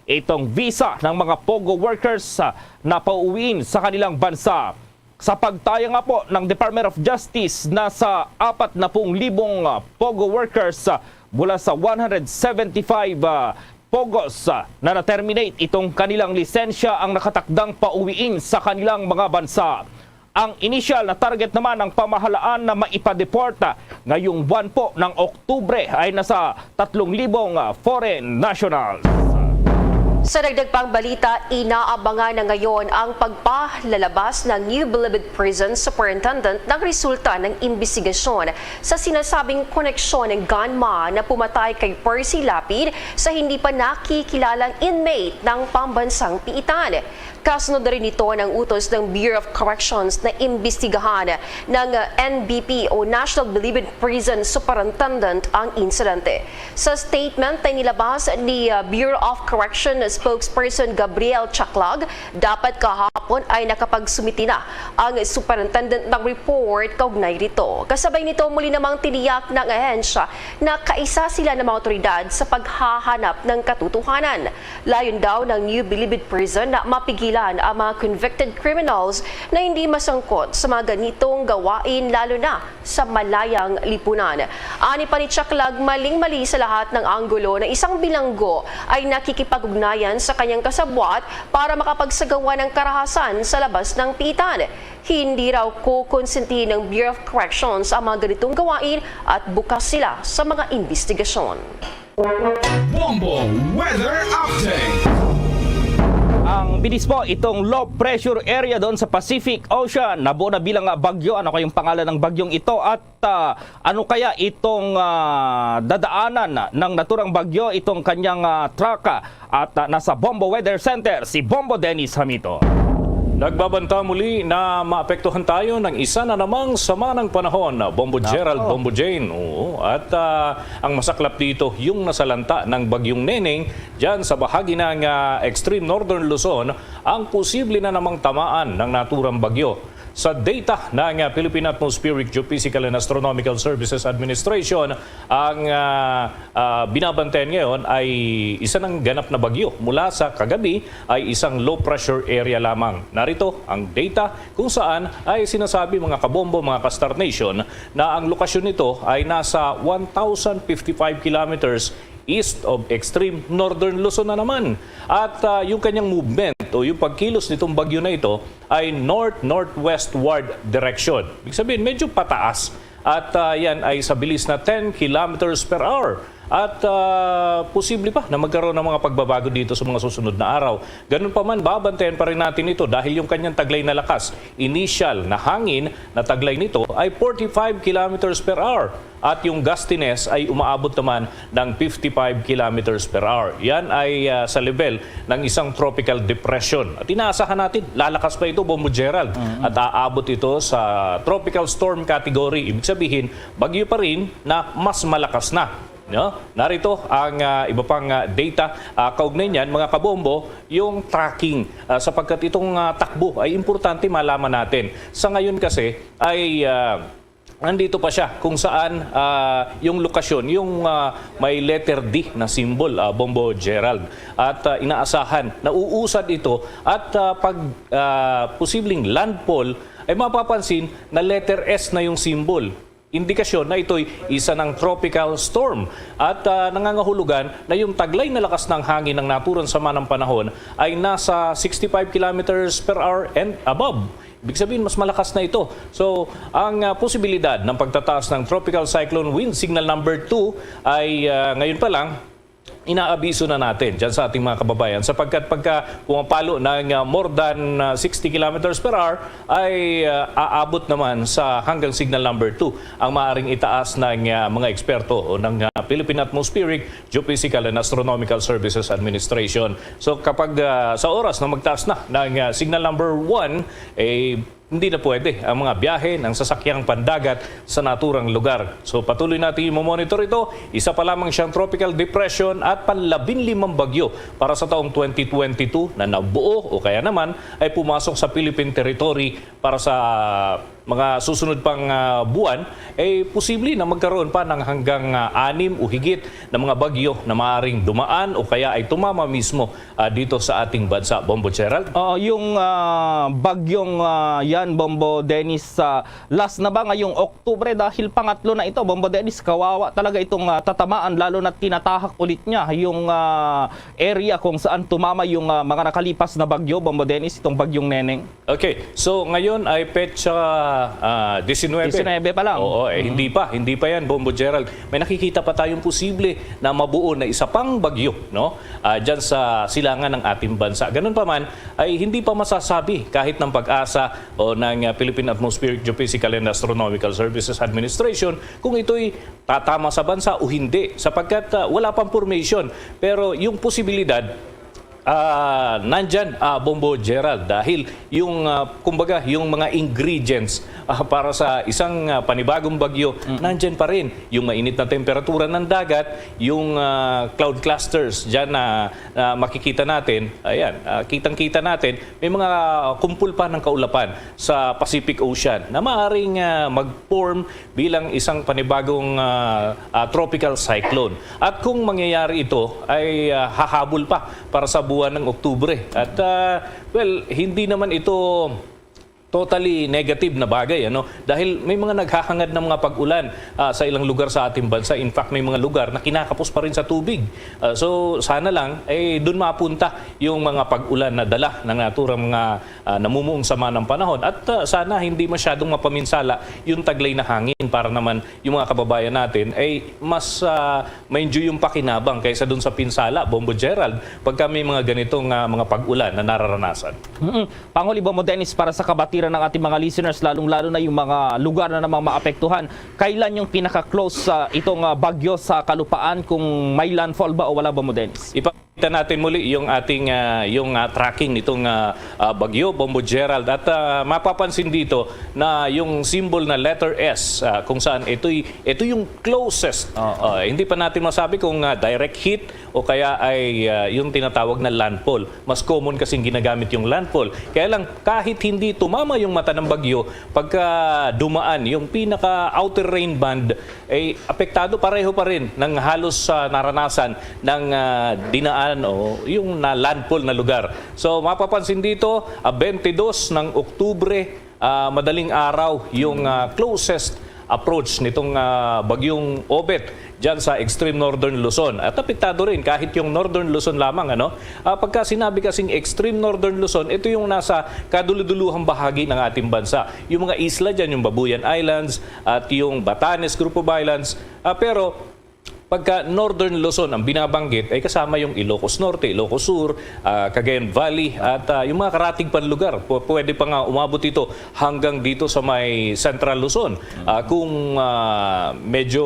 itong visa ng mga POGO workers na pauwiin sa kanilang bansa. Sa pagtaya nga po ng Department of Justice, nasa 40,000 POGO workers mula sa 175 POGOs na na-terminate itong kanilang lisensya ang nakatakdang pauwiin sa kanilang mga bansa. Ang initial na target naman ng pamahalaan na maipadeporta ngayong buwan po ng Oktubre ay nasa 3,000 foreign nationals. Sa dagdag pang balita, inaabangan na ngayon ang pagpalalabas ng New Bilibid Prison Superintendent ng resulta ng imbestigasyon sa sinasabing koneksyon ng gunman na pumatay kay Percy Lapid sa hindi pa nakikilalang inmate ng pambansang piitan. Kasunod na rin ito ng utos ng Bureau of Corrections na imbestigahan ng NBP o National Bilibid Prison Superintendent ang insidente. Sa statement na nilabas ni Bureau of Corrections spokesperson Gabriel Chaklag, dapat kahapon ay nakapagsumiti na ang superintendent ng report kaugnay rito. Kasabay nito muli namang tiniyak ng ahensya na kaisa sila ng mga otoridad sa paghahanap ng katotohanan. Layon daw ng New Bilibid Prison na mapigilan ang mga convicted criminals na hindi masangkot sa mga ganitong gawain, lalo na sa malayang lipunan. Ani pa ni Chaklag, maling-mali sa lahat ng anggulo na isang bilanggo ay nakikipag-ugnayan sa kanyang kasabwat para makapagsagawa ng karahasan sa labas ng piitan. Hindi raw kukonsentihin ng Bureau of Corrections ang mga ganitong gawain at bukas sila sa mga investigasyon. Bombo Weather Update. Ang binis po itong low pressure area doon sa Pacific Ocean. Nabuo na bilang bagyo. Ano kayong pangalan ng bagyong ito? At ano kaya itong dadaanan ng naturang bagyo, itong kanyang truck? At nasa Bombo Weather Center, si Bombo Dennis Hamito. Nagbabanta muli na maapektuhan tayo ng isa na namang sama ng panahon, Bombo Gerald, Bombo Jane. Oo. At ang masaklap dito, yung nasalanta ng bagyong Neneng dyan sa bahagi ng extreme northern Luzon, ang posible na namang tamaan ng naturang bagyo. Sa data ng Philippine Atmospheric, Geophysical and Astronomical Services Administration, ang binabantayan ngayon ay isa ng ganap na bagyo. Mula sa kagabi ay isang low pressure area lamang. Narito ang data kung saan ay sinasabi mga kabombo, mga ka-Star Nation, na ang lokasyon nito ay nasa 1,055 kilometers east of extreme northern Luzon na naman. At yung kanyang movement o yung pagkilos nitong bagyo na ito ay north-northwestward direction. Ibig sabihin, medyo pataas. At yan ay sa bilis na 10 kilometers per hour. At posible pa na magkaroon ng mga pagbabago dito sa mga susunod na araw. Ganun pa man, babantayan pa rin natin ito dahil yung kanyang taglay na lakas, initial na hangin na taglay nito ay 45 kilometers per hour. At yung gustiness ay umaabot naman ng 55 kilometers per hour. Yan ay sa level ng isang tropical depression. At inaasahan natin, lalakas pa ito, Bombo Gerald. At aabot ito sa tropical storm category. Ibig sabihin, bagyo pa rin na mas malakas na. No? Narito ang iba pang data kaugnay niyan, mga kabombo, yung tracking sapagkat itong takbo ay importante malaman natin. Sa ngayon kasi ay nandito pa siya kung saan yung lokasyon, yung may letter D na symbol, Bombo Gerald. At inaasahan na uusad ito at pag posibleng landfall ay mapapansin na letter S na yung symbol. Indikasyon na ito'y isa ng tropical storm at nangangahulugan na yung taglay na lakas ng hangin ng naturang sama ng panahon ay nasa 65 kilometers per hour and above. Ibig sabihin, mas malakas na ito. So, ang posibilidad ng pagtataas ng tropical cyclone wind signal number 2 ay ngayon pa lang inaabiso na natin dyan sa ating mga kababayan sapagkat pagka pumapalo ng more than 60 kilometers per hour ay aabot naman sa hanggang signal number 2 ang maaaring itaas ng mga eksperto o ng Philippine Atmospheric, Geophysical and Astronomical Services Administration. So kapag sa oras na magtaas na ng signal number 1, hindi na pwede ang mga biyahe ng sasakyang pandagat sa naturang lugar. So patuloy natin i-monitor ito. Isa pa lamang siyang tropical depression at pan-15 bagyo para sa taong 2022 na nabuo o kaya naman ay pumasok sa Philippine territory para sa mga susunod pang buwan, posible na magkaroon pa ng hanggang 6 o higit na mga bagyo na maaaring dumaan o kaya ay tumama mismo dito sa ating bansa. Bombo Gerald? Yung bagyong yan, Bombo Dennis, last na ba ngayong Oktubre dahil pangatlo na ito, Bombo Dennis, kawawa talaga itong tatamaan lalo na tinatahak ulit niya yung area kung saan tumama yung mga nakalipas na bagyo, Bombo Dennis, itong bagyong Neneng. Okay, so ngayon ay petsa 19. 19 pa lang. Oo, hindi pa yan, Bombo Gerald. May nakikita pa tayong posible na mabuo na isa pang bagyo, no? Diyan sa silangan ng ating bansa. Ganun pa man, ay hindi pa masasabi kahit ng Pag-asa o ng Philippine Atmospheric Geophysical and Astronomical Services Administration kung ito'y tatama sa bansa o hindi, sapagkat wala pang formation. Pero yung posibilidad, nandyan, Bombo Gerald, dahil yung kumbaga yung mga ingredients para sa isang panibagong bagyo, nandyan pa rin. Yung mainit na temperatura ng dagat, yung cloud clusters dyan na makikita natin, ayan, kitang-kita natin, may mga kumpul pa ng kaulapan sa Pacific Ocean na maaaring mag-form bilang isang panibagong tropical cyclone. At kung mangyayari ito, ay hahabol pa para sa buwan ng Oktubre. At hindi naman ito totally negative na bagay, ano? Dahil may mga naghahangad ng mga pag-ulan sa ilang lugar sa ating bansa. In fact, may mga lugar na kinakapos pa rin sa tubig. So sana lang doon mapunta yung mga pag-ulan na dala ng naturang mga namumuong sama ng panahon. At sana hindi masyadong mapaminsala yung taglay na hangin para naman yung mga kababayan natin ay mas ma-enjoy yung pakinabang kaysa doon sa pinsala, Bombo Gerald, pagka may mga ganitong mga pag-ulan na nararanasan. Pangulo Bombo Dennis, para sa kabatiran ng ating mga listeners, lalong-lalo na yung mga lugar na namang maapektuhan, kailan yung pinaka-close itong bagyo sa kalupaan, kung may landfall ba o wala, Bombo Dennis? Ipakita natin muli yung ating tracking nitong bagyo, Bombo Gerald, at mapapansin dito na yung symbol na letter S, kung saan ito yung closest. Hindi pa natin masabi kung direct hit o kaya ay yung tinatawag na landfall. Mas common kasing ginagamit yung landfall. Kaya lang, kahit hindi tumama yung mata ng bagyo, pagka dumaan yung pinaka-outer rain band, ay apektado pareho pa rin ng halos naranasan ng dinaan o yung landfall na lugar. So mapapansin dito, 22 ng Oktubre, madaling araw, yung closest approach nitong bagyong Obet dyan sa extreme northern Luzon. At apektado rin kahit yung northern Luzon lamang. Pagka sinabi kasing extreme northern Luzon, ito yung nasa kaduluduluhang bahagi ng ating bansa. Yung mga isla dyan, yung Babuyan Islands at yung Batanes Group of Islands. Pero pagka Northern Luzon ang binabanggit, ay kasama yung Ilocos Norte, Ilocos Sur, Cagayan Valley, at yung mga karatig pan lugar. Pwede pa nga umabot ito hanggang dito sa may Central Luzon. Kung medyo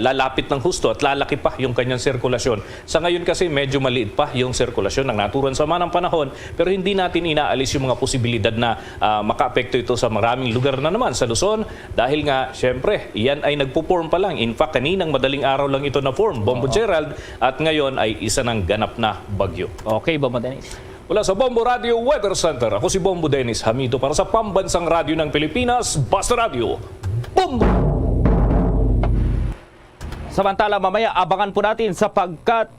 lalapit ng husto at lalaki pa yung kanyang sirkulasyon. Sa ngayon kasi medyo maliit pa yung sirkulasyon ng naturang sama ng panahon, pero hindi natin inaalis yung mga posibilidad na makaapekto ito sa maraming lugar na naman sa Luzon, dahil nga, syempre, yan ay nagpo-form pa lang. In fact, kaninang madaling araw lang ito na form, Bombo Gerald, at ngayon ay isa ng ganap na bagyo. Okay, Bombo Dennis. Mula sa Bombo Radio Weather Center, ako si Bombo Dennis Hamito para sa Pambansang Radyo ng Pilipinas, Basta Radio, Bombo! Samantala, mamaya abangan po natin sapagkat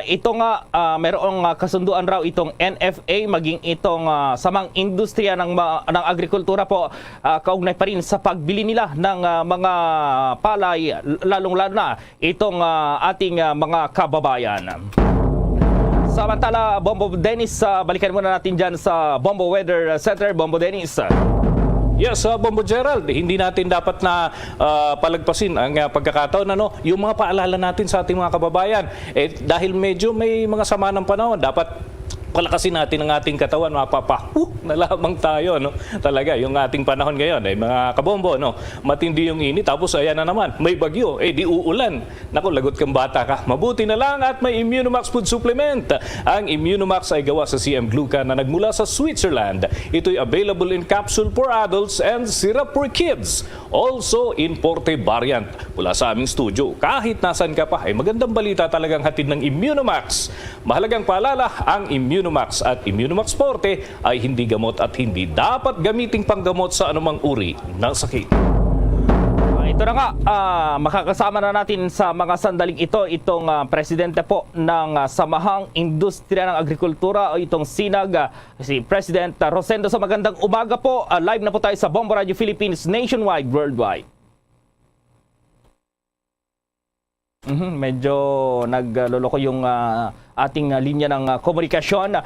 ito nga mayroong kasunduan raw itong NFA maging itong samang industriya ng agrikultura po, kaugnay pa rin sa pagbili nila ng mga palay, lalong-lalo na itong ating mga kababayan. Samantala, Bombo Dennis, balikan muna natin dyan sa Bombo Weather Center. Bombo Dennis. Yes, Bombo Gerald, hindi natin dapat na palagpasin ang pagkakataon, yung mga paalala natin sa ating mga kababayan. Dahil medyo may mga sama ng panahon, dapat palakasin natin ang ating katawan, na lamang tayo, Talaga, yung ating panahon ngayon, mga kabombo, matindi yung init, tapos ayan na naman, may bagyo, di uulan. Naku, lagot kang bata ka. Mabuti na lang at may Immunomax Food Supplement. Ang Immunomax ay gawa sa CM Glucan na nagmula sa Switzerland. Ito'y available in capsule for adults and syrup for kids. Also in Porte variant. Mula sa aming studio, kahit nasan ka pa, ay magandang balita talagang hatid ng Immunomax. Mahalagang paalala, ang Immunomax Immunomax at Immunomax Forte ay hindi gamot at hindi dapat gamiting panggamot sa anumang uri ng sakit. Ito na nga, makakasama na natin sa mga sandaling ito itong presidente po ng Samahang Industriya ng Agrikultura o itong SINAG, si President Rosendo. So magandang umaga po, live na po tayo sa Bombo Radio Philippines nationwide, worldwide. Medyo nagloloko yung ating linya ng komunikasyon.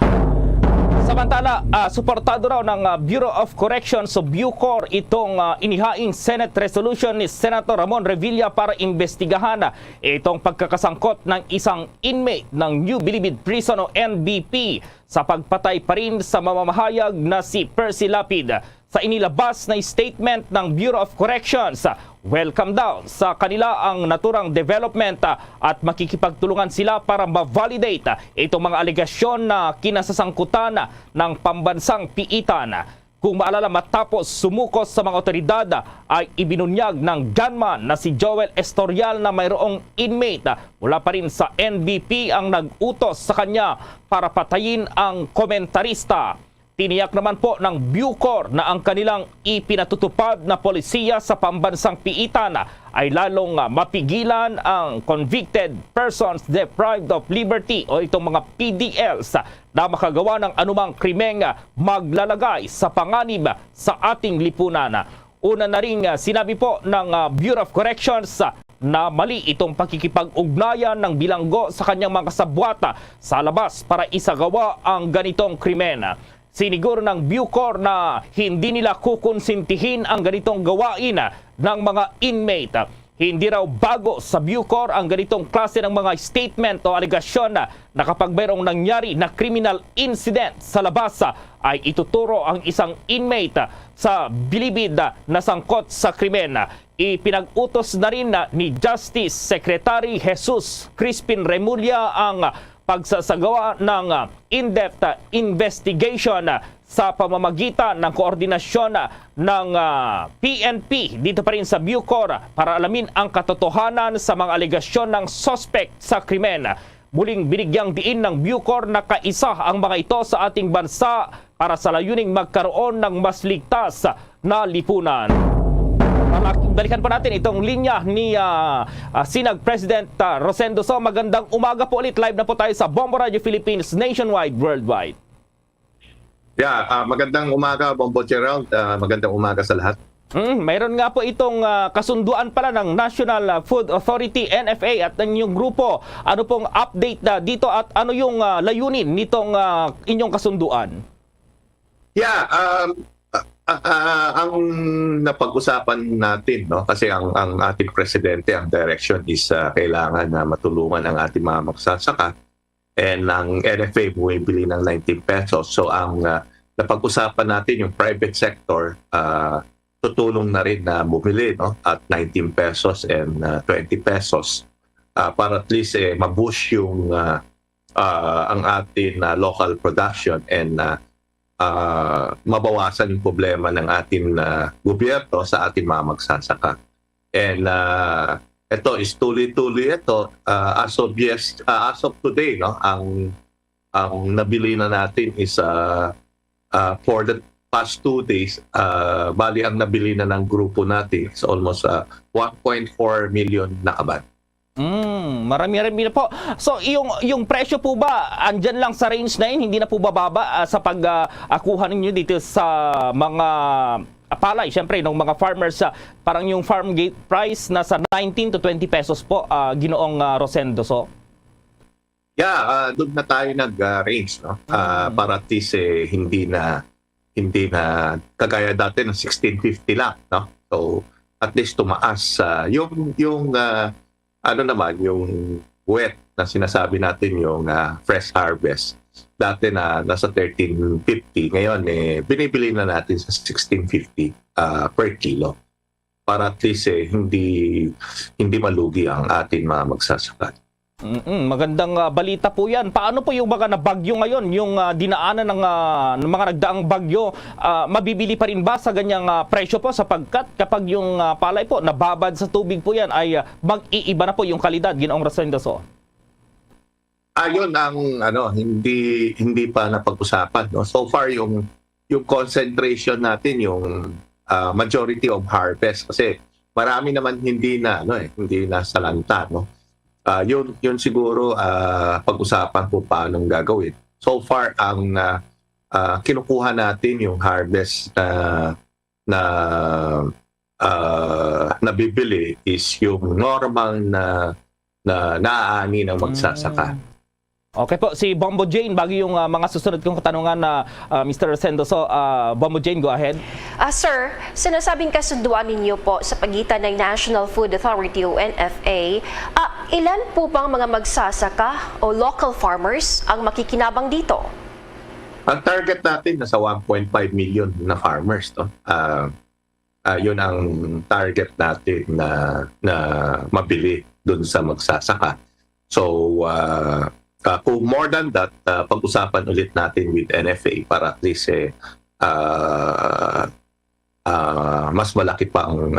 Samantala, suportado raw ng Bureau of Corrections o Bucor itong inihaing Senate resolution ni Senator Ramon Revilla para imbestigahan itong pagkakasangkot ng isang inmate ng New Bilibid Prison o NBP sa pagpatay pa rin sa mamamahayag na si Percy Lapid. Sa inilabas na statement ng Bureau of Corrections, welcome daw sa kanila ang naturang development at makikipagtulungan sila para ma-validate itong mga alegasyon na kinasasangkutan ng pambansang piitan. Kung maalala, matapos sumukos sa mga otoridad ay ibinunyag ng gunman na si Joel Estorial na mayroong inmate mula pa rin sa NBP ang nag-utos sa kanya para patayin ang komentarista. Tiniyak naman po ng Bucor na ang kanilang ipinatutupad na polisiya sa pambansang piitan ay lalong mapigilan ang convicted persons deprived of liberty o itong mga PDLs na makagawa ng anumang krimeng maglalagay sa panganib sa ating lipunan. Una na rin sinabi po ng Bureau of Corrections na mali itong pakikipag-ugnayan ng bilanggo sa kanyang mga kasabwata sa labas para isagawa ang ganitong krimen. Siniguro ng Bucor na hindi nila kukonsintihin ang ganitong gawain ng mga inmate. Hindi raw bago sa Bucor ang ganitong klase ng mga statement o alegasyon na kapag mayroong nangyari na criminal incident sa labas ay ituturo ang isang inmate sa bilibid na sangkot sa krimen. Ipinag-utos na rin ni Justice Secretary Jesus Crispin Remulla ang pagsasagawa ng in-depth investigation sa pamamagitan ng koordinasyon ng PNP dito pa rin sa Bucor para alamin ang katotohanan sa mga alegasyon ng suspect sa krimen. Muling binigyang diin ng Bucor na kaisa ang mga ito sa ating bansa para sa layuning magkaroon ng mas ligtas na lipunan. Balikan pa natin itong linya ni SINAG President Rosendo. So magandang umaga po ulit. Live na po tayo sa Bombo Radio Philippines nationwide, worldwide. Yeah, magandang umaga, Bombo Gerald. Magandang umaga sa lahat. Mayroon nga po itong kasunduan pala ng National Food Authority, NFA, at ng inyong grupo. Ano pong update na dito at ano yung layunin nitong inyong kasunduan? Yeah, ang napag-usapan natin, no, kasi ang ating presidente, ang direction is kailangan na matulungan ang ating mga magsasaka, and ang NFA bumibili ng 19 pesos. So ang napag-usapan natin yung private sector, tutulong na rin na bumili, no, at 19 pesos and 20 pesos para at least ma-boost yung ang ating local production and mabawasan yung problema ng ating gobyerno sa ating mga magsasaka. And ito is tuloy-tuloy ito as of today, no, ang nabili na natin is for the past 2 days, bali ang nabili na ng grupo natin is almost 1.4 million na kabat. Marami-rami na po. So, yung presyo po ba, andyan lang sa range na yun? Hindi na po bababa sa pag-akuha ninyo dito sa mga palay? Siyempre, ng mga farmers, parang yung farm gate price nasa 19 to 20 pesos po, Ginoong Rosendo. So, yeah, doon na tayo nag-range, no? Para at least hindi na kagaya dati ng 16.50 lang, no? So, at least tumaas yung ano naman, yung wet na sinasabi natin, yung fresh harvest. Dati na nasa 13.50, ngayon binibili na natin sa 16.50 per kilo para at least hindi malugi ang ating mga magsasaka. Magandang balita po yan. Paano po yung mga nabagyo ngayon, yung dinaanan ng mga nagdaang bagyo, mabibili pa rin ba sa ganyang presyo po, sapagkat kapag yung palay po nababad sa tubig po yan ay mag-iiba na po yung kalidad, Ginoong Rosendo? Ayun ang hindi pa napag-usapan, no. So far yung concentration natin yung majority of harvest kasi marami naman hindi na salanta, no. Yun siguro pag-usapan po paano gagawin. So far ang kinukuha natin yung harvest na nabibili is yung normal na naaani ng magsasaka. Okay po, si Bombo Jane, bago yung mga susunod kong katanungan na Mr. Rosendo. So, Bombo Jane, go ahead. Sir, sinasabing kasunduan ninyo po sa pagitan ng National Food Authority o NFA, ilan po bang mga magsasaka o local farmers ang makikinabang dito? Ang target natin nasa 1.5 million na farmers, no. Yun ang target natin na mabili dun sa magsasaka. So, kung more than that, pag-usapan ulit natin with NFA para at least mas malaki pa ang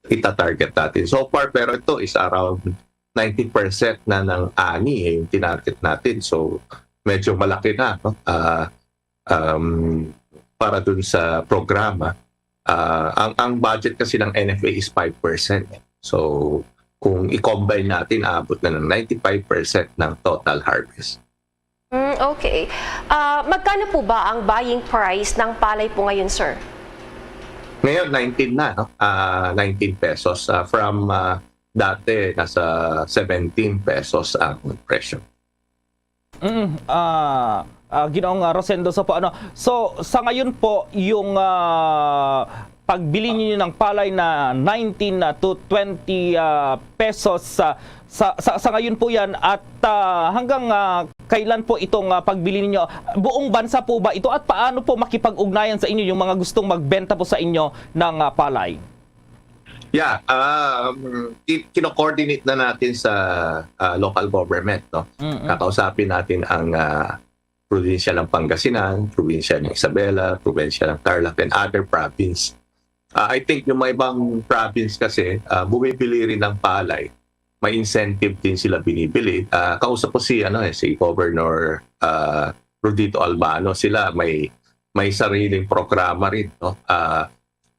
ita-target natin. So far, pero ito is around 90% na ng ani yung tinarget natin. So medyo malaki na, no? Para dun sa programa. Ang budget kasi ng NFA is 5%. So kung i-combine natin, aabot na ng 95% ng total harvest. Okay. Magkano po ba ang buying price ng palay po ngayon, sir? Ngayon, 19 na, no? 19 pesos. From dati, nasa 17 pesos ang presyo. Ginoong Rosendo, so sa ngayon po yung pagbili niyo ng palay na 19 to 20 pesos sa ngayon po yan, at hanggang kailan po itong pagbili niyo? Buong bansa po ba ito, at paano po makipag-ugnayan sa inyo yung mga gustong magbenta po sa inyo ng palay? Yeah, kino-coordinate na natin sa local government, no? Kakausapin natin ang probinsya ng Pangasinan, probinsya ng Isabela, probinsya ng Tarlac, and other province. I think yung mga ibang province kasi bumibili rin ng palay. May incentive din sila binibili. Kausap ko si Governor Rodito Albano. Sila may sariling programa rin, no?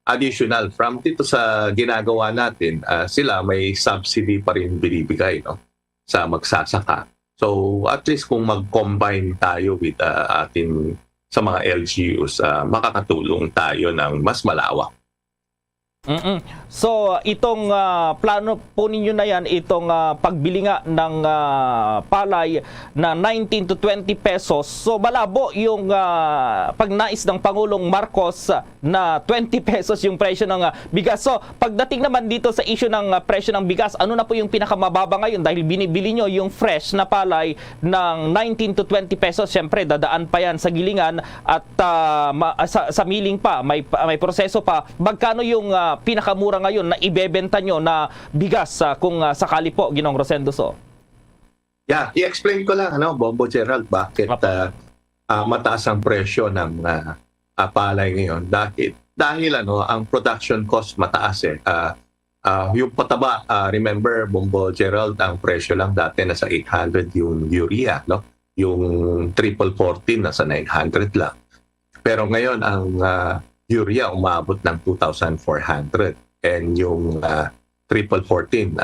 Additional from dito sa ginagawa natin, sila may subsidy pa rin binibigay, no, sa magsasaka. So at least kung mag-combine tayo with atin sa mga LGUs, makakatulong tayo ng mas malawak. So itong plano po ninyo na yan, itong pagbili nga ng palay na 19 to 20 pesos, so malabo yung pagnais ng Pangulong Marcos na 20 pesos yung presyo ng bigas. So pagdating naman dito sa issue ng presyo ng bigas, ano na po yung pinakamababa ngayon? Dahil binibili nyo yung fresh na palay ng 19 to 20 pesos, syempre dadaan pa yan sa gilingan at sa milling pa, may proseso pa. Magkano yung pinakamura ngayon na ibebenta nyo na bigas kung sakali po, Ginoong Rosendo? Yeah, i-explain ko lang, Bombo Gerald, bakit mataas ang presyo ng palay ngayon. Dahil ang production cost mataas yung pataba, remember Bombo Gerald, ang presyo lang dati nasa 800 yung urea, no? Yung triple 14 nasa 900 lang. Pero ngayon ang urea umabot ng 2,400, and yung triple 14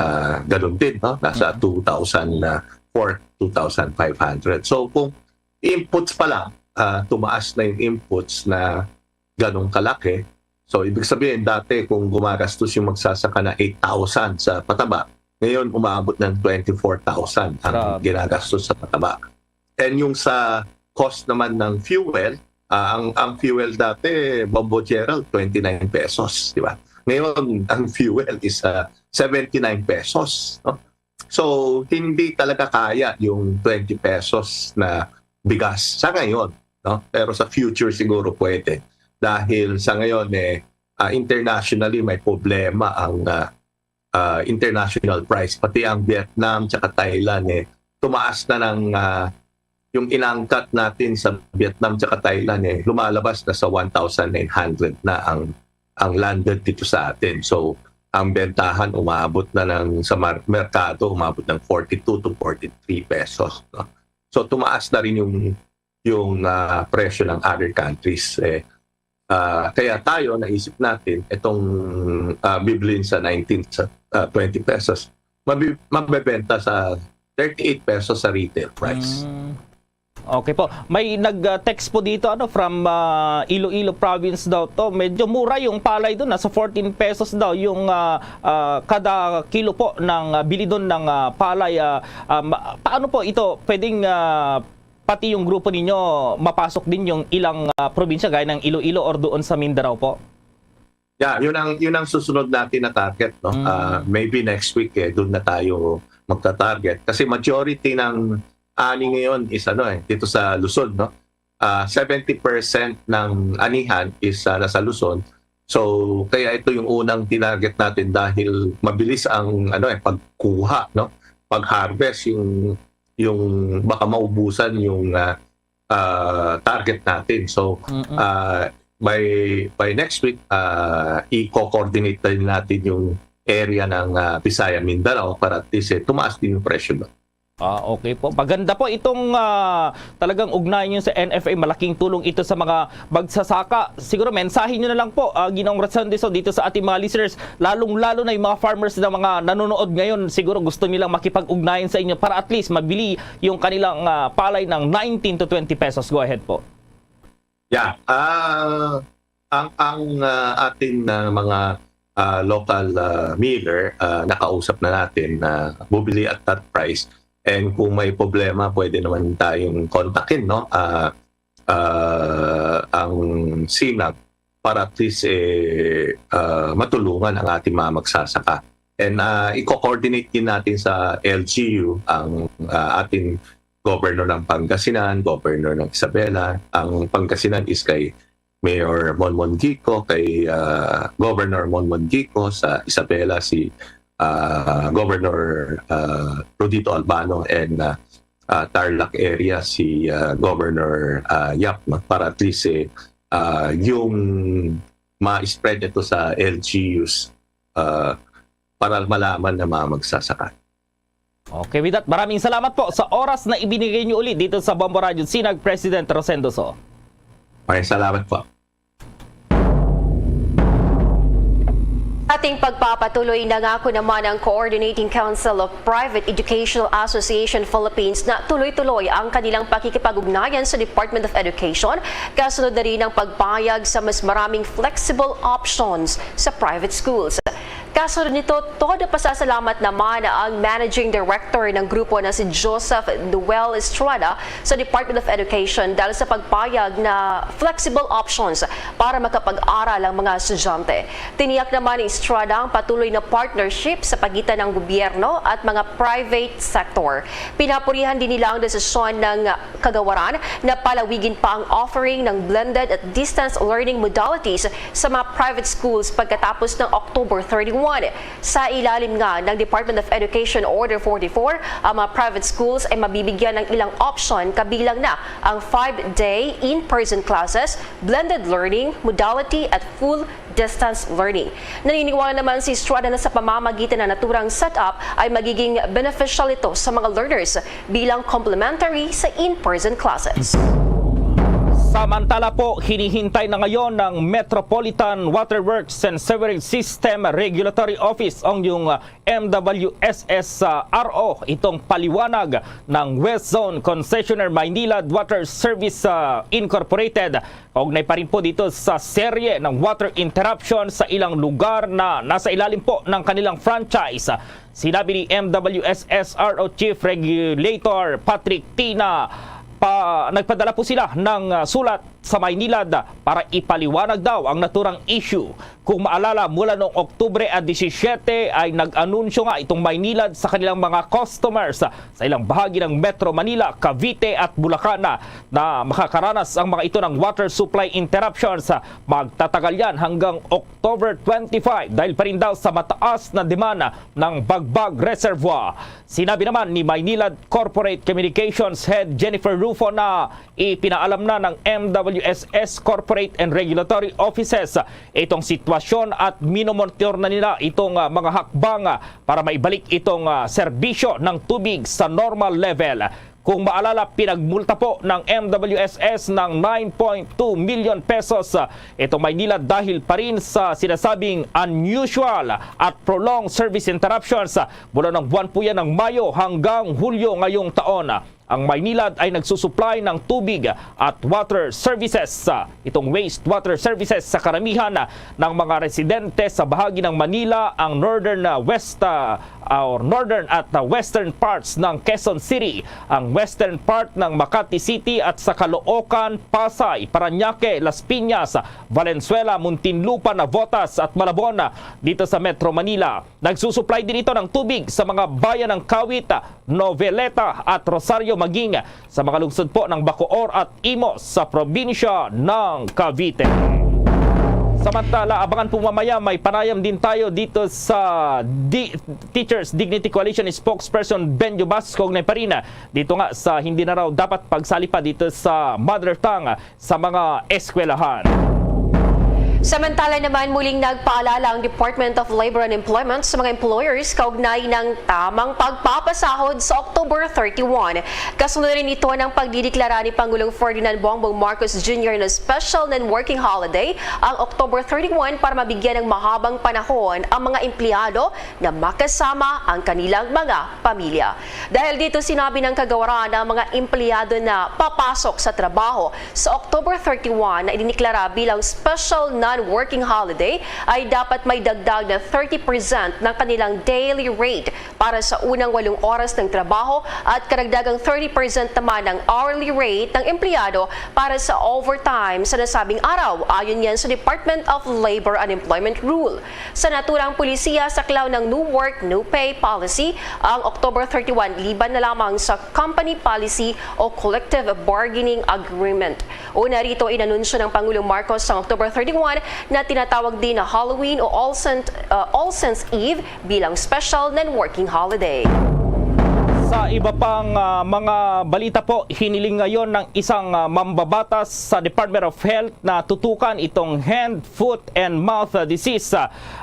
ganun din, no? Nasa 2,400, 2,500. So kung inputs pa lang, tumaas na yung inputs na ganun kalaki. So ibig sabihin, dati kung gumagastos yung magsasaka na 8,000 sa pataba, ngayon umabot ng 24,000 ang ginagastos sa pataba. And yung sa cost naman ng fuel, ang fuel dati, Bombo Gerald, 29 pesos, di ba? Ngayon, ang fuel is 79 pesos. No? So, hindi talaga kaya yung 20 pesos na bigas sa ngayon. No? Pero sa future siguro pwede. Dahil sa ngayon, internationally may problema ang international price. Pati ang Vietnam at Thailand, tumaas na ng yung inangkat natin sa Vietnam at Thailand, lumalabas na sa 1,900 na ang landed dito sa atin. So, ang bentahan umabot na sa merkado, umabot ng 42 to 43 pesos. No? So tumaas na rin yung presyo ng other countries. Kaya tayo naisip natin itong bibilin sa 19 sa 20 pesos, mabebenta sa 38 pesos sa retail price. Okay po. May nag-text po dito from Iloilo province daw to. Medyo mura yung palay doon. Nasa 14 pesos daw yung kada kilo po ng bili doon ng palay. Paano po ito pwedeng pati yung grupo ninyo mapasok din yung ilang probinsya gaya ng Iloilo or doon sa Mindanao po? Yeah, yun ang susunod natin na target, no. Maybe next week doon na tayo magta-target kasi majority ng ani ngayon is dito sa Luzon, no. 70% ng anihan is nasa Luzon. So kaya ito yung unang tinarget natin dahil mabilis ang pagkuha, no. Pag-harvest yung baka maubusan yung target natin. So by next week i-coordinate din natin yung area ng Visayas Mindanao para at least tumaas din yung presyo doon. Okay po. Maganda po itong talagang ugnayan nyo sa NFA. Malaking tulong ito sa mga magsasaka. Siguro mensahe nyo na lang po, Ginoong Ratsandiso, dito sa ating mga listeners, lalong-lalo na yung mga farmers na mga nanonood ngayon, siguro gusto nilang makipag-ugnayan sa inyo para at least mabili yung kanilang palay ng 19 to 20 pesos. Go ahead po. Yeah. Ang ating mga local miller, nakausap na natin na bubili at that price. And kung may problema, pwede naman tayong kontakin, no? Ang SINAG para at least matulungan ang ating mga magsasaka. And i-coordinate din natin sa LGU ang ating governor ng Pangasinan, governor ng Isabela. Ang Pangasinan is kay Mayor Monmon Gico, kay Governor Monmon Gico, sa Isabela si Governor Rodito Albano, and Tarlac area si Governor Yap, para at least yung ma-spread ito sa LGUs para malaman na mga magsasaka. Okay, with that, maraming salamat po sa oras na ibinigay niyo ulit dito sa Bombo Radio Sinag, President Rosendoso. Maraming salamat po. Ating pagpapatuloy, nangako naman ang Coordinating Council of Private Educational Association Philippines na tuloy-tuloy ang kanilang pakikipag-ugnayan sa Department of Education, kasunod na rin ang pagpayag sa mas maraming flexible options sa private schools. Kasunod nito, todo pasasalamat naman ang Managing Director ng grupo na si Joseph Noel Estrada sa Department of Education dahil sa pagpayag na flexible options para makapag-aral ang mga estudyante. Tiniyak naman ni Estrada ang patuloy na partnership sa pagitan ng gobyerno at mga private sector. Pinapurihan din nila ang desisyon ng kagawaran na palawigin pa ang offering ng blended at distance learning modalities sa mga private schools pagkatapos ng October 31. Sa ilalim nga ng Department of Education Order 44, ang mga private schools ay mabibigyan ng ilang option, kabilang na ang 5-day in-person classes, blended learning modality at full distance learning. Naniniwala naman si Estrada na sa pamamagitan ng naturang setup ay magiging beneficial ito sa mga learners bilang complementary sa in-person classes. Samantala po, hinihintay na ngayon ng Metropolitan Waterworks and Sewerage System Regulatory Office ang yung MWSS-RO, itong paliwanag ng West Zone Concessionaire Maynilad Water Service Incorporated. Kaugnay pa rin po dito sa serye ng water interruption sa ilang lugar na nasa ilalim po ng kanilang franchise. Sinabi ni MWSS-RO Chief Regulator Patrick Tina, nagpadala po sila ng sulat sa Maynilad para ipaliwanag daw ang naturang issue. Kung maalala, mula noong Oktubre 17 ay nag-anunsyo nga itong Maynilad sa kanilang mga customers sa ilang bahagi ng Metro Manila, Cavite at Bulacan na makakaranas ang mga ito ng water supply interruptions. Magtatagal yan hanggang October 25 dahil pa rin daw sa mataas na demand ng Bagbag Reservoir. Sinabi naman ni Maynilad Corporate Communications Head Jennifer Rufo na ipinaalam na ng MWSS Corporate and Regulatory Offices itong sitwasyon at minomonitor na nila itong mga hakbang para maibalik itong serbisyo ng tubig sa normal level. Kung maalala, pinagmulta po ng MWSS ng 9.2 million pesos itong Maynila dahil pa rin sa sinasabing unusual at prolonged service interruptions mula ng buwan po yan ng Mayo hanggang Hulyo ngayong taon. Ang Maynilad ay nagsusupply ng tubig at water services, itong wastewater services sa karamihan ng mga residente sa bahagi ng Manila, ang northern at western parts ng Quezon City, ang western part ng Makati City at sa Caloocan, Pasay, Parañaque, Las Piñas, Valenzuela, Muntinlupa, Navotas at Malabon dito sa Metro Manila. Nagsusupply din ito ng tubig sa mga bayan ng Kawit, Noveleta at Rosario maging sa mga lungsod po ng Bacoor at Imos sa probinsya ng Cavite. Samantala, abangan po mamaya, may panayam din tayo dito sa Teachers Dignity Coalition spokesperson Benjo Bascog na parina dito nga sa hindi na raw dapat pagsali pa dito sa mother tongue sa mga eskwelahan. Samantala naman, muling nagpaalala ang Department of Labor and Employment sa mga employers kaugnay ng tamang pagpapasahod sa October 31. Kasunod rin ito ng pagdideklara ni Pangulong Ferdinand Bongbong Marcos Jr. na special non-working holiday ang October 31 para mabigyan ng mahabang panahon ang mga empleyado na makasama ang kanilang mga pamilya. Dahil dito sinabi ng kagawaran ng mga empleyado na papasok sa trabaho sa October 31 na idineklara bilang special non-working holiday ay dapat may dagdag na 30% ng kanilang daily rate para sa unang 8 oras ng trabaho at karagdagang 30% naman ng hourly rate ng empleyado para sa overtime sa nasabing araw. Ayon yan sa Department of Labor and Employment Rule. Sa naturang pulisiya sa klaw ng New Work, New Pay policy, ang October 31 liban na lamang sa company policy o collective bargaining agreement. Una rito, inanunsyo ng Pangulong Marcos sa October 31 na tinatawag din na Halloween o All Saints Eve bilang special non-working holiday. Sa iba pang mga balita po, hiniling ngayon ng isang mambabatas sa Department of Health na tutukan itong hand, foot, and mouth disease,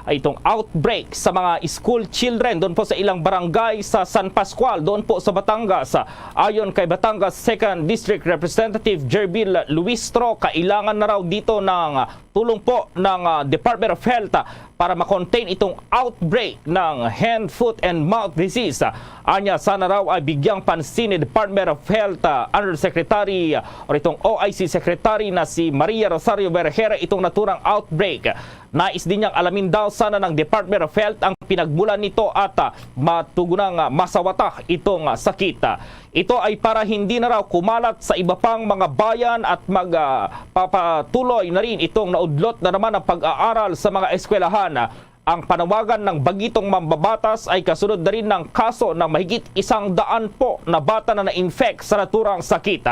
itong outbreak sa mga school children doon po sa ilang barangay sa San Pascual, doon po sa Batangas. Ayon kay Batangas 2nd District Representative Jerbil Luistro, kailangan na raw dito ng tulong po ng Department of Health para makontain itong outbreak ng hand, foot, and mouth disease. Anya, sana raw ay bigyang pansin ni Department of Health Undersecretary o itong OIC Secretary na si Maria Rosario Berjera itong naturang outbreak. Nais din niyang alamin daw sana ng Department of Health ang pinagmulan nito at matugunang masawata itong sakit. Ito ay para hindi na raw kumalat sa iba pang mga bayan at magpapatuloy na rin itong naudlot na naman ang pag-aaral sa mga eskwelahan. Ang panawagan ng bagitong mambabatas ay kasunod na rin ng kaso ng mahigit 100 po na bata na na-infect sa naturang sakit.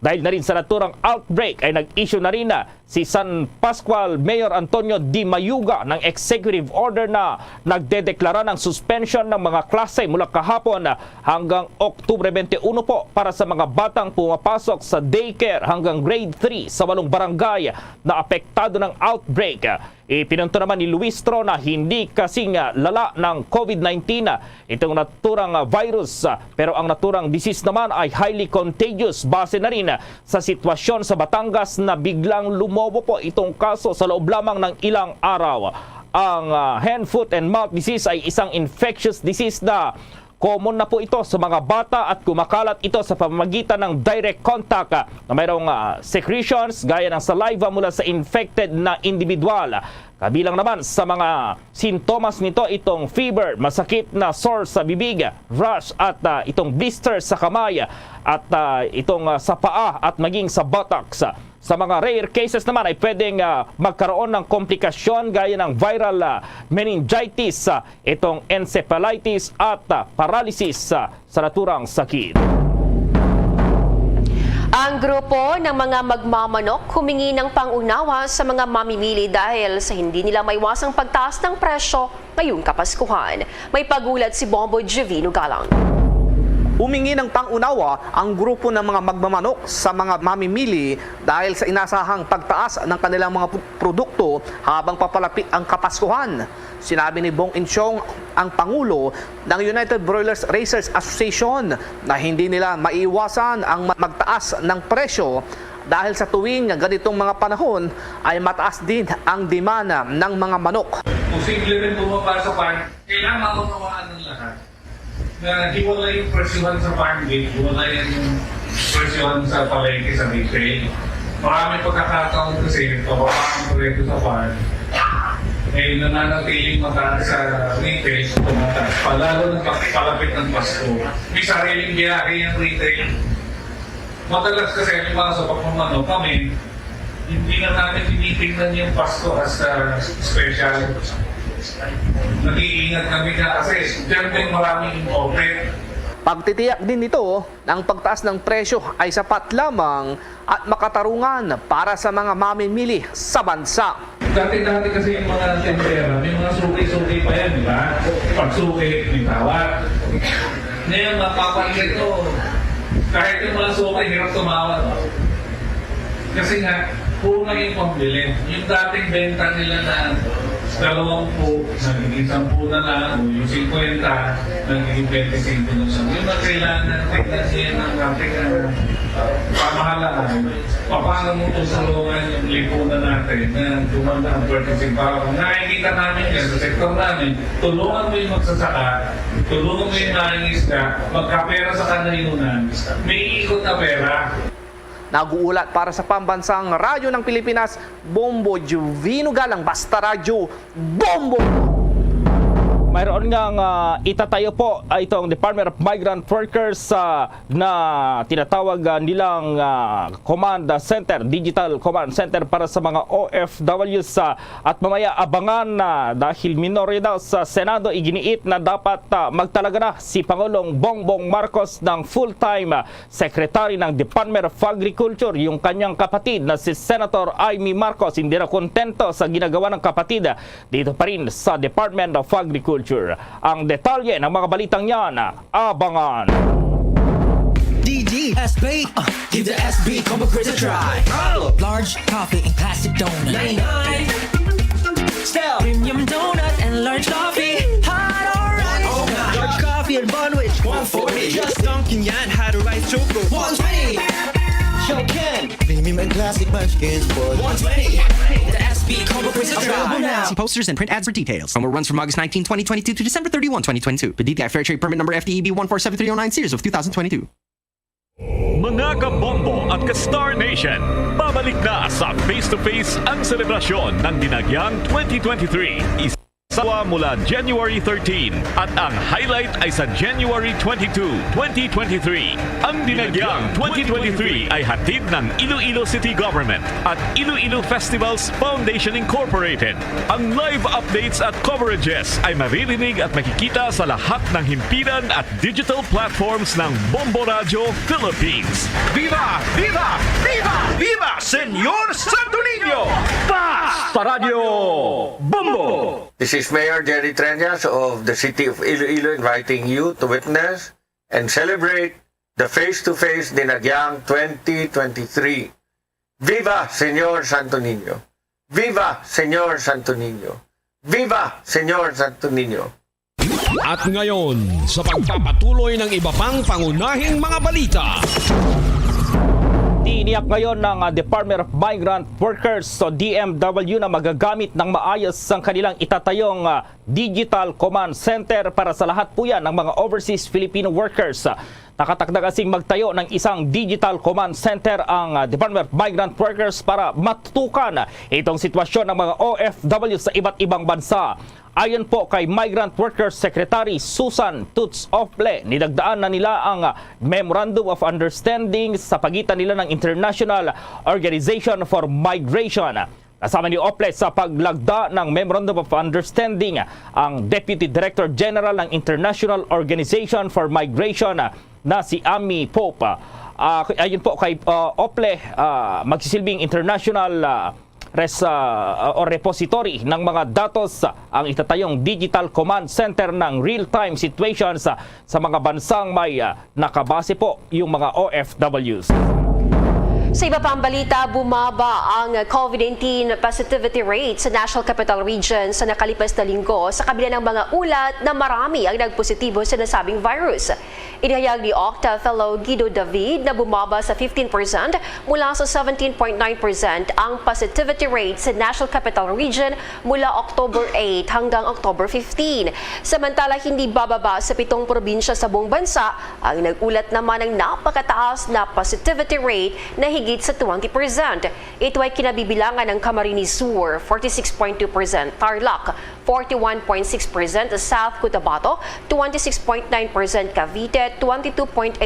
Dahil na rin sa naturang outbreak ay nag-issue na rin si San Pascual Mayor Antonio Di Mayuga ng executive order na nagdedeklara ng suspension ng mga klase mula kahapon hanggang Oktubre 21 po para sa mga batang pumapasok sa daycare hanggang grade 3 sa 8 barangay na apektado ng outbreak. Ipinunto naman ni Luistro na hindi kasing lala ng COVID-19 itong naturang virus, pero ang naturang disease naman ay highly contagious base na rin sa sitwasyon sa Batangas na biglang lumobo po itong kaso sa loob lamang ng ilang araw. Ang hand, foot, and mouth disease ay isang infectious disease na common na po ito sa mga bata at kumakalat ito sa pamamagitan ng direct contact na mayroong secretions gaya ng saliva mula sa infected na individual. Kabilang naman sa mga sintomas nito itong fever, masakit na sore sa bibig, rash at itong blister sa kamay at itong sa paa at maging sa buttocks. Sa mga rare cases naman ay pwedeng magkaroon ng komplikasyon gaya ng viral meningitis, itong encephalitis at paralysis sa naturang sakit. Ang grupo ng mga magmamanok humingi ng pangunawa sa mga mamimili dahil sa hindi nila maiwasang pagtaas ng presyo ngayong Kapaskuhan. May pagulat si Bombo Jovino Galang. Humingi ng pangunawa ang grupo ng mga magmamanok sa mga mamimili dahil sa inasahang pagtaas ng kanilang mga produkto habang papalapit ang Kapaskuhan. Sinabi ni Bong Insyong, ang Pangulo ng United Broilers Raisers Association, na hindi nila maiwasan ang magtaas ng presyo dahil sa tuwing ganitong mga panahon ay mataas din ang demanda ng mga manok. Posible rin bumaba sa farm, kailangan maunawaan ng lahat na hiwalay yung presyohan sa farm gate, hiwalay yung presyohan sa palengke sa retail. Marami pagkakataon kasi pababa ang presyo sa farm, eh nananatiling mataas sa retail, tumataas. Palalo ng palapit ng Pasko. May sariling biyahe yung retail. Madalas kasi yung mga sa pagmamano kami, hindi na namin tinitingnan yung Pasko as a special. Nag-iingat kami na kasi dyan din maraming open. Pagtitiyak din nito na ang pagtaas ng presyo ay sapat lamang at makatarungan para sa mga mamimili sa bansa. Dati-dati kasi yung mga tendera, may mga suki-suki pa yan, di ba? Pag suki, may tawad. Ngayon, mapapansin ito, kahit yung mga suki, hirap tumawad. Kasi nga, puro na yung pambili. Yung dating benta nila na 20, nagiging 10 na lang, yung 50, nagiging 25 na lang. Yung na kailangan tignan siya ng ating pamahalaan. Paano mo tutulungan yung lipunan natin na gumanda ang purchasing power? Kung nakikita namin yan sa sektor namin, tulungan mo yung magsasaka, tulungan mo yung nangingisda, magkapera sa kanayunan, may ikot na pera. Nag-uulat para sa Pambansang Radyo ng Pilipinas, Bombo Juvino Galang, Basta Radyo, Bombo! Mayroon ngang itatayo po itong Department of Migrant Workers na tinatawag nilang Command Center, Digital Command Center para sa mga OFWs at mamaya abangan dahil minority daw sa Senado, iginiit na dapat magtalaga na si Pangulong Bongbong Marcos ng full-time Secretary ng Department of Agriculture. Yung kanyang kapatid na si Senator Amy Marcos hindi na kontento sa ginagawa ng kapatid dito pa rin sa Department of Agriculture. Ang detalye ng mga balitang yan, abangan. DD SB, give the SB Combo Quiz a try. Large coffee and classic donut. 99. Still premium donut and large coffee. Hot or rice? Oh, large coffee and Bunwich. 140. Just Dunkin' yan, hot or rice choco. 120. Shokin. Premium and classic munchkins for 120. The SB Combo Quiz a try. Available now. See posters and print ads for details. Promo runs from August 19, 2022 to December 31, 2022. The DTI Fair Trade Permit number FTEB 147309 series of 2022. Mga kabombo at ka-Star Nation, babalik na sa face-to-face ang selebrasyon ng Dinagyang 2023. Isawa mula January 13 at ang highlight ay sa January 22, 2023. Ang Dinagyang 2023 ay hatid ng Iloilo City Government at Iloilo Festivals Foundation Incorporated. Ang live updates at coverages ay maririnig at makikita sa lahat ng himpilan at digital platforms ng Bombo Radio Philippines. Viva! Viva! Viva! Viva! Senyor Santo Niño! Basta Radio Bombo! This is Mayor Jerry Treñas of the City of Iloilo inviting you to witness and celebrate the face-to-face Dinagyang 2023. Viva Señor Santo Niño! Viva Señor Santo Niño! Viva Señor Santo Niño! At ngayon, sa pagpapatuloy ng iba pang pangunahing mga balita. Tiniyak ngayon ng Department of Migrant Workers o DMW na magagamit ng maayos ang kanilang itatayong Digital Command Center para sa lahat po yan ng mga overseas Filipino workers. Nakatakda kasing magtayo ng isang Digital Command Center ang Department of Migrant Workers para matutukan itong sitwasyon ng mga OFW sa iba't ibang bansa. Ayon po kay Migrant Workers Secretary Susan Toots Ofle, nidagdaan na nila ang Memorandum of Understanding sa pagitan nila ng International Organization for Migration. Kasama ni Ofle sa paglagda ng Memorandum of Understanding ang Deputy Director General ng International Organization for Migration na si Amy Pope. Ayon po kay Ofle, magsisilbing international o repository ng mga datos ang itatayong Digital Command Center ng real-time situations sa mga bansang may nakabase po yung mga OFWs. Sa iba pang balita, bumaba ang COVID-19 positivity rate sa National Capital Region sa nakalipas na linggo sa kabila ng mga ulat na marami ang nagpositibo sa nasabing virus. Inihayag ni Octa Fellow Guido David na bumaba sa 15% mula sa 17.9% ang positivity rate sa National Capital Region mula October 8 hanggang October 15. Samantala, hindi bababa sa 7 probinsya sa buong bansa ang nag-ulat naman ng napakataas na positivity rate na higit sa 20%. Ito ay kinabibilangan ng Camarines Sur, 46.2%, Tarlac, 41.6%, South Cotabato, 26.9%, Cavite, 22.8%,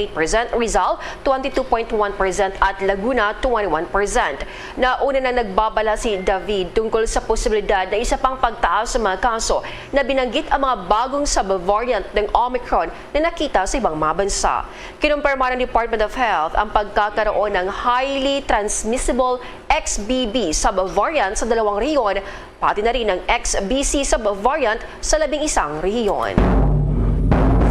Rizal, 22.1% at Laguna, 21%. Nauna na nagbabala si David tungkol sa posibilidad na isa pang pagtaas sa mga kaso na binanggit ang mga bagong subvariant ng Omicron na nakita sa ibang mga bansa. Kinumpirma ng Department of Health ang pagkakaroon ng highly transmissible XBB subvariant sa 2 rehiyon, pati na rin ang XBC subvariant sa 11 rehiyon.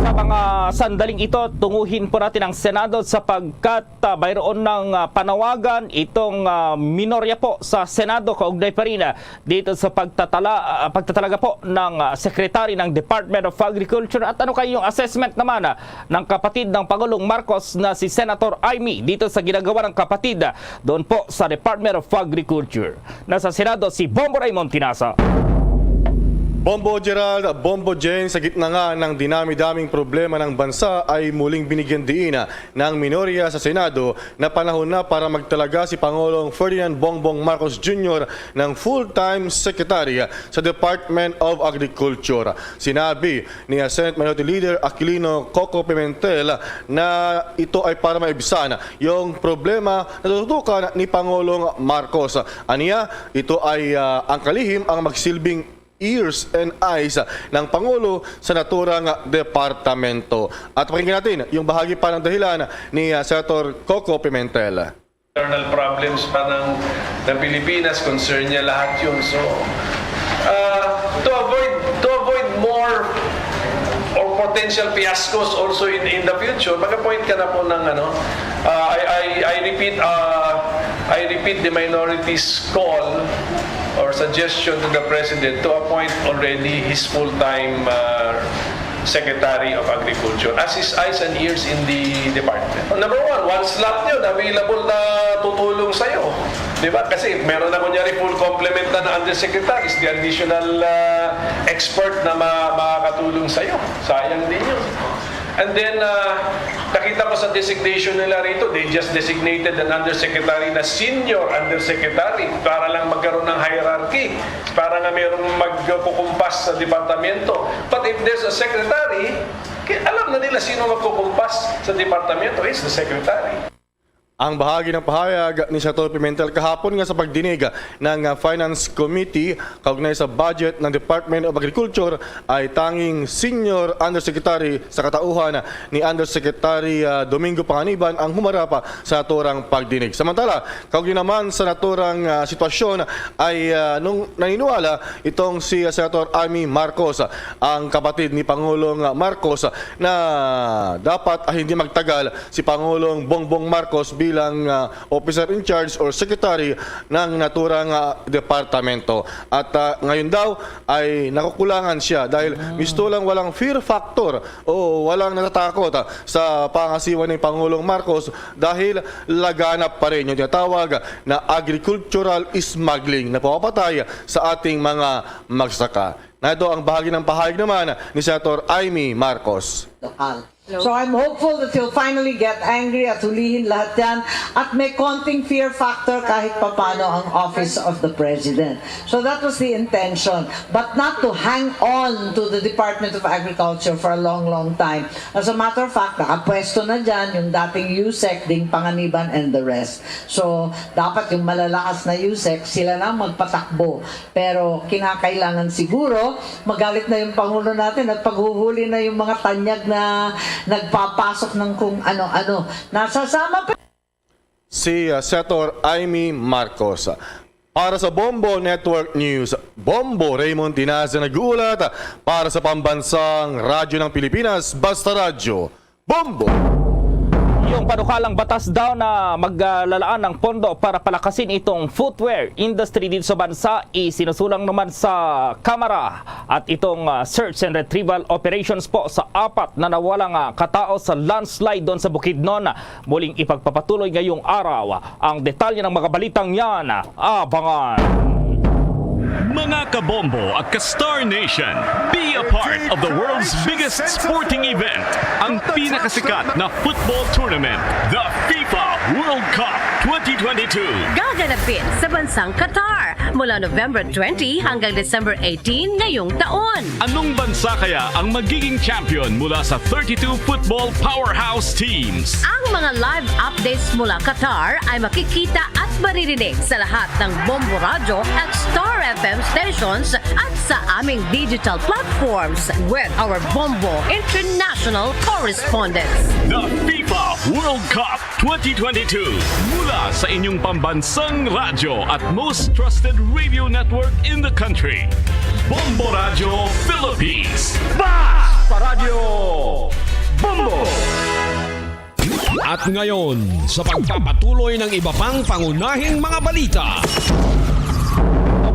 Sa mga sandaling ito, tunguhin po natin ang Senado sapagkat mayroon ng panawagan itong minorya po sa Senado kaugnay pa rin dito sa pagtatalaga po ng Secretary ng Department of Agriculture. At ano kayong assessment naman ng kapatid ng Pangulong Marcos na si Senator Amy dito sa ginagawa ng kapatid doon po sa Department of Agriculture. Nasa Senado si Bombo Raymond Tinasa. Bombo Gerald, Bombo Jane, sa gitna nga ng dinami-daming problema ng bansa ay muling binigyan diin ng minorya sa Senado na panahon na para magtalaga si Pangulong Ferdinand Bongbong Marcos Jr. ng full-time secretary sa Department of Agriculture. Sinabi ni Senate Minority Leader Aquilino Coco Pimentel na ito ay para maibsan yung problema na tututukan ni Pangulong Marcos. Aniya, ito ay ang kalihim ang magsilbing ears and eyes ng Pangulo sa naturang departamento. At pakinggan natin yung bahagi pa ng dahilan ni Senator Coco Pimentel. Internal problems pa ng Pilipinas, concern niya lahat yun. So, to avoid more or potential fiascos also in the future, mag-appoint ka na po ng I repeat the minority's call or suggestion to the President to appoint already his full-time Secretary of Agriculture as his eyes and ears in the department. Number one slot yun, available na tutulong sa'yo. Diba? Kasi meron na kunyari full complement na undersecretaries, the additional expert na makakatulong sa'yo. Sayang din yun. And then, nakita ko sa designation nila rito, they just designated an undersecretary na senior undersecretary para lang magkaroon ng hierarchy, para nga mayroong magkukumpas sa departamento. But if there's a secretary, alam na nila sino magkukumpas sa departamento, is the secretary. Ang bahagi ng pahayag ni Senator Pimentel kahapon nga sa pagdinig ng Finance Committee kaugnay sa budget ng Department of Agriculture ay tanging Senior Undersecretary sa katauhan ni Undersecretary Domingo Panganiban ang humarap sa naturang pagdinig. Samantala, kaugnay naman sa naturang sitwasyon ay nung naniniwala itong si Senator Amy Marcos, ang kapatid ni Pangulong Marcos, na dapat hindi magtagal si Pangulong Bongbong Marcos bilang officer in charge or secretary ng naturang departamento. At ngayon daw ay nakukulangan siya dahil gusto lang walang fear factor o walang natatakot sa pangasiwa ni Pangulong Marcos dahil laganap pa rin yung tinatawag na agricultural smuggling na pumapatay sa ating mga magsasaka. Nado ang bahagi ng pahayag naman ni Senator Amy Marcos. So I'm hopeful that he'll finally get angry at hulihin lahat yan at may konting fear factor kahit papano ang office of the president. So that was the intention, but not to hang on to the Department of Agriculture for a long time. As a matter of fact, nakapwesto na dyan yung dating USEC, Ding Panganiban and the rest. So dapat yung malalakas na USEC, sila na magpatakbo. Pero kinakailangan siguro magalit na yung Pangulo natin at paghuhuli na yung mga tanyag na nagpapasok ng kung ano-ano. Nasasama pa si Senator Amy Marcos. Para sa Bombo Network News, Bombo Raymond Tinaza nag-uulat para sa pambansang radyo ng Pilipinas, Basta Radyo, Bombo! Yung panukalang batas daw na maglalaan ng pondo para palakasin itong footwear industry dito sa bansa, isinusulang naman sa Kamara. At itong search and retrieval operations po sa 4 na nawalang katao sa landslide doon sa Bukidnon, muling ipagpapatuloy ngayong araw. Ang detalye ng mga balitang yan, abangan! Mga kabombo at ka-Star Nation, be a part of the world's biggest sporting event, ang pinakasikat na football tournament, the FIFA World Cup 2022. Gaganapin sa bansang Qatar mula November 20 hanggang December 18 ngayong taon. Anong bansa kaya ang magiging champion mula sa 32 football powerhouse teams? Ang mga live updates mula Qatar ay makikita at maririnig sa lahat ng Bombo Radio at Star FM stations at sa aming digital platforms with our Bombo International correspondents. The FIFA World Cup 2022 mula sa inyong pambansang radyo at most trusted radio network in the country. Bombo Radio Philippines. Basta Radio Bombo! At ngayon, sa pagpapatuloy ng iba pang pangunahing mga balita.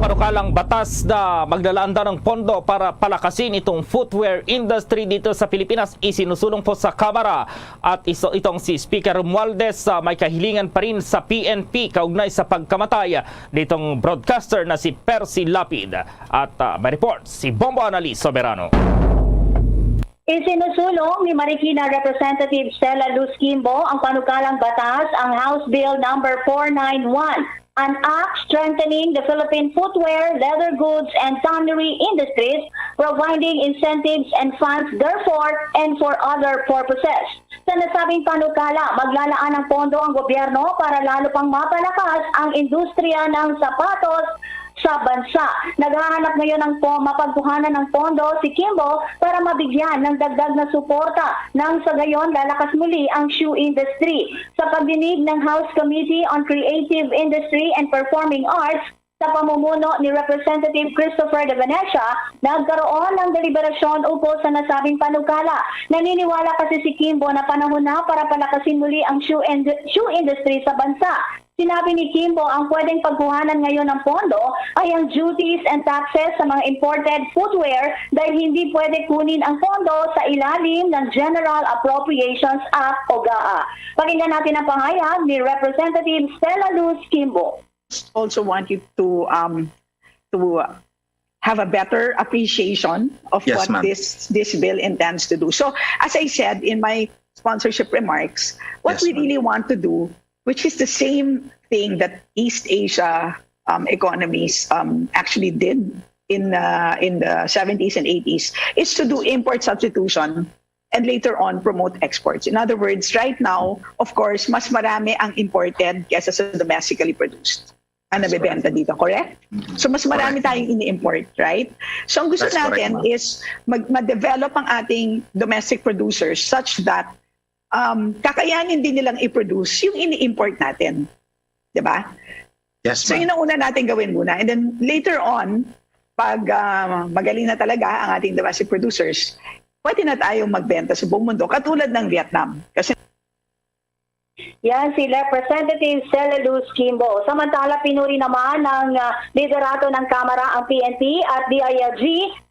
Panukalang batas na maglalaan daw ng pondo para palakasin itong footwear industry dito sa Pilipinas, isinusulong po sa Kamara. At itong si Speaker Romualdez may kahilingan pa rin sa PNP kaugnay sa pagkamatay nitong broadcaster na si Percy Lapid. At may report si Bombo Annalise Soberano. Isinusulong ni Marikina Representative Stella Luz Kimbo ang panukalang batas, ang House Bill number 491. An act strengthening the Philippine footwear, leather goods, and tannery industries, providing incentives and funds therefore and for other purposes. Sa nasabing panukala, maglalaan ng pondo ang gobyerno para lalo pang mapalakas ang industriya ng sapatos sa bansa. Naghahanap ngayon ng mapagkuhanan ng pondo si Kimbo para mabigyan ng dagdag na suporta nang sa gayon lalakas muli ang shoe industry. Sa pagdinig ng House Committee on Creative Industry and Performing Arts, sa pamumuno ni Representative Christopher De Venecia, nagkaroon ng deliberasyon ukol sa nasabing panukala. Naniniwala kasi si Kimbo na panahon na para palakasin muli ang shoe industry sa bansa. Sinabi ni Kimbo ang pwedeng pagkuhanan ngayon ng pondo ay ang duties and taxes sa mga imported footwear dahil hindi pwede kunin ang pondo sa ilalim ng General Appropriations Act o GAA. Pakinggan natin ang pahayag ni Representative Stella Luz Kimbo. Also want you to have a better appreciation of Yes, what ma'am. this bill intends to do. So, as I said in my sponsorship remarks, what Yes, we ma'am. really want to do, which is the same thing that East Asia economies actually did in the 70s and 80s, is to do import substitution and later on promote exports. In other words, right now, of course, mas marami ang imported kaysa sa domestically produced ang nabebenta dito, correct? So mas marami tayong ini-import, right? So ang gusto That's correct, natin ma'am. is ma-develop ang ating domestic producers such that kakayanin din nilang i-produce yung ini-import natin. Diba? Yes, So ma'am. yun ang una natin gawin muna. And then later on, pag magaling na talaga ang ating domestic producers, pwede na tayong magbenta sa buong mundo, katulad ng Vietnam. Kasi Yan si Representative Stella Luz Kimbo. Samantala, pinuri naman ng liderato ng Kamara ang PNP at DILG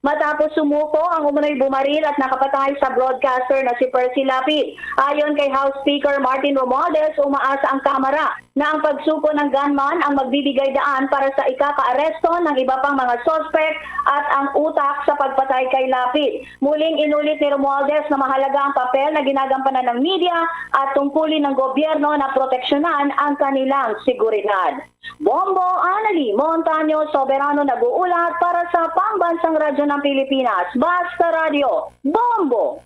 matapos sumuko ang umunoy bumaril at nakapatay sa broadcaster na si Percy Lapid. Ayon kay House Speaker Martin Romualdez, umaasa ang Kamara na ang pagsuko ng gunman ang magbibigay daan para sa ikaka-aresto ng iba pang mga suspect at ang utak sa pagpatay kay Lapid. Muling inulit ni Romualdez na mahalaga ang papel na ginagampanan ng media at tungkulin ng gobyerno na proteksyonan ang kanilang seguridad. Bombo Annalise Montaño Soberano nag-uulat para sa Pambansang Radyo ng Pilipinas, Basta Radio, Bombo!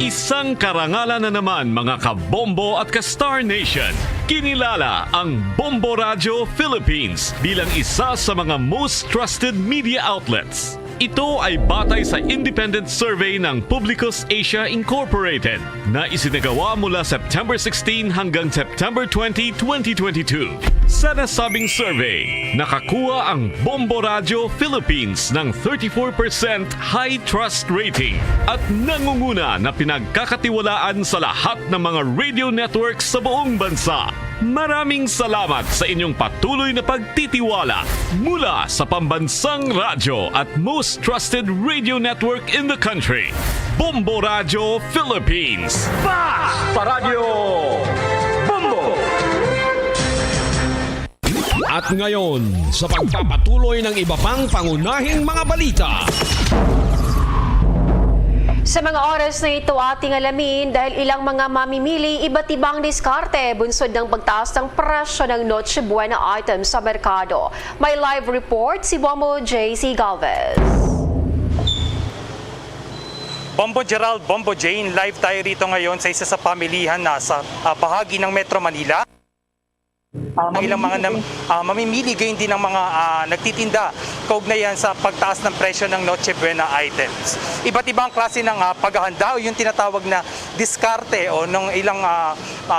Isang karangalan na naman mga kabombo at ka-Star Nation. Kinilala ang Bombo Radio Philippines bilang isa sa mga most trusted media outlets. Ito ay batay sa independent survey ng Publicus Asia Incorporated na isinagawa mula September 16 hanggang September 20, 2022. Sa nasabing survey, nakakuha ang Bombo Radio Philippines ng 34% high trust rating at nangunguna na pinagkakatiwalaan sa lahat ng mga radio networks sa buong bansa. Maraming salamat sa inyong patuloy na pagtitiwala mula sa pambansang radyo at most trusted radio network in the country, Bombo Radio Philippines. Fast sa radyo! Bombo! At ngayon, sa pagpapatuloy ng iba pang pangunahing mga balita. Sa mga oras na ito ating alamin dahil ilang mga mamimili iba't ibang diskarte bunsod ng pagtaas ng presyo ng Noche Buena items sa merkado. May live report si Bombo J.C. Galvez. Bombo Gerald, Bombo Jane, live tayo rito ngayon sa isa sa pamilihan na sa bahagi ng Metro Manila. Ang ilang mga mamimili gayon din ng mga nagtitinda kaugnayan sa pagtaas ng presyo ng Noche Buena items. Iba't ibang klase ng paghahanda o yung tinatawag na diskarte o ng ilang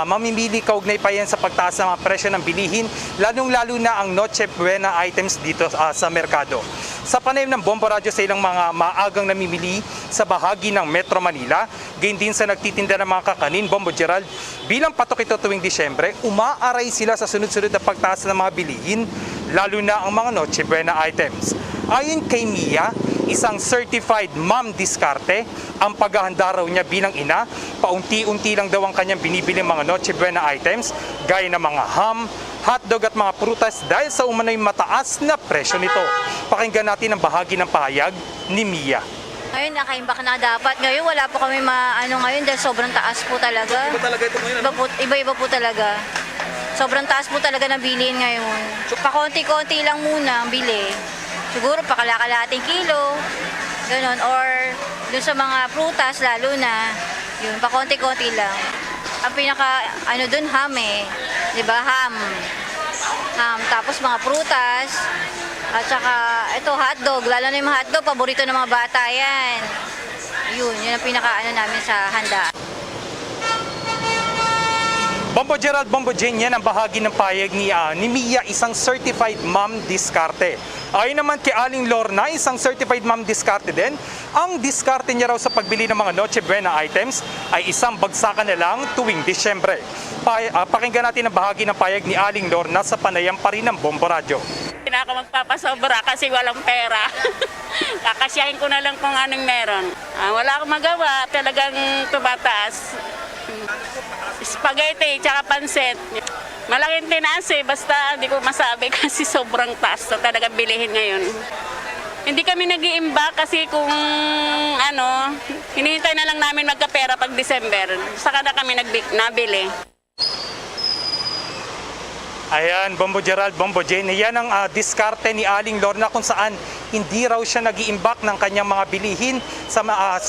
mamimili kaugnay pa yan sa pagtaas ng presyo ng bilihin, lalong-lalo na ang Noche Buena items dito sa merkado. Sa panayam ng Bombo Radio sa ilang mga maagang namimili sa bahagi ng Metro Manila, gayon din sa nagtitinda ng mga kakanin, Bombo Gerald, bilang patok ito tuwing Disyembre, umaaray sila sa sunod-sunod na pagtaas ng mga bilihin, lalo na ang mga Noche Buena items. Ayon kay Mia, isang certified mom diskarte, ang paghahanda raw niya bilang ina, paunti-unti lang daw ang kanyang binibili mga Noche Buena items, gaya ng mga ham, hotdog at mga prutas dahil sa umano'y mataas na presyo nito. Pakinggan natin ang bahagi ng pahayag ni Mia. Ngayon, nakaimbak na dapat. Ngayon, wala po kami ngayon dahil sobrang taas po talaga. Iba talaga ito ngayon? Iba-iba po talaga. Sobrang taas po talaga ng bilihin ngayon. Pa-konti-konti lang muna ang bili. Siguro pakalakalating kilo, gano'n. Or doon sa mga prutas, lalo na, yun, pa-konti-konti lang. Ang pinaka, doon, ham eh. Diba? Ham. Tapos mga prutas. At saka, ito, hotdog. Lalo na yung mga hotdog, paborito ng mga bata yan. Yun ang pinaka, namin sa handa. Bombo Gerald, Bombo Jane, yan ang bahagi ng payag ni Mia, isang certified mom diskarte. Ayon naman kay Aling Lorna, isang certified mom diskarte din, ang diskarte niya raw sa pagbili ng mga Noche Buena items ay isang bagsakan na lang tuwing Disyembre. Pakinggan natin ang bahagi ng payag ni Aling Lorna sa panayam pa rin ng Bombo Radio. Hindi na ako magpapasobra kasi walang pera. Kakasyahin ko na lang kung anong meron. Wala akong magawa, talagang tumataas. Spaghetti, tsaka pansit. Malaking tinaas basta hindi ko masabi kasi sobrang taas na talagang bilihin ngayon. Hindi kami nag-iimbak kasi kung hinihintay na lang namin magkapera pag December. Saka na kami nabili. Ayan, Bombo Gerald, Bombo Jane, yan ang diskarte ni Aling Lorna kung saan hindi raw siya nag-iimbak ng kanyang mga bilihin.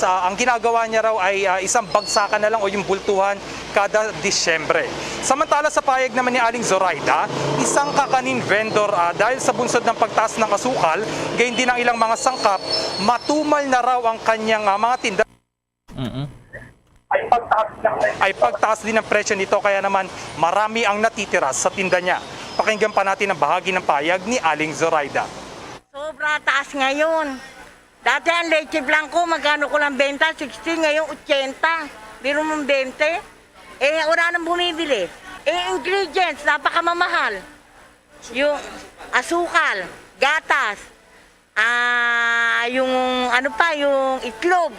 Ang ginagawa niya raw ay isang bagsakan na lang o yung bultuhan kada Disyembre. Samantala sa payag naman ni Aling Zoraida, isang kakanin vendor dahil sa bunsod ng pagtaas ng asukal, gayon din ang ilang mga sangkap, matumal na raw ang kanyang mga tinda. Ay pagtaas din ang presyo nito kaya naman marami ang natitira sa tinda niya. Pakinggan pa natin ang bahagi ng payag ni Aling Zoraida. Sobra taas ngayon. Dati ang leche blanco, magkano ko lang benta? 60, ngayon 80. Biro mong 20. Wala nang bumibili. Ingredients, napakamamahal. Yung asukal, gatas, yung yung itlog.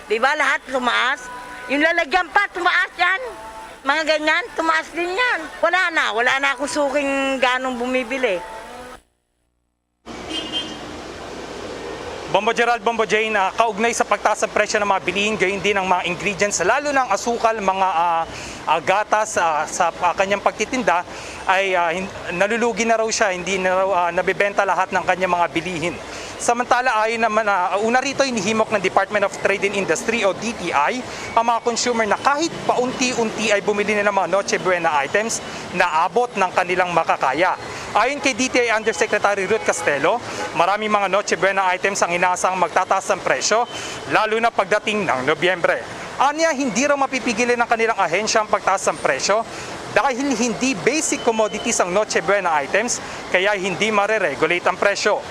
Diba lahat tumaas? Yung lalagyan pa, tumaas yan. Mga ganyan, tumaas din yan. Wala na akong suking ganong bumibili. Bombo Gerald, Bombo Jane, kaugnay sa pagtaas ng presyo ng mga bilihin, gayon din ang mga ingredients, lalo ng asukal, mga gatas sa kanyang pagtitinda, ay nalulugi na raw siya, hindi na raw nabibenta lahat ng kanyang mga bilihin. Samantala ayon naman una rito inihimok ng Department of Trade and Industry o DTI ang mga consumer na kahit paunti-unti ay bumili na ng mga Noche Buena items na abot ng kanilang makakaya. Ayon kay DTI Undersecretary Ruth Castelo, maraming mga Noche Buena items ang inaasang magtataas ng presyo lalo na pagdating ng Nobyembre. Anya, hindi raw mapipigilin ng kanilang ahensya ang pagtaas ng presyo dahil hindi basic commodities ang Noche Buena items kaya hindi mare-regulate ang presyo.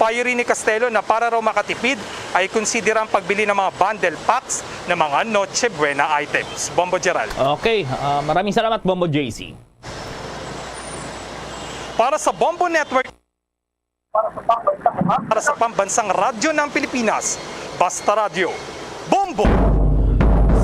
Payo rin ni Castelo na para raw makatipid ay konsidera ang pagbili ng mga bundle packs ng mga Noche Buena items. Bombo Gerald. Okay, maraming salamat Bombo JC. Para sa Bombo Network, para sa Pambansang Radyo ng Pilipinas, Basta Radio, Bombo!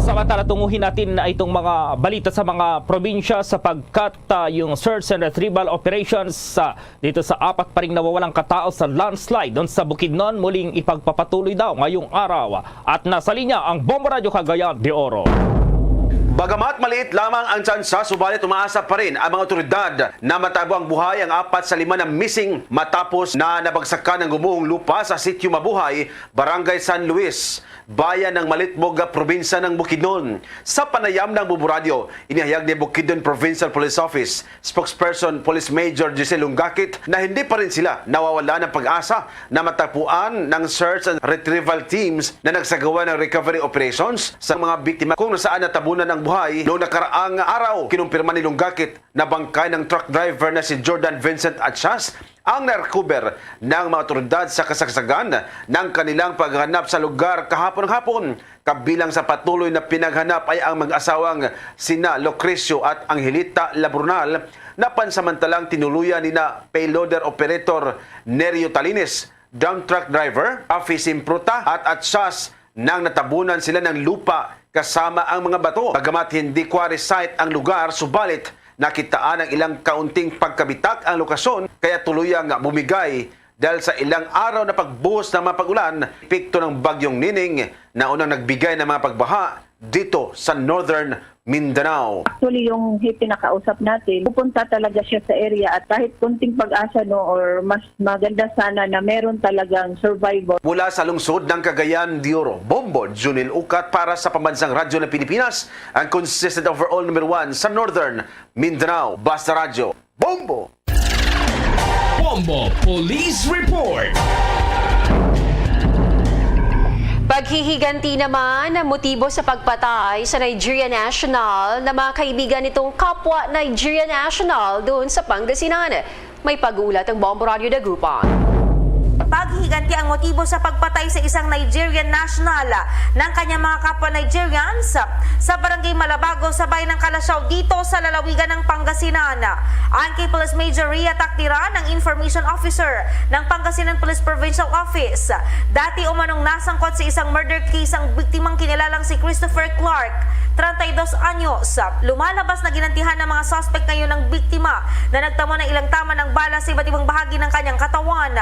Samantala, tunguhin natin na itong mga balita sa mga probinsya sapagkat yung search and retrieval operations dito sa 4 pa ring nawawalang katao sa landslide doon sa Bukidnon muling ipagpapatuloy daw ngayong araw. At nasa linya ang Bombo Radio Cagayan de Oro. Bagamat maliit lamang ang tsansa, subalit umaasa pa rin ang mga otoridad na matabo ang buhay ang 4 sa 5 na missing matapos na nabagsakan ng gumuhong lupa sa Sitio Mabuhay, Barangay San Luis, bayan ng Malitmog, probinsya ng Bukidnon. Sa panayam ng Bombo Radio, inihayag ni Bukidnon Provincial Police Office Spokesperson Police Major Giselle Lungakit na hindi pa rin sila nawawala ng pag-asa na matapuan ng search and retrieval teams na nagsagawa ng recovery operations sa mga biktima kung nasaan natabunan ng buhay. Noong nakaraang araw, kinumpirma ni Lungakit na bangkay ng truck driver na si Jordan Vincent Atchas ang narecover ng mga otoridad sa kasagsagan ng kanilang paghanap sa lugar kahapon-hapon. Kabilang sa patuloy na pinaghanap ay ang mag-asawang sina Lucrecio at Angelita Labrunal na pansamantalang tinuluyan ni na payloader operator Nerio Talines, dump truck driver Afi Simpruta at Atchas nang natabunan sila ng lupa kasama ang mga bato. Bagamat hindi quarry site ang lugar, subalit nakitaan ang ilang kaunting pagkabitak ang lokasyon kaya tuluyang bumigay dahil sa ilang araw na pagbuhos ng mga pag-ulan, epekto ng bagyong Nining na unang nagbigay ng mga pagbaha dito sa Northern Mindanao. Actually, yung pinakausap natin, pupunta talaga siya sa area at kahit kunting pag-asa or mas maganda sana na meron talagang survivor. Mula sa lungsod ng Cagayan de Oro, Bombo Junil Ukat para sa Pambansang Radyo ng Pilipinas, ang consistent overall number 1 sa Northern Mindanao. Basta Radio, Bombo! Bombo Police Report. Paghihiganti naman ang motibo sa pagpatay sa Nigeria National na mga kaibigan nitong kapwa Nigeria National doon sa Pangasinan. May pag-ulat ang Bombo Radio Dagupan. Paghihiganti ang motibo sa pagpatay sa isang Nigerian national ng kanyang mga kapwa Nigerians sa Barangay Malabago sa bayan ng Kalasyaw dito sa lalawigan ng Pangasinan. Ayon kay Police Major Ria Takdira ng Information Officer ng Pangasinan Police Provincial Office, dati umanong nasangkot sa isang murder case ang biktimang kinilalang si Christopher Clark, 32 anyos. Lumalabas na ginantihan ng mga suspect ngayon ng biktima na nagtamo ng ilang tama ng bala sa iba't ibang bahagi ng kanyang katawan.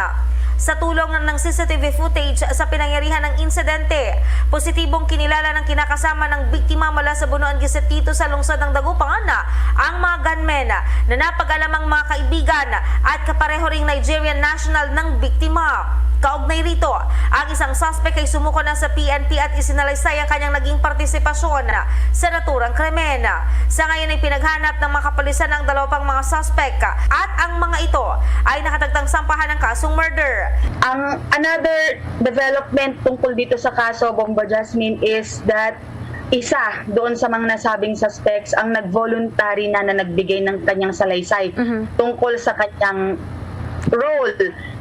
Sa tulong ng CCTV footage sa pinangyarihan ng insidente, positibong kinilala ng kinakasama ng biktima mula sa Bunuan Giset dito sa lungsod ng Dagupan ang mga gunmen na napag-alamang mga kaibigan at kapareho ring Nigerian national ng biktima. Kaugnay rito, ang isang suspect ay sumuko na sa PNP at isinalaysay ang kanyang naging partisipasyon sa naturang krimen. Sa ngayon ay pinaghanap ng mga kapulisan ng 2 pang mga suspect at ang mga ito ay nakatagtang sampahan ng kasong murder. Ang another development tungkol dito sa kaso, Bombo Jasmine, is that isa doon sa mga nasabing suspects ang nag-voluntary na nagbigay ng kanyang salaysay tungkol sa kanyang role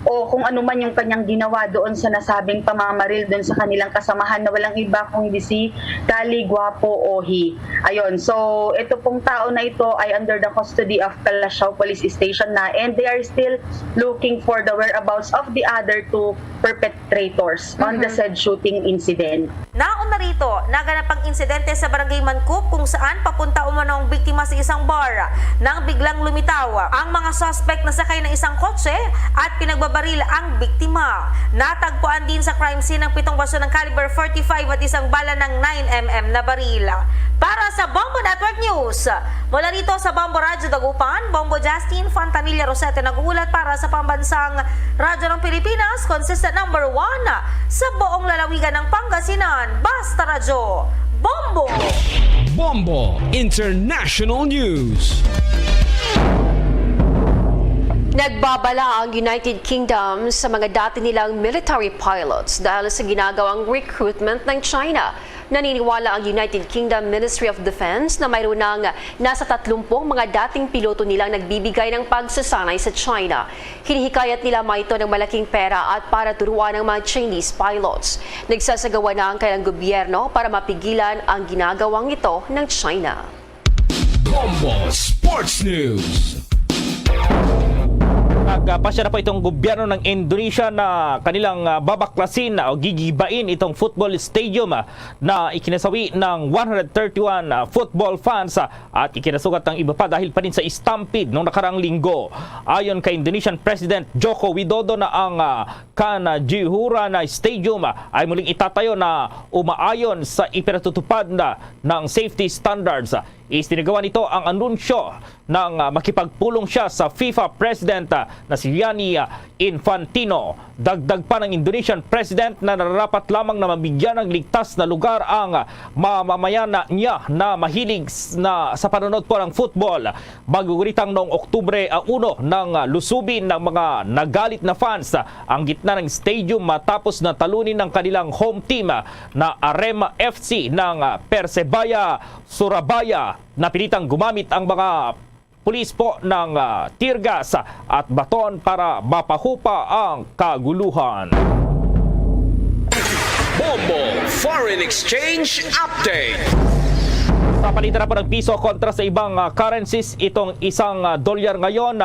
o kung ano man yung kanyang ginawa doon sa nasabing pamamaril doon sa kanilang kasamahan na walang iba kung hindi si Kali Guapo Ohi. Ayun, so ito pong tao na ito ay under the custody of Kalasyaw Police Station na, and they are still looking for the whereabouts of the other 2 perpetrators on the said shooting incident. Nauna rito, naganap ang insidente sa Barangay Mancup kung saan papunta umano ang biktima sa isang bar nang biglang lumitaw ang mga suspect na sakay ng isang kotse at pinagbabaril ang biktima. Natagpuan din sa crime scene ng 7 baso ng caliber 45 at isang bala ng 9mm na baril. Para sa Bombo Network News, mula rito sa Bombo Radyo Dagupan, Bombo Justin Fantanilla Rosete nag-uulat para sa pambansang radyo ng Pilipinas, consistent number 1 sa buong lalawigan ng Pangasinan. Basta Radyo, Bombo! Bombo International News. Nagbabala ang United Kingdom sa mga dati nilang military pilots dahil sa ginagawang recruitment ng China. Naniniwala ang United Kingdom Ministry of Defense na mayroon ng nasa 30 mga dating piloto nilang nagbibigay ng pagsasanay sa China. Hinihikayat nila ito ng malaking pera at para turuan ng mga Chinese pilots. Nagsasagawa na ang kailang gobyerno para mapigilan ang ginagawang ito ng China. Bombo Sports News. Nagpasya na po itong gobyerno ng Indonesia na kanilang babaklasin o gigibain itong football stadium na ikinasawi ng 131 football fans at ikinasugat ng iba pa dahil pa rin sa stampede noong nakaraang linggo. Ayon kay Indonesian President Joko Widodo na ang Kanjuruhan Stadium ay muling itatayo na umaayon sa ipinatutupad ng safety standards. Isinagawa nito ang anunsyo ng makipagpulong siya sa FIFA President na si Gianni Infantino. Dagdag pa ng Indonesian President na nararapat lamang na mabigyan ng ligtas na lugar ang mamamayan niya na mahilig sa panonood po ng football. Maguguritang noong Oktubre 1 ng lusubin ng mga nagalit na fans ang gitna ng stadium matapos na talunin ng kanilang home team na Arema FC ng Persebaya Surabaya. Napilitang gumamit ang mga pulis po ng tear gas at baton para mapahupa ang kaguluhan. Bombo Foreign Exchange Update. Sa palitan na po ng piso kontra sa ibang currencies, itong isang dolyar ngayon,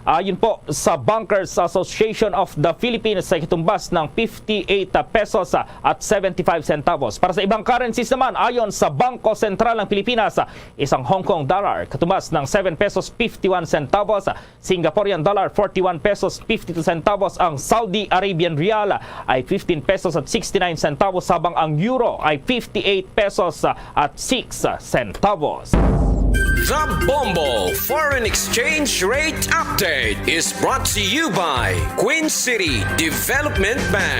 ayon po sa Bankers Association of the Philippines, ay katumbas ng 58 pesos at 75 centavos. Para sa ibang currencies naman, ayon sa Bangko Sentral ng Pilipinas, isang Hong Kong dollar katumbas ng 7 pesos 51 centavos, Singaporean dollar 41 pesos 52 centavos, ang Saudi Arabian Rial ay 15 pesos at 69 centavos, habang ang euro ay 58 pesos at 6 centavos. The Bombo Foreign Exchange Rate Update is brought to you by Queen City Development Bank.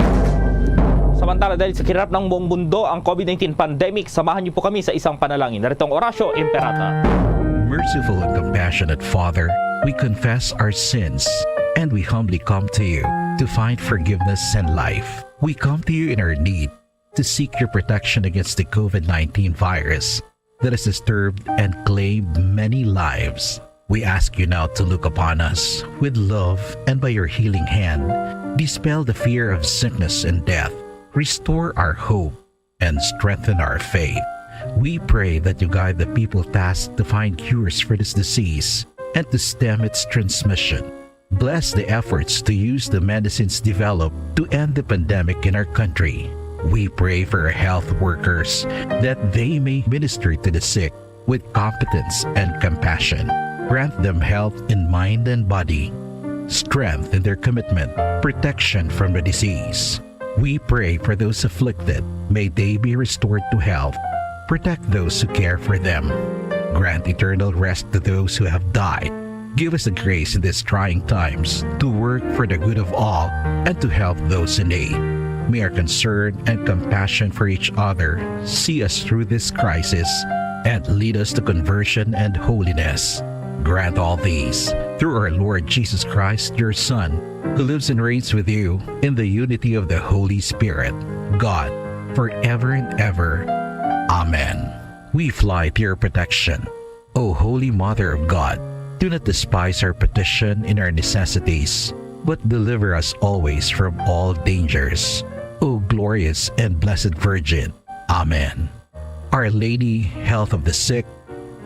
Samantala, dahil sa kirap ng buong mundo ang COVID-19 pandemic, samahan niyo po kami sa isang panalangin. Narito ang Orasyo Imperata. Merciful and compassionate Father, we confess our sins and we humbly come to you to find forgiveness and life. We come to you in our need to seek your protection against the COVID-19 virus that has disturbed and claimed many lives. We ask you now to look upon us with love and by your healing hand, dispel the fear of sickness and death, restore our hope, and strengthen our faith. We pray that you guide the people tasked to find cures for this disease and to stem its transmission. Bless the efforts to use the medicines developed to end the pandemic in our country. We pray for our health workers that they may minister to the sick with competence and compassion. Grant them health in mind and body, strength in their commitment, protection from the disease. We pray for those afflicted. May they be restored to health. Protect those who care for them. Grant eternal rest to those who have died. Give us the grace in these trying times to work for the good of all and to help those in need. May our concern and compassion for each other see us through this crisis and lead us to conversion and holiness. Grant all these through our Lord Jesus Christ, your Son, who lives and reigns with you in the unity of the Holy Spirit, God, forever and ever. Amen. We fly to your protection. O Holy Mother of God, do not despise our petition in our necessities, but deliver us always from all dangers. O glorious and blessed Virgin. Amen. Our Lady, health of the sick,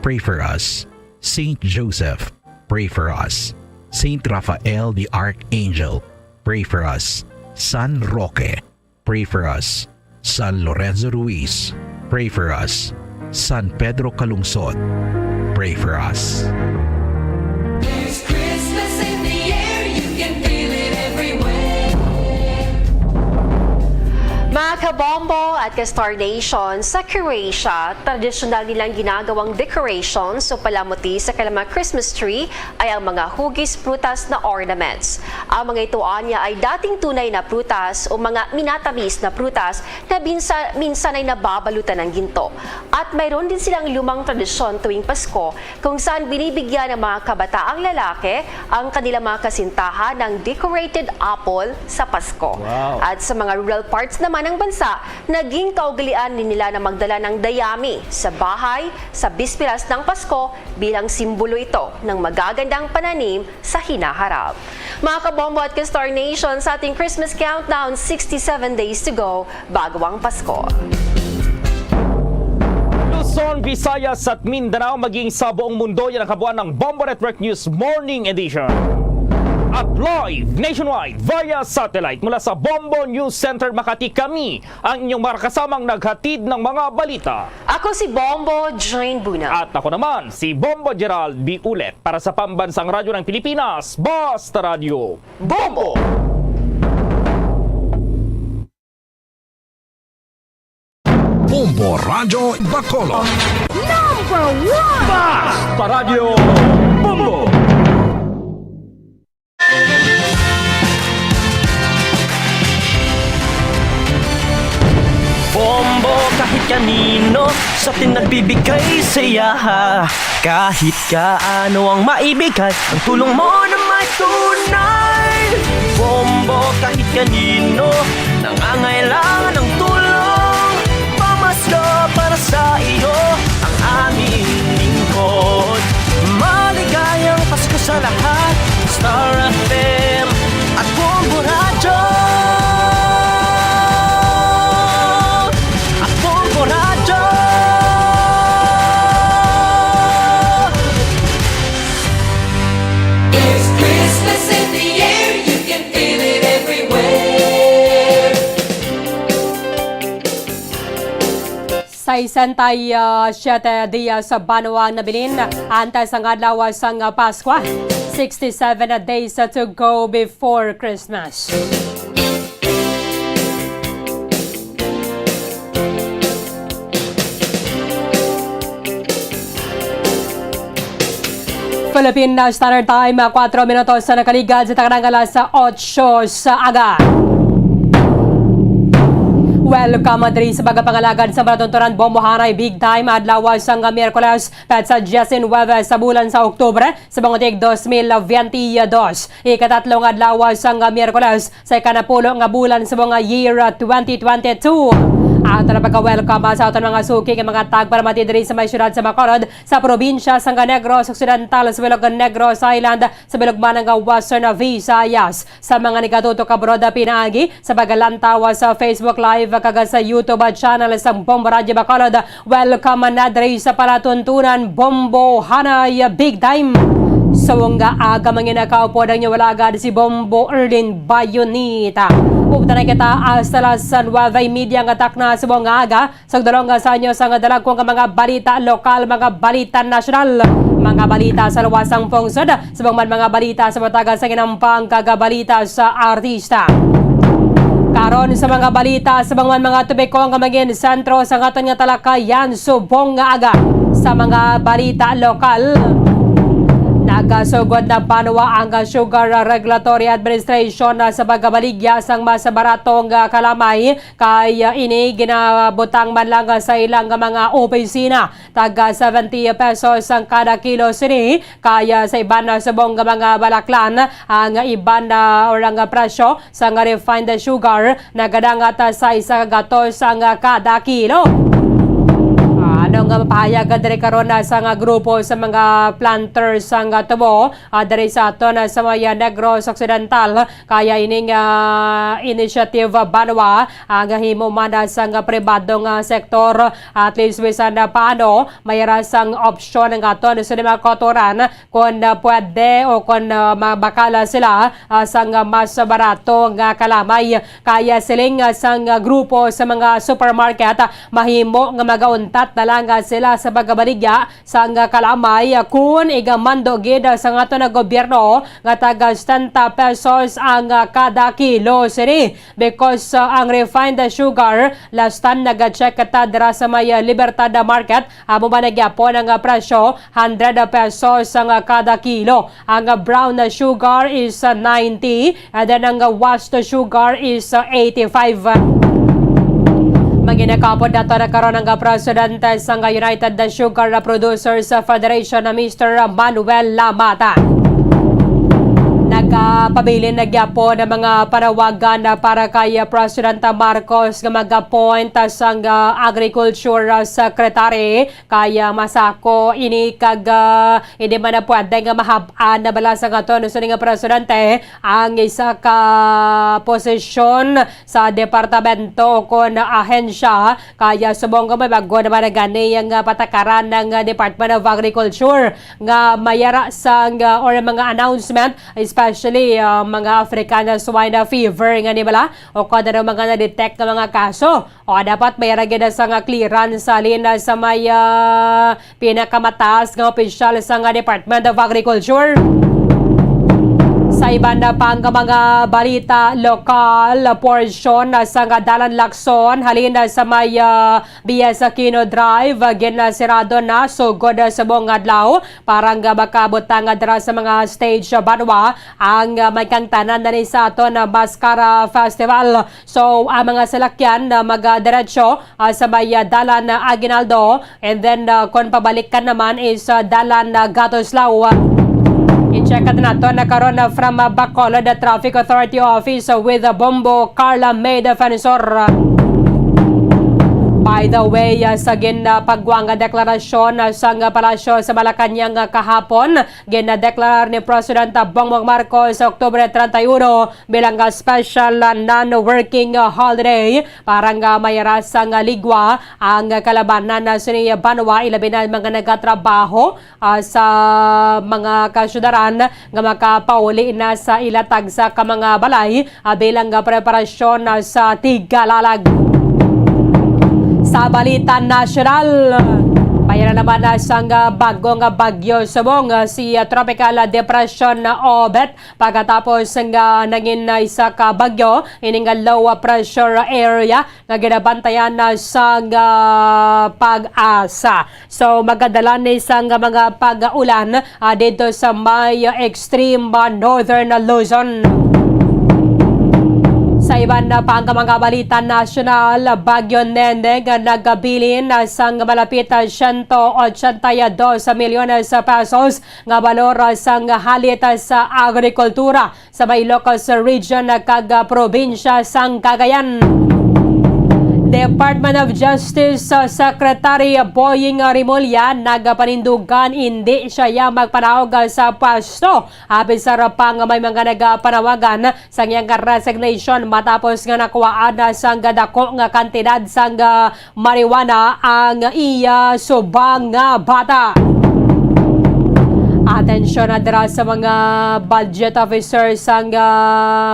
pray for us. Saint Joseph, pray for us. Saint Raphael the Archangel, pray for us. San Roque, pray for us. San Lorenzo Ruiz, pray for us. San Pedro Calungsod, pray for us. There's Christmas in the air, you can feel it everywhere. Mga kabombo at ka-Star Nation, sa Croatia, tradisyonal nilang ginagawang decorations o palamuti sa kanilang Christmas tree ay ang mga hugis prutas na ornaments. Ang mga ito anya ay dating tunay na prutas o mga minatamis na prutas na minsan ay nababalutan ng ginto. At mayroon din silang lumang tradisyon tuwing Pasko kung saan binibigyan ng mga kabataang lalaki ang kanilang mga kasintahan ng decorated apple sa Pasko. Wow. At sa mga rural parts naman ng bansa, naging kaugalian din nila na magdala ng dayami sa bahay sa bispiras ng Pasko bilang simbolo ito ng magagandang pananim sa hinaharap. Mga kabombo at ka-Star Nation, sa ating Christmas countdown, 67 days to go bago ang Pasko. Luzon, Visayas at Mindanao maging sa buong mundo, yan ang kabuuan ng Bombo Network News Morning Edition. At live nationwide via satellite mula sa Bombo News Center Makati, kami ang inyong makasamang naghatid ng mga balita. Ako si Bombo Jane Buna. At ako naman si Bombo Gerald B. Ulet para sa Pambansang Radyo ng Pilipinas, Basta Radio Bombo! Bombo Radio Bacolod. Number 1! Basta Radio Bombo! Bombo kahit kanino sa atin nagbibigay saya. Kahit kaano ang maibigay, ang tulong mo na may tunay. Bombo kahit kanino nangangailangan ng tulong. Pamasko para sa iyo ang aming lingkod. Maligayang Pasko sa lahat, Star FM at Bombo Radio. There's Christmas in the air, you can feel it everywhere. Sa 67 dias sa Banwa na bilin, antas ang adlaw sang Pasko. 67 days to go before Christmas. Philippine Standard Time, 4 minutos sa nakaligad sa takdang alas 8 sa aga. Welcome diri sa pagpapangalagad sa Baratontoran Bombohanay Big Time adlaw sang Miyerkules petsa 19 sa bulan sa Oktubre sa bangotig 2022. Ikatatlong adlaw sang Miyerkules sa ikanapulo nga bulan sa mga year 2022. At napaka-welcome sa aton mga suki ng mga tagparamati diri sa may syudad sa Bacolod, sa probinsya sa Negros Occidental, sa Bilog Negros Island, sa Bilogman ng Western Visayas, sa mga nagatuto ka broda pinaagi sa pagalantawa sa Facebook Live kaga sa YouTube channel sa Bombo Radio Bacolod. Welcome na diri sa palatuntunan Bombo Hanay Big Time. Sa wangga aga mga nakaupo ng nyawalagad si Bombo Erlin Bayonita. Pupunta na kita hasta las Nueva Media ng atak na sa wangga aga. Sa dalawang sa inyo sa dalag kong mga balita lokal, mga balita nasyonal, mga balita sa luwasang pungsod, sa mga balita sa matagal sa ginampang kagabalita sa artista. Karon sa mga balita sa mga tubikong kamagin sentro sa ngaton nga talakayan subong nga aga sa mga balita lokal. Nagasugod na Banwa ang Sugar Regulatory Administration sa pagbaligya sang mas baratong kalamay kay ini ginabutang man lang sa ilang mga opisina. Taga 70 pesos ang kada kilo sini kaya sa iban na subong mga balaklan ang iban na orang presyo sa refined sugar nagadangat sa 1 gatos ang kada kilo. Ano nga mapahayagan diri karon sa nga grupo sa mga planters sa nga tubo diri sa aton sa Maya Negros Occidental kaya ining initiative Banwa ang himo man sa nga pribadong sektor at least bisan paano mayara sang opsyon ng aton sa mga kotoran kung pwede o kung mabakala sila sa nga mas barato nga kalamay kaya siling sang grupo sa mga supermarket mahimo nga magauntat na lang sila sa pagbaligya sa nga kalamay kung igamando gid sa nga na gobyerno nga taga 70 pesos ang kada kilo sini because ang refined sugar last time nag-check ta dira sa may Libertad Market amo ba nagyapon ang presyo 100 pesos ang kada kilo ang brown sugar is 90 and then ang washed sugar is 85. Manginakapod na ito na karoon ng presidente sa United Sugar Producers Federation na Mr. Manuel Lamata. Nagpabilin nagyapo ng mga panawagan para kay President Marcos nga mag-appoint sa Agriculture Secretary kaya masako ini kag hindi man na pwede nga mahabaan na bala sa ngaton sa nga presidente ang isa ka posisyon sa departamento kon ahensya kaya subong nga may bago naman gani ang patakaran ng Department of Agriculture nga mayara sa or mga announcement especially mga African swine fever nga ni bala o kada ng mga na-detect nga mga kaso o dapat may ragyan sa nga clearance sa lina sa may pinakamataas nga opisyal sa nga Department of Agriculture. Sa iba na pang mga balita lokal portion sa dalan Lacson halin sa may BS Aquino Drive ginasirado na sugod sa buong adlaw parang makabutang dira sa mga stage Banwa ang may kangtanan na rin sa aton Mascara Festival. So ang mga salakyan na magdiretso sa may dalan Aguinaldo and then kung pabalik ka naman is dalan Gatoslao. I-check natin na karon from Bacolod Traffic Authority Office with Bombo Carla May Defensor. By the way, sa pagwang deklarasyon sa palasyo sa Malacanang kahapon, ginadeklar ni President Bongbong Marcos sa Oktubre 31 bilang special non-working holiday parang mayarasang ligwa ang kalabanan sa Banwa ilabi na mga nagatrabaho sa mga kasyudaran nga makapauli na sa ilatag sa mga balay bilang preparasyon sa tigalalag. Sa balita nasyonal, mayroon naman sa bagong bagyo subong si Tropical Depression Obet pagkatapos nga naging isa ka bagyo ining low pressure area nga ginabantayan sa pag-asa. So magadala ni sa mga pag-ulan dito sa may extreme northern Luzon. Sa iban na pang mga balita nasyonal, Bagyo Nene nga nagabilin sa malapit 182 milyones pesos nga balor sa halit sa agrikultura sa may Ilocos Region kag probinsya sang Cagayan. Department of Justice Secretary Boying Rimulya nagapanindugan hindi siya magpanawag sa pwesto. Abisar pang may mga nagapanawagan sa iyang resignation matapos nga nakuhaan sa dako nga kantidad sa marijuana ang iya subang nga bata. Atensyon na dira sa mga budget officers ang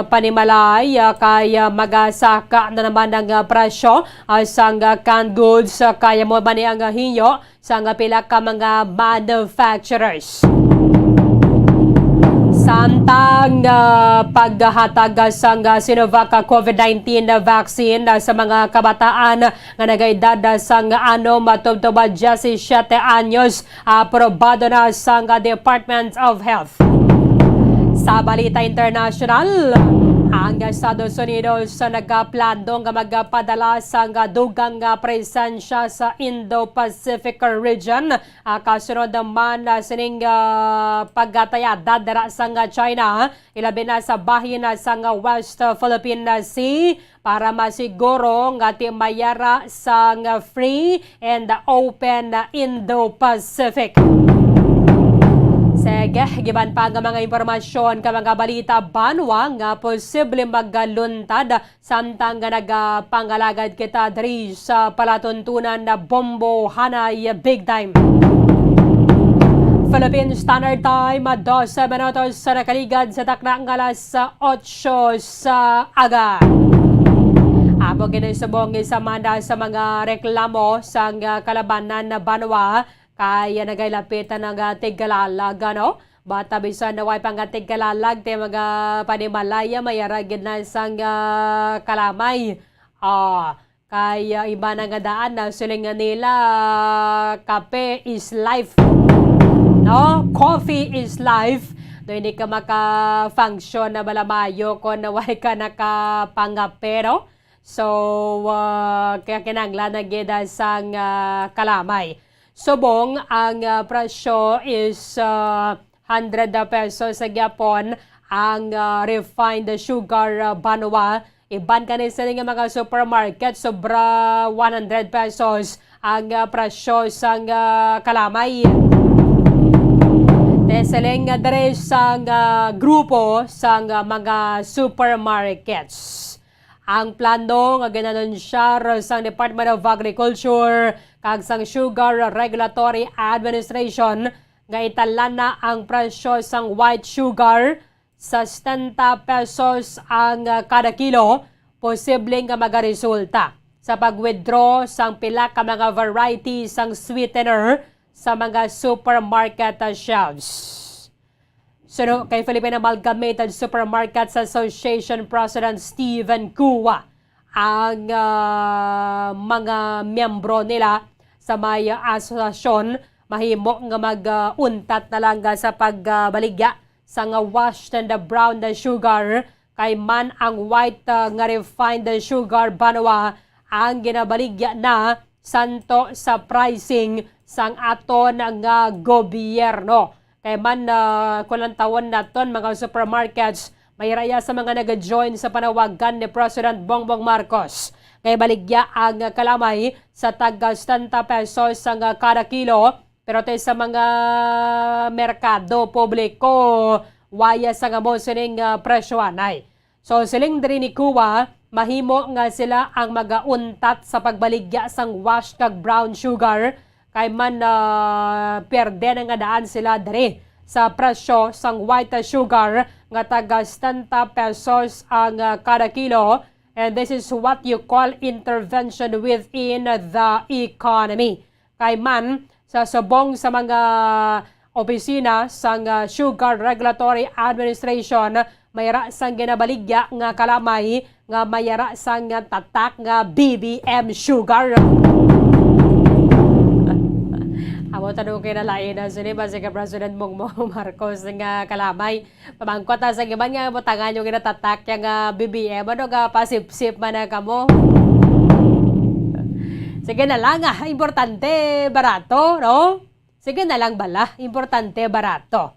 panimalay kaya magasaka na naman ang presyo sa canned goods kaya mo ba ang hinyo sa pila ka mga manufacturers. Samtang paghatag sa Sinovac COVID-19 vaccine sa mga kabataan nga nagaedad sa 6 matubtob 17 anyos aprobado na sa Department of Health. Sa balita international, Ang Estados Unidos sa nagplano nga magpadala sa dugang presensya sa Indo-Pacific region. Kasunod naman sining paggataya dadara sa China, ilabi na sa bahin sa West Philippine Sea para masiguro nga mayara sa free and open Indo-Pacific. Sige, giban pa nga mga impormasyon ka mga balita banwa nga posible magluntad samtang nga nagapangalagad kita diri sa palatuntunan na Bombo Hanay Big Time. Philippine Standard Time, 12 minutos sa nakaligad sa takna ng alas 8 sa aga. Abo ginisubong sa manda sa mga reklamo sa kalabanan na banwa kaya nagaylapitan ng tigalalag, ano? Bata bisan na way pang tigalalag, te mga panimalaya, mayaragid na isang kalamay. Kaya iba na nga daan na silingan nila, kape is life. No? Coffee is life. Do hindi ka maka-function na balamayo kung naway ka nakapangapero. So, kaya kinanglan na gida sang kalamay. Subong, ang presyo is 100 pesos sa Japon. Ang refined sugar banwa, iban ka sa mga supermarket, sobra 100 pesos ang presyo sa kalamay. Teseling dere sa grupo sa mga supermarkets. Ang plano nga ginanunsiyar sa Department of Agriculture kag sang Sugar Regulatory Administration nga italan na ang presyo sang white sugar sa 70 pesos ang kada kilo, posibleng nga magaresulta sa pag-withdraw sang pila ka mga varieties sang sweetener sa mga supermarket shelves. So, kay Philippine Amalgamated Supermarkets Association President Stephen Kuwa, ang mga miyembro nila sa may asosasyon mahimo nga mag-untat na lang sa pagbaligya sa nga washed and brown na sugar kay man ang white nga refined sugar banwa ang ginabaligya na santo sa pricing sang aton nga gobyerno. Kaya man kulang tawon naton mga supermarkets, may raya sa mga nag-join sa panawagan ni President Bongbong Marcos. Kaya baligya ang kalamay sa taga 70 pesos ang kada kilo, pero tayo sa mga merkado publiko, waya sa nga mo sining presyo anay. So siling diri ni Kuwa, mahimo nga sila ang magauntat sa pagbaligya sang washed kag brown sugar, kay man perde na nga daan sila dere sa presyo sang white sugar nga taga 70 pesos ang kada kilo, and this is what you call intervention within the economy. Kay man sa subong sa mga opisina sang Sugar Regulatory Administration, mayara sang ginabaligya nga kalamay nga mayara sang tatak nga BBM sugar. Amo tanong kay nalain na siniba si President Bongbong Marcos nga kalamay. Pamangkot sa giban nga butangan yung ginatatak nga BBM, ano nga pasip-sip man na kamo. Sige na lang, importante barato, no? Sige na lang bala, importante barato.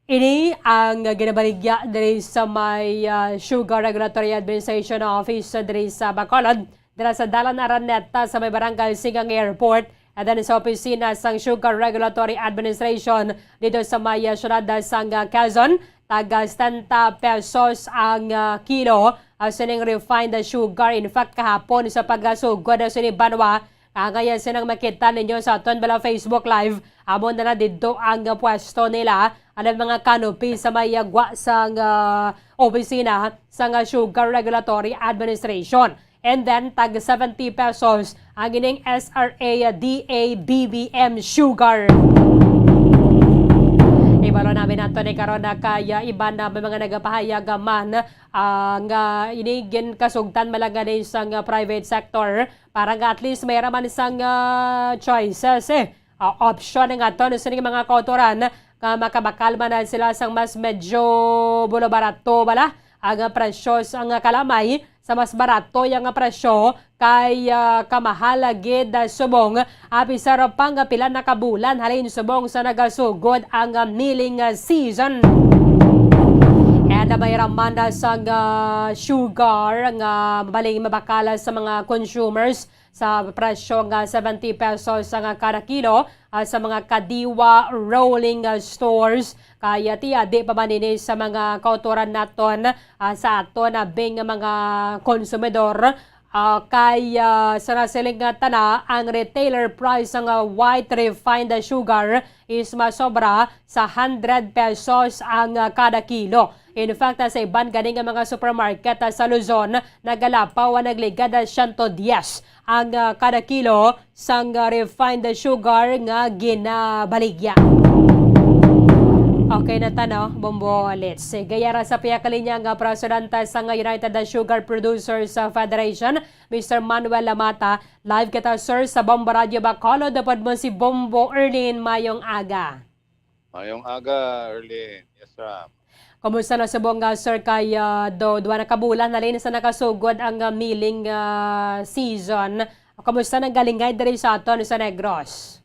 Ini ang ginabaligya diri sa may Sugar Regulatory Administration Office diri sa Bacolod, dira sa Dalan Araneta sa may Barangay Sigang Airport, at then sa opisina sang Sugar Regulatory Administration dito sa may syudad sang Quezon, taga 70 pesos ang kilo sining refined sugar. In fact, kahapon sa paggasugod sa ni Banwa, kagaya sinang makita ninyo sa aton bala Facebook Live, amon na dito ang pwesto nila, ang mga canopy sa may agwa sang opisina sang Sugar Regulatory Administration. And then, tag 70 pesos ang ining SRA DA BBM sugar. Ibalo namin nato ni karon na kaya iba na may mga nagapahayag man nga inigin kasugtan malaga din sa private sector para nga at least may raman isang choices option nga to sa mga kautoran nga makabakalma na sila sang mas medyo bulobarato bala ang presyo sa kalamay sa mas barato yung presyo kay kamahal gid subong api sa pang pila na kabulan halin subong sa nagasugod ang milling season. And may ramanda sa sugar nga mabaling mabakala sa mga consumers sa presyo nga 70 pesos ang kada kilo sa mga kadiwa rolling stores. Kaya di pa man ini sa mga kauturan naton sa aton bing mga konsumidor. Kaya sa nasiling tana, ang retailer price ng white refined sugar is masobra sa 100 pesos ang kada kilo. In fact, sa iban ganing mga supermarket sa Luzon, nagalapaw nagligad 110 ang kada kilo sang refined sugar nga ginabaligya. Okay na tano, Bombo, let's see. Gayara sa piyakalinya nga presidente sa United Sugar Producers Federation, Mr. Manuel Lamata. Live kita, sir, sa Bombo Radio Bacolod. Dapat mo si Bombo Erlin mayong aga. Mayong aga, Erlin. Yes, sir. Kumusta na sa buong sir, kaya duwa na kabulan na rin sa nakasugod ang milling season. Kumusta na galingay diri sa aton sa Negros?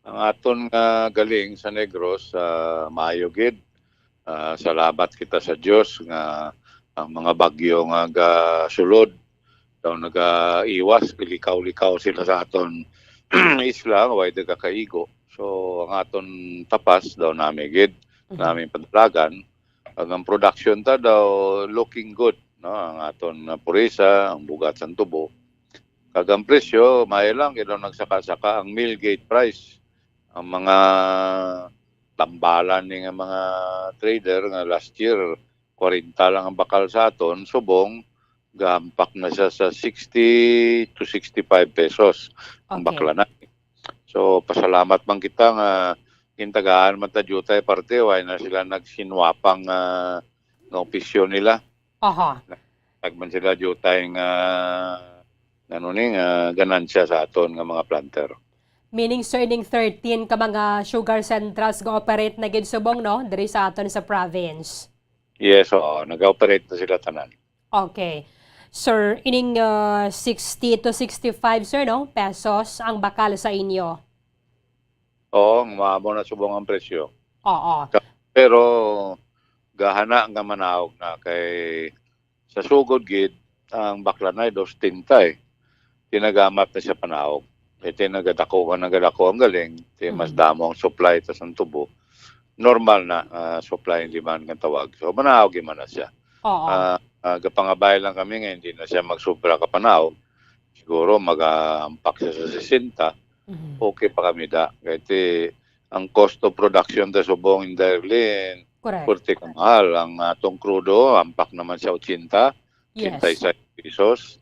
Ang aton galing sa Negros, maayo gid. Salamat kita sa Dios nga ang mga bagyo nga sulod daw nagaiwas, likaw-likaw sila sa aton isla, way kakaigo. So ang aton tapas daw nami gid, namin padalagan. Ang production ta daw looking good, no? Ang aton purisa, ang bugat sa tubo. Kagang presyo, may lang daw nagsaka-saka ang mill gate price. Ang mga tambalan ng mga trader nga last year 40 lang ang bakal sa aton, subong gampak na siya sa 60 to 65 pesos ang bakla na. So pasalamat man kita nga kintagaan man ta jutay parte way na sila nagsinwapang nga opisyon nila. Tagman sila jutay nga ganansya sa aton nga mga planter. Meaning, sir, ining 13 ka mga sugar centrals ga-operate na gid subong, no? Diri sa aton sa province. Yes, oo. Nag-operate na sila tanan. Okay. Sir, ining 60 to 65, sir, no? Pesos ang bakal sa inyo. Oo, maamo na subong ang presyo. Oo. Pero, gahana nga manawag na kay sa sugod gid ang bakla na dos tintay. Tinagamat na siya panawag. Ito nagadako ang galing. Ito mas damo ang supply tas ang tubo. Normal na supply and demand ng tawag. So manawag man na siya. Gapangabay lang kami nga hindi na siya magsubra ka panawag. Siguro mag-ampak siya sa 60. Okay pa kami da. Kasi ang cost of production da subong in Darlin. Kurti ka mahal. Ang atong crudo, ampak naman siya 80. 86 pesos.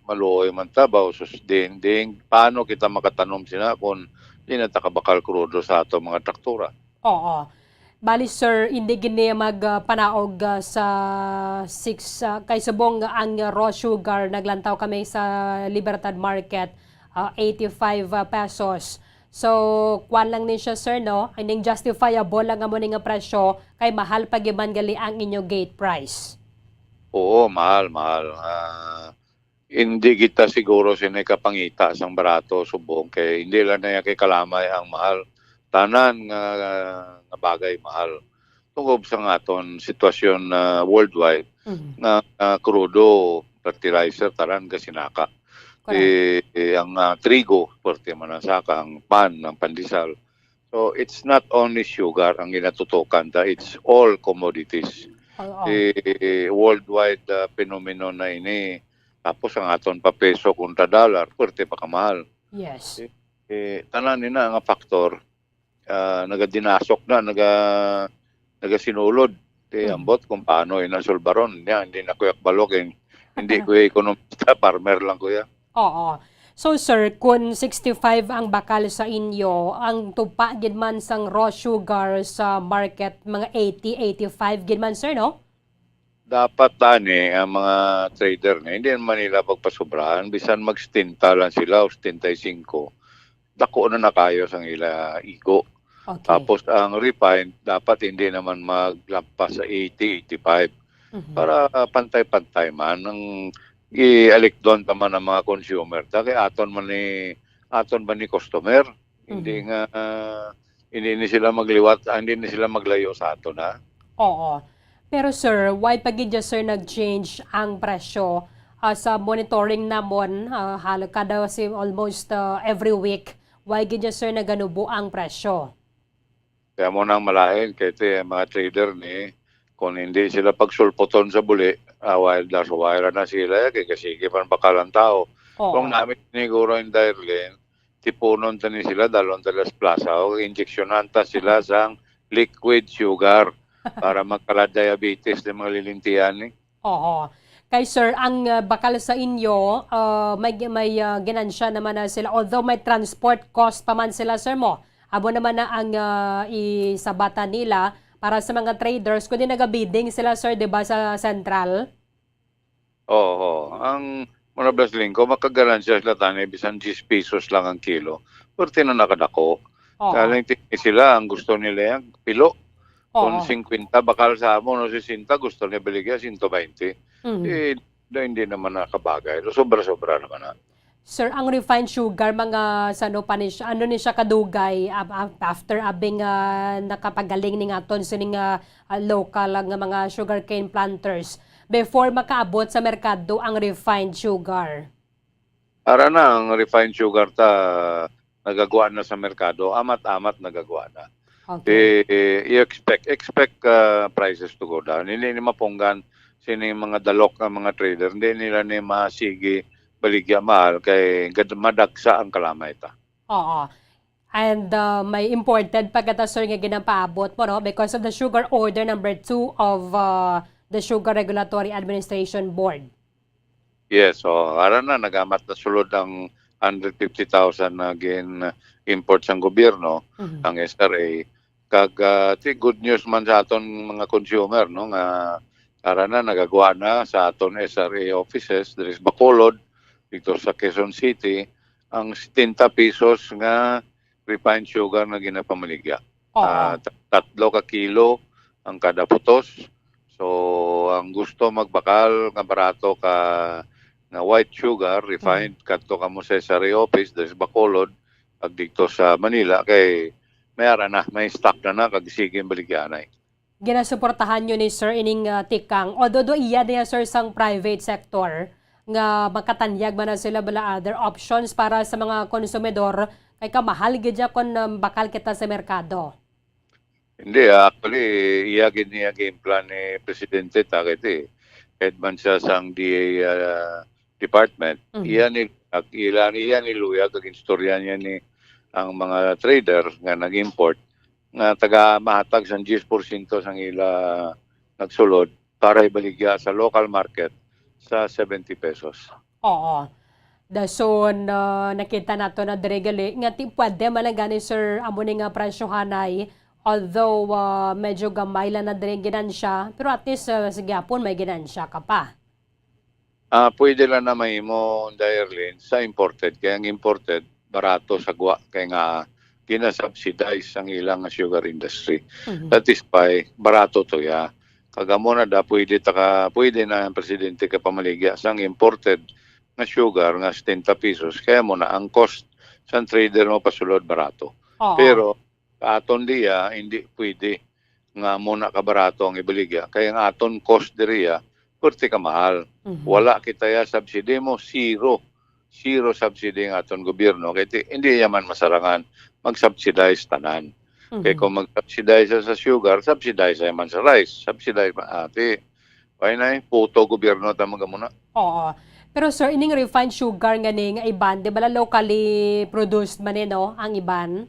Maluoy man tabaw susdending paano kita makatanom sila kung di na takabakal krudo sa ato mga traktura. Oo. Bali sir, hindi gini magpanaog sa 6 kay subong ang raw sugar naglantaw kami sa Libertad Market 85 pesos. So, kwan lang ni siya sir, no? Ining justifiable lang mo nga presyo kay mahal pagiman gali ang inyo gate price. Oo, mahal. Hindi kita siguro sinikapangita sang barato subong kay hindi lang na kay kalamay ang mahal. Tanan nga bagay mahal. Tungkol sa aton sitwasyon worldwide na crudo, fertilizer, taran kasinaka. Ang trigo, porte manasaka, ang pan, ang pandesal. So it's not only sugar ang ginatutukan, it's all commodities. Worldwide phenomenon na ini. Tapos ang aton pa peso kontra dollar, pwerte pa kamahal. Yes. Tanan nina nga faktor, nagadinasok na, nagasinulod. Ambot kung paano inasolbaron. Hindi na kuya balok, hindi kuya ekonomista, farmer lang kuya. Oo. So sir, kung 65 ang bakal sa inyo, ang tupa gid man sang raw sugar sa market mga 80, 85 gid man sir, no? Dapat ang mga trader na hindi naman nila pagpasubrahan, bisan mag-stinta lang sila o 75. Dako na kayo sang ila igo. Okay. Tapos ang refined, dapat hindi naman maglampas sa 80, 85. Para pantay-pantay man. Ang i-elect doon pa man ang mga consumer. Dahil aton ba ni customer? Hindi nga, hindi ni sila magliwat, hindi ni sila maglayo sa aton, ha? Oo. Pero sir, why pagidya sir nag-change ang presyo sa monitoring namon kada almost every week? Why gidya sir naganubo ang presyo? Kaya mo nang malahin, kaya mga trader ni, kung hindi sila pagsulpoton sa buli, wire na sila, kaya sige pa bakalang tao. Oo. Kung namin siniguro yung Darlene, tipunon tani sila dalon talas plaza o injeksyonan ta sila sa liquid sugar para magkala diabetes ng mga lilintiyan ni. Oo. Kay sir, ang bakal sa inyo, may ginansya naman na sila. Although may transport cost pa man sila, sir mo. Abo naman na ang isabata nila para sa mga traders. Kundi nag-bidding sila, sir, di ba, sa Central? Oo. Ang mga Blasling ko, makagaransya sila tani, bisan 10 pesos lang ang kilo. Pwerte na nakadako. Oo. Kaling sila, ang gusto nila yan, pilo. Kung Oo. 50, bakal sa amon, o 60, gusto nila baligya, 120. Hindi naman nakabagay. Sobra-sobra naman na. Sir, ang refined sugar, mga ano ni siya kadugay after abing nakapagaling ni aton sining local nga mga sugarcane planters before makaabot sa merkado ang refined sugar? Para na ang refined sugar nagagawa na sa merkado, amat-amat nagagawa na. Okay. Expect prices to go down. Hindi ni mapunggan sini mga dalok ng mga trader, hindi nila ni masigi baligya mahal kay madagsa ang kalamay ta. Oo. And may imported pagkata sir nga ginapaabot mo, no? Because of the sugar order number 2 of the Sugar Regulatory Administration Board. Yes, so ara na nagamat na sulod ang 150,000 na import sa gobyerno ang SRA. Kag good news man sa aton mga consumer, no, nga ara na nagagawa na sa aton SRA offices there is Bacolod dito sa Quezon City ang 70 pesos nga refined sugar na ginapamaligya. 3 ka kilo ang kada putos. So ang gusto magbakal nga barato ka na white sugar refined kadto kamo sa SRA office there's Bacolod ag dito sa Manila kay may stock na kag sige baligyanay. Ginasuportahan nyo ni sir ining tikang. Although iya niya sir sang private sector nga makatanyag man na sila bala other options para sa mga konsumidor kay kamahal gidya kon bakal kita sa merkado. Hindi, actually iya gid niya game plan ni presidente takit head man siya sang DA department. Iya niluyag ang istorya niya ni ang mga trader nga nag-import nga taga mahatag sang 10% sang ila nagsulod para ibaligya sa local market sa 70 pesos. Oo. Dason nakita nato na diregali nga pwede man lang gani sir amo ni nga presyohanay although medyo gamay lang na dire ginansya pero at least sa gyapon may ginansya ka pa. Pwede lang na mahimo Darlene sa imported kaya ang imported barato sa gwa kay nga ginasubsidize ang ilang sugar industry. That is why barato to ya. Kagamo na pwede na ang presidente ka pamaligya sang imported na sugar nga 70 pesos kaya mo na ang cost sa trader mo pasulod barato. Pero aton diya hindi pwede nga muna ka barato ang ibaligya kaya nga aton cost diriya pwerte ka mahal. Wala kita ya subsidy mo zero subsidy ng aton gobyerno kaya hindi yaman masarangan mag-subsidize tanan. Kaya kung mag-subsidize sa sugar, subsidize man sa rice, subsidize pa ate. Kaya na puto gobyerno tama muna. Oo. Pero sir, ining refined sugar nga ning iban, di ba locally produced man no ang iban?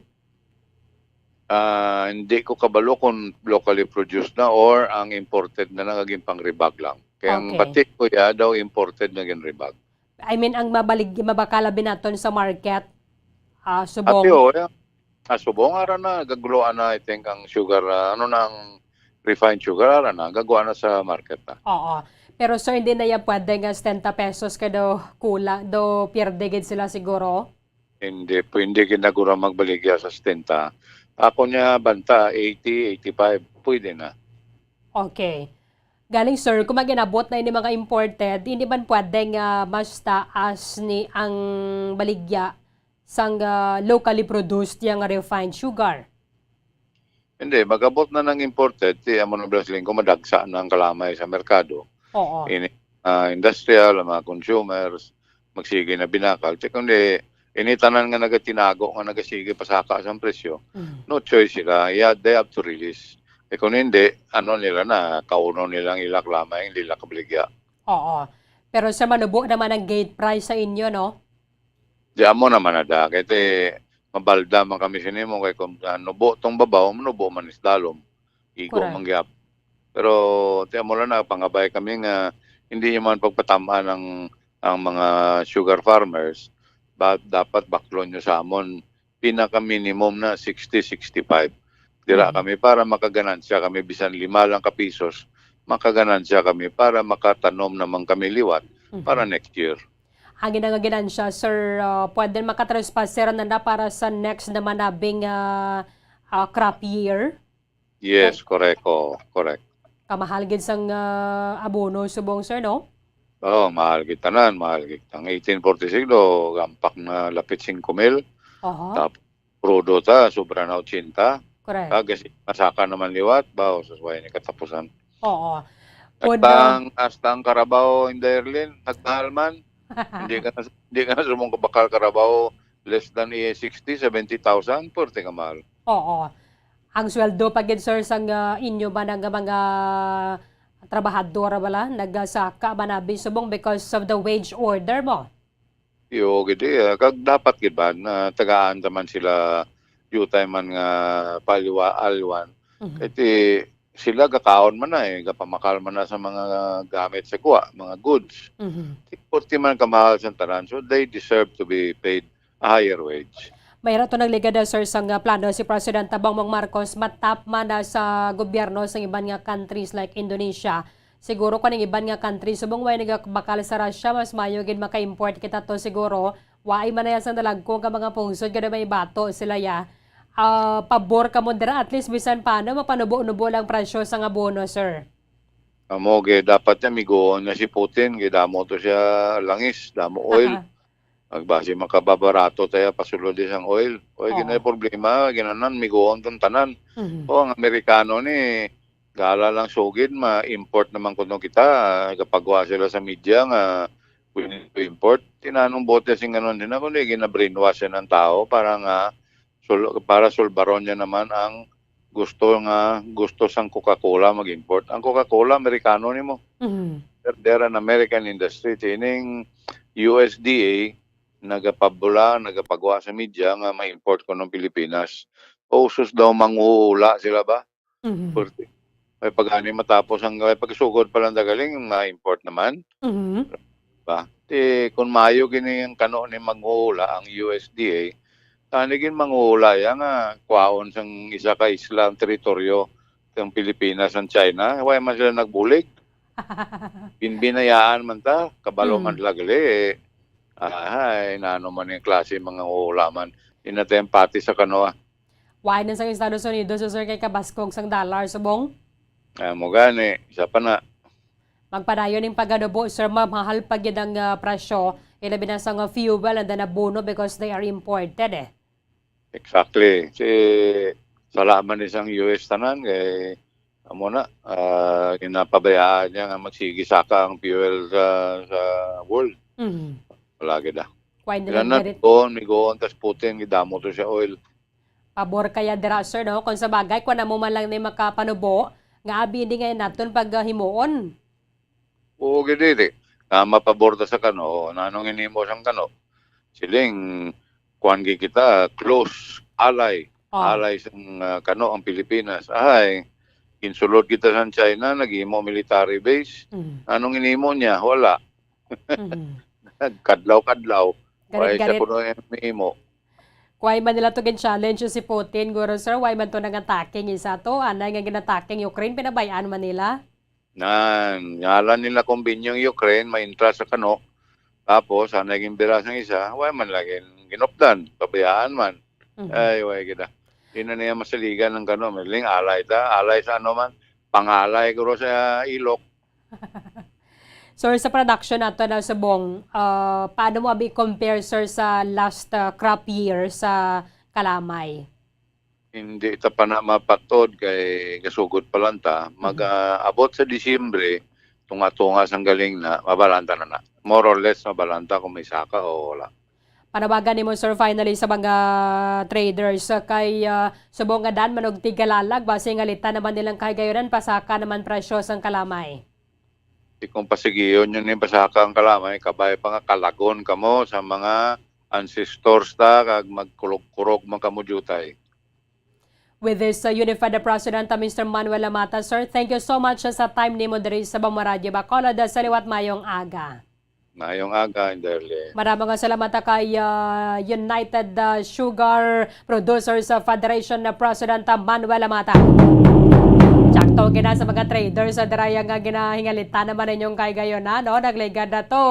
Hindi ko kabalo kung locally produced na or ang imported na naging pang-rebag lang. Kaya ang batik ko ya daw imported na gin-rebag. I mean, ang mabakala binaton sa market, subong. Subong ara na, gaguluan na I think ang sugar, ang refined sugar ara na, gagawa na sa market na. Oo. Pero sir, hindi na yan pwede nga 70 pesos ka do pierde gid sila siguro? Hindi ginagura magbaligya sa 70. Ako niya banta 80, 85, pwede na. Okay. Galing sir, kung maginabot na ini mga imported, hindi man pwedeng mas taas ni ang baligya sang locally produced yung refined sugar. Hindi, magabot na ng imported, amo na Brazilian kung madagsa na ang kalamay sa merkado. Oo. Industrial, mga consumers, magsige na binakal. Kundi, tanan nga nagatinago, nga nagasige pasaka sa presyo, no choice sila. Yeah, they have to release. Kung hindi, nila na, kauno nilang ilaklamay, hindi kabaligya. Oo. Pero sa manubo naman ang gate price sa inyo, no? Diyan mo naman na kaya mabalda man kami sinimo kay kung nubo tong babaw, nubo man isdalom. Igo Correct. mangyap. Pero tiyan mo lang na pangabay kami nga hindi nyo man pagpatamaan ang mga sugar farmers, dapat baklon nyo sa amon pinaka minimum na 60-65. Dira kami para makaganansya kami bisan 5 lang ka pisos, makaganansya kami para makatanom naman kami liwat para next year. Ang ginaganan siya, sir, pwede makatranspaser na para sa next naman nabing crop year. Yes, correct. Correct. Kamahal gid sang abono subong, sir, no? Oo, mahal kita nan, mahal kita. Ang 1846 do, gampak na lapit 5,000. Tapos, crudo ta, sobra na 80. Correct. Kasi masaka naman liwat, sa suway ni katapusan. Oo. Hasta ang Carabao in Derlin, nagmahal man. hindi ka na sumong kabakal Carabao less than 60, 70,000, pwerte ka mahal. Oo. Ang sweldo pagid, sir, sang inyo ba ng mga trabahador bala nagsaka ba nabi subong because of the wage order mo? Yo, gidi. Kag dapat gid ba na tagaan taman sila yutay man nga alwan. Kasi sila gakaon man na gapamakal man na sa mga gamit sa kuha, mga goods. Purti man kamahal sa tanan, so they deserve to be paid a higher wage. Mayroon ito nagligada, sir, sang plano si President Bongbong Marcos matap man na sa gobyerno sa iban nga countries like Indonesia. Siguro kung iban nga countries, subong way nagabakal sa Russia, mas mayo gid maka-import kita to siguro. Waay man na yan sa nalagko ka mga pungsod, gano'n may bato sila ya. Pabor ka mo dira, at least bisan paano, mapanubo-nubo lang presyo sa nga bono, sir. Amo, dapat niya migoon na si Putin, damo to siya langis, damo oil. Magbasi makababarato tayo pasulod isang oil. Ginay problema, ginanan, migoon tong tanan. Ang Amerikano ni, gala lang sugid, ma-import naman kuno kita. Kapagwa sila sa media nga, we need to import. Tinanong bote sing ganon din ako, gina-brainwash ng tao para nga, para sulbaron niya naman ang gusto sang Coca-Cola mag-import. Ang Coca-Cola, Amerikano ni mo. They're an American industry. Tining USDA, nagapagwa sa media nga ma-import ko ng Pilipinas. Usos daw manguhula sila ba? May pag-ani matapos ang pagsugod pa lang dagaling, ma-import naman. Ba? Kung mayo gini ang kano ni manguhula ang USDA, tanigin manguhula yan nga kwaon sang isa ka isla ang teritoryo ng Pilipinas ang China. Huwag man sila nagbulig. Binayaan man ta, kabalo man lagali naano man yung klase mga ulaman. Inatayang pati sa kanoa. Why na sa Estados Unidos, so sir, kay kabaskog sang dollar subong? Mo gani, isa pa na. Magpadayon ng paganubo, sir, mahal pag yun ang presyo. Ilabi na sa fuel and then abono because they are imported Exactly. Salaman isang US tanan kay amo na kinapabayaan niya nga magsigisaka ang fuel sa world. Lagi da. Migoon tas Putin gidamo to siya oil. Pabor kaya dira, sir, no? Kung sa bagay kung mo man lang ni makapanubo nga abi di ngayon naton pag himuon. Oo, gidi. Mapabor ta sa kano, nanong inimo sang kano. Siling kuan kita close ally sang kano ang Pilipinas. Insulod kita sa China, nag-imo military base. Anong inimo niya? Wala. Kadlaw-kadlaw. Why siya kuno imo? Why man nila to challenge si Putin, guro, sir? Why man to nang attacking isa to? Anay nga ginataking Ukraine, pinabayaan man nila? Ngalan nila kumbinyong Ukraine, may interest sa kano. Tapos, naging biras ng isa, why man laging ginopdan, pabayaan man. Ay, why kita. Di na niya masaligan ng gano'n. Maling alay ta. Alay sa ano man. Pangalay ko sa ilok. Sir, sa production nato na subong, paano mo i-compare, sir, sa last crop year sa Kalamay? Hindi ita pa na mapatod kay gasugod pa lang ta. Mag-abot sa Disyembre, tunga-tunga sang galing na, mabalanta na na. More or less, mabalanta kung may saka o wala. Panawagan ni mo, sir, finally sa mga traders kay subong nga dan manog tigalalag base nga lita naman nilang kay gayonan pasaka naman presyo sang Kalamay. Di kung pasigiyon yun yung pasaka ang Kalamay, kabay pa nga kalagon kamo sa mga ancestors ta kag magkulog-kurog man kamo jutay. With this unified President Mr. Manuel Lamata, sir, thank you so much sa time ni mo diri sa Bamaradyo Bacolod sa liwat mayong aga. Mayong aga, Inderle. Maraming salamat kay United Sugar Producers Federation na President Manuel Lamata. Sakto gina sa mga traders sa daraya nga ginahingalitan naman ninyong kay gayon na, no? Nagligad na to.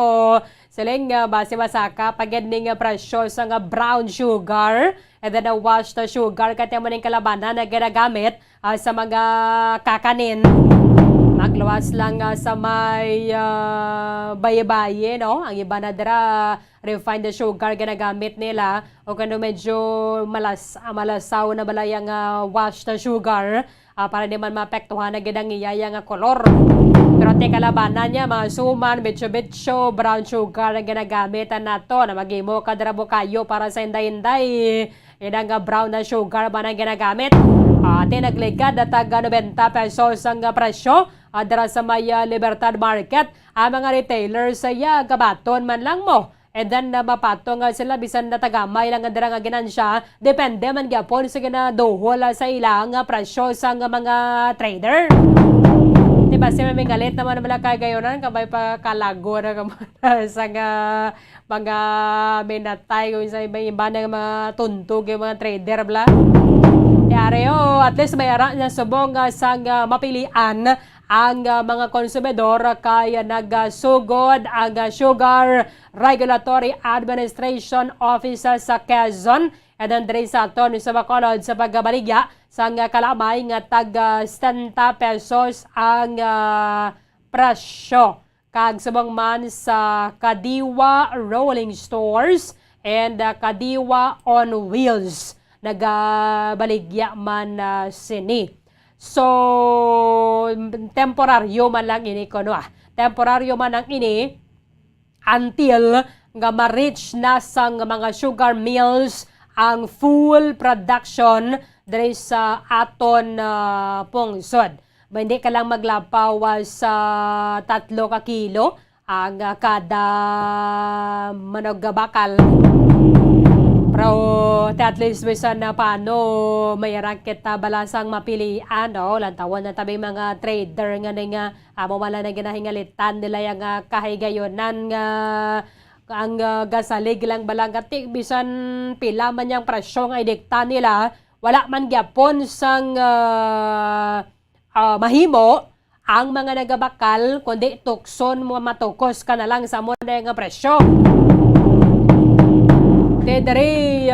Siling base masaka pagedning presyo sa nga brown sugar and then washed sugar kaya mo ning kalabanan na ginagamit sa mga kakanin. Magluwas lang sa may baye-baye, no? Ang iba na dira refined sugar ginagamit nila o kano medyo malasaw na balayang washed sugar para di man maapektuhan na gidang iyaya nga kolor. Pero te kalabanan niya, mga suman, betso-betso, brown sugar na ginagamitan nato na magimo kadrabo kayo para sa inday-inday. Yan nga brown na sugar ba na ginagamit? Ate nagligad at taga 90 pesos ang presyo dara sa may Libertad Market. Ang mga retailers saya gabaton man lang mo. And then mapatong sila bisan na tagamay lang nga nga ginansya. Depende man gyapon sa ginaduhol sa ilang presyo sa mga trader. Diba si may galit naman naman kay gayonan kabay pa kalago na sa mga minatay kung sa iba na mga tuntog yung mga trader bla. Diareo, at least mayara na subong sang mapilian ang mga konsumidor kaya nagsugod ang Sugar Regulatory Administration Office sa Quezon and then diri sa aton sa Bacolod sa pagbaligya sang Kalamay nga tag 70 pesos ang presyo kag subong man sa Kadiwa Rolling Stores and Kadiwa on Wheels nagabaligya man sini. So, temporaryo man lang ini ko, no? Temporaryo man ang ini until nga ma-reach na sang mga sugar mills ang full production diri sa aton pungsod. Hindi ka lang maglapaw sa 3 ka kilo ang kada manogabakal. Pero at least bisan na paano may raket balasang mapilian, no? Lantawan na tabi mga trader nga nga mawala na ginahingalitan nila yung kahigayonan nga ang gasalig lang balang katik bisan pila man yung presyo nga idikta nila wala man gyapon sang mahimo ang mga nagabakal kundi tukson mo matukos ka na lang sa mo na yung presyo. Dedere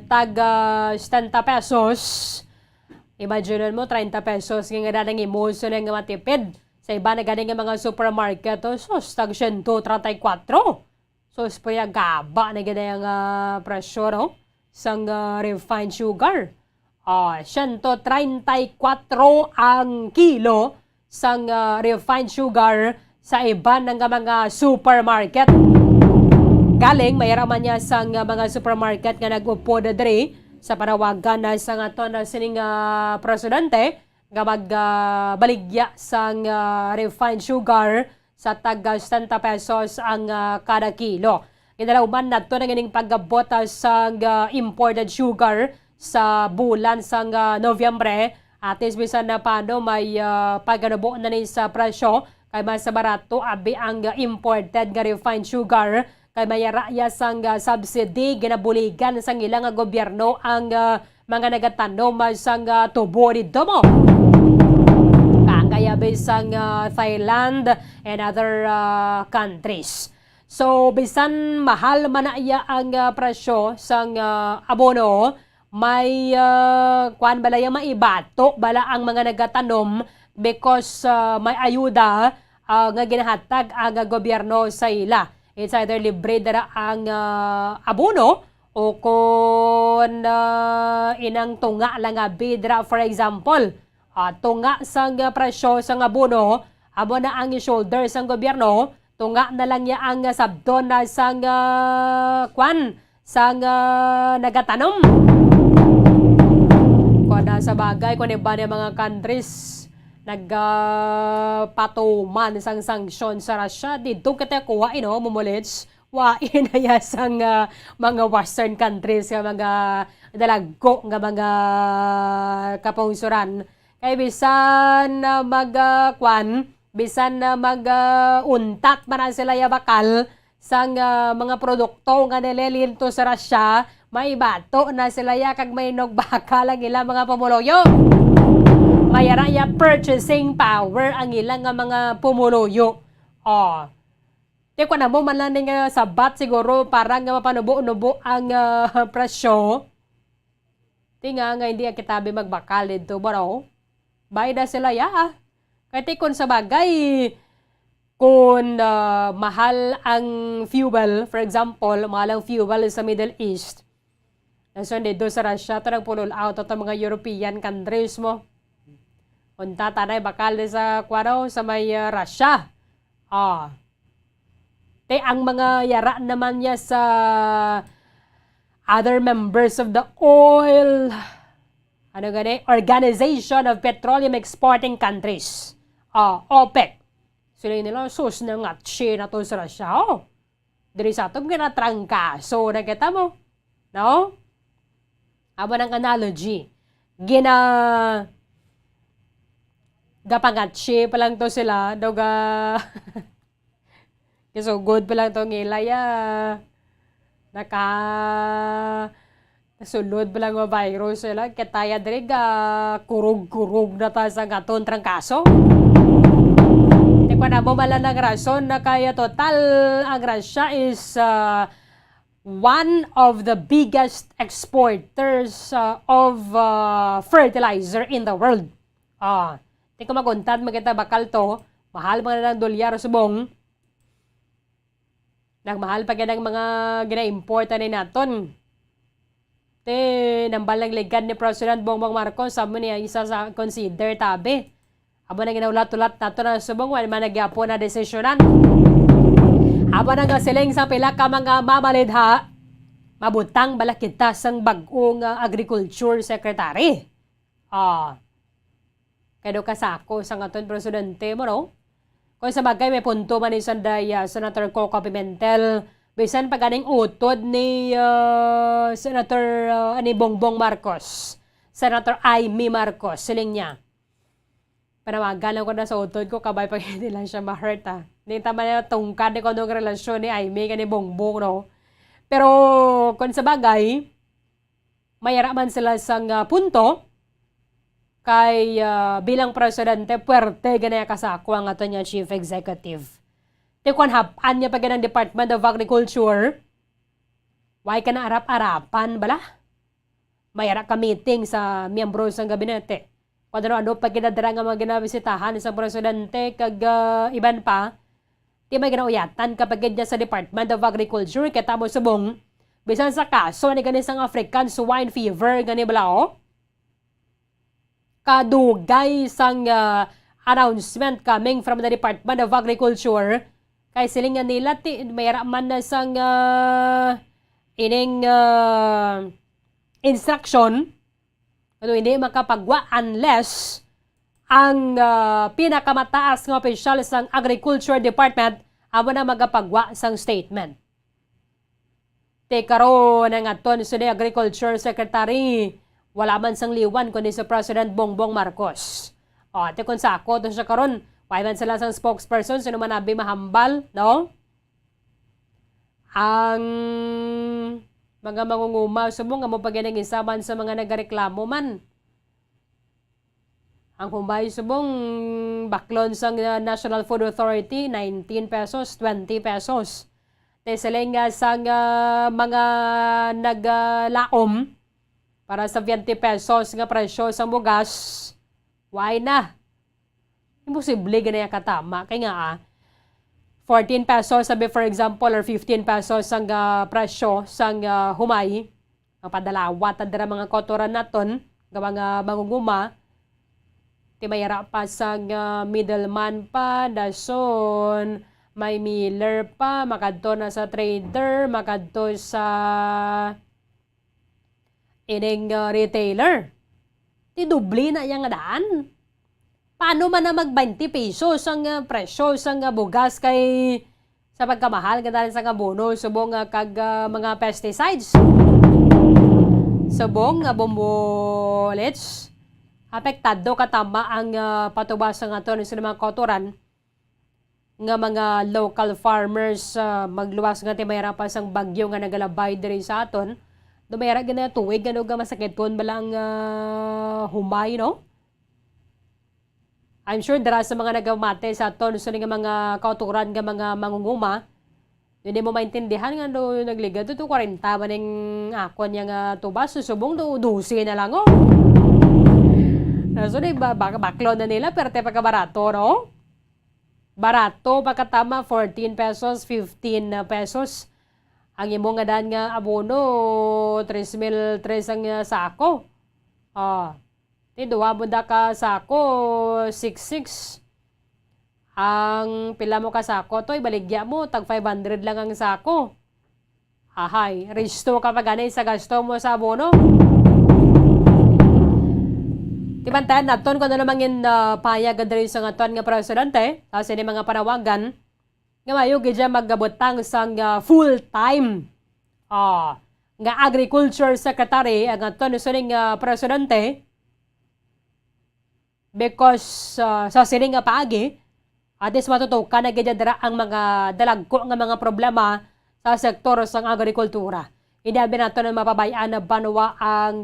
tag 70 pesos. Imagine mo 30 pesos nga dadang emotion nga matipid. Sa iba na ganing mga supermarket so tag 134. So spaya gaba na ganang presyo no sang refined sugar. 134 ang kilo sang refined sugar sa iba ng mga supermarket. Galing, mayaraman niya sa mga supermarket nga nag-upod diri sa panawagan na sa nga to na sining presidente nga magbaligya sa refined sugar sa tag 70 pesos ang kada kilo. Kinalauman na to na ganing paggabot sa imported sugar sa bulan sa Nobyembre. At least bisan na paano may pagganubo na ni sa presyo kay mas barato abi ang imported nga refined sugar kay mayaraya sang subsidy ginabuligan sang ilang gobyerno ang mga nagatanom sang tubo dito mo. Kagaya bisang Thailand and other countries. So bisan mahal man na iya ang presyo sang abono, may kuan bala yung maibato bala ang mga nagatanom because may ayuda nga ginahatag ang gobyerno sa ila. It's either libre dara ang abono o kung inang tunga lang nga bidra, for example, tunga sang presyo sang abono, amo na ang shoulder sang gobyerno, tunga na lang niya ang sabton na sang kwan, sang nagatanom. Kuan sa bagay, kung iba na mga countries, nagpatuman sang sanksyon sa Russia, dito kita kuha, mumulits, wain na yasang mga western countries, mga dalagko, nga mga kapungsuran. Kaya bisan mag-kwan, bisan mag-untat man sila bakal sang mga produkto nga nililinto sa Russia, may bato na sila kag may nagbakal ang ilang mga pumuloyo. Mayara ya purchasing power ang ilang mga pumuloyo. Di ko na mo man lang sabat siguro parang mapanubo-nubo ang presyo. Di nga hindi kitabi magbakal dito. Baro, bayad na sila Kaya tikon sa bagay, kung mahal ang fuel, for example, mahal ang fuel sa Middle East, nasun dito sa Russia, ito nagpulol out at mga European countries mo. Kung tatanay bakal sa kwano sa may Russia. Ang mga yara naman niya sa other members of the oil Organization of Petroleum Exporting Countries, OPEC. Sila nila sus na ngatsi na to sa Russia. Diri sa itong ginatrangka. So, nakita mo? No? Aba ng analogy. Gapangatsi pa lang to sila. So good pa lang to ngilaya. Nasulod pa lang mga virus sila. Kataya diri kurug-kurug na ta sa gaton trangkaso. Tekwa na mo mala ng rason na kaya total ang Russia is one of the biggest exporters of fertilizer in the world. Di ko maguntan magkita bakal to. Mahal mga ng dolyar subong. Nagmahal pa ng mga gina-import na naton. Nambal ng ligad ni President Bongbong Marcos, sabi niya isa sa consider tabi. Aba na ginaulat-ulat nato na subong, wala man nagyapo na desisyonan. Aba na nga siling sa pila ka mga mamalidha, mabutang balakita sang bagong agriculture secretary. Kaya kasako sa ngaton presidente mo, no? Kung sa bagay may punto man ni Senator Coco Pimentel, bisan pa ganing utod ni Senator Bongbong Marcos, Senator Amy Marcos, siling niya. Panawagan lang ko na sa utod ko, kabay pag hindi lang siya ma-hurt Hindi tama na tungkad ni kung relasyon ni Amy ka ni Bongbong, no? Pero kung sa bagay, mayara man sila sang punto, kay bilang presidente, puwerte ganaya kasako ang ato niya chief executive. Tikon hapan niya pag ng Department of Agriculture, why ka na arap-arapan bala? Mayara ka meeting sa miyembro sa gabinete. Kung ano pag ginadara nga mga ginabisitahan sa presidente, kag iban pa, di may ginauyatan kapag niya sa Department of Agriculture, katamo subong, bisan sa kaso niganisang African swine fever, gani bala kadugay sang announcement coming from the Department of Agriculture kay silingan nila mayara man na sang ining instruction pero hindi makapagwa unless ang pinakamataas ng opisyal sang Agriculture Department amo na magapagwa sang statement. Karon nga aton sa Agriculture Secretary wala man sang liwan kundi sa President Bongbong Marcos. Kung sa ako, doon siya karon, why man sila sang spokesperson, sino man nabi mahambal, no? Ang mga mangunguma, subong nga mo pag isaman sa mga nagareklamo man. Ang kumbay subong, baklon sang National Food Authority, 19 pesos, 20 pesos. Siling sang mga naglaom, para sa 20 pesos nga presyo sa bugas, why na? Imposible ganyan katama. Kaya nga 14 pesos sabi for example or 15 pesos ang presyo sang humay. Ang padalawat at mga kotoran naton, mga mangunguma, timayara pa sang middleman pa, dason, may miller pa, makadto na sa trader, makadto sa ining retailer. Tidubli na yung daan. Paano man na mag-20 pesos ang presyo sang bugas kay sa pagkamahal ganda sa abono subong kag mga pesticides. Subong bombolets. Apektado katama ang patubas ng aton sa mga kotoran nga mga local farmers magluwas nga timayra pa sang bagyo nga nagalabay diri sa aton. Dumayra gina tuig ano ga masakit pon balang humay no. I'm sure dara sa mga nagamate sa aton sa nga mga kauturan nga mga mangunguma. Hindi mo maintindihan nga do nagligad to 40 maning akon nga tubas susubong do 12 na lang oh. So baklo na nila pero te pagkabarato no. Barato pagkatama 14 pesos, 15 pesos. Ang imo nga daan nga abono 3,003 ang sako. Duwa mo da ka sako 6,600. Ang pila mo ka sako to ibaligya mo tag 500 lang ang sako. Ahay, resto ka pa ganay sa gasto mo sa abono. Tibantayan naton kung ano namang payag diri sa aton nga presidente kasi ni mga panawagan nga mayo gid maggabutang sang full-time nga agriculture secretary ang aton suning presidente because sa sining nga paagi atis matutukan na gid dira ang mga dalagko nga mga problema sa sektor sang agrikultura. Inabi nato na mapabayaan na banwa ang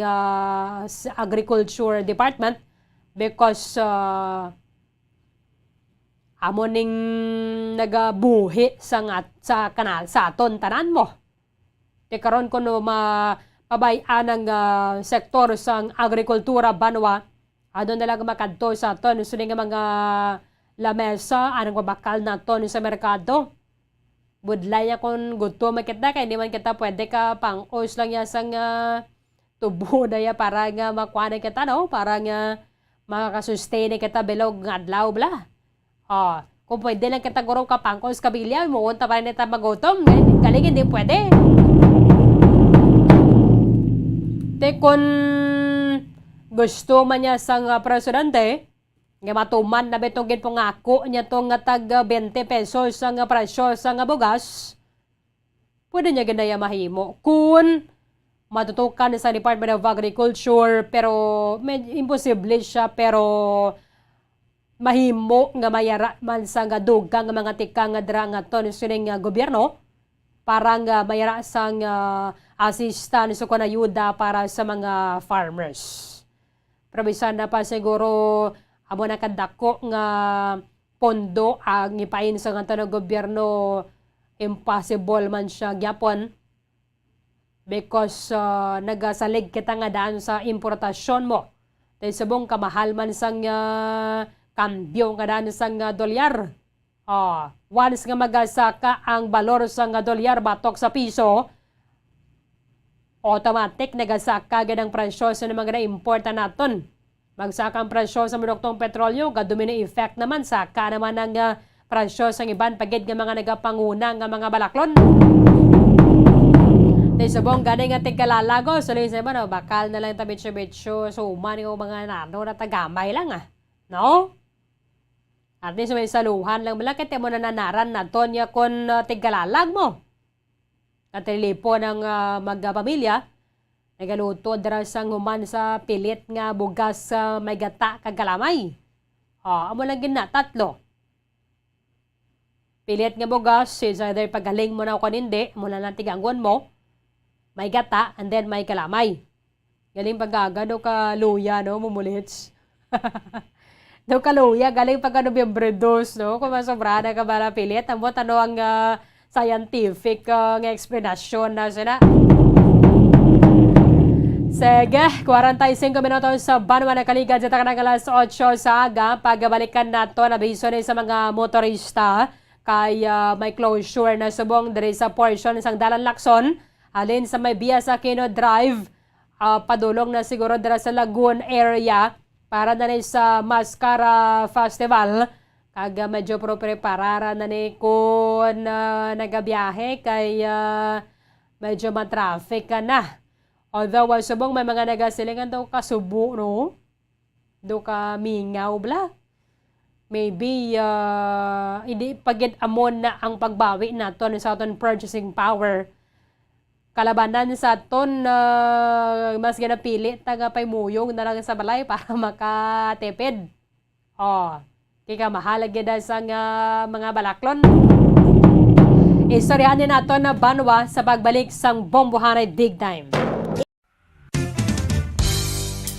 Agriculture Department because amoning nagabuhi sa kanal sa aton tanan mo. Di karon kuno mapabayaan ang sektor sang agrikultura banwa adon na lang makadto sa aton so nga mga lamesa anong mabakal naton sa merkado. Budlay kung gusto makita kaya hindi man kita pwede ka pang-os lang ya sang tubo na ya para nga makuha na kita no? Para nga makasustain na kita bilog ng adlaw bla. Kung pwede lang kita guro ka pang-os kabilya, muunta pa rin kita magutom. Galing hindi pwede. Te kung gusto man niya sang presidente, nga matuman na betong gid pangako niya tong nga tag 20 pesos ang presyo sa bugas. Pwede niya ginaya mahimo kung matutukan sa Department of Agriculture pero imposible siya pero mahimo nga mayara man sa nga dugang nga mga tika nga dra nga ton sining gobyerno para nga mayara sang assistance o ayuda para sa mga farmers. Probisan na pa siguro amo na kadako nga pondo ang ipain sa nga ng gobyerno impossible man siya gyapon because nagasalig kita nga daan sa importasyon mo. Dahil sabong kamahal man sang kambyo nga daan sang dolyar. Once nga magasaka ang balor sang dolyar batok sa piso, automatic nagasaka ganang presyo sa mga na-importa naton. Magsaka ang presyo sa produktong petrolyo, gadumi na effect naman, saka naman ang presyo sa iban pagid nga mga nagapanguna nga mga balaklon. Dahil sabong ganay nga tigkalalago, so lang sa iba, bakal na lang tabitsyo-bitsyo, so umani ko mga nano na tagamay lang no? At least may saluhan lang, malakit mo na nanaran na to niya kung tigkalalag mo. At tilipo ng magpamilya, nagaluto dara sang human sa pilit nga bugas sa may gata kagalamay. Amo lang gina tatlo. Pilit nga bugas is either pagaling mo na o kanindi, mula lang tiganggon mo, may gata, and then may kalamay. Galing pagaga do ka luya no, mumulits. Do ka luya, galing pagka Nobyembre 2 no, kung masobrada ka ba na pilit, amo tano ang scientific nga explanation na sila. Sige, 45 minutos sa Banwa na kaligad sa takanang alas 8 sa aga. Pagbalikan nato na biso sa mga motorista kay may closure na subong diri sa portion ng Dalan Lacson. Alin sa may biya sa Aquino Drive, padulong na siguro dira sa Lagoon area para na sa Mascara Festival. Kag medyo preparara na ni kung nagabiyahe kay medyo matraffic ka na. Although subong may mga nagasilingan daw kasubo, no? Do ka mingaw bla. Maybe hindi pagit amon na ang pagbawi naton sa aton purchasing power. Kalabanan sa aton mas ginapili taga paymuyong na lang sa balay para makatipid. Kika mahalag gid sa mga balaklon. Istoryahan din naton na Banwa sa pagbalik sang Bombohanay Big Time.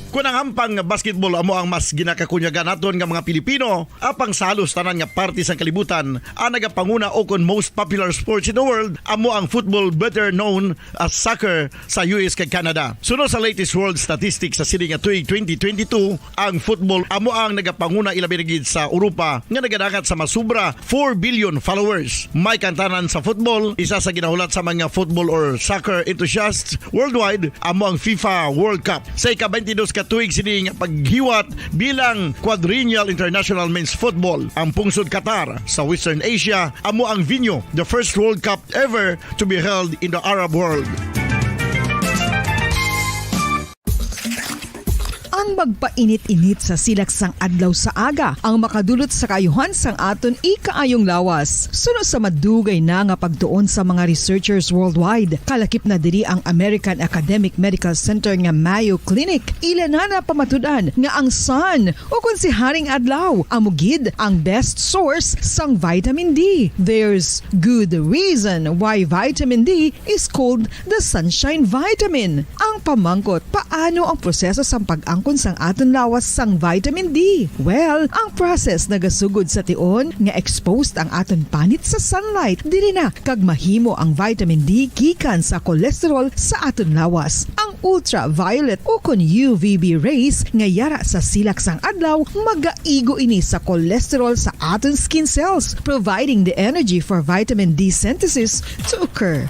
Kung ang hampang basketball amo ang mas ginakakunyagan naton nga mga Pilipino, apang salos tanan nga parte sa kalibutan, ang nagapanguna o kon most popular sports in the world, amo ang football, better known as soccer sa US kag Canada. Sunod sa latest world statistics sa sini nga tuig 2022, ang football amo ang nagapanguna ilabi na gid sa Europa nga nagadagat sa masubra 4 billion followers. May kantanan sa football, isa sa ginahulat sa mga football or soccer enthusiasts worldwide, amo ang FIFA World Cup. Sa ika-22 katuig sining paghiwat bilang Quadrennial International Men's Football. Ang pungsod Qatar sa Western Asia amo ang venue, the first World Cup ever to be held in the Arab world. Ang magpainit-init sa silaksang adlaw sa aga ang makadulot sa kayuhan sang aton ikaayong lawas. Suno sa madugay na nga pagtuon sa mga researchers worldwide, kalakip na diri ang American Academic Medical Center nga Mayo Clinic. Ilan na pamatudan nga ang sun o kung si Haring Adlaw amugid ang best source sang vitamin D. There's good reason why vitamin D is called the sunshine vitamin. Ang pamangkot, paano ang proseso sang pag-angkon sang aton lawas sang vitamin D? Well, ang process nagasugod sa tion nga exposed ang aton panit sa sunlight dili na kag mahimo ang vitamin D gikan sa cholesterol sa aton lawas. Ang ultraviolet o kon UVB rays nga yara sa silak sang adlaw magaigo ini sa cholesterol sa aton skin cells, providing the energy for vitamin D synthesis to occur.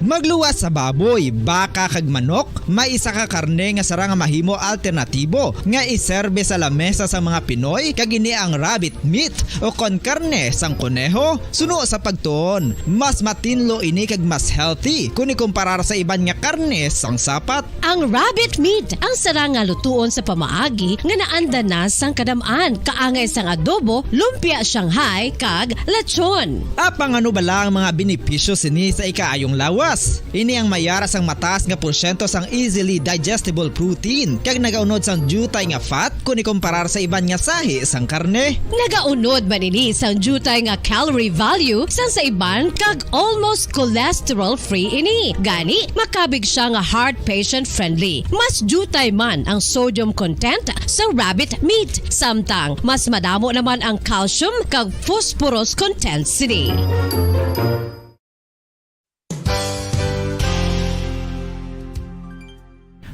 Magluwas sa baboy, baka kag manok, may isa ka karne nga sarang mahimo alternatibo nga iserbe sa lamesa sa mga Pinoy kag ini ang rabbit meat o kon karne sang koneho. Suno sa pagtuon, mas matinlo ini kag mas healthy kung ikumparar sa iban nga karne sang sapat. Ang rabbit meat ang sarang nga lutuon sa pamaagi nga naanda na sang kadamaan, kaangay sang adobo, lumpia Shanghai kag lechon. Apang ano bala ang mga benepisyo sini sa ikaayong lawas? Ini ang mayara sang mataas nga porsyento sang easily digestible protein kag nagaunod sang jutay nga fat kung ikumparar sa iban nga sahi sang karne. Nagaunod man ini sang jutay nga calorie value sang sa iban kag almost cholesterol free ini. Gani makabig siya nga heart patient friendly. Mas jutay man ang sodium content sa rabbit meat, samtang mas madamo naman ang calcium kag phosphorus content sini.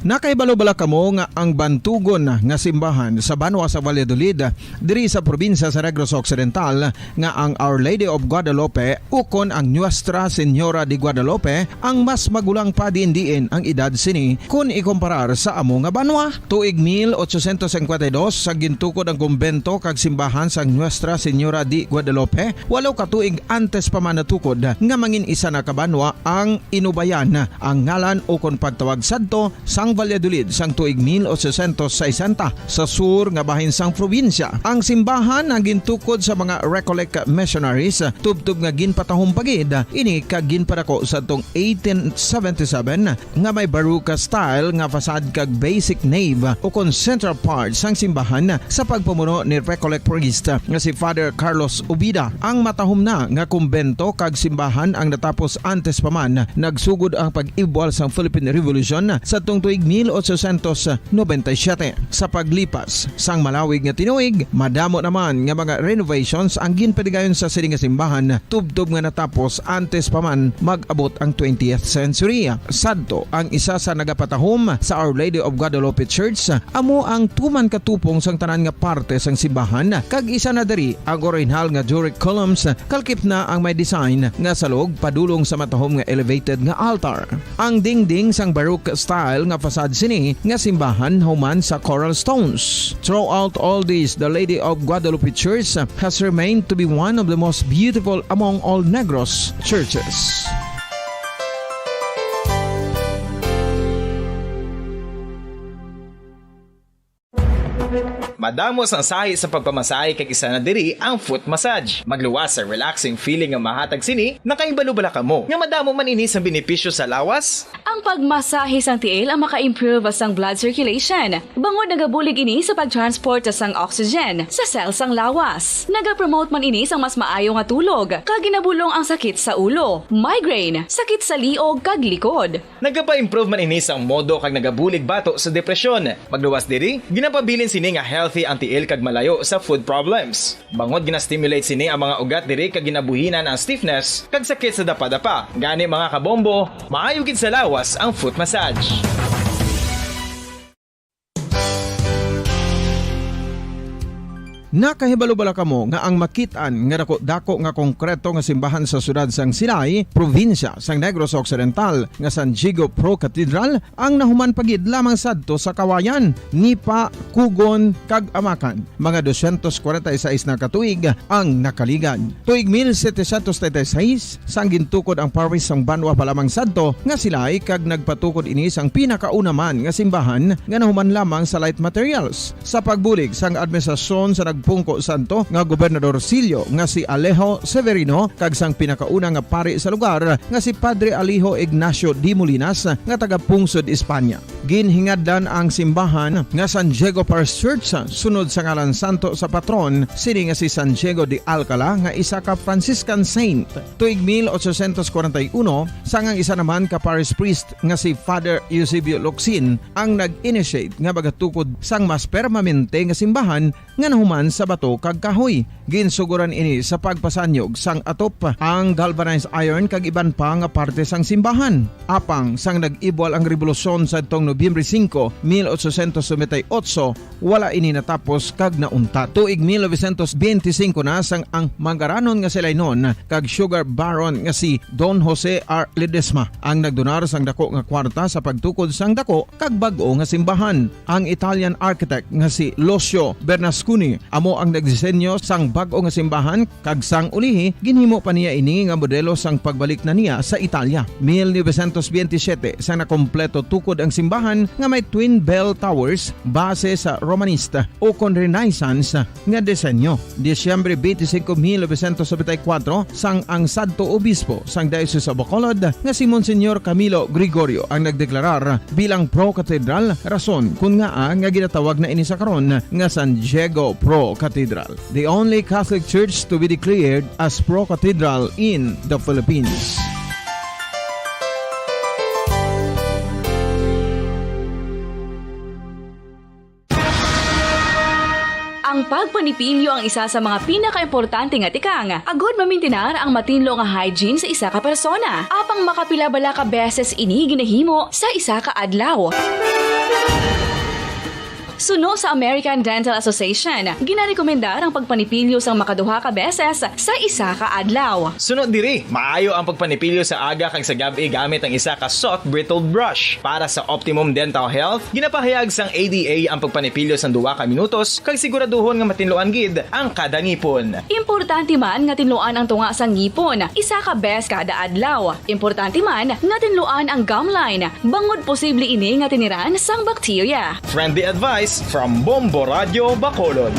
Nakaibalo-bala kamo nga ang bantugon nga simbahan sa Banwa sa Valladolid diri sa probinsya sa Negros Occidental nga ang Our Lady of Guadalupe ukon ang Nuestra Señora de Guadalupe ang mas magulang pa diin ang edad sini kung ikumparar sa amo nga Banwa. Tuig 1852 sa gintukod ang kumbento kag simbahan sang Nuestra Señora de Guadalupe, walo ka tuig antes pa man natukod nga mangin isa na ka Banwa ang inubayan ang ngalan ukon pagtawag sadto sang Valladolid sang tuig 1860 sa sur nga bahin sang probinsya. Ang simbahan ang gintukod sa mga Recollect missionaries tubtub nga ginpatahong pagid ini kag ginpadako sa tong 1877 nga may baroque style nga fasad kag basic nave o kon central part sang simbahan sa pagpamuno ni Recollect priest nga si Father Carlos Ubida. Ang matahom na nga kumbento kag simbahan ang natapos antes pa man nagsugod ang pag-ibwal sang Philippine Revolution sa tong tuig tuig 1897. Sa paglipas sang malawig nga tinuig, madamo naman nga mga renovations ang ginpadigayon sa sining nga simbahan tubtob nga natapos antes pa man mag-abot ang 20th century. Sadto ang isa sa nagapatahom sa Our Lady of Guadalupe Church, amo ang tuman katupong sang tanan nga parte sang simbahan, kag isa na diri ang original nga Doric columns, kalkip na ang may design nga salog padulong sa matahom nga elevated nga altar. Ang dingding sang Baroque style nga fasad sini nga simbahan human sa coral stones. Throughout all this, the Lady of Guadalupe Church has remained to be one of the most beautiful among all Negros churches. Madamos ang sahi sa pagpamasahe kay isa na diri ang foot massage. Magluwas sa relaxing feeling nga mahatag sini, nakaimbalubala ka mo. Nga madamo man ini sa benepisyo sa lawas. Ang pagmasahe sang tiil ang maka-improve sang blood circulation. Bangod nagabulig ini sa pag-transport sang oxygen sa cells sang lawas. Nagapromote man ini sang mas maayo nga tulog, kag ginabulong ang sakit sa ulo, migraine, sakit sa liog kag likod. Nagapa-improve man ini sang modo kag nagabulig bato sa depresyon. Magluwas diri, ginapabilin sini nga healthy ang tiil kag malayo sa food problems. Bangod gina-stimulate sini ang mga ugat diri kag ginabuhinan ang stiffness kag sakit sa dapa-dapa. Gani mga kabombo, maayo gid sa lawas ang foot massage. Nakahibalo-bala kamo nga ang makitaan nga dako nga konkreto nga simbahan sa sudad sang Sinay, probinsya sang Negros Occidental nga San Diego Pro Cathedral ang nahuman pagid lamang sadto sa Kawayan, Nipa, Kugon kag Amakan. Mga 246 na katuig ang nakaligan. Tuig 1736 sang gintukod ang parish sang Banwa pa lamang sadto nga silay kag nagpatukod ini sang pinakauna man nga simbahan nga nahuman lamang sa light materials. Sa pagbulig sang administrasyon sa Pungko Santo nga Gobernador Silio nga si Alejo Severino kag sang pinakauna nga pari sa lugar nga si Padre Alijo Ignacio D. Molinas nga taga Pungsod, Espanya. Ginhingadlan ang simbahan nga San Diego Parish Church sunod sa ngalan santo sa patron sini nga si San Diego de Alcala nga isa ka Franciscan saint. Tuig 1841 sang ang isa naman ka parish priest nga si Father Eusebio Locsin ang nag-initiate nga bagatukod sang mas permanente nga simbahan nga nahuman sa bato kag kahoy. Ginsuguran ini sa pagpasanyog sang atop ang galvanized iron kag iban pa nga parte sang simbahan. Apang sang nag-ibwal ang revolusyon sa tong Nobyembre 5, 1898, wala ini natapos kag naunta. Tuig 1925 na sang ang mangaranon nga silay noon kag sugar baron nga si Don Jose R. Ledesma ang nagdonar sang dako nga kwarta sa pagtukod sang dako kag bag-o nga simbahan. Ang Italian architect nga si Lucio Bernasconi amo ang nagdisenyo sang bag-o nga simbahan kag sang ulihi ginhimo pa niya ini nga modelo sang pagbalik na niya sa Italia. 1927 sang nakompleto tukod ang simbahan nga may twin bell towers base sa Romanista o kon Renaissance nga disenyo. Disyembre 25, 1974 sang ang sadto obispo sang Diocese of Bacolod nga si Monsignor Camilo Gregorio ang nagdeklarar bilang pro-cathedral, rason kung nga ginatawag na ini sa karon nga San Diego Pro Cathedral, the only Catholic church to be declared as pro-cathedral in the Philippines. Ang pagpanipilyo ang isa sa mga pinaka-importante nga tikang. Agod mamintinar ang matinlo nga hygiene sa isa ka persona. Apang makapilabala ka beses ini ginahimo sa isa ka adlaw. Suno sa American Dental Association, ginarekomendar ang pagpanipilyo sang makaduha ka beses sa isa ka adlaw. Sunod diri, maayo ang pagpanipilyo sa aga kag sa gabi gamit ang isa ka soft brittled brush. Para sa optimum dental health, ginapahayag sang ADA ang pagpanipilyo sang 2 ka minutos kag siguraduhon nga matinloan gid ang kada ngipon. Importante man nga tinluan ang tunga sang ngipon, isa ka bes kada adlaw. Importante man nga tinluan ang gum line, bangod posible ini nga tiniran sang bakterya. Friendly advice from Bombo Radio Bacolod.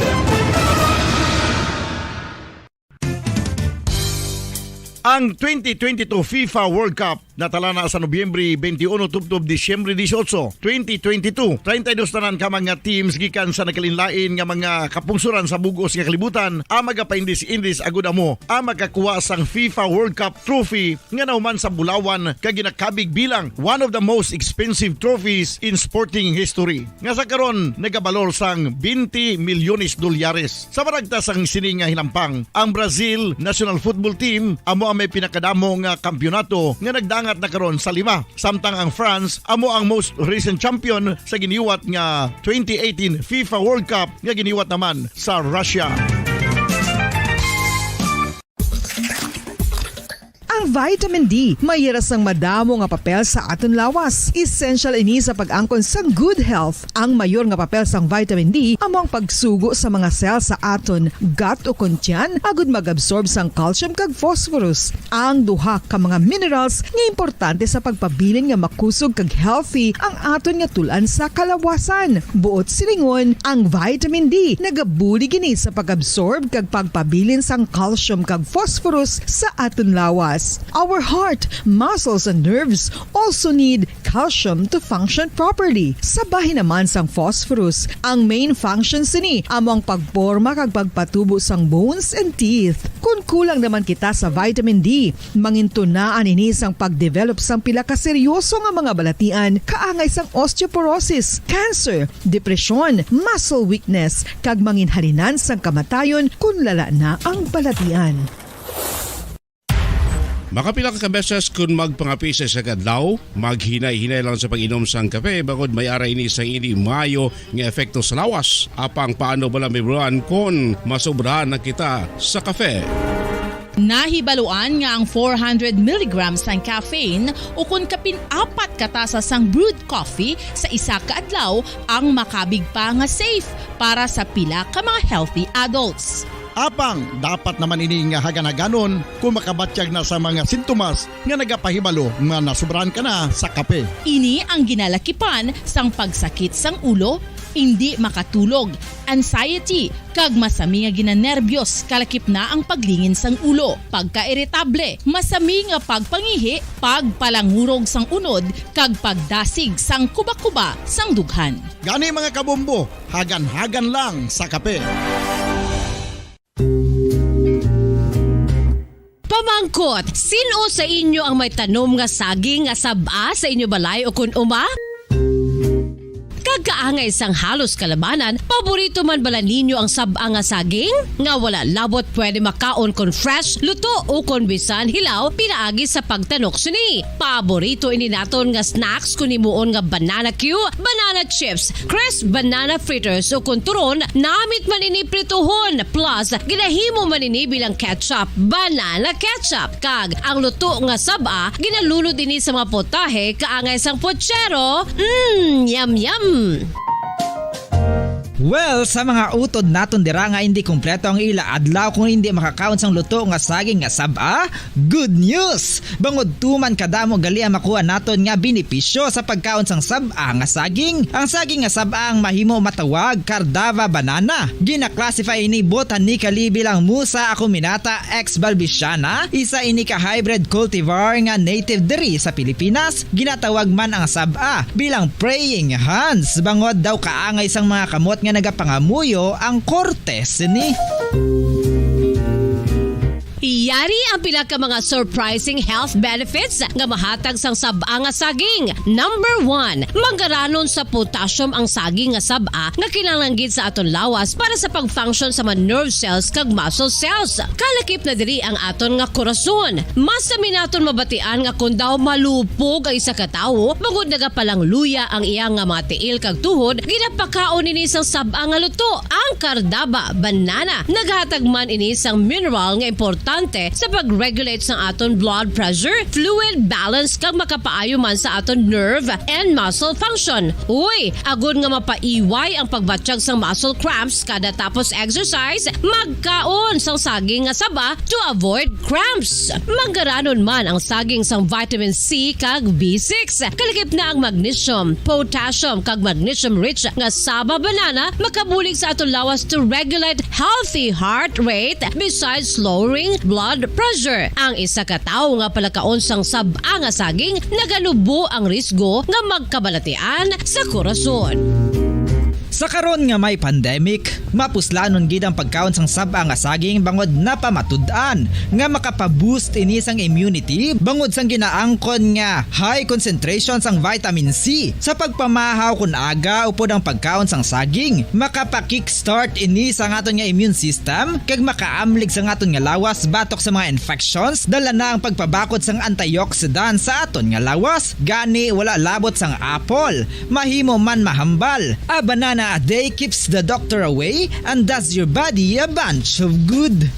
Ang 2022 FIFA World Cup natala na sa Nobyembre 21 tubtob Disyembre 18, 2022. 32 tanan ka mga teams gikan sa nakalinlain nga mga kapungsuran sa bugos nga kalibutan ang magapaindis-indis agud amo ang makakuha sang FIFA World Cup trophy nga nauman sa Bulawan kag ginakabig bilang one of the most expensive trophies in sporting history. Nga sa karon nagabalor sang 20 milyones dolyares. Sa baragtas ang sini nga hinampang, ang Brazil National Football Team amo ang may pinakadamo nga kampyonato nga nagdangat na karon sa 5. Samtang ang France amo ang most recent champion sa giniwat nga 2018 FIFA World Cup nga giniwat naman sa Russia. Ang vitamin D mayra sang madamo nga papel sa aton lawas. Essential ini sa pag-angkon sang good health. Ang mayor nga papel sang vitamin D amo ang pagsugo sa mga cell sa aton gut o kuntyan agud mag-absorb sang calcium kag phosphorus. Ang duha ka mga minerals nga importante sa pagpabilin nga makusog kag healthy ang aton nga tulan sa kalawasan. Buot silingon, ang vitamin D nagabuli gini sa pag-absorb kag pagpabilin sang calcium kag phosphorus sa aton lawas. Our heart, muscles, and nerves also need calcium to function properly. Sabahin naman sang phosphorus, ang main function sini amo ang pagporma kag pagpatubo sang bones and teeth. Kung kulang naman kita sa vitamin D, mangintunaan ini sang pagdevelop sang pila ka seryoso nga mga balatian kaangay sang osteoporosis, cancer, depresyon, muscle weakness, kag manginhalinan sang kamatayon kung lala na ang balatian. Makapila ka beses kung magpangapi sa kadlaw, maghinay-hinay lang sa pag-inom sang kape bagod may ara ini sang ini mayo nga efekto sa lawas. Apang paano bala may buwan kung masobrahan na kita sa kape. Nahibaluan nga ang 400 mg ng caffeine o kung kapin-4 katasa sang brewed coffee sa isa ka adlaw ang makabig pa nga safe para sa pila ka mga healthy adults. Apang dapat naman ini nga haganaganon kung makabatyag na sa mga sintomas nga nagapahibalo nga nasubrahan ka na sa kape. Ini ang ginalakipan sang pagsakit sang ulo, hindi makatulog, anxiety, kag masami nga ginanerbiyos kalakip na ang paglingin sang ulo, pagka-irritable, masami nga pagpangihi, pagpalangurog sang unod, kag pagdasig sang kuba-kuba sang dughan. Gani mga kabombo, hagan-hagan lang sa kape. Pamangkot, sino sa inyo ang may tanom nga saging nga saba sa inyo balay o kun uma? Kagkaangay sang halos kalabanan, paborito man bala ninyo ang saba nga saging? Nga wala labot pwede makaon kon fresh, luto o kon bisan hilaw, pinaagi sa pagtanok suni. Paborito ini naton nga snacks kun himuon nga banana Q, banana chips, crisp banana fritters o kun turon, namit man ini prituhon, plus ginahimo man ini bilang ketchup, banana ketchup. Kag ang luto nga saba, ginalulod ini sa mga potahe kaangay sang pochero. Yum yum. Well, sa mga utod naton dira nga hindi kumpleto ang ila adlaw kung hindi makakaon sang luto nga saging nga saba, good news! Bangod tuman kadamo gali ang makuha naton nga benepisyo sa pagkaon sang saba nga saging. Ang saging nga saba ang mahimo matawag Cardava banana. Gina-classify ini botanically bilang Musa acuminata ex balbisiana, isa ini ka hybrid cultivar nga native diri sa Pilipinas. Ginatawag man ang saba bilang praying hands. Bangod daw kaangay sang mga kamot nga nagapangamuyo ang kortes ni. Iyari ang pila ka mga surprising health benefits nga mahatag sang saba nga saging. Number 1, manggaranon sa potassium ang saging nga saba nga kinahanglan sa aton lawas para sa pag-function sa mga nerve cells kag muscle cells. Kalakip na diri ang aton nga korason. Mas sa minaton mabatian nga kun daw malupog ang isa ka tawo, bangod nagapalang luya ang iyang nga mga tiil kag tuhod, ginapakaon ini sang saba nga luto, ang Cardava banana. Naghatag man ini sang mineral nga importante sa pag-regulate sa aton blood pressure, fluid balance kag makapaayo man sa aton nerve and muscle function. Uy, agud nga mapaiway ang pagbatsyag sang muscle cramps kada tapos exercise, magkaon sang saging nga saba to avoid cramps. Manggaranon man ang saging sang vitamin C kag B6. Kalakip na ang magnesium, potassium kag magnesium rich nga saba banana makabulig sa aton lawas to regulate healthy heart rate besides lowering blood blood pressure. Ang isa ka tawo nga palakaon sang sab-a nga saging nagalubo ang risgo nga magkabalatian sa korason. Sa karon nga may pandemic, mapuslanon gid ang pagkaon sang sab-a nga saging bangod napamatud-an nga makapaboost ini sang immunity bangod sang ginaangkon nga high concentration sang vitamin C. Sa pagpamahaw kun aga upod ang pagkaon sang saging, makapa-kickstart ini sa aton nga immune system kag makaamlig sa aton nga lawas batok sa mga infections, dala na ang pagpabakod sang antioxidant sa aton nga lawas. Gani wala labot sang apple, mahimo man mahambal. A banana a day keeps the doctor away and does your body a bunch of good.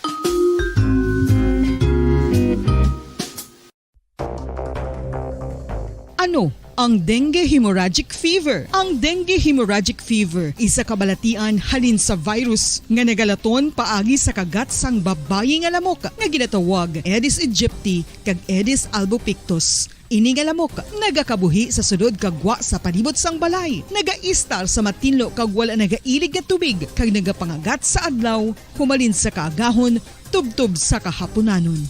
Ano ang dengue hemorrhagic fever? Ang dengue hemorrhagic fever isa kabalatian halin sa virus nga nagalaton paagi sa kagat sang babayi nga lamok nga ginatawag Aedes aegypti kag Aedes albopictus. Ini nga lamok nagakabuhi sa sulod kagwa sa palibot sang balay, nagaistar sa matinlo kag wala nagailig nga tubig kag nagapangagat sa adlaw, humalin sa kaagahon, tubtob sa kahaponanon.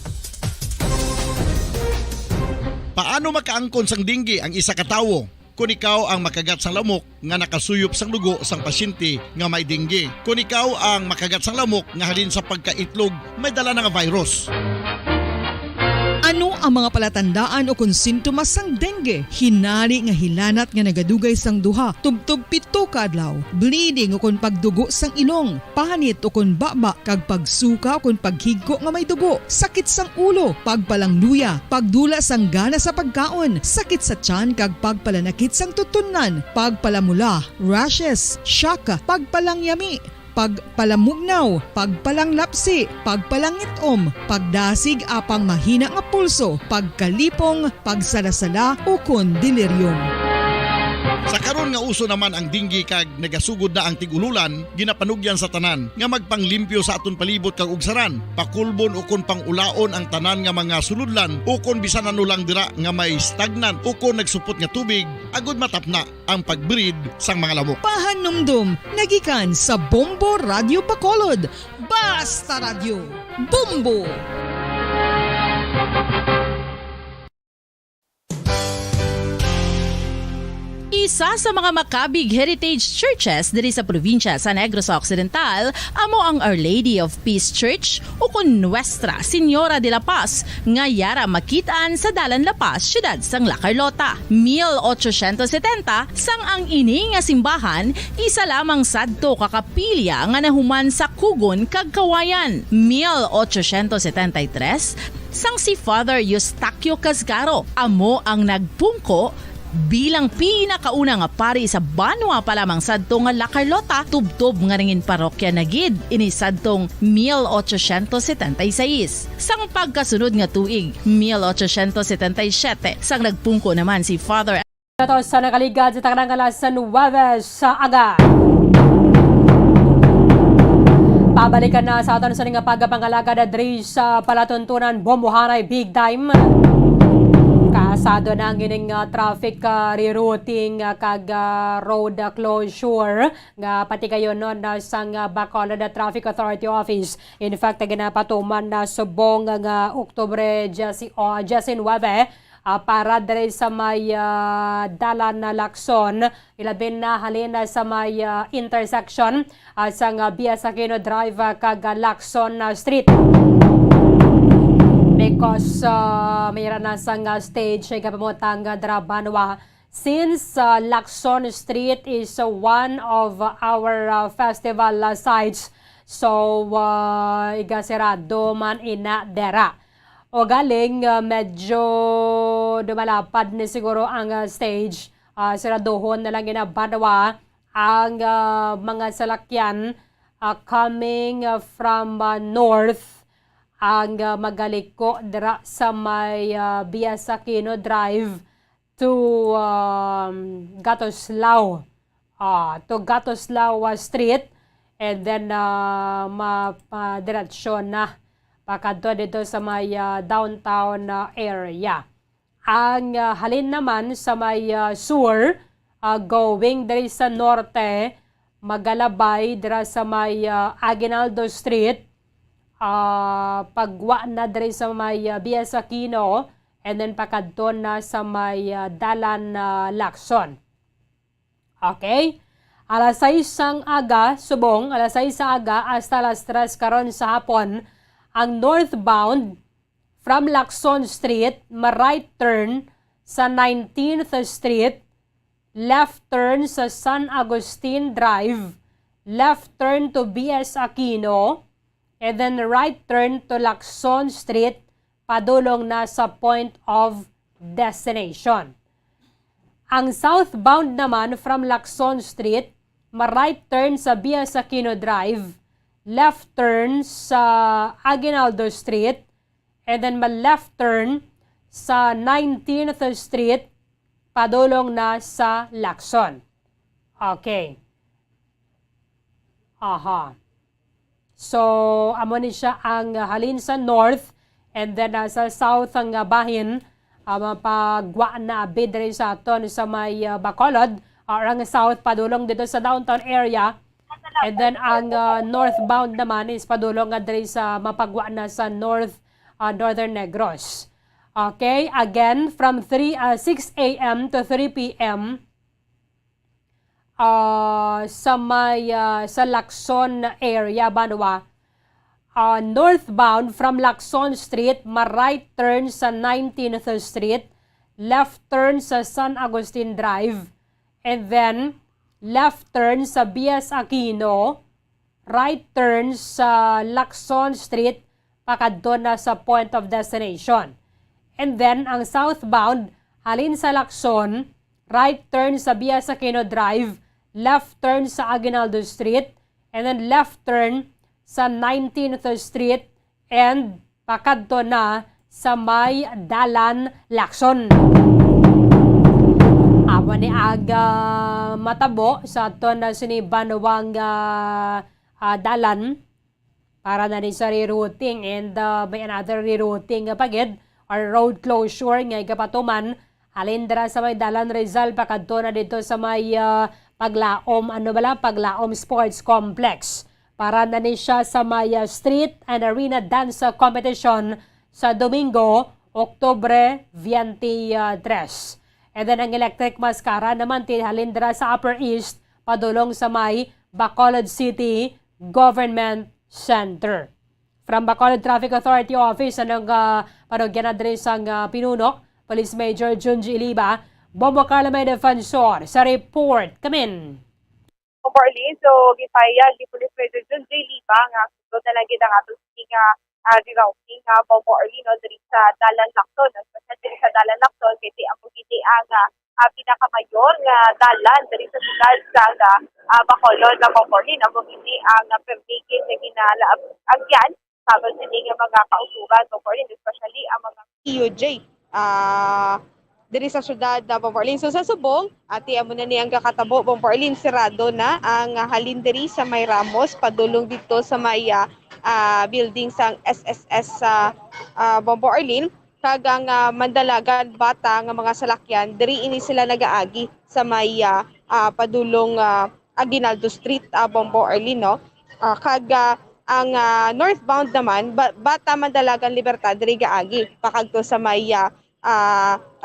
Paano makaangkon sang dengue ang isa ka tawo? Kung ikaw ang makagat sang lamok nga nakasuyop sang dugo sang pasyente nga may dengue. Kung ikaw ang makagat sang lamok nga halin sa pagkaitlog may dala nga virus. Ano ang mga palatandaan o kung sintomas sang dengue? Hinari nga hilanat nga nagadugay sang duha, tubtob 7 ka adlaw, bleeding o kung pagdugo sang ilong, panit o kung baba, kag pagsuka o kung paghigko nga may dugo, sakit sang ulo, pagpalangluya, pagdula sang gana sa pagkaon, sakit sa tiyan kag pagpalanakit sang tutunan, pagpalamula, rashes, syaka, pagpalangyami, pagpalamugnaw, pagpalanglapsi, pagpalangitom, pagdasig apang mahina nga pulso, pagkalipong, pagsalasala o kon delirium. Sa karon nga uso naman ang dengue kag nagasugod na ang tigululan, ginapanugyan sa tanan nga magpanglimpyo sa aton palibot kag ugsaran, pakulbon o kon pangulaon ang tanan nga mga suludlan o kon bisan ano lang dira nga may stagnant o kon nagsupot nga tubig, agud matapna ang pagbreed sang mga lamok. Pahanumdum, nagikan sa Bombo Radio Bacolod. Basta Radio, Bombo! Isa sa mga makabig heritage churches diri sa probinsya sa Negros Occidental amo ang Our Lady of Peace Church o kun Nuestra Señora de la Paz nga yara makitaan sa Dalan La Paz, siyudad sang La Carlota. 1870 sang ang ini nga simbahan isa lamang sadto ka kapilya nga nahuman sa Kugon kag Kawayan. 1873 sang si Father Eustaquio Casgaro amo ang nagpungko bilang pinakauna nga pari sa Banwa pa lamang sadto nga La Carlota, tubtob nga ringin parokya na gid ini sadtong 1876. Sang pagkasunod nga tuig 1877 sang nagpungko naman si Father Ito sa nakaligad sa tanang alas sa 9 sa aga. Pabalikan na sa aton sa nga pagpangalaga na diri sa palatuntunan Bombohanay Big Time. Kasado na ang gining traffic rerouting kag road closure nga pati kayo nun sang Bacolod Traffic Authority Office. In fact, ginapatuman na subong nga Oktubre 19 para diri sa may dalan na Lacson, ilabin na halin sa may intersection sang Bias Aquino Drive kag Lacson Street. Because mayroon na sang stage ay kapamutang Banwa. Since Lacson Street is one of our festival sites, so igasirado man ina dera. O galing medyo dumalapad na siguro ang stage, siraduhon na lang ina Banwa ang mga salakyan coming from north ang magaliko dira sa may Bias Aquino Drive to Gatoslao Street, and then madiretsyon na pakadto dito sa may downtown area. Ang halin naman sa may sur going diri sa norte, magalabay dira sa may Aguinaldo Street, pagwa na diri sa may Bias Aquino, and then pakadto na sa may Dalan Lacson. Okay? Alas 6 ang aga, subong, alas 6 sa aga hasta alas 3 karon sa hapon, ang northbound from Lacson Street, ma-right turn sa 19th Street, left turn sa San Agustin Drive, left turn to BS Aquino, and then right turn to Lacson Street, padulong na sa point of destination. Ang southbound naman from Lacson Street, ma-right turn sa Bias Aquino Drive, left turn sa Aguinaldo Street, and then ma-left turn sa 19th Street, padulong na sa Lacson. Okay. Aha. So, amo ni siya ang halin sa north, and then sa south ang bahin, mapagwa na abid rin sa aton sa may Bacolod, ang south padulong dito sa downtown area, and then ang northbound naman is padulong diri sa mapagwa na sa northern Negros. Okay, again from 6 a.m. to 3 p.m. Sa Lacson area, Banwa, northbound from Lacson Street, ma-right turn sa 19th Street, left turn sa San Agustin Drive, and then left turn sa Bias Aquino, right turn sa Lacson Street, pakadto na sa point of destination. And then ang southbound, halin sa Lacson, right turn sa Bias Aquino Drive, left turn sa Aguinaldo Street, and then left turn sa 19th Street, and pakadto na sa may Dalan Lacson. Amo ni aga matabo sa aton na sinibanwang dalan para na ni sa rerouting, and may another rerouting pagid or road closure nga ikapatuman halin dira sa may Dalan Rizal pakadto na dito sa may Paglaom Sports Complex para na ni siya sa may street and arena dance competition sa Domingo, Oktubre 23. And then ang electric mascara naman halin dira sa Upper East padulong sa may Bacolod City Government Center. From Bacolod Traffic Authority Office, anong panugyan na diri sa pinunok, Police Major Junji Iliba, Bombo Carla may defensor sa report. Kamin. Barley, so gipayag di Police Major Junji Iliba nga sunod na lang gid ang ato rerouting Bombo Arlino diri sa Dalan Lacson, especially sa Dalan Lacson kay ang pugiti ang pinakamayor nga dalan diri sa siyudad sa Bacolod na Bombo Arlino, pugiti ang permigin nga ginalaagyan sabay sa nga mga kausugan Bombo Arlino, especially ang mga EOJ diri sa siyudad na Bombo Arlino. So sa subong, ati amo na niyang kakatabo Bombo Arlino, sirado na ang halin diri sa may Ramos padulong dito sa may building sang SSS sa Bombo Arlino, kagang mandalagan bata nga mga salakyan diri ini sila nagaagi sa may padulong Aguinaldo Street, Bombo Arlino. Ang northbound naman bata mandalagan Libertad diri gaagi pakadto sa may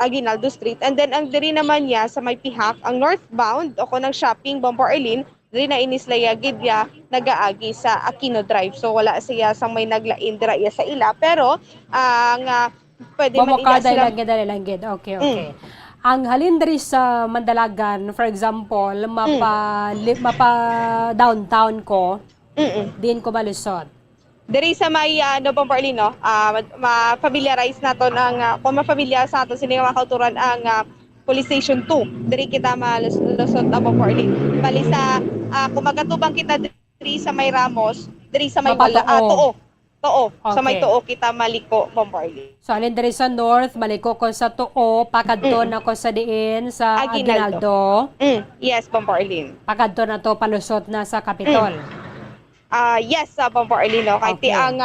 Aguinaldo Street, and then ang diri naman niya sa may Pihak ang northbound o kunang shopping Bombo Arlino diri na inislaya gid ya nagaagi sa Aquino Drive. So wala siya sang may naglain dira iya sa ila, pero ang pwede man ila sila langgid. Okay. Ang halin diri sa Mandalagan, for example, mapa downtown ko, din ko malusot. Diri sa may Bombo Arlino, ma-familiarize nato ang kung ma-familiar sa ato sini nga kauturan ang Police Station 2. Diri kita malusot na Bombo Arlino. Bali sa kung magatubang kita diri sa may Ramos, diri sa may Too. Okay. Sa may Too kita maliko Bombo Arlino. So alin diri sa north, maliko ko sa Too, pakadto na ko sa diin sa Aguinaldo. Yes, Bombo Arlino. Pakadto na to palusot na sa Capitol. Yes, sa Bombo Arlino. Kay ang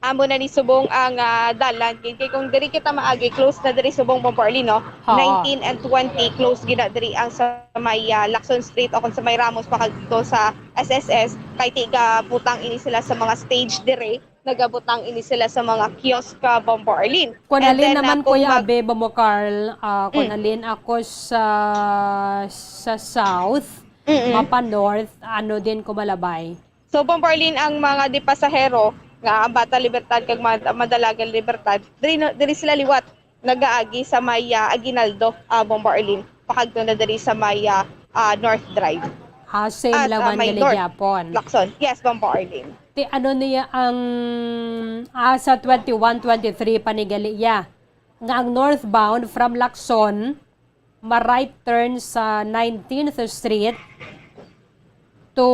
amo na ni subong ang dalan kay kung diri kita maagi close na diri subong Bombo Arlino, 19 and 20 close gina diri ang sa may Lacson Street o kung sa may Ramos pakadto sa SSS. kay tiga butang ini sila sa mga stage dire, nagabutang ini sila sa mga kiosk Bombo Arlene. Kung And alin then, naman kung Kuya mag- Abe Bomocarl, kung alin ako sa south, Mapa North, ano din kumalabay? So Bombo Arlene ang mga di pasahero nga ang Bata Libertad kag Madalagan Libertad, diri sila liwat nagaagi sa may Aguinaldo, Bombo Arlene, pakadto na diri sa may North Drive. Same At, lang man may gali North Japon. Lacson. Yes, Bombo Arlene. Ti ano niya ang sa 21-23 panigali ya. Nga ang northbound from Lacson, ma-right turn sa 19th Street to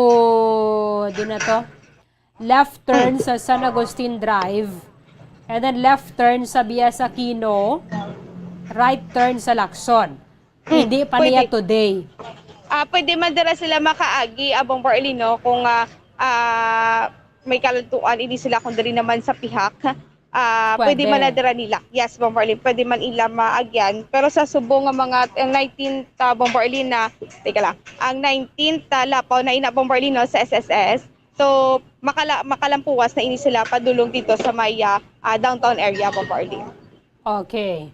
di na to. Left turn sa San Agustin Drive. And then left turn sa Bias Aquino. Right turn sa Lacson. Hindi pa niya Pwede. today. Pwede man dira sila makaagi Bombo Arlene no kung may kalantuan hindi sila kung diri naman sa pihak. Pwede man na dira nila. Yes, Bombo Arlene, pwede man ila maagyan. Pero sa Subo nga mga ang 19th Bombo Arlene na, teka lang, ang 19th lapaw na ina Bombo Arlene no, sa SSS. So makalampuwas na ini sila padulong dito sa may downtown area Bombo Arlene. Okay.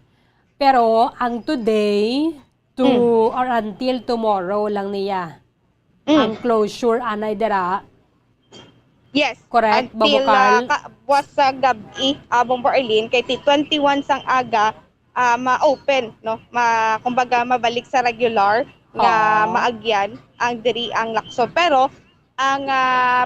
Pero ang today or until tomorrow lang niya. Ang closure anay dira. Yes. Correct, Until Bobocarl? buwas sa gabi, Bombo Arlene, kay 21 sang aga, ma-open, no? Kumbaga, mabalik sa regular nga maagyan ang diri ang Lacson. Pero, ang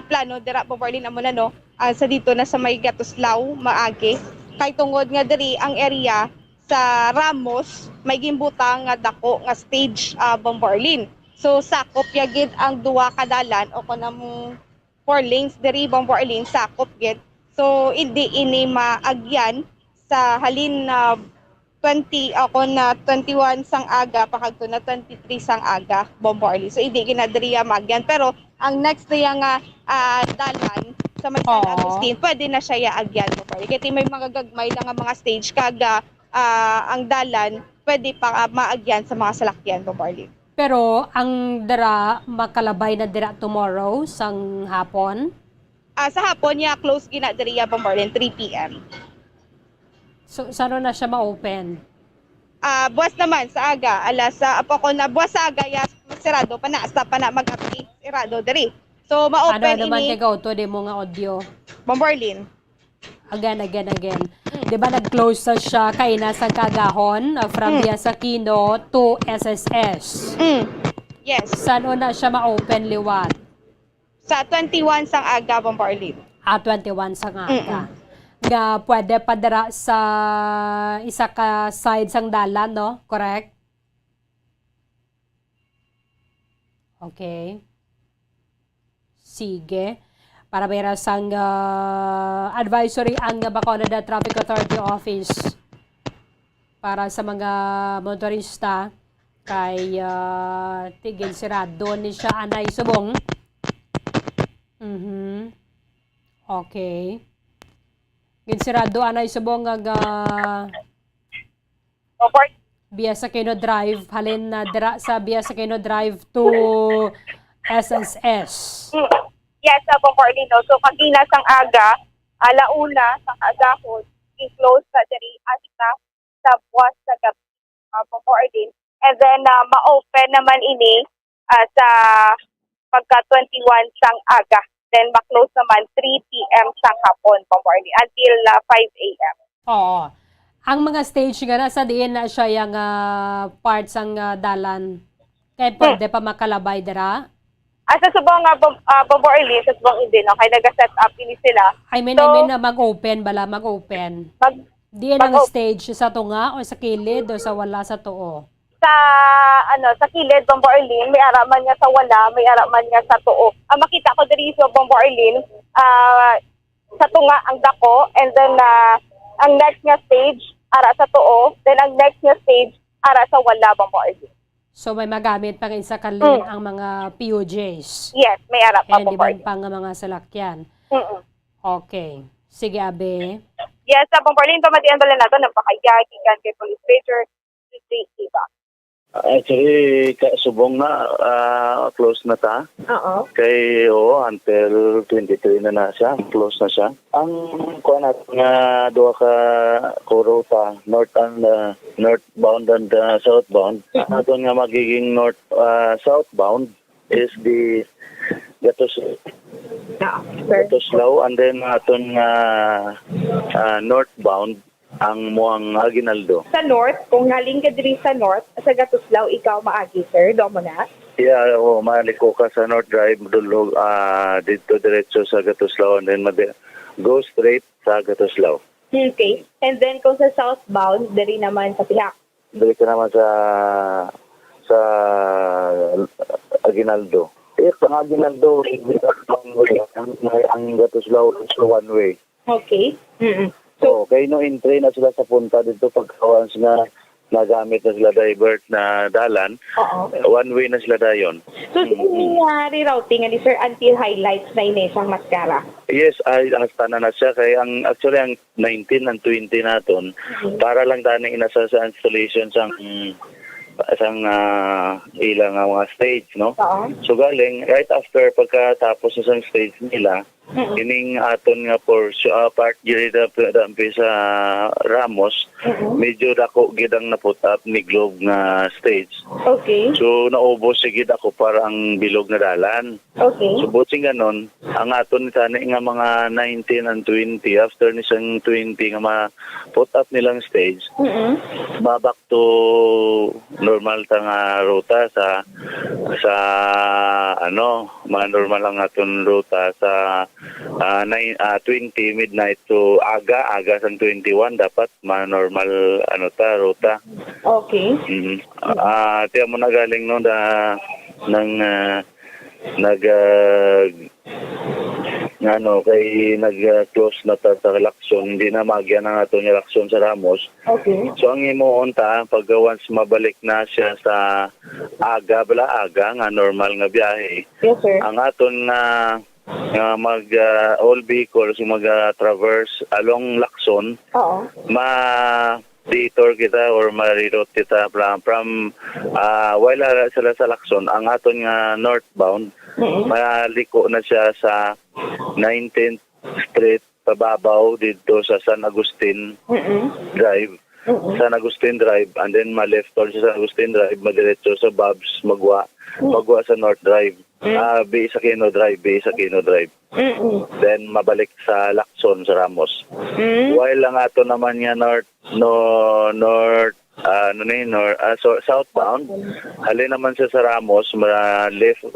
plano, dira Bombo Arlene, amo na, no? Sa dito na sa may Gatuslaw, maagi. Kay tungod nga diri ang area sa Ramos, may gimbutang nga dako nga stage Bombo Arlene. So, sakop yagid ang duwa kadalan o kunang 4 lanes diri Bombo Arlene sakop gid. So hindi ini maagyan sa halin na 21 sang aga pakadto na 23 sang aga Bombo Arlene. So hindi ginadriya maagyan pero ang next niya nga dalan sa may San Agustin pwede na siya yaagyan Bombo Arlene. Kaya may mga gagmay lang nga mga stage kaga ang dalan pwede pa maagyan sa mga salakyan Bombo Arlene. Pero ang dira makalabay na dira tomorrow sang hapon. Sa hapon niya close gina diri Bombo Arlene 3 PM. So sano na siya ma-open? Buwas naman sa aga alas apo ko na buwas sa aga ya sirado pa na sa pa na mag-update sirado diri. So ma-open Ano naman ini kay to di mo nga audio. Bombo Arlene. Again. Di ba nag-close sa siya kay nasa Kagahon from Bias Aquino to SSS? Yes. Saan na siya ma-open liwat? Sa 21 sang aga Bombo Arlene. 21 sang aga. Nga pwede pa dira sa isa ka side sang dalan, no? Correct? Okay. Sige. Para mayroon sang advisory ang Bacolod Traffic Authority Office para sa mga motorista kay tigil sirado ni siya anay subong. Okay. Ginsirado anay subong Bias Aquino Drive halin na dira sa Bias Aquino Drive to SSS. Yes, Bombo Arlene. No? So kagina sang aga, alauna sang agahon, i-close sa diri asta sa buwas sa gabi Bombo Arlene. And then ma-open naman ini sa pagka 21 sang aga. Then ma-close naman 3 PM sang hapon Bombo Arlene until 5 AM. Oo. Ang mga stage nga nasa diin na siya yung parts ang dalan. Kaya pwede pa makalabay dira. Sa subong Bombo Arlene, sa subong hindi, no? Kaya nag-set up ini sila. I mean na mag-open bala, mag-open. Diin ang stage sa tunga o sa kilid o sa wala sa tuo? Sa kilid Bombo Arlene, may araman nga sa wala, may araman nga sa tuo. Makita ko diri sa Bombo Arlene, sa tunga ang dako, and then ang next nga stage ara sa tuo, then ang next nga stage ara sa wala Bombo Arlene. So may magamit pa rin sa kalin ang mga POJs. Yes, may ara pa Bombo Bombo Arlene. pang mga salakyan. Okay. Sige, Abe. Yes, Bombo Arlene, pamatian bala nato ng pakayagi kan kay Police Major Iba. Actually, subong na, close na ta. Oo. Kay, until 23 na siya, close na siya. Ang kuha natin nga, duha ka kuruta, north and northbound and southbound. Aton nga magiging southbound is the Gatuslaw, and then aton nga northbound ang muang Aguinaldo. Sa north, kung haling ka diri sa north, sa Gatuslaw, ikaw maagi, sir. Do mo na? Yeah, maliko ka sa North Drive, dulog, dito diretso sa Gatuslaw, and then go straight sa Gatuslaw. Okay. And then kung sa southbound, diri naman sa Pihak. Dili ka naman sa Aguinaldo. Ang Aguinaldo, ang Gatuslaw is one way. Okay. So, kay no entry na sila sa punta dito pagkawans nga nagamit na sila divert na dalan, one way na sila dayon. So, rerouting ni sir until highlights na inesang Mascara. Yes, hasta na siya. Kaya actually ang 19 and 20 naton, para lang dani inasa sa installation sang ilang mga stage, no? So galing, right after pagkatapos ng stage nila, ining aton nga part girida sa Ramos, medyo dako gidang naput up ni Globe nga stage. Okay. So naubos sigid ako parang bilog na dalan. Okay. So buting ganon, ang aton tani nga mga 19 and 20, after ni sang 20 nga ma-put up nilang stage, babak to normal ta nga ruta sa mga normal ang aton ruta sa 20 midnight to aga sang 21 dapat normal ruta. Okay. Tiyan mo na galing no nag-close na ta sa Lacson, hindi na magyan ang ato ni Lacson sa Ramos. Okay. So ang imo unta pag once mabalik na siya sa aga nga normal nga biyahe. Yes, sir. Ang aton all vehicles mag-traverse along Lacson, detour kita or ma-reroute kita from while sila sa Lacson, ang aton nga northbound, maliko na siya sa 19th Street pababaw dito sa San Agustin Drive. San Agustin Drive, and then ma-left turn sa San Agustin Drive, madiretso sa Bob's, magwa sa North Drive. B sa Kino Drive. Then mabalik sa Lacson sa Ramos. While lang ato naman nga southbound, halin naman siya sa Ramos,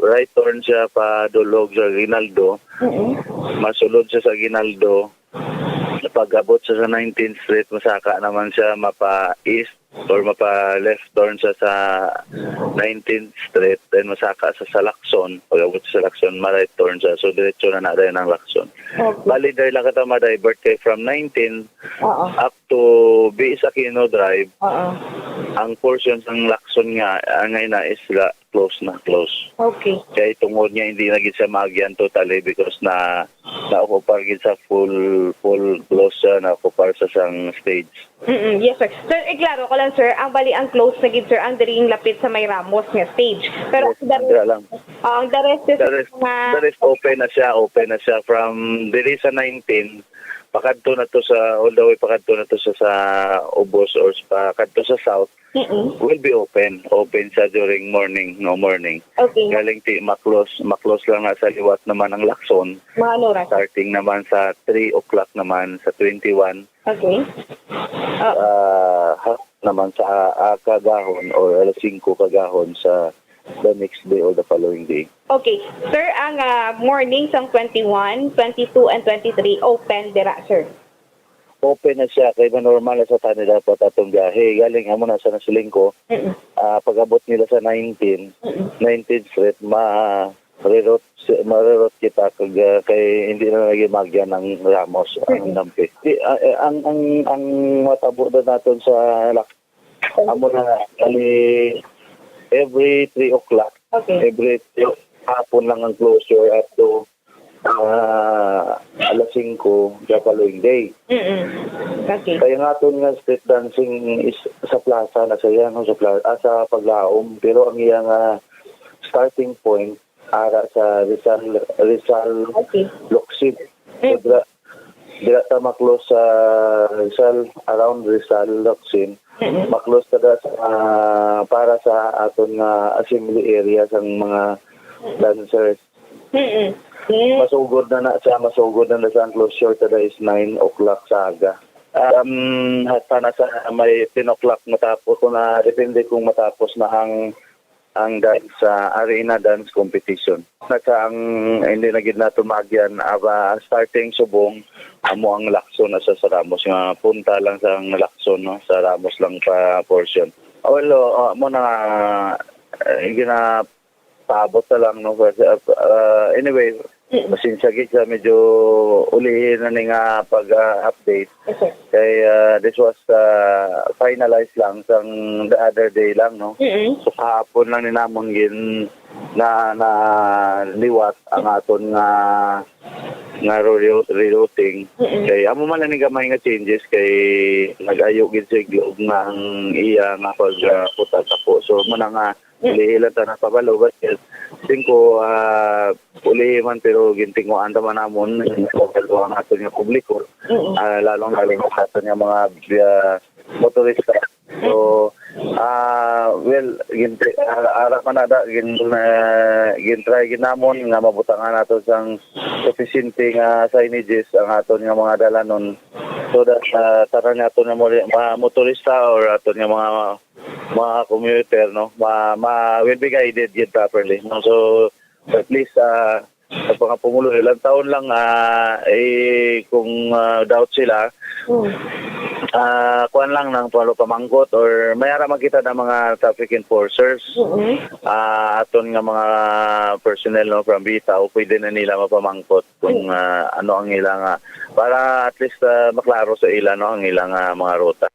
right turn siya pa dulog sa Aguinaldo, masulod siya sa Aguinaldo, pag-abot siya sa 19th Street, masaka naman siya mapa-east or mapa-left turn siya sa 19th Street, then masaka sa Lacson, pag-abot siya sa Lacson, ma-right turn siya, so diretso na rin ang Lacson. Bali, dahil lang kita ma-divert kay from 19 up to B sa Kino Drive, ang portion ng Lacson nga, ngayon na is close. Okay. Kaya tungod niya hindi na siya magyan totally because na-occupar sa full close siya, na-occupar sa sang stage. Yes, sir. Sir, klaro ko lang, sir, ang bali ang close na gid, sir, ang diring lapit sa may Ramos nga stage. Pero ang the rest open na siya from diri sa 19 pakadto na to sa all the way pakadto na to sa Ubos or pakadto sa south will be open siya during morning. Okay. Galing ma-close lang nga sa liwat naman ang Lacson, starting naman sa 3 o'clock naman sa 21. Okay. Half naman sa kagahon or 5 kagahon sa the next day or the following day. Okay. Sir, ang morning sang 21, 22, and 23 open dira, sir? Open na siya kay normal na sa tani dapat atong biyahe. Galing amo na sa nasilingko. Pag-abot nila sa 19th Street, ma-reroute kita kay hindi na lagi magyan ng Ramos ang nampi. Ang matabo na natin sa amo na every 3 o'clock. Okay. Every hapon lang ang closure up to 5 the following day. Okay. Kaya nga ito nga street dancing is sa plaza na saya, no? Sa Paglaom. Pero ang iyang starting point ara sa Rizal Loksid. So, dira ta maklos sa Rizal, around Rizal Loksin. Maklos ta para sa aton nga assembly area sang mga dancers. Masugod na sa ang closure tada is 9 o'clock sa aga. Hasta na sa may 10 o'clock matapos ko na, depende kung matapos na ang dance sa arena dance competition. Nasa ang hindi na gid na tumagyan starting subong amo ang Lacson na sa Ramos nga punta lang sa Lacson, no, sa Ramos lang pa portion. Well, mo na gina paabot na lang, no. Anyway, pasensya gid sa medyo ulihin na ni nga pag-update. Kay this was finalized lang sang the other day lang, no. So kahapon lang ni namon gin na liwat ang aton nga rerouting. Kay amo man ni gamay nga changes kay nag-ayo gid sa globe nga ang iya nga pagputa sa po. So mo na nga ulihilan ta na pabalo but tingko man pero gintinguan ta man namon ang aton nga publiko, lalong ang aton nga mga motorista. So well, ara pa na gintry ginamon nga mabutangan nato sang sufficient nga signages ang aton nga mga dalanon so that tanan nato nga mga motorista or aton nga mga commuter, no, will be guided yet properly, no? So at least sa mga pumulo ilang taon lang kung doubt sila kuan lang ng pamangkot or mayara makita ng mga traffic enforcers aton nga mga personnel, no, from Bitaw, pwede na nila mapamangkot kung ano ang ilang para at least maklaro sa ilan, no, ang ilang mga ruta.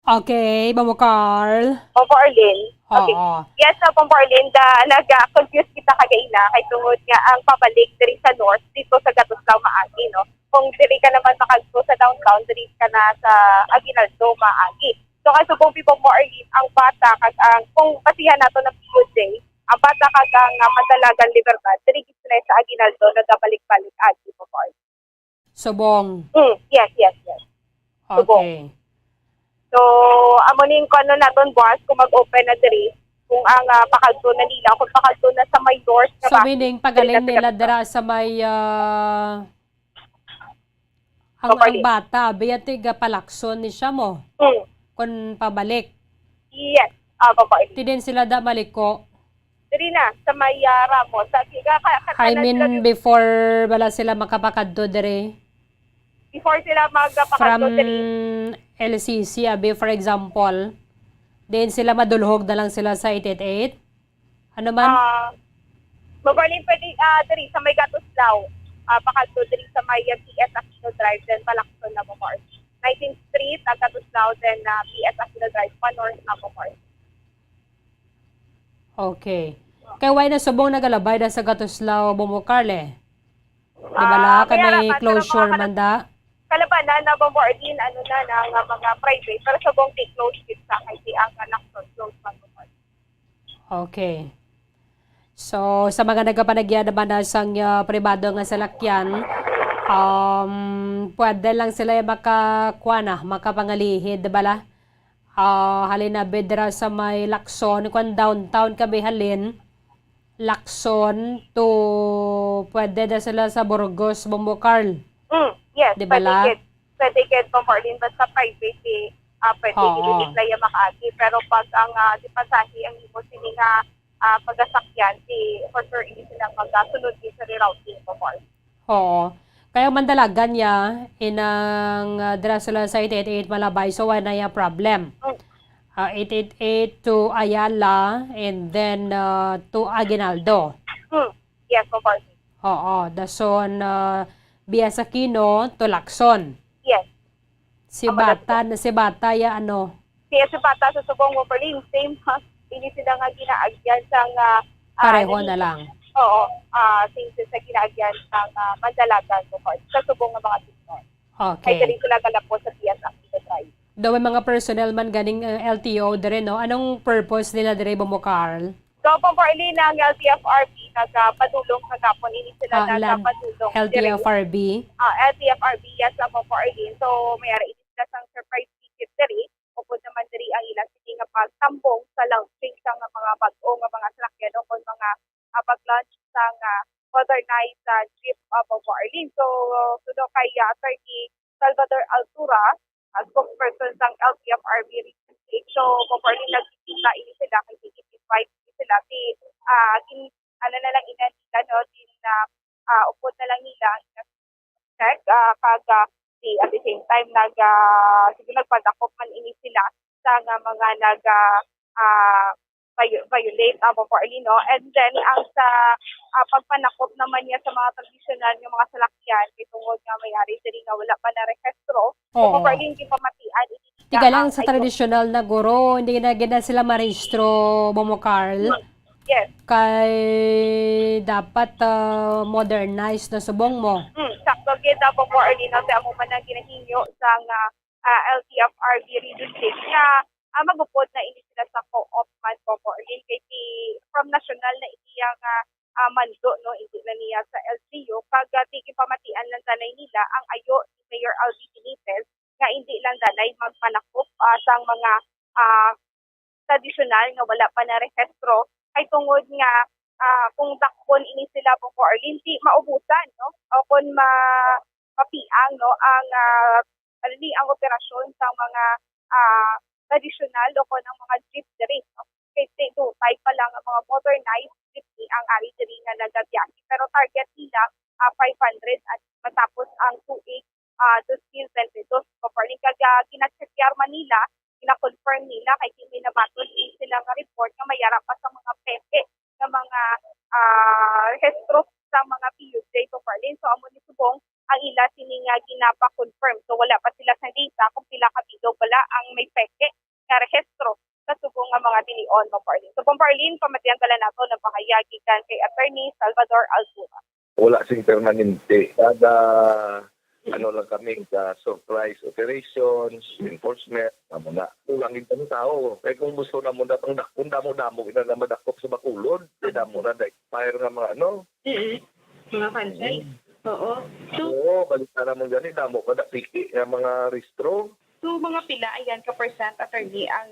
Okay, Mamo Carl. Pompo Arlene. Okay. Yes, Pompo Arlene, nag-confuse kita kagaina kay tungod nga ang pabalik diri sa north dito sa Gatuslaw maagi, no. Kung diri ka naman makadto sa downtown, diri ka na sa Aguinaldo maagi. So kasubong Pompo Arlene, ang bata kag ang kung pasihan nato ng PUD day, ang bata kag ang Mandalagan Libertad diri sila sa Aguinaldo nagabalik-balik agi Pompo Arlene. Subong. Yes. Subong. Okay. So, amo ning kuno naton boss kung mag-open na diri kung ang pakadto na nila kung pakadto na sa may doors na So meaning pagaling nila dira sa may ang bata biyatig palakson ni siya mo. Kun pabalik. Yes. Babae. Tidin sila da maliko. Diri na sa may Ramos sa I mean before wala sila makapakadto diri. Before sila magpakadto diri. LCC, for example, din sila madulhog na lang sila sa 888? Ano man? Mabalin pwede diri sa may Gatuslaw, pakadto diri sa may PS Aquino Drive, then palakson na mo Mars. 19th Street, Gatuslaw, then PS Aquino Drive, pa north na mo Mars. Okay. Kaya why na subong nagalabay na sa Gatuslaw, Bumukarle? Diba la? May closure man da? Kalabanan na ba more din ng mga private pero sa buong close it sa kay ang Lacson close man mo. Okay. So sa mga nagapanagya naman na sang pribado nga salakyan, pwede lang sila makapangalihid, diba la? Halin na bedra sa may Lacson, kung downtown kami halin, Lacson to pwede na sila sa Burgos, Bumbukarl. Yes, diba pwede kid pamorlin basta private pwede i-declare yung makaagi. Pero pag ang di pasahi ang imo sini nga pagasakyan, for sure hindi sila magkasunod sa rerouting po. Oo. Kaya mandalagan niya inang dira sila sa 888 Malabay, so wala na problem. 888 to Ayala and then to Aguinaldo. Yes, po. Oo. Dason Bias Aquino to Lacson. Yes. Si Bata ya ano? Si Bata sa Subong Waperlin, same hindi sila nga ginaagyan sang pareho na lang. Oo. Same sa ginaagyan sang Mandalagan sa Subong nga mga tingnon. Okay. Ay diri sila galapos sa TS Active Drive. Daw may mga personnel man ganing LTO dire no. Anong purpose nila dire mo Carl? So, pamporili ng LTFRB, nagpadulong kagapon, ini sila nagpadulong. LTFRB? LTFRB, yes, pamporili. So, mayroon ini sila sang surprise visit diri. Upod naman diri ang ilang sige nga pagtambong sa launching sa mga bag-o nga mga salakyan o kung mga pag-launch sa modernized jeep pamporili. So, suno kay Attorney Salvador Altura, spokesperson sang LTFRB recent week. So, pamporili nagkita ini sila kay CGP5 sila ano na lang inanila no din upod na lang nila check at the same time sige nagpadakop man ini sila sa mga violate for no, and then ang sa pagpanakop naman niya sa mga traditional ng mga salakyan kay tungod nga may-ari diri nga wala pa na rehistro so for hindi pa matian Tiga lang sa traditional na guro, hindi na sila marehistro, Momo Carl. Yes. Kay dapat modernize na subong mo. Sakto kita po for early na sa amo man ang ginahinyo sa LTFRB region 6 nga magupod na ini sila sa co-op man po for early kay from national na iyang mando no hindi na niya sa LGU pag tigi pamatian lang tanay nila ang ayo ni Mayor Alvin Benitez nga hindi lang danay magpanakop sa mga traditional nga wala pa na rehistro ay tungod nga kung dakpon ini sila po for hindi maubusan no o kung mapiang no ang ang operasyon sa mga traditional o kung ang mga jeep diri no kasi type pa lang ang mga modernized jeep ang ari diri nga nagabiyahe pero target nila 500 at matapos ang 2 2022 so for kinacheckar Manila kina-confirm nila kay hindi na matod sila nga report nga mayara pa sa mga pepe ng mga rehistro sa mga PUJ so for so amo ni subong ang ila sini nga ginapa-confirm so wala pa sila sa data kung pila ka bido wala ang may peke nga rehistro sa subong nga mga tilion mo Parlin. So Parlin, pamatiyan tala nato ng pangayagi kan kay Attorney Salvador Altura. Wala sing permanente. Kada lang kami sa surprise operations, enforcement, amo na. Ulangin kami tao. Kaya kung gusto na mo na pang damo ina na madakop sa Bacolod, damo na expire nga mga Mga franchise. Oo. Oo, balik na naman gani damo kada piki nga mga restro. So mga pila ayan ka percent attorney ang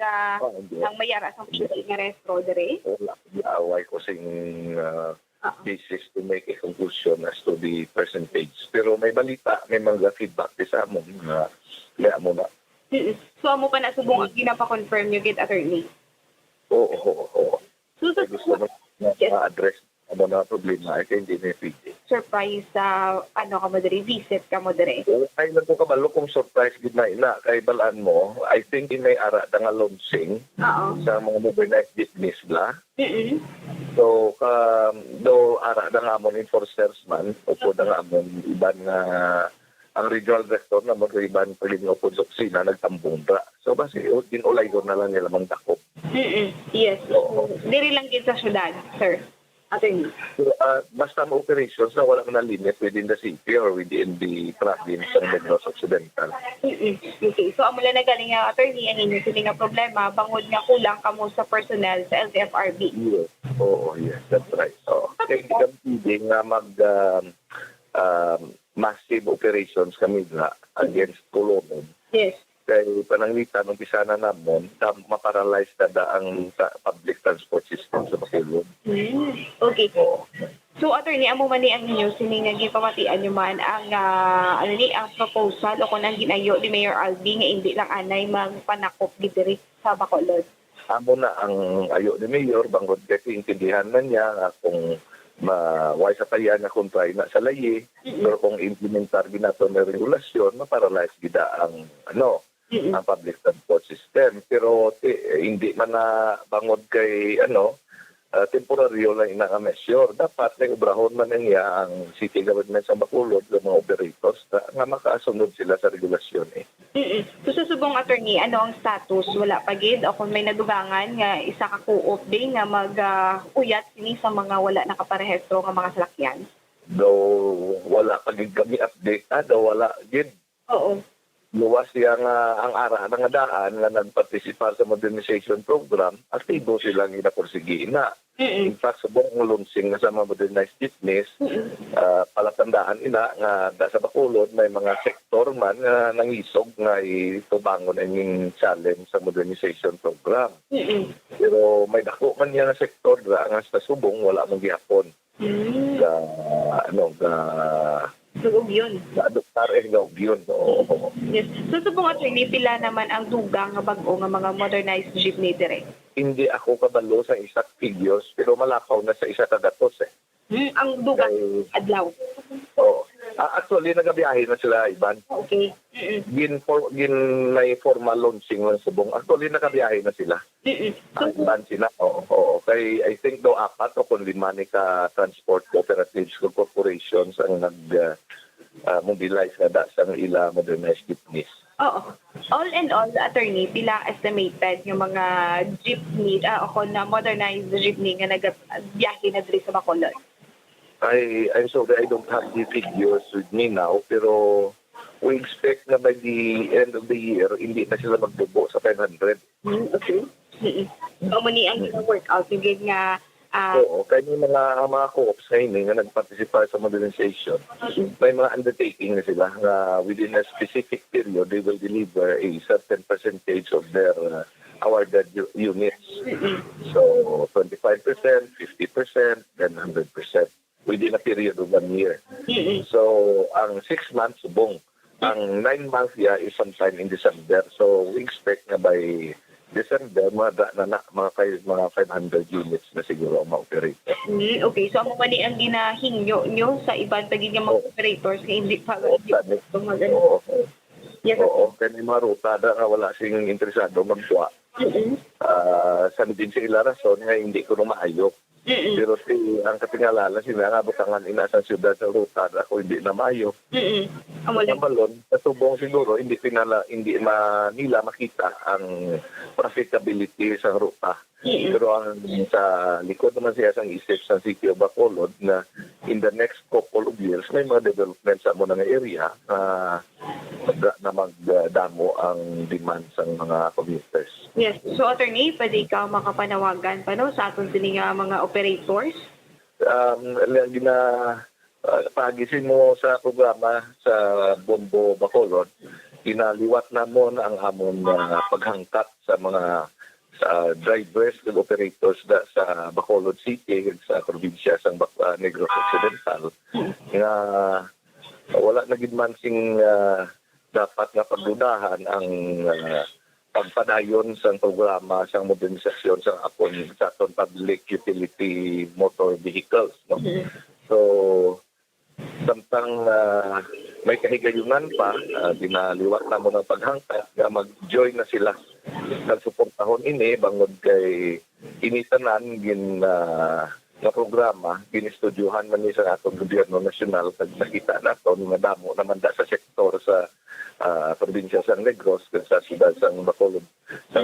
mayara sa pili nga restro dere. Wala away ko sing basis to make a conclusion as to the percentage. Pero may balita, may mga feedback sa amon na kaya mo na. So amo pa na subong ginapa-confirm yung gate attorney? Oo. So gusto mo na-address ano na problema ay kaya hindi na pwede. Surprise ka mo dere, visit ka mo dere? Ay lang ko kabalo kung surprise gid na ina kay balaan mo, I think inay ara nga launching sa mga modernized business bla. So do ara nga mo enforcers man upo nga mo iban nga ang regional director na mo iban pwedeng upo sa opisina nagtambong ra. So basi dinulay ko na lang nila mang dakop. Yes. Diri lang gid sa syudad, sir. Attorney. So, basta mo operations na wala na limit within the city or within the province ng Negros Occidental. Okay. So, amo lang na galing nga, attorney, ang inyong sila nga problema, bangod nga kulang kamo sa personnel sa LTFRB. Yes. Oo, yes. That's right. So, kaya hindi kami pwede nga massive operations kami na against Colombo. Yes. Kaya pananglitan, umpisa na namon, maparalyze na ang public transport system sa Bacolod. Okay. So, attorney, amo man ni ang inyo, siningagi pamatian nyo man ang ang proposal o kung ang ginayo ni Mayor Albi nga hindi lang anay magpanakop diri sa Bacolod. Amo na ang ayo ni Mayor, bangod kasi intindihan na niya kung why sa kaya nga kung try na sa layi, pero kung implementar ginato na regulasyon, maparalyze gida ang ang public transport system. Pero hindi man na bangod kay temporaryo lang ina-measure. Dapat na obrahon man niya ang city government sa Bacolod ng mga operators nga makasunod sila sa regulasyon So susubong attorney, ano ang status? Wala pa gid o kung may nadugangan nga isa ka co-op din nga mag-uyat sini sa mga wala nakaparehistro nga mga salakyan? Though wala pa gid kami update, wala gid Oo. Luwas siya nga ang ara nga daan nga nagpartisipar sa modernization program, aktibo silang ginapursigi na. In fact, sa buong launching nga sa mga modernized jeepneys, palatandaan ina nga sa Bacolod may mga sektor man nga nangisog nga itubangon ang challenge sa modernization program. Pero may dako man niya nga sektor nga sa Subong wala man gihapon. Sugog yun. Adoptar yun. Yes. So, subong attorney, pila naman ang dugang nga bag-o nga mga modernized jeepney dire? Hindi ako kabalo sa exact figures, pero malakaw na sa isa ka datos eh. Ang dugang adlaw? Oo. Actually, nagabiyahe na sila, Ivan. Okay. May formal launching lang subong. Actually, nagabiyahe na sila. Ivan sila. Oo. Kay, I think daw 4 o kung 5 ka transport cooperatives o corporations ang nag-mobilize na sa ila modernized jeepneys. Oo. All in all, attorney, pila estimated yung mga jeepney, o na modernized jeepney nga nagbiyahe na diri sa Bacolod? I'm sorry, I don't have the figures with me now, pero we expect na by the end of the year, hindi na sila magbubo sa 500. Okay. So, muni ang workout, yung gig nga Oo, kaya yung mga co-ops ngayon nga nag-participate sa modernization, may mga undertaking na sila na within a specific period, they will deliver a certain percentage of their awarded units. So, 25%, 50%, then 100% within a period of 1 year. So, ang 6 months, subong. Ang 9 months is sometime in December. So, we expect na by December, mga 500 units na siguro ang ma-operate. Okay, so ang mali ang ginahingyo nyo sa ibang pagiging mga operators na hindi pa Oo. Kaya may mga ruta na wala sing interesado magsuwa. San din sa ila rason nga hindi ko na maayo. Pero ang katingalala sila nga butangan ina sa siyudad sa ruta ako hindi na maayo. Ang malon sa subong siguro hindi nila makita ang profitability sa ruta. Pero ang sa likod naman siya sang isip sa City of Bacolod na in the next couple of years may mga development sa mo nga area na magdamo ang demand sa mga commuters. Yes. So, attorney, pwede ikaw makapanawagan pa sa aton sini nga mga operators? Pagisin mo sa programa sa Bombo Bacolod, inaliwat na mo na ang amon paghangkat sa mga drivers and operators sa Bacolod City sa probinsya sa Negros Occidental nga wala na gid man sing dapat nga pagdudahan ang pagpadayon sa programa sa modernisasyon sa aton public utility motor vehicles. No? So, samtang may kahigayunan pa, dinaliwat na mo ng paghangkat nga mag-join na sila sa suportahon ini bangod kay initanan nga programa ginistudyuhan man ni sa atong gobyerno nasyonal kag nakita naton nga damo naman sa sektor sa probinsya sa Negros sa siyudad sa Bacolod sa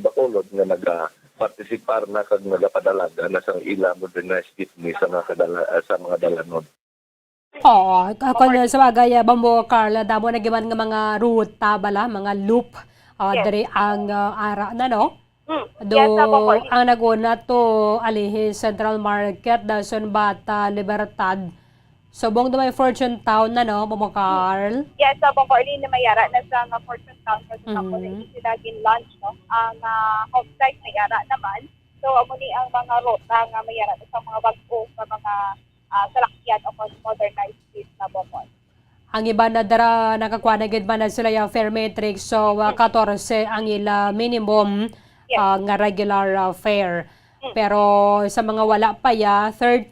Bacolod nga naga-participar na kag nagapadalaga na sang ila modernized jeepney sa mga dalanon. Oo, ako na sa bagay, Bambo Carla, damo na giman nga mga ruta bala, mga loop, dari ang ara na, no? Ang naguna to, alihi Central Market, Dason Bata, Libertad, subong do may Fortune Town na, no, Bambo Carl? Yes, Bambo Carl, na mayara na sa Fortune Town kasi sila gin-launch, no? Ang home site mayara naman. So, amo ni ang mga ruta nga mayara na sa mga bag-o, sa mga salakyan o modernized street na Bamon. Ang iba na dara nakakuha na gid man na sila yung fare matrix, so 14 ang ila minimum nga regular fare. Pero sa mga wala pa 13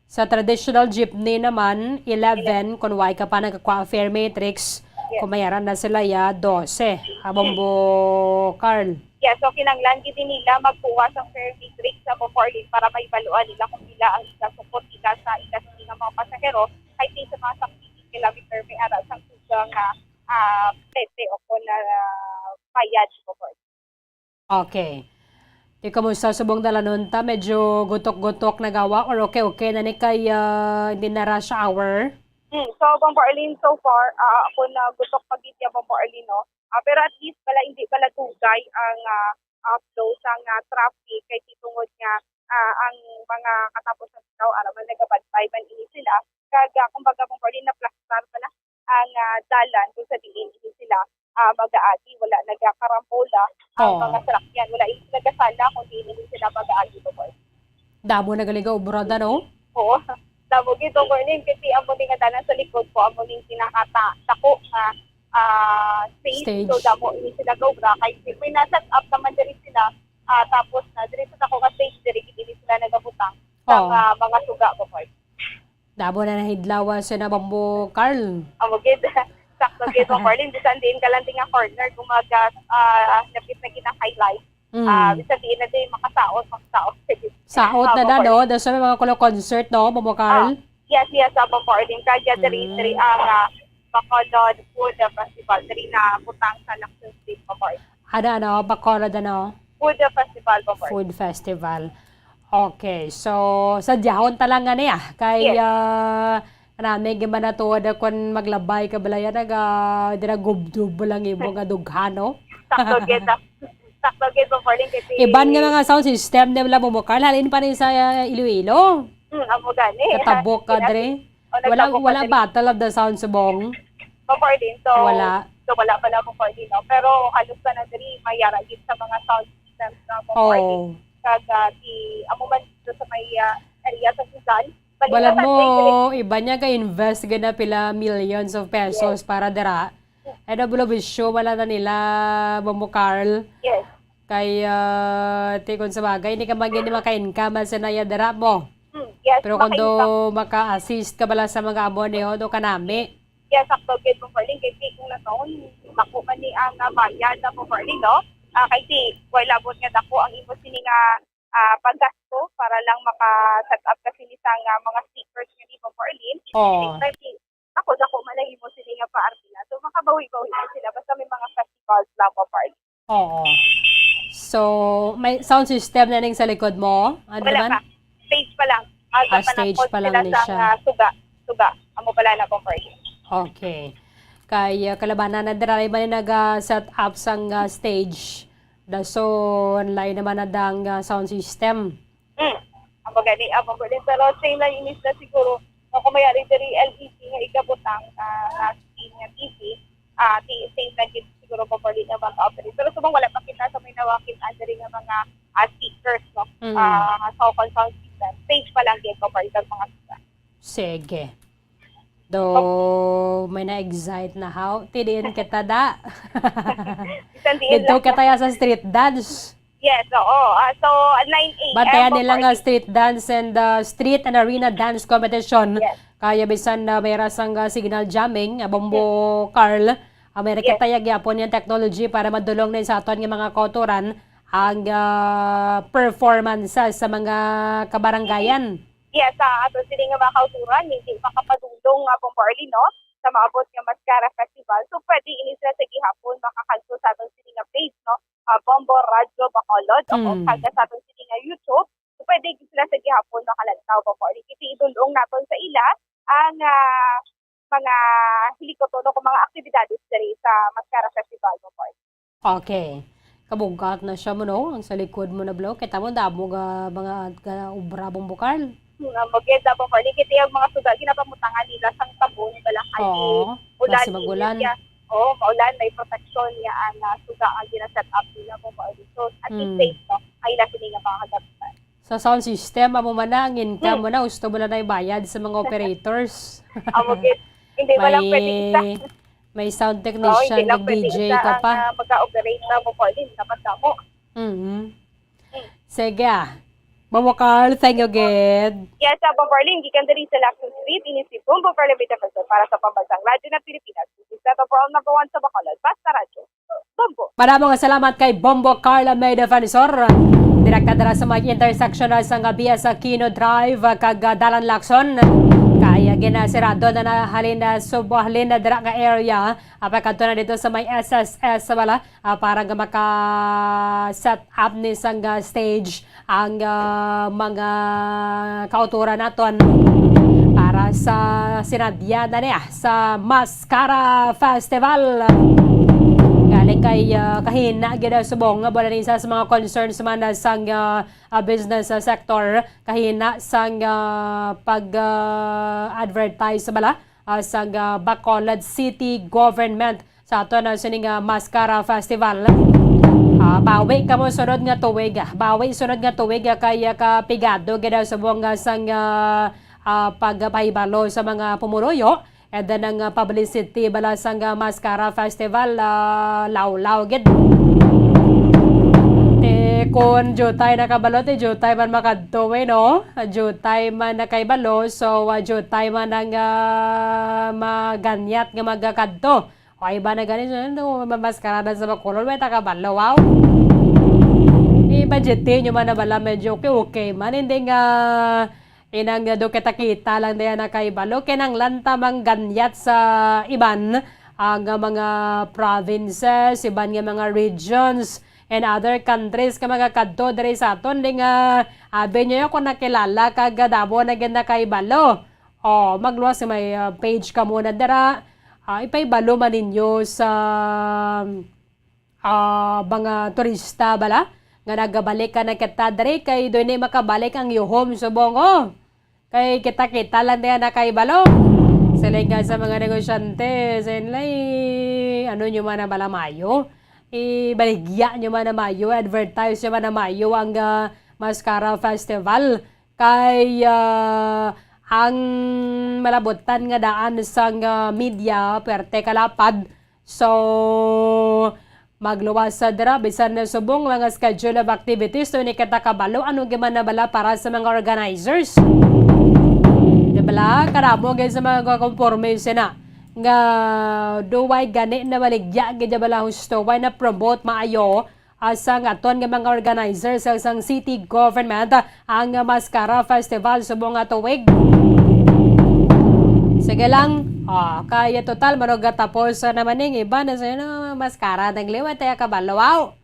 sa traditional jeepney naman 11 kung why ka pa nakakuha fare matrix, kumayaran na sila 12. Bambo Carl. Yes, so kinanglan gid nila magkuha sa fare matrix sa Boforlin para maibaluan nila kung pila ang support nila sa industry ng mga pasahero ay sa mga 60 kilometer may ara sa sugang pwede o kung bayad po. Okay. Di kamusta subong dalanon ta? Medyo gutok-gutok na gawa or okay na ni kay hindi na rush hour? So, Bombo Arlene, so far, ako na gusto pagitya Bombo Arlene, no? Pero at least hindi pala tugay ang flow sa traffic kay titungod nga ang mga katapusan daw araman nagabantay man ini sila. Kaga, kumbaga Bombo Arlene, na plastar pala ang dalan kung sa diin ini sila mag-aagi. Wala nagakarambola ang mga salakyan. Wala ini nagasala kung diin ini sila mag-aagi. Damo na galigaw, brada, no? Oo. Damo gito morning kasi amo ning dalan sa likod ko amo ning pinakatako nga stage. So damo ini sila go bra kay may na-set up naman diri sila tapos na diri sa ako ka stage diri kini sila nagabutang sa mga suga ko po. Damo na nahidlawa sa na Bombo Carl. Amo gid sakto gid mo morning bisan din kalanting nga corner kumaga lapit na ginang highlight. Bisan din na din makasaot. Saot na no? Doon sa mga concert, no, Bombo Carl? Yes, Bombo Arlene. Kaya diri ang Bacolod Food Festival. Diri na putang sa Lacson Street, Bombo Arlene. Bacolod, ano? Food Festival, Bombo Arlene. Food Festival. Okay, so sa diyahon talaga niya. Kay, may gimana to, kung maglabay ka balaya, dinagubdub lang ibo nga dughano. Sakto, geta. Sakto gid Bombo Arlene kasi iban nga mga sound system nila Bombo Carl halin pa rin sa Iloilo. Amo gani. Katabok ka dre. Wala battle of the sound subong. Bombo Arlene. So wala pala Bombo Arlene, no? Pero halos pa na diri mayara gid sa mga sound systems na Bombo Arlene. Kaga amo man sa may area sa Sudan. Wala mo iba niya ka invest gina pila millions of pesos para dira. Show wala na nila Bombo Carl. Yes. Kay tikon sa bagay hindi ka maging maka-income sa nayadara mo. Yes. Pero kung maka-assist ka bala sa mga amo niyo do kanami. Yes, sakto gid Bombo Arlene kay kung nataon dako man ni ang bayan na Bombo Arlene, no? Kay wala bot nga dako ang imo sini nga paggasto para lang maka-set up kasi ni sang mga stickers ni Bombo Arlene. Ako man ang imo sila nga paartila. So makabawi-bawi sila basta may mga festivals lang pa part. Oo. So, may sound system na ning sa likod mo? Ano wala naman? Pa. Stage pa lang. Stage pa lang ni siya. Suga. Amo pala na pa part. Okay. Kay kalabanan na dira man nag-set up sang stage. So, online naman na dang sound system. Amo gani pero same lang inis na siguro. Kung mayari diri LEC nga igabutang na TV, same na gid siguro po for na bang operate. Pero subang wala pa kita sa may nawakit diri nga mga speakers, no? So sound system. Stage pa lang gid ko for itong mga sila. Sige. May na-excite na how? Tidin kita da. Dito kataya sa street dance. Yes, oo. So, 9 a.m. Bantayan nila nga street dance and street and arena dance competition. Yes. Kaya bisan na may rasang signal jamming, Bombo Carl, may nakitayag yapon yung technology para madulong na sa aton ng mga kauturan ang performances sa mga kabaranggayan. Yes, ato sila nga mga kauturan, hindi makapadulong Bombo Arlene, no? Sa maabot nga Mascara Festival. So, pwede ini sila sa gihapon makakanto sa aton sila nga page, no? Bombo Radio Bacolod o kaya sa aton sila nga YouTube. So, pwede sila sa gihapon makalantaw Bombo Arlene. Kasi idulong naton sa ila ang mga hilikotono kung mga aktibidades diri sa Mascara Festival Bombo Arlene. Okay. Kabungkat na siya mo, no? Ang sa likod mo na blog. Kita mo, damo mga ubra Bombo Carl. Maganda Bombo Arlene. Kita yung mga suga, ginapamutangan nila sang tabon, balakali, ulan, magulan. Maulan, may protection niya ang suga ang gina-set up nila Bombo Arlene. So, at least safe, no? Ay lang sila mga kagabitan. Sa sound system, amo man na, ang income mo na, gusto mo na bayad sa mga operators. Hindi ba lang pwede isa? May sound technician, nag-DJ ka pa. Magka-operate na Bombo Arlene, dapat mo. Sige Bombo Carl, thank you again. Yes, Bombo Arlene, gikan diri sa Lacson Street, inisip Bombo Carl para sa pambansang radyo ng Pilipinas. Isa to for all number 1 sa Bacolod, basta radyo. Bombo. Maraming salamat kay Bombo Carl May Defensor. Direkta dara sa mga intersectional sa Ngabia sa Aquino Drive, kag Dalan Lacson. Kaya ginasirado na halin na subuhalin na dira nga area. Apakadto na dito sa may SSS wala para maka-set up ni sang stage ang mga kauturan naton para sa sinadyada niya sa Mascara Festival. Galing kay kahina gina subong nga wala rin sa mga concerns man sang business sector, kahina sang pag-advertise bala sang Bacolod City Government sa ato na sining Mascara Festival. Bawi ka mo sunod nga tuwig. Bawi sunod nga tuwig kay kapigado gina subong sang pagpahibalo sa mga pumuruyo. And then ang publicity bala sang Mascara Festival law-law gid. Kung jutay nakabalo, jutay man makadto no? Jutay man nakaibalo, so jutay man ang maganyat nga magakadto. O iba na ganito, mamaskara na sa Bacolod, may takabalo, wow. I-budgetin nyo man na bala, medyo okay man, hindi nga inang do kita lang diyan nakaibalo kinang lantamang ganyat sa iban ang mga provinces, iban nga mga regions and other countries ka mga kadto diri sa aton ding abe nyo kung nakilala kag dabo na ganda kaibalo. O magluwas may page ka muna dira. Ipaibalo man ninyo sa mga turista bala nga nagabalik ka na kita diri kay doon na makabalik ang yuhom subong kay kita lang diyan nakaibalo. Sila nga sa mga negosyante, sila ano nyo man na bala mayo. Ibaligya nyo man na mayo, advertise nyo man na mayo ang Mascara Festival. Kay ang malabutan nga daan sang media, perte kalapad. So, magluwas sa dira, bisan na subong mga schedule of activities, to ni katakabalo, ano gaman na bala para sa mga organizers. Bala, karamo guys sa mga konforme sina nga duway gani na baligya gid bala husto way na promote maayo asang aton nga mga organizers sa isang city government ang Mascara Festival subong nga tuig. Sige lang, kaya total manog tapos naman ning iba na sa Mascara nagliwat tayo kabalaw.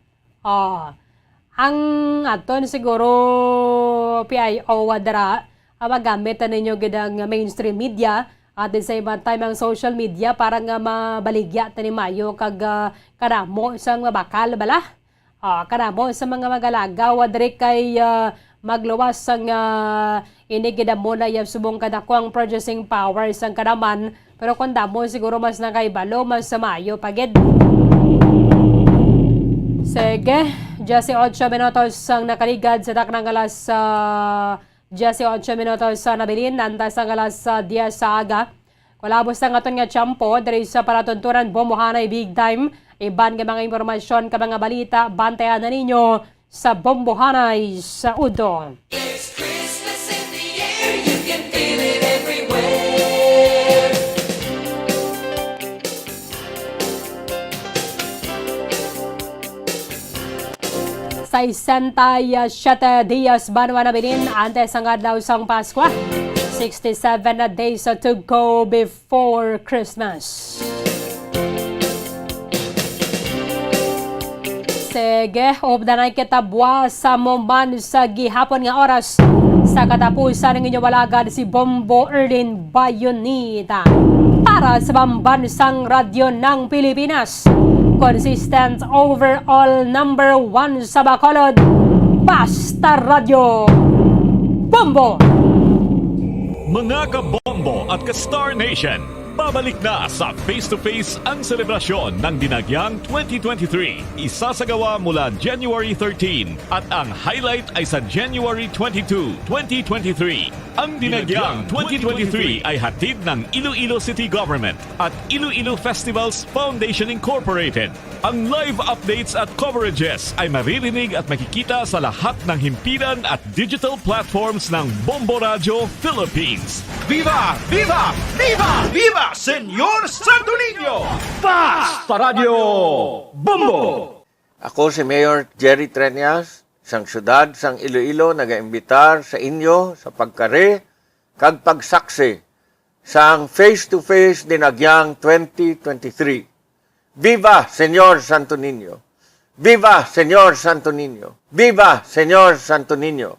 Ang aton siguro PIO wadra magamit ninyo gidang mainstream media at the same time ang social media para nga mabaligya tani mayo kag karamo sang bakal bala. Karamo sa mga magalagaw diri kay magluwas sang inigida mo na yung subong kadako ang producing power sang kadaman, pero kung damo siguro mas nakaibalo mas sa mayo pagid. Sige, 18 minutos sang nakaligad sa taknang alas 18 minutos sa nabilin, nantas ang alas 10 sa aga. Kulabos ang aton nga tiyampo, diri sa paratunturan Bombohanay Big Time. Iban ka mga impormasyon, ka mga balita, bantayan na ninyo sa Bombohanay sa Udo. It's Christmas in the air, you can feel it everywhere. Sa 67 dias banwa na binin antes ang adlaw sang Pasko. 67 na days to go before Christmas. Sige, obdanay kita buwas sa moman sa gihapon nga oras. Sa katapusan ng inyong walagad si Bombo Erlin Bayonita para sa Pambansang Radyo ng Pilipinas. Consistent overall number 1 sa Bacolod, Basta Radio Bombo! Mga kabombo at ka-Star Nation, babalik na sa face-to-face ang selebrasyon ng Dinagyang 2023. Isasagawa mula January 13 at ang highlight ay sa January 22, 2023. Ang Dinagyang 2023 ay hatid ng Iloilo City Government at Iloilo Festivals Foundation Incorporated. Ang live updates at coverages ay maririnig at makikita sa lahat ng himpilan at digital platforms ng Bombo Radio Philippines. Viva! Viva! Viva! Viva! Senyor Santo Niño! Basta Radio Bombo! Ako si Mayor Jerry Treñas, sang syudad sang Iloilo, nagaimbitar sa inyo sa pagkare kag pagsaksi sang face-to-face Dinagyang 2023. Viva Senyor Santo Niño! Viva Senyor Santo Niño! Viva Senyor Santo Niño!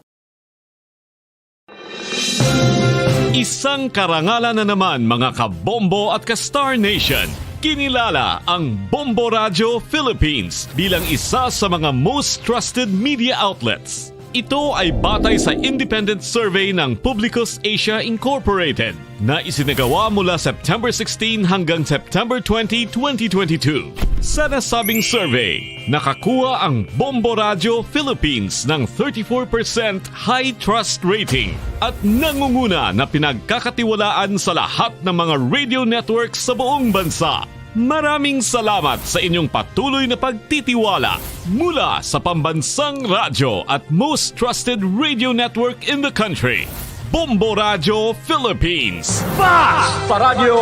Isang karangalan na naman mga kabombo at ka-Star Nation. Kinilala ang Bombo Radio Philippines bilang isa sa mga most trusted media outlets. Ito ay batay sa independent survey ng Publicus Asia Incorporated na isinagawa mula September 16 hanggang September 20, 2022. Sa nasabing survey, nakakuha ang Bombo Radio Philippines ng 34% high trust rating at nangunguna na pinagkakatiwalaan sa lahat ng mga radio networks sa buong bansa. Maraming salamat sa inyong patuloy na pagtitiwala mula sa pambansang radyo at most trusted radio network in the country, Bombo Radio Philippines. Basta Radio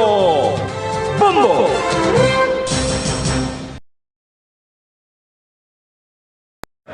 Bombo!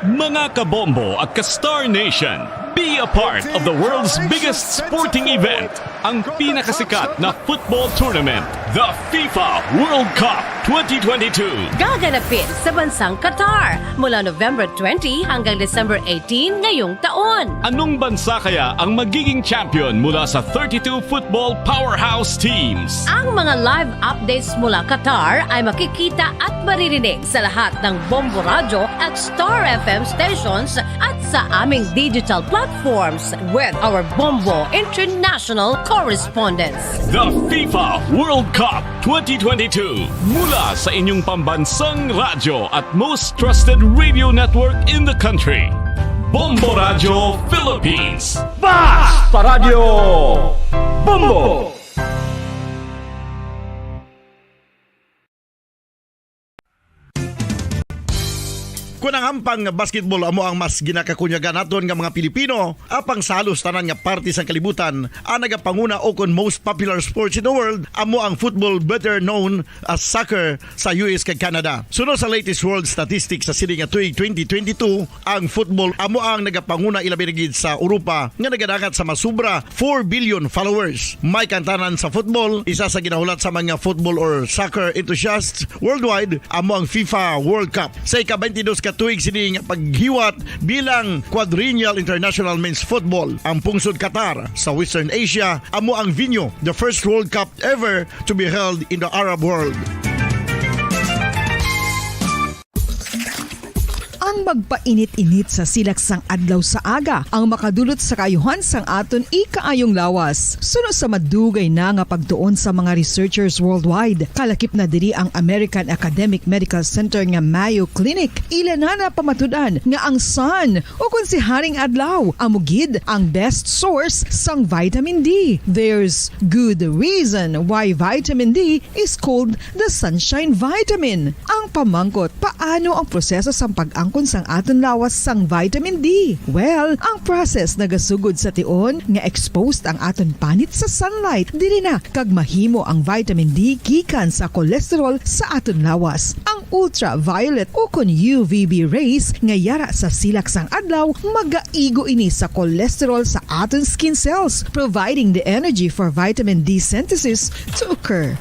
Mga kabombo at ka-Star Nation, be a part of the world's biggest sporting event, ang pinakasikat na football tournament, the FIFA World Cup 2022. Gaganapin sa bansang Qatar mula November 20 hanggang December 18 ngayong taon. Anong bansa kaya ang magiging champion mula sa 32 football powerhouse teams? Ang mga live updates mula Qatar ay makikita at maririnig sa lahat ng Bombo Radio at Star FM stations at sa aming digital platforms with our Bombo International correspondents. The FIFA World Cup 2022 mula sa inyong pambansang radyo at most trusted radio network in the country, Bombo Radio Philippines. Basta Radio Bombo! Kunang ampang basketball amo ang mas ginakakunyagan naton nga mga Pilipino, apang salos tanan nga parte sa kalibutan, ang nagapanguna o kon most popular sports in the world amo ang football, better known as soccer sa US kag Canada. Sunod sa latest world statistics sa sini nga tuig 2022, ang football amo ang nagapanguna ilabi na gid sa Europa nga nagadagat sa masubra 4 billion followers. May kantanan sa football, isa sa ginahulat sa mga football or soccer enthusiasts worldwide amo ang FIFA World Cup. Sa ika-22 ka tuig sining paghiwat bilang quadrennial international men's football. Ang pungsod Qatar sa Western Asia amo ang venue, the first World Cup ever to be held in the Arab world. Ang magpainit-init sa silaksang adlaw sa aga ang makadulot sa kayuhan sang aton ikaayong lawas. Suno sa madugay na nga pagtuon sa mga researchers worldwide, kalakip na diri ang American Academic Medical Center nga Mayo Clinic. Ila na pamatudan nga ang sun o kung si Haring Adlaw amugid ang best source sang vitamin D. There's good reason why vitamin D is called the sunshine vitamin. Ang pamangkot, paano ang proseso sang pag-angkon sang aton lawas sang vitamin D? Well, ang process nagasugod sa tion nga exposed ang aton panit sa sunlight dili na kag mahimo ang vitamin D gikan sa cholesterol sa aton lawas. Ang ultraviolet o kon UVB rays nga yara sa silak sang adlaw magaigo ini sa cholesterol sa aton skin cells, providing the energy for vitamin D synthesis to occur.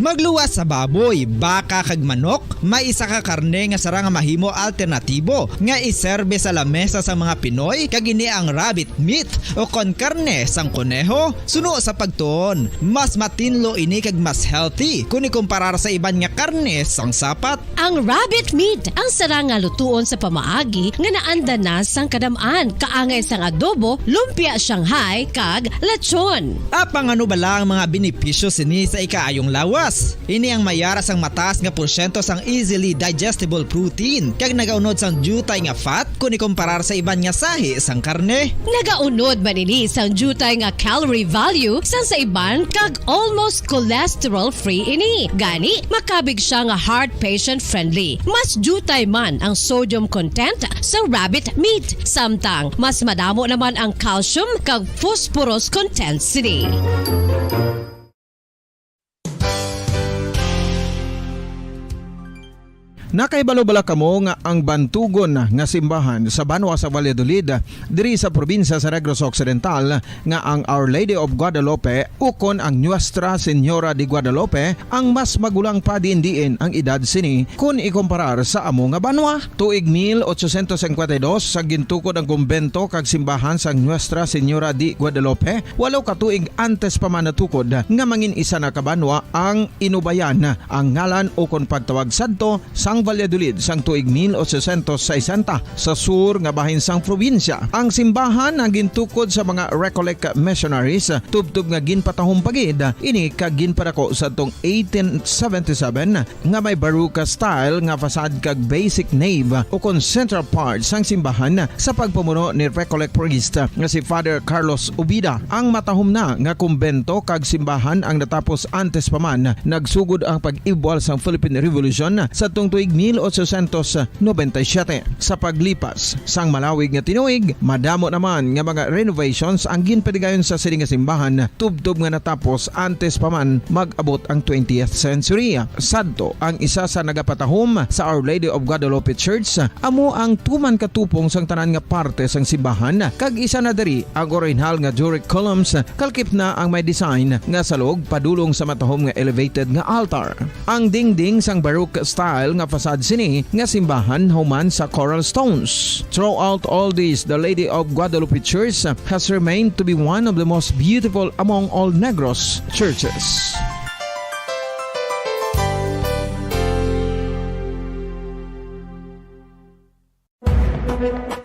Magluwas sa baboy, baka kag manok, may isa ka karne nga sarang mahimo alternatibo nga iserbe sa lamesa sa mga Pinoy kag ini ang rabbit meat o kon karne sang kuneho. Suno sa pagtuon, mas matinlo ini kag mas healthy kung ikumparar sa iban nga karne sang sapat. Ang rabbit meat ang sarang nga lutuon sa pamaagi nga naanda na sang kadamaan, kaangay sang adobo, lumpia Shanghai kag lechon. Apang ano bala ang mga benepisyo sini sa ikaayong lawas? Ini ang mayara sang mataas nga porsyento sang easily digestible protein kag nagaunod sang jutay nga fat kung ikumparar sa iban nga sahi sang karne. Nagaunod man ini sang jutay nga calorie value sang sa iban kag almost cholesterol free ini. Gani makabig siya nga heart patient friendly. Mas jutay man ang sodium content sa rabbit meat, samtang mas madamo naman ang calcium kag phosphorus content sini. Nakaibalo-bala kamo nga ang bantugon nga simbahan sa Banwa sa Valladolid diri sa probinsya sa Negros Occidental nga ang Our Lady of Guadalupe ukon ang Nuestra Señora de Guadalupe ang mas magulang pa diin ang edad sini kung ikumparar sa amo nga banwa. Tuig 1852 sa gintukod ang kumbento kag simbahan sa Nuestra Señora de Guadalupe, walo ka tuig antes pa man natukod nga mangin isa na kabanwa ang inubayan ang ngalan ukon pagtawag sadto sang Valladolid sang tuig 1860 sa sur nga bahin sang probinsya. Ang simbahan ang gintukod sa mga Recollect missionaries tubtub nga ginpatahong pagid ini kag ginpadako sa tong 1877 nga may baroque style nga fasad kag basic nave ukon central part sang simbahan sa pagpamuno ni Recollect priest nga si Father Carlos Ubida. Ang matahom na nga kumbento kag simbahan ang natapos antes pa man nagsugod ang pag-ibwal sang Philippine Revolution sa tong tuig 1897. Sa paglipas sang malawig nga tinuig, madamo naman nga mga renovations ang ginpadigayon sa sining nga simbahan tubtob nga natapos antes pa man mag-abot ang 20th century. Sadto ang isa sa nagapatahom sa Our Lady of Guadalupe Church amo ang tuman katupong sang tanan nga parte sang simbahan kag isa na diri ang original nga Doric columns kalkip na ang may design nga salog padulong sa matahom nga elevated nga altar. Ang dingding sang baroque style nga fasad sini nga simbahan human sa coral stones. Throughout all this, the Lady of Guadalupe Church has remained to be one of the most beautiful among all Negros churches.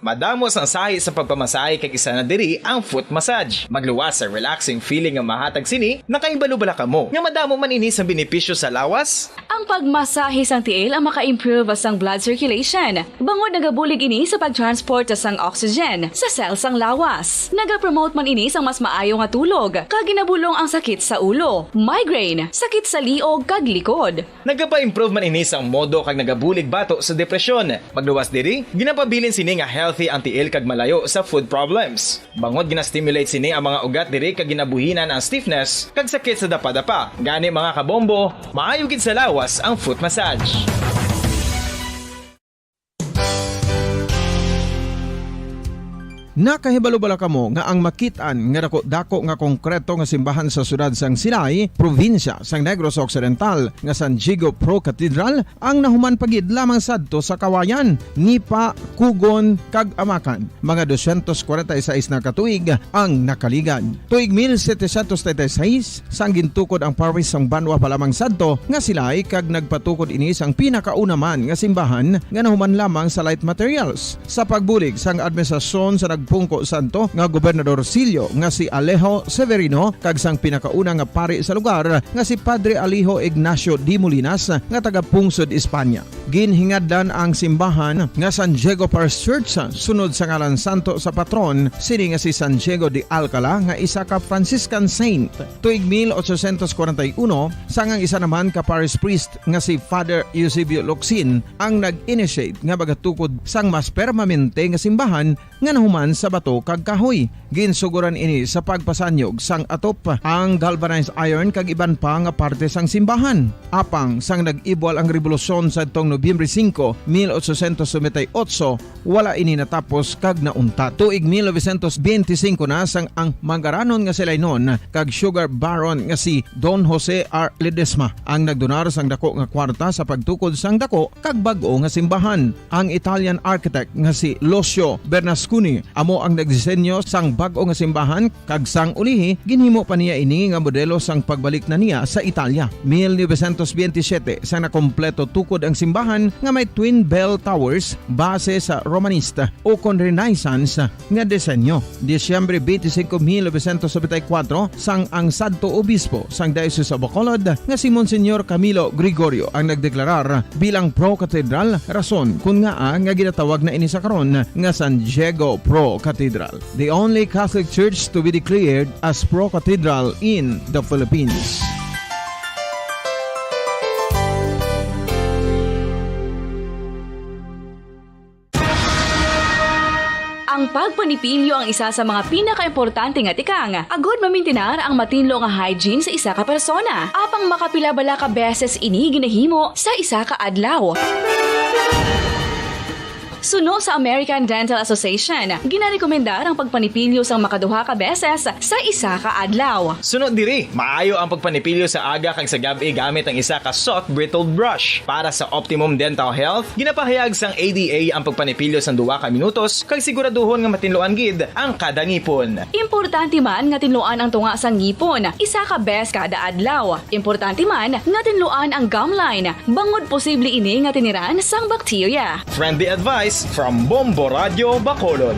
Madamos ang sahi sa pagpamasahe kag isa na diri ang foot massage. Magluwas sa relaxing feeling nga mahatag sini, nakaibalo-bala ka mo. Nga madamo man ini sa benepisyo sa lawas. Ang pagmasahe sang tiil ang maka-improve sang blood circulation. Bangod nagabulig ini sa pagtransport sang oxygen sa cells sang lawas. Nagapromote man ini sang mas maayo nga tulog, kag ginabulong ang sakit sa ulo, migraine, sakit sa liog kag likod. Nagapa-improve man ini sang modo kag nagabulig bato sa depresyon. Magluwas diri, ginapabilin sini nga healthy anti-ill kag malayo sa food problems. Bangod gina-stimulate sini ang mga ugat diri kag ginabuhinan ang stiffness kag sakit sa dapa-dapa. Gani mga kabombo, maayo gid sa lawas ang foot massage. Nakahibalo-bala kamo nga ang makitaan nga dako nga konkreto nga simbahan sa sudad sang Sinay, probinsya sang Negros Occidental nga San Diego Pro Cathedral ang nahuman pagid lamang sadto sa Kawayan, Nipa, Kugon kag Amakan. Mga 246 na katuig ang nakaligan. Tuig 1736 sang gintukod ang parish sang Banwa pa lamang sadto nga silay kag nagpatukod ini sang pinakauna man nga simbahan nga nahuman lamang sa light materials. Sa pagbulig sang administrasyon sa Pungko Santo nga Gobernador Silio nga si Alejo Severino kag sang pinakauna nga pari sa lugar nga si Padre Alijo Ignacio de Molinas nga taga Pungsod, Espanya. Ginhingad-dan ang simbahan nga San Diego Parish Church sunod sa ngalan santo sa patron sini nga si San Diego de Alcala nga isa ka Franciscan saint. Tuig 1841 sangang isa naman ka parish priest nga si Father Eusebio Locsin ang nag-initiate nga bagatukod sang mas permanente nga simbahan nga nahuman sa bato kag kahoy. Ginsuguran ini sa pagpasanyog sang atop ang galvanized iron kag iban pa nga parte sang simbahan. Apang sang nag-ibwal ang revolusyon sa tong Nobyembre 5, 1898, wala ini natapos kag naunta. Tuig 1925 na sang ang mangaranon nga silay noon kag sugar baron nga si Don Jose R. Ledesma ang nagdonar sang dako nga kwarta sa pagtukod sang dako kag bag-o nga simbahan. Ang Italian architect nga si Lucio Bernasconi amo ang nagdisenyo sang bag-o nga simbahan kag sang ulihi ginhimo pa niya ini nga modelo sang pagbalik na niya sa Italia. 1927 sang nakompleto tukod ang simbahan nga may twin bell towers base sa Romanista o kon Renaissance nga disenyo. Disyembre 25, 1974 sang ang sadto obispo sang Diocese of Bacolod nga si Monsignor Camilo Gregorio ang nagdeklarar bilang pro cathedral, rason kung nga ginatawag na ini sa karon nga San Diego Pro Cathedral, the only Catholic church to be declared as pro cathedral in the Philippines. Ang pagpanipilyo ang isa sa mga pinaka-importante nga tikang. Agod mamintinar ang matinlo nga hygiene sa isa ka persona. Apang makapilabala ka beses ini ginahimo sa isa ka adlaw. Suno sa American Dental Association, ginarekomendar ang pagpanipilyo sang makaduha ka beses sa isa ka adlaw. Sunod diri, maayo ang pagpanipilyo sa aga kag sa gabi gamit ang isa ka soft brittle brush. Para sa optimum dental health, ginapahayag sang ADA ang pagpanipilyo sang 2 ka minutos kag siguraduhon nga matinluan gid ang kada ngipon. Importante man nga tinluan ang tunga sang ngipon, isa ka bes kada adlaw. Importante man nga tinluan ang gum line, bangod posible ini nga tiniran sang bakterya. Friendly advice from Bombo Radio Bacolod.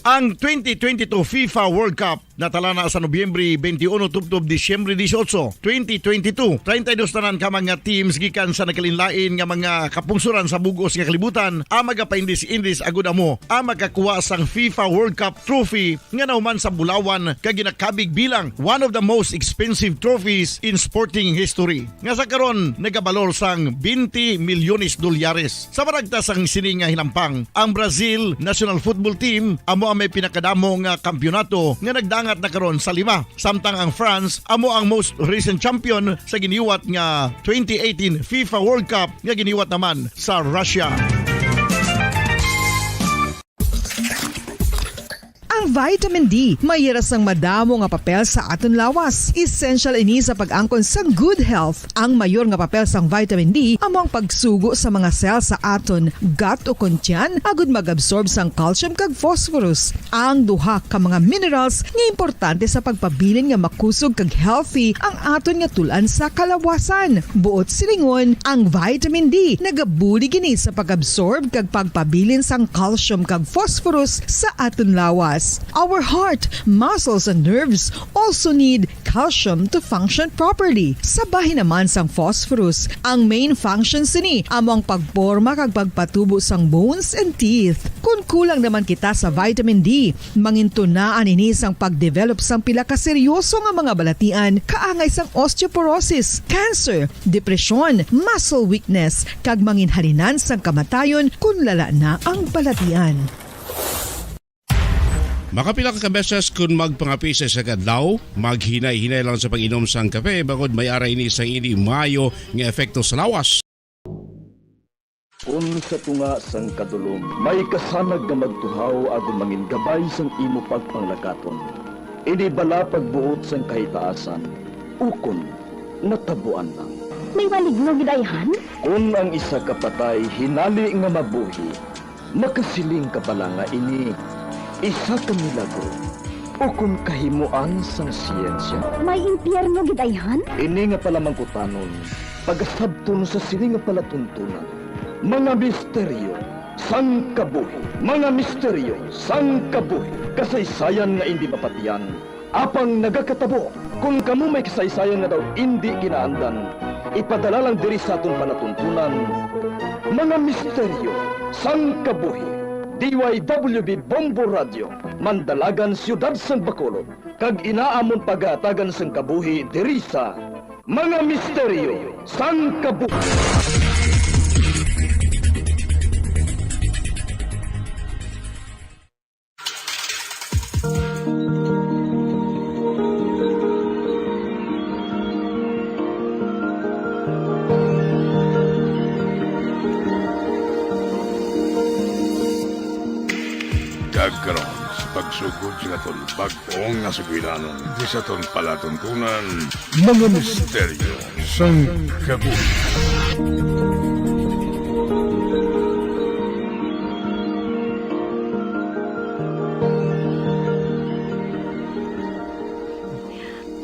Ang 2022 FIFA World Cup natala na sa Nobyembre 21 tubtob Disyembre 18, 2022. 32 tanan ka mga teams gikan sa nakalinlain nga mga kapungsuran sa bugos nga kalibutan ang magapaindis-indis agud amo ang makakuha sang FIFA World Cup trophy nga nauman sa Bulawan kag ginakabig bilang one of the most expensive trophies in sporting history. Nga sa karon nagabalor sang 20 milyones dolyares. Sa baragta sang sining nga hinampang, ang Brazil National Football Team amo ang may pinakadamo nga kampyonato nga nagdangat na karon sa 5. Samtang ang France amo ang most recent champion sa giniwat nga 2018 FIFA World Cup nga giniwat naman sa Russia. Ang vitamin D mayira sang madamo nga papel sa aton lawas. Essential ini sa pag-angkon sang good health. Ang mayor nga papel sang vitamin D among pagsugo sa mga cell sa aton gut o kuntyan agud mag-absorb sang calcium kag phosphorus. Ang duha ka mga minerals nga importante sa pagpabilin nga makusog kag healthy ang aton nga tulan sa kalawasan. Buot silingon, ang vitamin D nagabuli gini sa pag-absorb kag pagpabilin sang calcium kag phosphorus sa aton lawas. Our heart, muscles, and nerves also need calcium to function properly. Sabahin naman sang phosphorus, ang main functions ni among pagporma kag pagpatubo sang bones and teeth. Kung kulang naman kita sa vitamin D, mangintunaan ini sang pagdevelop sang pila ka seryoso nga mga balatian kaangay sang osteoporosis, cancer, depresyon, muscle weakness, kag manginhalinan sang kamatayon kung lala na ang balatian. Makapila ka beses kung magpangapisa sa kadlaw, maghinay-hinay lang sa pag-inom sang kape bagod may ara ini sang hindi maayo nga epekto sa lawas. Kung sa tunga sang kadulom, may kasanag nga magtuhaw agon mangingabay sang imo pagpanglakaton. Ini bala pagbuot sang kahitaasan, ukon natabuan lang. May maligno gidayhan? Kung ang isa ka patay hinali nga mabuhi, makasiling ka bala nga ini isa ka milagro o kung kahimuan sang siyensya. May impyerno gidayhan? Ini nga pala mangkutanon, pagasabton sa sili nga palatuntunan. Mga misteryo, sang kabuhi. Mga misteryo, sang kabuhi. Kasaysayan nga hindi mapatiyan. Apang nagakatabo, kung kamo may kasaysayan nga daw hindi ginaandan, ipadala lang diri sa aton palatuntunan. Mga misteryo, sang kabuhi. DYWB Bombo Radio, Mandalagan, Siyudad San Bacolod, kag inaamon pagatagan sang kabuhi diri sa Mga Misteryo sang Kabuhi. Karon sa pagsugod sa aton bagong nga sugiranon di sa aton palatuntunan mga misteryo sang kabuhi.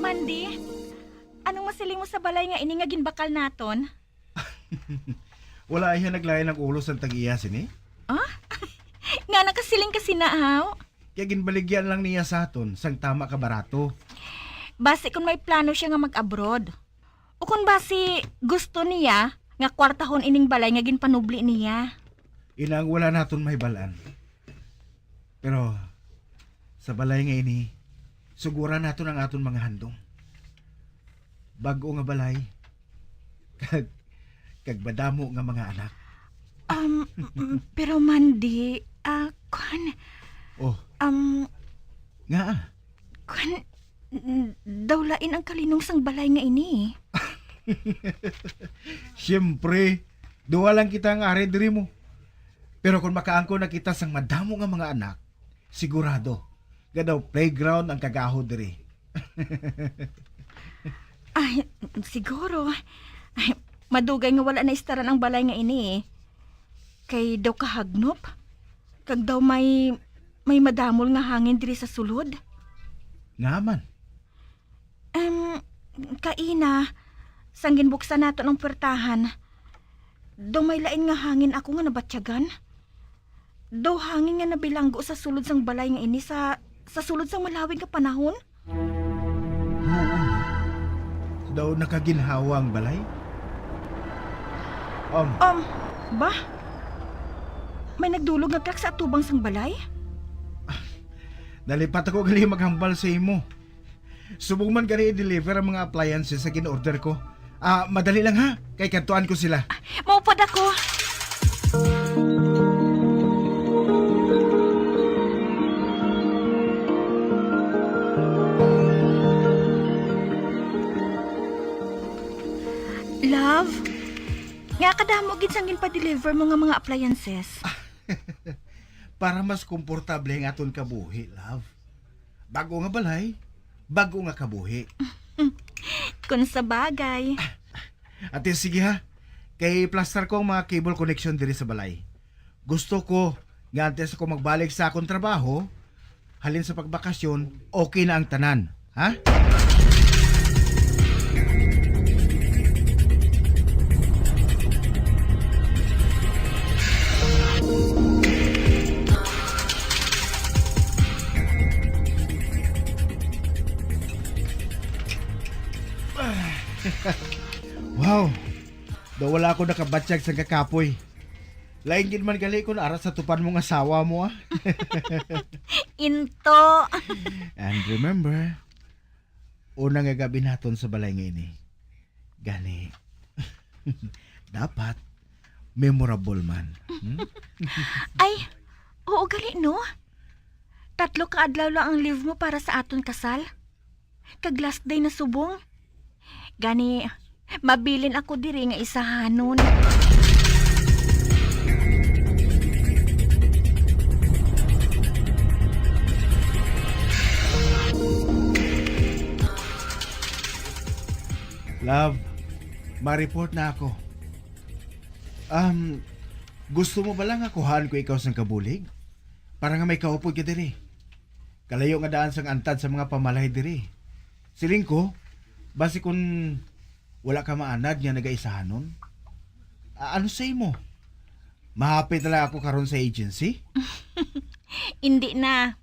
Mandy, anong masiling mo sa balay nga ini nga ginbakal naton? Wala iya naglayan ng ulo sa tag-iya sini. Nga nakasiling kasi naaw. Kaya ginbaligyan lang niya sa aton sang tama ka barato. Basi kung may plano siya nga mag-abroad. O kung basi gusto niya nga kwartahon ining balay nga ginpanubli niya. Inang wala naton may balan. Pero sa balay nga ini, sugura naton ang aton mga handong. Bago nga balay, kag badamo nga mga anak. Pero Mandy, Oh. Dawlain ang kalinong sang balay nga ini. Siyempre, duwa lang kita nga ari diri mo. Pero kung makaangko na kita sang madamo nga mga anak, sigurado, nga daw playground ang kagaho diri. Ay, siguro. Ay, madugay nga wala na istaran ang balay nga ini eh. Kay daw kahagnop. Kag daw may madamol nga hangin diri sa sulod. Naman. Kaina, sanggin buksan nato ng puwertahan. Daw may lain nga hangin ako nga nabatsyagan. Daw hangin nga nabilanggo sa sulod sang balay nga ini sa sulod sang malawig nga panahon. Daw nakaginhawa ang balay? Ba? May nagdulog nga krak sa atubang sang balay? Nalipat ako gali maghambal sa imo. Subong man gali i-deliver ang mga appliances sa gin-order ko. Madali lang ha, kay kantuan ko sila. Maupad ako. Love, nga kadamo gid sang ginpa-deliver mo nga mga appliances. Para mas komportable ang aton kabuhi, love. Bago nga balay, bago nga kabuhi. Kung sa bagay. Ate, sige ha. Kay plaster ko ang mga cable connection diri sa balay. Gusto ko nga antes ako magbalik sa akong trabaho, halin sa pagbakasyon, okay na ang tanan. Ha? Wow! Daw wala ako nakabatsyag sa kakapoy. Lain gid man gali ko na aras sa tupan mong asawa mo Into. And remember, unang nga gabi naton sa balay ngayon eh. Gani. Dapat memorable man. Ay, oo gali no. 3 ka adlaw lang ang leave mo para sa aton kasal. Kag last day na subong. Gani, mabilin ako diri nga isahanon. Love, ma-report na ako. Gusto mo ba lang akuhan ko ikaw sang kabulig? Para nga may kaupod ka diri. Kalayo nga daan sang antad sa mga pamalay diri. Siling ko, basi kung wala ka maanad nga nagaisahanon, ano say mo? Mahapit na lang ako karon sa agency? Hindi na.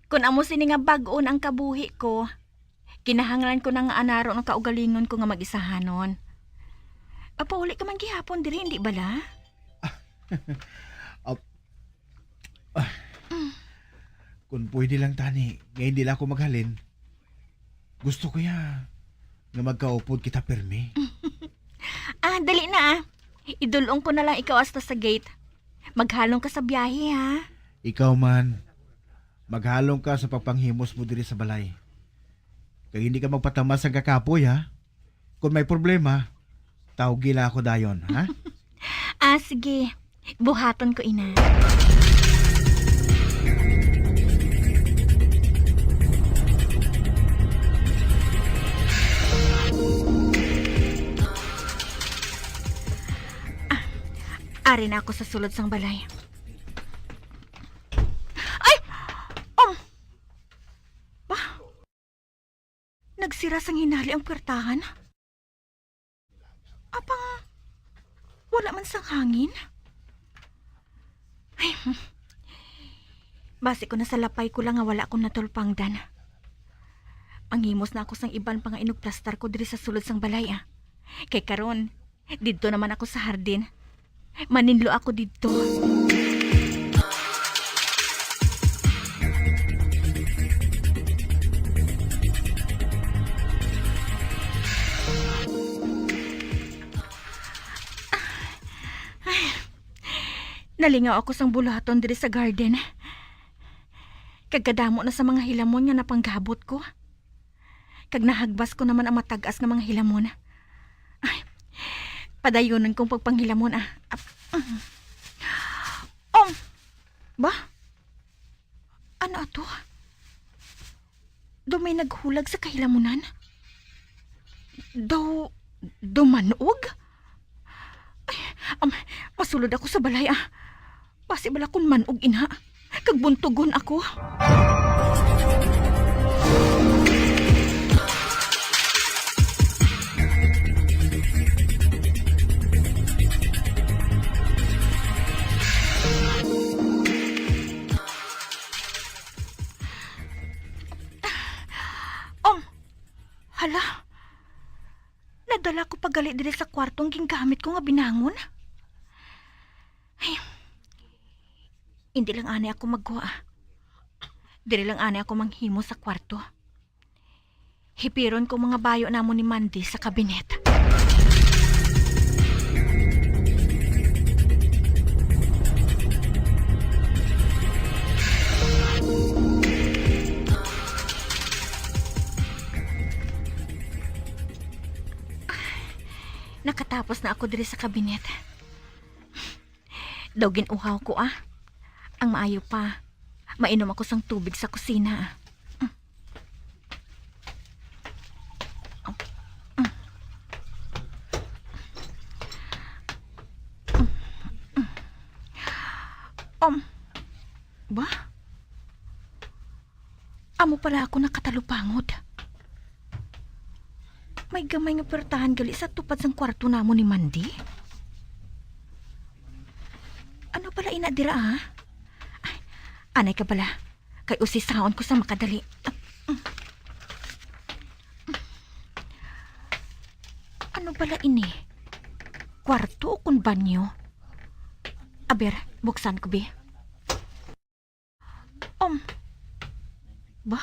Kung amo sini nga bag-on ang kabuhi ko, kinahanglan ko na nga anaro ng kaugalingon ko nga mag-isahanon. Pauli ka man gihapon diri, hindi bala? Kung pwede lang tani, ngayon di lang ako maghalin. Gusto ko ya nga magkaupod kita permi. Dali na. Idulong ko na lang ikaw hasta sa gate. Maghalong ka sa biyahe ha. Ikaw man, maghalong ka sa pagpanghimos mo diri sa balay. Kaya hindi ka magpatamas ang kakapoy ha. Kung may problema, tawagila ako dayon ha. Sige. Buhaton ko ina. Ari na ako sa sulod sang balay. Ay! Ba? Nagsira sang hinali ang puwertahan? Apang wala man sang hangin? Ay, basi ko na sa lapay ko lang nga wala akong natulpangdan. Panghimos na ako sang iban pang inugplastar ko diri sa sulod sang balay Kay karon, didto naman ako sa hardin. Maninlo ako dito. Nalingaw ako sang bulaton diri sa garden. Kagkadamo na sa mga hilamon nga napanggabot ko. Kag nahagbas ko naman ang matag-as nga mga hilamon. Padayonan kong pagpanghilamon ah. Ba? Ano ato? Do may naghulag sa kahilamunan? Do manog? Ay, masulod ako sa balay ah. Basi bala kung manog ina. Kagbuntugon ako. Hala, nadala ko pagali dili sa kwartong gingamit ko nga binangon. Ay, hindi lang ani ako magkuha. Dili lang ani ako manghimo sa kwarto. Hipiron ko mga bayo namon ni Mandy sa kabinet. Nakatapos na ako diri sa kabinet. Daw ginuhaw ko ah. Ang maayo pa, mainom ako sang tubig sa kusina. Ba? Amo pala ako nakatalupangod. May gamay nga pertahan gali sa tupad sang kwarto namo ni Mandy. Ano pala inadira ha? Ay, anay ka bala. Kay usisaon ko sa makadali. Ano pala ini? Kwarto o kun banyo? Aber, buksan ko be. Ba?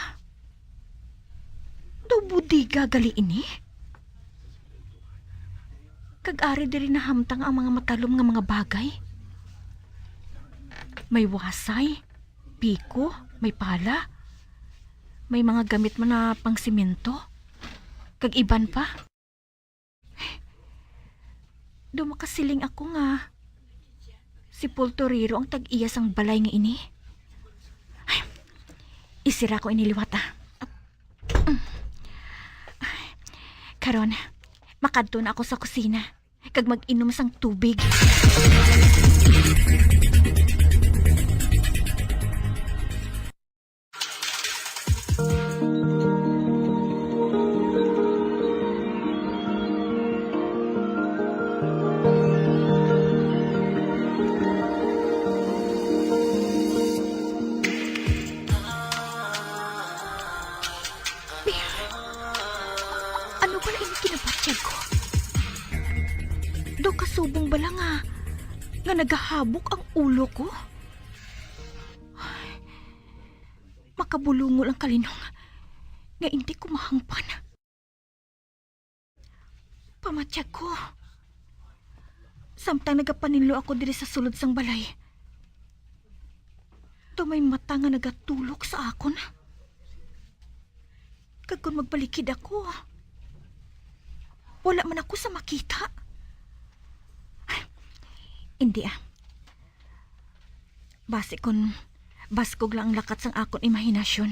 Do budiga gali ini? Kag-ari diri na hamtang ang mga matalom nga mga bagay. May wasay, piko, may pala. May mga gamit man na pang simento. Kag iban pa. Do makasiling ako nga si Pultoriro ang tag-iyas ang balay nga ini. Ay, isira ko iniliwat ah. Karon, makadto na ako sa kusina kag mag-inom sang tubig. Ano pala ini kinabatyag ko? Do kasubong bala nga nagahabok ang ulo ko. Ay, makabulungol ang kalinong nga hindi ko mahangpan. Pamatyag ko. Samtang nagapanilo ako diri sa sulod sang balay. Do may mata nga nagatulok sa akon. Kag kung magbalikid ako, wala man ako sa makita. Ay, hindi ah. Base kon baskog lang ang lakat sang akon imahinasyon.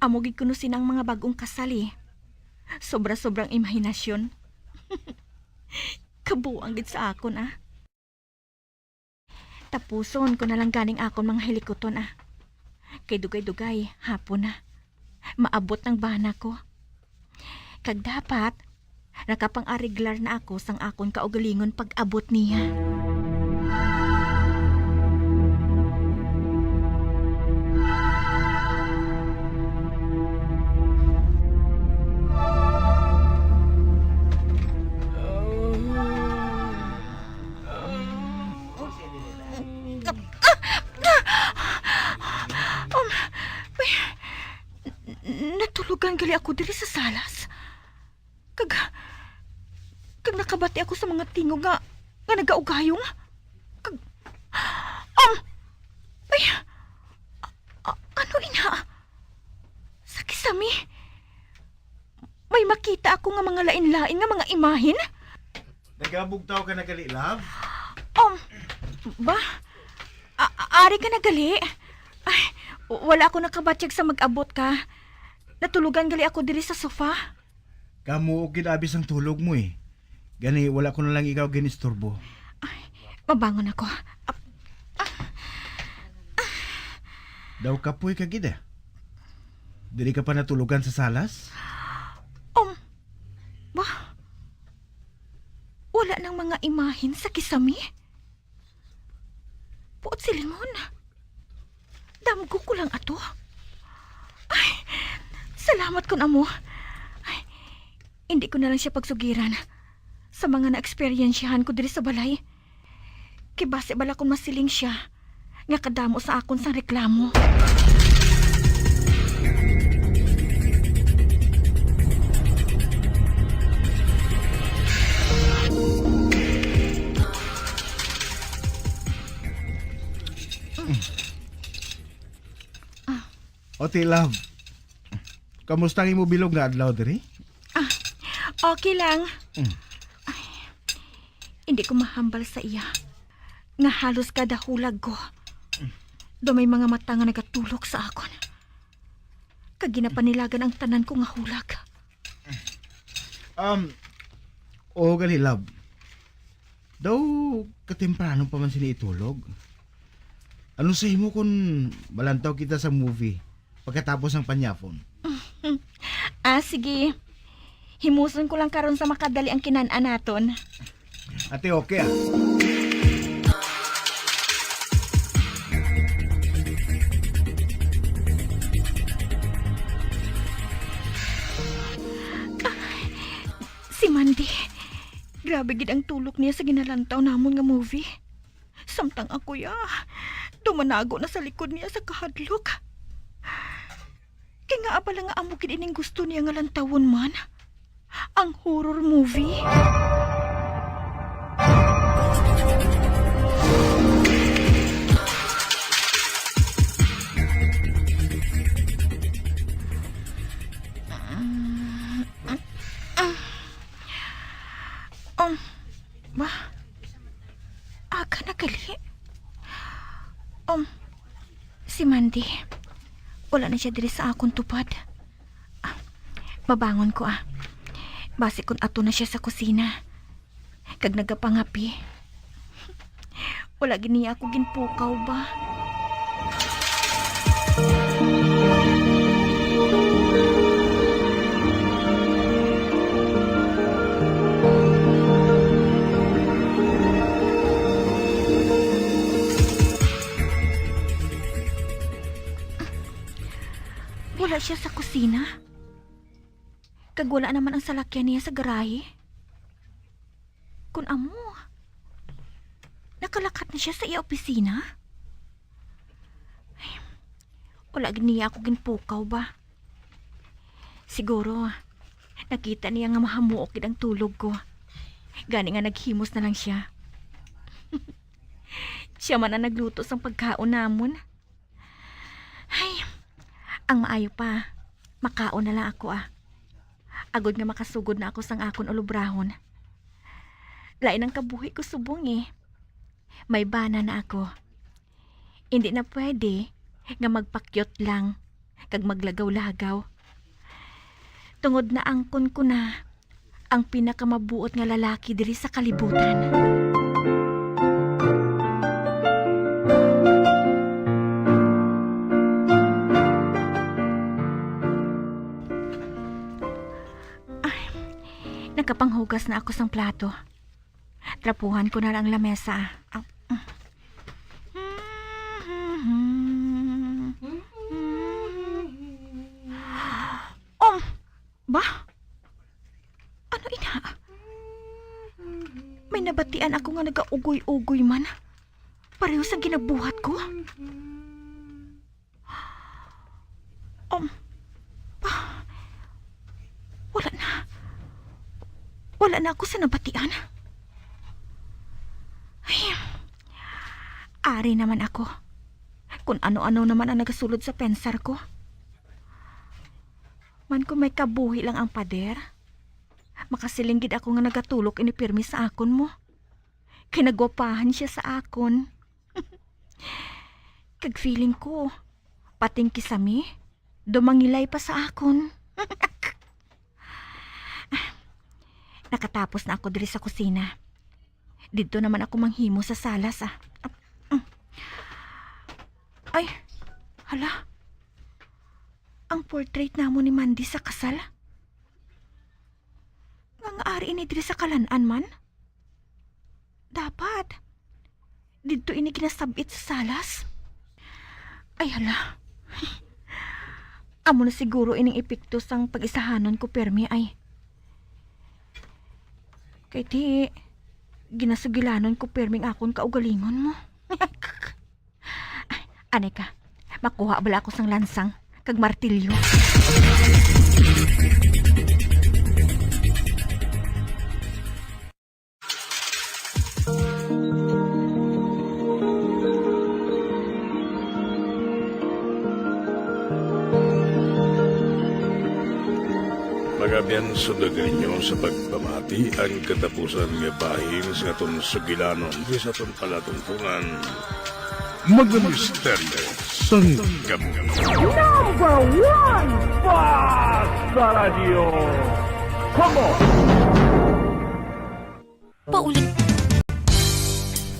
Amogig kuno sinang mga bagong kasali. Sobra-sobrang imahinasyon. Kabuang gid sa akon ah. Tapuson ko na lang ganing akon mga helikoton ah. Kay dugay-dugay hapon na. Maabot ng bana ko. Kag dapat nakapang-ariglar na ako sang akon kaugalingon pag-abot niya. Natulugan gali ako diri sa salas. Kag nakabati ako sa mga tingog nga nagaugayong. Kag ay, ano ina? Sa kisami, may makita ako nga mga lain-lain nga mga imahin? Nagabugtaw ka na gali, love? Ba? Ari ka na gali? Ay, wala ako nakabatsyag sa mag-abot ka. Natulugan gali ako diri sa sofa. Kamu kinabis ang tulog mo eh. Gani, wala ko na lang ikaw ginisturbo. Mabangon ako. Daw kapoy ka gida. Dili ka pa natulugan sa salas? Ba? Wala nang mga imahin sa kisami? Puot silingon. Damgo ko lang ato. Ay, salamat ko na mo. Ay, hindi ko na lang siya pagsugiran sa mga na-experiensyahan ko diri sa balay. Kibase bala kung masiling siya nga kadamo sa akon sang reklamo. Ote, love. Kamusta ang imo bilog nga adlaw diri? Okay lang. Ay, hindi ko mahambal sa iya. Nga halos kada hulag ko. Do may mga mata nga nagatulog sa akon. Kag ginapanilagan ang tanan ko nga hulag. Oo gali, love. Daw katemprano pa man sini itulog. Ano sa imo kung malantaw kita sa movie pagkatapos ng panyapon? Sige. Himuson ko lang karon sa makadali ang kinan-an naton. Ate, okay ah. Si Mandy. Grabe gid ang tulog niya sa ginalantaw namon nga movie. Samtang ako dumanago na sa likod niya sa kahadlok. Kaya nga abala nga amo gid ining gusto niya nga lantawon man. Ang horror movie. Ba? Aga na gali? Si Mandy. Wala na siya diri sa akong tupad. Mabangon ko Base kung ato na siya sa kusina. Kag nagapangapi. Wala gini ako ginpukaw ba? Wala siya sa kusina. Kag wala naman ang salakyan niya sa garahe. Kung amo, nakalakat na siya sa iya opisina. Ay, wala niya ako ginpukaw ba? Siguro, nakita niya nga mahamuok ang tulog ko. Gani nga naghimos na lang siya. Siya man ang nagluto sa pagkaon namon. Ay, ang maayo pa, makaon na lang ako Agod nga makasugod na ako sang akon ulubrahon. Lain ang kabuhi ko subong May bana na ako. Hindi na pwede nga magpakyot lang kag maglagaw-lagaw. Tungod na angkon ko na ang pinakamabuot nga lalaki diri sa kalibutan. Nakapanghugas na ako sang plato. Trapuhan ko na lang lamesa. Ba? Ano ina? May nabatian ako nga nagaugoy-ugoy man. Pareho sa ginabuhat ko. Wala na ako sa nabatian. Ay, ari naman ako. Kung ano-ano naman ang nagasulod sa pensar ko. Man kung may kabuhi lang ang pader, Makasilinggid ako nga nagatulok ini pirmi sa akon mo. Kinagwapahan siya sa akon. Kag feeling ko, pating kisami, dumangilay pa sa akon. Nakatapos na ako diri sa kusina. Dito naman ako manghimo sa salas Ay, hala. Ang portrait namo ni Mandy sa kasal. Nga ari ini diri sa kalan-an man. Dapat. Dito ini ginasabit sa salas. Ay hala. Amo na siguro ining epekto sang pag-isahanon ko permi ay. Kay ti ginasugilanon ko perming akon kaugalingon mo. Anay ka, makuha bala ako sang lansang kag martilyo. Magabiyan sudagan nyo sa pagpamati ang katapusan nga bahing sa aton sugilanon di sa aton palatuntunan. Mga misteryo sang gamugan. Number 1 Basta Radio. Come on! Paulit.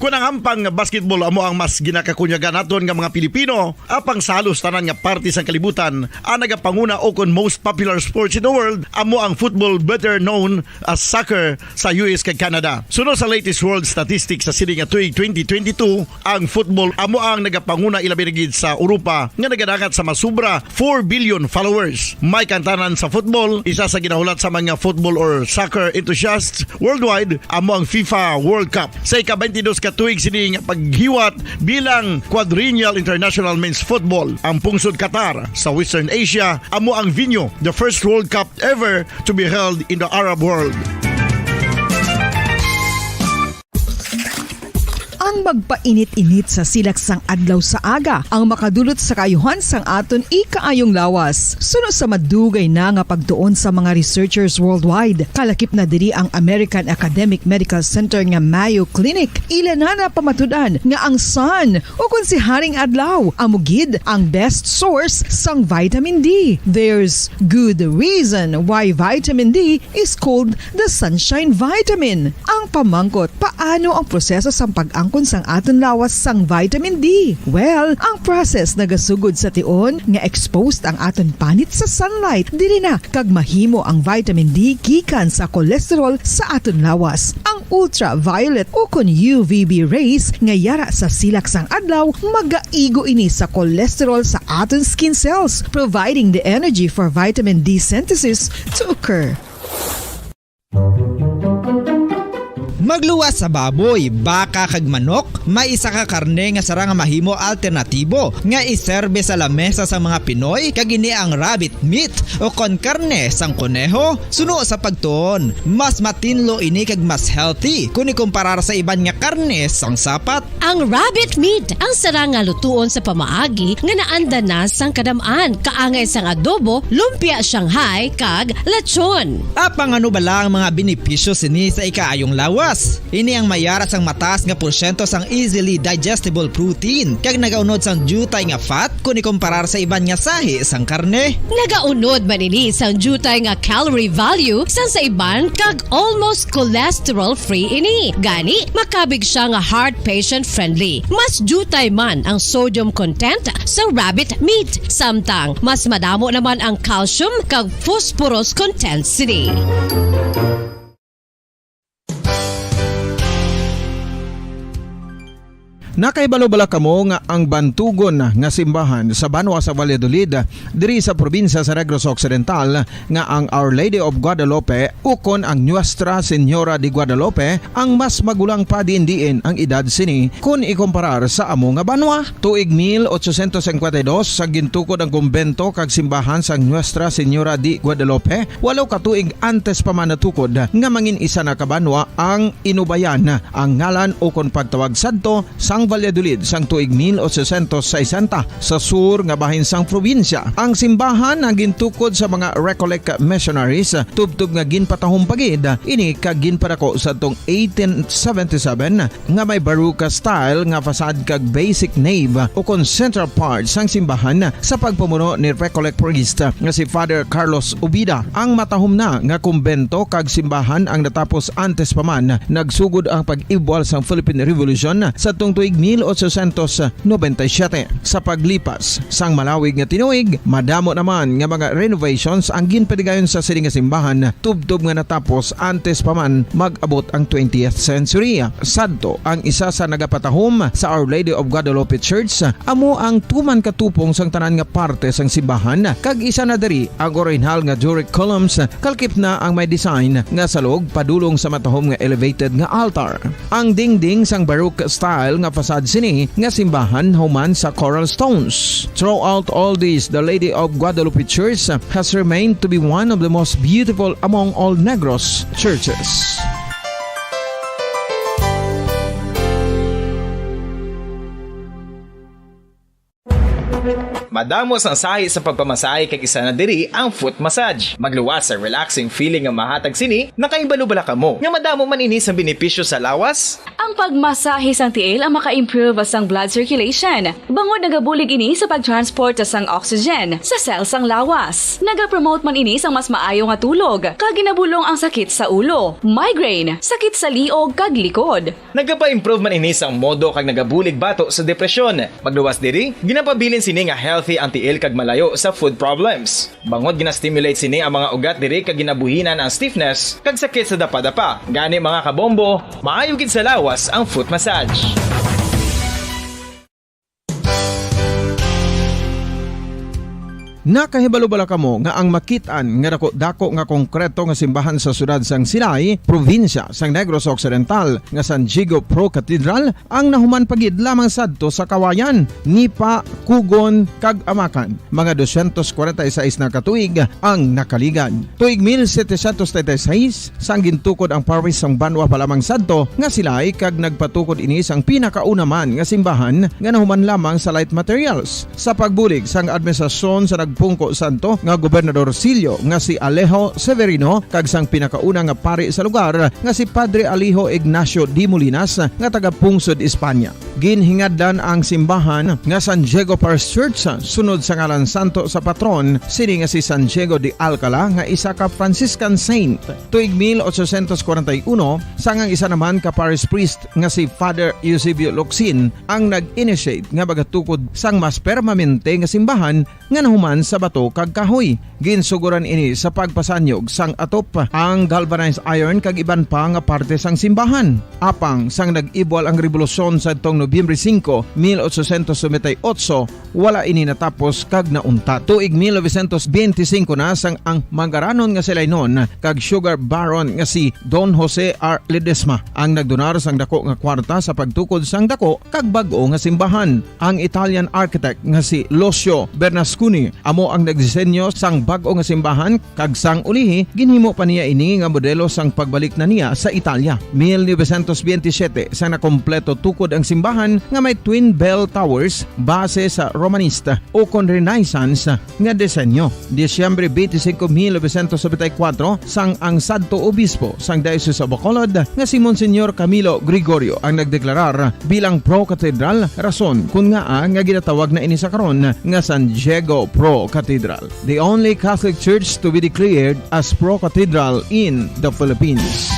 Kunang ampang basketball amo ang mas ginakakunyagan naton nga mga Pilipino, apang salos tanan nga parte sa kalibutan, ang nagapanguna o kon most popular sports in the world, amo ang football, better known as soccer sa US kag Canada. Sunod sa latest world statistics sa sini nga tuig 2022, ang football amo ang nagapanguna ilabi na gid sa Europa nga nagadagat sa masubra 4 billion followers. May kantanan sa football, isa sa ginahulat sa mga football or soccer enthusiasts worldwide, amo ang FIFA World Cup. Sa ika-22 tuig sini nga paghiwat bilang quadrennial international men's football. Ang pungsod Qatar sa Western Asia amo ang venue, the first World Cup ever to be held in the Arab world. Ang magpainit-init sa silaksang adlaw sa aga ang makadulot sa kaayuhan sang aton ikaayong lawas. Sunod sa madugay na nga pagtuon sa mga researchers worldwide, kalakip na diri ang American Academic Medical Center nga Mayo Clinic. Ila na pamatudan nga ang sun o kung si Haring Adlaw amugid ang best source sang vitamin D. There's good reason why vitamin D is called the sunshine vitamin. Ang pamangkot, paano ang proseso sang pag-angkon sang aton lawas sang vitamin D? Well, ang process nagasugod sa tion nga exposed ang aton panit sa sunlight dili na kag mahimo ang vitamin D gikan sa cholesterol sa aton lawas. Ang ultraviolet o kon UVB rays nga yara sa silak sang adlaw magaigo ini sa cholesterol sa aton skin cells, providing the energy for vitamin D synthesis to occur. Magluwas sa baboy, baka kag manok, may isa ka karne nga sarang mahimo alternatibo nga iserbe sa lamesa sa mga Pinoy kag ini ang rabbit meat o kon karne sang kuneho. Suno sa pagtuon, mas matinlo ini kag mas healthy kung ikumparar sa iban nga karne sang sapat. Ang rabbit meat ang sarang nga lutuon sa pamaagi nga naanda na sang kadamaan, kaangay sang adobo, lumpia Shanghai kag lechon. Apang ano bala ang mga benepisyo sini sa ikaayong lawas? Ini ang mayara sang mataas nga porsyento sang easily digestible protein kag nagaunod sang jutay nga fat kung ikumparar sa iban nga sahi sang karne. Nagaunod man ini sang jutay nga calorie value sang sa iban kag almost cholesterol free ini. Gani makabig siya nga heart patient friendly. Mas jutay man ang sodium content sa rabbit meat, samtang mas madamo naman ang calcium kag phosphorus content sini. Nakaibalo-bala kamo nga ang bantugon nga simbahan sa Banwa sa Valladolid diri sa probinsya sa Negros Occidental nga ang Our Lady of Guadalupe ukon ang Nuestra Señora de Guadalupe ang mas magulang pa diin ang edad sini kung ikumparar sa amo nga banwa. Tuig 1852 sa gintukod ang kumbento kag simbahan sa Nuestra Señora de Guadalupe, walo ka tuig antes pa man natukod nga mangin isa na ka banwa ang inubayan ang ngalan ukon pagtawag sadto sang Valladolid sang tuig 1860 sa sur nga bahin sang probinsya. Ang simbahan ang gintukod sa mga Recollect missionaries tubtub nga ginpatahong pagid ini kag ginpadako sa tong 1877 nga may baroque style nga fasad kag basic nave o kon central part sang simbahan sa pagpamuno ni Recollect priest nga si Father Carlos Ubida. Ang matahom na nga kumbento kag simbahan ang natapos antes pa man nagsugod ang pag-ibwal sang Philippine Revolution sa tong tuig 1897. Sa paglipas sang malawig nga tinuig, madamo naman nga mga renovations ang ginpadigayon sa sining nga simbahan tubtob nga natapos antes pa man mag-abot ang 20th century. Sadto ang isa sa nagapatahom sa Our Lady of Guadalupe Church amo ang tuman katupong sang tanan nga parte sang simbahan kag isa na diri ang original nga Doric columns kalkip na ang may design nga salog padulong sa matahom nga elevated nga altar. Ang dingding sang baroque style nga fasad sini nga simbahan human sa coral stones. Throughout all this, the Lady of Guadalupe Church has remained to be one of the most beautiful among all Negros churches. Madamos ang sahi sa pagpamasahe kag isa na diri ang foot massage. Magluwas sa relaxing feeling nga mahatag sini, nakaibalo-bala ka mo. Nga madamo man ini sa benepisyo sa lawas. Ang pagmasahe sang tiil ang maka-improve sang blood circulation. Bangod nagabulig ini sa pagtransport sang oxygen sa cells sang lawas. Nagapromote man ini sang mas maayo nga tulog, kag ginabulong ang sakit sa ulo, migraine, sakit sa liog kag likod. Nagapa-improve man ini sang modo kag nagabulig bato sa depresyon. Magluwas diri, ginapabilin sini nga healthy anti-ill kag malayo sa food problems. Bangod gina-stimulate sini ang mga ugat diri kag ginabuhinan ang stiffness kag sakit sa dapa-dapa. Gani mga kabombo, maayo gid sa lawas ang foot massage. Nakahibalo-bala kamo nga ang makitaan nga dako nga konkreto nga simbahan sa sudad sang Sinay, probinsya sang Negros Occidental nga San Diego Pro Cathedral ang nahuman pagid lamang sadto sa Kawayan, Nipa, Kugon kag Amakan. Mga 246 na katuig ang nakaligan. Tuig 1736 sang gintukod ang parish sang Banwa pa lamang sadto nga Silay kag nagpatukod ini sang pinakauna man nga simbahan nga nahuman lamang sa light materials. Sa pagbulig sang administrasyon sa Pungko Santo nga Gobernador Silio nga si Alejo Severino kag sang pinakauna nga pari sa lugar nga si Padre Alijo Ignacio de Molinas nga taga Pungsod, Espanya. Ginhingaddan ang simbahan nga San Diego Parish Church sunod sa ngalan santo sa patron sini nga si San Diego de Alcala nga isa ka Franciscan saint. Tuig 1841 sang ang isa naman ka parish priest nga si Father Eusebio Locsin ang nag-initiate nga bagatukod sang mas permanente nga simbahan nga nahuman sa bato kag kahoy. Ginsuguran ini sa pagpasanyog sang atop ang galvanized iron kag iban pa nga parte sang simbahan. Apang sang nag-ibwal ang revolusyon sa tong Nobyembre 5, 1898, wala ini natapos kag naunta. Tuig 1925 na sang ang mangaranon nga silay noon kag sugar baron nga si Don Jose R. Ledesma ang nagdonar sang dako nga kwarta sa pagtukod sang dako kag bag-o nga simbahan. Ang Italian architect nga si Lucio Bernasconi amo ang nagdisenyo sang bag-o nga simbahan kag sang ulihi ginhimo pa niya ini nga modelo sang pagbalik na niya sa Italia. 1927 sang nakompleto tukod ang simbahan nga may twin bell towers base sa Romanista o kon Renaissance nga disenyo. Disyembre 25, 1974 sang ang sadto obispo sang Diocese of Bacolod nga si Monsignor Camilo Gregorio ang nagdeklarar bilang pro-cathedral, rason kung nga ginatawag na ini sa karon nga San Diego Pro Cathedral, the only Catholic church to be declared as pro-cathedral in the Philippines.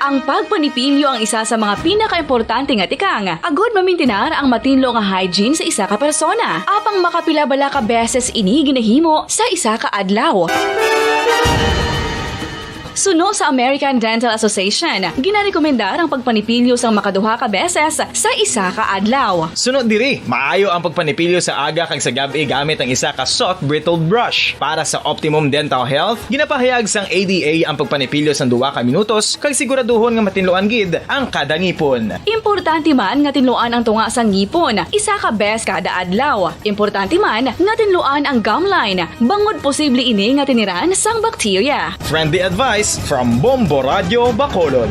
Ang pagpanipilyo ang isa sa mga pinaka-importante nga tikang. Agod mamintinar ang matinlo nga hygiene sa isa ka persona. Apang makapilabala ka beses ini ginahimo sa isa ka adlaw. Suno sa American Dental Association, ginarekomendar ang pagpanipilyo sang makaduha ka beses sa isa ka adlaw. Sunod diri, maayo ang pagpanipilyo sa aga kag sa gabi gamit ang isa ka soft brittle brush. Para sa optimum dental health, ginapahayag sang ADA ang pagpanipilyo sang 2 ka minutos kag siguraduhon nga matinluan gid ang kada ngipon. Importante man nga tinluan ang tunga sang ngipon, isa ka bes kada adlaw. Importante man nga tinluan ang gum line, bangod posible ini nga tiniran sang bakterya. Friendly advice from Bombo Radio Bacolod.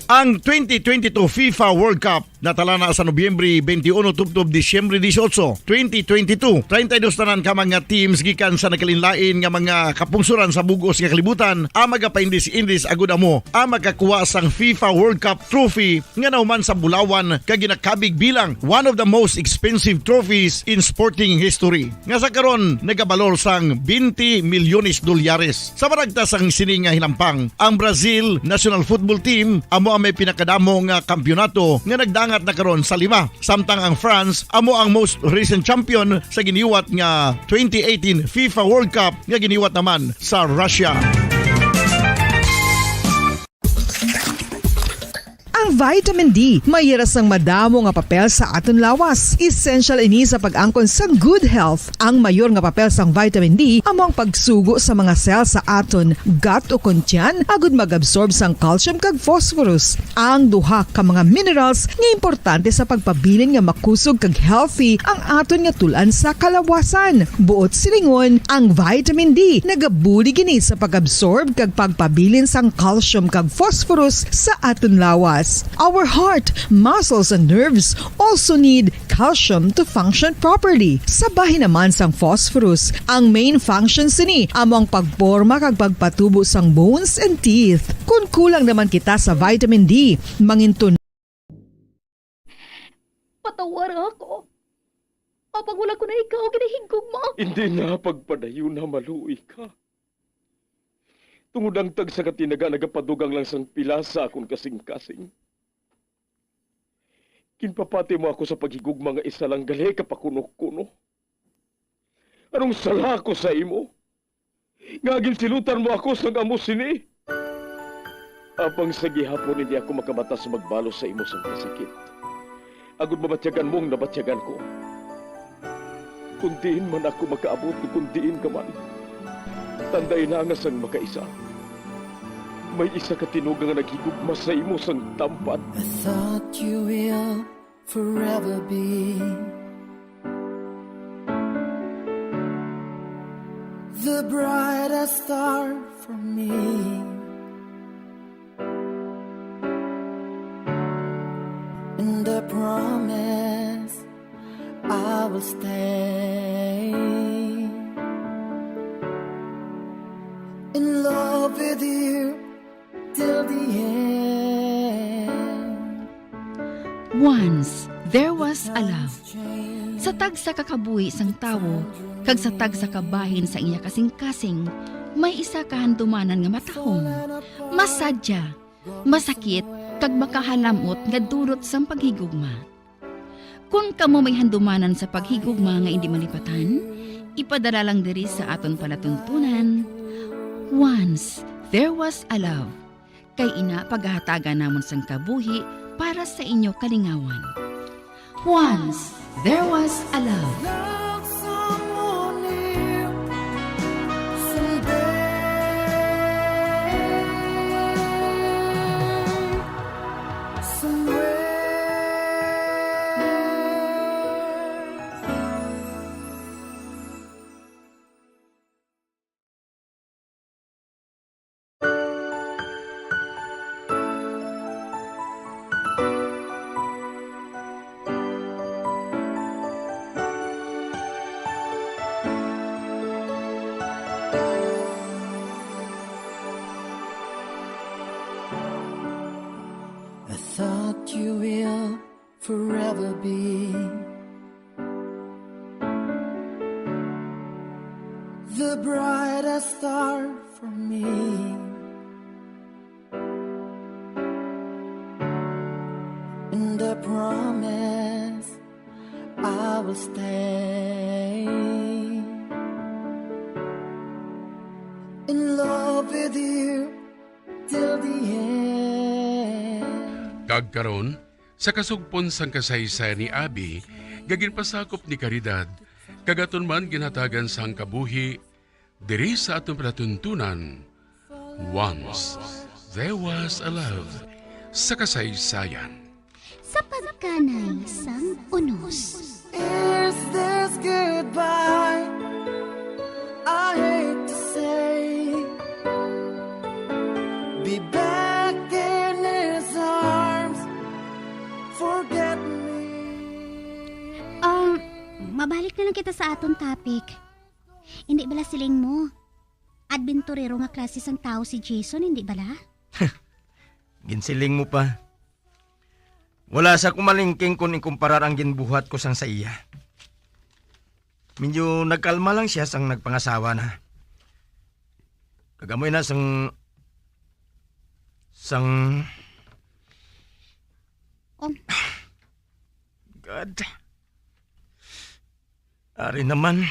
Ang 2022 FIFA World Cup natala na sa Nobyembre 21 tubtob Disyembre 18, 2022. 32 tanan ka mga teams gikan sa nakalinlain nga mga kapungsuran sa bugos nga kalibutan ang magapaindis-indis agud amo ang makakuha sang FIFA World Cup trophy nga nauman sa Bulawan kag ginakabig bilang one of the most expensive trophies in sporting history. Nga sa karon nagabalor sang 20 milyones dolyares. Sa baragta sang sining nga hinampang, ang Brazil National Football Team amo ang may pinakadamo nga kampyonato nga nagdangat na karon sa 5. Samtang ang France amo ang most recent champion sa giniwat nga 2018 FIFA World Cup nga giniwat naman sa Russia. Ang vitamin D mayira sang madamo nga papel sa aton lawas. Essential ini sa pag-angkon sa good health. Ang mayor nga papel sang vitamin D amo ang pagsugo sa mga cell sa aton gut o kuntyan agud mag-absorb sang calcium kag phosphorus. Ang duha ka mga minerals nga importante sa pagpabilin nga makusog kag healthy ang aton nga tulan sa kalawasan. Buot silingon, ang vitamin D nagabuli gini sa pag-absorb kag pagpabilin sang calcium kag phosphorus sa aton lawas. Our heart, muscles, and nerves also need calcium to function properly. Sabahin naman sang phosphorus, ang main functions ni amo ang pagporma kag pagpatubo sang bones and teeth. Kung kulang naman kita sa vitamin D, manginton. Patawar ako. Kapag wala ko na ikaw, ginahigog mo. Hindi na pagpadayo na maluwi ka. Tungod ang tag sa katinaga nagapadugang lang sang pila sa akong kasing-kasing. Kinpapati mo ako sa paghigugma nga isa lang gali kapakuno-kuno. Anong sala ko sa imo? Ngagin silutan mo ako sa amo sini. Apang sa gihapon hindi ako makamata sa magbalo sa imo sa kasakit. Agud mabatyagan mong nabatyagan ko. Kundiin man ako makaabot, kundiin ka man. Tanday na nga sang makaisa. May isa ka tinugang nga naghigugma sa imo sang tampat. I thought you will forever be the brightest star for me. And I promise I will stay in love with you till the end. Once, there was a love. Sa tag sa kakabuhi sang tawo, kag sa tag sa kabahin sa iya kasing-kasing, may isa kahandumanan nga matahong. Masadya, masakit, kag makahalamot nga durot sang paghigugma. Kung kamo may handumanan sa paghigugma nga hindi malipatan, ipadala lang diri sa aton palatuntunan. Once, there was a love. Kay ina paghahatagan namon sang kabuhi para sa inyo kalingawan. Once, there was a love. Thought you will forever be the brightest star for me. And I promise I will stay with you till the end. Kagkaron, sa kasugpon sang kasaysayan ni Abi, gaginpasakop ni Caridad, kagaton man ginhatagan sang kabuhi, diri sa atong palatuntunan, Once There Was a Love, sa kasaysayan. Sa pagkanay sang unos. Is this goodbye? I hate to say, be back in his arms, forget me. Mabalik na lang kita sa aton topic. Hindi bala siling mo? Adventurero nga klase sang tao si Jason, hindi bala? Ginsiling mo pa. Wala sa kumalingking kung ikumparar ang ginbuhat ko sang sa iya. Medyo nagkalma lang siya sang nagpangasawa na. Kagamoy na sang... God. Ari naman.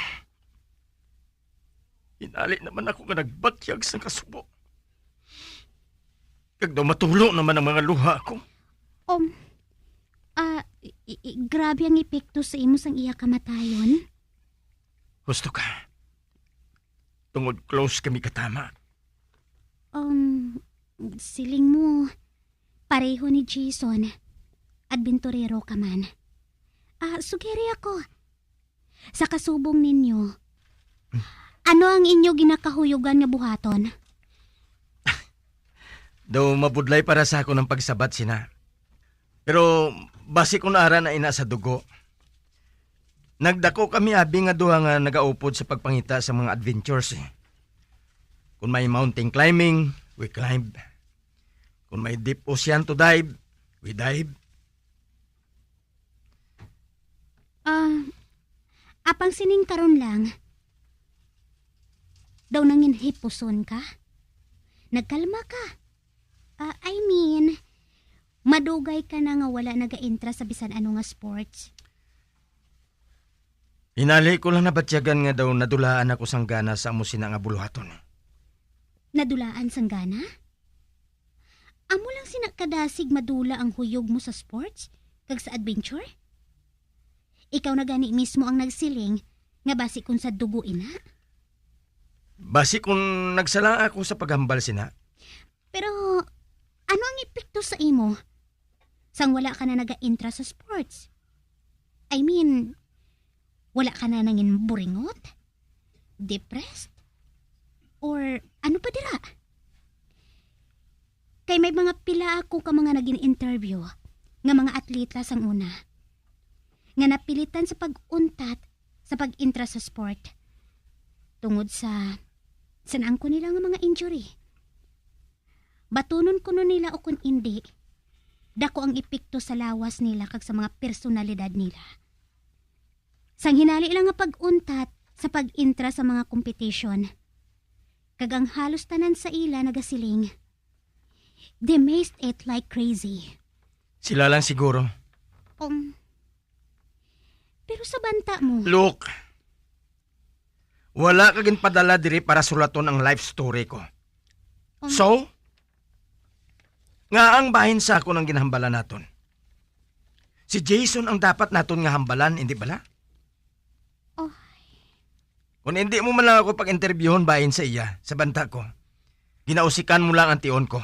Inali naman ako nga nagbatyag sa kasubo. Kag daw matulo naman ang mga luha ko. Grabe ang epekto sa imo sang iya kamatayon. Gusto ka? Tungod close kami katama. Siling mo, pareho ni Jason. Adventurero ka man. Sugeri ako. Sa kasubong ninyo, ano ang inyo ginakahuyugan nga buhaton? Daw mabudlay para sa ako ng pagsabat sina. Pero basi ko naara na ina sa dugo. Nagdako kami abi nga duha nga nagaupod sa pagpangita sa mga adventures. Kung may mountain climbing, we climb. Kung may deep ocean to dive, we dive. Apang sining karon lang, daw nangin hipuson ka? Nagkalma ka? Madugay ka na nga wala nag-intra sa bisan ano nga sports. Hinali ko lang nabatyagan nga daw nadulaan ako sang gana sa amo sina nga buluhaton. Nadulaan sang gana? Amo lang sinakadasig madula ang huyog mo sa sports kag sa adventure? Ikaw na gani mismo ang nagsiling nga basi kung sa dugo ina? Basi kung nagsala ako sa paghambal sina. Pero ano ang epekto sa imo? Sang wala ka na naga-intra sa sports? I mean, wala ka na nangin buringot? Depressed? Or ano pa dira? Kay may mga pila ako ka mga naging interview nga mga atleta sang una. Nga napilitan sa pag-untat sa pag-intra sa sport. Tungod sa sanang nila nga mga injury. Batunon kuno nila o kung hindi, dako ang epekto sa lawas nila kag sa mga personalidad nila. Sang hinali lang nga pag-untat sa pag-intra sa mga competition, kag ang halos tanan sa ila nagasiling, they maced it like crazy. Sila lang siguro. Pero sa banta mo... Look, wala kagin padala diri para sulaton ang life story ko. So, nga ang bahin sa ako ng ginahambalan naton. Si Jason ang dapat naton nga hambalan, hindi bala? Kung hindi mo man lang ako pag-interviewon bahin sa iya, sa banta ko, ginausikan mo lang ang tion ko.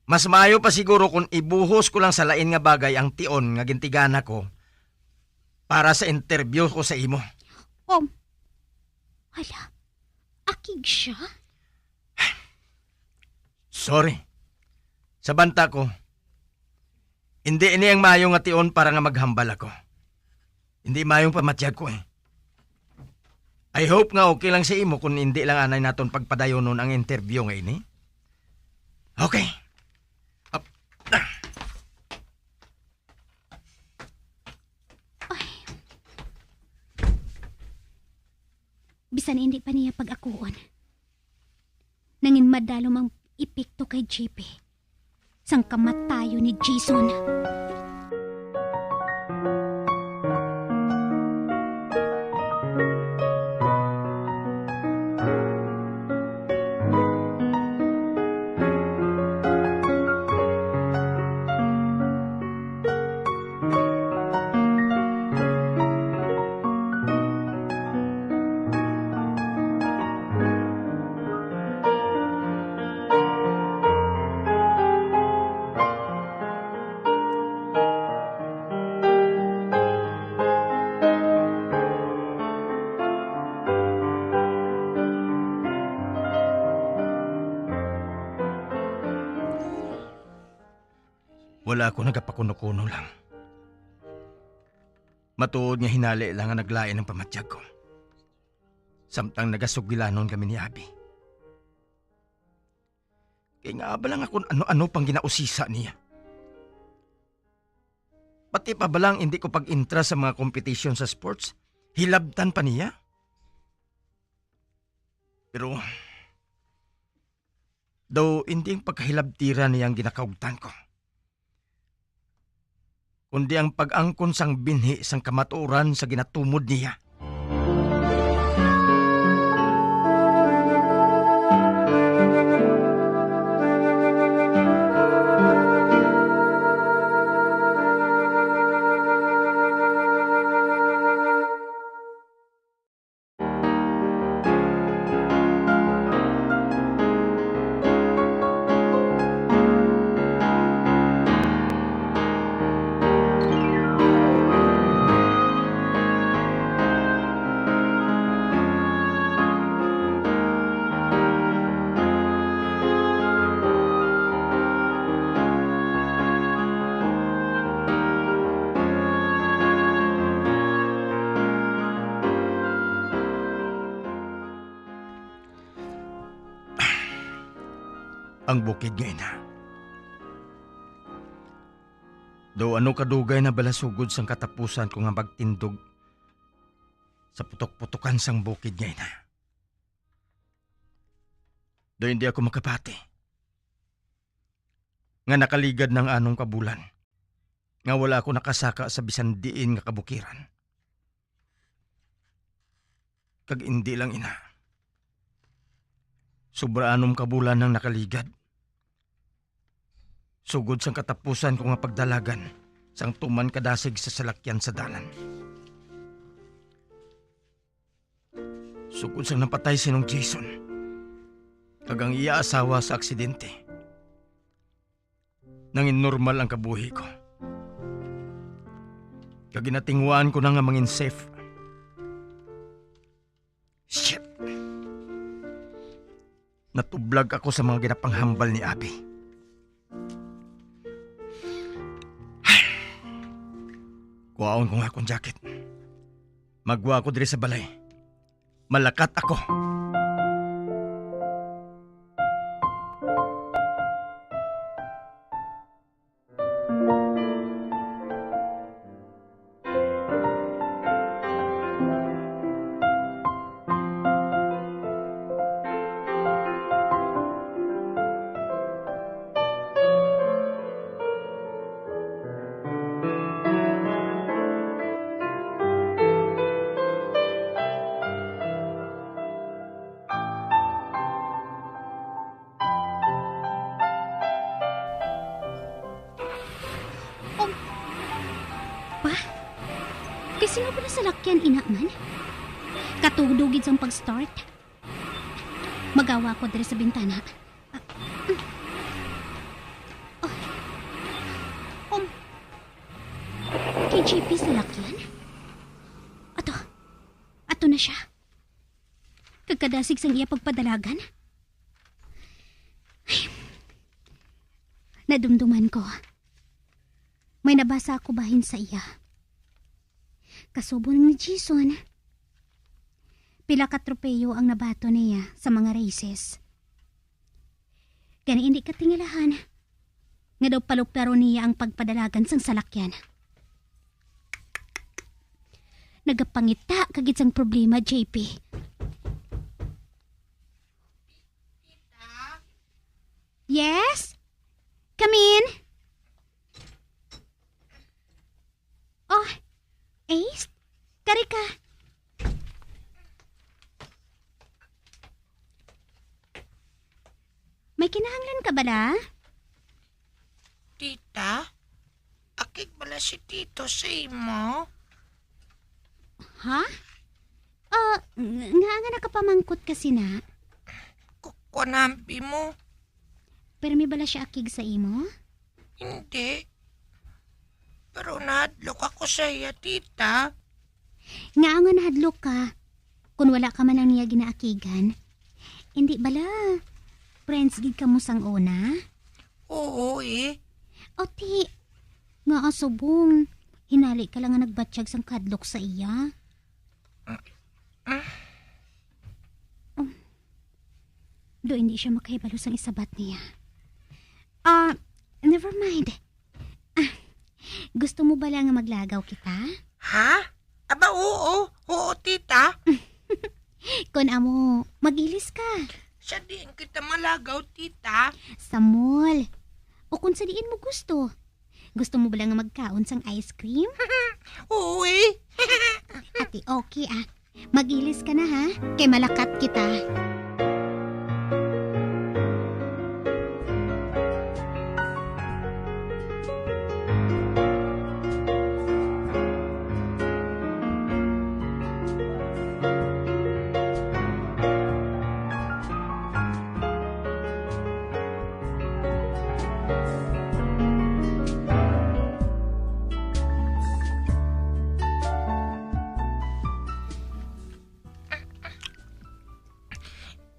Mas maayo pa siguro kung ibuhos ko lang sa lain nga bagay ang tion nga gintigana ko para sa interview ko sa imo. Hala, akig siya? Sorry. Sa banta ko, hindi ini ang mayong nga tion para nga maghambal ako. Hindi mayong pamatyag ko eh. I hope nga okay lang sa imo kung hindi lang anay naton pagpadayon nun ang interview nga ini. Okay. Bisan hindi pa niya pag-akuon. Nangin madalom ang epekto kay JP. Sang kamatayo ni Jason. Wala ako nagapakuno-kuno lang. Matuod nga hinali lang ang naglain ng pamatyag ko. Samtang nagasugilanon kami ni Abi. Kaya nga ba lang ako ano-ano pang ginausisa niya. Pati pa ba lang hindi ko pag-intra sa mga competition sa sports, hilabtan pa niya. Pero, daw hindi ang pagkahilabtira niyang ginakaugtan ko. Kundi ang pag-angkon sang binhi sang kamaturan sa ginatumod niya. Ang bukid nga ina. Do ano kadugay na balasugod sang katapusan ko nga magtindog sa putok-putukan sang bukid nga ina. Do hindi ako makapati. Nga nakaligad ng anong kabulan. Nga wala ako nakasaka sa bisan diin nga kabukiran. Kag hindi lang ina. Sobra anong kabulan nang nakaligad. Sugod sang katapusan ko nga pagdalagan sang tuman kadasig sa salakyan sa dalan. Sugod sang napatay sinong Jason. Kagang iya asawa sa aksidente. Nangin normal ang kabuhi ko. Kaginatingwaan ko na nga mangin safe. Shit! Natublag ako sa mga ginapanghambal ni Abi. Kuwaon ko nga akong jacket. Magwa ako diri sa balay. Malakat ako. Kasi nga ba na sa lakyan, inaman? Katudugid sang pag-start. Magawa ko diri sa bintana. Kay JP sa lakyan? Ato na siya. Kagkadasig sang iya pagpadalagan. Ay, nadumduman ko. May nabasa ako bahin sa iya. Kasubon ni Jason. Pila ka tropeyo ang nabato niya sa mga races. Gani hindi katingalahan. Nga daw paluparo niya ang pagpadalagan sang salakyan. Nagapangita kagit sang problema, JP. Yes? Come in. Oh, Ace? Kari ka. May kinahanglan ka bala? Tita, akig bala si Tito sa imo? Ha? Nga nakapamangkot kasi na. Kunampi mo? Pero may bala siya akig sa imo? Hindi. Pero nahadlok ako sa iya, tita. Nga nga nahadlok ka. Kung wala ka man ang niya ginaakigan. Hindi bala. Friends gid ka mo sang una? Oo eh. O ti, Nga asubong, hinali ka lang nga nagbatsyag sang kadlok sa iya. Do hindi siya makahibalo sang isabat niya. Never mind. Gusto mo ba lang nga maglagaw kita? Ha? Aba, oo. Oo, tita. Kung amo, magilis ka. Sa diin kita malagaw, tita. Sa mall. O kung sa diin mo gusto. Gusto mo ba lang nga magkaon sang ice cream? Oo eh. Ate, okay Magilis ka na ha, kay malakat kita.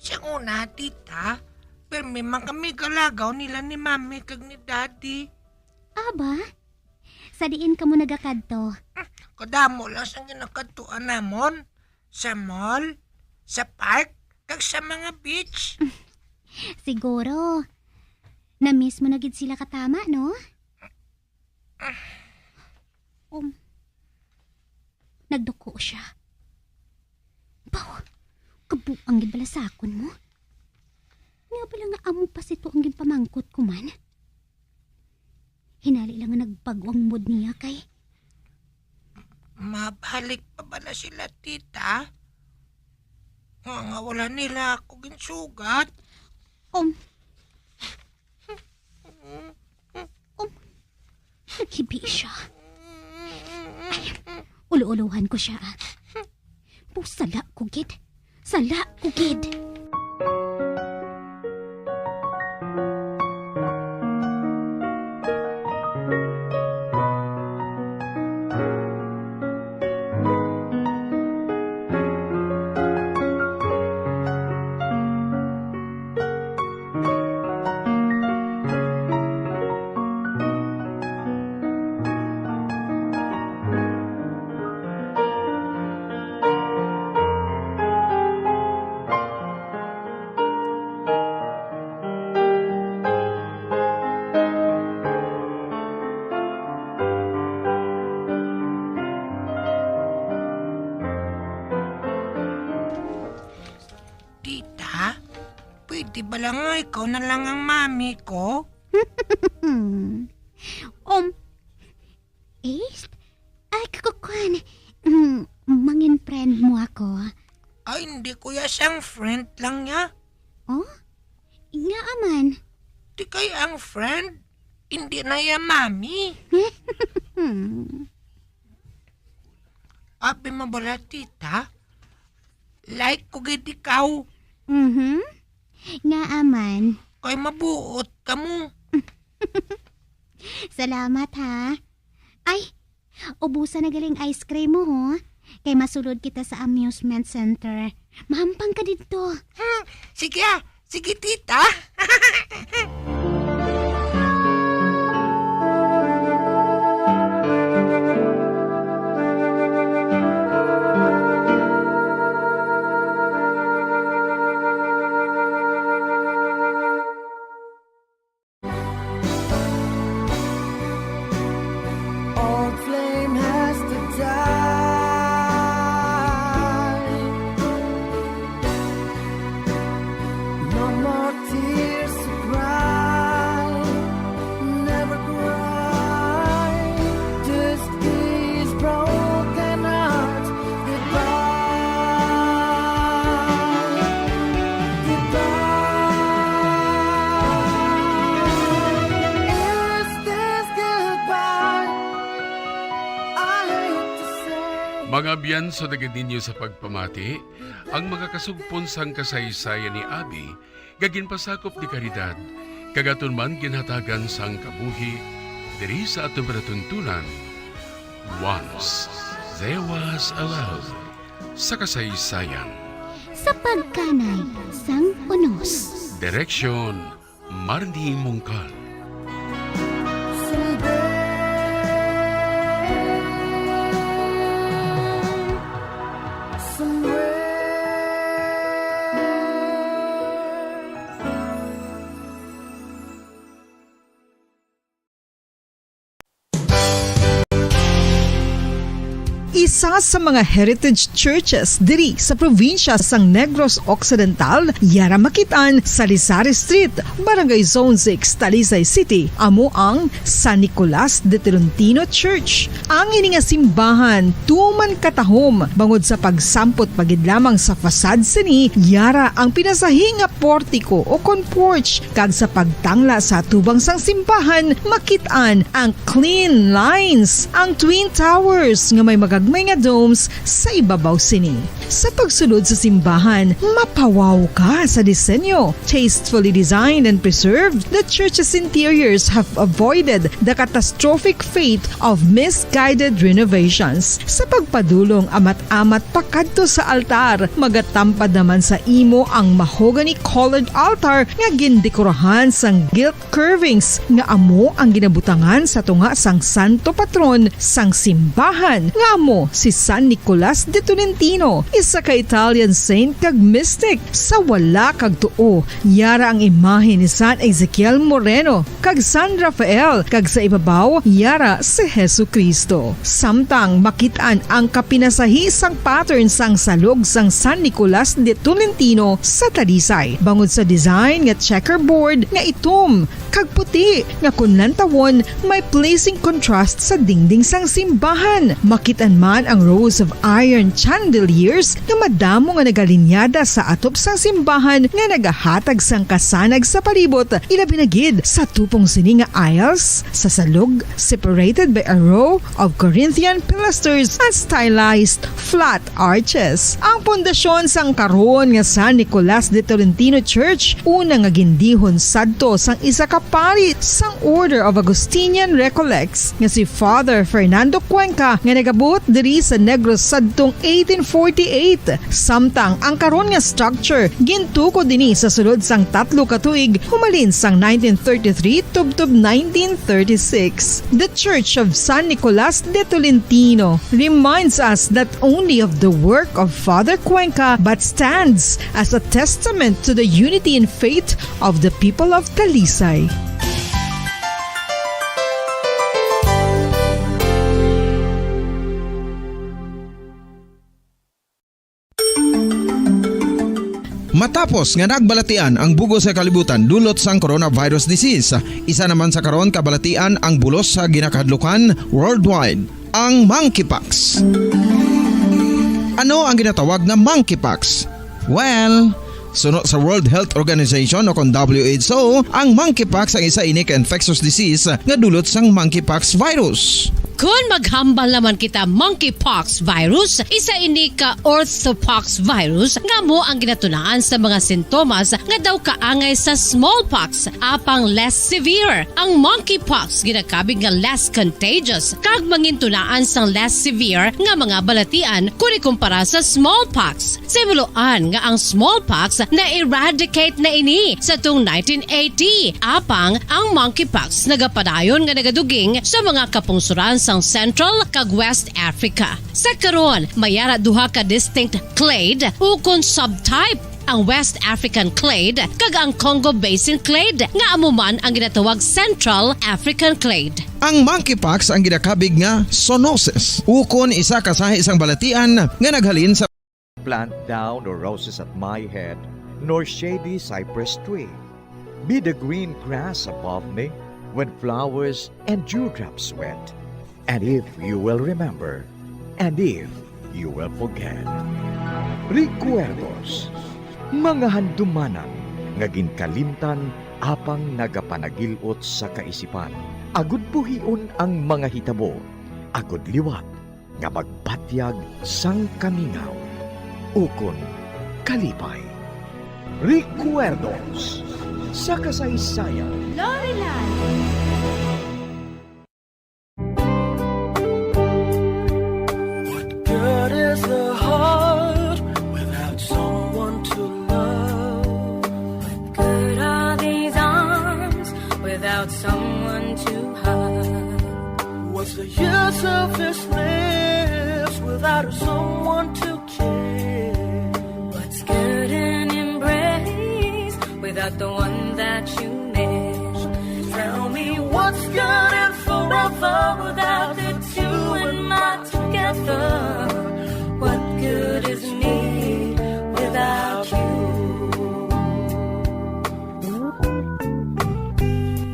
Siyang una, tita. Pero memang kami galagaw nila ni mami kag ni daddy. Aba, sa diin ka mo nagakadto? Kadamo lang sa ginakatuan namon. Sa mall, sa park, kag sa mga beach. Siguro, na-miss mo na gid sila katama, no? Nagduko siya. Baw, kabuang gid bala sakon mo. Nga bala nga amo pa sito ang ginpamangkot ko man. Hinali lang nga nagbago ang mood niya kay. Mabalik pa bala sila, tita? Nga wala nila ako ginsugat. Naghibi siya. Ay, ulu-uluhan ko siya. Sala ko gid. Sala ko gid. Tita, pwede ba lang nga ikaw na lang ang mami ko? Ay kakukuan. Mangin friend mo ako. Ay, hindi kuya siyang friend lang niya. Oh? Nga aman. Di kay ang friend, hindi na ya mami. Abi mabala, tita. Like ko gid ikaw. Nga aman. Kay mabuot ka mo. Salamat ha. Ay, ubusan na galing ice cream mo ho. Kay masulod kita sa amusement center. Mahampang ka dito. Sige sige tita. Old flame has to die. No more tears to cry. Never cry. Just these broken hearts goodbye. Goodbye. Is this goodbye? Mga biyan sa dagad ninyo sa pagpamati, ang mga kasugpon sang kasaysayan ni Abi, gagin pasakop ni Caridad, kagaton man ginhatagan sang kabuhi, diri sa atong panatuntunan. Once there was a love sa kasaysayan. Sa pagkanay sang unos. Direksyon, Marnie Mongkal. Someday Usa sa mga heritage churches diri sa probinsya sang Negros Occidental, yara makitaan sa Lisari Street, Barangay Zone 6, Talisay City, amo ang San Nicolas de Tolentino Church. Ang ini nga simbahan tuman katahom bangod sa pagsampot pagid lamang sa fasad sini, yara ang pinasahi nga portiko o kon porch, kag sa pagtangla sa tubang sang simbahan makitaan ang clean lines, ang twin towers nga may magagmay nga domes sa ibabaw sini. Sa pagsulod sa simbahan, mapawaw ka sa disenyo. Tastefully designed and preserved, the church's interiors have avoided the catastrophic fate of misguided renovations. Sa pagpadulong amat-amat pakadto sa altar, magatampad naman sa imo ang mahogany colored altar nga gindekorahan sang gilt curvings nga amo ang ginabutangan sa tunga sang santo patron sang simbahan nga amo si San Nicolas de Tolentino, isa ka Italian saint kag mystic. Sa wala kag tuo, yara ang imahe ni San Ezekiel Moreno kag San Rafael, kag sa ibabaw yara si Hesu Kristo. Samtang makitaan ang kapinasahi sang pattern sang salog sang San Nicolas de Tolentino sa Talisay, bangod sa design nga checkerboard nga itom kag puti nga kunlantawon may pleasing contrast sa dingding sang simbahan. Makitaan man ang rows of iron chandeliers nga madamo nga nagalinyada sa atop sang simbahan nga nagahatag sang kasanag sa palibot, ilabi na gid sa tupong sini nga aisles sa salog, separated by a row of Corinthian pilasters and stylized flat arches. Ang pundasyon sang karon nga San Nicolas de Tolentino Church una nga gindihon sadto sang isa ka pari sang Order of Augustinian Recollects nga si Father Fernando Cuenca nga nagabot diri sa Negros sadtong 1848. Samtang ang karon nga structure gintuko dinhi sa sulod sang 3 ka tuig humalin sang 1933 tubtob 1936. The Church of San Nicolas de Tolentino reminds us not only of the work of Father Cuenca but stands as a testament to the unity and faith of the people of Talisay. Matapos nga nagbalatian ang bugos sa kalibutan dulot sang coronavirus disease, isa naman sa karon kabalatian ang bulos sa ginakadlukan worldwide, ang monkeypox. Ano ang ginatawag na monkeypox? Well, sunod sa World Health Organization o kon WHO, ang monkeypox ang isa ini ka infectious disease nga dulot sang monkeypox virus. Kung maghambal naman kita monkeypox virus, isa ini ka orthopox virus nga mo ang ginatunaan sa mga sintomas nga daw kaangay sa smallpox, apang less severe. Ang monkeypox ginakabig nga less contagious kag mangintunaan sang less severe nga mga balatian kung ikumpara sa smallpox. Simuloan nga ang smallpox na-eradicate na ini sa tung 1980, apang ang monkeypox nagapadayon nga nagaduging sa mga kapungsuran sang Central kag West Africa. Sa karon, mayara duha ka distinct clade ukon subtype, ang West African clade kag ang Congo Basin clade nga amuman ang ginatawag Central African clade. Ang monkeypox ang ginakabig nga zoonosis ukon isa ka sa isang balatian nga naghalin sa plant down or roses at my head, nor shady cypress tree. Be the green grass above me when flowers and dewdrops wet. And if you will remember, and if you will forget. Recuerdos, mga handumanan, nga ginkalimtan apang nagapanagilot sa kaisipan. Agud buhion ang mga hitabo, agud liwat, nga magpatyag sang kamingaw. Ukon kalipay. Recuerdos, sa kasaysayan. Lorelan. Someone to hug. What's the use of this lives without someone to care? What's good an embrace without the one that you miss? Tell me what's good and forever without the two and not together.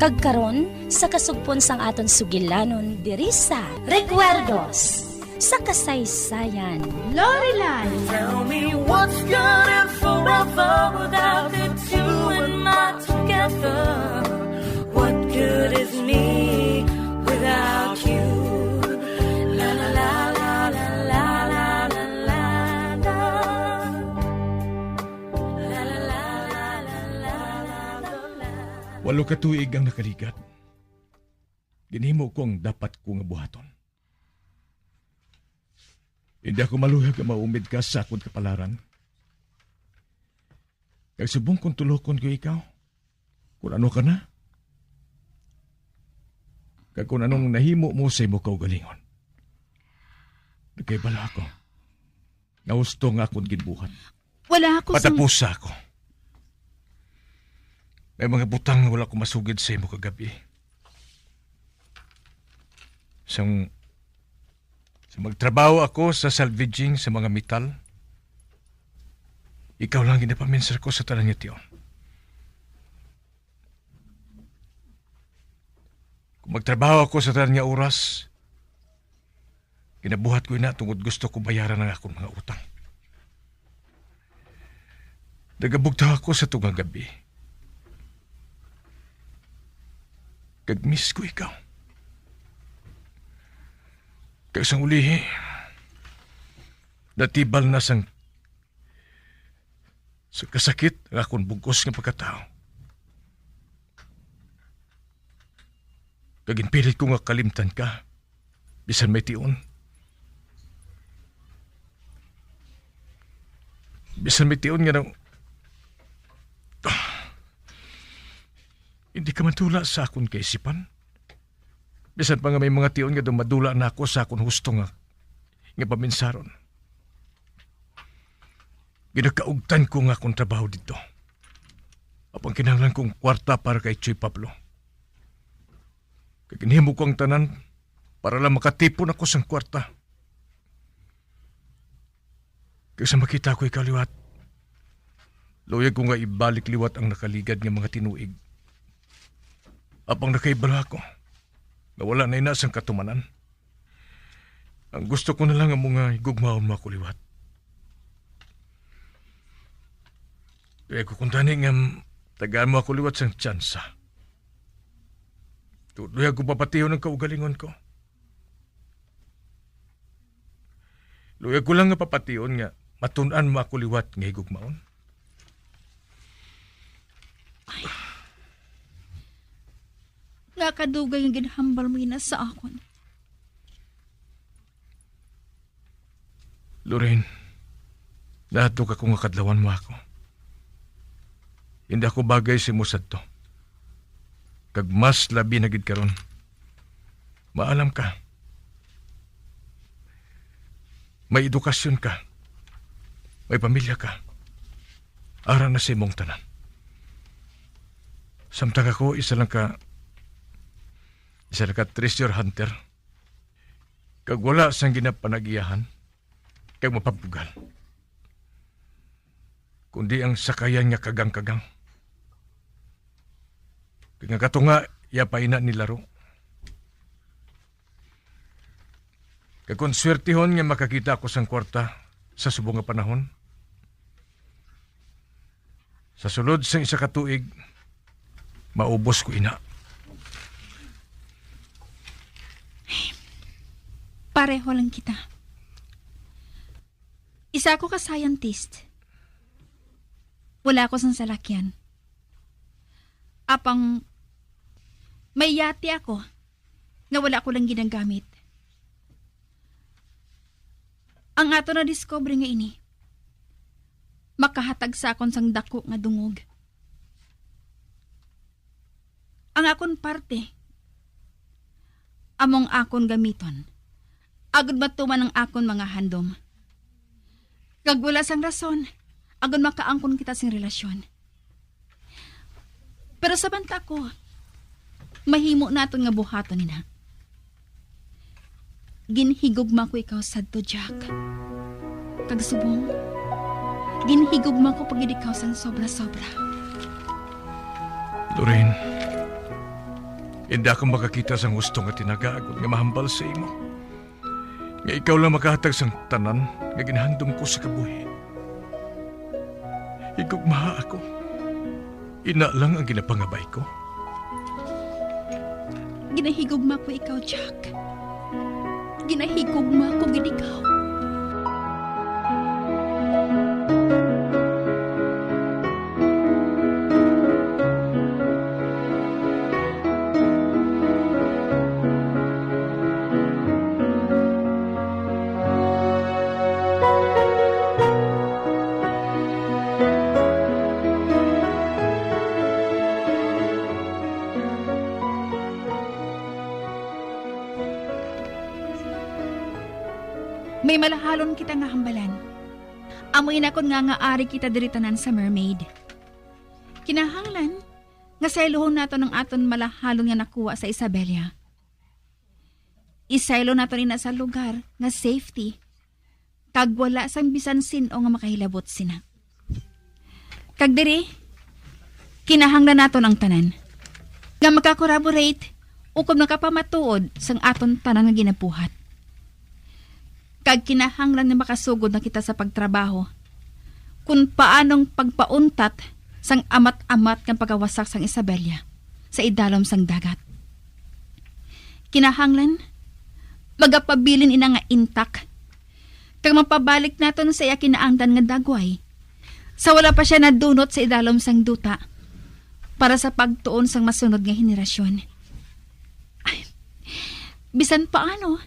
Kag karon sa kasugpon sang aton sugilanon diri sa Recuerdos sa kasaysayan. Lorelai. Tell me what's good and forever without the two and not together. What good is me without you? La la la la la la la la la la. La la la la la la la la. 8 ka tuig ang nakaligat. Ginhimo ko ang dapat ko nga buhaton. Hindi ako maluhag nga maumid ka sa akong kapalaran. Kag subong kong tulokon ko ikaw. Kung ano ka na. Kag kung anong nahimo mo sa imo kaugalingon. Nagkaibala ako. Nahusto nga akong ginbuhat. Wala ako Patapusa ako. May mga butang na wala ko masugid sa imo kagabi. Sa magtrabaho ako sa salvaging sa mga metal, ikaw lang ginapaminsar ko sa tanan niya tiyon. Kung magtrabaho ako sa tanan niya oras, ginabuhat ko ina tungod gusto ko bayaran ang akong mga utang. Nagabugtaw ako sa tugang gabi. Kag-miss ko ikaw. Kag sang ulihi, natibal na sa kasakit ang akong bugos ng pagkatao. Kag inpilit ko nga kalimtan ka, bisan may tiyon. Bisan may tiyon nga nang hindi ka matula sa akong kaisipan. Bisan pa nga may mga tiyon nga dumadula na ako sa akong husto nga paminsaron. Ginakaugtan ko nga akong trabaho dito. Apang kinahanglan kong kwarta para kay Choy Pablo. Kaginhimo ko ang tanan para lang makatipon ako sang kwarta. Kaysa makita ko ikaw liwat, luyag ko nga ibalik liwat ang nakaligad ng mga tinuig. Apang nakaibala ako, na wala na inasang katumanan. Ang gusto ko na lang ang mga igugmaon mo ako liwat. Kaya kukuntani nga tagaan mo ako liwat sang tsansa. Tuloy ako papatiyo ng kaugalingon ko. Luyag ko lang nga papatiyon nga matunan mo ako liwat nga igugmaon. nga kadugay ang ginhambal mo ina sa akon. Lorraine, nato ka kung akadlawan mo ako. Hindi ako bagay si Musad to. Kag mas labi na gid karon. Maalam ka. May edukasyon ka. May pamilya ka. Ara na si mong tanan. Samtang ako, isa lang ka treasure hunter. Kag wala sang ginapanagiyahan, kag mapapugal. Kundi ang sakayan nga kagang-kagang. Kaya kato nga, yapaina ni laro. Kag kung swertihon nga makakita ako sang kwarta sa subong nga panahon, sa sulod sang isa ka tuig, maubos ko ina. Pareho lang kita. Isa ako ka scientist. Wala ako sang salakyan. Apang may yate ako nga wala ko lang ginagamit. Ang ato na discover nga ini, makahatag sa akon sang dako nga dungog. Ang akon parte, among akon gamiton, agud matuman ang akon mga handom. Kag wala sang rason, agud makaangkon kita sing relasyon. Pero sa banta ko, mahimo naton nga buhaton nina. Ginhigugma ko ikaw sadto, Jack. Kag subong, ginhigugma ko pag ikaw sang sobra-sobra. Lorraine, Hindi ako makakita sang gusto nga tinagagot nga mahambal sa imo. Nga ikaw lang makahatag sang tanan nga ginahandom ko sa kabuhi. Higugmaha ako. Ina lang ang ginapangabay ko. Ginahigugma ko ikaw, Jack. Ginahigugma ko gid ikaw. May malahalon kita nga hambalan. Amoy na kon nga ari kita diritanan sa mermaid. Kinahanglan, nga saylohon nato ng aton malahalon nga nakuha sa Isabela. Isaylo nato ina sa lugar nga safety. Kag wala sang bisan sino nga makahilabot sina. Kag diri, kinahanglan nato ang tanan. Nga makakorroborate o kung nakapamatuod sang aton tanan nga ginabuhat. Kag kinahanglan na makasugod na kita sa pagtrabaho kung paanong pagpauntat sang amat-amat ng pagawasak sang Isabela sa idalom sang dagat. Kinahanglan magapabilin ina nga intak kag mapabalik naton sa iya kinaangdan nga dagway sa wala pa siya nadunot sa idalom sang duta para sa pagtuon sang masunod nga henerasyon. Ay, bisan paano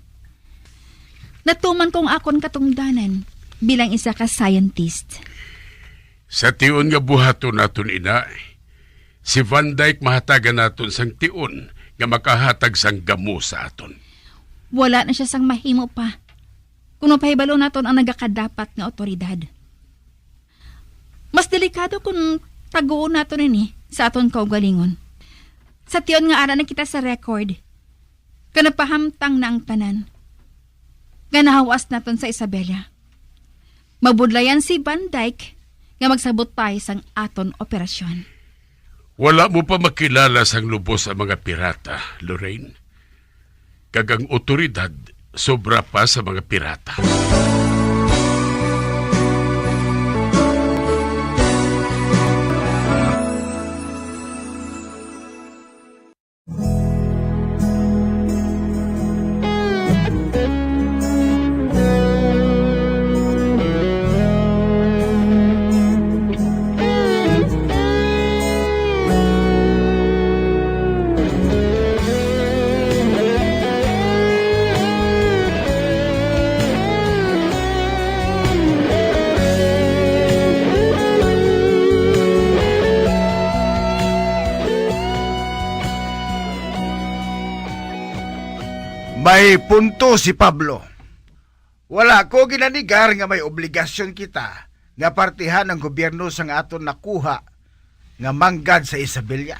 natuman kong akon katungdanan bilang isa ka scientist. Sa tiun nga buhaton naton ina, si Van Dyke mahatagan naton sang tiun nga makahatag sang gamo sa aton. Wala na siya sang mahimo pa. Kung pahibalo naton ang nagakadapat nga otoridad. Mas delikado kung taguon naton ini sa aton kaugalingon. Sa tiyon nga ara na kita sa record, kanapahamtang na ang tanan. Nga nahawas naton sa Isabela. Mabudlayan si Van Dyke nga magsabot tayo sang aton operasyon. Wala mo pa makilala sang lubos ang mga pirata, Lorraine. Kagang otoridad, sobra pa sa mga pirata. May punto si Pablo. Wala ko ginanigar nga may obligasyon kita nga partihan ng gobyerno sang aton nakuha nga manggad sa Isabela.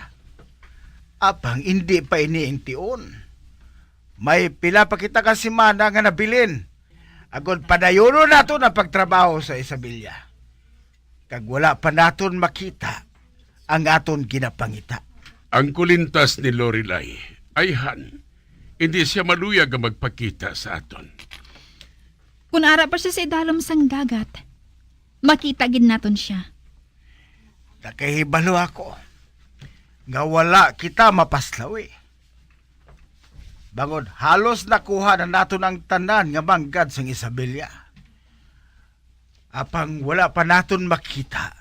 Apang hindi pa iniingtion. May pila pa kita ka simana nga nabilin. Agod padayono nato na pagtrabaho sa Isabela. Kag wala pa naton makita ang aton ginapangita. Ang kulintas ni Lorelai ay hindi siya maluyag ang magpakita sa aton. Kung ara pa siya sa idalom sang dagat, makita gid naton siya. Nakahibalo ako nga wala kita mapaslawi. Bangod halos nakuha na naton ang tanan nga manggad sang Isabela. Apang wala pa naton makita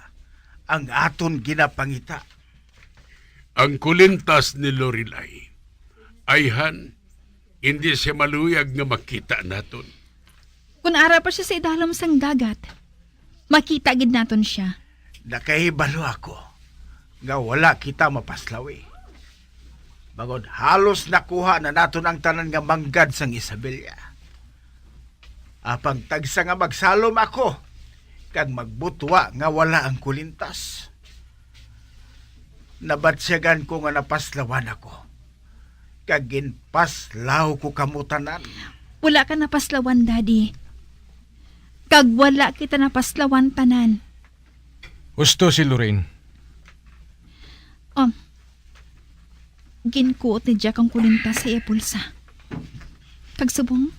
ang aton ginapangita. Ang kulintas ni Lorelai ay hindi siya maluyag nga makita naton. Kung ara pa siya sa idalom sang dagat, makita gid naton siya. Nakahibalo ako nga wala kita mapaslawi. Bagod halos nakuha na naton ang tanan nga manggad sang Isabela. Apang tagsa nga magsalom ako kag magbutwa nga wala ang kulintas. Nabatsyagan ko nga napaslawan ako. Kag ginpaslaw ko kamutanan. Wala ka napaslawan, Daddy. Kag wala kita napaslawan tanan. Gusto si Lorraine. ginkuot ni Jack ang kulintas sa iya pulsa. Kagsubong,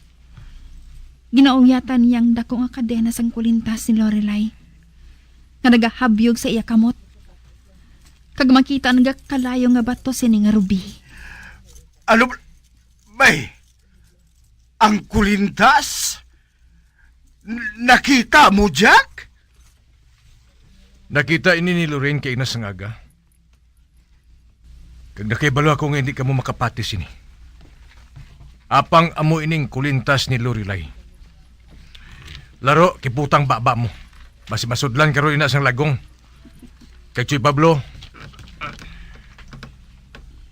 ginaungyatan niyang dako nga kadena sang kulintas ni Lorelai nga nagahabyog sa iya kamot. Kag makita nga kalayo nga bato sini nga ruby. Ano ba? Bay, ang kulintas? Nakita mo, Jack? Nakita ini ni Lorraine kay Inas ang aga. Kag nakibalo ako nga hindi ka mo makapatis ini. Apang amo ining kulintas ni Lorelai. Laro, kiputang baba mo. Basi masudlan karo ina sang lagong. Kay Chuy Pablo,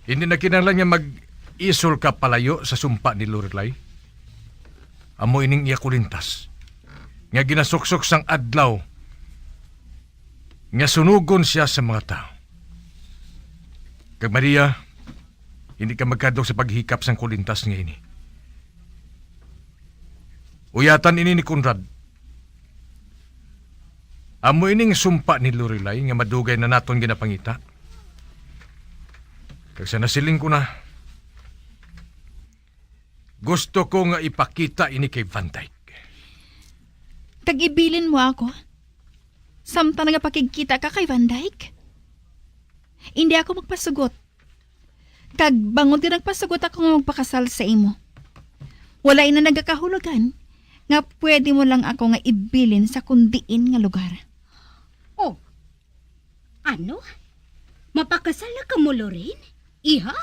hindi na kinahanglan niya mag-isol ka palayo sa sumpa ni Lorelai. Amo ining iya kulintas. Nga ginasuksok sang adlaw. Nga sunugon siya sa mga tao. Kag Maria, hindi ka magkadok sa paghikap sang kulintas nga ini. Uyatan ini ni Conrad. Amo ining sumpa ni Lorelai nga madugay na naton ginapangita. Kag sa nasiling ko na, gusto ko nga ipakita ini kay Van Dyke. Kag-ibilin mo ako? Samtang nagapakikita ka kay Van Dyke? Hindi ako magpasugot. Kag bangon din nagpasugot ako nga magpakasal sa imo. Wala na nagakahulugan nga pwede mo lang ako nga ibilin sa kundiin nga lugar. Oh, ano? Mapakasal na ka mo, Lorraine? Iha?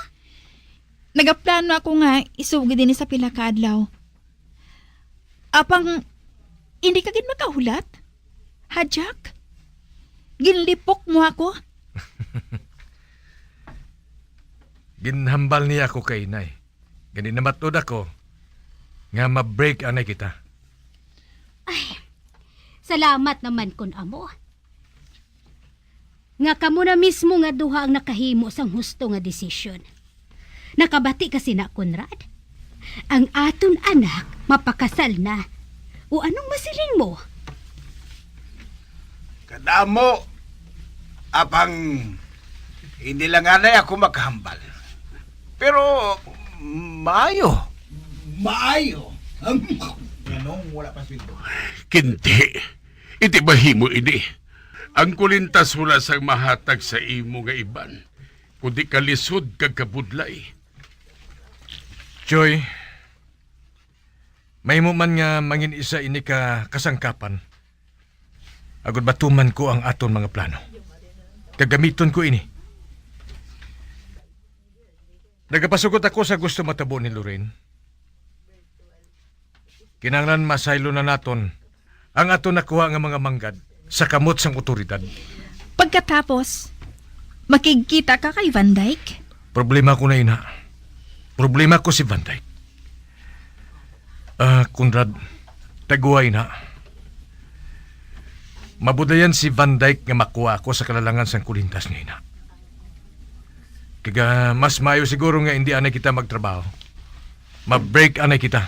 Nagaplano ako nga isugi din sa pila ka adlaw. Apang hindi ka gid makahulat? Ha, Jack? Ginlipok mo ako? Ginhambal niya ako kay inay. Gani na matod ako nga ma-break anay kita. Salamat naman kun amo. Nga kamo na mismo nga duha ang nakahimo sang husto nga desisyon. Nakabati kasi na, Conrad. Ang aton anak mapakasal na. O anong masiling mo? Kadamo, apang hindi lang anay ako makahambal. Pero, maayo. Maayo. Ganong wala pa sweldo. Kinti, iti bahimo ini. Ang kulintas wala sang mahatag sa imo nga iban, kundi kalisod kag kabudlay. Joy, may mo man nga mangin isa ini ka kasangkapan. Agud batuman ko ang aton mga plano. Kagamiton ko ini. Nagapasugot ako sa gusto matabo ni Lorraine. Kinahanglan masaylo na naton ang aton nakuha nga mga manggad sa kamot sang otoridad. Pagkatapos, makikita ka kay Van Dyke? Problema ko na ina. Problema ko si Van Dyke. Conrad, taguay na. Mabudayan si Van Dyke nga makuha ako sa kalalangan sang kulintas niya ina. Kaya mas mayo siguro nga hindi anay kita magtrabaho. Ma-break anay kita.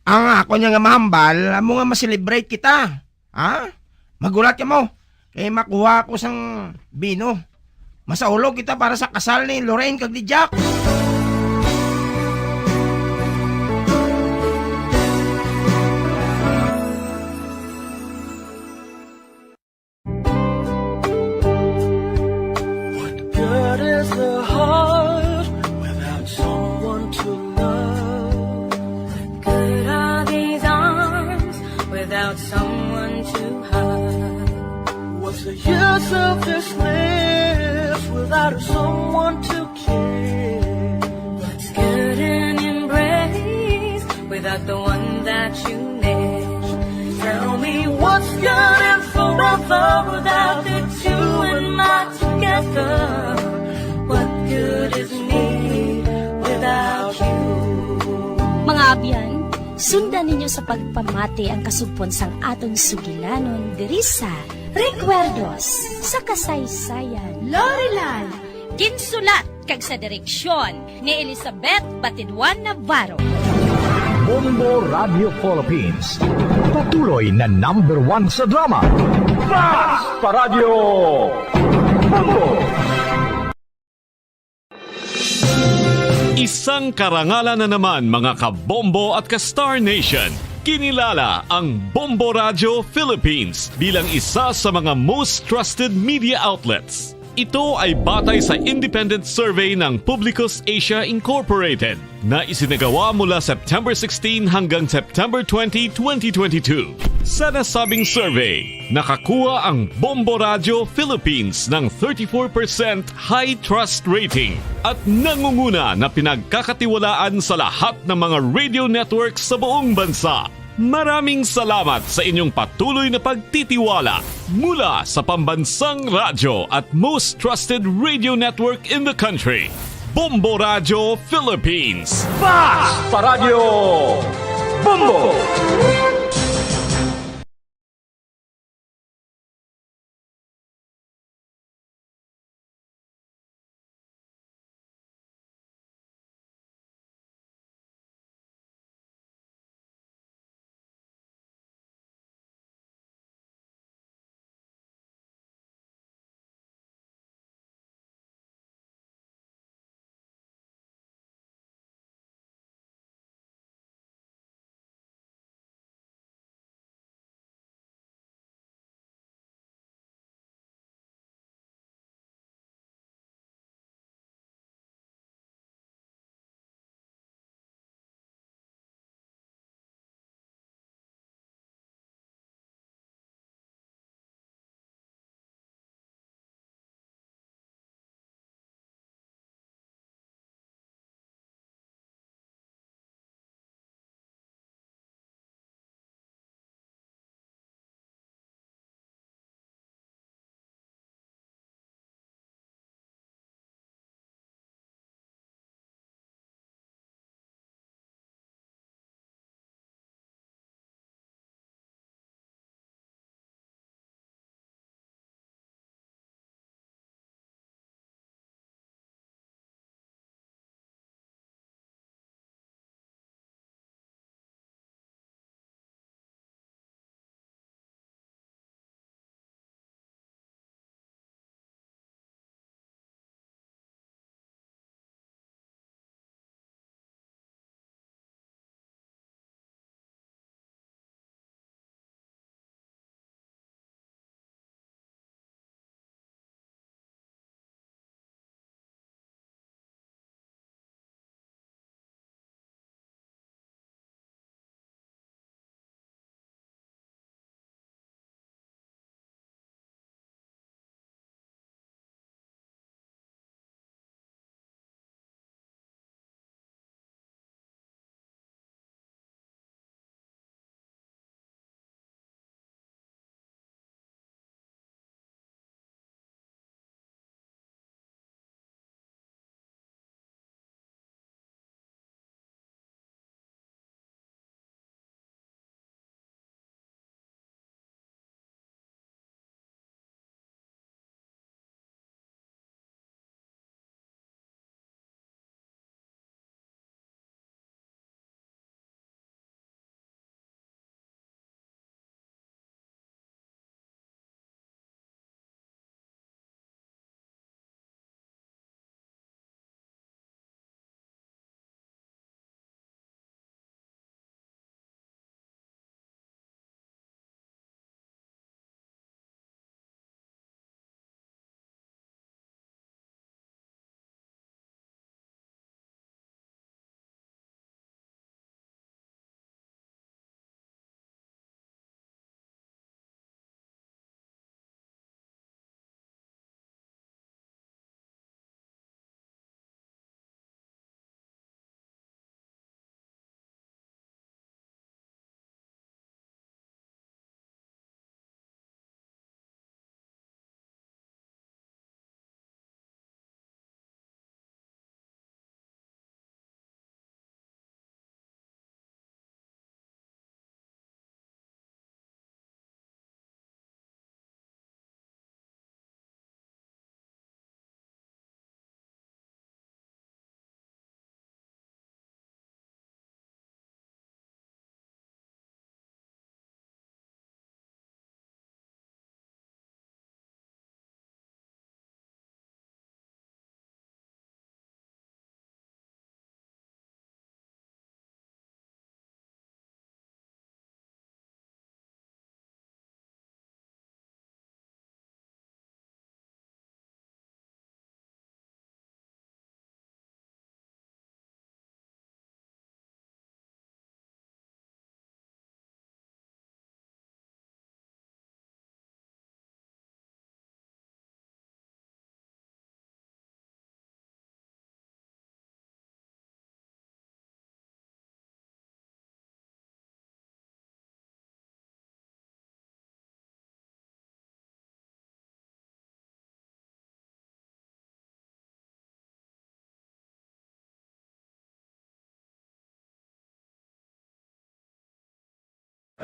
Ang ako niya nga mahambal, amo nga maselebrate kita. Ha? Magulat ka mo. Kaya makuha ko sang bino. Masaulog kita para sa kasal ni Lorraine kag ni Jack. Good is the heart without someone to love. Good are these arms without someone to hug. What's the use of this lips without someone to care? What's good an embrace without the one that you miss? Tell me what's good and forever without the two and not together. What good is me without you? Mga abyan, sundan ninyo sa pagpamati ang kasugpon sang aton sugilanon diri sa Recuerdos sa kasaysayan. Lorelai, ginsulat kag sa direksyon ni Elizabeth Batidwan Navarro. Bombo Radio Philippines. Patuloy na #1 sa drama. Mas Paradyo! Bombo! Isang karangalan na naman mga kabombo at ka-Star Nation. Kinilala ang Bombo Radio Philippines bilang isa sa mga most trusted media outlets. Ito ay batay sa independent survey ng Publicus Asia Incorporated na isinagawa mula September 16 hanggang September 20, 2022. Sa nasabing survey, nakakuha ang Bombo Radio Philippines ng 34% high trust rating at nangunguna na pinagkakatiwalaan sa lahat ng mga radio networks sa buong bansa. Maraming salamat sa inyong patuloy na pagtitiwala mula sa pambansang radyo at most trusted radio network in the country, Bombo Radio Philippines. Fast sa radyo! Bombo!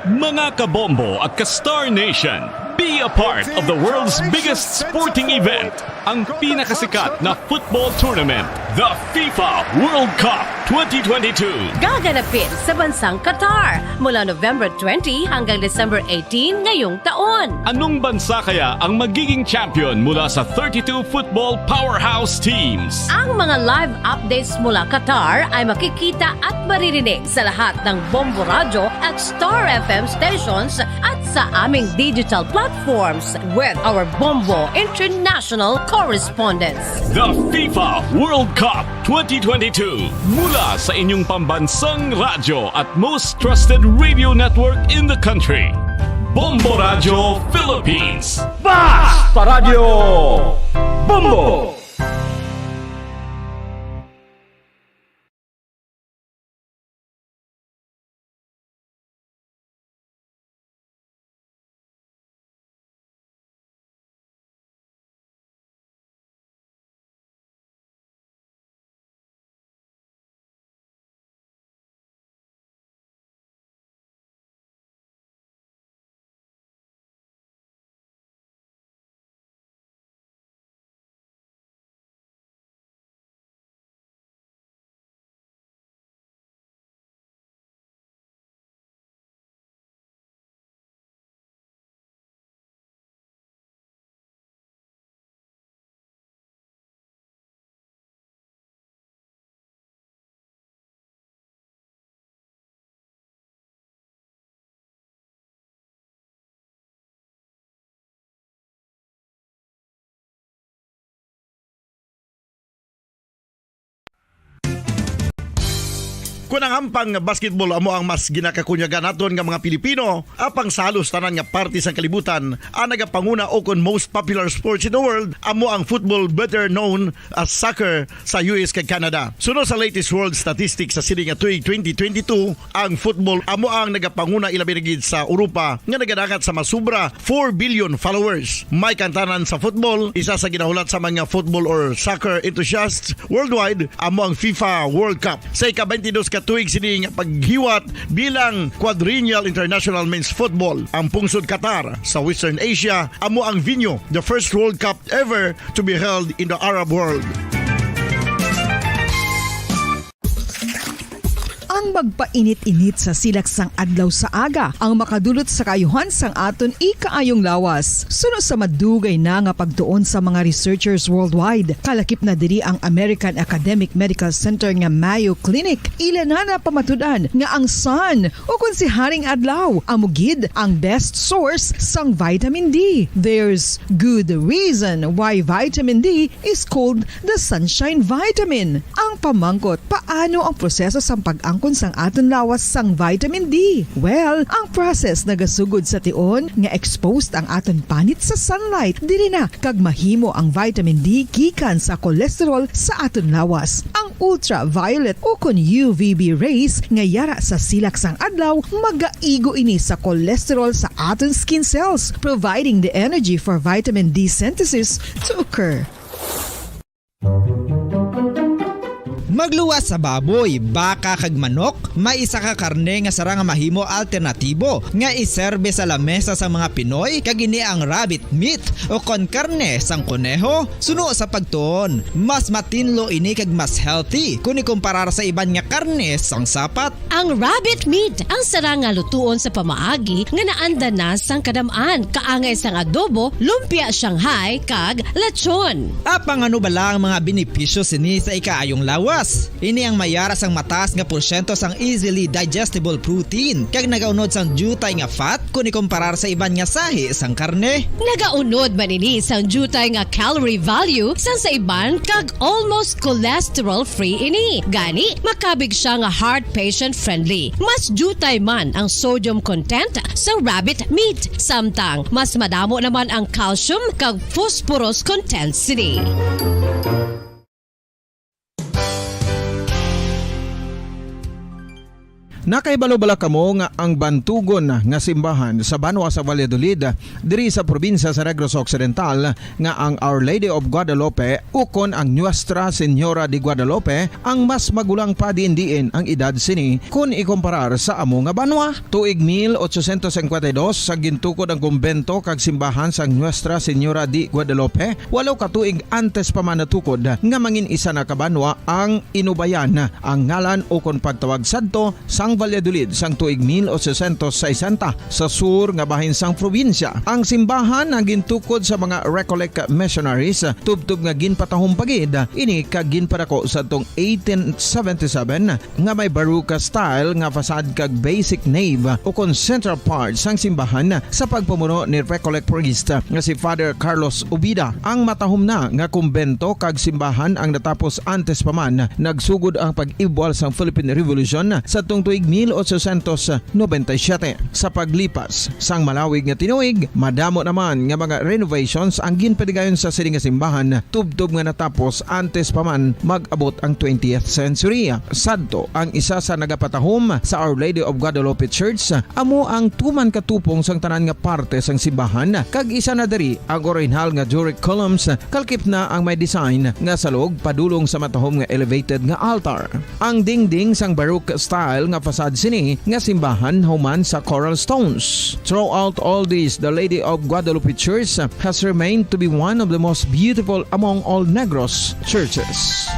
Mga kabombo at ka-Star Nation, be a part of the world's biggest sporting event, ang pinakasikat na football tournament, the FIFA World Cup 2022. Gaganapin sa bansang Qatar mula November 20 hanggang December 18 ngayong taon. Anong bansa kaya ang magiging champion mula sa 32 football powerhouse teams? Ang mga live updates mula Qatar ay makikita at maririnig sa lahat ng Bombo Radio at Star FM stations at sa aming digital platforms with our Bombo International correspondents. The FIFA World Cup 2022 mula sa inyong pambansang radyo at most trusted radio network in the country. Bombo Radio Philippines. Basta Radio Bombo! Kung ang hampang basketball amo ang mas ginakakunyagan naton nga mga Pilipino, apang salos tanan nga parte sang kalibutan, ang nagapanguna o kon most popular sports in the world, amo ang football, better known as soccer sa US kag Canada. Sunod sa latest world statistics sa sining nga tuig 2022, ang football amo ang nagapanguna ilabi na gid sa Europa nga nagadagat sa masubra 4 billion followers. May kantanan sa football, isa sa ginahulat sa mga football or soccer enthusiasts worldwide, amo ang FIFA World Cup. Sa ika-22 tuig sini nga paghiwat bilang quadrennial international men's football. Ang pungsod Qatar sa Western Asia amo ang venue, the first World Cup ever to be held in the Arab world. Ang magpainit-init sa silaksang adlaw sa aga ang makadulot sa kayuhan sang aton ikaayong lawas. Sunod sa madugay na nga pagtuon sa mga researchers worldwide, kalakip na diri ang American Academic Medical Center nga Mayo Clinic. Ila na pamatudan nga ang sun o kung si Haring Adlaw amugid ang best source sang vitamin D. There's good reason why vitamin D is called the sunshine vitamin. Ang pamangkot, paano ang proseso sang pag-angkon sang aton lawas sang vitamin D? Well, ang process nagasugod sa tion nga exposed ang aton panit sa sunlight diri na kag mahimo ang vitamin D gikan sa cholesterol sa aton lawas. Ang ultraviolet o kon UVB rays nga yara sa silak sang adlaw magaigo ini sa cholesterol sa aton skin cells, providing the energy for vitamin D synthesis to occur. Magluwas sa baboy, baka kag manok, may isa ka karne nga sara nga mahimo alternatibo nga iserbe sa lamesa sa mga Pinoy kag ini ang rabbit meat o kon karne sang kuneho. Suno sa pagtuon, mas matinlo ini kag mas healthy kung ikumparar sa iban nga karne sang sapat. Ang rabbit meat ang sara nga lutuon sa pamaagi nga naanda na sang kadamaan, kaangay sang adobo, lumpia Shanghai kag lechon. Apang ano bala ang mga benepisyo sini sa ikaayong lawas? Ini ang mayara sang mataas nga porsyento sang easily digestible protein kag nagaunod sang jutay nga fat kung ikumparar sa iban nga sahi sang karne. Nagaunod man ini sang jutay nga calorie value sang sa iban kag almost cholesterol free ini. Gani makabig siya nga heart patient friendly. Mas jutay man ang sodium content sa rabbit meat, samtang mas madamo naman ang calcium kag phosphorus content sini. Nakaibalo-bala kamo nga ang bantugon nga simbahan sa Banwa sa Valladolid diri sa probinsya sa Negros Occidental nga ang Our Lady of Guadalupe ukon ang Nuestra Señora de Guadalupe ang mas magulang pa diin ang edad sini kung ikomparar sa amo nga banwa. Tuig 1852 sa gintukod ang kumbento kag simbahan sa Nuestra Señora de Guadalupe, walo ka tuig antes pa man natukod nga mangin isa na kabanwa ang inubayan ang ngalan ukon pagtawag sadto sang Valladolid sang tuig 1860 sa sur nga bahin sang probinsya. Ang simbahan ang gintukod sa mga Recollect missionaries tubtub nga ginpatahong pagid ini kag ginpadako sa tong 1877 nga may baroque style nga fasad kag basic nave ukon central part sang simbahan sa pagpamuno ni Recollect priest nga si Father Carlos Ubida. Ang matahom na nga kumbento kag simbahan ang natapos antes pa man nagsugod ang pag-ibwal sang Philippine Revolution sa tong tuig 1897. Sa paglipas sang malawig nga tinuig, madamo naman nga mga renovations ang ginpadigayon sa sining nga simbahan tubtob nga natapos antes pa man mag-abot ang 20th century. Sadto ang isa sa nagapatahom sa Our Lady of Guadalupe Church, amo ang tuman katupong sang tanan nga parte sang simbahan kag isa na diri ang original nga Doric columns kalkip na ang may design nga salog padulong sa matahom nga elevated nga altar. Ang dingding sang baroque style nga fasad sini nga simbahan human sa coral stones. Throughout all this, the Lady of Guadalupe Church has remained to be one of the most beautiful among all Negros churches.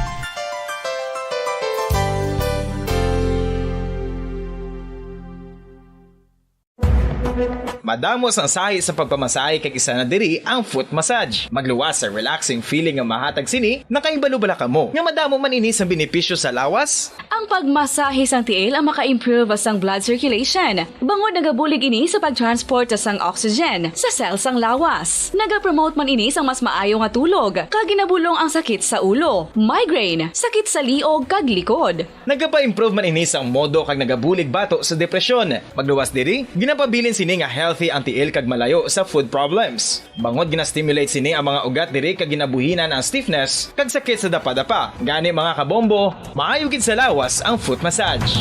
Madamos ang sahi sa pagpamasahe kag isa na diri ang foot massage. Magluwas sa relaxing feeling nga mahatag sini, nakaibalo-bala ka mo. Nga madamo man ini sa benepisyo sa lawas. Ang pagmasahe sang tiil ang maka-improve sang blood circulation. Bangod nagabulig ini sa pag-transport sang oxygen sa cells sang lawas. Nagapromote man ini sang mas maayo nga tulog, kag ginabulong ang sakit sa ulo, migraine, sakit sa liog kag likod. Nagapa-improve man ini sang modo kag nagabulig bato sa depresyon. Magluwas diri, ginapabilin sini nga healthy ang tiil kag malayo sa food problems. Bangod gina-stimulate sini ang mga ugat diri kag ginabuhinan ang stiffness kag sakit sa dapa-dapa. Gani mga kabombo, maayo gid sa lawas ang foot massage.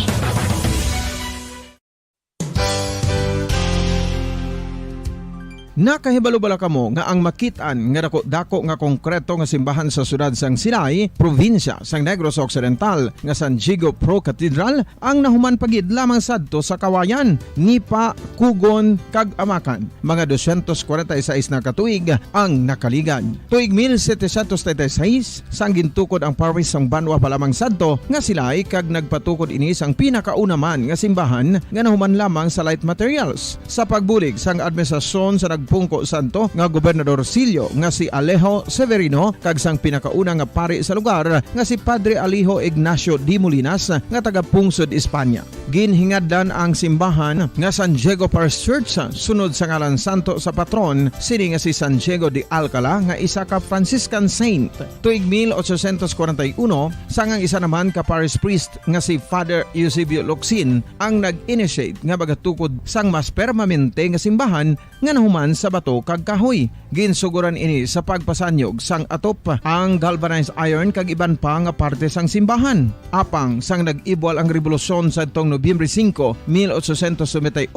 Nakahibalo-bala kamo nga ang makitaan nga dako nga konkreto nga simbahan sa sudad sang Sinay, probinsya sang Negros Occidental nga San Diego Pro Cathedral ang nahuman pagid lamang sadto sa Kawayan, Nipa, Kugon kag Amakan. Mga 246 na katuig ang nakaligan. Tuig 1736 sang gintukod ang parish sang Banwa pa lamang sadto nga Silay kag nagpatukod ini sang pinakauna man nga simbahan nga nahuman lamang sa light materials. Sa pagbulig sang administrasyon sa pungko santo nga Gobernador Silio nga si Alejo Severino kag sang pinakauna nga pari sa lugar nga si Padre Alijo Ignacio de Molinas nga taga Pungsod, Espanya. Ginhingaddan ang simbahan nga San Diego Parish Church sunod sa ngalan santo sa patron sini nga si San Diego de Alcala nga isa ka Franciscan saint. Tuig 1841 sang ang isa naman ka parish priest nga si Father Eusebio Locsin ang nag-initiate nga bagatukod sang mas permanente nga simbahan nga nahuman sa bato kag kahoy. Ginsuguran ini sa pagpasanyog sang atop ang galvanized iron kag iban pa nga parte sang simbahan. Apang sang nag-ibwal ang revolusyon sa tong Nobyembre 5, 1898,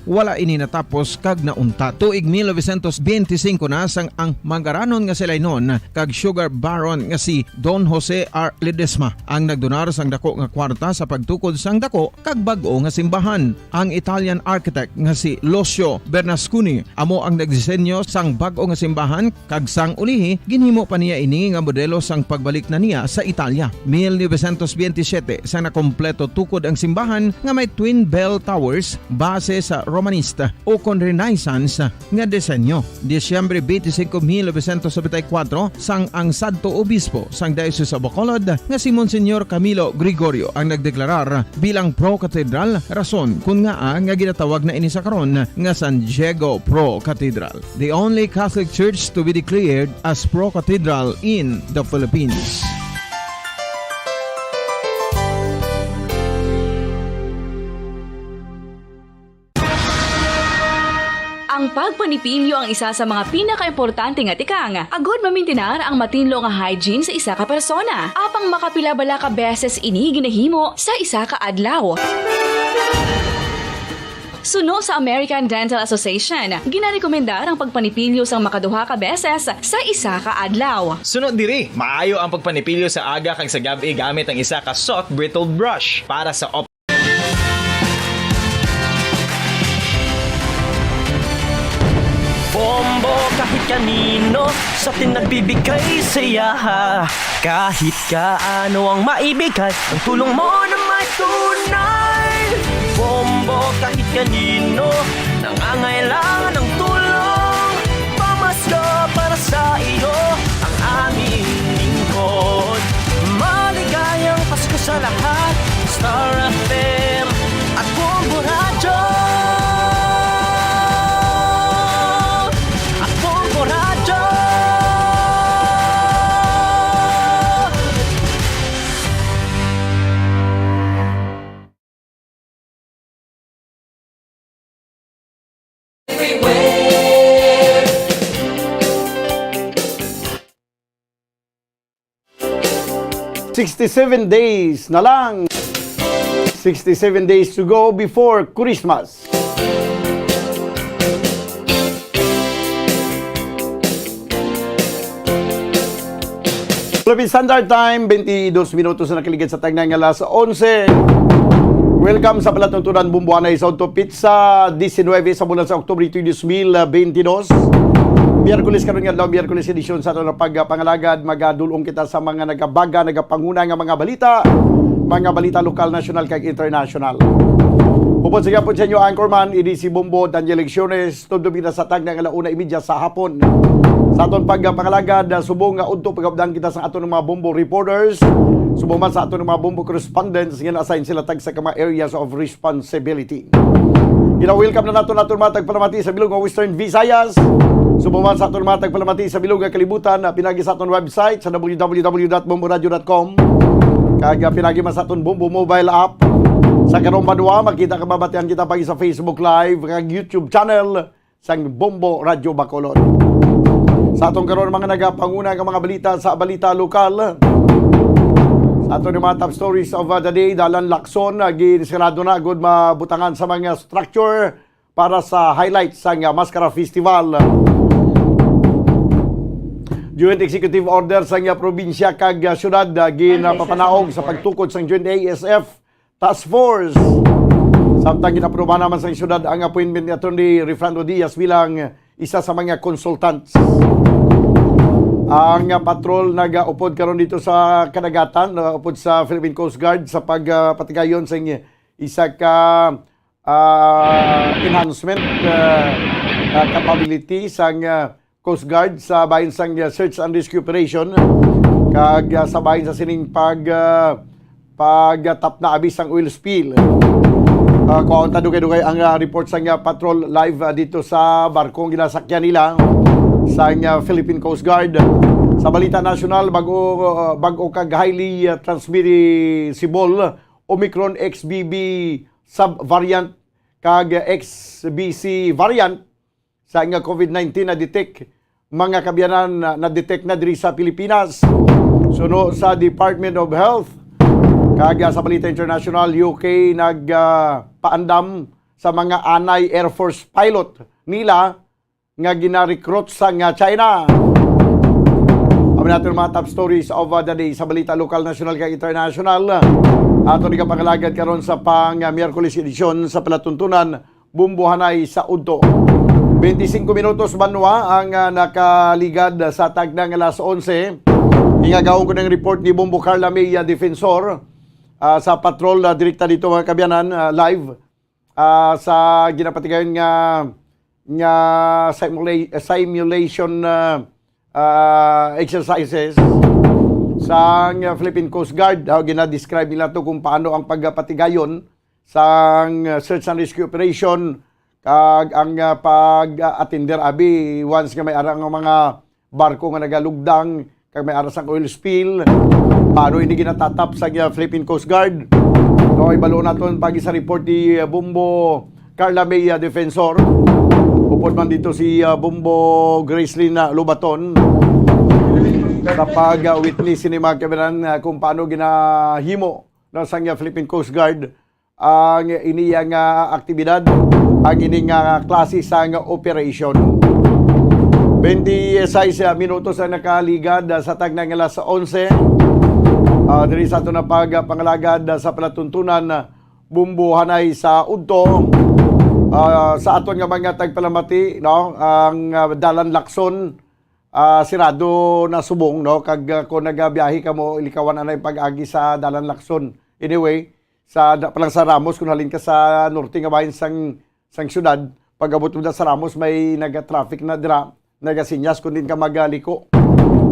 wala ini natapos kag naunta. Tuig 1925 na sang ang mangaranon nga sila noon kag sugar baron nga si Don Jose R. Ledesma ang nagdonar sang dako nga kwarta sa pagtukod sang dako kag bag-o nga simbahan. Ang Italian architect nga si Lucio Bernasconi amo ang nagdisenyo sang bag-o nga simbahan kag sang ulihi ginhimo pa niya ini nga modelo sang pagbalik na niya sa Italia. 1927 sang nakompleto tukod ang simbahan nga may twin bell towers base sa Romanista o kon Renaissance nga disenyo. Disyembre 25, 1974 sang ang sadto obispo sang Diocese of Bacolod nga si Monsignor Camilo Gregorio ang nagdeklarar bilang pro cathedral, rason kun nga nga ginatawag na ini sa karon nga San Diego Pro Cathedral, the only Catholic church to be declared as pro cathedral in the Philippines. Ang pagpanipilyo ang isa sa mga pinaka-importante nga tikang. Agod mamintinar ang matinlo nga hygiene sa isa ka persona. Apang makapila bala ka beses ini ginahimo sa isa ka adlaw. Suno sa American Dental Association, ginarekomendar ang pagpanipilyo sang makaduha ka beses sa isa ka adlaw. Sunod diri, maayo ang pagpanipilyo sa aga kag sa gabi gamit ang isa ka soft brittle brush para sa Bombo kahit kanino sa atin nagbibigay saya. Kahit kaano ang maibigay, ang tulong mo na may tunay. Bombo kahit kanino nangangailangan ng tulong. Pamasko para sa iyo ang aming lingkod. Maligayang Pasko sa lahat, Star FM at Bombo Radyo. At Bombo Radyo. 67 days na lang. 67 days to go before Christmas. Philippine Standard Time, 22 minutos na nakaligid sa tagnang alas 11. Welcome sa palatuntunan Bumbuanay sa Auto Pizza, 19 sa bulan sa Oktubre 2022. Miyerkules karon nga daw, Miyerkules edisyon sa ato na pagpangalagad, magadulong kita sa mga nagabaga, nagapanguna nga mga balita lokal, national kag international. Upod sa gapon sa inyo, Anchorman, idi si Bombo Daniel Lecciones, tudong kita sa tag ng 1:30 sa hapon. Sa aton pagpangalagad, subong nga udto pagabdan kita sa aton mga Bombo reporters, subong man sa aton mga Bombo correspondents, nga assign sila tag sa mga areas of responsibility. Welcome na nato matag palamati sa bilog nga Western Visayas. Subuman sa aton matag palamati sa bilog nga kalibutan, pinagi sa aton website sa www.bomboradio.com. Kag pinagi man sa aton Bombo mobile app. Sa karong madua, makita ka mabatian kita pagi sa Facebook Live kag YouTube channel sang Bombo Radio Bacolod. Sa aton karon mga nagapanguna nga mga balita sa balita lokal. Sa aton mga top stories of the day, Dalan Lacson, ginisirado na agad mabutangan sa mga structure para sa highlights sang Mascara Festival. Joint Executive Order sang probinsya kag syudad ginapapanaog sa pagtukod sang Joint ASF Task Force. Samtang ginaproba naman sa syudad ang appointment ni Atty. Refrando Diaz bilang isa sa mga consultants. Ang patrol nag-upod karon dito sa kadagatan, upod sa Philippine Coast Guard sa pagpatigayon sa isa ka enhancement capability sang Coast Guard sa bahin sang search and rescue operation kag sa bahin sa sining pagtap na abis ang oil spill. Kuha dugay-dugay ang report sang patrol live dito sa barkong ginasakyan nila sa Philippine Coast Guard. Sa balita nasyonal, bago kag highly transmissible Omicron XBB subvariant kag XBC variant sa COVID-19 na detect mga kabyanan na detect na diri sa Pilipinas. Suno sa Department of Health kag sa balita international, UK nagpaandam sa mga anay Air Force pilot nila nga gina-recruit sa China. Amin natin mga top stories of the day sa balita lokal, national kag international. Ato ni kapangalagad karon sa Miyerkules edisyon sa palatuntunan Bumbuhanay sa Udto. 25 minutos banwa ang nakaligad sa tagnang alas 11. Ingagawon ko ng report ni Bombo Carla May Defensor sa patrol direkta dito mga kabyanan live sa ginapatigayon nga simulation exercises sa Philippine Coast Guard. Gina-describe nila to kung paano ang pagpatigayon sa search and rescue operation kag ang pag-attender abi once nga may arang mga barko nga nagalugdang kag may aras ang oil spill, paano hindi ginatatap sa Philippine Coast Guard. No, ibalo naton pagi sa report ni Bombo Carla May Defensor. Upod man dito si Bombo Gracelyn Lobaton sa pag-witness ni mga kabinan kung paano ginahimo ng Philippine Coast Guard ang iniyang aktibidad, ang ining klase sang operation. 26 minutos ang nakaligad sa tagnang alas 11. Diri sa ato na pagpangalagad sa palatuntunan bumbuhanay sa udto. Sa aton nga mga tagpalamati, no, ang Dalan Lacson sirado na subong, no, kag kung nagabiyahe ka mo ilikawan anay pag-agi sa Dalan Lacson. Anyway, palang sa Ramos kung halin ka sa norte nga bahin sang syudad, pag abot mo sa Ramos may naga-traffic na dira, nagasinyas kung din ka magaliko.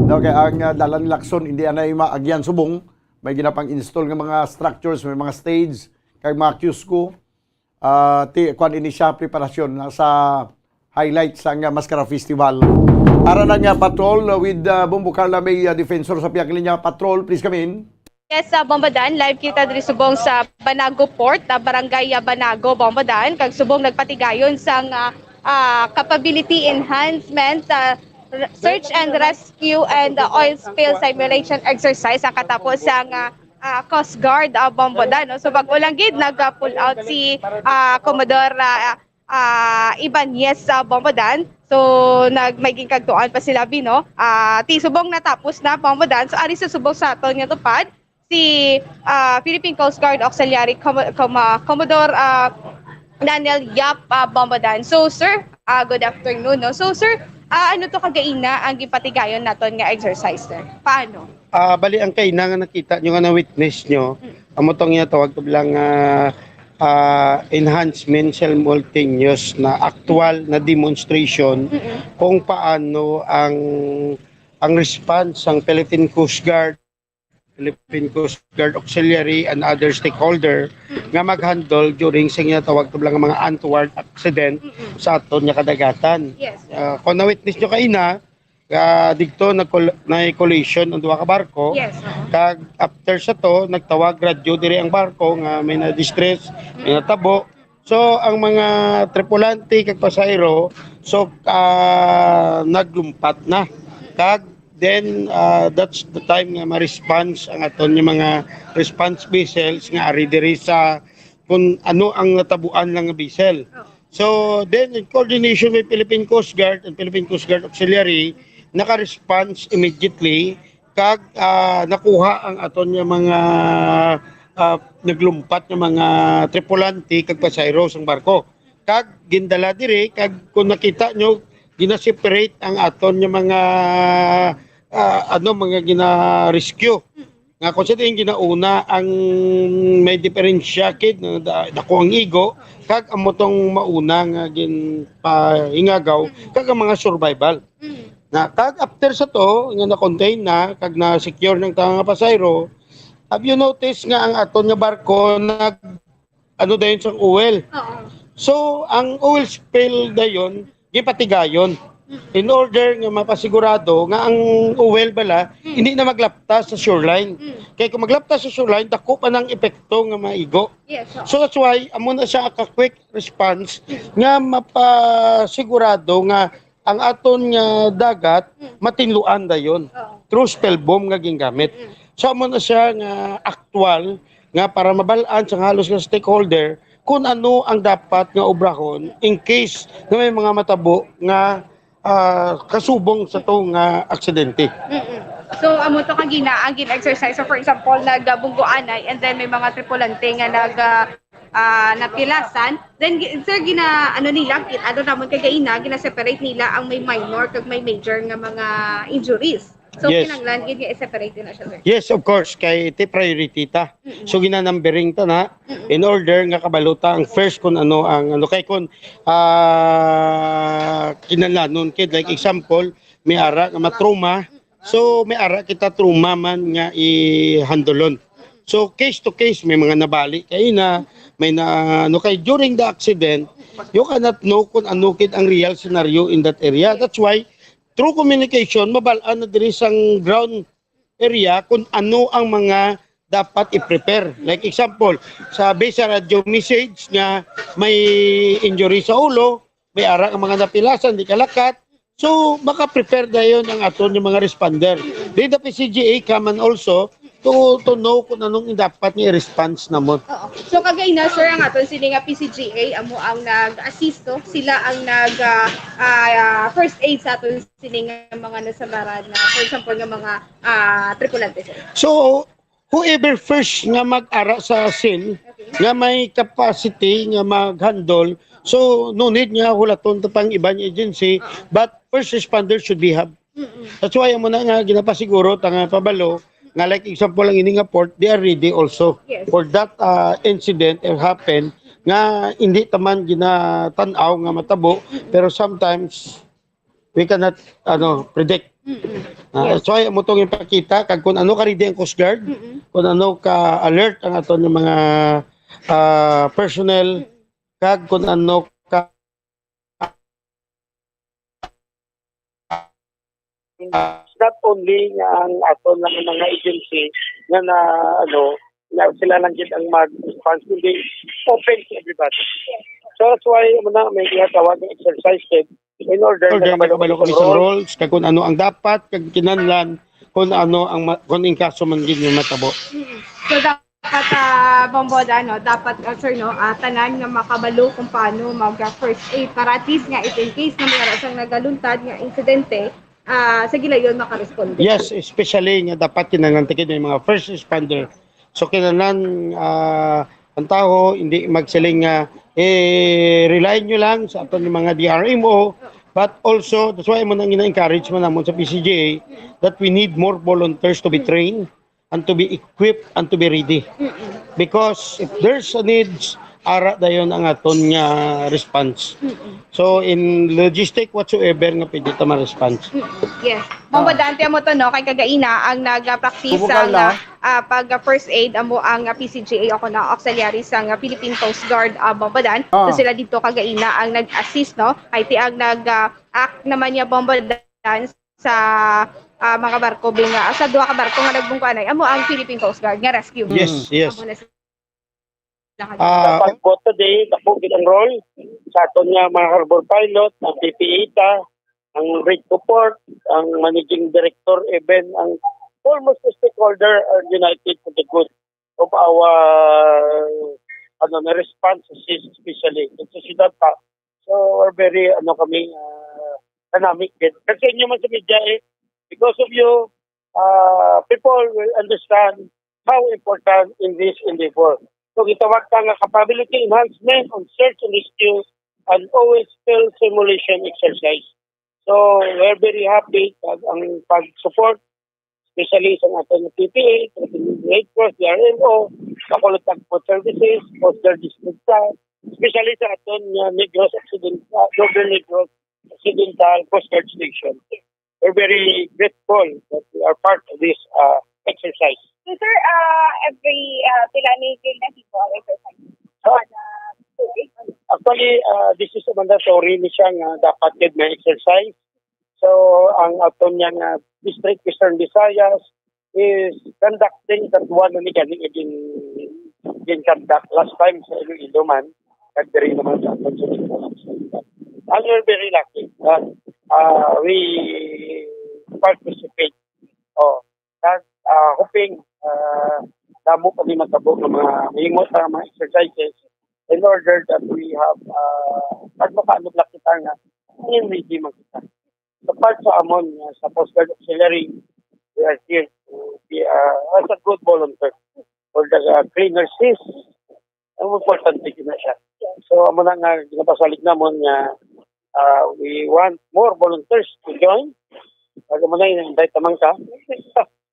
No, kaya ang Dalan Lacson hindi anay maagyan subong, may ginapang install nga mga structures, may mga stage, kag mga kiosco. Kwan ini siya preparasyon sa highlights sang Mascara Festival. Ara na nga patrol with Bombo Carla May defensor sa piyang linya. Patrol, please come in. Yes, Bombadan, live kita diri subong sa Banago Port, Barangay Banago, Bombadan. Kag subong nagpatigayon sang capability enhancement, search and rescue and oil spill simulation exercise ang katapos sang Coast Guard Bombodan, no? So bagulang gid nag-pull out si Commodore Ibanez Bombodan. So nagmaging kagtuan pa sila no. Ti subong natapos na Bombodan. So ari sa subong sa aton nga tupad si Philippine Coast Guard Auxiliary Commodore Daniel Yap Bombodan. So sir, good afternoon, no. So sir, ano to kagaina ang gipatigayon naton nga exercise sir? Paano? Bali ang kaina nga nakita nyo nga na-witness nyo, amo tong nga tawag to bilang enhancement simultaneous na actual na demonstration kung paano ang response ng Philippine Coast Guard, Philippine Coast Guard Auxiliary and other stakeholder nga mag-handle during sa nga tawag to bilang mga untoward accident sa aton nga kadagatan. Yes. Kung na-witness nyo kaina, dito na collision ang duha ka barko. Yes. Kag after sa to nagtawag radyo diri ang barko nga may na distress, may natabo. So ang mga tripulante kag pasahero so naglumpat na. Kag then that's the time nga ma-response ang aton yung mga response vessels nga ari diri sa kung ano ang natabuan lang nga vessel. So then in coordination with Philippine Coast Guard and Philippine Coast Guard Auxiliary naka-response immediately kag nakuha ang aton nga mga naglumpat nga mga tripulante kag pasahero sang barko. Kag gindala diri kag kung nakita nyo gina-separate ang aton nga mga mga gina-rescue. Nga kung sa tingin ginauna ang may diferensya kid dako ang igo kag amo tong mauna nga ginpahingagaw kag ang mga survival. Na kag after sa to nga na-contain na kag na-secure ng mga pasahero, have you noticed nga ang aton nga barko nag dayon sang oil. So ang oil spill dayon gipatigayon in order nga mapasigurado nga ang oil bala hindi na maglapta sa shoreline. Kay kung maglapta sa shoreline dako pa ng epekto nga maigo. So that's why amo na siya ka quick response nga mapasigurado nga ang aton nga dagat matinluan dayon through spell bomb nga gingamit. So amo na siya nga actual nga para mabalaan sa halos nga stakeholder kung ano ang dapat nga obrahon in case na may mga matabo nga kasubong sa to nga aksidente. So amo to kagina ang gin-exercise. So for example, nagbunggoanay and then may mga tripulante nga napilasan, then sir nila namon kagaina gina-separate nila ang may minor kag may major nga mga injuries. So Yes. kinahanglan gid nga i-separate na siya sir. Yes, of course, kay iti priority ta. So ginanumbering ta na in order nga kabaluta ang first kung ano ang kay kun kinalanon kid like example may ara nga matrauma. So may ara kita trauma man nga i-handolon. So case to case may mga nabali kay na may na kay during the accident you cannot know kung ano kid ang real scenario in that area. That's why through communication mabalaan na diri sang ground area kung ano ang mga dapat i-prepare. Like example, sa base sa radio message nga may injury sa ulo, may ara ang mga napilasan, di kalakat. So, maka-prepare dayon ang aton yung mga responder. Then the PCGA come and also to know kung anong dapat niya i-response na mo. Oo. So kagay na sir ang aton sila nga PCGA amo ang nag-assist to. Sila ang nag first aid sa aton sila nga mga nasamaran na for example nga mga tripulante sir. So, whoever first nga mag-ara sa scene, nga may capacity nga mag-handle, so no need nga hulaton to pang ibang agency, but first responders should be have. That's why mo na nga ginapasiguro tanga pabalo nga like example lang ini nga port, they are ready also for that incident if happen nga hindi taman ginatanaw nga matabo pero sometimes we cannot predict. That's why mo tong ipakita kag kung ano ka ready ang Coast Guard, kung ano ka alert ang aton yung mga personnel kag kung ano ka not only nga ang aton lang mga agency nga na na sila lang gid ang mag-response, kundi open to everybody. So that's why muna may ginatawag ng exercise kit in order na kabalo kami sa roles kag kung ano ang dapat kag kinahanglan kung ano ang kung in kaso man gid yung matabo. So dapat bomboda dapat sir tanan nga makabalo kung paano mag first aid para at least nga if in case na mayroon siyang nagaluntad nga insidente sa gilayon makaresponde. Yes, especially nga dapat kinahanglan yung mga first responder. So kinahanglan ang tao hindi magsiling rely nyo lang sa aton mga DRMO, but also that's why mo nang ina-encourage man namon sa PCGA that we need more volunteers to be trained and to be equipped and to be ready. Because if there's a needs, ara dayon ang aton nga response. So in logistic whatsoever nga pwede ta ma-response. Yes. Bombodante mo to kay kagaina ang nag-practice sa pag first aid amo ang PCGA ako na auxiliary sa Philippine Coast Guard Bombodan. So sila dito kagaina ang nag-assist kay tiag nag-act naman niya Bombodan sa mga barko sa duha ka barko nga nagbungkuan ay amo ang Philippine Coast Guard nga rescue. Yes. Pag-vote today, ako gin-enroll sa aton nga mga harbor pilot, ang PPETA, ang Bridge Support, ang Managing Director, even ang almost stakeholder are united for the good of our response, especially sa Ciudad pa. So we're very kami dynamic din. Kasi inyo man sa media because of you, people will understand how important in this endeavor. So gitawag ka nga capability enhancement on search and rescue and oil spill simulation exercise. So we're very happy ang pag-support, especially sa ating PPA, Red Cross, DRMO, Bacolod Transport Services, Coast Guard District Staff, especially sa ating Negros Occidental, Northern Negros Occidental Coast Guard Station. We're very grateful that we are part of this exercise. So sir, every pinanigil na dito ang exercise. Actually, this is a mandatory ni siyang dapat gid na exercise. So, ang aton niyang District Eastern Visayas is conducting that one ni kani din conduct last time sa Iloilo man at diri naman sa aton. And we're very lucky that we participate. Hoping damo kami matabo ng mga hingot sa mga exercises in order that we have pag makaanod kita nga ready magkita. Sa part sa amon sa Coast Guard Auxiliary, we are here to be as a good volunteer for the cleaner seas. Ang important din na siya. So amo na nga ginapasalig namon nga we want more volunteers to join. Pag mo na invite naman ka.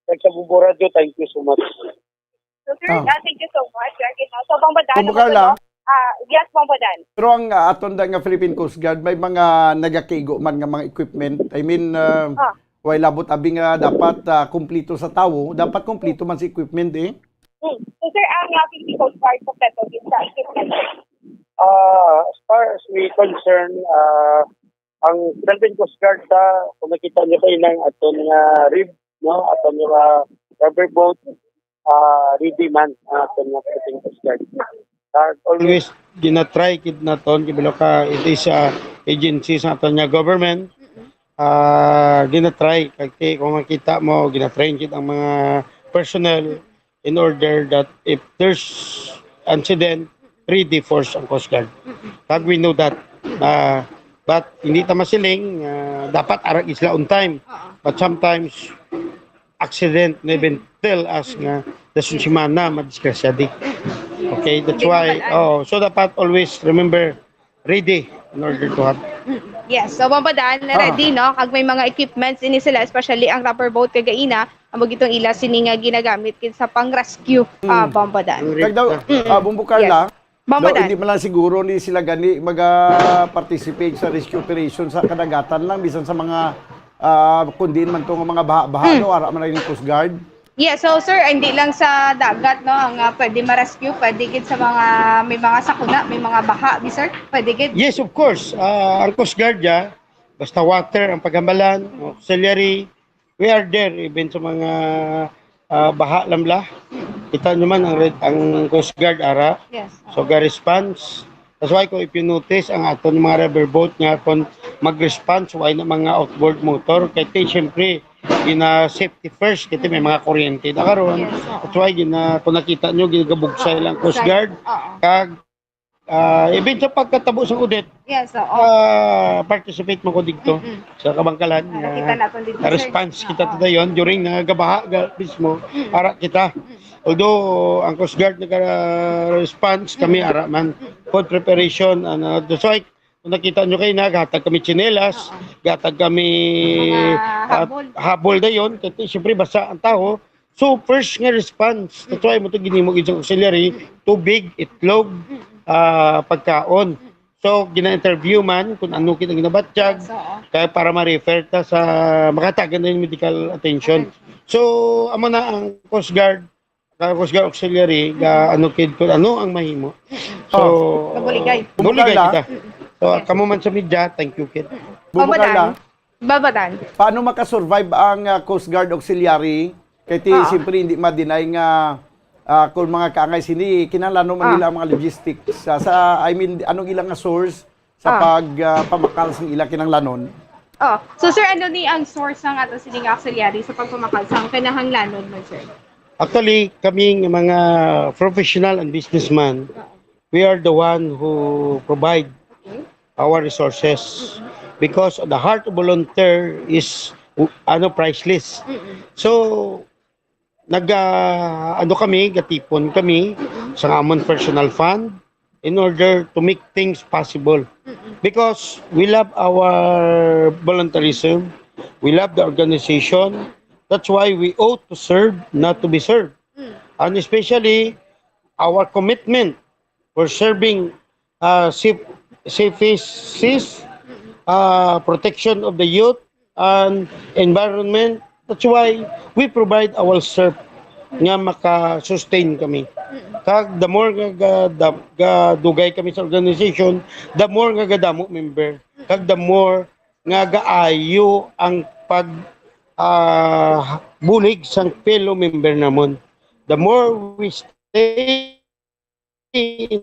Sa Bumbo Radio, thank you so much. So sir, thank you so much. So Bombodan. Yes, Bombodan. Pero ang aton nga Philippine Coast Guard may mga nagakigo man nga mga equipment. I mean way labot abi nga dapat kumpleto sa tawo, dapat kumpleto man si equipment So sir, ang Philippine Coast Guard kompleto din sa equipment. As far as we concern, ang Philippine Coast Guard kung nakita niyo kayo ng aton nga rib, aton nga rubber boat, ready man aton nga Philippine Coast Guard. Always ginatry kid naton kibalo ka it is agency sa aton nga government. Ginatry kay kung makita mo ginatrain kid ang mga personnel in order that if there's incident, ready force ang Coast Guard. Kag we know that. But hindi ta masiling, dapat arag isla on time. But sometimes, accident na even tell us nga dasun si mana madiskrasya di. Okay, that's why, so dapat always remember, ready in order to have. Yes, so Bombodan, ready no? Kag may mga equipments ini sila, especially ang rubber boat kagaina, amog itong ila sini nga ginagamit kin sa pang-rescue Bombodan. Kag daw, Bumbo Carla, daw Bombodan. hindi man lang siguro ni sila gani mag-participate sa rescue operation sa kadagatan lang, bisan sa mga kundiin man to nga mga baha-baha, no? Ara man lang yung Coast Guard. Yeah, so sir, hindi lang sa dagat no ang pwede ma-rescue, pwede gid sa mga may mga sakuna, may mga baha, di sir? Pwede gid. Yes, of course. Ang Coast Guard basta water, ang paghambalan, auxiliary, we are there even sa mga baha lamla. Kita nyo man ang Coast Guard ara. Yes. So ga-response. That's why kung if you notice ang aton mga rubber boat nga kung mag-response why na mga outboard motor kay siyempre gina safety first kasi may mga kuryente na karon. That's why kung nakita nyo ginagabugsa ilang Coast Guard kag even sa pagkatabo sa audit Yes, participate mo ko dito sa kabangkalan. Nakita natin dito, sir. Response kita to yon during nagabaha mismo ara kita. Although ang Coast Guard nag-response kami ara man food preparation that's why kung nakita nyo kayo gatag kami tsinelas, gatag kami habol na yun kasi siyempre basa ang tao. So first nga response, that's why mo ito ginimog isang auxiliary, tubig, itlog, pagkaon. So gina-interview man kung ano kita ginabatsyag kaya para ma-refer ta sa makatagan na yung medical attention. So amo na ang Coast Guard Auxiliary ano kid ko ano ang mahimo. So Kabuligay kita. So kamo man sa media, thank you kid. Babadan. Paano makasurvive ang Coast Guard Auxiliary? Kaya siyempre hindi ma-deny nga kung mga kaangay sini, kinalano man nila ang mga logistics. Anong ilang source sa pagpamakal sa ilang kinanglanon? So sir, ano ni ang source ng ato sining auxiliary sa pagpamakal sa kinahanglanon man sir? Actually, kaming mga professional and businessman, we are the one who provide our resources because the heart of volunteer is priceless. So gatipon kami sa amon personal fund in order to make things possible because we love our volunteerism, we love the organization. That's why we ought to serve, not to be served. And especially our commitment for serving safety, protection of the youth and environment. That's why we provide ourselves nga maka-sustain kami. Kag the more nga dugay kami sa organization, the more nga gadamo member. Kag the more nga gaayo ang bulig sang fellow member namon. The more we stay in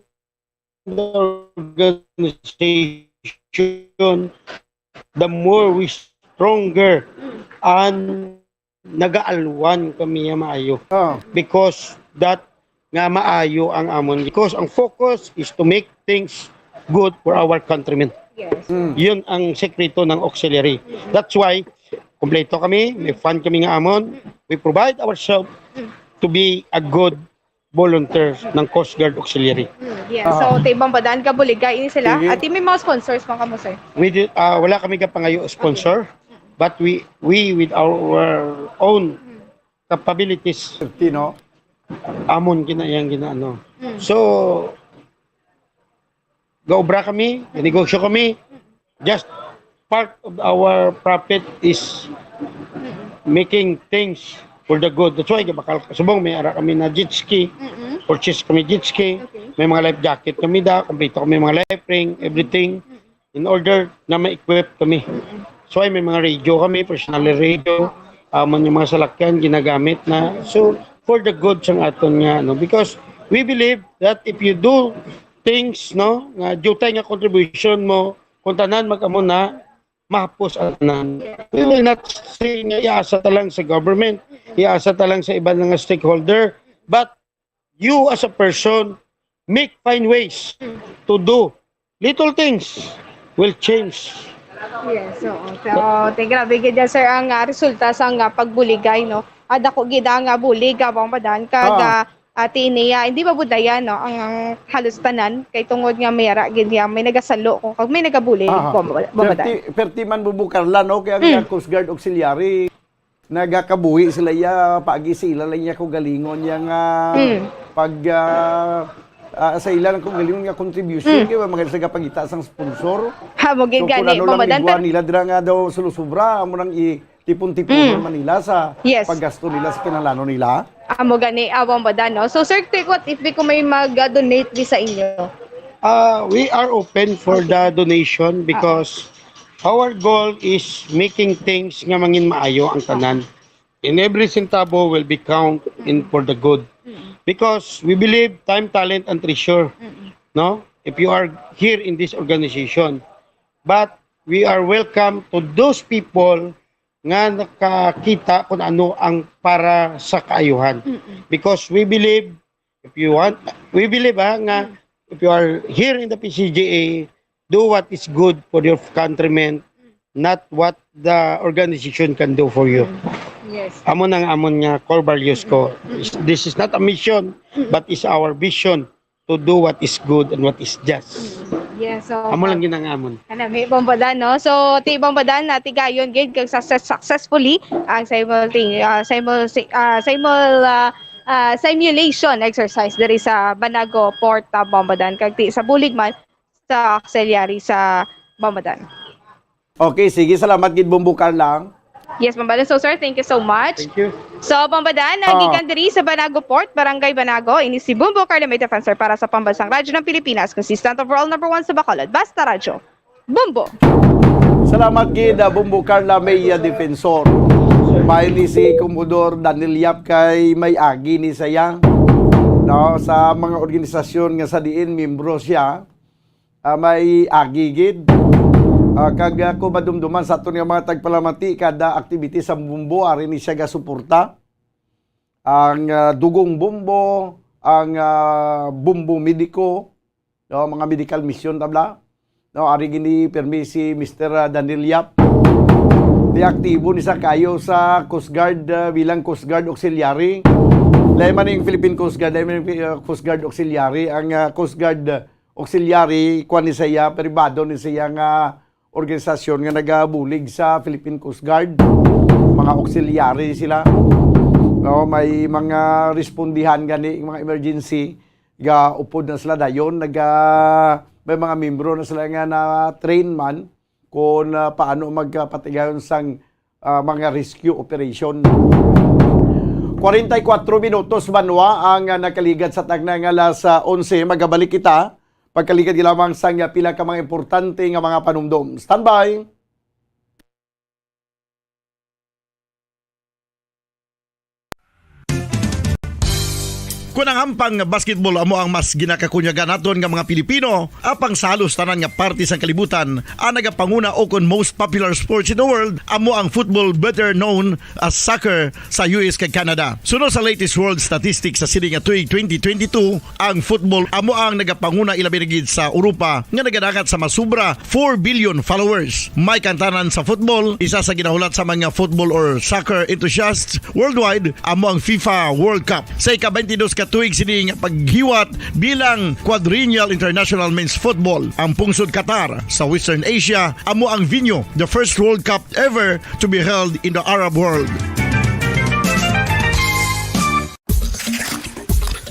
the organization, the more we stronger and nagaalwan kami nga maayo. Because that nga maayo ang amon. Because ang focus is to make things good for our countrymen. Yes. Yun ang sekreto ng auxiliary. That's why kompleto kami, may fund kami nga amon. We provide ourselves to be a good volunteer ng Coast Guard Auxiliary. Yeah, so taibang badan kabuligay ini sila. At may mga sponsors pa kamo sir. Wala kami kapangayo sponsor, but we with our own capabilities, amon ginaano. So gaobra kami, negosyo kami. Just part of our profit is making things for the good. That's why bakal subong may ara kami na jet ski. Purchase kami jet ski. May mga life jacket kami kompleto kami mga life ring, everything in order na ma-equip kami. So ay may mga radio kami, personal radio, yung mga salakyan ginagamit na. So for the good sang aton nga because we believe that if you do things nga jutay nga contribution mo kung tanan mag-amon na mahapos anan. We will not say nga iasa talang sa government. iasa ta lang sa iba nga stakeholder. But you as a person, find ways to do little things will change. Yes, so grabe gid sir ang resulta sa nga pagbuligay no. Dako gid ang bulig bang padan kag ati niya hindi ba budaya no ang halos tanan kay tungod nga mayara gid may nagasalo kung kag may nagabuli babadan. Perti man bubukarla no kay ang Coast Guard Auxiliary nagakabuhi sila ya pagi sila lang niya ko galingon yang pag sa ilan kung galingon nga contribution kay mga sagapagita sang sponsor. Mo gid gani babadan nila dira nga daw sulusubra amo nang tipon-tipon Manila sa paggasto nila sa kinalano nila. Amo gani awang badan no. So sir, what if kung may mag-donate di sa inyo? We are open for the donation because our goal is making things nga mangin maayo ang tanan. And every centavo will be count in for the good. Because we believe time, talent, and treasure. No? If you are here in this organization. But we are welcome to those people nga nakakita kung ano ang para sa kaayuhan. Because we believe, nga if you are here in the PCGA, do what is good for your countrymen, not what the organization can do for you. Yes. Amon nga core values ko. This is not a mission, but is our vision to do what is good and what is just. Yes, so amo lang ginang amon. Ana may bombadan no. So ti bombadan na tigayon gid kag successfully ang simulation exercise diri sa Banago Port Bombadan kag ti sa buligman sa auxiliary sa Bombadan. Okay, sige, salamat gid bumbukar lang. Yes, Bombadan. So sir, thank you so much. Thank you. So Bombadan, nagikan diri sa Banago Port, Barangay Banago, ini si Bumbo Carla May Defensor para sa Pambansang Radyo ng Pilipinas, consistent overall number 1 sa Bacolod. Basta Radyo. Bumbo. Salamat gid Bumbo Carla May Defensor. May ni si Commodore Daniel Yap kay may agi ni sayang no sa mga organisasyon nga sa diin membro siya may agi gid kag ako madumduman sa aton nga mga tagpalamati kada activity sa Bumbo ari ni siya ga suporta ang dugong Bumbo ang Bumbo Medico no mga medical mission tabla no ari gini permisi Mr. Daniel Yap aktibo ni sa kayo sa Coast Guard bilang Coast Guard Auxiliary. Layman ng Philippine Coast Guard, layman ng Coast Guard Auxiliary. Ang Coast Guard Auxiliary, kuha ni saya, pribado ni saya nga organisasyon nga nagabulig sa Philippine Coast Guard. Mga auxiliary sila. No, may mga respondihan gani, mga emergency. Upod na sila dayon. May mga membro na sila nga na train man kung paano magpatigayon sang mga rescue operation. 44 minutos banwa ang nakaligad sa tagnang alas 11. Magabalik kita pagkaligad lamang sang pila ka mga importante nga mga panumdom. Standby! Kung ang hampang basketball amo ang mas ginakakunyagan naton nga mga Pilipino, apang salos tanan nga parte sang kalibutan, ang nagapanguna o kon most popular sports in the world, amo ang football better known as soccer sa US kag Canada. Sunod sa latest world statistics sa sining nga tuig 2022, ang football amo ang nagapanguna ilabi na gid sa Europa nga nagadagat sa masubra 4 billion followers. May kantanan sa football, isa sa ginahulat sa mga football or soccer enthusiasts worldwide, amo ang FIFA World Cup. Sa ika-22 tuig sining paghiwat bilang Quadrennial International Men's Football. Ang pungsod Qatar sa Western Asia amo ang venue, the first World Cup ever to be held in the Arab world.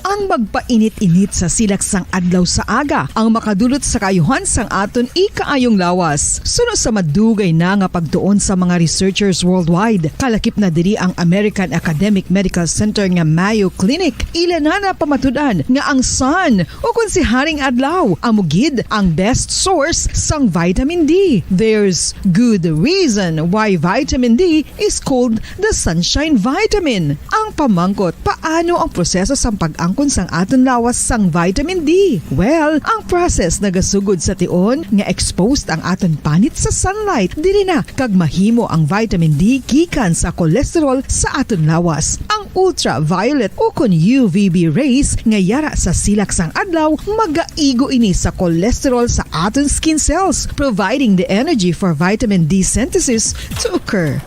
Ang magpainit-init sa silaksang adlaw sa aga ang makadulot sa kayuhan sang aton ikaayong lawas. Sunod sa madugay na nga pagtuon sa mga researchers worldwide, kalakip na diri ang American Academic Medical Center nga Mayo Clinic. Ila na pamatudan nga ang sun o kung si Haring Adlaw amugid ang best source sang vitamin D. There's good reason why vitamin D is called the sunshine vitamin. Ang Ang pamangkot, paano ang proseso sang pag-angkon sang aton lawas sang vitamin D? Well, ang process nagasugod sa tion nga exposed ang aton panit sa sunlight. Dili na kag mahimo ang vitamin D gikan sa cholesterol sa aton lawas. Ang ultraviolet o kon UVB rays nga yara sa silak sang adlaw magaigo ini sa cholesterol sa aton skin cells, providing the energy for vitamin D synthesis to occur.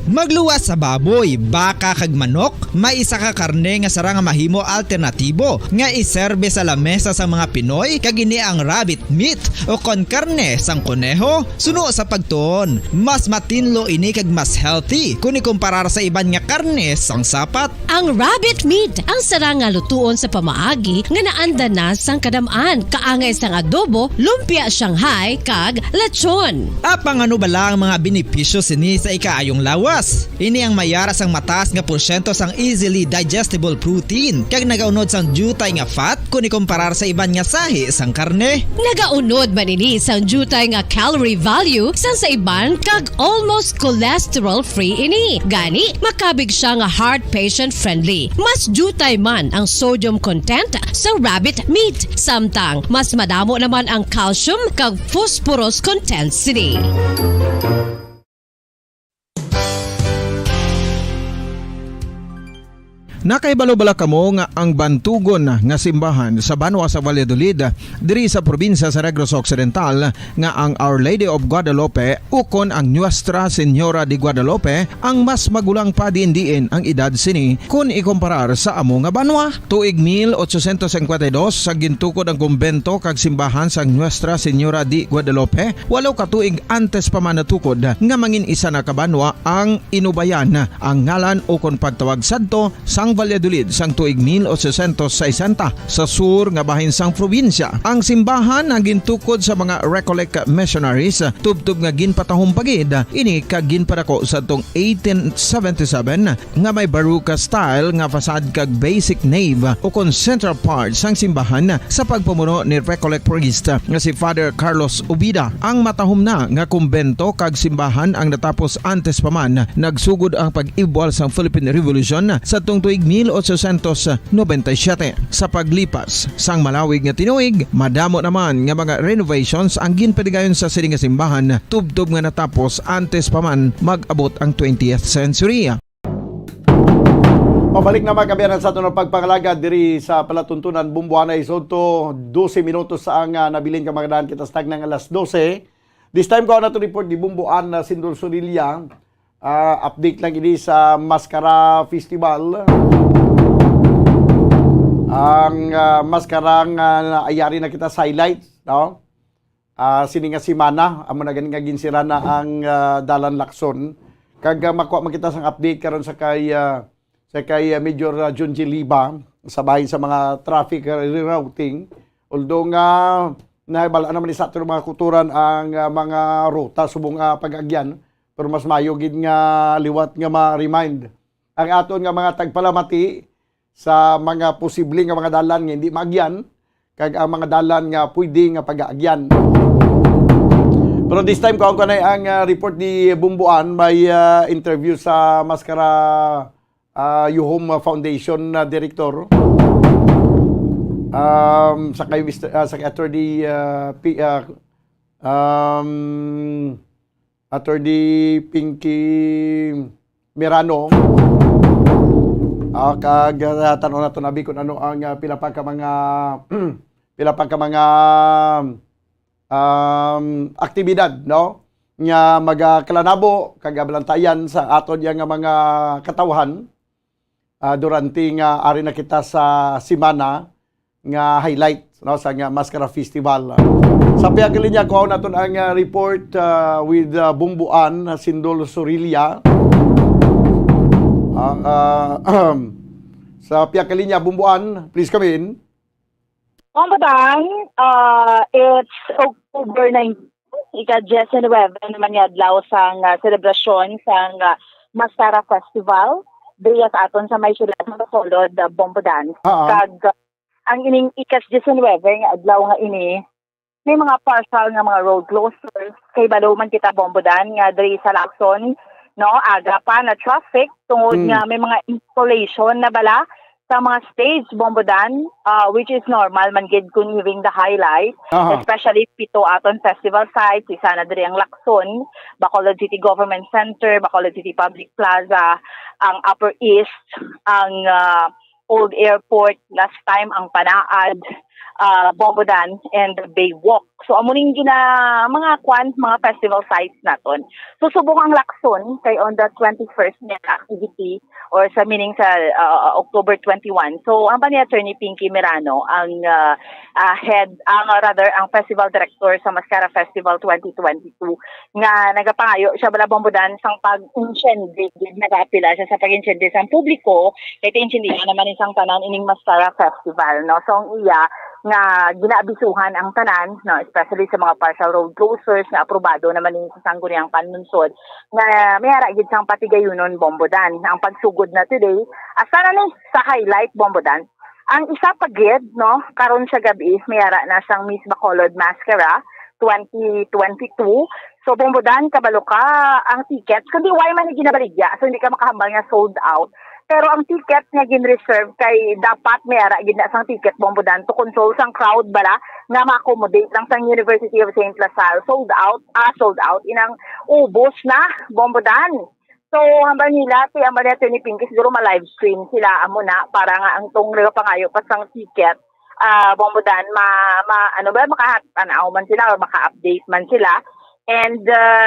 Magluwas sa baboy, baka kag manok, may isa ka karne nga sara nga mahimo alternatibo nga iserbe sa lamesa sa mga Pinoy kag ini ang rabbit meat o kon karne sang kuneho. Suno sa pagtuon, mas matinlo ini kag mas healthy kung ikumparar sa iban nga karne sang sapat. Ang rabbit meat ang sara nga lutuon sa pamaagi nga naanda na sang kadamaan, kaangay sang adobo, lumpia Shanghai kag lechon. Apang ano bala ang mga benepisyo sini sa ikaayong lawas? Ini ang mayara sang mataas nga porsyento sang easily digestible protein kag nagaunod sang jutay nga fat kung ikumparar sa iban nga sahi sang karne. Nagaunod man ini sang jutay nga calorie value sang sa iban kag almost cholesterol free ini. Gani makabig siya nga heart patient friendly. Mas jutay man ang sodium content sa rabbit meat, samtang mas madamo naman ang calcium kag phosphorus content sini. Nakaibalo-bala kamo nga ang bantugon nga simbahan sa Banwa sa Valladolid diri sa probinsya sa Negros Occidental nga ang Our Lady of Guadalupe ukon ang Nuestra Señora de Guadalupe ang mas magulang pa diin ang edad sini kung ikumparar sa amo nga banwa. Tuig 1852 sa gintukod ang kumbento kag simbahan sa Nuestra Señora de Guadalupe, walo ka tuig antes pa man natukod nga mangin isa na kabanwa ang inubayan ang ngalan ukon pagtawag sadto sang Valladolid sang tuig 1860 sa sur nga bahin sang probinsya. Ang simbahan ang gintukod sa mga Recollect missionaries tubtub nga ginpatahong pagid ini kag ginpadako sa tong 1877 nga may baroque style nga fasad kag basic nave o kon central part sang simbahan sa pagpamuno ni Recollect priest nga si Father Carlos Ubida. Ang matahom na nga kumbento kag simbahan ang natapos antes pa man nagsugod ang pag-ibwal sang Philippine Revolution sa tong tuig 1897. Sa paglipas sang malawig nga tinuig, madamo naman nga mga renovations ang ginpadigayon sa sining nga simbahan tubtob nga natapos antes pa man mag-abot ang 20th century. Pabalik na magkabiyanan sa aton pagpangalaga diri sa palatuntunan Bumbuanay Soto 12 minutos sa ang nabilin ka mga daan kita stag ng alas 12. This time ko na to report di Bumbuan na Sindol Surilia. Update lang ini sa Mascara Festival. Ang maskarang ayari na kita sa highlights, no? Sini nga simana amo na ganing nga ginsira na ang Dalan Lacson. Kag makuha man kita sang update karon sa kay Major John G. Liba sa bahin sa mga traffic rerouting. Although nga naibala naman sa ato mga kuturan ang mga ruta subong pag-agyan, pero mas mayo gid nga liwat nga ma-remind ang aton nga mga tagpalamati sa mga posible nga mga dalan nga hindi maagyan kag ang mga dalan nga pwede nga pag-aagyan. Pero this time ko na ang report ni Bumbuan, may interview sa Mascara Yuhom Foundation director sa kay Attorney Attorney Pinky Mirano. Kag tanong nato nabi kung ano ang pila pa ka mga aktibidad, no, nga magkalanabo kag balantayan sa aton yang mga katawhan durante nga ari na kita sa simana nga highlight, no, sa nga Mascara Festival. Sa piyakalinya ko naton ang report with Bumbuan Sindol Surilia. Sa piyakalinya Bumbuan, please come in. Ramadan, it's October 19, ika-19 naman nga adlaw sang selebrasyon sang Mascara Festival. Diya sa aton sa may sila solod bombo dance. Kag ang ining ika-19 nga adlaw nga ini, may mga partial nga mga road closures kay balo man kita bombo dance nga diri sa Lacson no, aga pa na traffic tungod nga may mga installation na bala sa mga stage bombodan, which is normal man gid kun during the highlight, especially pito aton festival site, isa na diri ang Lacson, Bacolod City Government Center, Bacolod City Public Plaza, ang Upper East, ang Old Airport, last time ang Panaad, Bombodan, and Baywalk. So amuning gina mga mga festival sites naton. Susubong ang Lacson kay on the 21st na activity or sa meaning sa October 21. So ang ni Attorney Pinky Mirano ang ang festival director sa Mascara Festival 2022 nga nagapangayo siya bala Bombodan sang pag-insyende, nagapila siya sa pag-insyende sa publiko kay insyende naman isang tanan ining Mascara Festival, no. So ang iya nga ginaabisuhan ang tanan, no, especially sa mga partial road closures na aprobado naman ni sa sangguniang panunsod nga may haragid sang patigayunon Bombodan. Ang pagsugod na today asa na ni sa highlight Bombodan ang isa pagid, no, karon sa gabi may hara na sang Miss Bacolod Mascara 2022. So Bombodan kabalo ka ang tickets kundi why man ginabaligya, so hindi ka makahambal nga sold out. Pero ang ticket nga gin-reserve kay dapat may ara gid na sang ticket Bombodan to console sang crowd bala nga ma-accommodate lang sang University of St. Lasal. Sold out inang ubos na Bombodan. So hambal nila ti ambal natin ni Pinky siguro ma-live stream sila amo na para nga ang tong pangayo pa sang ticket Bombodan makatanaw man sila or maka-update man sila. And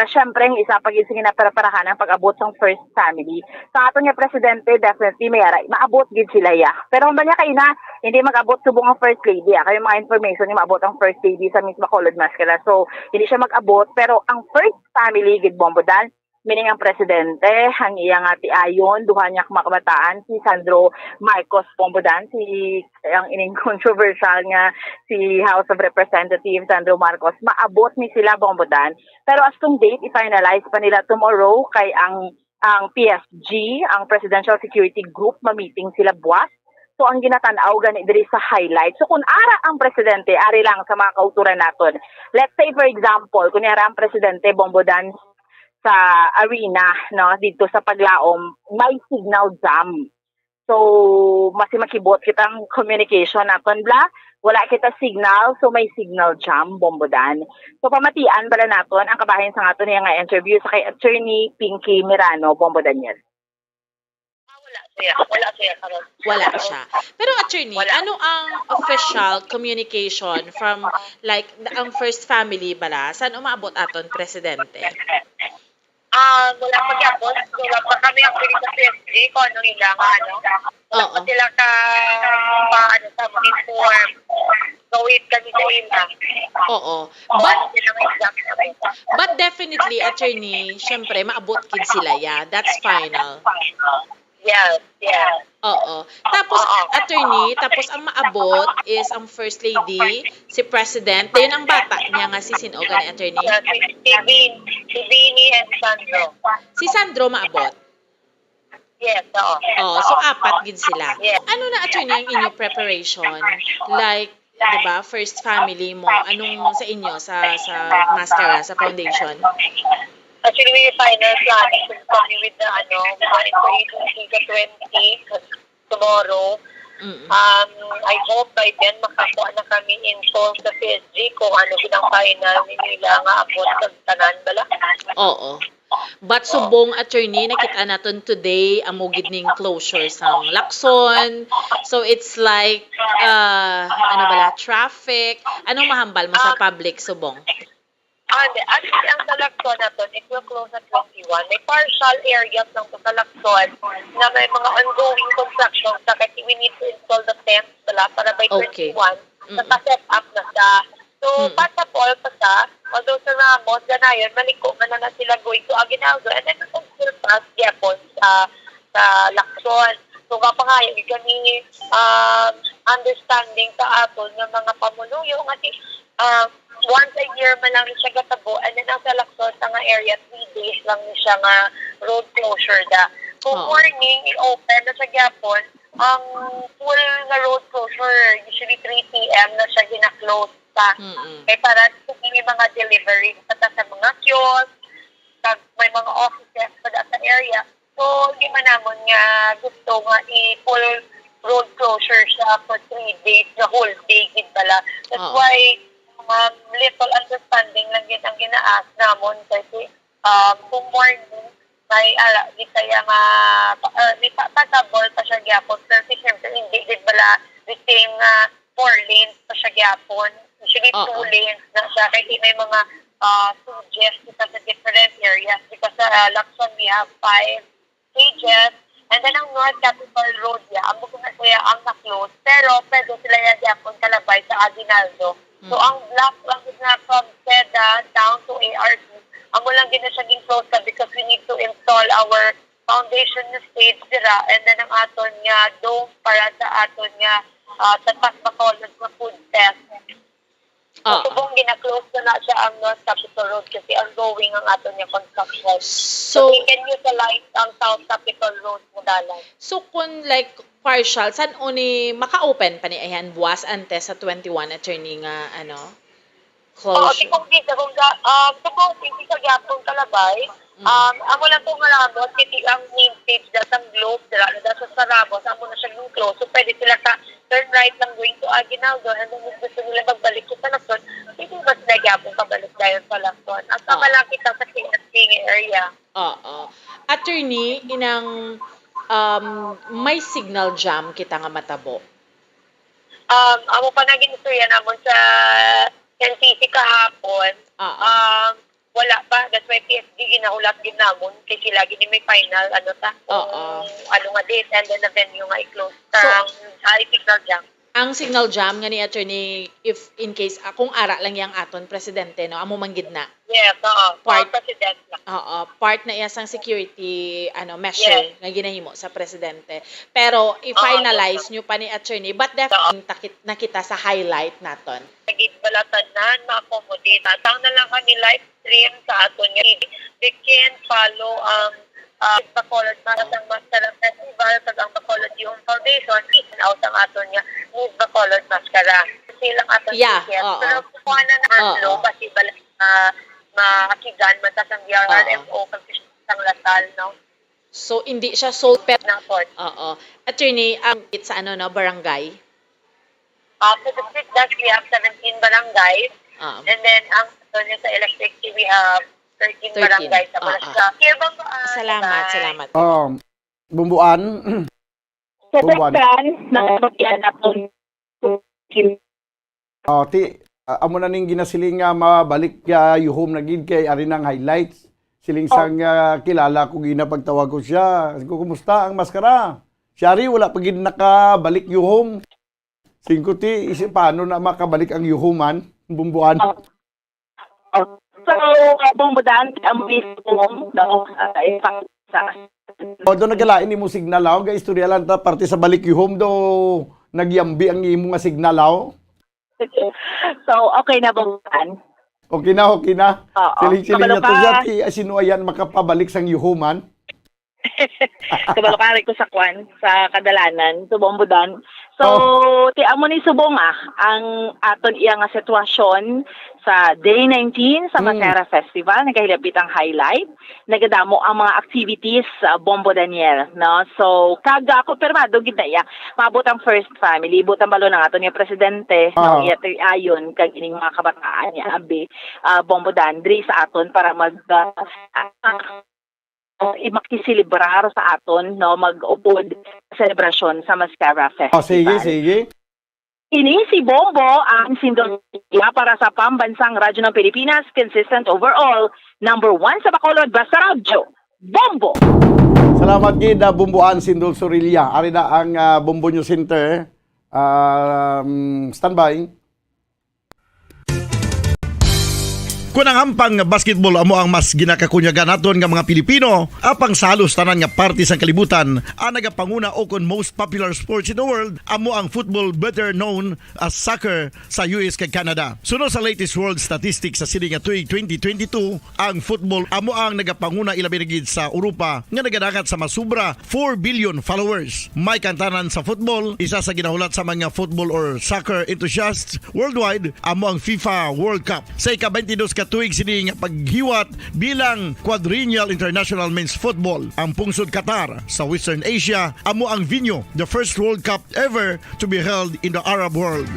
syempre, ang isa pag sige na para-parahan ang pag-abot ng first family. Sa ato nga presidente, definitely may aray. Maabot gid sila ya. Pero kung ba niya kayo na, hindi mag-abot subong ang first lady. Kayo mga information yung maabot ang first lady sa Miss Bacolod Mascara. So, hindi siya mag-abot. Pero ang first family, gid Bombodan, meaning ang presidente, ang iyang ati ayon, duha niya makabataan, si Sandro Marcos Bombodan, ang ining controversial nga si House of Representatives Sandro Marcos, maabot ni sila Bombodan. Pero as tong date, i-finalize pa nila tomorrow kay ang PSG, ang Presidential Security Group, ma-meeting sila buwas. So ang ginatanaw gani diri sa highlight. So kung ara ang presidente, ari lang sa mga kauturan naton. Let's say for example, kung ara ang presidente Bombodan sa arena, no, dito sa Paglaom, may signal jam. So, mas makibot kitang communication naton bla, wala kita signal, so may signal jam Bombodan. So, pamatian bala naton ang kabahin sa aton nga interview sa kay Attorney Pinky Mirano Bombodan yan. Wala siya. Pero attorney, ano ang official communication from like ang first family bala? Saan umaabot aton presidente? Wala pagyapon. Wala pa kami ang pili sa PSG kung ano nila nga, Wala pa sila sa inform. Gawin kami sa ila. Oo. But definitely, attorney, syempre, maabot kid sila, yeah. That's final. Yes. Oo. Tapos, attorney, tapos ang maabot is ang first lady, si president, yun ang bata niya nga si Sinoga ni attorney. Si Vinny and Sandro. Si Sandro maabot? Yes, oo. So apat gid sila. Yes. Ano na attorney ang inyong preparation? Like, diba, first family mo, anong sa inyo, sa Mascara, sa foundation? Actually, we final planning to kami with the agency sa 20 tomorrow. I hope by then makakuha na kami info sa PSG kung ano ginang final nila nga abot sa tanan bala. Oo. But subong attorney, nakita natin today amugid ning closure sa Lacson. So it's like traffic. Anong mahambal mo sa public subong? Actually, ang Talakson na to, it will close at 21. May partial areas lang to Talakson na may mga ongoing construction kasi we need to install the tents para by 21, naka-set up na siya. So, pasapol pa siya, although sa Ramos, ganayon, maliko man na sila going to Aguinaldo, and then still pass Yapon sa Lacson. So, kapangayon, kami understanding sa aton ng mga pamuluyo kasi once a year man lang siya gatabo, and then ang sa Lacson sa nga area 3 days lang siya nga road closure da. So morning i-open na sa gyapon ang full nga road closure, usually 3 PM na siya gina-close pa. Kaya para may mga delivery sa mga kiosk, may mga offices pa sa area. So, hindi man naman nga gusto nga i-full road closure siya for 3 days, the whole day, gid pala. That's why, little understanding lang yun ang gina-ask namon kasi kung morning, may di kaya nga, may pasabol pa siya gyapon. Kasi siyempre, hindi gid pala the same 4 lanes pa siya gyapon. Usually 2 lanes na siya kasi may mga suggest sa different areas because sa Lacson we have 5 stages and then ang North Capital Road amo ko na siya ang na-close pero pwede sila yapon kalabay sa Aguinaldo. So ang block lang na from Seda down to ARC amo lang din na siya close because we need to install our foundation stage dira and then ang aton nga dome para sa aton nga tatak Bacolod na food test. So, kung gina-close na siya ang North Capitol Road kasi ongoing ang ato niya construction. So we can utilize ang South Capitol Road mo dalan. So, kung like partial, saan uni maka-open pa ni ayan buwas ante sa 21 attorney nga closure? Kung hindi sa gyapon kalabay, amo lang itong malabot, kiti ang main stage datang globe, dira na sa Sarabos, amo na siya yung close. So, pwede sila turn right lang going to Aguinaldo and then gusto nila magbalik sa Lacson, hindi ba sila gyapon pabalik dahil sa Lacson? At malaki sa KSP area. Attorney, inang may signal jam kita nga matabo. Amo pa naging istorya namon sa NCC kahapon. Wala pa. That's why PSG ginahulat din namon kasi lagi ni may final ano nga date and then the venue nga i-close signal jam. Ang signal jam nga ni attorney if in case kung ara lang yang aton presidente no amo manggid na. Yes, part president lang. Part na iyang security measure nga ginahimo sa presidente. Pero i-finalize nyo pa ni attorney but definitely nakita sa highlight naton. Naging balatanan, ma-accommodate. Atang na lang kami live stream sa aton nga. They can follow ang Bacolod Marathon Mascara Festival kag ang Bacolod Youth Foundation out ang aton nga Miss Bacolod Mascara. Silang aton pero kuha na flow kasi balik maakigan matas ang DRRMO kasi sang Lasal no. So hindi siya sold pet na port. Attorney it's barangay. After the street dash we have 17 barangays and then ang sa electric we have 13 barangays sa Barangay. Salamat. Bumbuan. Bumbuan. Amo na ning ginasiling nga mabalik yuhom na gid kay ari nang highlights. Siling sang kilala ko ginapagtawag ko siya. Kumusta ang maskara? Siya wala pa gid nakabalik yuhom. Singkuti paano na makabalik ang yuhuman? Bumbuan. So, bumbudan ang mismo doon nagalain ni mo signalaw, ga istorya lang ta parte sa balik yuhom do nagyambi ang imo nga signalaw. So, okay na bumbudan? Okay na. Siling na to siya, sino ayan makapabalik sang yuhuman? Kabalokari ko sa kwan, sa kadalanan, sa bumbudan. So, ti amo ni subong ang aton iya nga sitwasyon sa Day 19 sa Mascara Festival, nagahilabit ang highlight, nagadamo ang mga activities sa Bombo Daniel, no? So, kaga ako permado gid na iya, maabot ang first family, butang balo ng aton nga presidente, no, iya ayon kag ining mga kabataan niya abi Bombo Dandri sa aton para makisilibrar sa aton no mag-upod selebrasyon sa Mascara Festival. Sige. Ini si Bombo ang sindol para sa pambansang radyo ng Pilipinas, consistent overall, number 1 sa Bacolod, basta radyo, Bombo! Salamat gid Bumbuan Sindol Sorilla. Ari na ang Bombo News Center. Standby. Kung ang ampang basketball amo ang mas ginakakunyagan naton nga mga Pilipino, apang salos tanan nga parte sang kalibutan, ang nagapanguna o kon most popular sports in the world, amo ang football better known as soccer sa US kag Canada. Sunod sa latest world statistics sa sining nga tuig 2022, ang football amo ang nagapanguna ilabi gid sa Europa nga nagadakat sa masubra 4 billion followers. May kantanan sa football, isa sa ginahulat sa mga football or soccer enthusiasts worldwide, amo ang FIFA World Cup. Sa ika-22 katuig sining paghiwat bilang Quadrennial International Men's Football. Ang pungsod Qatar sa Western Asia amo ang venue, the first World Cup ever to be held in the Arab world.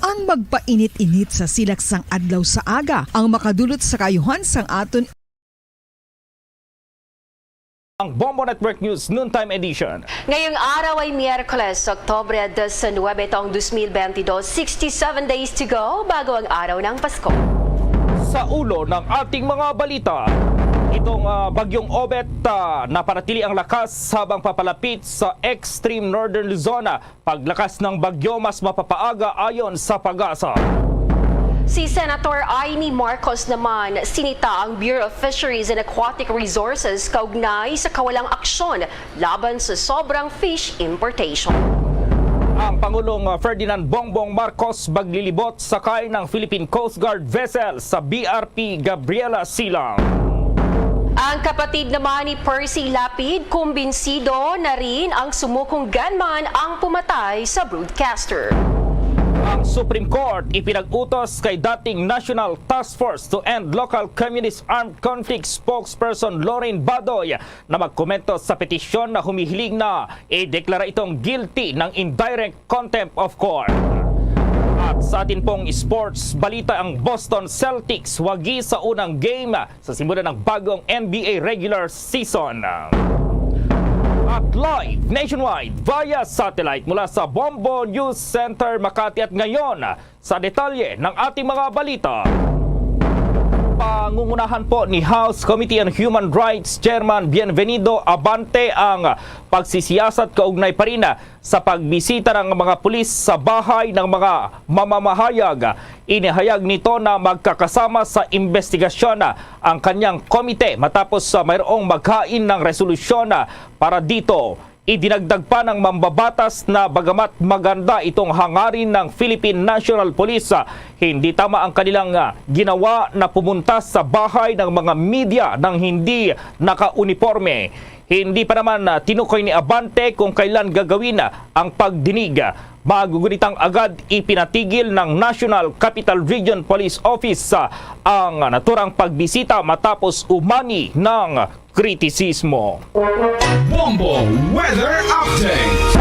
Ang magpainit-init sa silaksang adlaw sa aga ang makadulot sa kayuhan sang aton ang Bombo Network News Noontime Edition. Ngayong araw ay Miyerkules, Oktubre 19 taong 2022, 67 days to go bago ang araw ng Pasko. Sa ulo ng ating mga balita, itong bagyong Obet napanatili ang lakas habang papalapit sa extreme northern Luzon. Paglakas ng bagyo mas mapapaaga ayon sa pag-asa. Si Senator Amy Marcos naman sinita ang Bureau of Fisheries and Aquatic Resources kaugnay sa kawalang aksyon laban sa sobrang fish importation. Ang Pangulong Ferdinand Bongbong Marcos maglilibot sakay ng Philippine Coast Guard vessel sa BRP Gabriela Silang. Ang kapatid naman ni Percy Lapid, kumbinsido na rin ang sumukong gunman ang pumatay sa broadcaster. Ang Supreme Court ipinag-utos kay dating National Task Force to End Local Communist Armed Conflict spokesperson Lorraine Badoy na magkomento sa petisyon na humihiling na i-deklara itong guilty ng indirect contempt of court. At sa atin pong sports balita, ang Boston Celtics wagi sa unang game sa simula ng bagong NBA regular season. At live nationwide via satellite mula sa Bombo News Center Makati. At ngayon sa detalye ng ating mga balita. Pangungunahan po ni House Committee on Human Rights Chairman Bienvenido Abante ang pagsisiyasat kaugnay pa rin sa pagbisita ng mga pulis sa bahay ng mga mamamahayag. Inihayag nito na magkakasama sa investigasyon ang kanyang komite matapos mayroong maghain ng resolusyon para dito. Idinagdag pa ng mambabatas na bagamat maganda itong hangarin ng Philippine National Police, hindi tama ang kanilang ginawa na pumunta sa bahay ng mga media ng hindi naka-uniforme. Hindi pa naman tinukoy ni Abante kung kailan gagawin ang pagdinig. Magugunitang agad ipinatigil ng National Capital Region Police Office ang naturang pagbisita matapos umani ng kritisismo. Bombo Weather Update.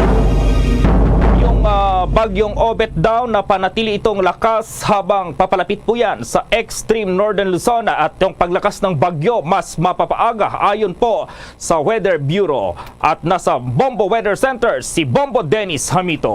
Yung bagyong Obet daw na panatili itong lakas habang papalapit po yan sa extreme northern Luzon at yung paglakas ng bagyo mas mapapaaga ayon po sa Weather Bureau. At nasa Bombo Weather Center si Bombo Dennis Hamito.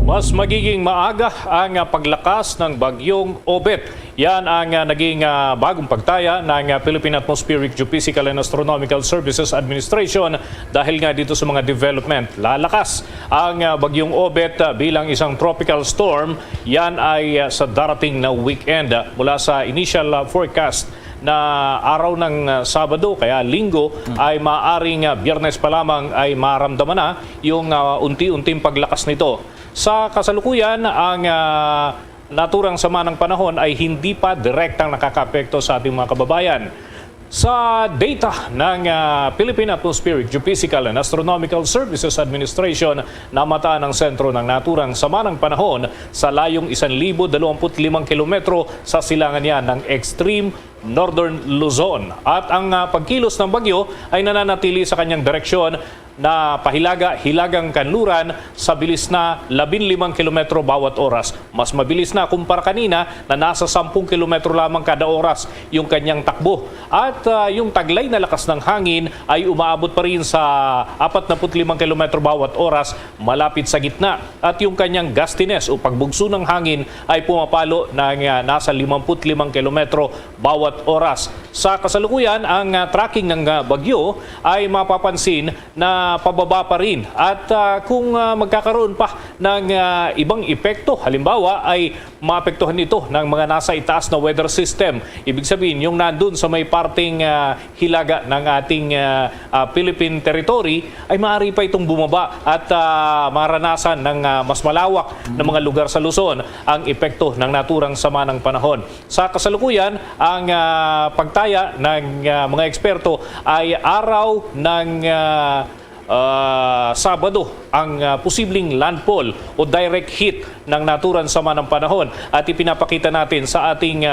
Mas magiging maaga ang paglakas ng bagyong Obet. Yan ang naging bagong pagtaya ng Philippine Atmospheric Geophysical and Astronomical Services Administration dahil nga dito sa mga development. Lalakas ang bagyong Obet bilang isang tropical storm. Yan ay sa darating na weekend mula sa initial forecast na araw ng Sabado, kaya Linggo, ay maaring Biyernes pa lamang ay maramdaman na yung unti-unting paglakas nito. Sa kasalukuyan, ang naturang sama ng panahon ay hindi pa direktang nakakapekto sa ating mga kababayan. Sa data ng Philippine Atmospheric Geophysical and Astronomical Services Administration, namataan ng sentro ng naturang sama ng panahon sa layong 1,025 kilometro sa silangan niya ng extreme northern Luzon. At ang pagkilos ng bagyo ay nananatili sa kanyang direksyon na pahilaga-hilagang kanluran sa bilis na 15 kilometro bawat oras. Mas mabilis na kumpara kanina na nasa 10 kilometro lamang kada oras yung kanyang takbo. At yung taglay na lakas ng hangin ay umaabot pa rin sa 45 kilometro bawat oras malapit sa gitna. At yung kanyang gustiness o pagbugso ng hangin ay pumapalo ng nasa 55 kilometro bawat oras. Sa kasalukuyan, ang tracking ng bagyo ay mapapansin na pababa pa rin. At kung magkakaroon pa ng ibang epekto, halimbawa ay maapektuhan ito ng mga nasa itaas na weather system. Ibig sabihin, yung nandun sa may parting hilaga ng ating Philippine territory ay maaari pa itong bumaba at maranasan ng mas malawak na mga lugar sa Luzon ang epekto ng naturang sama ng panahon. Sa kasalukuyan, ang pagtaya ng mga eksperto ay araw ng Sabado ang posibleng landfall o direct hit ng naturang sama ng panahon at ipinapakita natin sa ating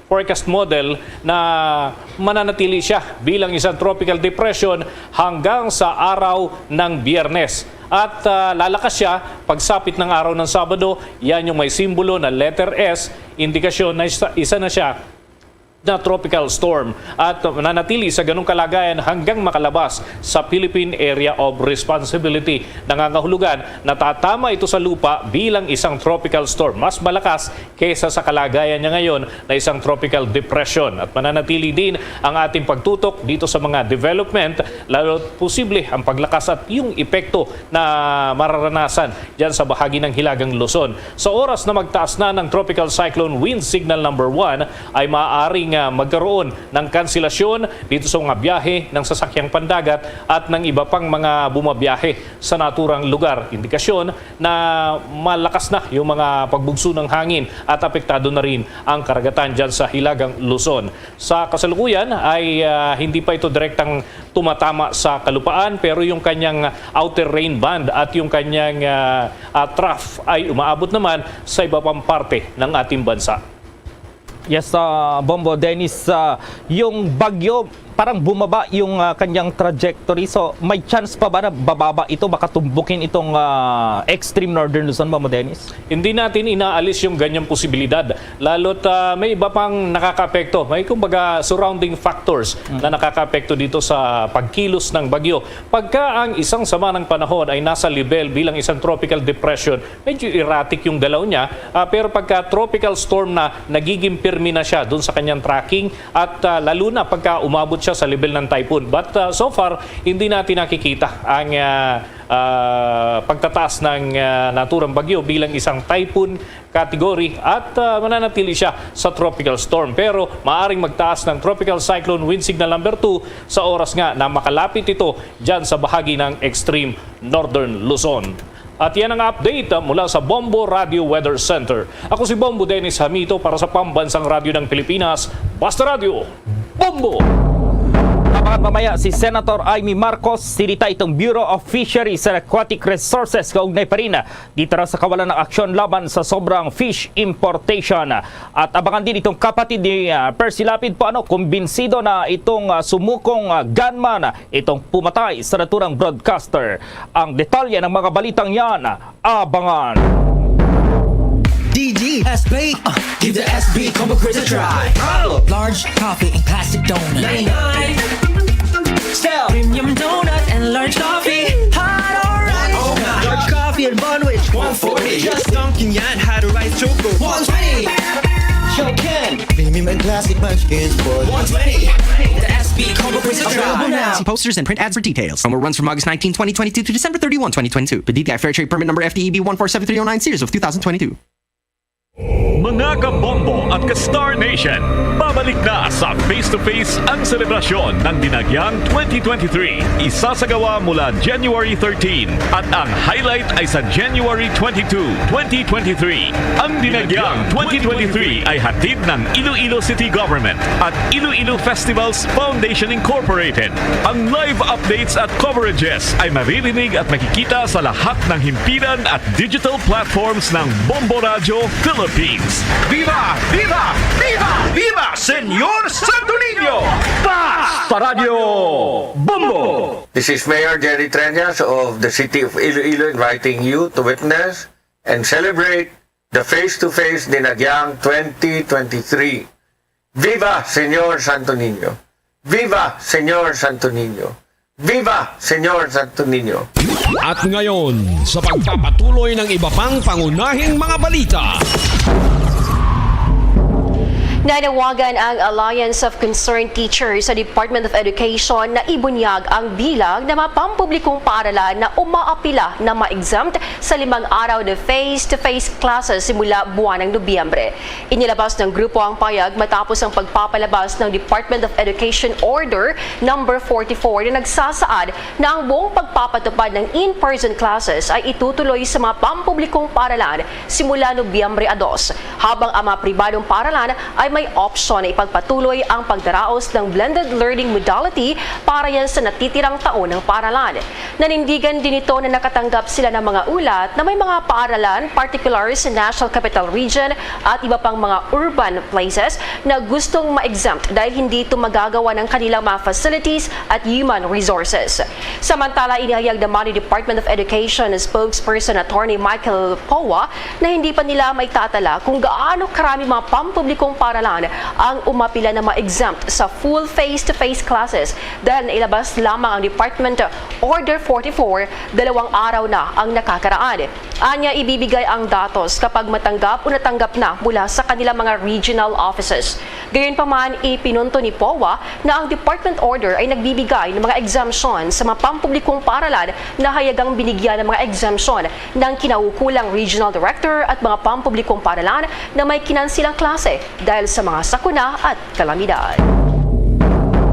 forecast model na mananatili siya bilang isang tropical depression hanggang sa araw ng Biyernes. At lalakas siya pagsapit ng araw ng Sabado. Yan yung may simbolo na letter S, indikasyon na isa na siya na tropical storm at nanatili sa ganung kalagayan hanggang makalabas sa Philippine Area of Responsibility. Nangangahulugan na tatama ito sa lupa bilang isang tropical storm. Mas malakas kaysa sa kalagayan niya ngayon na isang tropical depression. At mananatili din ang ating pagtutok dito sa mga development, lalo posible ang paglakas at yung epekto na mararanasan dyan sa bahagi ng Hilagang Luzon. Sa oras na magtaas na ng tropical cyclone wind signal number 1 ay maaaring magkaroon ng kanselasyon dito sa mga biyahe ng sasakyang pandagat at ng iba pang mga bumabiyahe sa naturang lugar. Indikasyon na malakas na yung mga pagbugso ng hangin at apektado na rin ang karagatan dyan sa Hilagang Luzon. Sa kasalukuyan ay hindi pa ito direktang tumatama sa kalupaan pero yung kanyang outer rain band at yung kanyang trough ay umaabot naman sa iba pang parte ng ating bansa. Yes, Bombo, Dennis, yung bagyo parang bumaba yung kanyang trajectory. So may chance pa ba na bababa ito? Baka tumbukin itong extreme northern Luzon, Bombo Dennis? Hindi natin inaalis yung ganyang posibilidad. Lalo't may iba pang nakakaapekto. May kumbaga surrounding factors na nakakaapekto dito sa pagkilos ng bagyo. Pagka ang isang sama ng panahon ay nasa level bilang isang tropical depression, medyo erratic yung galaw niya. Pero pagka tropical storm na, nagiging pirmi na siya doon sa kanyang tracking at lalo na pagka umabot siya sa level ng typhoon. But so far, hindi natin nakikita ang pagtataas ng naturang bagyo bilang isang typhoon category at mananatili siya sa tropical storm. Pero maaring magtaas ng tropical cyclone wind signal number 2 sa oras nga na makalapit ito dyan sa bahagi ng extreme northern Luzon. At yan ang update mula sa Bombo Radio Weather Center. Ako si Bombo Dennis Hamito para sa Pambansang Radyo ng Pilipinas, Basta Radio, Bombo! Abangan mamaya si Senator Amy Marcos, sinita itong Bureau of Fisheries and Aquatic Resources kaugnay pa rin dito sa kawalan ng aksyon laban sa sobrang fish importation. At abangan din itong kapatid ni Percy Lapid po kumbinsido na itong sumukong gunman itong pumatay sa naturang broadcaster. Ang detalye ng mga balitang yan, abangan! DD, SB, give the SB Combo Craze a try. Large coffee and classic donut. 99. Style, premium donut and large coffee. Hot or right? Oh, large coffee and Bunwich. 140. Just dunking yan, had a rice choco. 120. Shoken, premium and classic munchkins for 120. The SB Combo Craze a try. See posters and print ads for details. Promo runs from August 19, 2022 to December 31, 2022. The DTI Fair Trade Permit number FDEB 147309 series of 2022. Mga kabombo at ka-Star Nation, babalik na sa face-to-face ang selebrasyon ng Dinagyang 2023. Isasagawa mula January 13 at ang highlight ay sa January 22, 2023. Ang Dinagyang 2023 ay hatid ng Iloilo City Government at Iloilo Festivals Foundation Incorporated. Ang live updates at coverages ay maririnig at makikita sa lahat ng himpilan at digital platforms ng Bombo Radio Philippines. Viva! Viva! Viva! Viva! Senyor Santo Niño! Basta Radio Bombo! This is Mayor Jerry Treñas of the City of Iloilo inviting you to witness and celebrate the face-to-face Dinagyang 2023. Viva Senyor Santo Niño! Viva Senyor Santo Niño! Viva Senyor Santo Niño! At ngayon, sa pagpapatuloy ng iba pang pangunahing mga balita. Nanawagan ang Alliance of Concerned Teachers sa Department of Education na ibunyag ang bilang ng mga pampublikong paaralan na umaapila na ma-exempt sa 5 araw na face-to-face classes simula buwan ng Nobyembre. Inilabas ng grupo ang payag matapos ang pagpapalabas ng Department of Education Order number 44 na nagsasaad na ang buong pagpapatupad ng in-person classes ay itutuloy sa mga pampublikong paaralan simula Nobyembre 2, habang ang mga pribadong paaralan ay ay may option na ipagpatuloy ang pagdaraos ng blended learning modality para yan sa natitirang taon ng paaralan. Nanindigan din ito na nakatanggap sila ng mga ulat na may mga paaralan, particular sa National Capital Region at iba pang mga urban places na gustong ma-exempt dahil hindi ito magagawa ng kanilang mga facilities at human resources. Samantala, inihayag naman ni Department of Education spokesperson Attorney Michael Powa na hindi pa nila may tatala kung gaano karami mga pampublikong paaralan ang umapila na ma-exempt sa full face-to-face classes dahil nailabas lamang ang Department Order 44 2 araw na ang nakakaraan. Anya, ibibigay ang datos kapag matanggap o natanggap na mula sa kanilang mga regional offices. Gayunpaman, ipinunto ni Powa na ang Department Order ay nagbibigay ng mga exemption sa mga pampublikong paaralan na hayagang binigyan ng mga exemption ng kinaukulang regional director at mga pampublikong paaralan na may kinansilang klase dahil sa mga sakuna at kalamidad.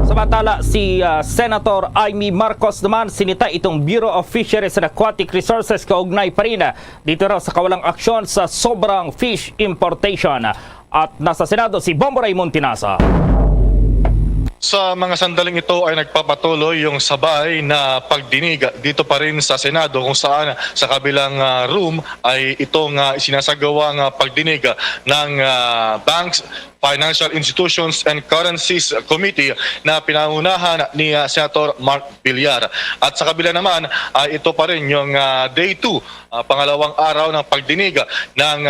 Samantala, si Senator Amy Marcos naman sinita itong Bureau of Fisheries and Aquatic Resources kaugnay pa rin dito raw sa kawalang aksyon sa sobrang fish importation. At nasa Senado si Bombo Raymond Tinasa. Sa mga sandaling ito ay nagpapatuloy yung sabay na pagdinig dito pa rin sa Senado kung saan sa kabilang room ay itong sinasagawang pagdinig ng Banks, Financial Institutions and Currencies Committee na pinangunahan ni Senator Mark Villar. At sa kabila naman ay ito pa rin yung day 2, pangalawang araw ng pagdinig ng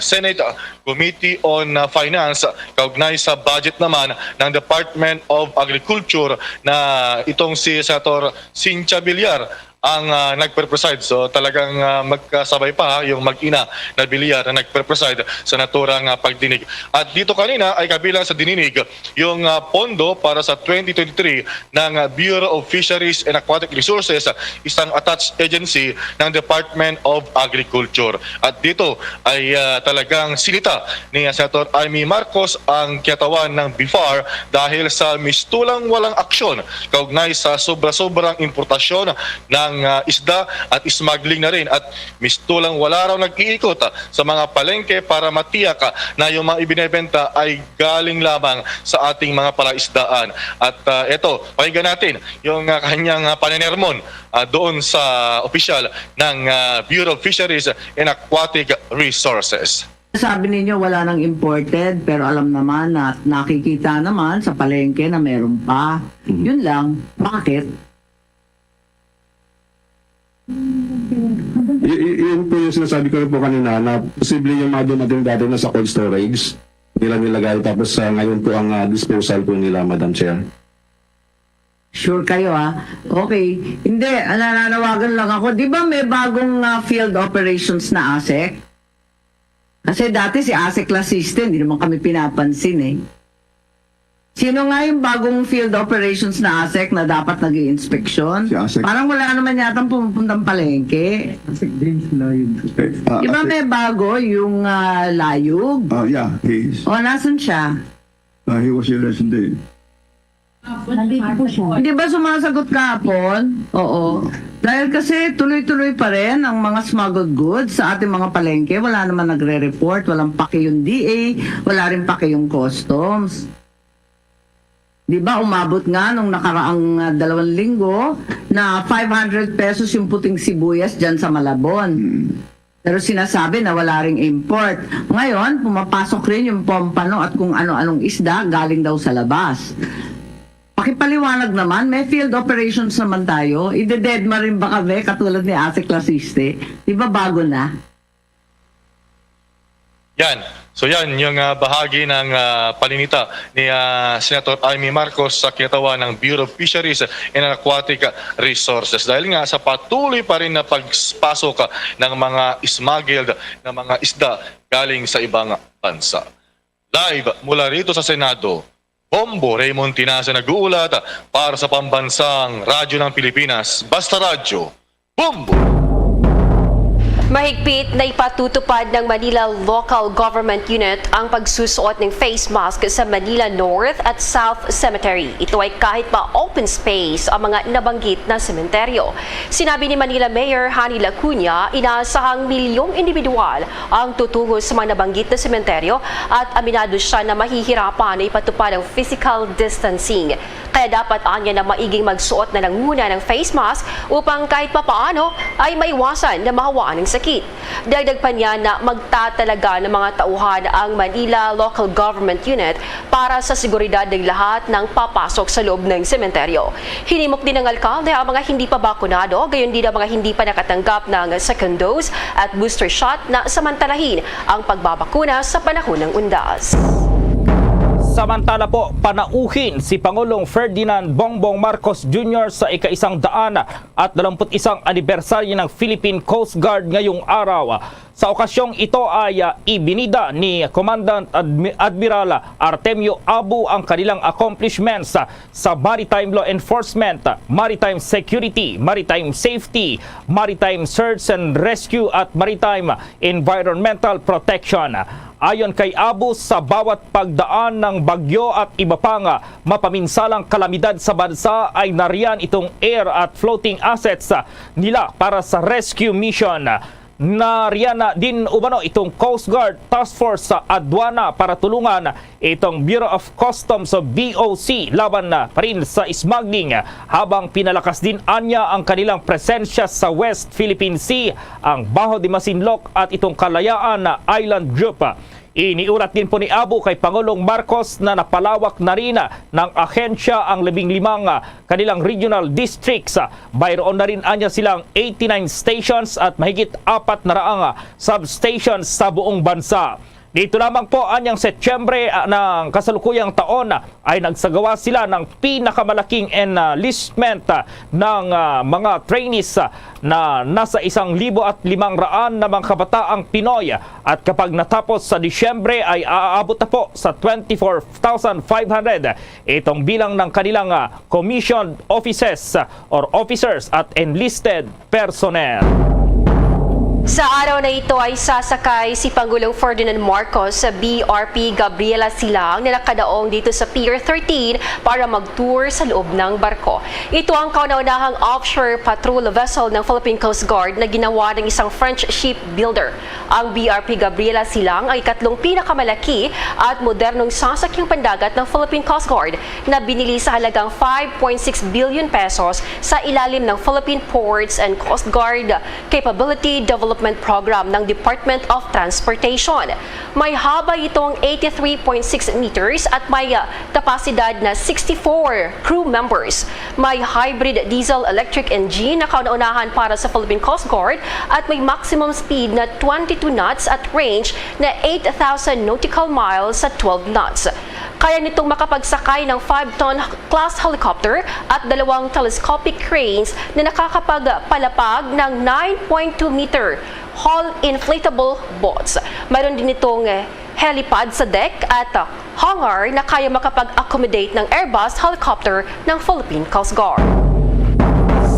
Senate Committee on Finance kaugnay sa budget naman ng Department of Agriculture na itong si Senator Cynthia Villar ang nagpe-preside. So talagang magkasabay pa yung mag-ina na Villar na nagpe-preside sa naturang pagdinig. At dito kanina ay kabilang sa dininig yung pondo para sa 2023 ng Bureau of Fisheries and Aquatic Resources, isang attached agency ng Department of Agriculture. At dito ay talagang sinita ni Senator Amy Marcos ang kiyatawan ng BIFAR dahil sa mistulang walang aksyon kaugnay sa sobra-sobrang importasyon ng isda at smuggling na rin, at mistulang wala raw nag-iikot sa mga palengke para matiyak na yung mga ibinebenta ay galing lamang sa ating mga palaisdaan. At eto, pakinggan natin yung kanyang panenermon doon sa opisyal ng Bureau of Fisheries and Aquatic Resources. Sabi ninyo wala nang imported, pero alam naman at nakikita naman sa palengke na meron pa. Yun lang. Bakit? Yun po yung sinasabi ko rin po kanina na posible yung mga dumating dati na sa cold storage nila nilagay, tapos ngayon po ang disposal po nila, Madam Chair. Sure kayo Okay. Hindi, nananawagan lang ako. Di ba may bagong field operations na ASEC? Kasi dati si ASEC Lasiste, hindi naman kami pinapansin Sino nga yung bagong field operations na ASEC na dapat nag-i-inspeksyon? Si ASEC. Parang wala naman yatang pumupuntang palengke. ASEC din sila yun. Di ba may bago yung layog? Yeah, he is. Nasan siya? He was here yesterday. Hindi ba sumasagot kahapon? Oo. Dahil kasi tuloy-tuloy pa rin ang mga smuggled goods sa ating mga palengke. Wala naman nagre-report, walang paki yung DA, wala rin paki yung customs. Di ba umabot nga nung nakaraang 2 linggo na 500 pesos yung puting sibuyas dyan sa Malabon. Pero sinasabi na wala ring import. Ngayon, pumapasok rin yung pompano at kung ano-anong isda galing daw sa labas. Pakipaliwanag naman, may field operations naman tayo. Ide-deadma rin ba kami katulad ni ASEC Lasiste? Di ba bago na? Yan. So yan yung bahagi ng paninita ni Senator Amy Marcos sa kinatawan ng Bureau of Fisheries and Aquatic Resources. Dahil nga sa patuloy pa rin na pagpasok ng mga smuggled na mga isda galing sa ibang bansa. Live mula rito sa Senado, Bombo Raymond Tinasa nag-uulat para sa pambansang radyo ng Pilipinas. Basta Radyo, Bombo! Mahigpit na ipatutupad ng Manila Local Government Unit ang pagsusuot ng face mask sa Manila North at South Cemetery. Ito ay kahit pa open space ang mga nabanggit na sementeryo. Sinabi ni Manila Mayor Hani Lacuna, inaasahang milyong individual ang tutungo sa mga nabanggit na sementeryo at aminado siya na mahihirapan na ipatupad ang physical distancing. Kaya dapat anya na maiging magsuot na lang muna ng face mask upang kahit pa paano ay maiwasan na mahawaan ng sakit. Dagdag pa niya na magtatalaga ng mga tauhan ang Manila Local Government Unit para sa seguridad ng lahat ng papasok sa loob ng sementeryo. Hinimok din ng alkalde ang mga hindi pa bakunado, gayon din ang mga hindi pa nakatanggap ng second dose at booster shot na samantalahin ang pagbabakuna sa panahon ng undas. Samantala po, panauhin si Pangulong Ferdinand Bongbong Marcos Jr. sa ika-121 anibersaryo ng Philippine Coast Guard ngayong araw. Sa okasyong ito ay ibinida ni Commandant Admiral Artemio Abu ang kanilang accomplishments sa maritime law enforcement, maritime security, maritime safety, maritime search and rescue at maritime environmental protection. Ayon kay Abu, sa bawat pagdaan ng bagyo at iba pang mapaminsalang kalamidad sa bansa ay nariyan itong air at floating assets nila para sa rescue mission. Nariyan na din umano itong Coast Guard Task Force sa Aduana para tulungan itong Bureau of Customs o BOC laban na pa rin sa smuggling, habang pinalakas din anya ang kanilang presensya sa West Philippine Sea, ang Baho de Masinloc at itong Kalayaan Island Group. Iniulat din po ni Abu kay Pangulong Marcos na napalawak na rin ng ahensya ang 15 kanilang regional districts. Mayroon na rin anya silang 89 stations at mahigit 400 substations sa buong bansa. Dito lamang po anyang Setyembre ng kasalukuyang taon ay nagsagawa sila ng pinakamalaking enlistment ng mga trainees na nasa 1,500 na mga kabataang Pinoy, at kapag natapos sa Disyembre ay aabot na po sa 24,500 itong bilang ng kanilang commissioned officers or officers at enlisted personnel. Sa araw na ito ay sasakay si Pangulong Ferdinand Marcos sa BRP Gabriela Silang na nakadaong dito sa Pier 13 para mag-tour sa loob ng barko. Ito ang kauna-unahang offshore patrol vessel ng Philippine Coast Guard na ginawa ng isang French shipbuilder. Ang BRP Gabriela Silang ay ikatlong pinakamalaki at modernong sasakyang pandagat ng Philippine Coast Guard na binili sa halagang 5.6 billion pesos sa ilalim ng Philippine Ports and Coast Guard Capability Development Program ng Department of Transportation. May haba itong 83.6 meters at may kapasidad na 64 crew members. May hybrid diesel-electric engine na kauna-unahan para sa Philippine Coast Guard at may maximum speed na 22 knots at range na 8,000 nautical miles sa 12 knots. Kaya nitong makapagsakay ng 5-ton class helicopter at 2 telescopic cranes na nakakapagpalapag ng 9.2 meter hull inflatable boats. Mayroon din itong helipad sa deck at hangar na kaya makapag-accommodate ng Airbus helicopter ng Philippine Coast Guard.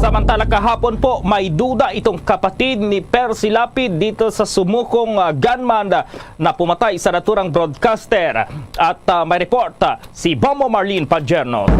Samantala kahapon po, may duda itong kapatid ni Percy Lapid dito sa sumukong gunman na pumatay sa naturang broadcaster. At may report si Bomo Marlene Pajerno.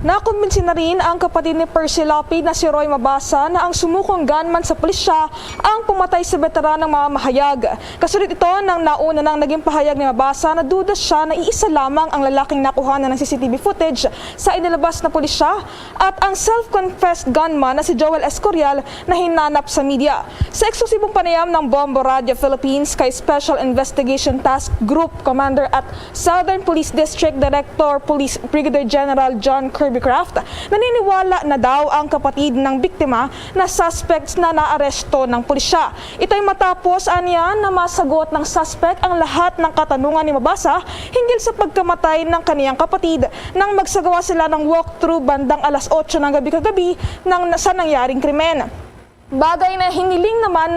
Nakumbinsi na rin ang kapatid ni Percy Lapid na si Roy Mabasa na ang sumukong gunman sa pulisya ang pumatay sa veteranang mamahayag. Kasunod ito ng nauna nang naging pahayag ni Mabasa na duda siya na iisa lamang ang lalaking nakuhanan ng CCTV footage sa inilabas na pulisya at ang self-confessed gunman na si Joel Escorial na hinanap sa media. Sa eksklusibong panayam ng Bombo Radio Philippines kay Special Investigation Task Group Commander at Southern Police District Director Police Brigadier General John Kirby Craft, naniniwala na daw ang kapatid ng biktima na suspects na naaresto ng pulisya. Ito ay matapos aniya na masagot ng suspect ang lahat ng katanungan ni Mabasa hinggil sa pagkamatay ng kaniyang kapatid nang magsagawa sila ng walkthrough bandang alas 8 ng gabi kagabi sa nangyaring krimen. Bagay na hiniling naman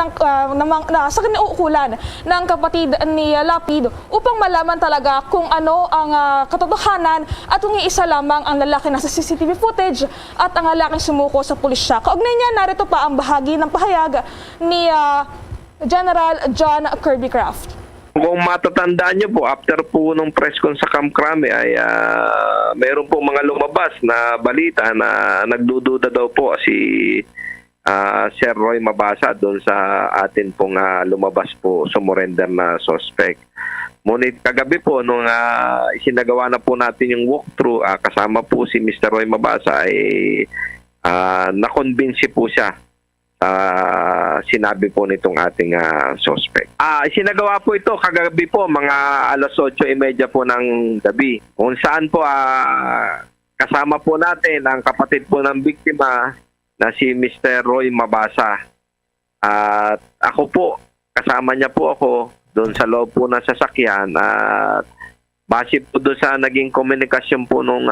sa kinauukulan ng kapatid ni Lapid upang malaman talaga kung ano ang katotohanan at kung iisa lamang ang lalaki na sa CCTV footage at ang lalaking sumuko sa pulisya. Kaugnay niya, narito pa ang bahagi ng pahayag ni General John Kirby Kraft. Kung matatandaan nyo po, after po nung press con sa Camp Crame ay mayroon po mga lumabas na balita na nagdududa daw po si Sir Roy Mabasa doon sa atin pong lumabas po sumurrender na suspect. Ngunit kagabi po nung isinagawa na po natin yung walkthrough, kasama po si Mr. Roy Mabasa ay na-convince po siya sinabi po nitong ating suspect. Isinagawa po ito kagabi po mga alas 8:30 po ng gabi. Kung saan po kasama po natin ang kapatid po ng biktima na si Mr. Roy Mabasa. At ako po, kasama niya po ako doon sa loob po ng sasakyan. At base po doon sa naging komunikasyon po nung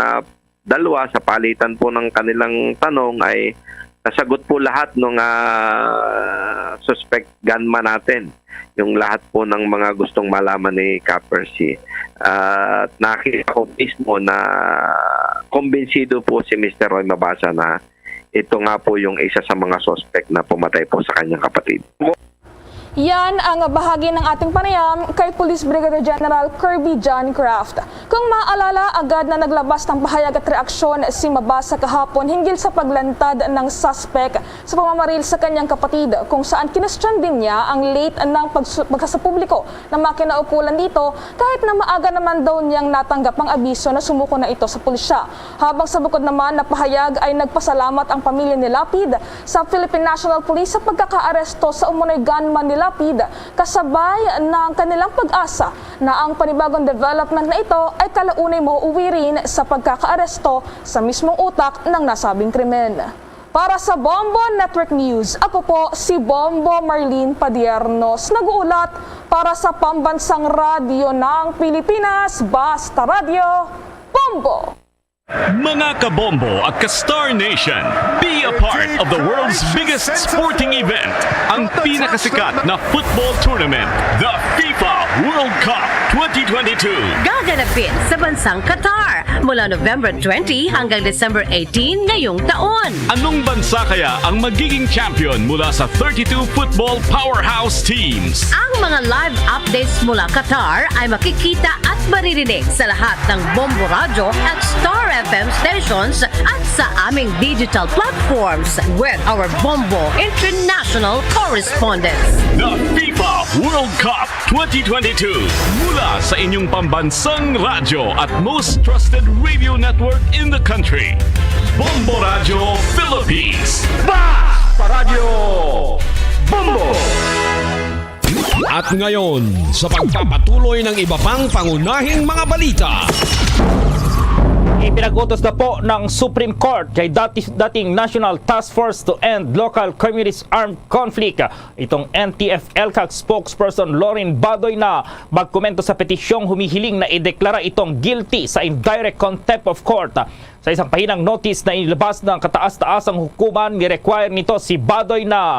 dalawa sa palitan po ng kanilang tanong ay nasagot po lahat ng suspect gunman natin. Yung lahat po ng mga gustong malaman ni Capper C. At nakita ko mismo na kumbinsido po si Mr. Roy Mabasa na ito nga po yung isa sa mga suspect na pumatay po sa kanyang kapatid. Yan ang bahagi ng ating panayam kay Police Brigadier General Kirby John Kraft. Kung maalala, agad na naglabas ng pahayag at reaksyon si Mabasa kahapon hinggil sa paglantad ng suspect sa pamamaril sa kanyang kapatid, kung saan kinestyon din niya ang late ng pagsasapubliko na makinaukulan dito kahit na maaga naman daw niyang natanggap ang abiso na sumuko na ito sa pulisya. Habang sa bukod naman na pahayag ay nagpasalamat ang pamilya ni Lapid sa Philippine National Police sa pagkakaaresto sa umunoy gunman ni Lapid, kasabay ng kanilang pag-asa na ang panibagong development na ito ay kalaunay mauuwi rin sa pagkakaaresto sa mismong utak ng nasabing krimen. Para sa Bombo Network News, ako po si Bombo Marlene Padiernos, nag-uulat para sa Pambansang Radyo ng Pilipinas, Basta Radio, Bombo! Mga kabombo at ka-Star Nation, be a part of the world's biggest sporting event, ang pinakasikat na football tournament, the FIFA World Cup 2022. Gaganapin sa bansang Qatar mula November 20 hanggang December 18 ngayong taon. Anong bansa kaya ang magiging champion mula sa 32 football powerhouse teams? Ang mga live updates mula Qatar ay makikita at maririnig sa lahat ng Bombo Radio at Star FM stations at sa aming digital platforms with our Bombo International correspondents. The FIFA World Cup 2022 mula sa inyong pambansang radyo at most trusted radio network in the country. Bombo Radio Philippines. Basta Radio Bombo! At ngayon, sa pagpapatuloy ng iba pang pangunahing mga balita. Ipinagutos na po ng Supreme Court kay dating National Task Force to End Local Communities Armed Conflict, itong NTF-ELCAC spokesperson Lauren Badoy, na magkomento sa petisyong humihiling na ideklara itong guilty sa indirect contempt of court. Sa isang pahinang notice na inilabas ng kataas-taasang hukuman, ni-require nito si Badoy na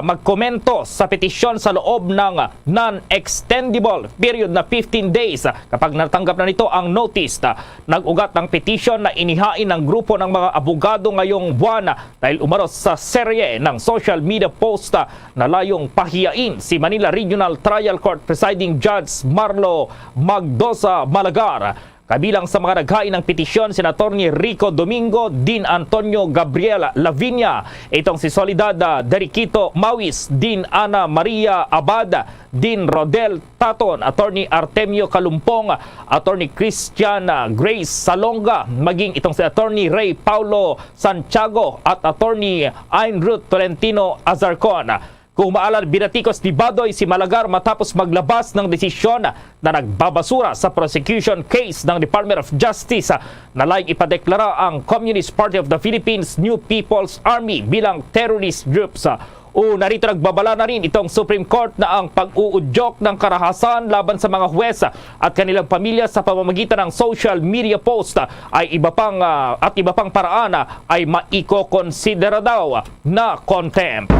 magkomento sa petisyon sa loob ng non-extendable period na 15 days. Kapag natanggap na nito ang notice, nag-ugat ng petisyon na inihain ng grupo ng mga abogado ngayong buwan dahil umaros sa serye ng social media post na layong pahiyain si Manila Regional Trial Court Presiding Judge Marlo Magdosa Malagar. Kabilang sa mga naghain ng petisyon, Senator ni Rico Domingo, Dean Antonio Gabriel Lavinia, itong si Soledad Deriquito Mawis, Dean Ana Maria Abad, Dean Rodel Taton, Attorney Artemio Kalumpong, Attorney Christian Grace Salonga, maging itong si Attorney Ray Paulo Santiago at Attorney Ayn Ruth Tolentino Azarcon. Kung maalala, binatikos ni Badoy si Malagar matapos maglabas ng desisyon na nagbabasura sa prosecution case ng Department of Justice na layong ipadeklara ang Communist Party of the Philippines New People's Army bilang terrorist groups. Narito nagbabala na rin itong Supreme Court na ang pag-uudyok ng karahasan laban sa mga huwes at kanilang pamilya sa pamamagitan ng social media post ay iba pang paraan ay maikokonsidera daw na contempt.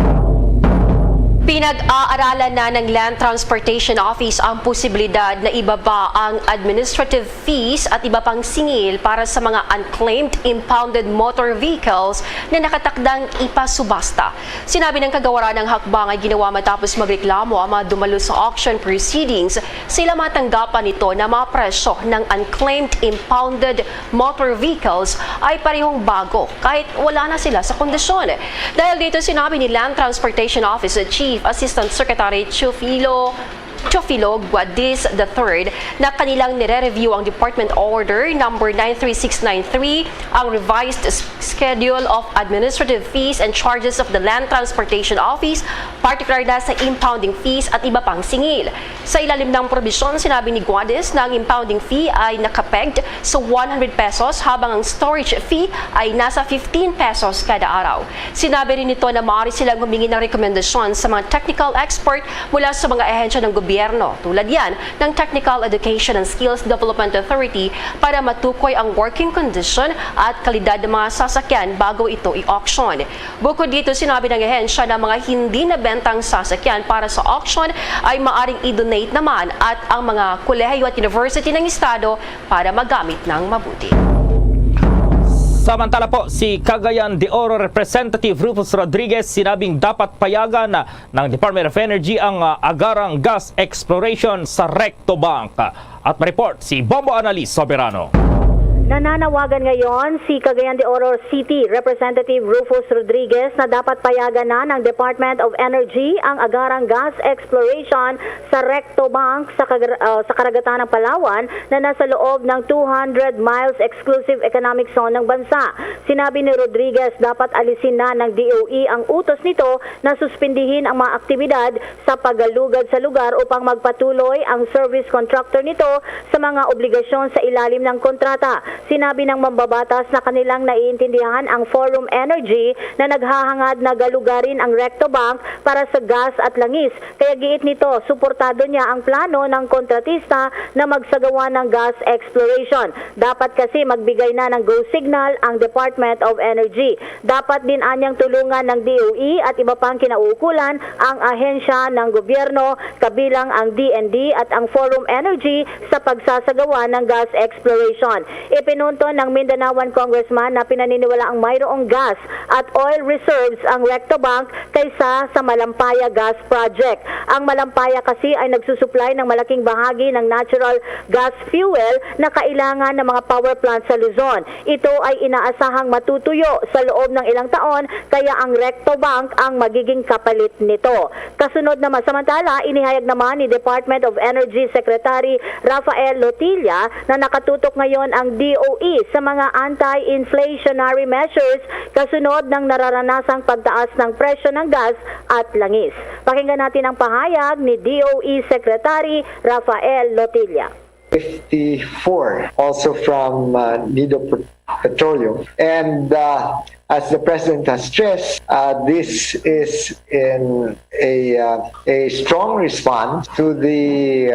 Pinag-aaralan na ng Land Transportation Office ang posibilidad na ibaba ang administrative fees at iba pang singil para sa mga unclaimed impounded motor vehicles na nakatakdang ipasubasta. Sinabi ng kagawaran ng hakbang ay ginawa matapos magreklamo ang mga dumalo sa auction proceedings. Sila matanggapan nito na mga presyo ng unclaimed impounded motor vehicles ay parehong bago kahit wala na sila sa kondisyon. Dahil dito sinabi ni Land Transportation Office Chief Assistant Secretary Chofilo Guadis III na kanilang nire-review ang Department Order number 93693, ang revised schedule of administrative fees and charges of the Land Transportation Office, particular na sa impounding fees at iba pang singil. Sa ilalim ng probisyon, sinabi ni Guadis na ang impounding fee ay nakapegged sa 100 pesos habang ang storage fee ay nasa 15 pesos kada araw. Sinabi rin nito na maaari silang humingi ng rekomendasyon sa mga technical expert mula sa mga ahensya ng gobyerno tulad yan ng Technical Education and Skills Development Authority para matukoy ang working condition at kalidad ng mga sasakyan bago ito i-auction. Bukod dito, sinabi ng ahensya na mga hindi nabentang sasakyan para sa auction ay maaring i-donate naman at ang mga kolehiyo at university ng estado para magamit ng mabuti. Samantala po, si Cagayan de Oro Representative Rufus Rodriguez sinabing dapat payagan ng Department of Energy ang agarang gas exploration sa Recto Bank. At ma-report si Bombo Annalise Soberano. Nananawagan ngayon si Cagayan de Oro City Representative Rufus Rodriguez na dapat payagan na ng Department of Energy ang agarang gas exploration sa Recto Bank sa karagatan ng Palawan na nasa loob ng 200 miles exclusive economic zone ng bansa. Sinabi ni Rodriguez dapat alisin na ng DOE ang utos nito na suspindihin ang mga aktibidad sa paggalugad sa lugar upang magpatuloy ang service contractor nito sa mga obligasyon sa ilalim ng kontrata. Sinabi ng mambabatas na kanilang naiintindihan ang Forum Energy na naghahangad na galugarin ang Recto Bank para sa gas at langis. Kaya giit nito, suportado niya ang plano ng kontratista na magsagawa ng gas exploration. Dapat kasi magbigay na ng go signal ang Department of Energy. Dapat din anyang tulungan ng DOE at iba pang kinauukulan ang ahensya ng gobyerno kabilang ang DND at ang Forum Energy sa pagsasagawa ng gas exploration. Ipinunto ng Mindanaoan Congressman na pinaniniwala ang mayroong gas at oil reserves ang Recto Bank kaysa sa Malampaya Gas Project. Ang Malampaya kasi ay nagsusupply ng malaking bahagi ng natural gas fuel na kailangan ng mga power plant sa Luzon. Ito ay inaasahang matutuyo sa loob ng ilang taon kaya ang Recto Bank ang magiging kapalit nito. Kasunod naman, samantala, inihayag naman ni Department of Energy Secretary Rafael Lotilla na nakatutok ngayon ang DOE sa mga anti-inflationary measures kasunod ng nararanasang pagtaas ng presyo ng gas at langis. Pakinggan natin ang pahayag ni DOE Secretary Rafael Lotilla. 54 also from Nido Petroleum. And as the President has stressed, this is in a strong response to the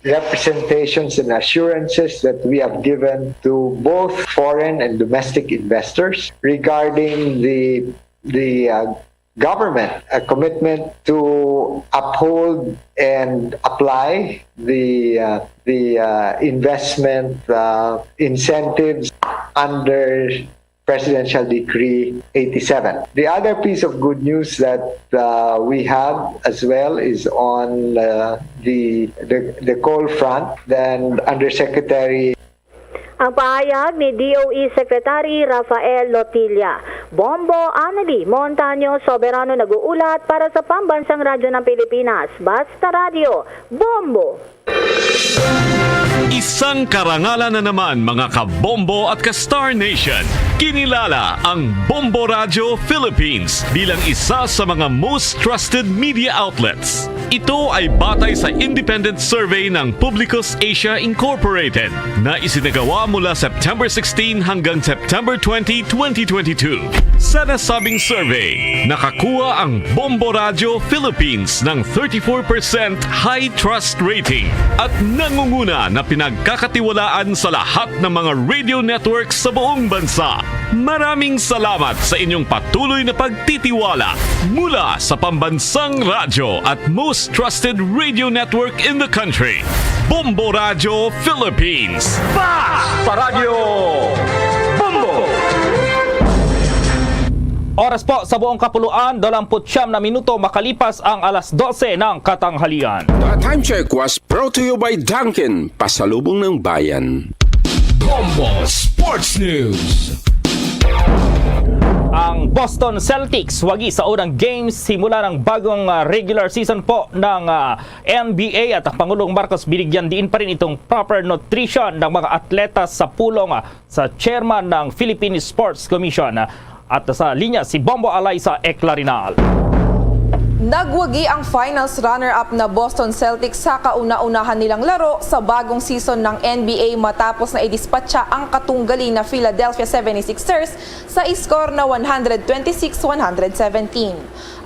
representations and assurances that we have given to both foreign and domestic investors regarding the government, a commitment to uphold and apply the investment incentives under Presidential Decree 87. The other piece of good news that we have as well is on the coal front. Then Undersecretary ang pahayag ni DOE Secretary Rafael Lotilla. Bombo Annalise Montaño Soberano nag-uulat para sa Pambansang Radyo ng Pilipinas. Basta Radio, Bombo! Isang karangalan na naman mga kabombo at ka-Star Nation. Kinilala ang Bombo Radio Philippines bilang isa sa mga most trusted media outlets. Ito ay batay sa independent survey ng Publicus Asia Incorporated na isinagawa mula September 16 hanggang September 20, 2022. Sa nasabing survey, nakakuha ang Bombo Radio Philippines ng 34% high trust rating at nangunguna na pinagkakatiwalaan sa lahat ng mga radio networks sa buong bansa. Maraming salamat sa inyong patuloy na pagtitiwala mula sa pambansang radyo at most trusted radio network in the country, Bombo Radio Philippines. Basta Radio Bombo! Oras po sa buong kapuluan, 29 na minuto makalipas ang alas 12 ng katanghalian. The time check was brought to you by Dunkin', pasalubong ng bayan. Bombo Sports News. Ang Boston Celtics wagi sa unang games simula ng bagong regular season po ng NBA at ang Pangulong Marcos binigyan din pa rin itong proper nutrition ng mga atleta sa pulong sa chairman ng Philippine Sports Commission. At sa linya si Bombo Alayza Eclarinal. Nagwagi ang finals runner-up na Boston Celtics sa kauna-unahan nilang laro sa bagong season ng NBA matapos na idispatcha ang katunggali na Philadelphia 76ers sa score na 126-117.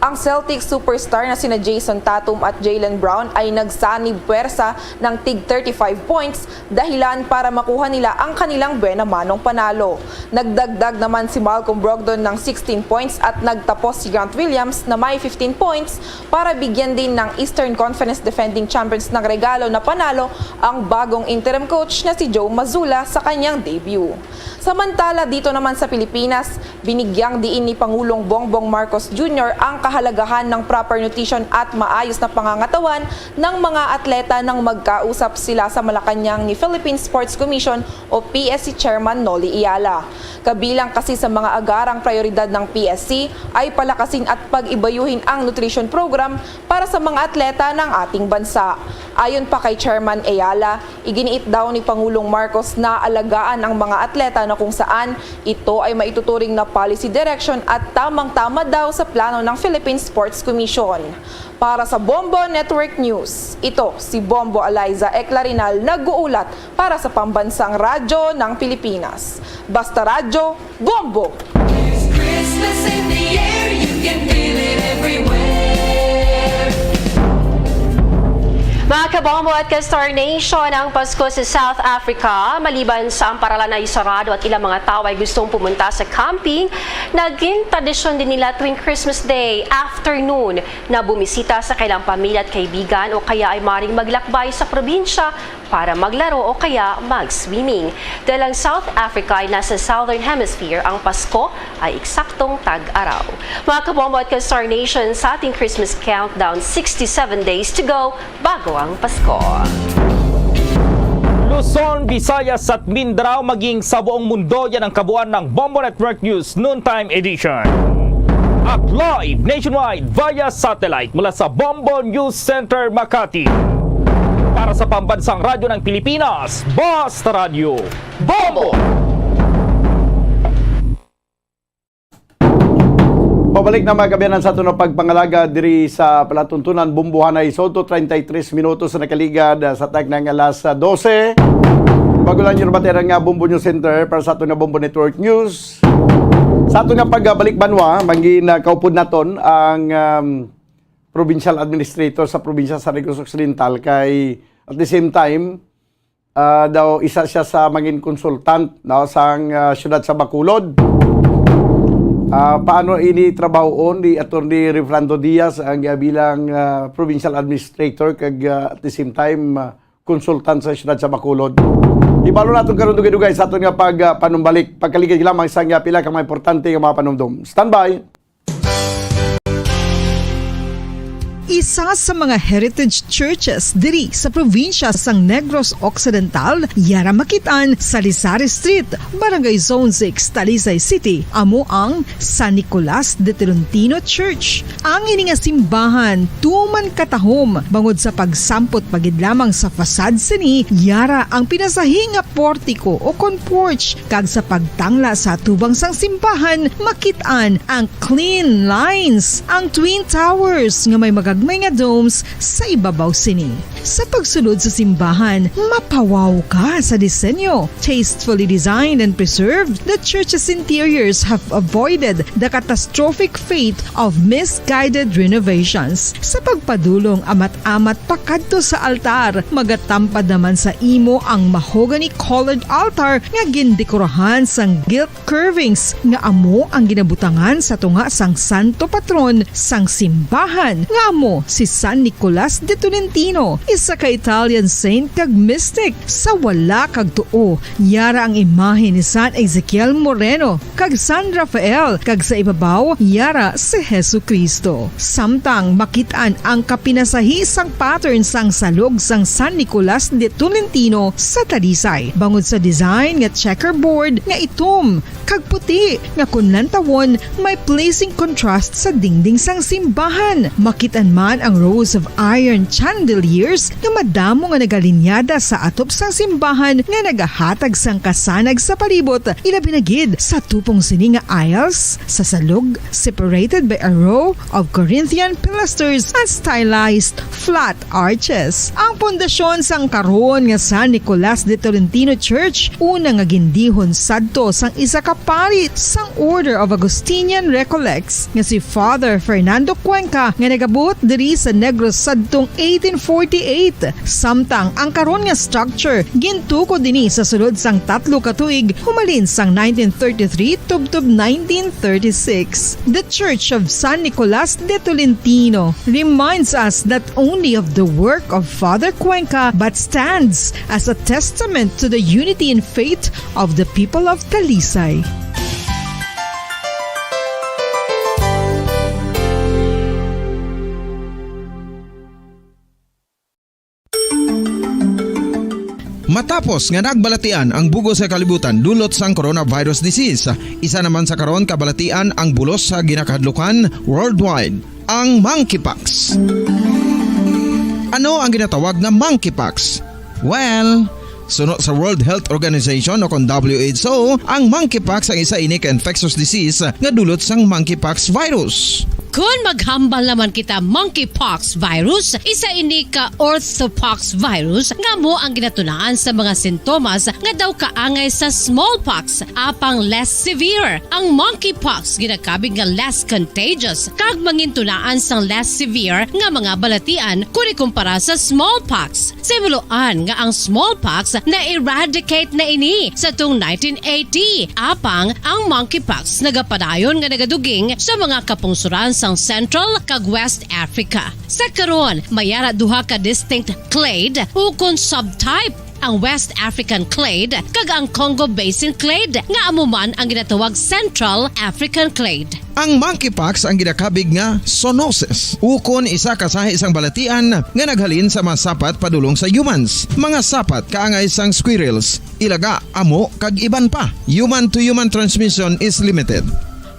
Ang Celtics superstar na sina Jason Tatum at Jaylen Brown ay nagsanib puwersa ng tig 35 points dahilan para makuha nila ang kanilang buena manong panalo. Nagdagdag naman si Malcolm Brogdon ng 16 points at nagtapos si Grant Williams na may 15 points para bigyan din ng Eastern Conference defending champions ng regalo na panalo ang bagong interim coach na si Joe Mazzulla sa kanyang debut. Samantala dito naman sa Pilipinas, binigyang diin ni Pangulong Bongbong Marcos Jr. ang kahalagahan ng proper nutrition at maayos na pangangatawan ng mga atleta nang magkausap sila sa Malacanang ni Philippine Sports Commission o PSC Chairman Noli Iyala. Kabilang kasi sa mga agarang prioridad ng PSC ay palakasin at pag-ibayuhin ang nutrition program para sa mga atleta ng ating bansa. Ayon pa kay Chairman Ayala, iginiit daw ni Pangulong Marcos na alagaan ang mga atleta na kung saan ito ay maituturing na policy direction at tamang-tama daw sa plano ng Philippine Sports Commission. Para sa Bombo Network News, ito si Bombo Alayza Eclarinal nag-uulat para sa Pambansang Radyo ng Pilipinas. Basta Radyo, Bombo! It's Christmas in the air, you can feel it everywhere. Mga kabombo at ka-Star Nation, ang Pasko sa South Africa, maliban sa ang paralan ay sarado at ilang mga tao ay gustong pumunta sa camping, naging tradisyon din nila tuwing Christmas Day afternoon na bumisita sa kailang pamilya at kaibigan o kaya ay maring maglakbay sa probinsya para maglaro o kaya mag-swimming. Dahil ang South Africa ay nasa Southern Hemisphere, ang Pasko ay eksaktong tag-araw. Mga kabombo at ka-Star Nation, sa ating Christmas countdown, 67 days to go bago ang Pasko. Luzon, Visayas at Mindanao maging sa buong mundo, yan ang kabuuan ng Bombo Network News Noontime Edition. At live nationwide via satellite mula sa Bombo News Center, Makati. Para sa Pambansang Radyo ng Pilipinas, Basta Radio Bombo! Pabalik na mga kabiyanan sa ito na pagpangalaga diri sa palatuntunan Bumbuhanay Soto, 33 minutos na nakaligad sa tag ng alas 12. Bago lang yung batera nga Bombo News Center para sa ito na Bombo Network News. Sa ito nga pagbalik banwa, mangin kaupod naton ang provincial administrator sa probinsya sa Negros Occidental kay at the same time daw isa siya sa mangin consultant sa siyudad sa Bacolod. Paano ini trabahoon ni Attorney Refrando Diaz ang bilang provincial administrator kag at the same time consultant sa siyudad sa Bacolod. Ibalo natin karon dugay-dugay sa aton nga panumbalik pagkaligid lamang sa pila ka mga importante nga mga panumdum. Standby. Isa sa mga heritage churches diri sa probinsya sang Negros Occidental, yara makitaan sa Rizal Street, Barangay Zone 6, Talisay City, amo ang San Nicolas de Tolentino Church. Ang ini nga simbahan tuman katahom bangod sa pagsampot pagid lamang sa fasad sini, yara ang pinasahi nga portico o porch kag sa pagtangla sa tubang sang simbahan makitaan ang clean lines, ang twin towers nga may magag gagmay nga domes sa ibabaw sini. Sa pagsulod sa simbahan, mapawaw ka sa disenyo. Tastefully designed and preserved, the church's interiors have avoided the catastrophic fate of misguided renovations. Sa pagpadulong amat-amat pakadto sa altar, magatampad naman sa imo ang mahogany colored altar nga gindekorahan sang gilt curvings nga amo ang ginabutangan sa tunga sang santo patron sang simbahan nga amo si San Nicolas de Tolentino, isa ka Italian saint kag mystic. Sa wala kag tuo, yara ang imahe ni San Ezekiel Moreno kag San Rafael, kag sa ibabaw yara si Jesucristo. Samtang makitaan ang kapinasahi sang pattern sang salog sang San Nicolas de Tolentino sa Talisay, bangod sa design nga checkerboard nga itom kag puti nga kunlantawon may pleasing contrast sa dingding sang simbahan. Makitaan man ang rows of iron chandeliers nga madamo nga nagalinyada sa atop sang simbahan nga nagahatag sang kasanag sa palibot, ilabi na gid sa tupong sini nga aisles sa salog, separated by a row of Corinthian pilasters and stylized flat arches. Ang pundasyon sang karon nga San Nicolas de Tolentino Church una nga gindihon sadto sang isa ka pari sang Order of Augustinian Recollects nga si Father Fernando Cuenca nga nagabot diri sa Negros sadtong 1848. Samtang ang karon nga structure gintuko dinhi sa sulod sang 3 ka tuig humalin sang 1933 tubtob 1936. The Church of San Nicolas de Tolentino reminds us not only of the work of Father Cuenca but stands as a testament to the unity and faith of the people of Talisay. Matapos nga nagbalatian ang bugos sa kalibutan dulot sang coronavirus disease, isa naman sa karon kabalatian ang bulos sa ginakahadlukan worldwide, ang monkeypox. Ano ang ginatawag na monkeypox? Well, sunod sa World Health Organization o kung WHO, ang monkeypox ang isa ini ka infectious disease nga dulot sang monkeypox virus. Kung maghambal naman kita monkeypox virus, isa ini ka orthopox virus nga mo ang ginatunaan sa mga sintomas nga daw kaangay sa smallpox, apang less severe. Ang monkeypox ginakabig nga less contagious kag mangintunaan sang less severe nga mga balatian kung ikumpara sa smallpox. Simuloan nga ang smallpox na-eradicate na ini sa tung 1980, apang ang monkeypox nagapadayon nga nagaduging sa mga kapungsuran sang Central kag West Africa. Sa karon, mayara duha ka distinct clade ukon subtype, ang West African clade kag ang Congo Basin clade nga amuman ang ginatawag Central African clade. Ang monkeypox ang ginakabig nga zoonosis, ukon isa ka sa isang balatian nga naghalin sa mga sapat padulong sa humans. Mga sapat kaangay sang squirrels, ilaga, amo kag iban pa. Human to human transmission is limited.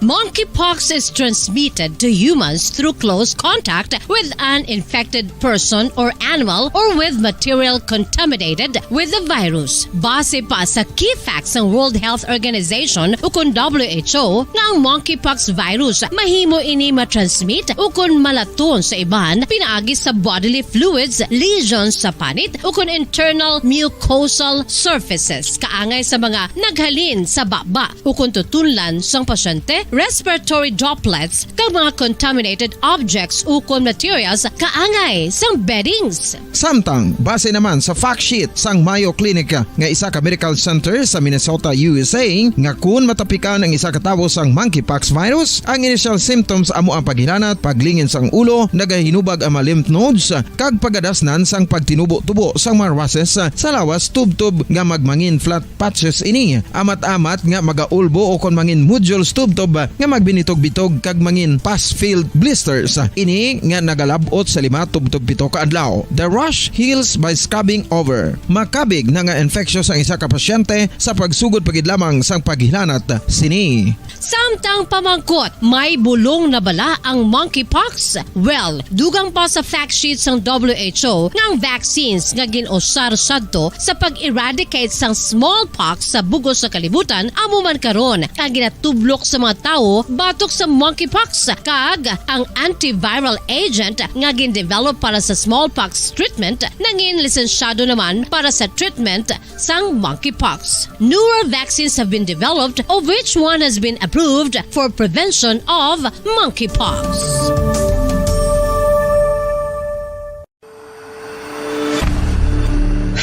Monkeypox is transmitted to humans through close contact with an infected person or animal or with material contaminated with the virus. Base pa sa key facts ng World Health Organization ukon WHO nga ang monkeypox virus mahimo ini matransmit ukon malaton sa iban pinaagi sa bodily fluids, lesions sa panit ukon internal mucosal surfaces kaangay sa mga naghalin sa baba ukon tutunlan sang pasyente, respiratory droplets kag mga contaminated objects ukon materials kaangay sang beddings. Samtang base naman sa fact sheet sang Mayo Clinic nga isa ka medical center sa Minnesota, USA, nga kun matapikan ang isa ka tawo sang monkeypox virus, ang initial symptoms amo ang paghilanat, paglingin sang ulo, nagahinubag ang mga lymph nodes kag pagadasnan sang pagtinubo-tubo sang mga rashes sa lawas tubtob nga magmangin flat patches ini. Amat-amat nga magaulbo o kon mangin nodules tubtob nga magbinitog-bitog kag mangin pus-filled blisters. Ini nga nagalabot sa 5-7 ka adlaw. The rash heals by scabbing over. Makabig na nga infectious ang isa ka pasyente sa pagsugod pagid lamang sang paghilanat sini. Samtang pamangkot, may bulong na bala ang monkeypox? Well, dugang pa sa fact sheet sang WHO nga ang vaccines nga ginusar sadto sa pag-eradicate sang smallpox sa bugos sa kalibutan amo man karon ang ginatublok sa mga tawo batok sa monkeypox kag ang antiviral agent nga gin-develop para sa smallpox treatment nangin lisensyado naman para sa treatment sang monkeypox. Newer vaccines have been developed, of which one has been approved for prevention of monkeypox.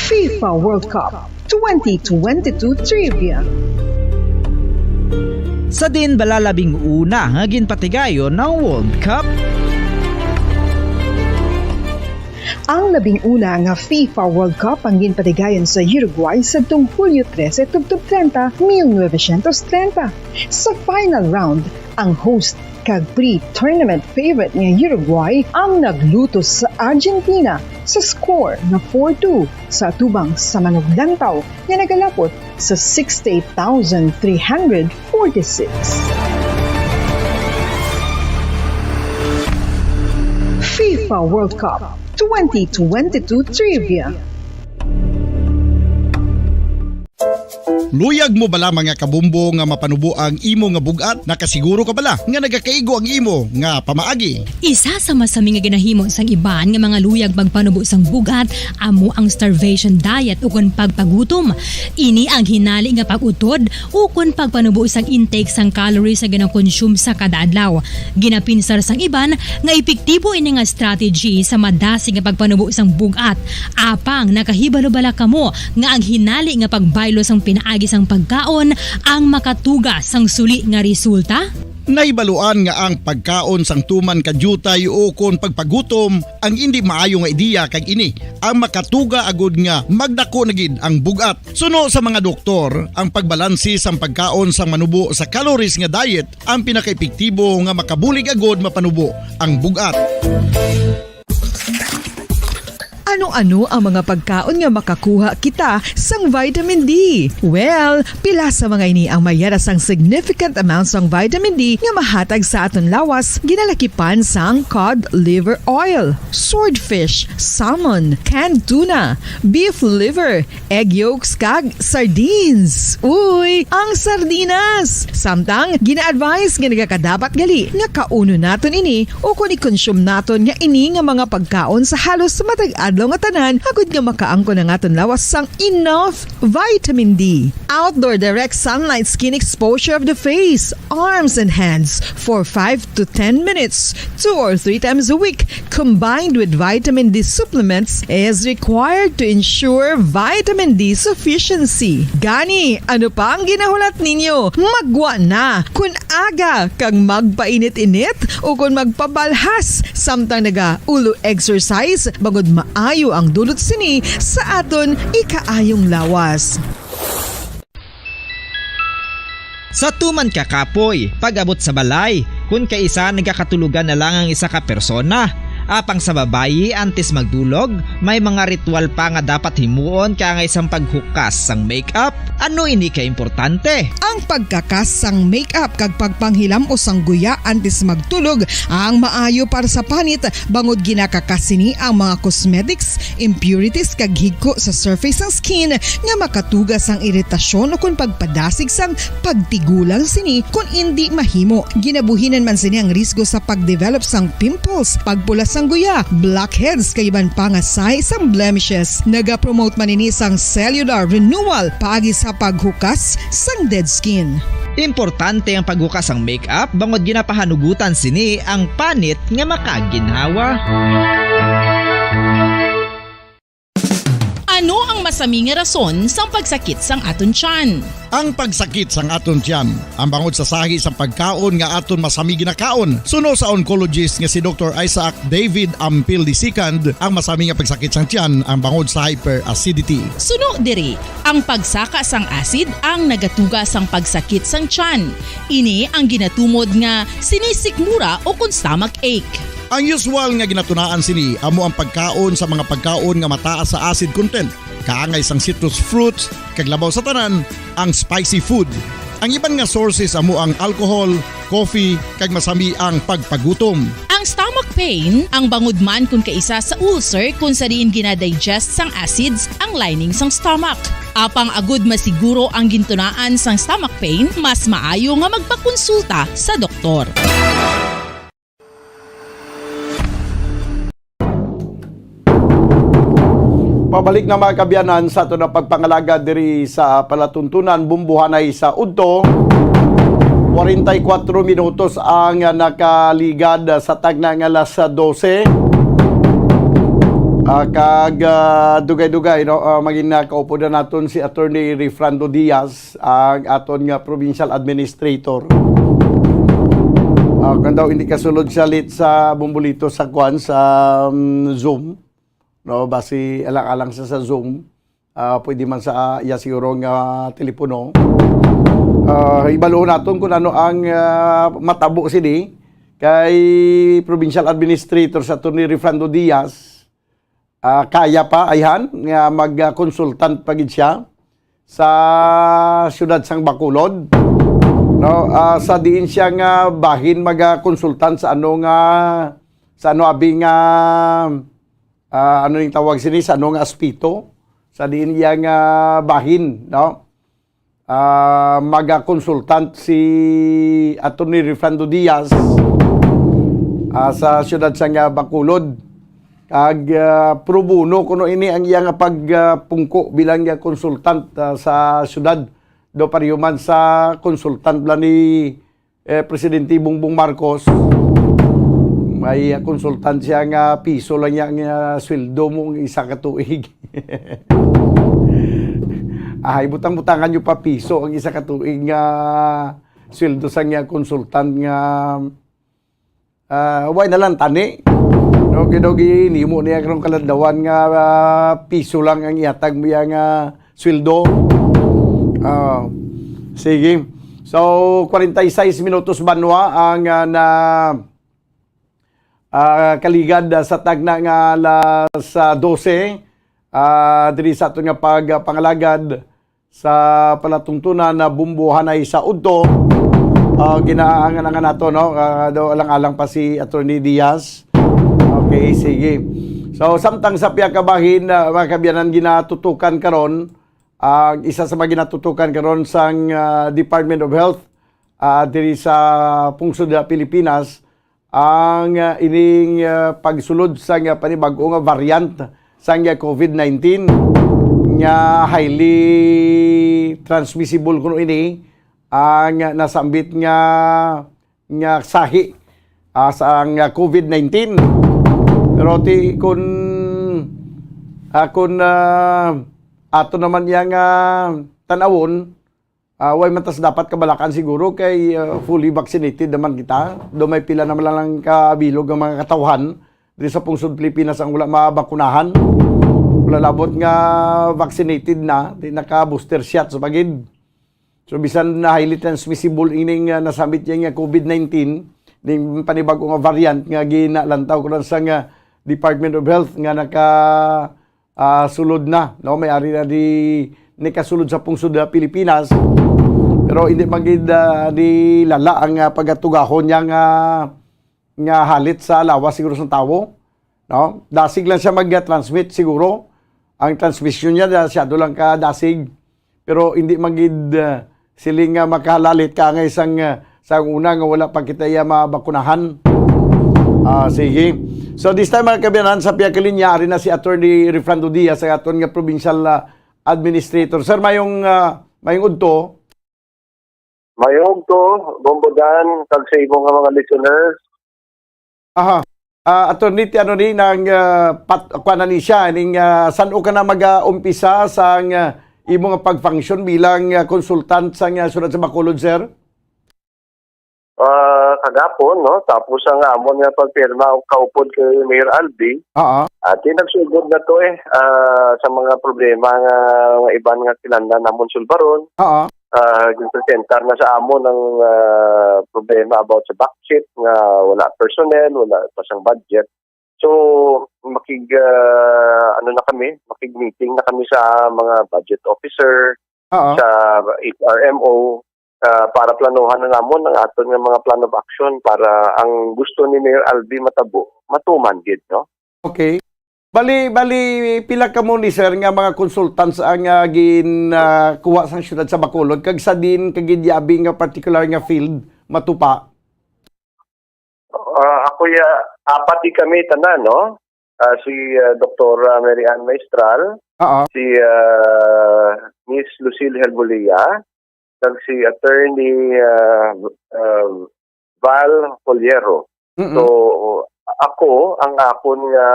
FIFA World Cup 2022 Trivia. Sa din balalabing una nga ginpatigayon ng World Cup. Ang labing una nga FIFA World Cup ang ginpatigayon sa Uruguay sa Hulyo 13, 1930. Sa final round, ang host kag pre-tournament favorite nga Uruguay ang nagluto sa Argentina sa score na 4-2 sa tubang sa manuglantaw nga nagalapot sa 68,346. FIFA World Cup 2022 Trivia. Luyag mo bala mga kabumbo nga mapanubo ang imo nga bugat? Nakasiguro ka bala nga nagakaigo ang imo nga pamaagi? Isa sa masami nga ginahimo sang iban nga mga luyag magpanubo sang bugat amo ang starvation diet ukon pagpagutom. Ini ang hinali nga pag-utod ukon pagpanubo sang intake sang calories sa gina-consume sa kada adlaw. Ginapinsar sang iban nga epektibo ini nga strategy sa madasi nga pagpanubo sang bugat. Apang nakahibalo bala kamo nga ang hinali nga pagbaylo sang pinaagi sang pagkaon ang makatuga sang suli nga resulta? Naibaluan nga ang pagkaon sang tuman kadyutay o kon pagpagutom ang hindi maayo nga ideya kag ini ang makatuga agud nga magdako na gid ang bugat. Suno sa mga doktor, ang pagbalansi sang pagkaon sang manubo sa calories nga diet ang pinakaepektibo nga makabulig agud mapanubo ang bugat. Ano-ano ang mga pagkaon nga makakuha kita sang vitamin D? Well, pila sa mga ini ang mayara sang significant amounts sang vitamin D nga mahatag sa aton lawas ginalakipan sang cod liver oil, swordfish, salmon, canned tuna, beef liver, egg yolks kag sardines. Uy, ang sardinas! Samtang gina-advise nga nagakadapat gali nga kauno naton ini o kung i-consume naton nga ini nga mga pagkaon sa halos matag adlaw nga tanan agud nga makaangko na ngaton lawas sang enough vitamin D. Outdoor direct sunlight skin exposure of the face, arms and hands for 5 to 10 minutes 2 or 3 times a week combined with vitamin D supplements is required to ensure vitamin D sufficiency. Gani, ano pa ang ginahulat ninyo? Magwa na kun aga kang magpainit-init o kun magpabalhas samtang naga ulo exercise bagod maayo ang dulot sini sa aton ikaayong lawas. Sa tuman ka kapoy, pag-abot sa balay, kung kaisa nagkakatulugan na lang ang isa ka persona. Apang sa babayi antes magdulog, may mga ritual pa nga dapat himuon kaya nga isang paghukas sang makeup. Ano ini ka importante? Ang pagkakas sang makeup kag pagpanghilam o sang guya antes magtulog ang maayo para sa panit bangod ginakakas sini ang mga cosmetics, impurities kag higko sa surface sang skin nga makatugas sang iritasyon o kung pagpadasig sang pagtigulang sini kung hindi mahimo. Ginabuhinan man sini ang risgo sa pagdevelop sang pimples, pagpula sang guya, blackheads kay iban pa nga size sang blemishes. Naga-promote man ini sang cellular renewal paagi sa paghukas sang dead skin. Importante ang paghukas sang makeup bangod ginapahanugutan sini ang panit nga makaginhawa. Ano ang masami nga rason sang pagsakit sang aton tiyan? Ang pagsakit sang aton tiyan, ang bangod sa sahi sang pagkaon nga aton masami ginakaon. Suno sa oncologist nga si Dr. Isaac David Ampil II, ang masami nga pagsakit sang tiyan ang bangod sa hyperacidity. Suno diri, ang pagsaka sang acid ang nagatuga sang pagsakit sang tiyan. Ini ang ginatumod nga sinisikmura o kung stomach ache. Ang usual nga ginatunaan sini amo ang pagkaon sa mga pagkaon nga mataas sa acid content, kaangay sang citrus fruits, kag labaw sa tanan ang spicy food. Ang iban nga sources amo ang alcohol, coffee, kag masami ang pagpagutom. Sang stomach pain, ang bangod man kung kaisa sa ulcer kung sa diin ginadigest sang acids ang lining sang stomach. Apang agud masiguro ang gintunaan sang stomach pain, mas maayo nga magpakonsulta sa doktor. Pabalik na mga kabyanan sa ito na pagpangalaga diri sa palatuntunan bumbuhanay sa Udto. 44 minutos ang nakaligad sa tagna nga alas 12. Dugay-dugay maging nakaupo na naton si Attorney Refrando Diaz, ang aton nga provincial administrator. Kung daw hindi kasulod siya lit sa bumbulito sa kwan sa Zoom. No, basi alang-alang sa Zoom, pwede man sa iya siguro nga telepono. Ibalo naton kung ano ang matabo sini kay Provincial Administrator sa Attorney Refrando Diaz. Kaya pa ayhan nga mag-consultant pagid siya sa siyudad sang Bacolod. No, sa diin siya nga bahin mag-consultant sa ano abing ano yung tawag sini sa ano nga aspito sa diin yang bahin, no? Maga-consultant si Attorney Refrando Diaz sa siyudad sa Bacolod. Kag pro bono kuno ini ang iyang pagpungko bilang consultant sa siyudad do parihuman sa consultant bla ni Presidente Bongbong Marcos. May konsultant siya nga piso lang yang sweldo mong isa ka tuig. Butang-butangan nyo pa piso ang isa ka tuig nga sweldo sa nga konsultant nga way na lang tani. No, kidogi ni mo niya karong kaladlawan nga piso lang ang ihatag mo nga sweldo. Sige. So 46 minutos banwa ang kaligad sa tagna nga alas 12 diri sa ato nga pagpangalagad sa palatungtunan na bumbuhanay sa Udto. Ginaangan nato no do alang-alang pa si Attorney Diaz. Okay, sige. So samtang sa piya ka bahin mga kabyanan ginatutukan karon ang isa sa mga ginatutukan karon sang Department of Health diri sa pungsod sa Pilipinas ang ining pagsulod sa panibag-o nga variant sa COVID-19 nga highly transmissible kuno ini ang nasambit nga sahi sa COVID-19. Pero kun ato naman yang tanawon, way matas dapat kabalakan siguro kay fully vaccinated naman kita. Do may pila naman lang kabilog ang mga katawhan dito sa pungsod Pilipinas ang wala mabakunahan. Wala labot nga vaccinated na, di naka-booster shot sa pagid. So bisan na highly transmissible ining nasambit niya nga COVID-19, ning panibag-o nga variant nga ginalantaw ko sa nga Department of Health nga sulod na, no? May ari na di kasulod sa pungsod sa Pilipinas. Pero hindi magid di lala ang pagatugahon niya nga halit sa lawas siguro sa tawo, no? Dasig lang siya mag-transmit siguro. Ang transmission niya siya do lang ka dasig. Pero hindi magid siling makahalalit ka nga isang sa una nga wala pa kita mabakunahan. Sige. So this time mga kabyanan sa piya kalinya ari na si Attorney Refrando Diaz sa aton nga provincial administrator. Sir, mayong udto. Mayong to, bombodan, kag sa imong mga listeners. Attorney, ano ni nang kuanan ni siya ning san o ka na mag-umpisa sa imong pag-function bilang consultant sa siyudad sa Bacolod, sir? Kagapon, no? Tapos ang amon nga pagpirma o kaupod kay Mayor Albi. At nagsugod na to sa mga problema nga iban nga kinanda namon sulbaron. Gipresentar na sa amon ng problema about sa backsheet nga wala personnel, wala pasang budget. So makig-meeting na kami sa mga budget officer, sa HRMO, para planuhan na namon ang aton nga mga plan of action para ang gusto ni Mayor Albi matabo matuman gid, no? Okay. Bali pila ka mo ni sir nga mga consultants ang kuha sa syudad sa Bacolod kag sa din kagidyabi nga particular nga field matupa. Ako apat di kami tanan, no? Si Dr. Mary Ann Maestral, si Miss Lucille Helbolia, kag si Attorney Val Poliero. So ako ang akon nga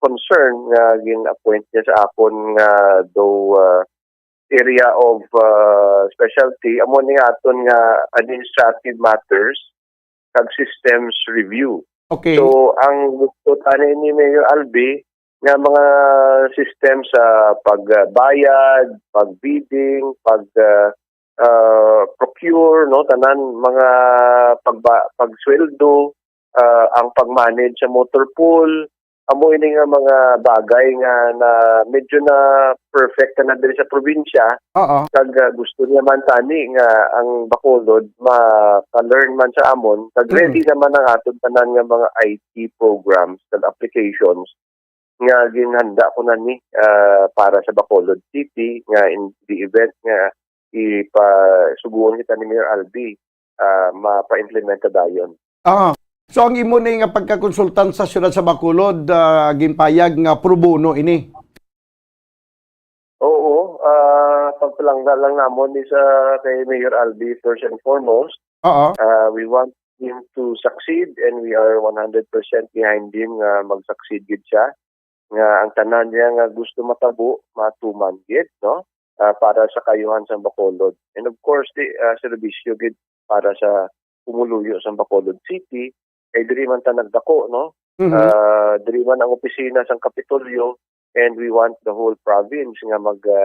concern nga gin-appoint niya sa akon nga area of specialty amo ni aton nga administrative matters kag systems review. Okay. So ang gusto tani ni Mayor Albi nga mga system sa pagbayad, pagbidding, procure, no, tanan mga pagsweldo, ang pag-manage sa motor pool, amo ini nga mga bagay nga na medyo na perfect na diri sa probinsya. Kag gusto niya man tani nga ang Bacolod ma-learn man sa amon, kag ready naman ang aton tanan nga mga IT programs kag applications nga ginhanda ko na ni para sa Bacolod City nga in the event nga ipasuguon kita ni Mayor Albi mapa-implement dayon. So ang imo ni nga pagkakonsultant sa syudad sa Bacolod ginpayag nga pro bono ini. Oo, pagpalangga lang namon ni sa kay Mayor Albi first and foremost. We want him to succeed and we are 100% behind him nga mag-succeed gid siya. Nga ang tanan niya nga gusto matabo matuman gid, no? Para sa kayuhan sa Bacolod. And of course, serbisyo gid para sa pumuluyo sa Bacolod City. Kay diri man ta nagdako, no? Diri man ang opisina sa Kapitolyo and we want the whole province nga nga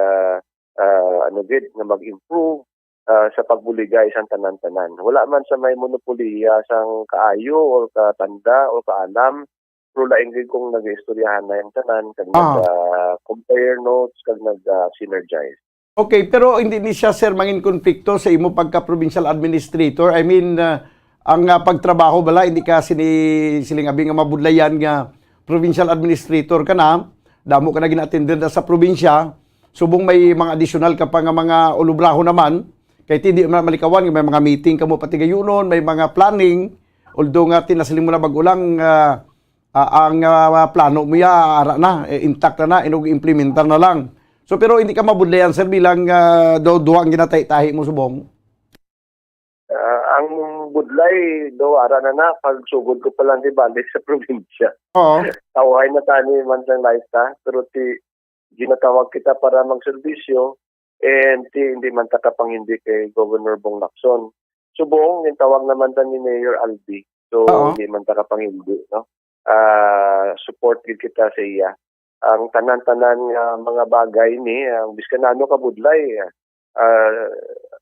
mag-improve sa pagbuligay sa tanan-tanan. Wala man sa may monopoliya sang kaayo o katanda o kaalam, pero laing gid kung nag-istoryahan na yung tanan kag compare notes kag nag-synergize. Okay, pero hindi ni siya sir mangin konflikto sa imo pagka provincial administrator. I mean ang pagtrabaho bala hindi ka siling abi nga mabudlayan nga provincial administrator ka na, damo ka na gina-attended sa probinsya, subong may mga additional ka pa nga mga ulubraho naman, kay hindi malikawan may mga meeting kamo pati gayunon, may mga planning, although nga tinasiling mo na bagulang ang plano mo ya ara na, intact na inog implementar na lang. So pero hindi ka mabudlayan sir bilang duwang ginatay-tahi mo subong. Ang budlay do ara na pagsugod ko pa lang di balik sa probinsya. Tawahay na tani man sang laita pero ginatawag kita para magserbisyo and hindi man ta kapangindi kay Governor Bong Lacson. Subong yung tawag naman ta ni Mayor Albi. So hindi man ta kapangindi, no? Support gid kita sa iya. Ang tanan-tanan mga bagay ni biskanano ka budlay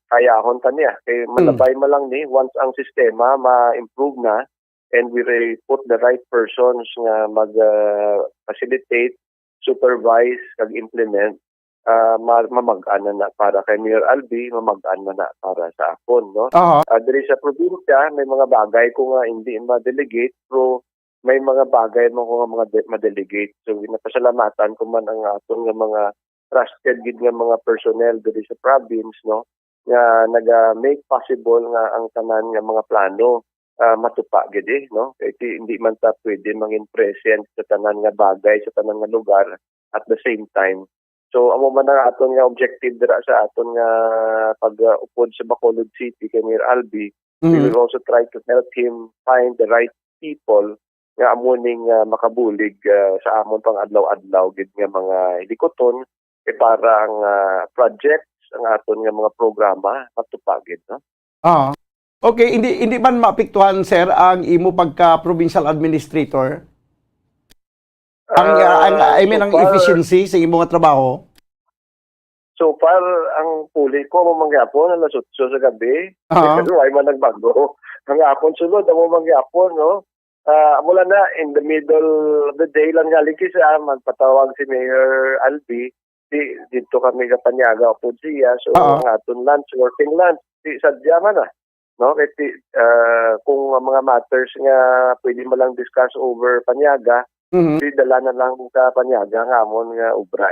kayahon ta niya kay malabay man lang ni once ang sistema ma-improve na and we put the right persons nga mag-facilitate, supervise kag implement mamag-ana na para kay Mayor Albi, mamag-ana na para sa akon, no? Diri sa probinsya may mga bagay ko nga hindi ma-delegate pero may mga bagay mo ko nga mga ma-delegate. So napasalamatan ko man ang aton nga mga trusted gid nga mga personnel diri sa province, no? Nga naga-make possible nga ang tanan nga mga plano matupa gid, no? Kay hindi man ta pwede mangin present sa tanan nga bagay sa tanan nga lugar at the same time. So amo man ang aton nga objective dira sa aton nga pag-upod sa Bacolod City kay Mayor Albi. We will also try to help him find the right people nga amuning makabulig sa amon pang adlaw-adlaw gid nga mga hilikoton para ang projects ang aton nga mga programa matupagid, no? Okay, hindi man maapektuhan sir ang imo pagka provincial administrator? Ang efficiency sa imo nga trabaho? So far ang puli ko mo mangyapon alas 8 sa gabi. Pero ay man nagbago. Ang akon sulod amo mangyapon, no? Mula na in the middle of the day lang galing kisa magpatawag si Mayor Albi dito kami kapanyaga po siya. So ang aton lunch, working lunch, sadya man no? Kasi kung ang mga matters nga pwede mo lang discuss over panyaga, dala na lang sa panyaga nga amon nga ubra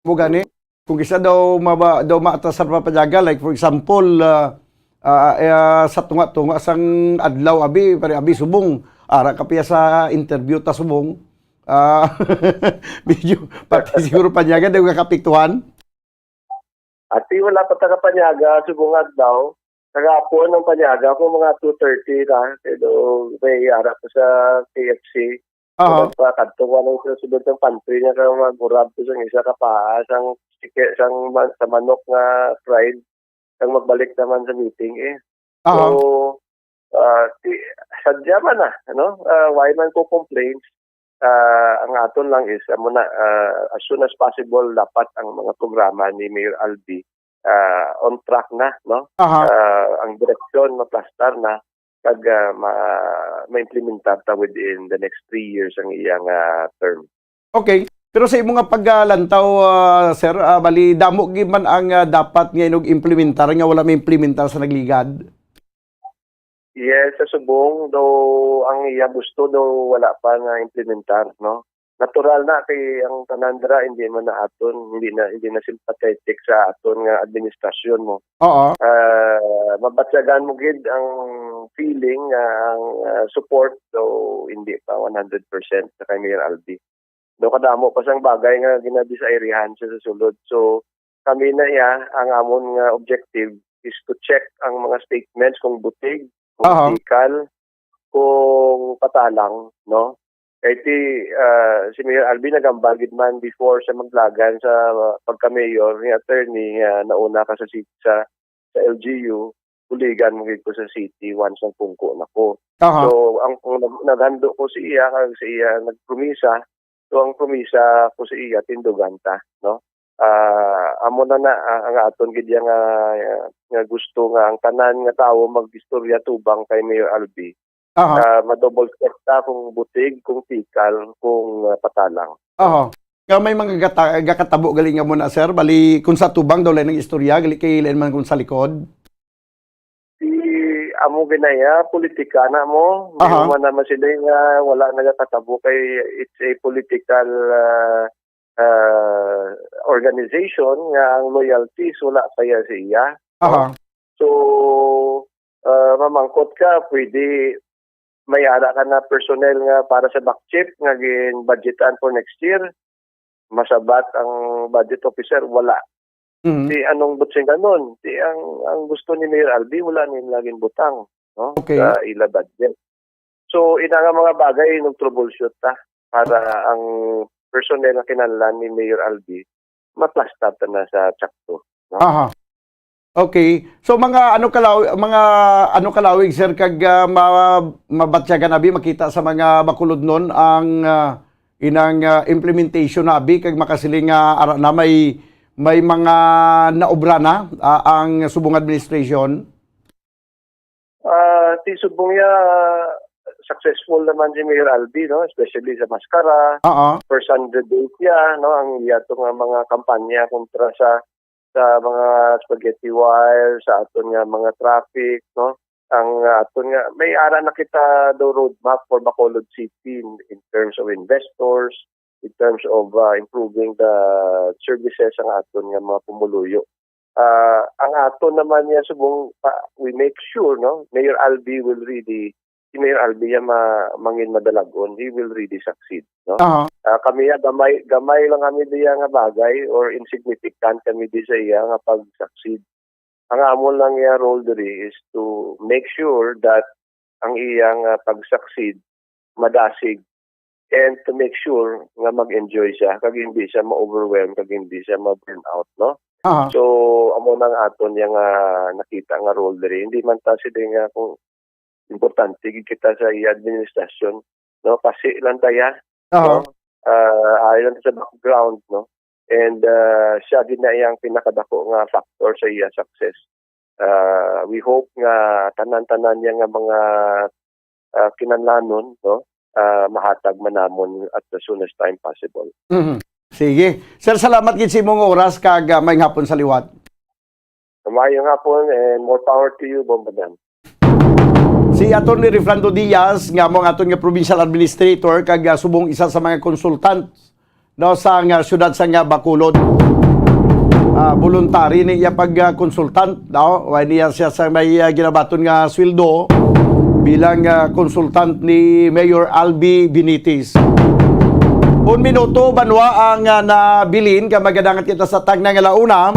Mo gani kung isa daw maatasar pa panyaga, like for example sa tunga-tunga sang adlaw abi subong ara kapiya sa interview ta subong medyo pati siguro panyaga daw kakapiktuhan. At wala pa taga panyaga subong adlaw. Kagapon ng panyaga ko mga 2:30 na. Pero may harap sa KFC. Kadto ng susunod ng pantry niya kaya magurab ko sa isa ka pa. Sang sa manok nga fried. Sang magbalik naman sa meeting So, sadya man why man ko complaints? Ang aton lang is as soon as possible dapat ang mga programa ni Mayor Albi on track na, no? Ang direksyon maplastar na kag ma-implementar ta within the next 3 years ang iyang term. Okay. Pero sa imong nga paglantaw, sir, bali damo gyud man ang dapat nga inog-implementar nga wala ma-implementar sa nagligad. Yes, sa subong do ang iya gusto do wala pa na implementar, no? Natural na kay ang tanandra hindi man na aton, hindi na sympathetic sa aton nga administrasyon mo. Mabatyagan mo gid ang feeling ang support do hindi pa 100% sa kay Mayor Albi. Do kadamo pa sang bagay nga ginabi sa irihan sa sulod. So kami na ang amon nga objective is to check ang mga statements kung butig, kung tikal, kung patalang, no? Kaya si Mayor Albi nagambagid man before sa maglagan sa pagka-mayor ni attorney nauna ka sa LGU, kuligan mo ko sa city once ang pungko na ko. So ang naghando ko si iya nagpromisa, so ang promisa ko si iya tinduganta, no? Amo na ang aton gid nga gusto nga ang tanan nga tawo magistorya tubang kay Mayor Albi. Ma-double check ta kung butig, kung tikal, kung patalang. Nga may mga gakatabo galing nga mo na, sir, bali kung sa tubang daw lang ng istorya gali kay ilan man kung sa likod. Amo ginaya politika na mo, hindi mo naman sila nga wala nagakatabo kay it's a political organization nga ang loyalties wala kaya siya. So mamangkot ka, pwede may ara ka na personnel nga para sa backchip nga gin-budgetan for next year. Masabat ang budget officer, wala. Di anong butsing ganun? Di ang gusto ni Mayor Albi, wala niyang laging butang, no? Sa ila budget. So, ina nga mga bagay nung troubleshoot para ang personnel na kinahanglan ni Mayor Albi maplastar na sa tsakto. No? Okay. So mga ano kalawig sir kag mabatyagan abi makita sa mga bakulod nun ang inang implementation na abi kag makasiling ara na may mga naobra na ang subong administration. Ti subong successful naman si Mayor Albi, no? Especially sa Mascara. First 100 days no? Ang iyatong mga kampanya kontra sa mga spaghetti wire, sa aton nga mga traffic, no? Ang aton nga may ara na kita do roadmap for Bacolod City in terms of investors, in terms of improving the services ang aton nga mga pumuluyo. Ang aton naman niya subong we make sure, no, Mayor Albi will really mangin madalagon, he will really succeed, no? Kami gamay lang kami diya nga bagay or insignificant kami di sa iya nga pag-succeed. Ang amon lang iya role diri is to make sure that ang iyang pag-succeed madasig and to make sure nga mag-enjoy siya kag hindi siya ma-overwhelm kag hindi siya ma-burn out, no? So amo nang aton yang nakita nga role diri, hindi man ta sila nga kung importante kita sa administrasyon, no? Kasi lang taya, no? Ayon sa background, no? And siya din na iyang pinakadako nga factor sa iya success. We hope nga tanan-tanan niya nga mga kinahanglanon, no? Mahatag manamon at the soonest time possible. Sige. Sir, salamat gid sa imong oras kag may hapon sa liwat. Kamayong hapon and more power to you, Bombadan. Si Atty. Refrando Diaz nga mo aton nga provincial administrator kag subong isa sa mga consultant no sa nga syudad sa nga Bacolod. Voluntary ni iya pag consultant no, wa niya siya sa may ginabaton nga sweldo bilang consultant ni Mayor Albi Benitez. 1 minuto banwa ang nabilin ka magadangat kita sa tagna nga launa.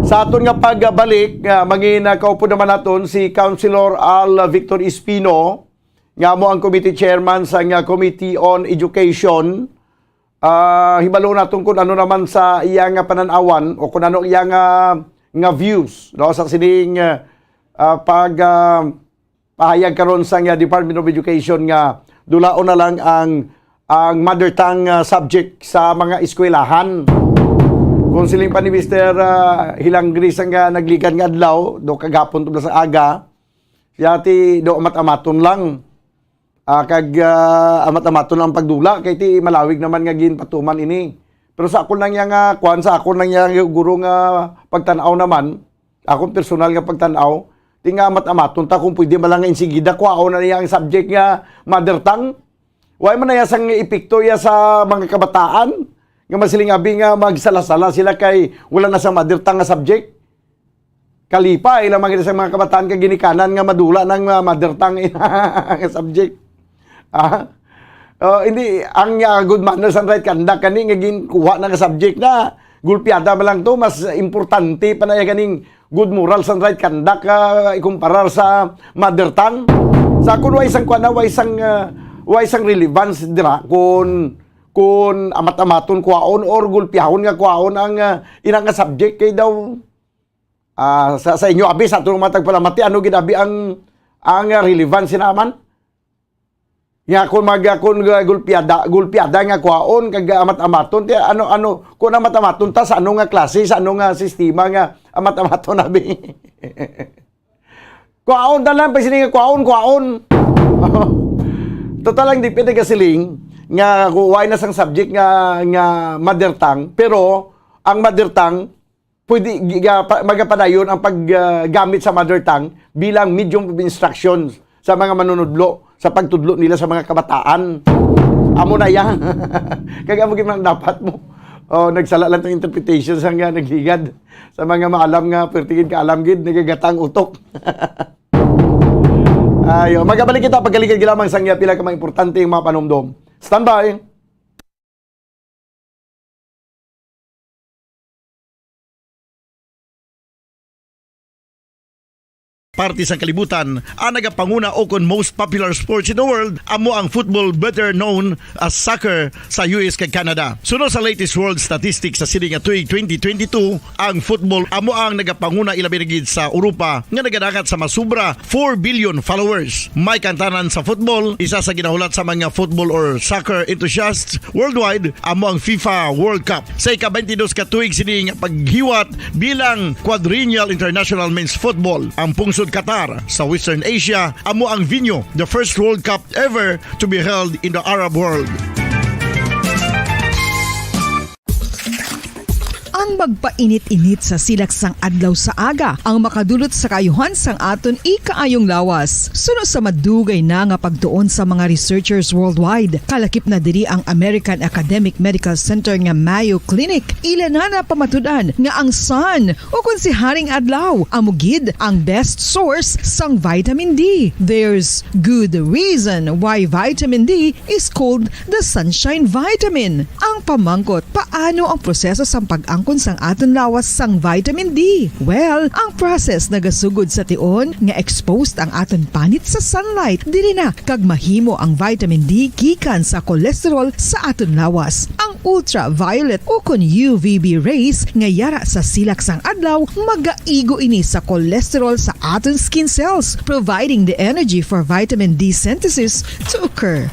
Sa aton nga pagbalik, mangin kaupo naman naton si Councilor Al Victor Espino, nga mo ang committee chairman sa nga Committee on Education. Hibalo naton kung ano naman sa iyang pananawan o kung ano iyang nga views no sa sining pahayag karon sa nga Department of Education nga dulaon na lang ang mother tongue subject sa mga eskwelahan. Kung siling pa ni Mr. Hilanggris ang naglikan nga adlaw, do kagapon to sa aga, siya ti do amat-amaton lang. Amat-amaton lang pagdula, kay ti malawig naman nga ginpatuman ini. Pero sa ako lang yang kuan sa ako lang yang guro nga pagtanaw naman, akong personal nga pagtanaw, ti nga amat-amaton ta kung pwede malang insigida kwao na niya ang subject nga mother tongue. Way man na yasang epekto ya sa mga kabataan. Nga masiling abi nga magsalasala sila kay wala na sa mother tongue nga subject. Kalipa ilang mga sa mga kabataan kay ginikanan nga madula ng mother tongue nga subject. Hindi ang good manners and right conduct kani nga ginkuha na nga subject na gulpiada man lang to mas importante pa na ganing good morals and right conduct ikumparar sa mother tongue. Sa kun wa isang kuan wa isang relevance dira kun amat-amaton kwaon or gulpiyahon nga kwaon ang inang nga subject kay daw sa inyo abi sa atong matag palamati ano gid abi ang relevance naman nga kun gulpiyada nga kwaon kag amat-amaton ti ano kun amat-amaton ta sa ano nga klase sa ano nga sistema nga amat-amaton abi kwaon dalan pa sini nga kwaon total lang dipende ka siling nga kuway na sang subject nga mother tongue, pero ang mother tongue pwede magapadayon ang paggamit sa mother tongue bilang medium of instruction sa mga manunudlo sa pagtudlo nila sa mga kabataan. Amo na yan. Kaya mo gimang dapat mo. Nagsala lang tong interpretation sa nga nagligad sa mga maalam nga pertingin ka alam gid nagagatang utok. Ayo, magabalik kita pagkaligid gilamang sang pila ka mga importante yung mga panumdom. Stand by. Party sa kalibutan ang nagapanguna o kon most popular sports in the world amo ang football better known as soccer sa US kag Canada. Sunod sa latest world statistics sa sining tuig 2022 ang football amo ang nagapanguna ilabi gid sa Europa nga nagadagat sa masubra 4 billion followers. May kantanan sa football isa sa ginahulat sa mga football or soccer enthusiasts worldwide amo ang FIFA World Cup. Sa ika-22 ka tuig sining paghiwat bilang quadrennial international men's football ang pungsod Qatar sa Western Asia amo ang venue, the first World Cup ever to be held in the Arab world. Ang magpainit-init sa silaksang adlaw sa aga ang makadulot sa kayuhan sang aton ikaayong lawas. Suno sa madugay na nga pagtuon sa mga researchers worldwide. Kalakip na diri ang American Academic Medical Center nga Mayo Clinic. Ilan na pamatudan nga ang sun o kung si Haring Adlaw amugid ang best source sang vitamin D. There's good reason why vitamin D is called the sunshine vitamin. Ang pamangkot, paano ang proseso sang pag-angkon sang aton lawas sang vitamin D? Well, ang process nagasugod sa tion nga exposed ang aton panit sa sunlight dili na kag mahimo ang vitamin D gikan sa cholesterol sa aton lawas. Ang ultraviolet o kon UVB rays nga yara sa silak sang adlaw magaigo ini sa cholesterol sa aton skin cells, providing the energy for vitamin D synthesis to occur.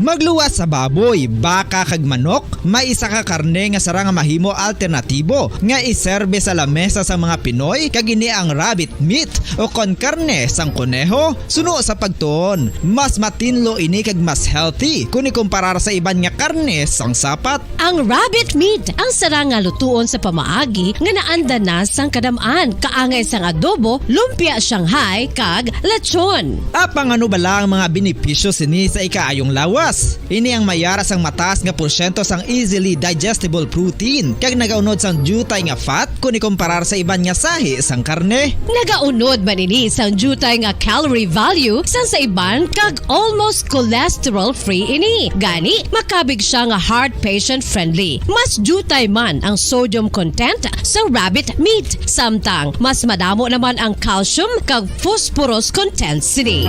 Magluwas sa baboy, baka kag manok, may isa ka karne nga sara nga mahimo alternatibo nga iserbe sa lamesa sa mga Pinoy kag ini ang rabbit meat o kon karne sang kuneho. Suno sa pagtuon, mas matinlo ini kag mas healthy kung ikumparar sa iban nga karne sang sapat. Ang rabbit meat ang sara nga lutuon sa pamaagi nga naanda na sang kadamaan, kaangay sang adobo, lumpia Shanghai kag lechon. Apang ano bala ang mga benepisyo sini sa ikaayong lawas? Ini ang mayara sang mataas nga porsyento sang easily digestible protein kag nagaunod sang jutay nga fat kung ikumparar sa iban nga sahi sang karne. Nagaunod man ini sang jutay nga calorie value sang sa iban kag almost cholesterol free ini. Gani makabig siya nga heart patient friendly. Mas jutay man ang sodium content sa rabbit meat, samtang mas madamo naman ang calcium kag phosphorus content sini.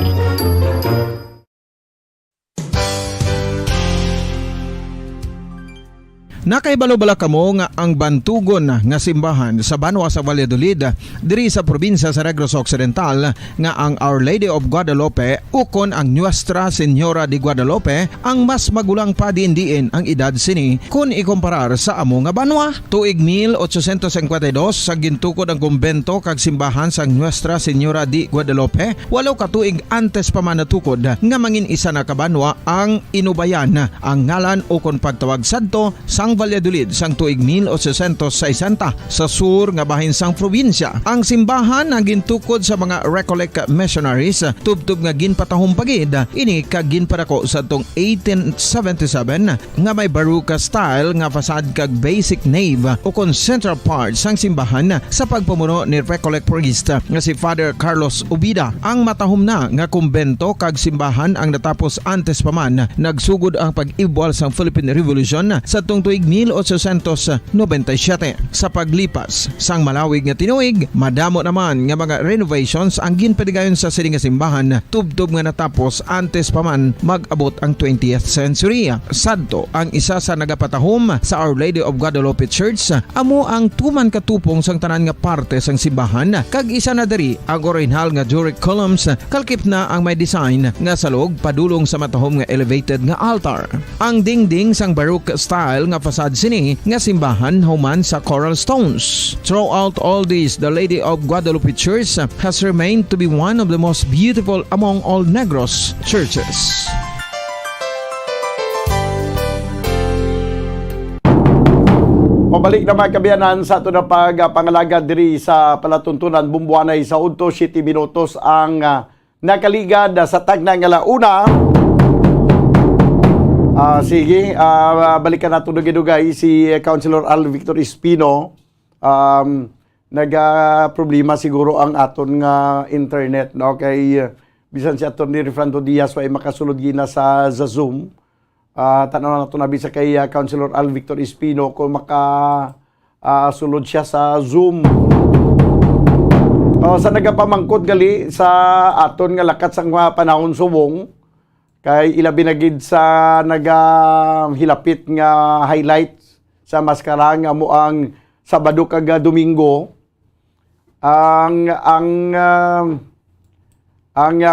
Nakaibalo-bala kamo nga ang bantugon nga simbahan sa Banwa sa Valladolid diri sa probinsya sa Negros Occidental nga ang Our Lady of Guadalupe ukon ang Nuestra Señora de Guadalupe ang mas magulang pa diin ang edad sini kung ikumparar sa amo nga banwa. Tuig 1852 sa gintukod ang kumbento kag simbahan sa Nuestra Señora de Guadalupe, walo ka tuig antes pa man natukod nga mangin isa na kabanwa ang inubayan ang ngalan ukon pagtawag sadto sang Valladolid sang tuig 1860 sa sur nga bahin sang probinsya. Ang simbahan ang gintukod sa mga Recollect missionaries tubtub nga ginpatahong pagid ini kag ginpadako sa tong 1877 nga may baroque style nga fasad kag basic nave o kon central part sang simbahan sa pagpamuno ni Recollect priest nga si Father Carlos Ubida. Ang matahom na nga kumbento kag simbahan ang natapos antes pa man nagsugod ang pag-ibwal sang Philippine Revolution sa tong tuig 1897. Sa paglipas sang malawig nga tinuig, madamo naman nga mga renovations ang ginpadigayon sa sining nga simbahan tubtob nga natapos antes pa man mag-abot ang 20th century. Sadto ang isa sa nagapatahom sa Our Lady of Guadalupe Church, amo ang tuman katupong sang tanan nga parte sang simbahan kag isa na diri ang original nga Doric columns kalkip na ang may design nga salog padulong sa matahom nga elevated nga altar. Ang dingding sang baroque style nga fasad sini nga simbahan human sa coral stones. Throughout all this, the Lady of Guadalupe Church has remained to be one of the most beautiful among all Negros churches. Pabalik na mga kabiyanan sa ito na pangalaga diri sa palatuntunan Bumbuanay sa Udto 7 minutos ang nakaligad sa tagnang alauna. Sige, balikan natin dugay si Councilor Al Victor Espino. Nag-problema siguro ang aton nga internet. No? Kay bisan si Atty. Refrando Diaz ay makasulod gina sa Zoom. Tanaw na ito nabisa kay Councilor Al Victor Espino kung makasulod siya sa Zoom. Sa nagapamangkot gali sa aton nga lakat sang mga panahon subong, kay ilabi na gid sa nagahilapit nga highlights sa maskara nga mo ang Sabado kag Domingo ang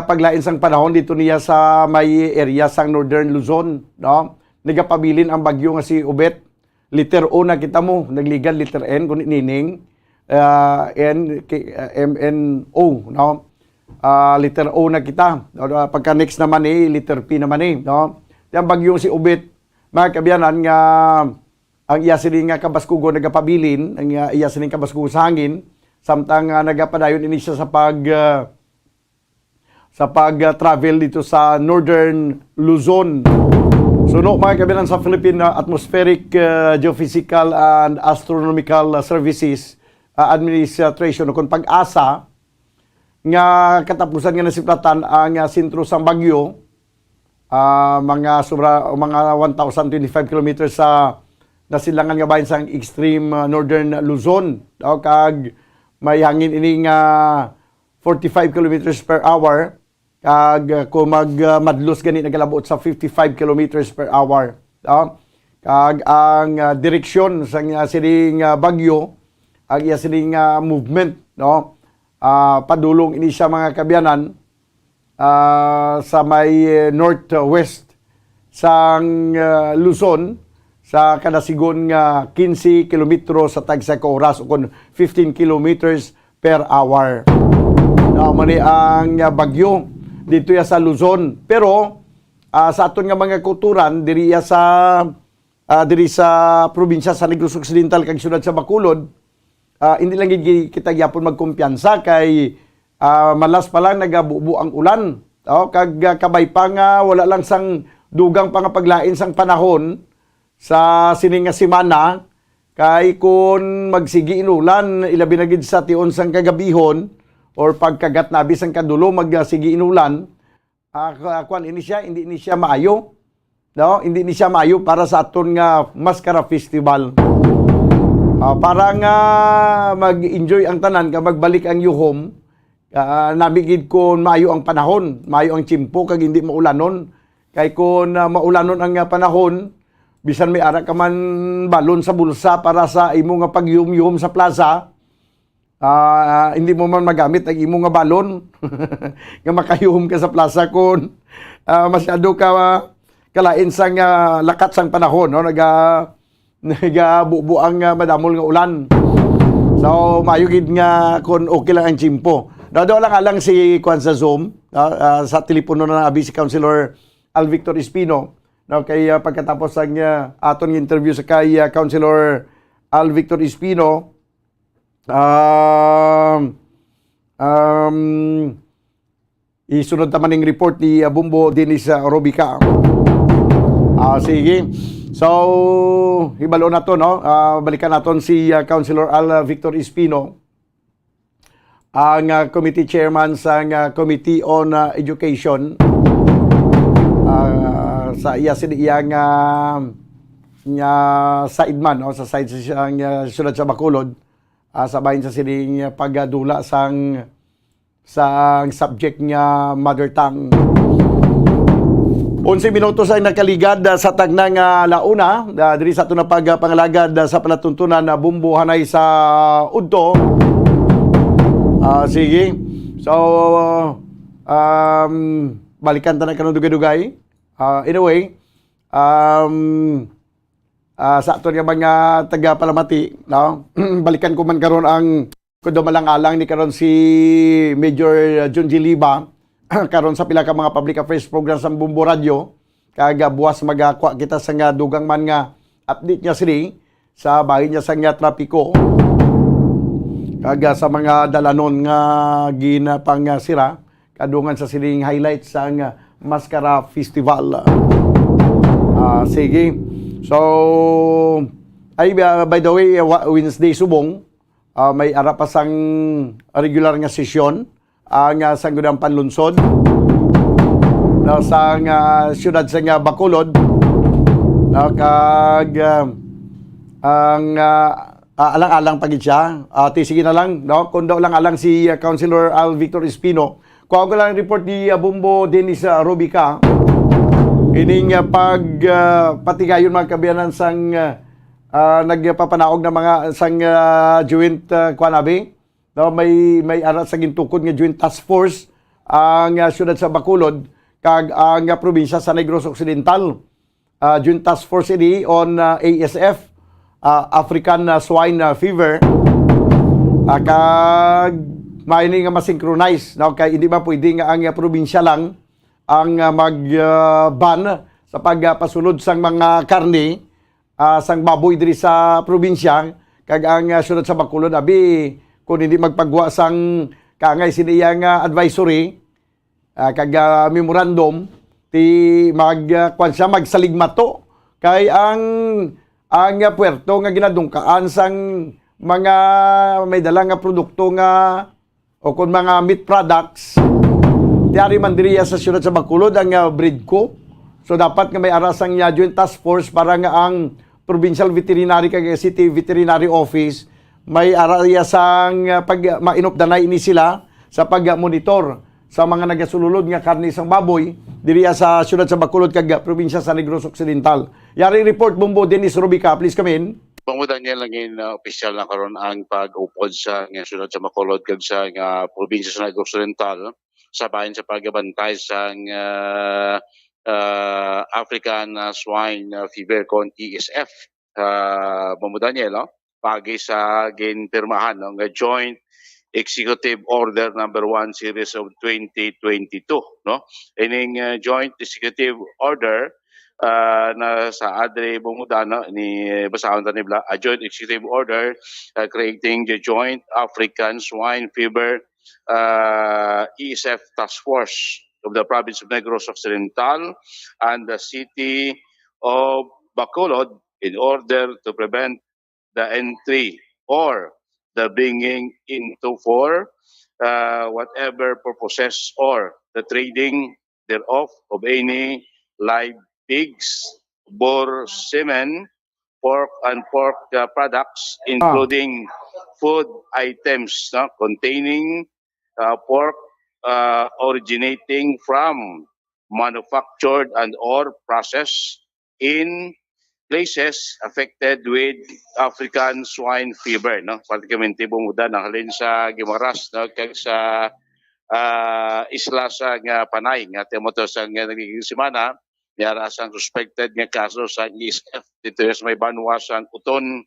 paglain sang panahon dito niya sa may area sang Northern Luzon, no? Nagapabilin ang bagyo nga si Ubet. Letter O na kita mo, nagligan letter N kun nining MNO, no? Letter O na kita. Pagka next naman letter P naman no? Yung bagyong si Ubit, mga kabiyanan nga ang iya sining nga kabaskugo nagapabilin, ang iya sining kabaskugo sa hangin, samtang nagapadayon ini siya sa pag-travel dito sa Northern Luzon. Suno mga kabiyanan sa Philippine Atmospheric, Geophysical and Astronomical Services Administration kung pag-asa nga katapusan nga nasiplatan ang sentro sang bagyo, mga 1,025 kilometers sa nasilangan nga bahin sang extreme Northern Luzon. Kag may hangin ini nga 45 kilometers per hour, kag kung magmadlos gani nagalabot sa 55 kilometers per hour. Kag ang direksyon sang sining bagyo, ang iya sining movement, no? Padulong ini siya mga kabiyanan sa may northwest sang Luzon sa kada sigon nga 15 kilometro sa tagsa ka oras o kun 15 kilometers per hour. Mani ang bagyo dito ya sa Luzon. Pero sa aton nga mga kulturan diri sa probinsya sa Negros Occidental kag syudad sa Bacolod, hindi lang kita gyapon magkumpiyansa kay malas pa lang nagabubu ang ulan. Kag kabay pa nga wala lang sang dugang pa nga paglain sang panahon sa sining nga semana kay kun magsigi inulan ilabi na gid sa tion sang kagabihon or pagkagat na bisang kadulo magsigi inulan hindi ni siya maayo, hindi ni siya maayo para sa aton nga Mascara Festival. Para nga mag-enjoy ang tanan ka magbalik ang yuhom, nabigid kun maayo ang panahon, maayo ang tiyempo kag hindi maulanon. Kay kun maulanon ang panahon, bisan may ara ka man balon sa bulsa para sa imo nga pagyum-yum sa plaza, hindi mo man magamit ang imo nga balon nga makayum ka sa plaza kun masyado ka kalain sang lakat sang panahon, nagabubuang madamol nga ulan. So mayo gid nga kun okay lang ang tiyempo. Dado lang si Kwan sa Zoom, sa telepono na abi si Councilor Al Victor Espino. Kay pagkatapos ang aton interview sa kay Councilor Al Victor Espino, isunod naman ng report ni Bumbo Dennis Robica. Sige. So, hibalo na to, balikan naton si Councilor Al Victor Espino, ang committee chairman sa Committee on Education. Sa iya nga side man sa side sa syudad sa Bacolod, sa bahin sa sining pagdula sang subject nga mother tongue. 11 minutos ay nakaligad sa tagnang launa diri sa ato na pagpangalagad sa palatuntunan na Bumbo Hanay sa Udto. Sige. So balikan ta na kanang dugay-dugay. Anyway, sa ato nga mga taga-Palamati, balikan ko man karon ang kundo malang-alang ni karon si Major John G. Liba karon sa pila ka mga public affairs program sa Bumbo Radio, kag buwas magakwa kita sa nga dugang man nga update niya sini sa bahin niya sa nga trapiko, kag sa mga dalanon nga ginapang sira kadungan sa sining highlights sa Mascara Festival. Sige. So, by the way, Wednesday subong, may ara pa sang regular nga sesyon ang sangguniang panlunsod sa siyudad sa Bacolod. Kag ang alang-alang pagid siya. Sige na lang, kung daw lang-alang si Councilor Al Victor Espino. Kuha ko lang report ni Bumbo Dennis Robica. Ining patigayon mga kabiyanan sang nagpapanaog na mga sang joint kwanabi. May arat sa gintukod nga joint task force ang siyudad sa Bacolod kag ang probinsya sa Negros Occidental. Joint task force ini on ASF, African Swine Fever. Kag may nga masynchronize, kay hindi ba pwede nga ang probinsya lang ang mag-ban sa pagpasulod sang mga karne sang baboy diri sa probinsya, kag ang sunod sa Bacolod abi kung hindi magpagwa sang kangay siniyang advisory kag memorandum ti magsaligmato kay ang puerto nga ginadungkaan sang mga may dalang nga produkto nga o kung mga meat products, tiyari man diriya sa siyudad sa Bacolod ang breedco. So dapat nga may arasang joint task force para nga ang Provincial Veterinary kag City Veterinary Office may araya sang mainupdanay ini sila sa pag-monitor sa mga nagasululod nga karne sang baboy diriya sa siyudad sa Bacolod kag probinsya sa Negros Occidental. Yari report Bumbo Dennis Robica, please come in. Pangudan niya lang opisyal na karon ang pag-upod sa siyudad sa Bacolod kag sa probinsya sa Negros Occidental sa bahin sa pagbantay sa African Swine Fever kon ESF. Bombo Daniel, no? Pagi sa ginpirmahan ng Joint Executive Order number 1 series of 2022, no? Ining Joint Executive Order na sa Adre Bumudana ni basahon tanibla, a Joint Executive Order creating the Joint African Swine Fever ESF Task Force of the province of Negros Occidental and the city of Bacolod in order to prevent the entry or the bringing into for whatever purposes or the trading thereof of any live pigs, boar semen, pork and pork products, including food items containing pork originating from manufactured and or processed in places affected with African swine fever, no? Particularmente bumuda na halin sa Guimaras, no? Kag sa isla sa nga Panay nga temoto sa nga nagiging semana yara sang suspected nga kaso sa ESF dito sa may Banwa sa Uton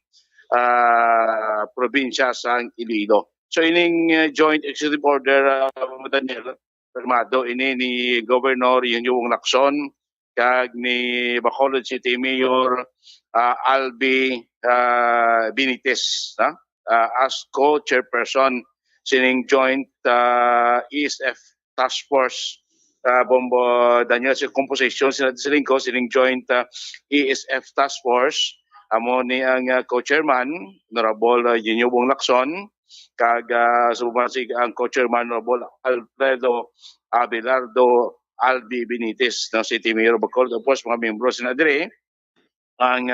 probinsya sa Iloilo. So ining joint executive order Daniel firmado ini ni Governor Yunyong Lacson kag ni Bacolod City Mayor Albi Benitez as co-chairperson sining joint ESF task force Bombo Daniel sa composition sining joint ESF task force amo ni ang co-chairman Honorable Yunyong Lacson kag sumasig ang co-chairman Honorable Alfredo Abelardo Albi Benitez ng City Mayor Bacolod. Tapos mga membro na dire ang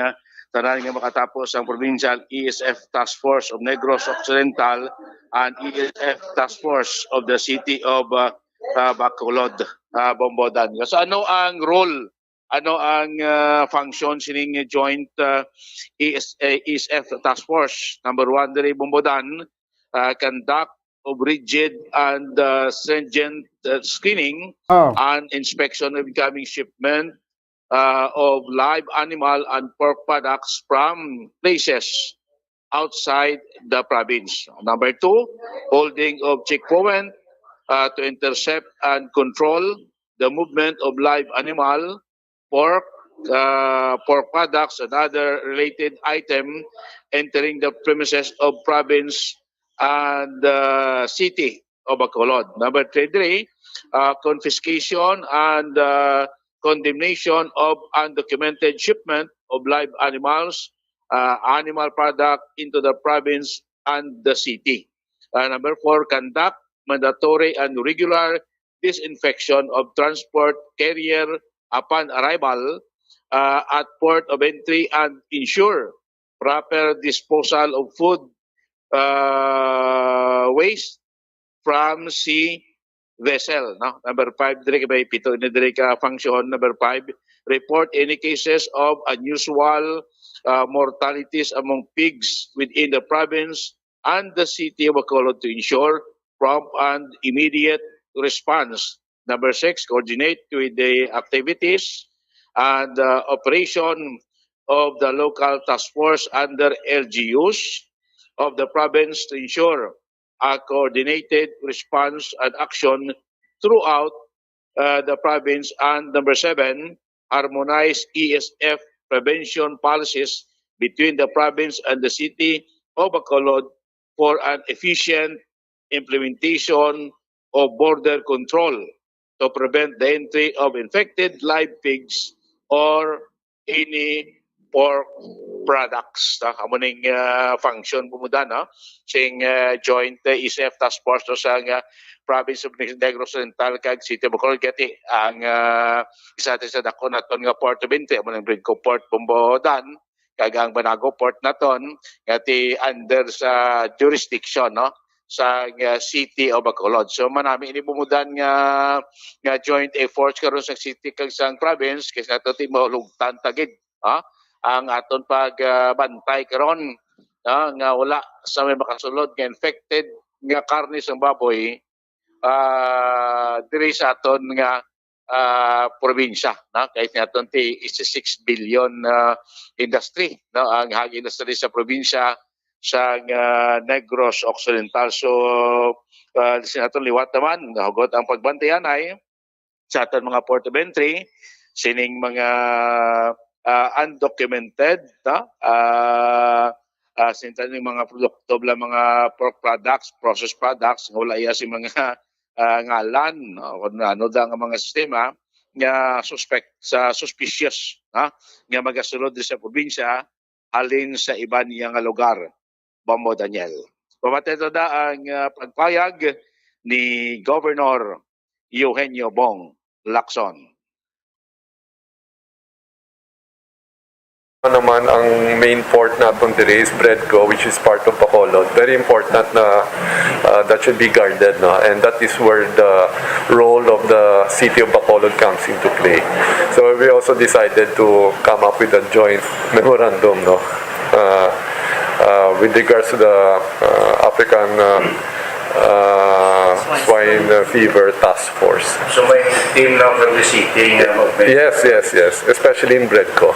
tanan nga makatapos ang Provincial ESF Task Force of Negros Occidental and ESF Task Force of the City of Bacolod, Bombodan. So ano ang role, ano ang function sining joint ESF Task Force? Number 1 dire Bombodan, conduct of rigid and stringent screening and inspection of incoming shipment of live animal and pork products from places outside the province. Number 2, holding of checkpoint to intercept and control the movement of live animal, pork products and other related items entering the premises of province and the city of Bacolod. Number 3, confiscation and condemnation of undocumented shipment of live animals, animal product into the province and the city. Number 4, conduct mandatory and regular disinfection of transport carrier upon arrival at port of entry and ensure proper disposal of food waste from sea vessel. No? Number 5, dire may pito na dire ka function. Number 5, report any cases of unusual mortalities among pigs within the province and the city of Bacolod to ensure prompt and immediate response. Number 6, coordinate with the activities and operation of the local task force under LGUs of the province to ensure a coordinated response and action throughout the province. And number 7, harmonize ESF prevention policies between the province and the city of Bacolod for an efficient implementation of border control to prevent the entry of infected live pigs or any pork products. Amo ning function bumuda no sing joint ESF task force to sa province of Negros Occidental kag City of Bacolod kati ang isa sa dako naton nga port of entry amo nang Bridco Port Bombodan kag ang Banago Port naton kati under sa jurisdiction no sa City of Bacolod. So manami ini bumudan nga joint efforts karon sa city kag sa province kay nato ti mahulugtan tagid ang aton pagbantay karon nga wala sa may makasulod nga infected nga karne sa baboy diri sa aton nga probinsya, no? Kahit nga is a 6 billion industry, no? Ang hog industry sa probinsya sa Negros Occidental. So Senator liwat naman hugot ang pagbantayan ay sa aton mga port of entry sining mga undocumented, no? Sinta ng mga produkto bla mga pork products, processed products, wala iya si mga ngalan o ano da nga mga sistema nga suspicious, ha? Nga magasulod sa probinsya halin sa iban nga lugar. Bombo Daniel. Pamateto da ang pagpayag ni Governor Eugenio Bong Lacson. Naman ang main port natin today is Bredco, which is part of Bacolod. Very important na that should be guarded, no? And that is where the role of the city of Bacolod comes into play. So we also decided to come up with a joint memorandum, no? With regards to the African swine fever task force. So may team na from the city? Yes, especially in Bredco.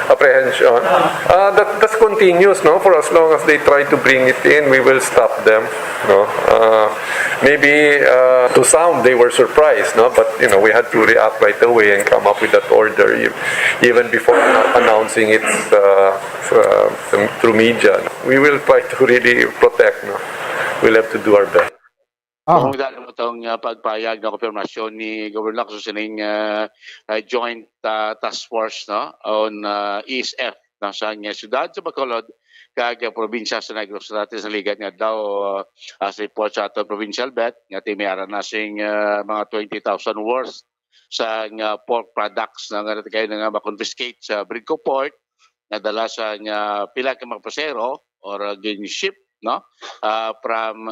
Apprehension. That's continuous, no? For as long as they try to bring it in, we will stop them, no? Maybe to some they were surprised, no? But we had to react right away and come up with that order even before announcing it through media. We will try to really protect, no? We'll have to do our best. Kung dahil mo itong pagpayag na konfirmasyon ni Governor Lacson sa ning joint task force, no, on ESF na sa siyudad sa Bacolod kag probinsya sa Negros natin sa ligat nga daw as report sa ato provincial bet nga timiara na sing mga 20,000 worth sa pork products na nga kayo nga ma-confiscate sa Bredco Port na dala sa pila ka mga pasero or gin-ship, no, from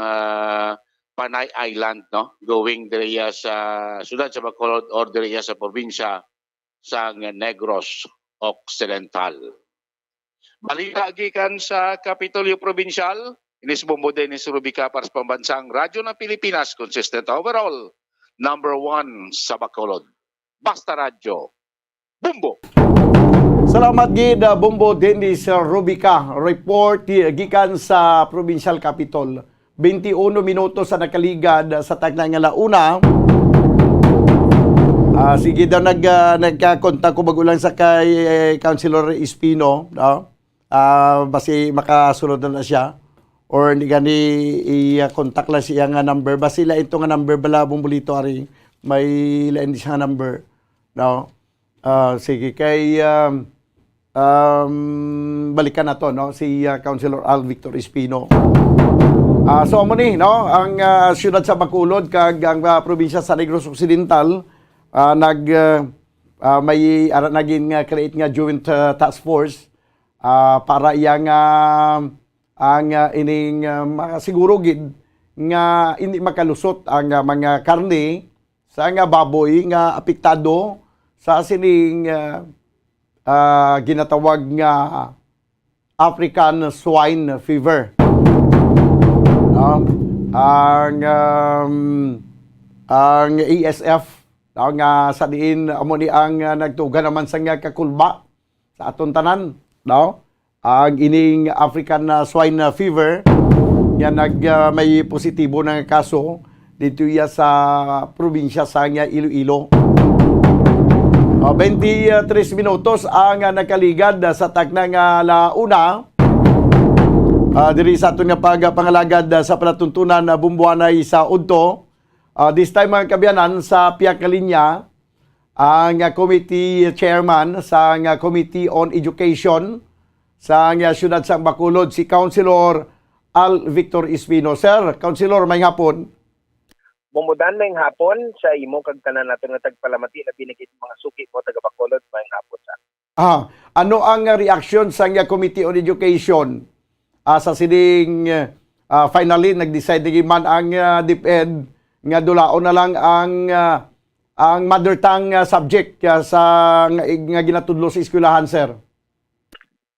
Panay Island, no, going direya sa siyudad sa Bacolod or direya sa probinsya sa Negros Occidental. Balita gikan sa Kapitolyo Provincial, inis Bombo Dennis Rubica para sa Pambansang Radyo ng Pilipinas, consistent overall, number 1 sa Bacolod. Basta Radyo, Bombo! Salamat gid Bombo Dennis Rubica, report gikan sa Provincial Capitol. 21 minutos sa nakaligad sa tagnang nga launa. Sige daw nagkakontak ko bagulang sa kay Councilor Espino, no? Basi makasunod na siya or hindi gani i-contact lang siya nga number. Basi la ito nga number bala Bombolito ari may lain siya nga number, no? Sige kay balikan na to, no, si Councilor Al Victor Espino. So amo ni, no, ang siyudad sa Bacolod kag ang probinsya sa Negros Occidental may naging create nga joint task force para iyang ang ining siguro gid nga hindi makalusot ang mga karne sa nga baboy nga apektado sa sining ginatawag nga African swine fever. Ang ESF nga sa diin amo ni ang nagtuga naman sa nga kakulba sa aton tanan, no? Ang ining African swine fever nga may positibo na kaso dito sa probinsya sa nga Iloilo. 23 minutos ang nakaligad sa tagnang launa. Diri sa aton nga pangalagad sa palatuntunan na Bumbuanay sa Udto. This time mga kabyanan sa piyak nga linya ang committee chairman sa Committee on Education sa siyudad sa Bacolod, si Councilor Al Victor Espino. Sir, Councilor, may hapon. Bumudan may hapon sa imo kag tanan naton nga tagpalamati na binigit mga suki mo taga Bacolod may hapon sa. Ano ang reaction sa Committee on Education? Sa sining finally nag-decide man ang DepEd nga dulaon na lang ang mother tongue subject sa nga ginatudlo sa eskwelahan, sir.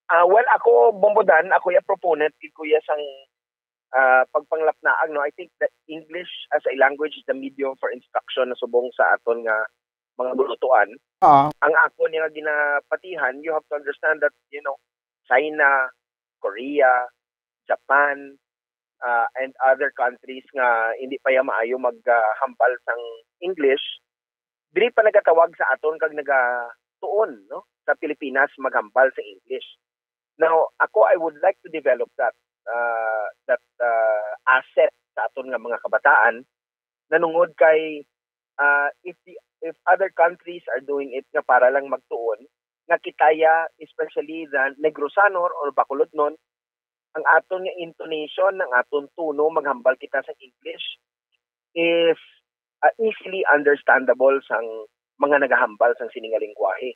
Well, ako Bombodan, ako ya proponent kuya sang pagpanglapnaag, no. I think that English as a language is the medium for instruction na subong sa aton nga mga bulutuan. Ang ako niya ginapatihan, you have to understand that, China, Korea, Japan, and other countries nga hindi pa ya maayo maghambal sang English, dili pa nagatawag sa aton kag nagatuon, no, sa Pilipinas maghambal sa English. Now, I would like to develop that asset sa aton nga mga kabataan nanungod kay if other countries are doing it nga para lang magtuon, nga kitaya, especially the Negrosanor or Bacolodnon, ang aton nga intonation, ang aton tuno, maghambal kita sa English is easily understandable sang mga nagahambal sang siningalingwahe.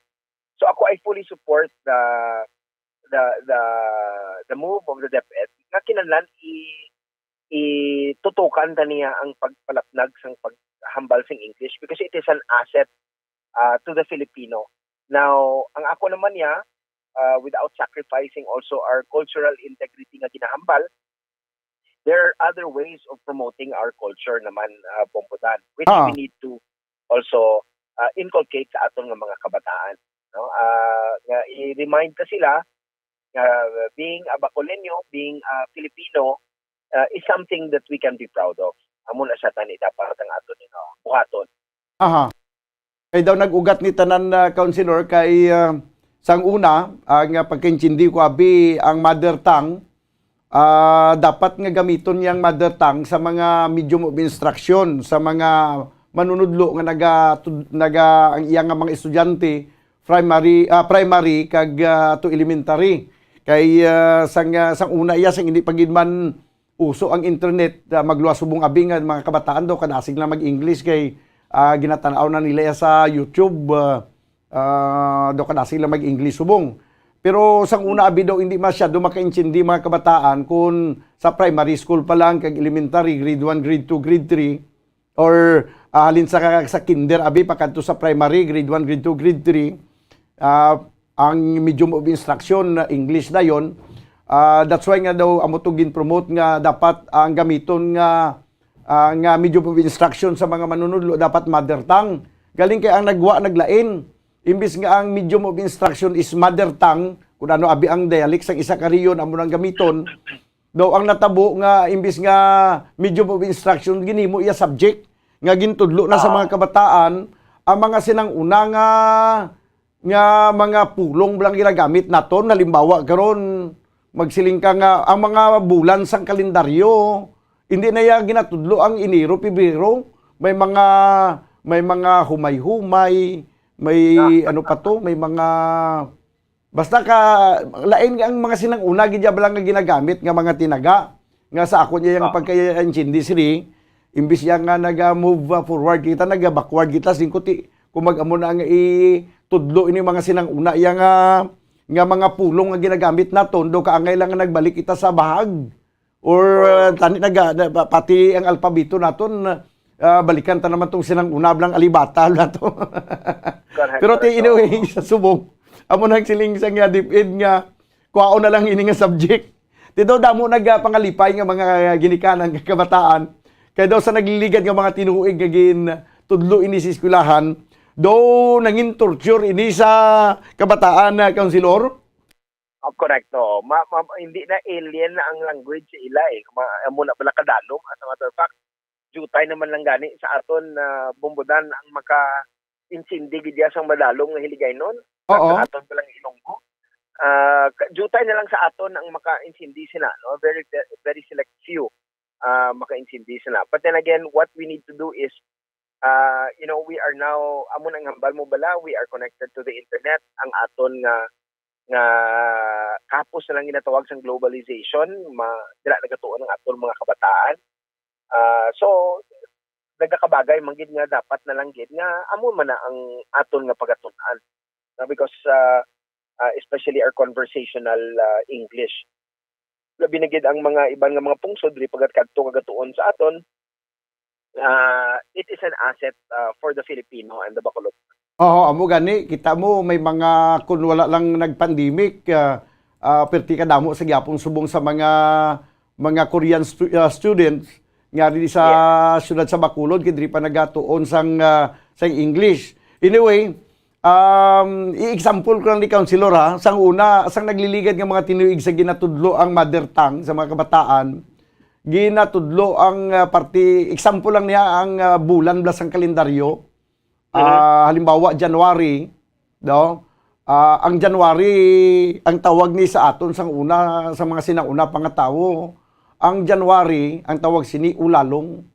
So I fully support the move of the DepEd nga kinahanglan itutukan niya ang pagpalapnag sang paghambal sang English because it is an asset to the Filipino. Now, ang ako naman niya, without sacrificing also our cultural integrity nga ginahambal, there are other ways of promoting our culture naman, Bombodan, which we need to also inculcate sa aton nga mga kabataan. No? I-remind ka sila being a Bacoleño, being a Filipino, is something that we can be proud of. Amo na siya tani dapat ang aton buhaton. Kay daw nag-ugat ni tanan councilor kay sang una ang pagkaintindi ko abi ang mother tongue dapat nga gamiton yang mother tongue sa mga medium of instruction sa mga manunudlo nga ang iyang mga estudyante primary kag to elementary kay sang una iya sang hindi pagidman uso ang internet magluwas subong abi nga mga kabataan daw kadasig lang mag-English kay ginatanaw na nila sa YouTube daw kadasig lang mag-English subong. Pero sang una abi daw hindi masyado makaintindi mga kabataan kung sa primary school pa lang kag elementary grade 1, grade 2, grade 3 or halin sa kinder abi pakadto sa primary grade 1, grade 2, grade 3 ang medium of instruction English na yon. That's why nga daw amo to gin-promote nga dapat ang gamiton nga medium of instruction sa mga manunudlo dapat mother tongue. Galing kay ang naglain. Imbis nga ang medium of instruction is mother tongue, kung ano abi ang dialect sang isa ka riyon amo nang gamiton. Daw ang natabo nga imbis nga medium of instruction ginimo iya subject nga gintudlo na sa mga kabataan ang mga sinang-una nga mga pulong lang ginagamit naton halimbawa karon magsiling ka nga ang mga bulan sang kalendaryo hindi na ya ginatudlo ang Enero, Pebrero, may mga humay-humay, may ano pa to, may mga basta ka lain ang mga sinang-una gidya lang nga ginagamit nga mga tinaga nga sa ako niya yung pagka-intindi siri imbis ya nga naga-move forward kita naga-backward kita singkuti kung mag-amo na nga itudlo ini mga sinang-una yang nga mga pulong nga ginagamit naton do kaangay lang nga nagbalik kita sa bahag or pati ang alpabito naton balikan ta naman tong sinang una blang alibata nato. Pero anyway sa subong amo nagsiling sang DepEd nga kuhaon na lang ini nga subject. Dito damo nagpangalipay nga mga ginikanan nga kabataan kay daw sa nagliligad nga mga tinuig nga gin tudlo ini sa eskwelahan do nangin torture ini sa kabataan na councilor. Correct, no. Hindi na alien na ang language sa ila eh. Amo na pala kadalom. As a matter of fact, jutay naman lang gani sa aton na Bombodan ang maka-insindi gidya sang madalom nga hiligay nun. Sa aton palang Ilonggo. Jutay na lang sa aton ang maka-insindi sila. No? Very, very select few maka-insindi sila. But then again, what we need to do is we are now, amo nang hambal mo bala, we are connected to the internet. Ang aton nga kapos na lang ginatawag sa globalization, dila nagatuon ng aton mga kabataan. So, nagkakabagay manggid nga dapat na lang gid nga amo man na ang aton nga pagatunan. Because especially our conversational English. Labi na gid ang mga ibang nga mga pungsod diri pagkadto kagatuon sa aton. It is an asset for the Filipino and the Bacolod. Amo gani kita mo may mga kun wala lang nagpandemic perti ka damo sa gyapon subong sa mga Korean students nga rin sa syudad sa Bacolod kay diri pa nagatuon sang English. Anyway, i-example ko lang ni Councilor ha, sang una, sang nagliligad ng mga tinuig sa ginatudlo ang mother tongue sa mga kabataan, ginatudlo ang example lang niya ang bulan blas ang kalendaryo. Halimbawa, January, no? Ang January, ang tawag ni sa aton sang una, sa mga sinauna pangatao, ang January, ang tawag sini ulalong.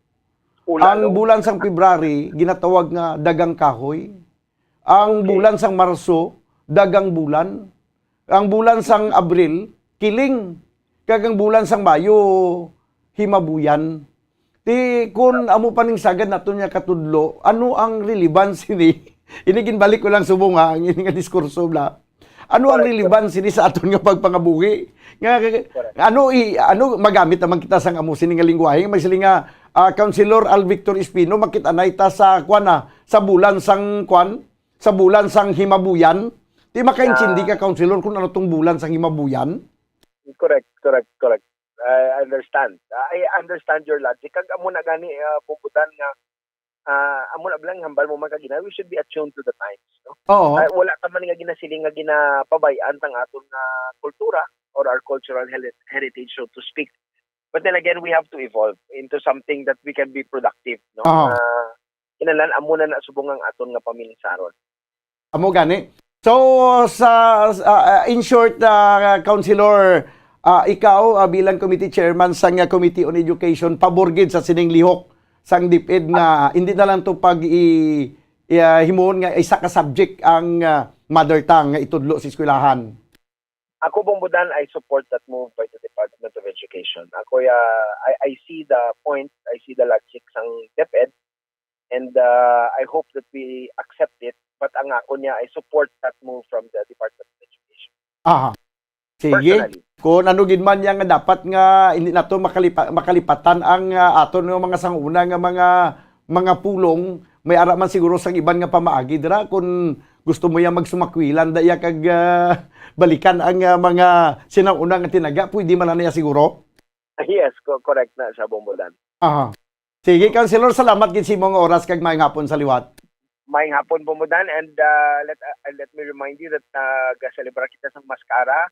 Ang bulan sang February, ginatawag nga dagang kahoy. Ang bulan sang Marso, dagang bulan. Ang bulan sang Abril, kiling. Kagang bulan sang Mayo, himabuyan. Ti kun amo paning sagad nato nya katudlo, ano ang relevance ni? Ini ginbalik ko lang subong ha, ang ini nga diskurso bla. Ano ang relevance ni sa aton nga pagpangabuhi? Nga ano magamit naman kita sang amo sini nga lingwahe, may sili nga Councilor Al Victor Espino makit-anay ta sa sa bulan sang sa bulan sang himabuyan. Di makaintindi ka, Councilor, kung ano tong bulan sang himabuyan? Correct. I understand. I understand your logic. Kag amo na gani puputan nga amo na blang hambal mo magagina, we should be attuned to the times, no? Oo. Wala ta man nga ginasiling nga ginapabayan tang aton nga kultura or our cultural heritage, so to speak. But then again, we have to evolve into something that we can be productive, no? Kinalan amo na subong ang aton nga pamilsaron. Amo gani. So in short, Councilor, ikaw bilang committee chairman sang Committee on Education, pabor gid sa sining lihok sang DepEd nga hindi na lang to himuon nga isa ka subject ang mother tongue nga itudlo sa eskwelahan. Ako Bombodan, I support that move by the Department of Education. Ako I see the point, I see the logic sang DepEd, and I hope that we accept it. But ang ako niya, I support that move from the Department of Education. Sige. Kung ano gid man yang dapat nga hindi nato makalipatan ang aton nga mga sanguna nga mga pulong, may ara man siguro sang iban nga pamaagi dira kung gusto mo yang magsumakwilan daya kag balikan ang mga sinauna nga tinaga, pwede man na niya siguro. Yes, correct na sa Bombodan. Sige, Councilor, salamat gid sa imong oras kag maayong hapon sa liwat. Maayong hapon Bombodan, and let me remind you that ga-celebra kita sa Mascara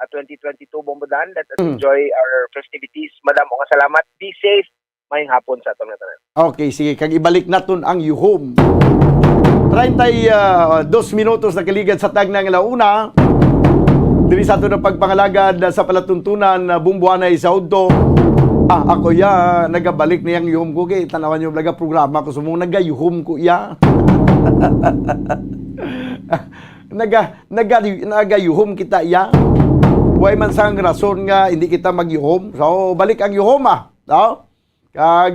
2022 Bombodan. Let us enjoy our festivities. Madam, nga salamat. Be safe. Maayong hapon sa aton nga tanan. Okay, sige, kag ibalik naton ang yuhom. 32 minutos na kaligad sa tagnang launa. Diri sa ato na pagpangalagad sa palatuntunan Bumbuanay sa Udto. Ako nagabalik niyang yuhom ko kay tanawan yung laga programa ko sumong nagayuhom ko nagayuhom kita way man sang rason nga hindi kita magyuhom, so balik ang yuhom no? Kag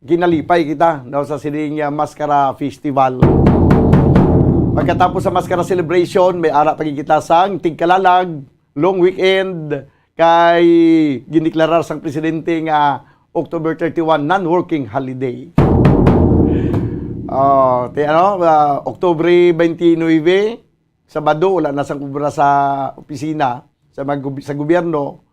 ginalipay kita sa sining Mascara Festival. Pagkatapos sa Mascara Celebration, may ara pagkikita sang tigkalalag, long weekend, kay giniklara sang presidente nga October 31 non-working holiday. October 29, Sabado, wala na sang ubra sa opisina, sa gobyerno.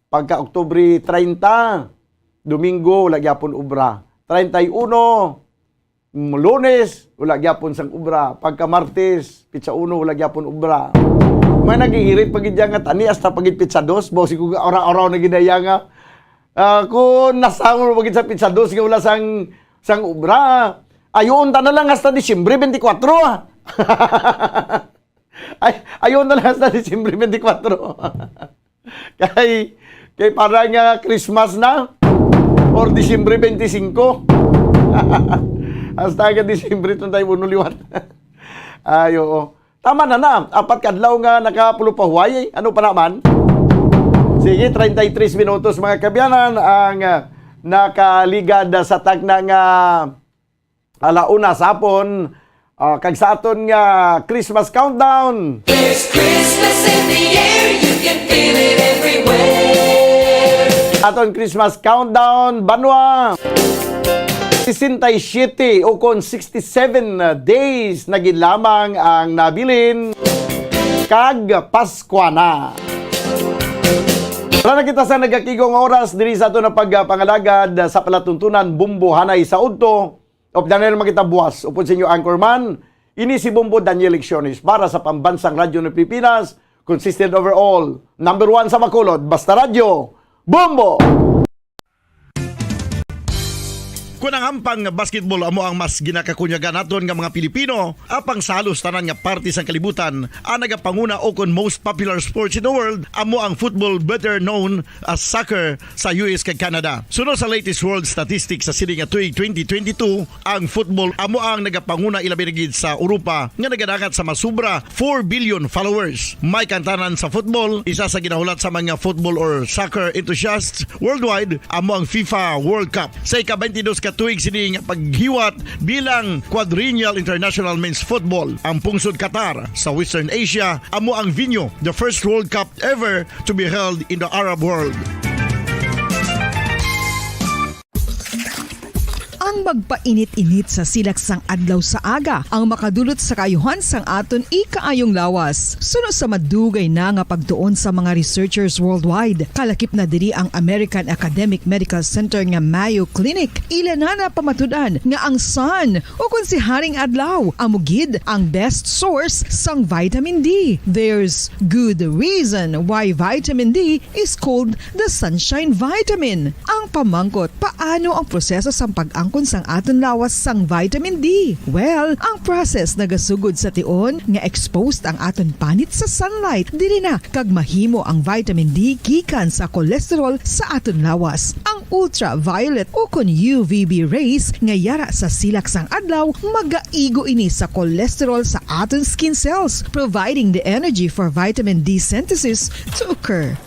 Pagka October 30, Domingo, wala gyapon ubra. 31, Lunes, wala gyapon sang ubra. Pagka Martes, Pitsa 1, wala gyapon ubra. May nagihirit pagid nga tani hasta pagid Pitsa 2, bosi ko araw-araw na gidaya nga. Kung nasangol pagid sa Pitsa 2 nga wala sang ubra. Ayon ta na lang hasta Disyembre 24. Ayon na lang hasta Disyembre 24. kay parang Christmas na or Disyembre 25. Hasta ka Disyembre itong tayo unuliwan. Tama na. Apat kadlaw nga nakapulupahuay. Ano pa naman? Sige, 33 minutos mga kabyanan ang nakaligad sa tagnang alauna sa hapon. Kag sa aton nga Christmas countdown. There's Christmas in the air, you can feel it everywhere. Aton Christmas countdown, Banwa. 67 o kon 67 days na gid lamang ang nabilin kag Pasko na. Para na kita sa nagakigong oras diri sa ato na pagpangalagad sa palatuntunan Bumbuhanay sa Udto. of Daniel Makitabuas, upod sa inyo anchorman, ini si Bombo Daniel Lecciones para sa Pambansang Radyo ng Pilipinas, consistent overall, number 1 sa Bacolod, Basta Radyo, Bombo! Kung ang hampang basketball amo ang mas ginakakunyagan naton nga mga Pilipino, apang salos tanan nga parte sang kalibutan, ang nagapanguna o kon most popular sports in the world, amo ang football, better known as soccer sa US kag Canada. Sunod sa latest world statistics sa sining nga tuig 2022, ang football amo ang nagapanguna ilabi na gid sa Europa nga nagadagat sa masubra 4 billion followers. May kantanan sa football, isa sa ginahulat sa mga football or soccer enthusiasts worldwide, amo ang FIFA World Cup. Sa ika-22 tuig sini nga paghiwat bilang quadrennial international men's football. Ang pungsod Qatar sa Western Asia amo ang venue, the first World Cup ever to be held in the Arab world. Ang magpainit-init sa silaksang adlaw sa aga ang makadulot sa kayuhan sang aton ikaayong lawas. Sunod sa madugay na nga pagtuon sa mga researchers worldwide, kalakip na diri ang American Academic Medical Center nga Mayo Clinic. Ila na pamatudan nga ang sun o kung si Haring Adlaw amugid ang best source sang vitamin D. There's good reason why vitamin D is called the sunshine vitamin. Ang pamangkot, paano ang proseso sang pag-angkon sang aton lawas sang vitamin D? Well, ang process nagasugod sa tion nga exposed ang aton panit sa sunlight dili na kag mahimo ang vitamin D gikan sa cholesterol sa aton lawas. Ang ultraviolet o kon UVB rays nga yara sa silak sang adlaw magaigo ini sa cholesterol sa aton skin cells, providing the energy for vitamin D synthesis to occur.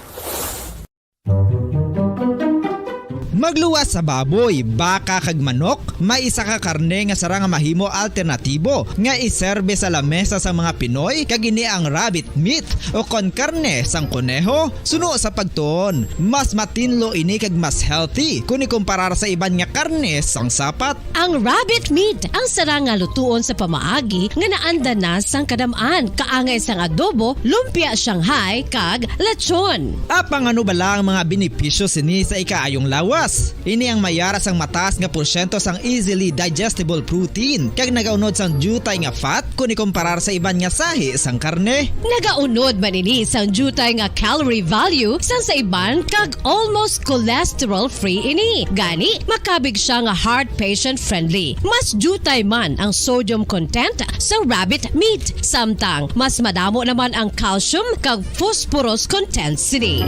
Magluwas sa baboy, baka kag manok, may isa ka karne nga sarang mahimo alternatibo nga iserbe sa lamesa sa mga Pinoy kag ini ang rabbit meat o kon karne sang kuneho. Suno sa pagtuon, mas matinlo ini kag mas healthy kung ikumparar sa iban nga karne sang sapat. Ang rabbit meat ang sarang nga lutuon sa pamaagi nga naanda na sang kadamaan, kaangay sang adobo, lumpia Shanghai kag lechon. Apang ano bala ang mga benepisyo sini sa ikaayong lawas? Ini ang mayara sang mataas nga porsyento sang easily digestible protein kag nagaunod sang jutay nga fat kung ikumparar sa iban nga sahi sang karne. Nagaunod man ini sang jutay nga calorie value sang sa iban kag almost cholesterol free ini. Gani makabig siya nga heart patient friendly. Mas jutay man ang sodium content sa rabbit meat, samtang mas madamo naman ang calcium kag phosphorus content sini.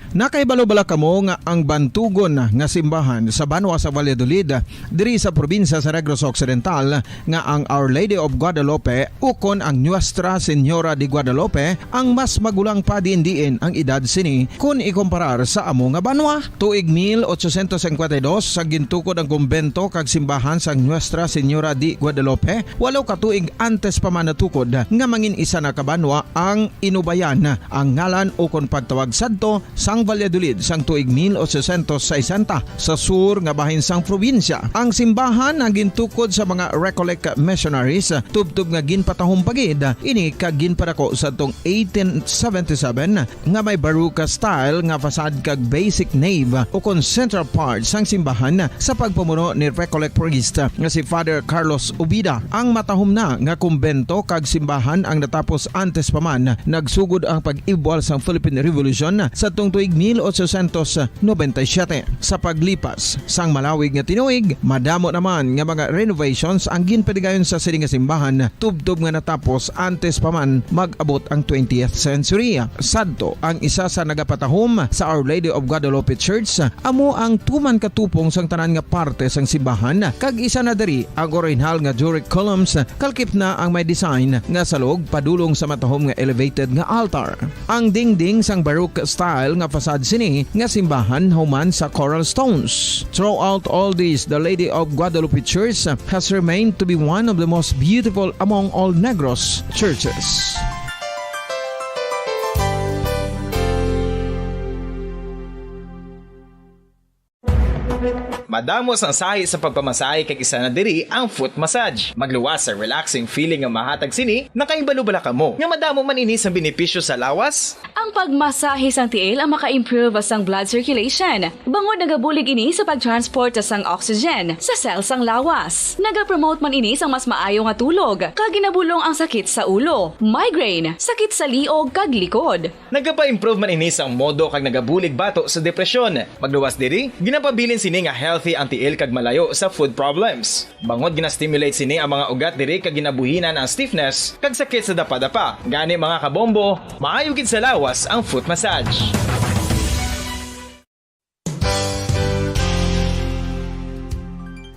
Nakaibalo-bala kamo nga ang bantugon nga simbahan sa Banwa sa Valladolid diri sa probinsya sa Negros Occidental nga ang Our Lady of Guadalupe ukon ang Nuestra Señora de Guadalupe ang mas magulang pa diin ang edad sini kung ikumparar sa amo nga banwa. Tuig 1852 sa gintukod ang kumbento kag simbahan sa Nuestra Señora de Guadalupe, walo ka tuig antes pa man natukod nga mangin isa na kabanwa ang inubayan ang ngalan ukon pagtawag sadto sang Valladolid sang tuig 1860 sa sur nga bahin sang probinsya. Ang simbahan ang gintukod sa mga Recollect missionaries tubtub nga ginpatahong pagid ini kag ginpadako sa tong 1877 nga may baroque style nga fasad kag basic nave o kon central part sang simbahan sa pagpamuno ni Recollect priest nga si Father Carlos Ubida. Ang matahom na nga kumbento kag simbahan ang natapos antes pa man nagsugod ang pag-ibwal sang Philippine Revolution sa tong tuig 1897. Sa paglipas sang malawig nga tinuig, madamo naman nga mga renovations ang ginpadigayon sa sining nga simbahan tubtob nga natapos antes pa man mag-abot ang 20th century. Sadto ang isa sa nagapatahom sa Our Lady of Guadalupe Church amo ang tuman katupong sang tanan nga parte sang simbahan kag isa na diri ang original nga Doric columns kalkip na ang may design nga salog padulong sa matahom nga elevated nga altar. Ang dingding sang baroque style nga fasad sini nga simbahan human sa coral stones. Throughout all this, the Lady of Guadalupe Church has remained to be one of the most beautiful among all Negros churches. Madamos ang sahi sa pagpamasahe kag isa na diri ang foot massage. Magluwas sa relaxing feeling nga mahatag sini, nakaibalo-bala ka mo. Nga madamo man ini sa benepisyo sa lawas. Ang pagmasahe sang tiil ang maka-improve sang blood circulation. Bangod nagabulig ini sa pag-transport sang oxygen sa cells sang lawas. Nagapromote man ini sang mas maayo nga tulog, kag ginabulong ang sakit sa ulo, migraine, sakit sa liog kag likod. Nagapa-improve man ini sang modo kag nagabulig bato sa depresyon. Magluwas diri, ginapabilin sini nga healthy ang tiil kag malayo sa food problems. Bangod gina-stimulate sini ang mga ugat diri kag ginabuhinan ang stiffness kag sakit sa dapa-dapa. Gani mga kabombo, maayo gid sa lawas ang foot massage.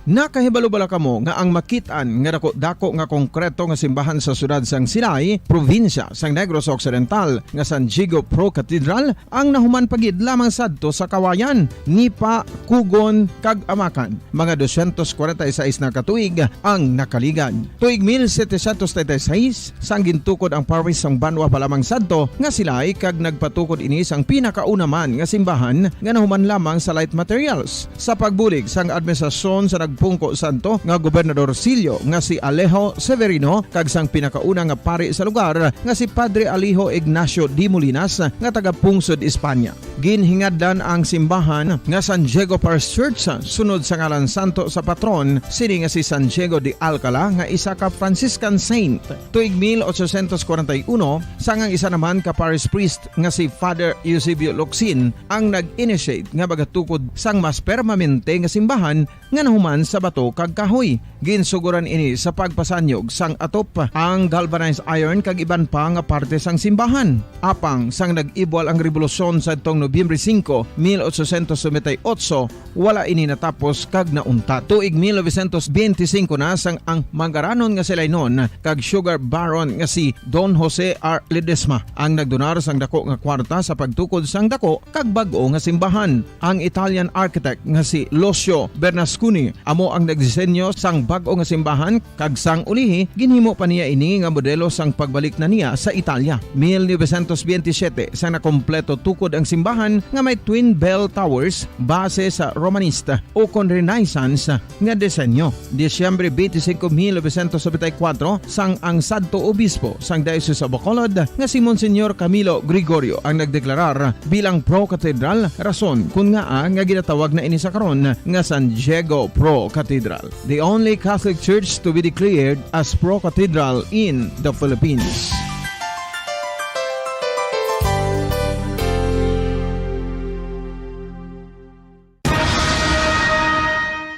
Nakahibalo-bala kamo nga ang makitaan nga dako nga konkreto nga simbahan sa sudad sang Sinay, probinsya sang Negros Occidental nga San Diego Pro Cathedral ang nahuman pagid lamang sadto sa kawayan, Nipa, Kugon kag Amakan. Mga 246 na katuig ang nakaligan. Tuig 1736 sang gintukod ang parish sang Banwa pa lamang sadto nga Silay kag nagpatukod ini sang pinakauna man nga simbahan nga nahuman lamang sa light materials. Sa pagbulig sang administrasyon sa pungko santo nga Gobernador Silio nga si Alejo Severino kag sang pinakauna nga pari sa lugar nga si Padre Alijo Ignacio de Molinas nga taga Pungsod, Espanya. Ginhingadlan ang simbahan nga San Diego Parish Church sunod sa ngalan santo sa patron sini nga si San Diego de Alcala nga isa ka Franciscan saint. Tuig 1841 sang ang isa naman ka parish priest nga si Father Eusebio Locsin ang nag-initiate nga bagatukod sang mas permanente nga simbahan nga nahuman sa bato kag kahoy. Ginsuguran ini sa pagpasanyog sang atop ang galvanized iron kag iban pa nga parte sang simbahan. Apang sang nag-ibwal ang revolusyon sa tong Nobyembre 5, 1898, wala ini natapos kag naunta. Tuig 1925 na sang ang mangaranon nga sila noon kag sugar baron nga si Don Jose R. Ledesma ang nagdonar sang dako nga kwarta sa pagtukod sang dako kag bag-o nga simbahan. Ang Italian architect nga si Lucio Bernasconi amo ang nagdisenyo sang bag-o nga simbahan kag sang ulihi ginhimo pa niya ini nga modelo sang pagbalik na niya sa Italia. 1927 sang nakompleto tukod ang simbahan nga may twin bell towers base sa Romanista o kon Renaissance nga disenyo. Disyembre 25, 1974 sang ang Santo Obispo sang Diocese of Bacolod nga si Monsignor Camilo Gregorio ang nagdeklarar bilang Pro Cathedral, rason kun nga nga ginatawag na ini sa karon nga San Diego Pro Cathedral, the only Catholic church to be declared as Pro Cathedral in the Philippines.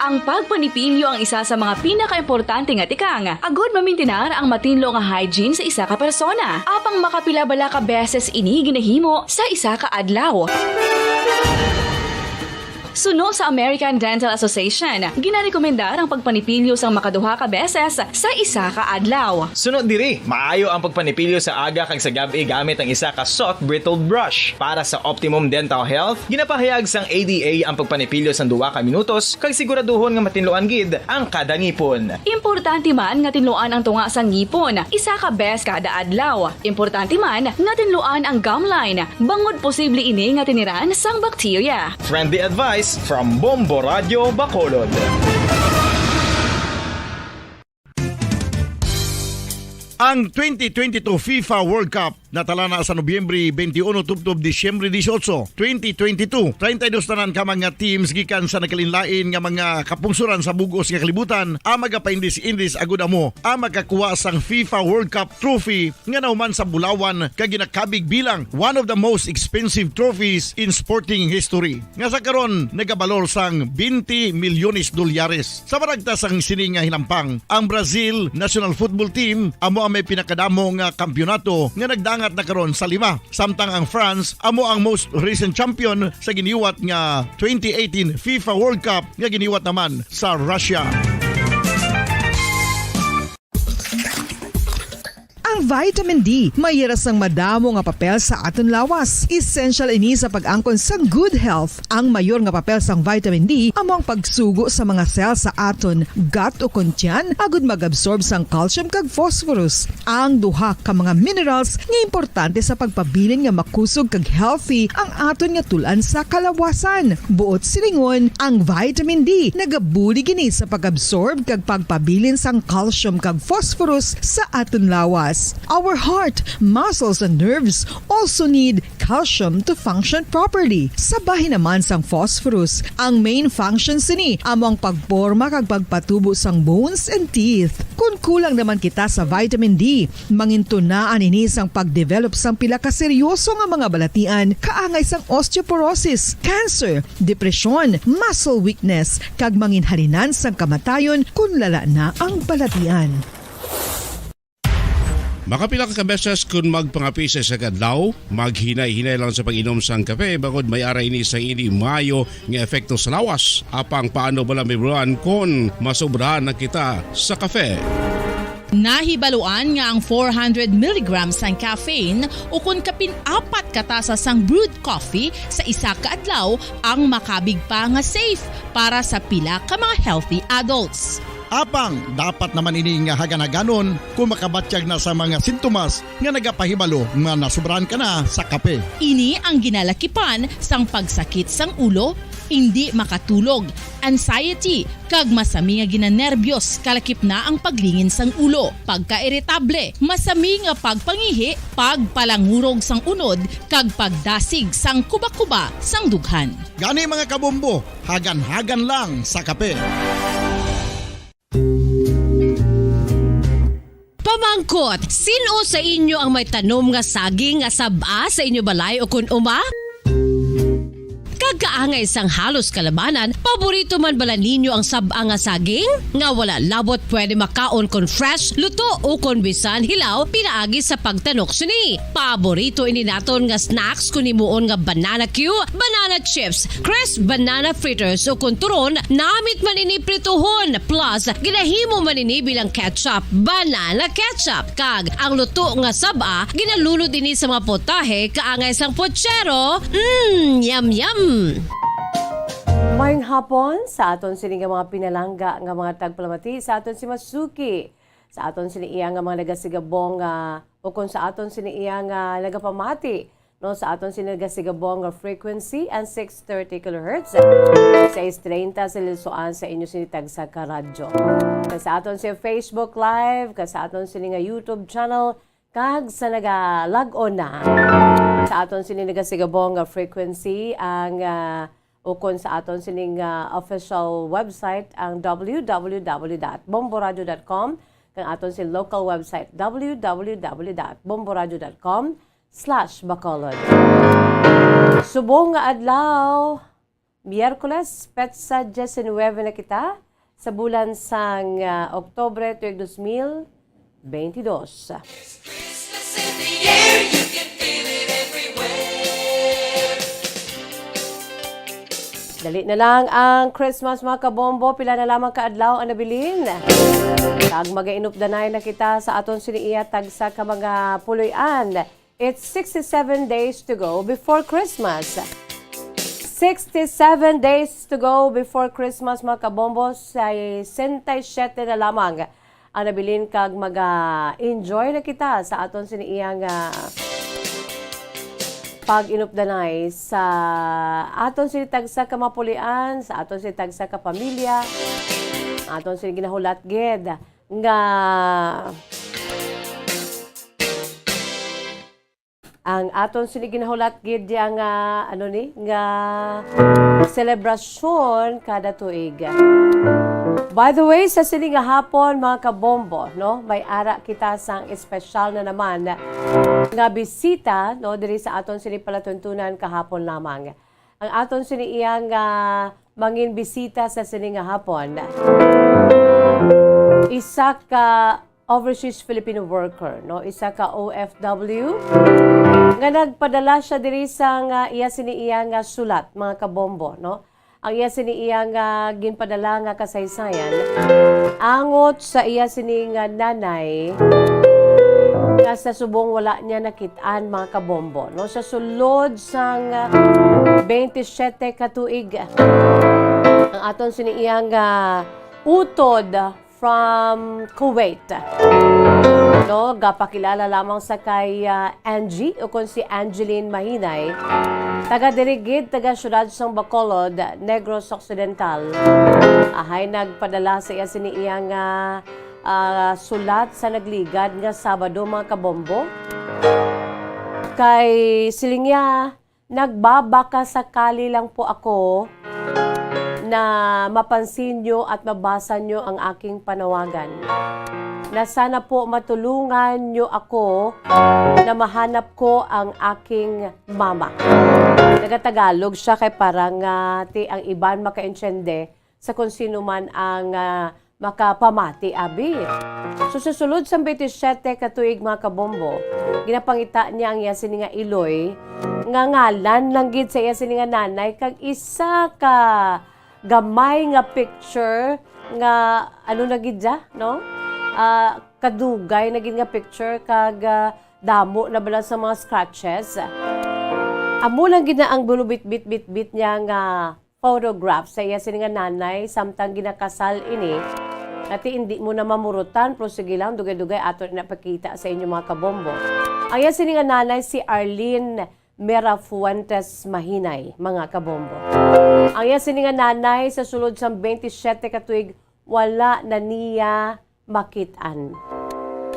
Ang pagpanipilyo ang isa sa mga pinaka-importante nga tikang. Agod mamintinar ang matinlo nga hygiene sa isa ka persona. Apang makapila-bala ka beses ini ginahimo sa isa ka adlaw. Suno sa American Dental Association, ginarekomendar ang pagpanipilyo sang makaduha ka beses sa isa ka adlaw. Sunod diri, maayo ang pagpanipilyo sa aga kag sa gabi gamit ang isa ka soft brittle brush. Para sa optimum dental health, ginapahayag sang ADA ang pagpanipilyo sang 2 ka minutos kag siguraduhon nga matinluan gid ang kada ngipon. Importante man nga tinluan ang tunga sang ngipon, isa ka bes kada adlaw. Importante man nga tinluan ang gum line, bangod posible ini nga tiniran sang bakterya. Friendly advice from Bombo Radio Bacolod. Ang 2022 FIFA World Cup natala na sa Nobyembre 21 tubtob Disyembre 18, 2022. 32 tanan ka mga teams gikan sa nakalinlain nga mga kapungsuran sa bugos nga kalibutan ang magapaindis-indis agud amo ang makakuha sang FIFA World Cup trophy nga nahuman sa Bulawan kag ginakabig bilang one of the most expensive trophies in sporting history. Nga sa karon nagabalor sang 20 milyones dolyares. Sa maragtas sang sini nga hinampang, ang Brazil National Football Team amo ang may pinakadamo nga kampyonato nga nagdangat na karon sa 5. Samtang ang France amo ang most recent champion sa giniwat nga 2018 FIFA World Cup nga giniwat naman sa Russia. Ang vitamin D mayira sang madamo nga papel sa aton lawas. Essential ini sa pag-angkon sa good health. Ang mayor nga papel sang vitamin D amo ang pagsugo sa mga cell sa aton gut o kuntyan agud mag-absorb sang calcium kag phosphorus. Ang duha ka mga minerals nga importante sa pagpabilin nga makusog kag healthy ang aton nga tulan sa kalawasan. Buot silingon, ang vitamin D nagabuli gini sa pag-absorb kag pagpabilin sang calcium kag phosphorus sa aton lawas. Our heart, muscles and nerves also need calcium to function properly. Sabay naman sang phosphorus, ang main function sini amo ang pagporma kag pagpatubo sang bones and teeth. Kung kulang naman kita sa vitamin D, mangintunaan ini sang pagdevelop sang pila ka seryoso nga mga balatian, kaangay sang osteoporosis, cancer, depresyon, muscle weakness, kag manginhalinan sang kamatayon kung lala na ang balatian. Makapila ka beses kung magpangapisa sa kadlaw, maghinay-hinay lang sa pag-inom sang kape bagod may ara ini sang ini mayo nga epekto sa lawas. Apang paano bala mibuan kung masobrahan na kita sa kape. Nahibaluan nga ang 400 mg sang caffeine o kung kapin-apat katasa sang brewed coffee sa isa ka adlaw ang makabig pa nga safe para sa pila ka mga healthy adults. Apang, dapat naman ini nga haganaganon kung makabatyag na sa mga sintomas nga nagapahibalo nga nasubrahan ka na sa kape. Ini ang ginalakipan sang pagsakit sang ulo, hindi makatulog, anxiety, kag masami nga ginanerbiyos kalakip na ang paglingin sang ulo, pagka-iritable, masami nga pagpangihi, pagpalangurog sang unod, kag pagdasig sang kuba-kuba sang dughan. Gani mga kabombo, hagan-hagan lang sa kape. Pamangkot, sino sa inyo ang may tanom nga saging nga saba sa inyo balay o kun uma? Kagaangay sang halos kalabanan, paborito man bala ninyo ang saba nga saging? Nga wala labot pwede makaon kon fresh, luto o kon bisan hilaw, pinaagi sa pagtanok sini. Paborito ini naton nga snacks kun imuon nga banana Q, banana chips, crisp banana fritters o kun turon, namit man ini prituhon, plus ginahimo man ini bilang ketchup, banana ketchup. Kag ang luto nga saba, ginalunod ini sa mga potahe kaangay sang pochero. Yum yum! Mayong hapon sa aton sini nga mga pinalangga nga mga tagpalamati sa aton si Masuki, sa aton sini iya nga mga nagasigabong o kung sa aton sini iya nga nagapamati no sa aton sini nagasigabong nga frequency and 630 kHz 630 sa Lisoan sa inyo sini tagsa ka radyo. Sa aton si Facebook Live, sa aton sini nga YouTube channel, kag sa naga-log-on na sa aton sini nagasigabong nga frequency ang ukon sa aton sining official website ang www.bomboradio.com kang aton si local website www.bomboradio.com/Bacolod. Subong nga adlaw, Miyerkules, petsa 19 na kita sa bulan sang Oktubre 2022. Dali na lang ang Christmas mga kabombo, pila na lamang kaadlaw ang nabilin. Kag magainupdanay na kita sa aton siniiya tagsa ka mga puloy-an. It's 67 days to go before Christmas. 67 days to go before Christmas mga kabombo, sa 67 na lamang ang nabilin kag maga-enjoy na kita sa aton siniiyang pag-inupdanay sa aton sinitag sa kamapulian, sa aton sinitag sa kapamilya, aton sin ginahulat ged nga ang aton sin ginahulat ged nga nga selebrasyon kada tuig. By the way, sa sining hapon mga kabombo, no, may ara kita sang espesyal na naman nga bisita no diri sa aton sini palatuntunan kahapon lamang. Ang aton sini iyang mangin bisita sa sining hapon. Isa ka overseas Filipino worker, no, isa ka OFW nga nagpadala siya diri sa iya sini iyang sulat mga kabombo, no. Ang iya sini iya nga ginpadala nga kasaysayan angot sa iya sini nga nanay nga sa subong wala niya nakitaan mga kabombo. No? Sa sulod sang 27 ka tuig, ang aton siniyang utod from Kuwait. No, gapakilala lamang sa kay Angie o kung si Angeline Mahinay, taga Dirigid, taga syudad sang Bacolod, Negros Occidental. Ahay nagpadala sa iya siniyang sulat sa nagligad nga Sabado mga kabombo. Kay silingya, nagbabaka sakali lang po ako na mapansin nyo at mabasa nyo ang aking panawagan. Na sana po matulungan nyo ako na mahanap ko ang aking mama. Taga-Tagalog siya kay parang ang iban makainsyende sa kung sino man ang makapamati abi. So susulod sa 27 katuig mga kabombo, ginapangita niya ang yasin nga Iloy, nga ngalan lang gid sa yasin nga nanay, kag isa ka gamay nga picture nga ano na gid no? Kadugay na gid nga picture kag damo na bala sa mga scratches. Amo lang gid na ang bulubit-bit niya nga photograph sa iya sini nga nanay samtang ginakasal ini. Nati hindi mo na mamurutan, pero sige lang, dugay-dugay ato na pakita sa inyo mga kabombo. Ang iya sini nga nanay si Arlene Merafuentes Mahinay, mga kabombo. Ang iya sini nga nanay sa sulod sa 27 katuig wala na niya makitaan.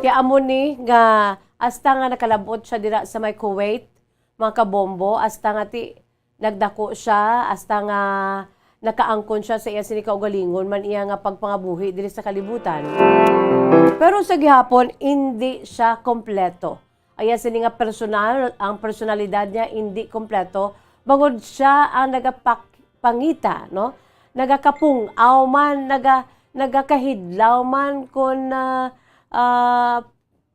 Kaya amo ni nga hasta nga nakalabot siya dira sa may Kuwait, mga kabombo, hasta nga ti nagdako siya, hasta nga nakaangkon siya sa iya sini kaugalingon man iya nga pagpangabuhi diri sa kalibutan. Pero sa gihapon hindi siya kompleto. Aya sini nga personal, ang personalidad niya hindi kompleto. Bangod siya ang nagapangita, no? Nagakapungaw man, nagakahidlaw man kung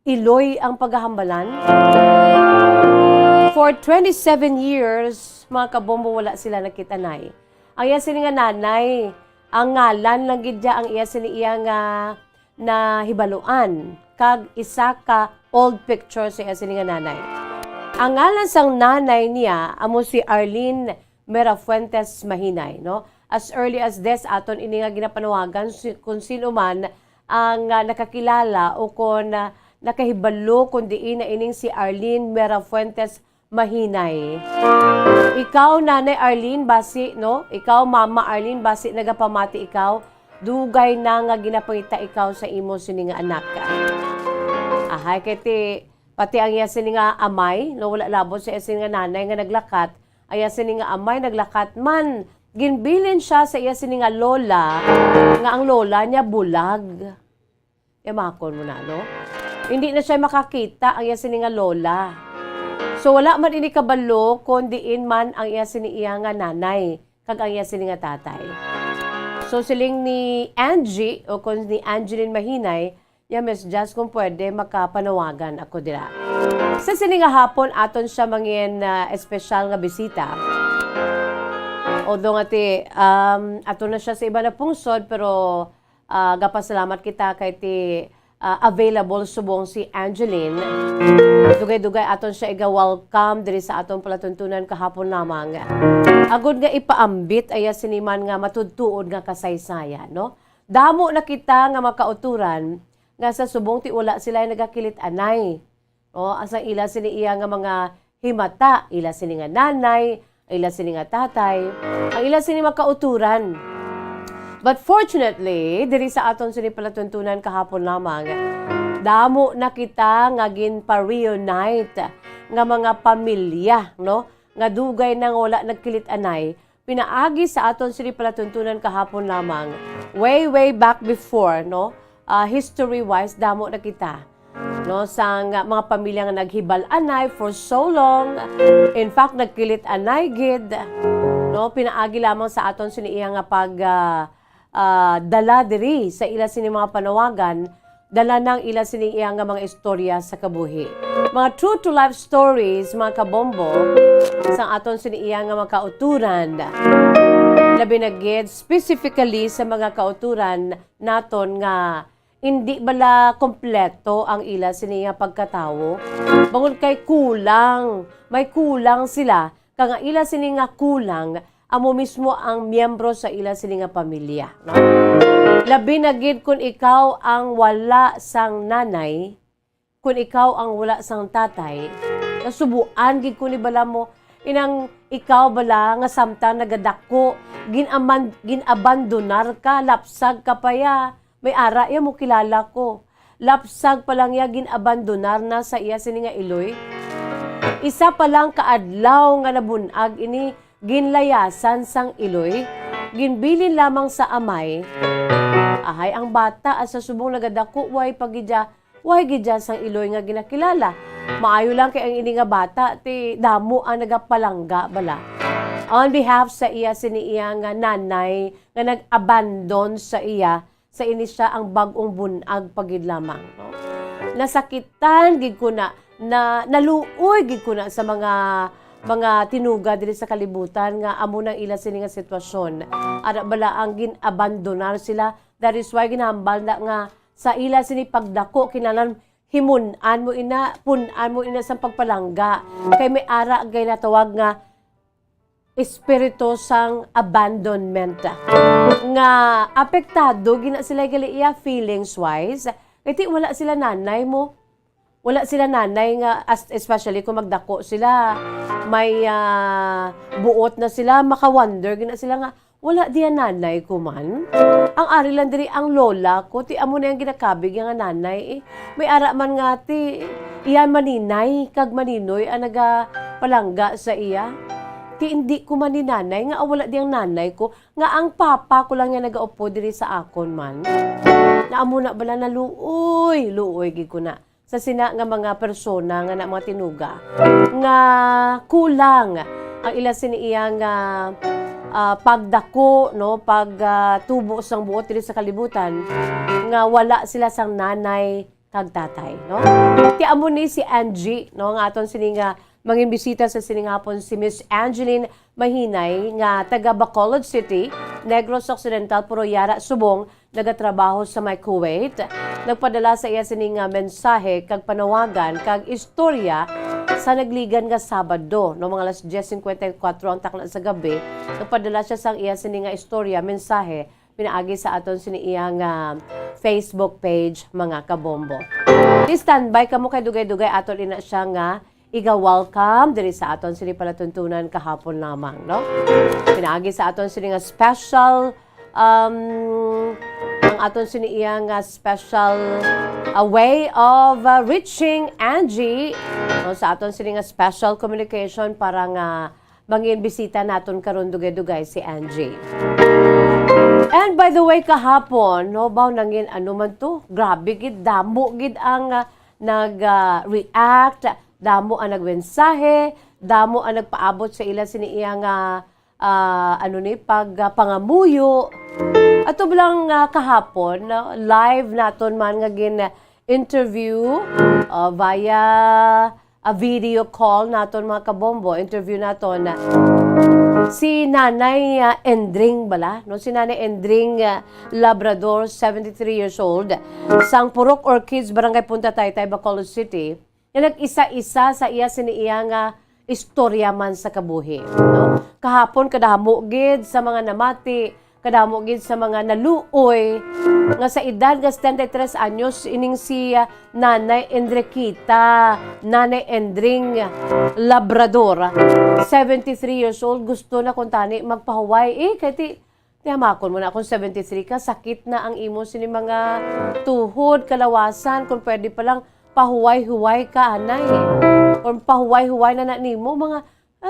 Iloy ang paghahambalan. For 27 years, mga kabombo, wala sila nakitanay. Ang iya sini nga nanay, ang ngalan lang gid ang iya sini iya nga na hibaluan. Kag isa ka old picture sa iya sini nga nanay. Ang ngalan sang nanay niya, amo si Arlene Merafuentes Mahinay, no? As early as this, aton ini nga ginapanawagan kung sino man ang nakakilala o kung nakahibalo kung diin na ining si Arlene Merafuentes Mahinay. Ikaw, Nanay Arlene, basi, no? Ikaw, Mama Arlene, basi, nagapamati ikaw, dugay na nga ginapangita ikaw sa imo sini nga anak ka. Ahay, kaya pati ang yasin nga amay, no? Wala labot sa yasin nga nanay nga naglakat, ay yasin nga amay naglakat man, ginbilin siya sa yasin nga lola, nga ang lola niya bulag. Yamakon mo na, no? Hindi na siya makakita ang yasin nga lola. So wala man ini kabalo kung diin man ang iya siniiya nga nanay kag ang iya sini nga tatay. So siling ni Angie o kung ni Angeline Mahinay, ya Miss Jazz kung pwede makapanawagan ako dira. Sa sini nga hapon aton siya mangin espesyal nga bisita. Although nga ti ato na siya sa iba na pungsod pero gapasalamat kita kay ti available subong si Angeline. Dugay-dugay aton siya iga-welcome diri sa aton palatuntunan kahapon lamang. Agud nga ipaambit aya siniman nga matudtuod nga kasaysayan, no? Damo na kita nga makauturan nga sa subong ti wala sila nagakilit anay. O asa ila sini iya nga mga himata, ila sini nga nanay, ila sini nga tatay, ang ila sini makauturan. But fortunately, diri sa aton sini palatuntunan kahapon lamang, damo na kita nga ginpa-reunite nga mga pamilya, no? Nga dugay nang wala nagkilit anay, pinaagi sa aton sini palatuntunan kahapon lamang. Way back before, no? History-wise, damo na kita. No, sang mga pamilya nga naghibal anay for so long. In fact, nagkilit anay gid. No, pinaagi lamang sa aton sini iya nga pag dala diri sa ila sini mga panawagan, dala nang ila sini iya nga mga istorya sa kabuhi. Mga true to life stories, mga kabombo, sa aton sini iya nga mga kauturan. Labi na gid specifically sa mga kauturan naton nga hindi bala kompleto ang ila siniya pagkatawo. Bangod kay kulang. May kulang sila. Kaya ila sininga kulang, amo mismo ang miyembro sa ila sininga pamilya. No? Labi na gid kung ikaw ang wala sang nanay, kung ikaw ang wala sang tatay, nasubuan gid kun ibala mo, inang ikaw bala nga samtang nagadako, ginabandonar ka, lapsag ka pa ya. May ara ya mo kilala ko. Lapsag pa lang ya ginabandonar na sa iya sininga iloy. Isa pa lang kaadlaw nga nabunag ini ginlayasan sang iloy, ginbilin lamang sa amay. Ahay ang bata sa subong nagadako way gidya sang iloy nga ginakilala. Maayo lang kay ang ini nga bata ti damo ang nagapalangga bala. On behalf sa iya siniya nga nanay nga nag-abandon sa iya sa ini siya ang bag-ong bunag pagid lamang, no? Nasakitan gid ko na naluoy gid ko na sa mga tinuga diri sa kalibutan nga amo nang ila sini nga sitwasyon. Ara bala ang ginabandonar sila. That is why ginahambal na nga sa ila sini pagdako kinalan himunan mo ina sa pagpalangga. Kay may ara gay natawag nga espiritu sang abandonment. Nga apektado gina sila gali iya feelings wise. Kaya wala sila nanay mo. Wala sila nanay nga, especially kung magdako sila, may buot na sila, makawonder, gina sila nga, wala diyan nanay ko man. Ang ari lang diri ang lola ko, ti amo na yung ginakabig yung nanay. May ara man nga ti, iya maninay, kag maninoy, ang nagapalangga sa iya. Ti hindi ko man ni nanay, nga wala diyang nanay ko, nga ang papa ko lang yung nagaupo diri sa akon man. Na amo na bala na luoy gid ko na. Sa sina nga mga persona nga na mga tinuga nga kulang ang ila siniya nga pagdako no pagtubo sang buot diri sa kalibutan nga wala sila sang nanay kag tatay no. Ti amo ni si Angie no nga aton sini nga mangin bisita sa sining hapon si Miss Angeline Mahinay nga taga Bacolod City, Negros Occidental, Puro-Yara, Subong, nagatrabaho sa may Kuwait. Nagpadala sa iya sining mensahe kag panawagan kag istorya sa nagligan nga Sabado no mga alas 10:54 ang takna sa gabi. Nagpadala siya sang iya sining istorya mensahe pinaagi sa aton sini iya nga Facebook page mga kabombo. Standby kamo kay dugay-dugay aton ina siya nga iga-welcome diri sa aton sini palatuntunan kahapon lamang, no? Pinaagi sa aton sini nga special ang aton sini iya nga special a way of reaching Angie no, sa aton sini nga special communication para nga mangin bisita naton karon dugay-dugay si Angie. And by the way kahapon no baw nangin ano man to grabe gid damo gid ang nag-react, damo ang nagmensahe, damo ang nagpaabot sa ila sini iya nga pagpangamuyo. Ato bilang kahapon, live naton man nga interview via a video call naton mga kabombo. Interview naton si Nanay Endring bala, no? Si Nanay Endring Labrador, 73 years old, sang Purok Orchids, Barangay Punta Taytay, Bacolod City. Na nag-isa-isa sa iya siniya nga istorya man sa kabuhi. No? Kahapon kadamo gid sa mga namati, kadamo gid sa mga naluoy nga sa edad nga 73 anyos ining si Nanay Endrekita, Nanay Endring Labrador, 73 years old, gusto na kung tani magpahuway kay tiyamakon mo na kung 73 ka, sakit na ang imo sini mga tuhod, kalawasan, kung pwede pa lang pahuway-huway ka, anay. Or pahuway-huway na nimo, mga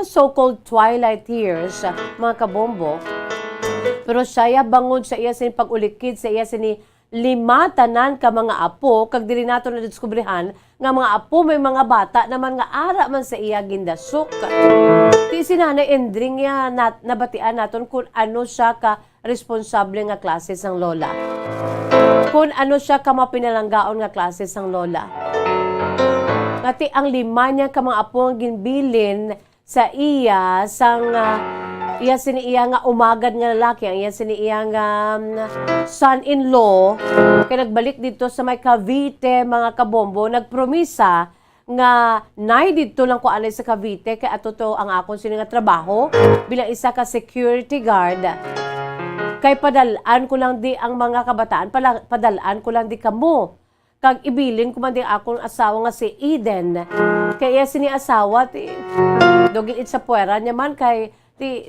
so-called twilight years, mga kabombo. Pero siya bangod sa iya sini pag-ulikid, sa iya sini 5 tanan ka mga apo, kag diri nato na diskubrihan nga mga apo may mga bata naman nga ara man sa iya gindasok. Ti si Nanay Endring ya nabatian naton kung ano siya ka responsable nga klase sang lola. Kung ano siya ka mapinalanggaon nga klase sang lola. Ngati ang 5 niya ka mga apo ang ginbilin sa iya sang iya siniiya nga umagad nga lalaki, ang iya siniiya nga son-in-law, kaya nagbalik dito sa may Cavite, mga kabombo, nagpromisa nga nay dito lang ko anay sa Cavite, kaya ato to ang akong sini nga trabaho bilang isa ka security guard. Kay padalaan ko lang di ang mga kabataan, padalaan ko lang di kamo. Kag ibilin ko man di akong asawa nga si Eden. Kaya sini asawa, dogin it sa puwera niya man kay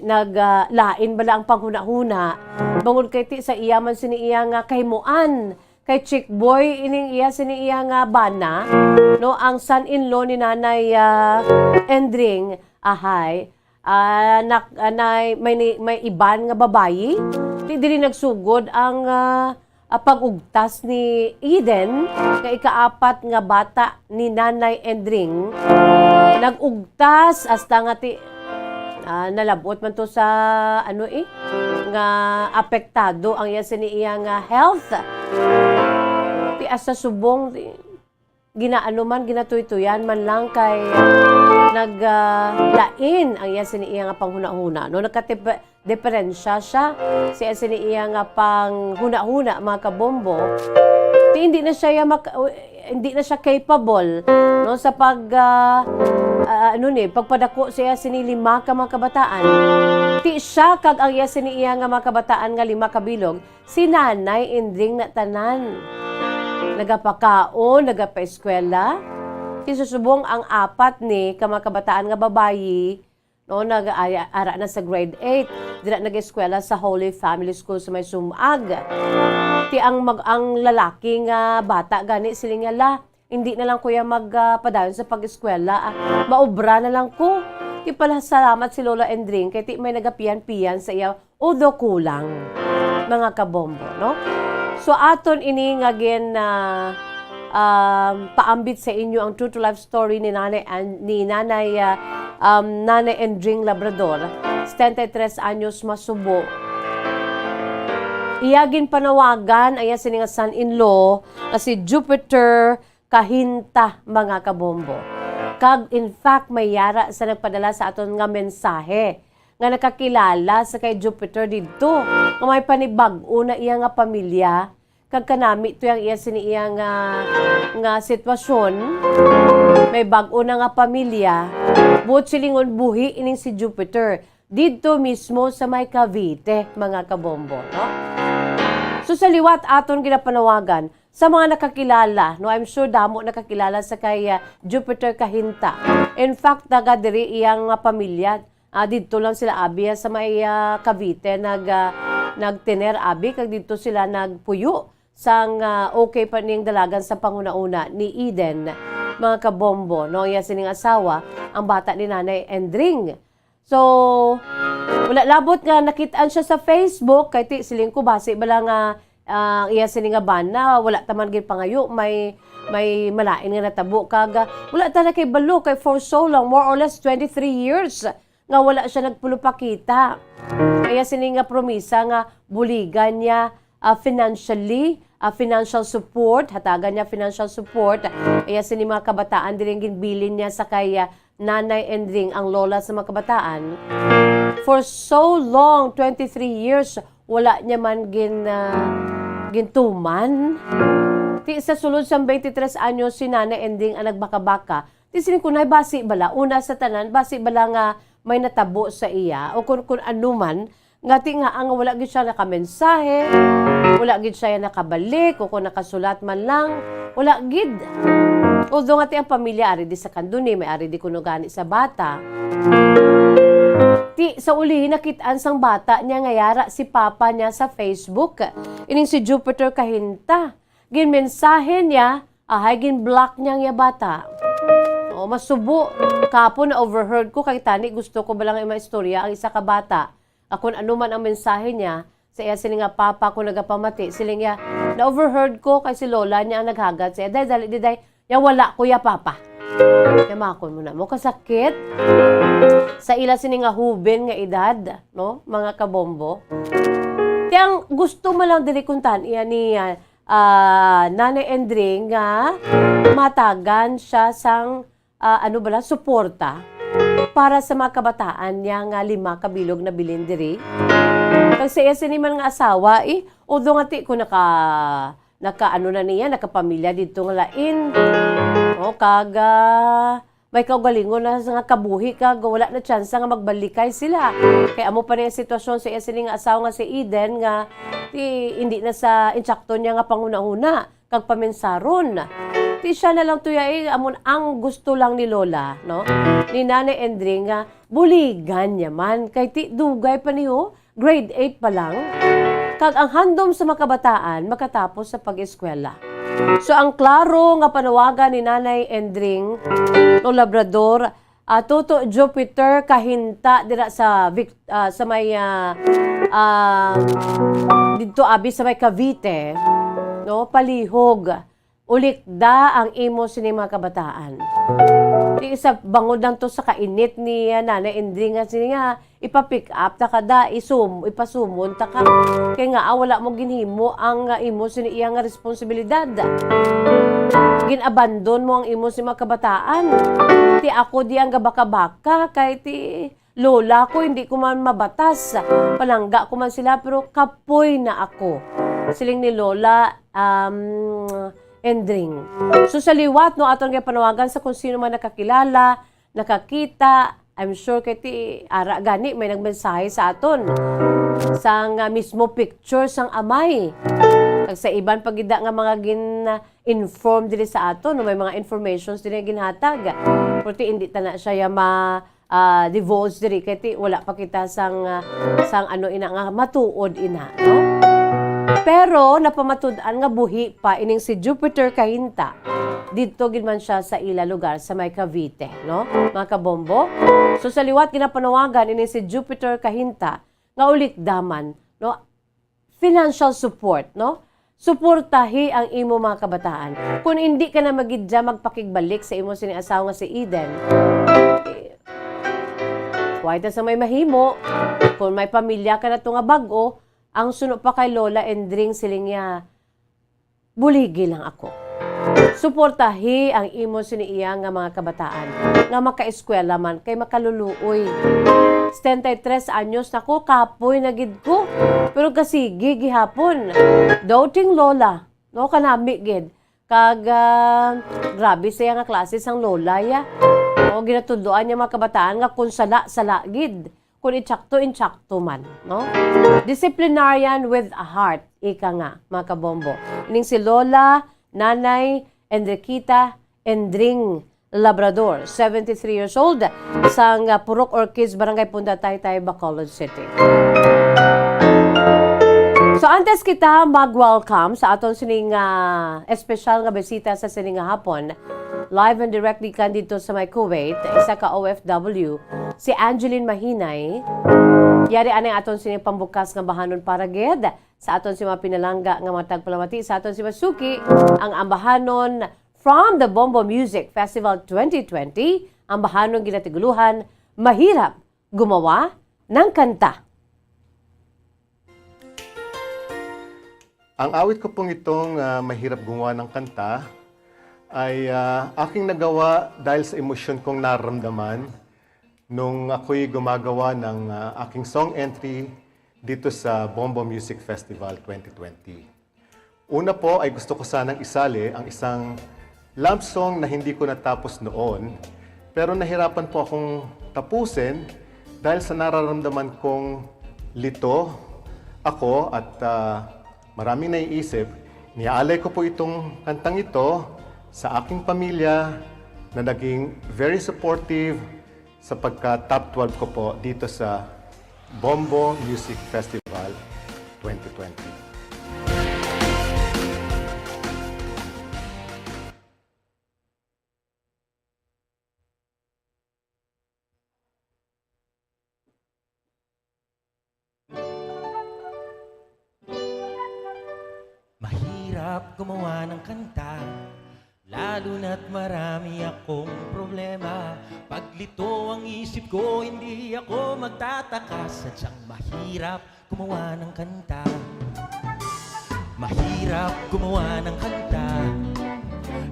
naglain bala ang panghuna-huna. Bangod kay ti sa iya man sini iya nga kaymuan. Kay Chick Boy, ining iya sini iya nga bana, no, ang son-in-law ni Nanay Endring, ahay, may iban nga babayi, dili nagsugod ang pag-ugtas ni Eden, nga ikaapat nga bata ni Nanay Endring, nag-ugtas hasta nga nalabot man to sa nga apektado ang iya siniiya nga health. Ti asa subong ginatuytuyan man lang kay naglain ang iya siniiya nga panghuna-huna. No, nagka-diferensya siya si siniiya nga panghuna-huna, mga kabombo. Ti hindi na siya capable, no, sa pagpadako siya sini 5 ka mga kabataan. Ti siya kag ang iya siniiya nga mga kabataan nga 5 kabilog, si Nanay Endring na tanan. Nagapakaon, nagapaeskwela. Ti susubong ang 4 ni ka mga kabataan nga babayi, no, nag-ara na sa grade 8, dira nag-eskwela sa Holy Family School sa may Sumag. Ti ang lalaki nga bata gani siling la, hindi na lang kuya magpadayon sa pag-eskwela. Maobra na lang ko. Ti pala salamat si Lola Endring kay ti may nagapian-pian sa iya udo kulang, mga kabombo, no? So aton ini nga paambit sa inyo ang true to life story ni Nanay Endring Labrador, 73 anyos masubo. Iyagin panawagan aya sini nga son-in-law na si Jupiter Kahinta, mga kabombo. Kag in fact may yara sa nagpadala sa aton nga mensahe nga nakakilala sa kay Jupiter dito nga may panibag-o na iya nga pamilya kag kanami to yang iya sini iya nga sitwasyon. May bag-o na nga pamilya buot silingon buhi ining si Jupiter dito mismo sa may Cavite, mga kabombo, no? So sa liwat aton ginapanawagan sa mga nakakilala, no, I'm sure damo nakakilala sa kay Jupiter Kahinta. In fact, taga diri iyang pamilya, dito lang sila abi sa may Cavite nagtener abi kag dito sila nagpuyo sang okay pa ning dalagan sa panguna-una ni Eden, mga kabombo, no, iya sining asawa ang bata ni Nanay Endring. So wala labot nga nakitaan siya sa Facebook kay ti siling ko base bala nga iya sini nga bana wala taman gid pangayo may malain nga natabo kaga wala ta na kay balo kay for so long, more or less 23 years nga wala siya nagpulupakita. Kaya sini nga promisa nga buligan niya financial support, hatagan niya financial support. Kaya sini mga kabataan din ginbilin niya sa kay Nanay Endring, ang lola sa mga kabataan. For so long, 23 years, wala niya man gintuman. Ti sa sulod sa 23 anyos si Nanay Endring ang nagbaka-baka. Ti sining kunay basi bala una sa tanan basi bala nga may natabo sa iya o kung anuman nga ti nga ang wala gid siya nakamensahe, wala gid siya nakabalik o kung nakasulat man lang, wala gid. Although nga ti ang pamilya ari di sa kanduni, may ari di kuno gani sa bata. Ti sa uli nakitaan sang bata niya nga yara si papa niya sa Facebook. Ining si Jupiter Kahinta. Ginmensahe niya, gin-block niya nga bata. O masubo. Kapo na overheard ko kay tani gusto ko balang istorya ang isa ka bata. Kung ano man ang mensahe niya, sa iya siling nga papa ko nagapamati, siling niya, na-overheard ko kay si lola niya ang naghagad siya. Dahil, ya wala kuya papa. Yamakon mo na mo, kasakit. Sa ila sining nga huben nga edad, no, mga kabombo. Tiyang gusto mo lang diri kuntan, iya ni Nanay Endring nga matagan siya sang, suporta para sa mga kabataan niya nga 5 kabilog na bilin diri. Kag sa iya siniman nga asawa, although nga ti ko naka ano na niya, nakapamilya dito nga lain. O, may kaugalingon na nga kabuhi kag wala na chance nga magbalikay sila. Kaya amo pa rin ang sitwasyon sa iya sining asawa nga si Eden nga hindi na sa insakto niya nga panguna-una kag paminsaron. Ti siya na lang tuya amon ang gusto lang ni Lola, no? Ni Nanay Endring nga buligan niya man kay ti dugay pa niyo, grade 8 pa lang. Kag ang handom sa makabataan makatapos sa pag-eskwela. So ang klaro nga panawagan ni Nanay Endring no Labrador, Toto Jupiter kahinta dira sa may dito abi sa may Cavite, no, palihog. Ulikda ang imo sini mga kabataan. Di isa bangod lang to sa kainit ni Nanay Endring nga sini nga ipa-pick up ta kada ipasumon ta ka kay nga wala mo ginhimo ang imo sini iya nga responsibilidad. Ginabandon mo ang imo si mga kabataan. Ti ako di ang gabaka-baka kay ti lola ko hindi ko man mabatas. Palangga ko man sila pero kapoy na ako. Siling ni Lola Endring. So sa liwat no aton nga panawagan sa kung sino man nakakilala, nakakita, I'm sure kay ti ara gani may nagmensahe sa aton sang mismo picture sang amay. Kag sa iban pagida nga mga inform diri sa aton no may mga informations diri ginhatag. Pero hindi ta na siya divulge diri kay ti wala pa kita sang ano ina nga matuod ina, no? Pero napamatud-an nga buhi pa ining si Jupiter kahinta. Dito gid man siya sa ila lugar sa may Cavite, no? Mga kabombo. So sa liwat ginapanawagan ining si Jupiter kahinta nga ulikdaman, no? Financial support, no? Suportahi ang imo mga kabataan. Kung hindi ka na magidya magpakigbalik sa imo sini asawa nga si Eden, why ta sa may mahimo? Kung may pamilya ka na to nga bag-o, ang suno pa kay Lola Endring siling niya, buligi lang ako. Suportahi ang imo siniiya nga mga kabataan nga makaeskwela man kay makaluluoy. 73 anyos na ko, kapoy na gid ko. Pero kasi gihapon. Doubting Lola, no kanami gid. Kag grabe siya nga klase sang Lola ya. O ginatudloan niya mga kabataan nga kung sala gid. Kung insakto man, no? Disciplinarian with a heart, ika nga, mga kabombo. Ining si Lola, Nanay, Enriqueta, Endring, Labrador, 73 years old, sang Purok Orchids, Barangay Punda, Taytay, Bacolod City. So, antes kita mag-welcome sa aton sining espesyal nga bisita sa sining hapon, live and directly dito sa may Kuwait, isa ka OFW, si Angeline Mahinay. Yari anay aton sining pambukas nga bahanon para ged sa aton si mga pinalangga nga mga tagpalamati sa aton si Masuki, ang ambahanon from the Bombo Music Festival 2020, ang bahanon ginatiguluhan, mahirap gumawa ng kanta. Ang awit ko pong itong mahirap gumawa ng kanta ay aking nagawa dahil sa emosyon kong nararamdaman nung ako'y gumagawa ng aking song entry dito sa Bombo Music Festival 2020. Una po ay gusto ko sanang isali ang isang love song na hindi ko natapos noon, pero nahirapan po akong tapusin dahil sa nararamdaman kong lito ako at maraming naiisip. Niaalay ko po itong kantang ito sa aking pamilya na naging very supportive sapagka top 12 ko po dito sa Bombo Music Festival 2020. Mahirap gumawa ng kanta, lalo na't marami akong problema. Paglito ang isip ko, hindi ako magtataka. Sadyang mahirap gumawa ng kanta. Mahirap gumawa ng kanta,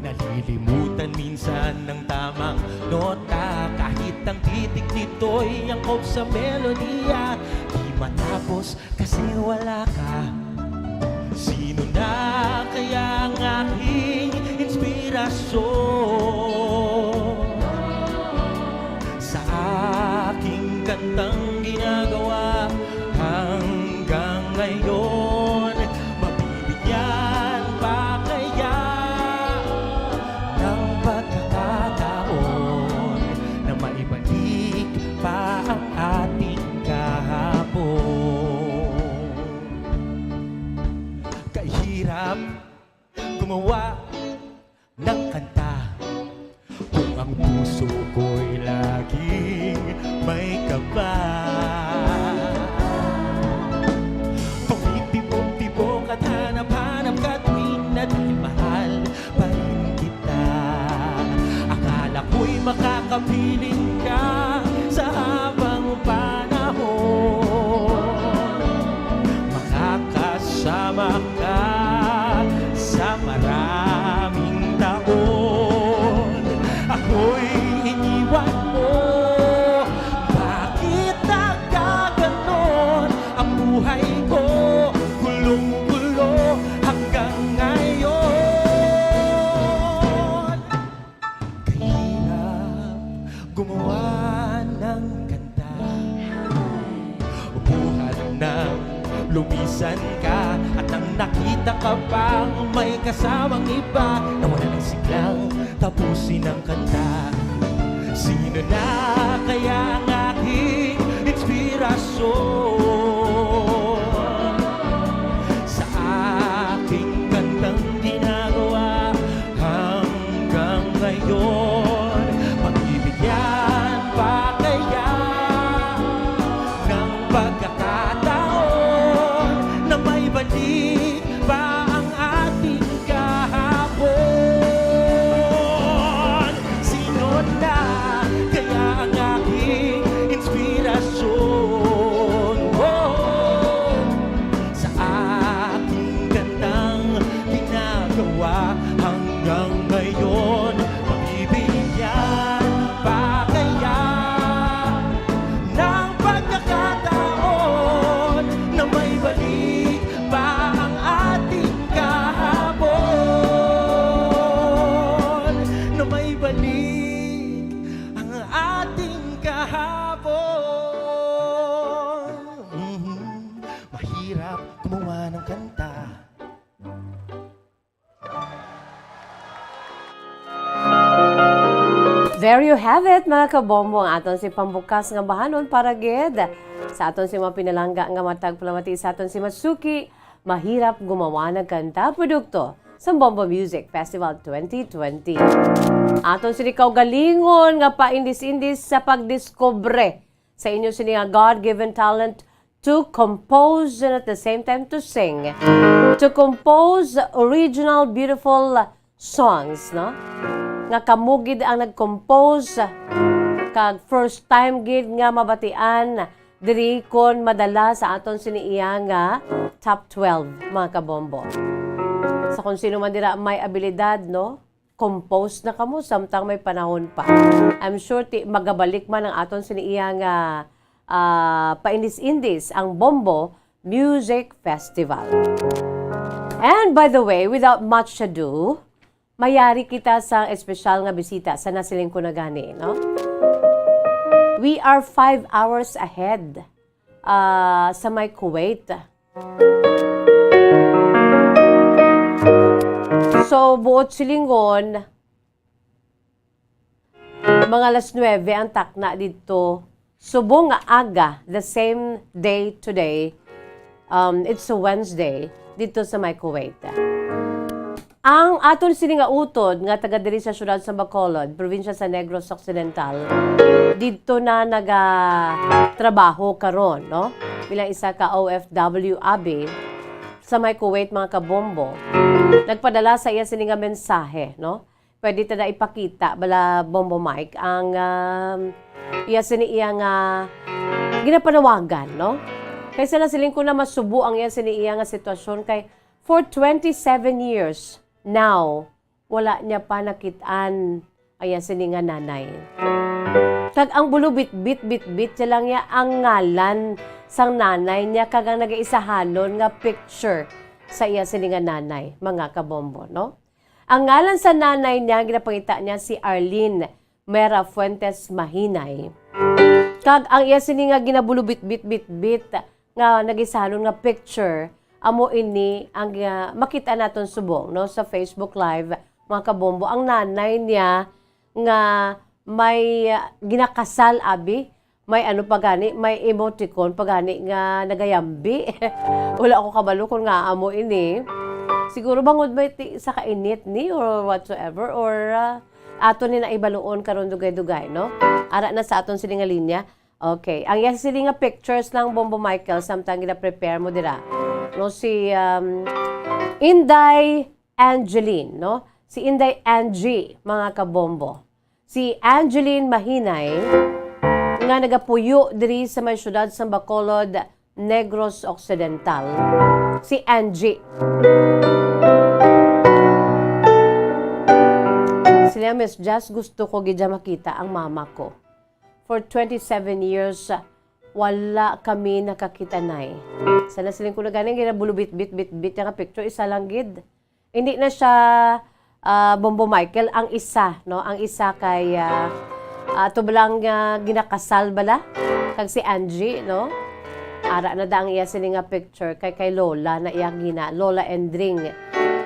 nalilimutan minsan ng tamang nota. Kahit Ngunit ang titik nito'y angkop sa melodiya. Di matapos kasi wala ka. Sino na kaya ang aking inspirasyon? Sa aking kantang ginagawa hanggang ngayon, mabibigyan pa kaya ng pagkakataon na maibalik pa ang ating kahapon? Kahirap gumawa ng kanta kung ang puso ko'y laging may kaba. Tumitibok-tibok at hanap-hanap ka tuwing na di mahal pa rin kita. Akala ko'y makakapiling ka sa habang panahon. Makakasama ka sa maraming taon. Ako'y iniwan mo. Bakit nagkaganon ang buhay ko? Gulong-gulo hanggang ngayon. Kahirap gumawa ng kanta, buhat ng lumisan ka, at nang nakita ka pang may kasamang iba, nawala ng siglang tapusin ang kanta. Sino na kaya ang aking inspirasyon? Sa aking kantang ginagawa hanggang ngayon, magbibigyan pa kaya ng pagkakataon na may balik pa ang ating kahapon? Sino na kaya ang aking inspirasyon? Oh, sa aking gandang ginagawa hanggang ngayon, magbibigyan pa kaya ng pagkakataon na may balik pa ang ating kahapon? Na may balik ang ating kahapon. Mahirap gumawa ng kanta. There you have it, mga kabombo, ang aton si pambukas nga bahanon para gid sa aton si mga pinalangga nga matag palamati sa aton si Matsuki. Mahirap gumawa ng kanta, produkto sa Bombo Music Festival 2020. Aton sini galingon nga paindis-indis sa pagdiskobre sa inyo sini nga God-given talent to compose and at the same time to sing. To compose original beautiful songs, no? Nga kamugid ang nag-compose kag first time gid nga mabatian diri kon madala sa aton siniiya nga top 12, mga kabombo. Sa kung sino man dira may abilidad, no? Compose na kamo samtang may panahon pa. I'm sure magabalik man ang aton siniiya nga paindis-indis ang Bombo Music Festival. And by the way, without much ado, mayari kita sa espesyal nga bisita sa nasiling ko na gani, no? We are 5 hours ahead sa may Kuwait. So, buot silingon, mga alas 9 ang takna dito. Subong nga aga, the same day today, it's a Wednesday, dito sa may Kuwait. Ang aton sini nga utod nga taga diri sa syudad sa Bacolod, probinsya sa Negros Occidental, dito na trabaho karon, no? Bilang isa ka OFW abi sa may Kuwait, mga kabombo. Nagpadala sa iya sini nga mensahe, no? Pwede ta na ipakita bala Bombo Mike ang iya sini iya nga ginapanawagan, no? Kaysa na siling ko na masubo ang iya sini iya nga sitwasyon kay for 27 years now, wala niya pa nakitaan ayan sini nga nanay. Kag ang bulo bit siya lang ya ang ngalan sang nanay niya kag ang nagaisahanon nga picture sa iya sini nga nanay, mga kabombo, no? Ang ngalan sa nanay niya, ginapangita niya si Arlene Mera Fuentes Mahinay. Kag ang iya sini nga ginabulubit nga nagisahanon nga picture, amo ini ang makita naton subong, no, sa Facebook Live, mga kabombo. Ang nanay niya nga may ginakasal abi, may ano pagani, may emoticon pagani nga nagayambi. Wala ako kabalo kung nga amo ini. Siguro bangod ba sa kainit ni or whatsoever or ato ni na ibaluon karon dugay-dugay, no? Ara na sa aton sili nga linya. Okay, ang yes sili nga pictures lang Bombo Michael samtang gina-prepare mo dira. No, si Inday Angeline, no? Si Inday Angie, mga kabombo. Si Angeline Mahinay, nga nagapuyo diri sa may syudad sa Bacolod, Negros Occidental. Si Angie. Sila, Miss Jazz, gusto ko gidya makita ang mama ko. For 27 years, wala kami nakakitanay. Sana siling ko na ganing ginabulubit yung picture, isa lang gid. Hindi na siya Bombo Michael, ang isa, no? Ang isa kay ato balang ginakasal bala kag si Angie, no? Ara na da ang iya sini nga picture kay Lola na iya gina, Lola Endring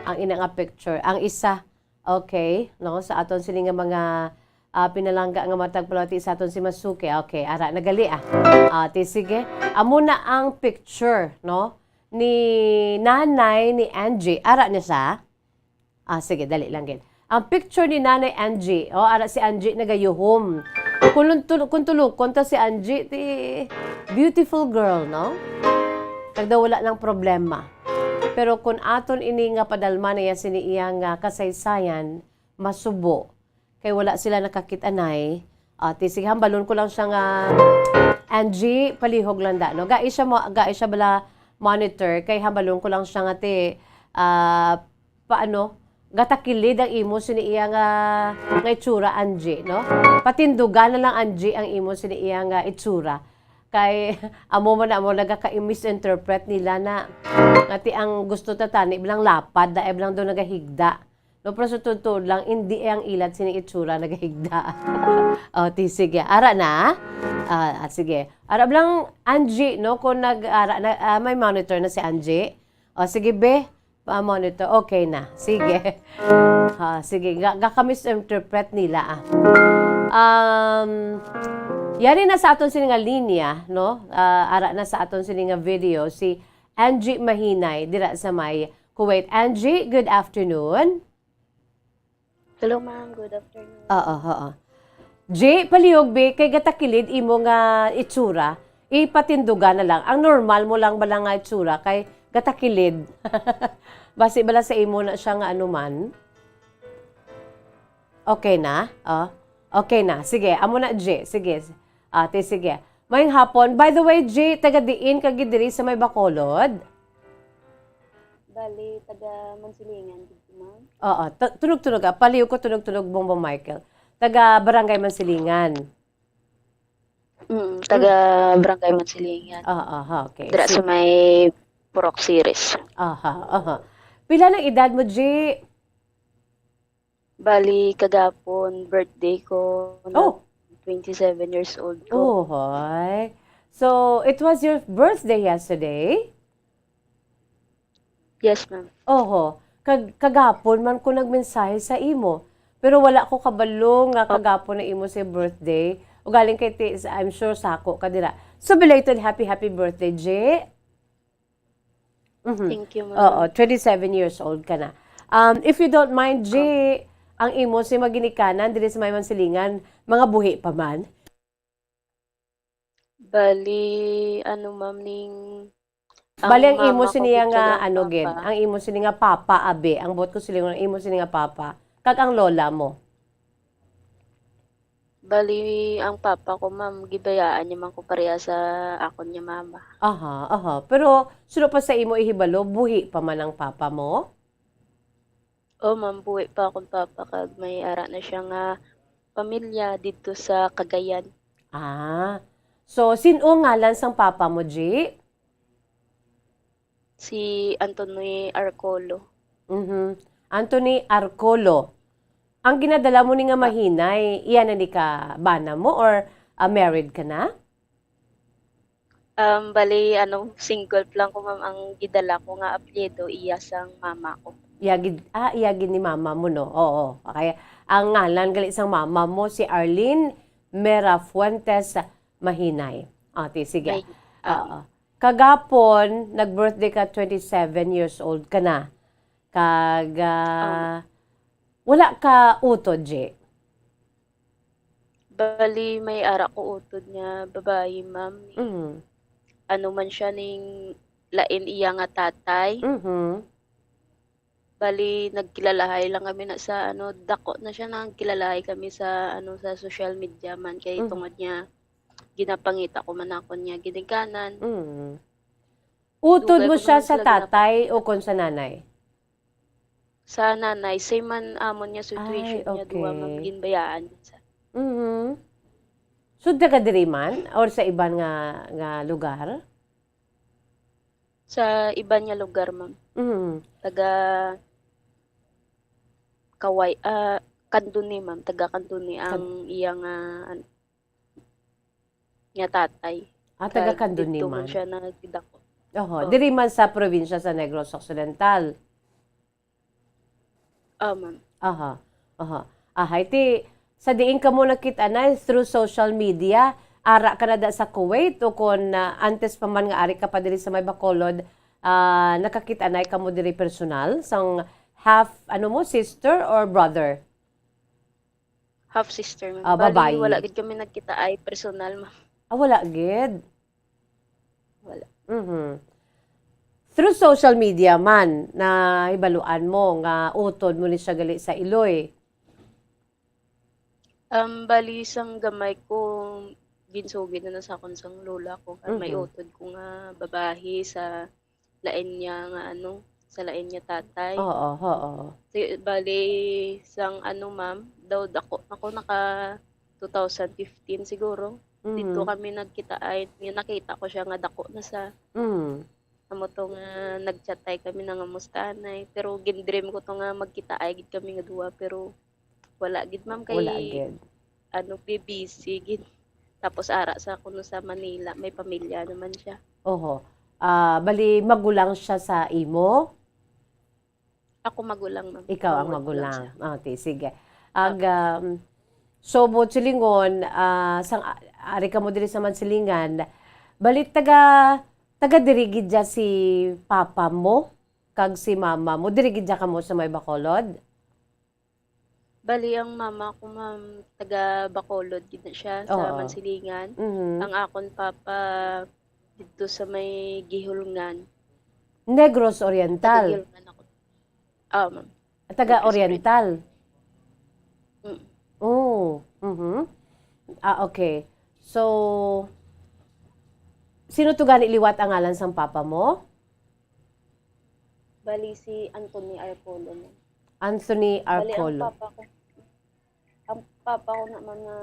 ang ina nga picture. Ang isa, okay, no, sa aton sini nga mga pinalangga nga matag palati sa aton si Masuke. Okay, ara nagali ti sige. Amo na ang picture, no, ni nanay ni Angie. Ara niya sa sige, dali lang gid. Ang picture ni Nanay Angie, ara si Angie nagayuhom. Kung tulukon ta si Angie, ti beautiful girl, no? Kagda wala ng problema. Pero kung aton ini nga padalma na yan siniiya nga kasaysayan, masubo. Kay wala sila nakakitanay. Ti sige, hambalon ko lang siya nga Angie, palihog lang da, no? Gai siya bala monitor, kay hambalon ko lang siya nga ti paano? Gatakilid ang imo siniiya nga itsura, Angie, no? Patindugan na lang, Angie, ang imo siniiya nga itsura. Kay amo man amo nagaka-misinterpret nila na ngati ang gusto tatani bilang lapad da bilang do nagahigda. No, pero sa totoo lang hindi ang ilat sini itsura nagahigda. Ti sige, ara na. Sige. Ara bilang Angie, no, kung may monitor na si Angie. Sige be. Monitor, okay na. Sige. Sige, gaka-misinterpret nila. Yari na sa aton sini nga linya, no? Ara na sa aton sini nga video si Angie Mahinay dira sa may Kuwait. Angie, good afternoon. Hello, ma'am. Good afternoon. Jay, palihog be, kay gatakilid imo nga itsura, ipatindugan na lang. Ang normal mo lang bala nga itsura, kay gatakilid. Basi bala sa imo na siya nga anuman. Okay na? Okay na. Sige, amo na, Jay. Sige. Sige. Maying hapon. By the way, Jay, taga-diin ka diri sa may Bacolod? Bali, taga Mansilingan, ma'am. Tunog-tunog. Paliw ko tunog-tunog, Bombo Michael. Taga Barangay Mansilingan. Taga Barangay Mansilingan. Okay. Dira sa may Purok Series. Pila ng edad mo, G? Bali, kagapon, birthday ko. 27 years old ko. Hoy. So, it was your birthday yesterday? Yes, ma'am. Kagapon man ko nagmensahe sa imo. Pero wala ko kabalo nga kagapon na imo sa birthday. O galing kay I'm sure sako ka dira. So, belated happy birthday, G. Thank you, ma'am. 27 years old ka na. If you don't mind, Jay, ang imo si maginikanan, dili sa may Mansilingan, mga buhi pa man? Bali, ma'am, Bali, ang imo siniya nga, gid, ang imo siniya nga papa, abe, ang bot ko sila ang imo siniya nga papa, kag ang lola mo. Bali, ang papa ko, ma'am, gibayaan niya man ko pareha sa akon niya mama. Pero, suno pa sa imo ihibalo, buhi pa man ang papa mo? Ma'am, buhi pa akong papa kag may ara na siya nga pamilya dito sa Cagayan. Ah. So, sino ngalan sang papa mo, G? Si Anthony Arcolo. Anthony Arcolo. Ang ginadala mo ni nga mahinay, iyan na ni ka bana mo or married ka na? Bali, single lang ko ma'am ang gidala ko nga apelyido iya sang mama ko. Iyagid ni mama mo, no? Oo. Kaya, ang ngalan gali sang mama mo, si Arlene Mera Fuentes Mahinay. Sige. Kagapon, nag-birthday ka, 27 years old ka na. Wala ka utod, J? Bali, may ara ko utod nga babae, ma'am. Ano man siya ning lain iya nga tatay. Bali, nagkilalahay lang kami na sa dako na siya nang kilalahay kami sa sa social media man kay tungod niya ginapangita ko man ako niya ginikanan. Utod mo siya sa tatay o kon sa nanay? Sa nanay, same man amon niya situation niya duwa ma'am ginbayaan sa. So, taga diri man or sa iban nga lugar? Sa iba niya lugar, ma'am. Taga Kaway, Kanduni, ma'am. Taga Kanduni ang iyang nga tatay. Taga Kanduni dito man. Siya nagdako. Diri man sa probinsya sa Negros Occidental. Ma'am. Iti sa diin ka mo nakita na through social media, ara ka na da sa Kuwait o kung antes pa man nga ari ka pa diri sa may Bacolod, nakakita na ka mo diri personal sang half sister or brother? Half sister, ma'am. Babae. Bali, wala gid kami nagkita ay personal, ma'am. Wala gid. Wala. Through social media man na hibaluan mo nga utod mo ni siya gali sa Iloy. Bali sang gamay ko ginsugid na sa akon sang lola ko kan may utod ko nga babae sa lain niya nga sa lain niya tatay. Bali sang ma'am daw ako naka 2015 siguro. Dito kami nagkita ay nakita ko siya nga dako na sa amo to nga nagchatay kami na nga mustanay pero gindream ko to nga magkita ay gid kami nga duwa pero wala gid ma'am kay wala gid. Busy gid. Tapos ara sa kuno sa Manila, may pamilya naman siya. Bali magulang siya sa imo? Ako magulang, ma'am. Ikaw ang magulang. Sige. So silingon sang ari ka mo diri sa Mansilingan, bali taga diri gid dya si papa mo kag si mama mo diri gid dya kamo sa may Bacolod? Bali ang mama ko, ma'am, taga Bacolod gid na siya sa Mansilingan. Ang akon papa dito sa may Gihulngan. Negros Oriental. Gihulngan ako. Ma'am. Taga Oriental. Okay. So sino to gani liwat ang ngalan sang papa mo? Bali si Anthony Arcolo. Anthony Arcolo. Bali ang papa ko naman na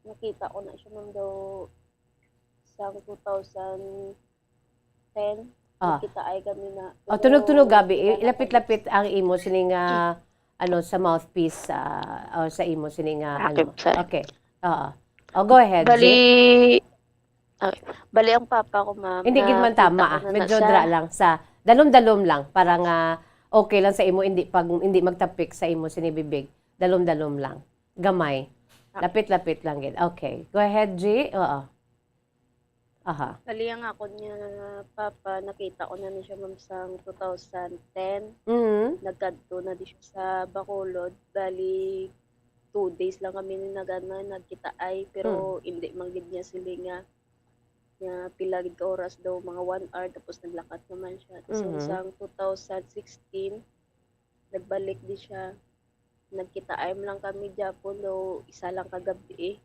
nakita ko na siya ma'am daw sa 2010. Nakita ay kami na. Tunog-tunog gabi. Ilapit-lapit ang imo sining sa mouthpiece or sa imo sining Okay. Go ahead. Bali ang papa ko, ma'am. Hindi gid man tama. Medyo dra lang sa dalom-dalom lang para nga okay lang sa imo hindi magtapik sa imo sinibibig. Dalom-dalom lang. Gamay. Lapit-lapit lang gid. Okay. Go ahead, G. Bali ang ako niya papa nakita ko na ni siya ma'am sa 2010. Nagkadto na di siya sa Bacolod. Bali 2 days lang kami nagkita ay pero hindi man gid niya sila nga pila gid ka oras daw mga 1 hour tapos naglakad naman siya. Tapos sa 2016 nagbalik di siya. Nagkita ay lang kami Japon daw isa lang kagabi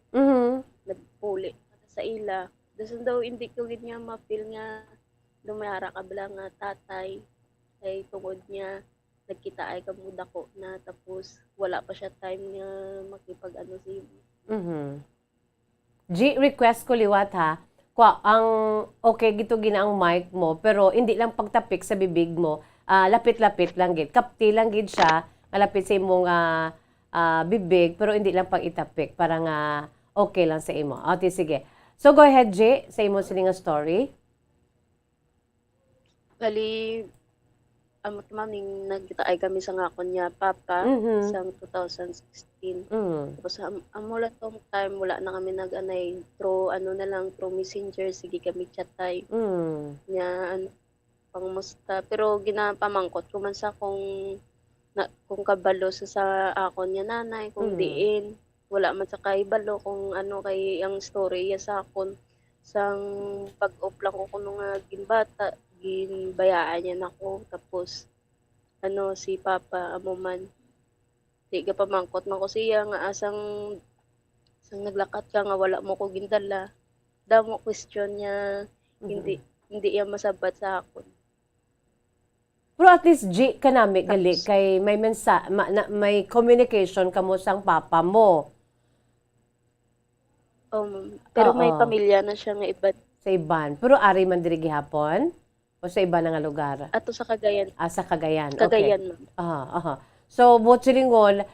nagpuli sa ila. Dasan daw hindi ko gid niya mapil nga dumayara ka bala nga tatay kay tungod niya nagkita ay kamo dako na tapos wala pa siya time nga makipag-ano si G, request ko liwat ha. Ang okay gito gina ang mic mo, pero hindi lang pagtapik sa bibig mo. Lapit-lapit lang gid. Kapti lang gid siya, lapit sa imong bibig, pero hindi lang pag itapik. Para nga okay lang sa imo. Okay, sige. So go ahead, G, sa imo sining story. Bali, ma'am, nagkita ay kami sa ngakon niya, Papa, sa 2016. Tapos, mula tong time, wala na kami nag-anay, through Messenger, sige kami chatay. Niya, pangmusta. Pero, ginapamangkot ko man sa kung kabalo sa akon niya nanay, kung diin. Wala man sa kaibalo, kung kay ang story ya sa akon. Sang pag-up lang ko kuno nga ginbata, ginbayaan niya nako tapos si Papa amo man di ka pamangkot man ko siya nga asang naglakat ka nga wala mo ko gindala damo question niya hindi iya masabat sa akon. Pero at least G kanami gali kay may may communication kamo sang papa mo. Pero may pamilya na siya nga iba sa iban. Pero ari man diri gihapon? O sa iba na nga lugar? Ato sa Cagayan. Sa Cagayan. Cagayan, okay. So, Botsilingol,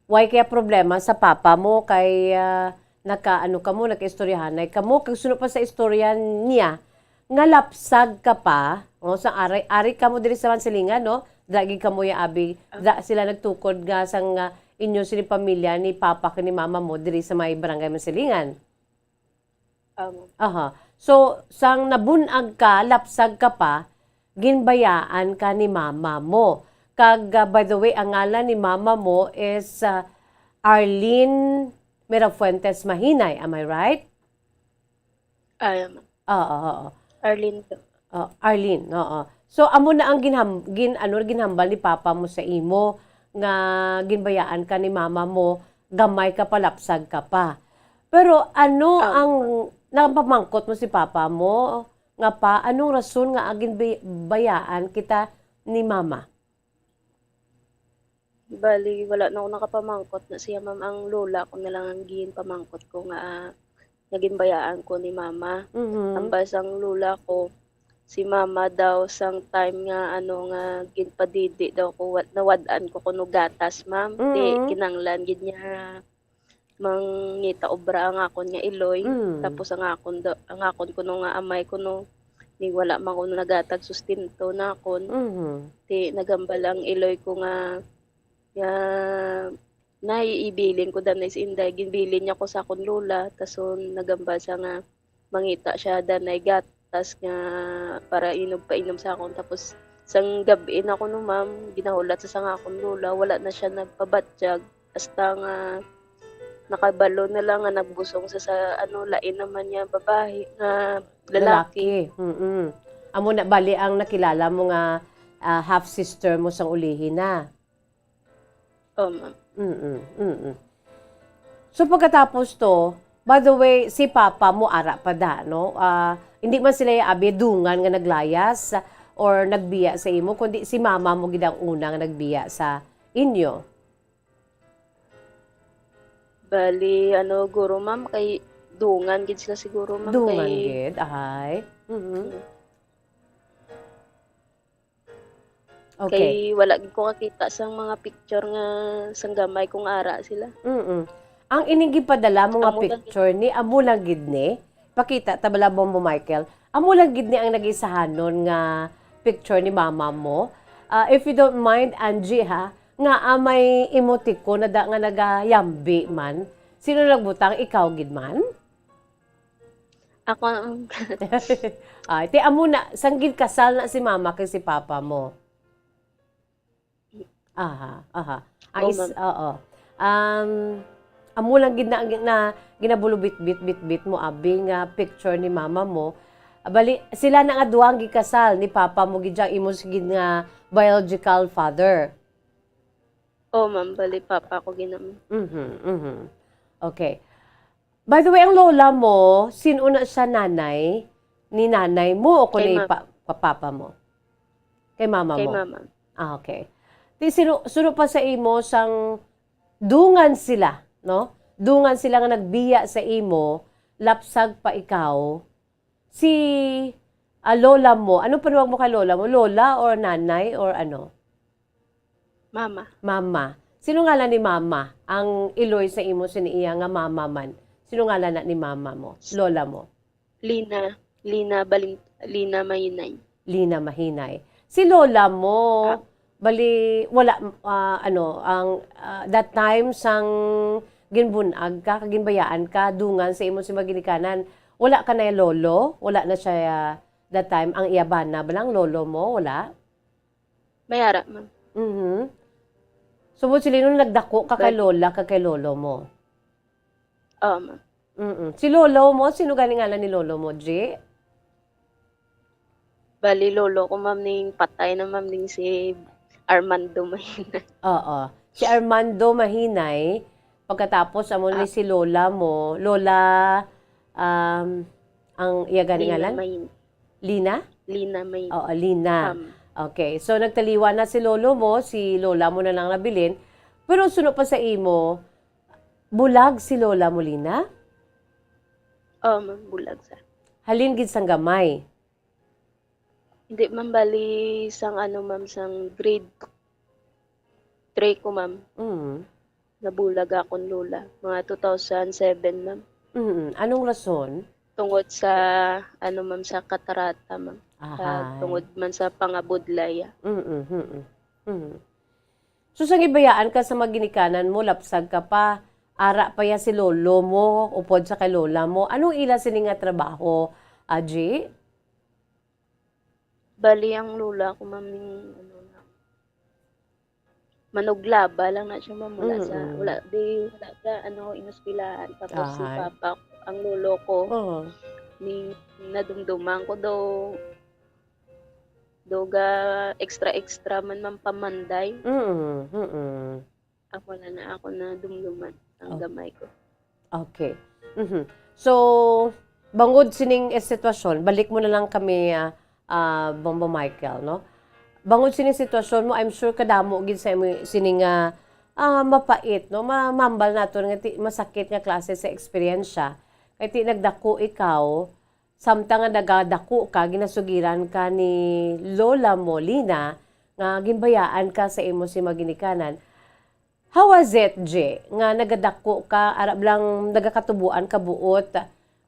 why kaya problema sa papa mo kay naka-istoryahan kamo kag sunod pa sa istorya niya nga lapsag ka pa sa ari kamo diri sa Mansilingan no dagi kamo ya abi sila nagtukod nga sang inyo sini pamilya ni papa ken ni mama mo diri sa may barangay Mansilingan. So, sang nabunag ka, lapsag ka pa, ginbayaan ka ni mama mo. By the way, ang ngalan ni mama mo is Arlene Mirafuentes Mahinay. Am I right? Arlene. Arlene, oo. So, amo na ang ginhambal ni papa mo sa imo nga ginbayaan ka ni mama mo, gamay ka pa, lapsag ka pa. Pero ang napamangkot mo si papa mo nga pa, anong rason nga agin bayaan kita ni mama? Bali, wala na ako nakapamangkot na siya, ma'am. Ang lola ko na lang ang pamangkot ko nga naging bayaan ko ni mama. Ang basang lola ko, si mama daw sang time nga nga ginpadidi daw ko nawadaan ko kuno gatas, ma'am. Di kinanglan gid niya mangita obra ang akon nga iloy tapos ang akon kuno nga amay kuno ni wala man kuno nagatag sustento na akon ti nagambal ang iloy ko nga naiibilin ko danay si Inday ginbilin niya ko sa akon lola tason nagambal sa nga mangita siya danay gatas nga para painom sa akon tapos sang gabi na kuno ma'am ginahulat sa akon lola wala na siya nagpabatjag hasta nga nakabalo na lang nga nagbusong sa lain naman niya babae na lalaki. Amo na bali ang nakilala mo nga half sister mo sang ulihin na. Ma'am. So pagkatapos to, by the way, si papa mo ara pa da, no? Hindi man sila abi dungan nga naglayas or nagbiya sa imo, kundi si mama mo gid ang una nga nagbiya sa inyo. Bali, guro ma'am, kay dungan gid sila siguro ma'am. Dungan gid, ahay. Okay. Kay wala gid ko kakita sang mga picture nga sang gamay kong ara sila. Ang ining padala mo nga picture ni amo lang gid ni. Pakita tabala mo Michael. Amo lang gid ni ang nagisahanon nga picture ni mama mo. If you don't mind, Angie ha, nga may emoticon na nga nagayambi man. Sino nagbutang? Ikaw gid man? Ako. Ti amo na sanggid kasal na si mama kay si papa mo. Amo lang gid na ginabulubit-bit mo abi nga picture ni mama mo. Bali sila na nga duwang gikasal ni papa mo gid imo gid nga biological father. Ma'am, bali papa ko ginam. Okay. By the way, ang lola mo, sino na siya nanay? Ni nanay mo o kay papa mo? Kay mama mo? Kay mama. Okay. Di suno pa sa imo sang dungan sila, no? Dungan sila nga nagbiya sa imo, lapsag pa ikaw. Si lola mo, ano panawag mo kay lola mo? Lola or nanay or ano? Mama. Mama. Sino ngalan ni mama? Ang iloy sa imo siniiya nga mama man. Sino ngalan na ni mama mo? Lola mo? Lina Mayunay. Lina Mahinay. Si lola mo, bali wala that time sang ginbunag ka, kaginbayaan ka, dungan sa imo si maginikanan. Wala ka na lolo? Wala na siya that time ang iyaban na balang lolo mo? Wala? Mayara, ma'am. So, sila nung nagdako ka kay lola, ka kay lolo mo? Oo, ma'am. Si lolo mo, sino galing ngalan ni lolo mo, G? Bali, lolo ko, ma'am, ning patay na, ma'am, ning si Armando Mahinay. Oo. Si Armando Mahinay, pagkatapos amo ni si lola mo, lola, ang iya galing ngalan? Lina? Lina Mahinay. Oo, Lina. Okay. So, nagtaliwa na si lolo mo, si lola mo na lang nabilin. Pero sunod pa sa imo, bulag si lola mo, Lina? Oo, ma'am, bulag sa. Halin gid sang gamay. Hindi, ma'am, bali sang ma'am, sang grade 3 ko, ma'am. Nabulag akong lola. Mga 2007, ma'am. Anong rason? Tungod sa, ma'am, sa katarata, ma'am. Tungod man sa pangabudlaya. So, sang ibayaan ka sa maginikanan mo, lapsag ka pa, ara pa ya si lolo mo, upod sa kay lola mo. Anong ila sini nga trabaho, Aji? Bali ang lola ko, ma'am, manuglaba lang na siya, ma'am, wala ka, inuspilaan. Tapos si papa, ang lolo ko, ni nadumduman ko doga extra man, ma'am, pamanday. Ako na dumduman ang gamay ko. Okay. So, bangod sining sitwasyon, balik mo na lang kami, Bombo Michael, no? Bangod sining sitwasyon mo, I'm sure kadamo gid sa sining mapait, no? Mamambal nato nga masakit nga klase sa eksperyensya. Kay ti nagdako ikaw, samtang nga nagadako ka, ginasugiran ka ni lola mo, Lina, nga ginbayaan ka sa imo si maginikanan. How was it, J? Nga nagadako ka, arab lang nagakatubuan ka buot,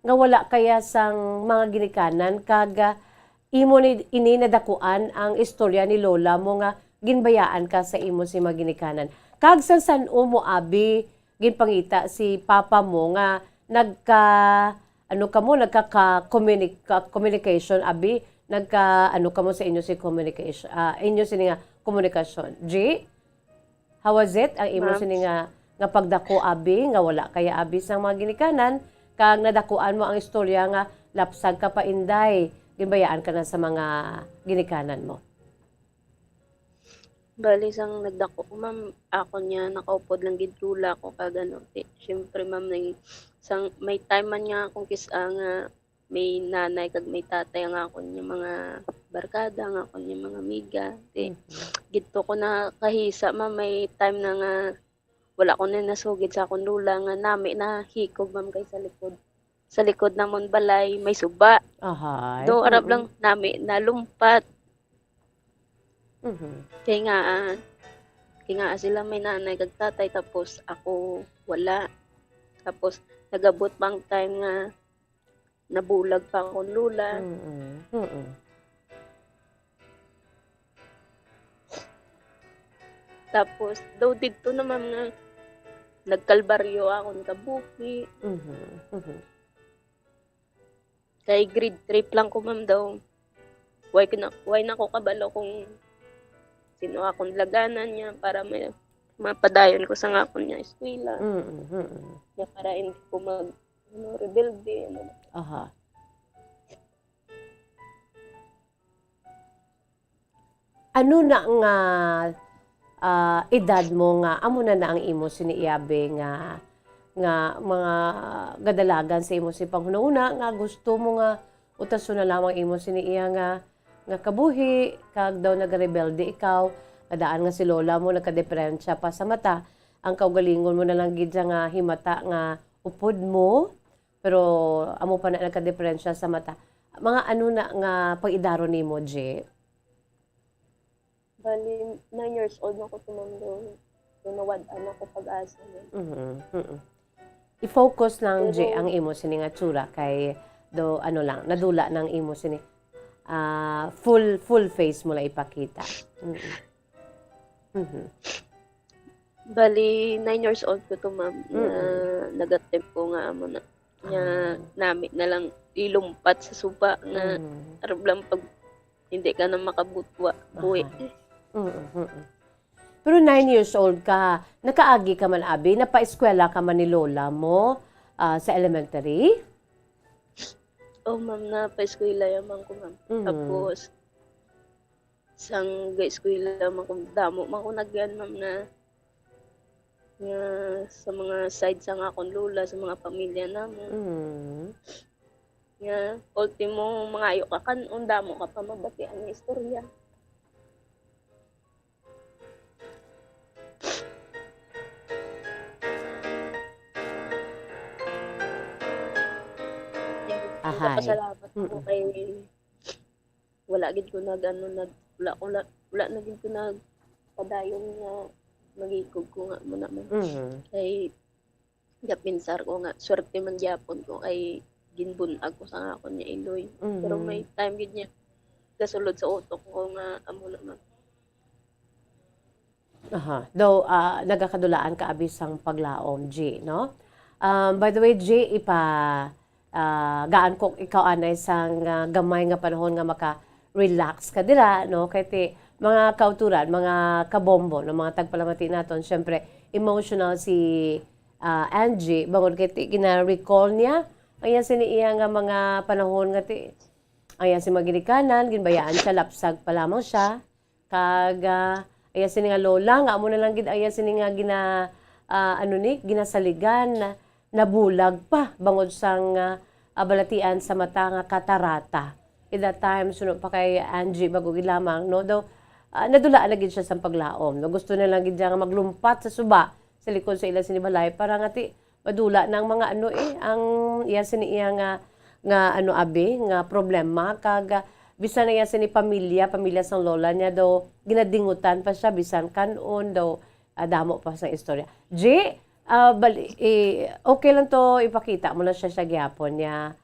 nga wala kaya sang mga ginikanan, kaga imo ni ininadakuan ang istorya ni lola mo nga ginbayaan ka sa imo si maginikanan. Kag san mo abi ginpangita si papa mo nga communication abi kamo sa inyo si communication inyo sini nga komunikasyon. G, how was it ang imo sini nga pagdako abi nga wala kaya abi sang mga ginikanan kag nadakuan mo ang istorya nga lapsag ka pa inday ginbayaan ka na sa mga ginikanan mo? Bali, sang nagdako ko, ma'am, ako niya, nakaupod lang gidlula ko kag siyempre, ma'am, may time man nga akong nga may nanay kag may tatay nga ako niya mga barkada nga ako niya mga amiga. Gito ko na kahisa, ma'am, may time na nga wala ko na nasugid sa akong lula nga nami na hikog, ma'am, kay sa likod namon balay may suba. Do arab lang nami nalumpat. Kaya nga sila may nanay kag tatay tapos ako wala. Tapos nagabot pang time nga nabulag pa akong lula. Tapos daw dito naman nga nagkalbaryo ako ng kabuki. Kay grade 3 lang ko, ma'am, daw. Why na ko kabalo kung sino akong laganan niya para mapadayon ko sa ngakon niya eskwela. Niya para hindi ko rebelde. Ano na nga edad mo nga amo na ang imo siniiyabe nga mga gadalagan sa imo si panghunahuna nga gusto mo nga utaso na lamang imo siniiya nga kabuhi kag daw nagarebelde ikaw Kadaan nga si lola mo nagka-diferensya pa sa mata. Ang kaugalingon mo na lang gid siya nga himata nga upod mo. Pero amo pa na nagka-diferensya sa mata. Mga ano na nga pag-idaro nimo, J? Bali, 9 years old na ko tumando. Tunawad-an ako pag-asa. I-focus lang, J, ang imo sini nga tsura kay do ano lang, nadula ng imo sini. Full face mo lang ipakita. Bali, 9 years old ko to, ma'am. Nag-attempt ko nga amo na. Namit na lang ilumpat sa suba nga arab lang pag hindi ka na makabutwa. Buwi. Pero 9 years old ka, nakaagi ka man, Abi? Napa-eskwela ka man ni lola mo sa elementary? Oh, ma'am, napa-eskwela yaman ko, ma'am. Tapos, sang ga-eskwela yaman ko, damo man ko nagyan, ma'am, na sa mga side sa nga akong lola, sa mga pamilya namin. Ultimo, mga ayo ka kanon, damo ka pa mabatian ng istorya. Pasalamat ko kay wala gid ko wala na gid ko padayon nga magikog ko nga muna man. Kay gapinsar ko nga swerte man gyapon ko kay ginbunag ko sa nga ako niya Iloy. Pero may time gid niya gasulod sa utok ko nga amo naman. Though nagakadulaan ka abi sang paglaom, G, no? By the way, G, gaan ko ikaw anay sang gamay nga panahon nga maka-relax ka dira, no? Kaya mga kauturan, mga kabombo, no? Mga tagpalamati naton, syempre, emotional si Angie, bangod kaya gina-recall niya, ayan siniiya nga mga panahon nga ayan si maginikanan, ginbayaan siya, lapsag pa lamang siya, ayan sini nga lola, nga amo na lang ayan sini nga ginasaligan, nabulag pa bangod sang balatian sa mata nga katarata. At that time, sunod pa kay Angie bago lamang, no? Daw, nadulaan na gid siya sa paglaom. No? Gusto na lang gid siya nga maglumpat sa suba sa likod sa ila sinibalay para nga madula ng mga ang iya siniya nga abi, nga problema, bisan na iya sini pamilya sang lola niya daw, ginadingutan pa siya, bisan kanon daw, damo pa sa istorya. J, okay lang to ipakita mo na siya sa gyapon niya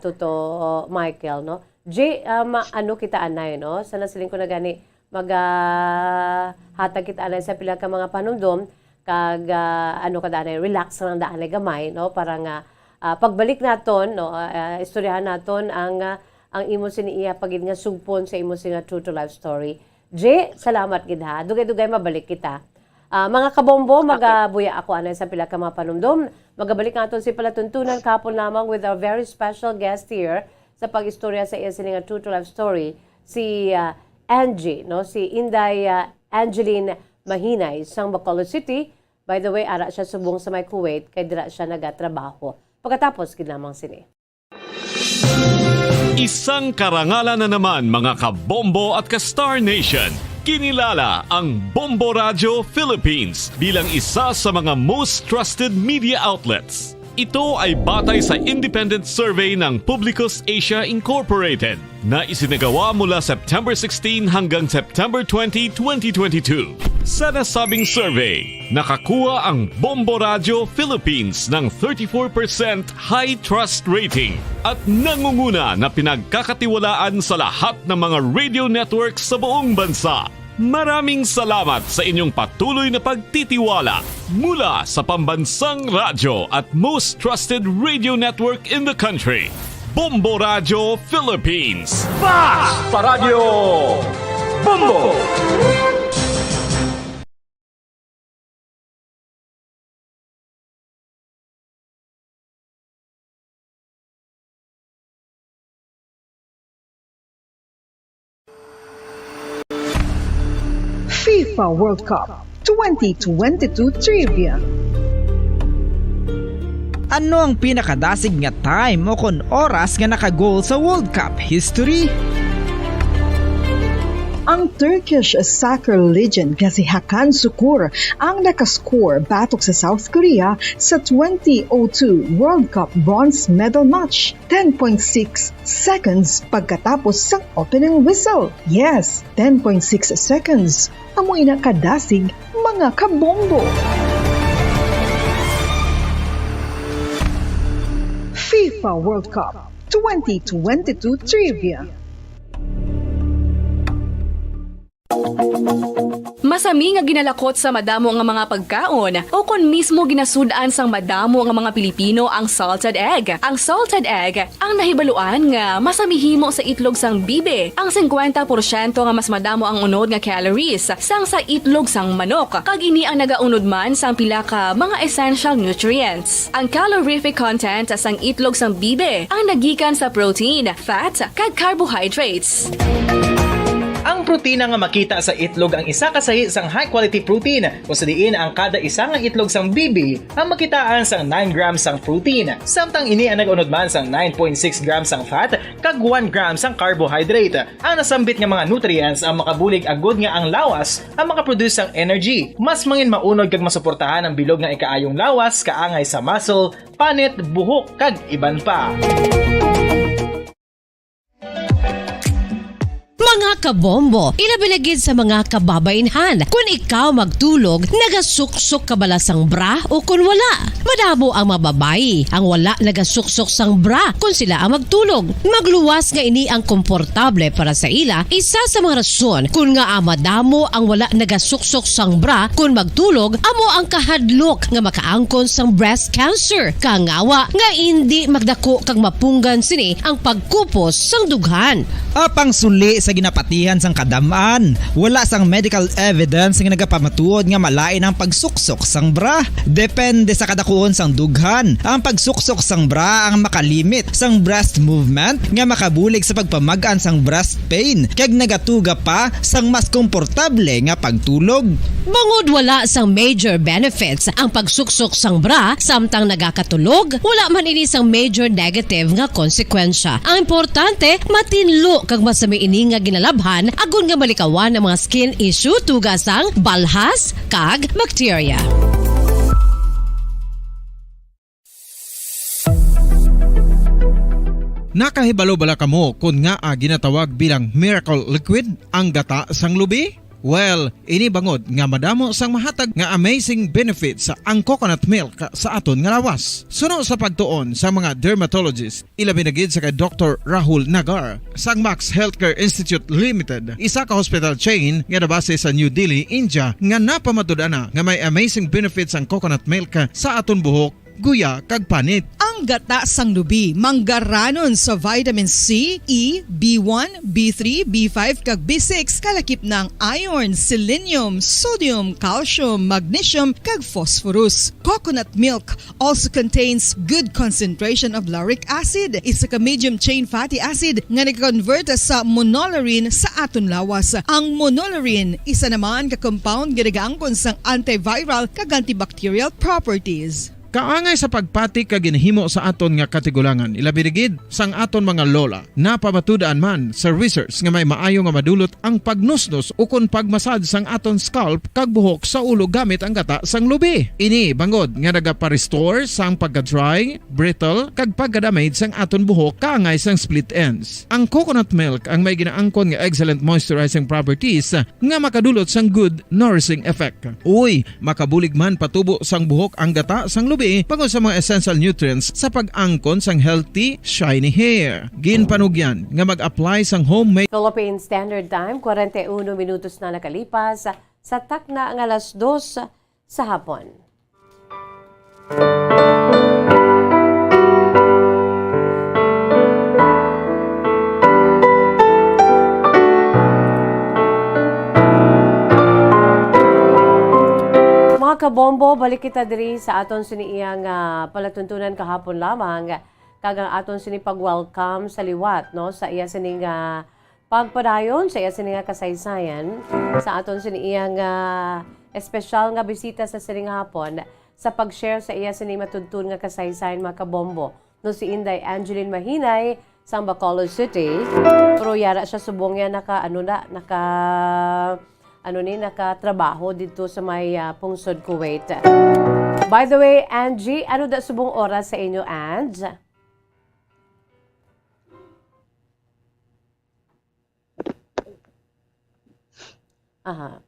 Toto Michael, no? J, kita anay, no? Sana siling ko na gani hatag kita anay sa pila ka mga panumdom kag kada anay relax lang daanay gamay, no? Para nga pagbalik naton, no, istoryahan naton ang imo siniiya pagid nga sugpon sa imo singa true to life story. J, salamat gid ha. Dugay-dugay mabalik kita. Mga kabombo, magabuya ako anay sa pila ka mga panumdom. Magabalik natin si palatuntunan kapon lamang with our very special guest here sa pag-istorya sa iya sininga true to life story, si Angie, no? Si Inday Angeline Mahinay, sang Bacolod City. By the way, ara siya subong sa may Kuwait, kay dira siya nagatrabaho. Pagkatapos, ginamang sini. Isang karangalan na naman mga kabombo at ka-Star Nation. Kinilala ang Bombo Radio Philippines bilang isa sa mga most trusted media outlets. Ito ay batay sa independent survey ng Publicus Asia Incorporated na isinagawa mula September 16 hanggang September 20, 2022. Sa nasabing survey, nakakuha ang Bombo Radio Philippines ng 34% high trust rating at nangunguna na pinagkakatiwalaan sa lahat ng mga radio networks sa buong bansa. Maraming salamat sa inyong patuloy na pagtitiwala mula sa pambansang radyo at most trusted radio network in the country, Bombo Radio Philippines. Sa Radio Bombo! FIFA World Cup 2022 Trivia. Ano ang pinakadasig nga time o kon oras nga naka-goal sa World Cup history? Ang Turkish soccer legend nga si Hakan Şükür ang nakascore batok sa South Korea sa 2002 World Cup bronze medal match. 10.6 seconds pagkatapos sa opening whistle. Yes, 10.6 seconds. Amoy na kadasig mga kabombo. FIFA World Cup 2022 Trivia. Masami nga ginalakot sa madamo nga mga pagkaon o kon mismo ginasudaan sang madamo nga mga Pilipino ang salted egg. Ang salted egg ang nahibaluan nga masamihimo sa itlog sang bibe. Ang 50% nga mas madamo ang unod nga calories sang sa itlog sang manok. Kag ini ang nagaunod man sang pila ka mga essential nutrients. Ang calorific content sang itlog sang bibe ang nagikan sa protein, fat, kag carbohydrates. Ang protina nga makita sa itlog ang isa kasahi sang high quality protein kung sa diin ang kada isa nga itlog sang bibi ang makitaan sang 9 grams sang protein. Samtang ini ang nag-unod man sang 9.6 grams sang fat kag 1 gram sang carbohydrate. Ang nasambit nga mga nutrients ang makabulig agud nga ang lawas ang makaproduce sang energy. Mas mangin maunod kag masuportahan ang bilog nga ikaayong lawas kaangay sa muscle, panit, buhok kag iban pa. Mga kabombo, ilabiligid sa mga kababainhan. Kung ikaw magtulog, nagasuksok ka bala sang bra o kung wala. Madamo ang mababayi, ang wala nagasuksok sang bra kung sila ang magtulog. Magluwas nga ini ang komportable para sa ila, isa sa mga rason kung nga madamo ang wala nagasuksok sang bra kung magtulog, amo ang kahadlok nga makaangkon sang breast cancer. Kangawa nga hindi magdako kag mapunggan sini ang pagkupos sang dughan. Apang suli sa ginapatihan sang kadamaan, wala sang medical evidence nga nagapamatuod nga malain ang pagsuksok sang bra. Depende sa kadakuon sang dughan. Ang pagsuksok sang bra ang makalimit sang breast movement nga makabulig sa pagpamagaan sang breast pain kag nagatuga pa sang mas komportable nga pagtulog. Bangod wala sang major benefits ang pagsuksok sang bra samtang nagakatulog, wala man ini sang major negative nga konsekwensya. Ang importante, matinlo kag masami ini nga ginalabhan agon nga malikawan ang mga skin issue tugas sang balhas kag bacteria. Nakahibalo bala kamo kung nga ginatawag bilang miracle liquid ang gata sang lubi? Well, ini bangod nga madamo sang mahatag nga amazing benefits sa ang coconut milk sa aton nga lawas. Suno sa pagtuon sa mga dermatologist, ilabi na gid sa kay Dr. Rahul Nagar sang Max Healthcare Institute Limited, isa ka hospital chain nga nabase sa New Delhi, India, nga napamatud-ana nga may amazing benefits ang coconut milk sa aton buhok, guya kag panit. Ang gata sang lubi manggaranon sa vitamin C, E, B1, B3, B5 kag B6 kalakip ng iron, selenium, sodium, calcium, magnesium kag phosphorus. Coconut milk also contains good concentration of lauric acid, isa ka medium chain fatty acid nga nag-convert sa monolarin sa aton lawas. Ang monolarin isa naman ka compound nga nagaangkon sang antiviral kag antibacterial properties. Kaangay sa pagpati ka ginhimo sa aton nga katigulangan, ilabirigid sang aton mga lola na pamatudaan man sa research nga may maayo nga madulot ang pagnusnos o kon pagmasad sang aton scalp kag buhok sa ulo gamit ang gata sang lubi. Ini bangod nga nagapa-restore sang pagka-dry, brittle kag pagka-damage sang aton buhok kaangay sang split ends. Ang coconut milk ang may ginaangkon nga excellent moisturizing properties nga makadulot sang good nourishing effect. Uy, makabulig man patubo sang buhok ang gata sang lubi pangod sa mga essential nutrients sa pag-angkon sang healthy, shiny hair. Ginpanugyan nga mag-apply sang homemade Philippine Standard Time, 41 minutos na nakalipas sa takna ng alas 2 sa hapon. Mga kabombo, balik kita diri sa aton siniiyang palatuntunan kahapon lamang kagang aton sini pag-welcome sa liwat no sa iya sining pagpadayon sa iya sining kasaysayan sa aton siniiyang espesyal nga bisita sa sining hapon sa pag-share sa iya sining matuntun nga kasaysayan mga kabombo no si Inday Angeline Mahinay sa Bacolod City. Pero yara siya subong niya nakatrabaho dito sa may pungsod Kuwait. By the way, Angie, ano da subong oras sa inyo, Ange? Aha.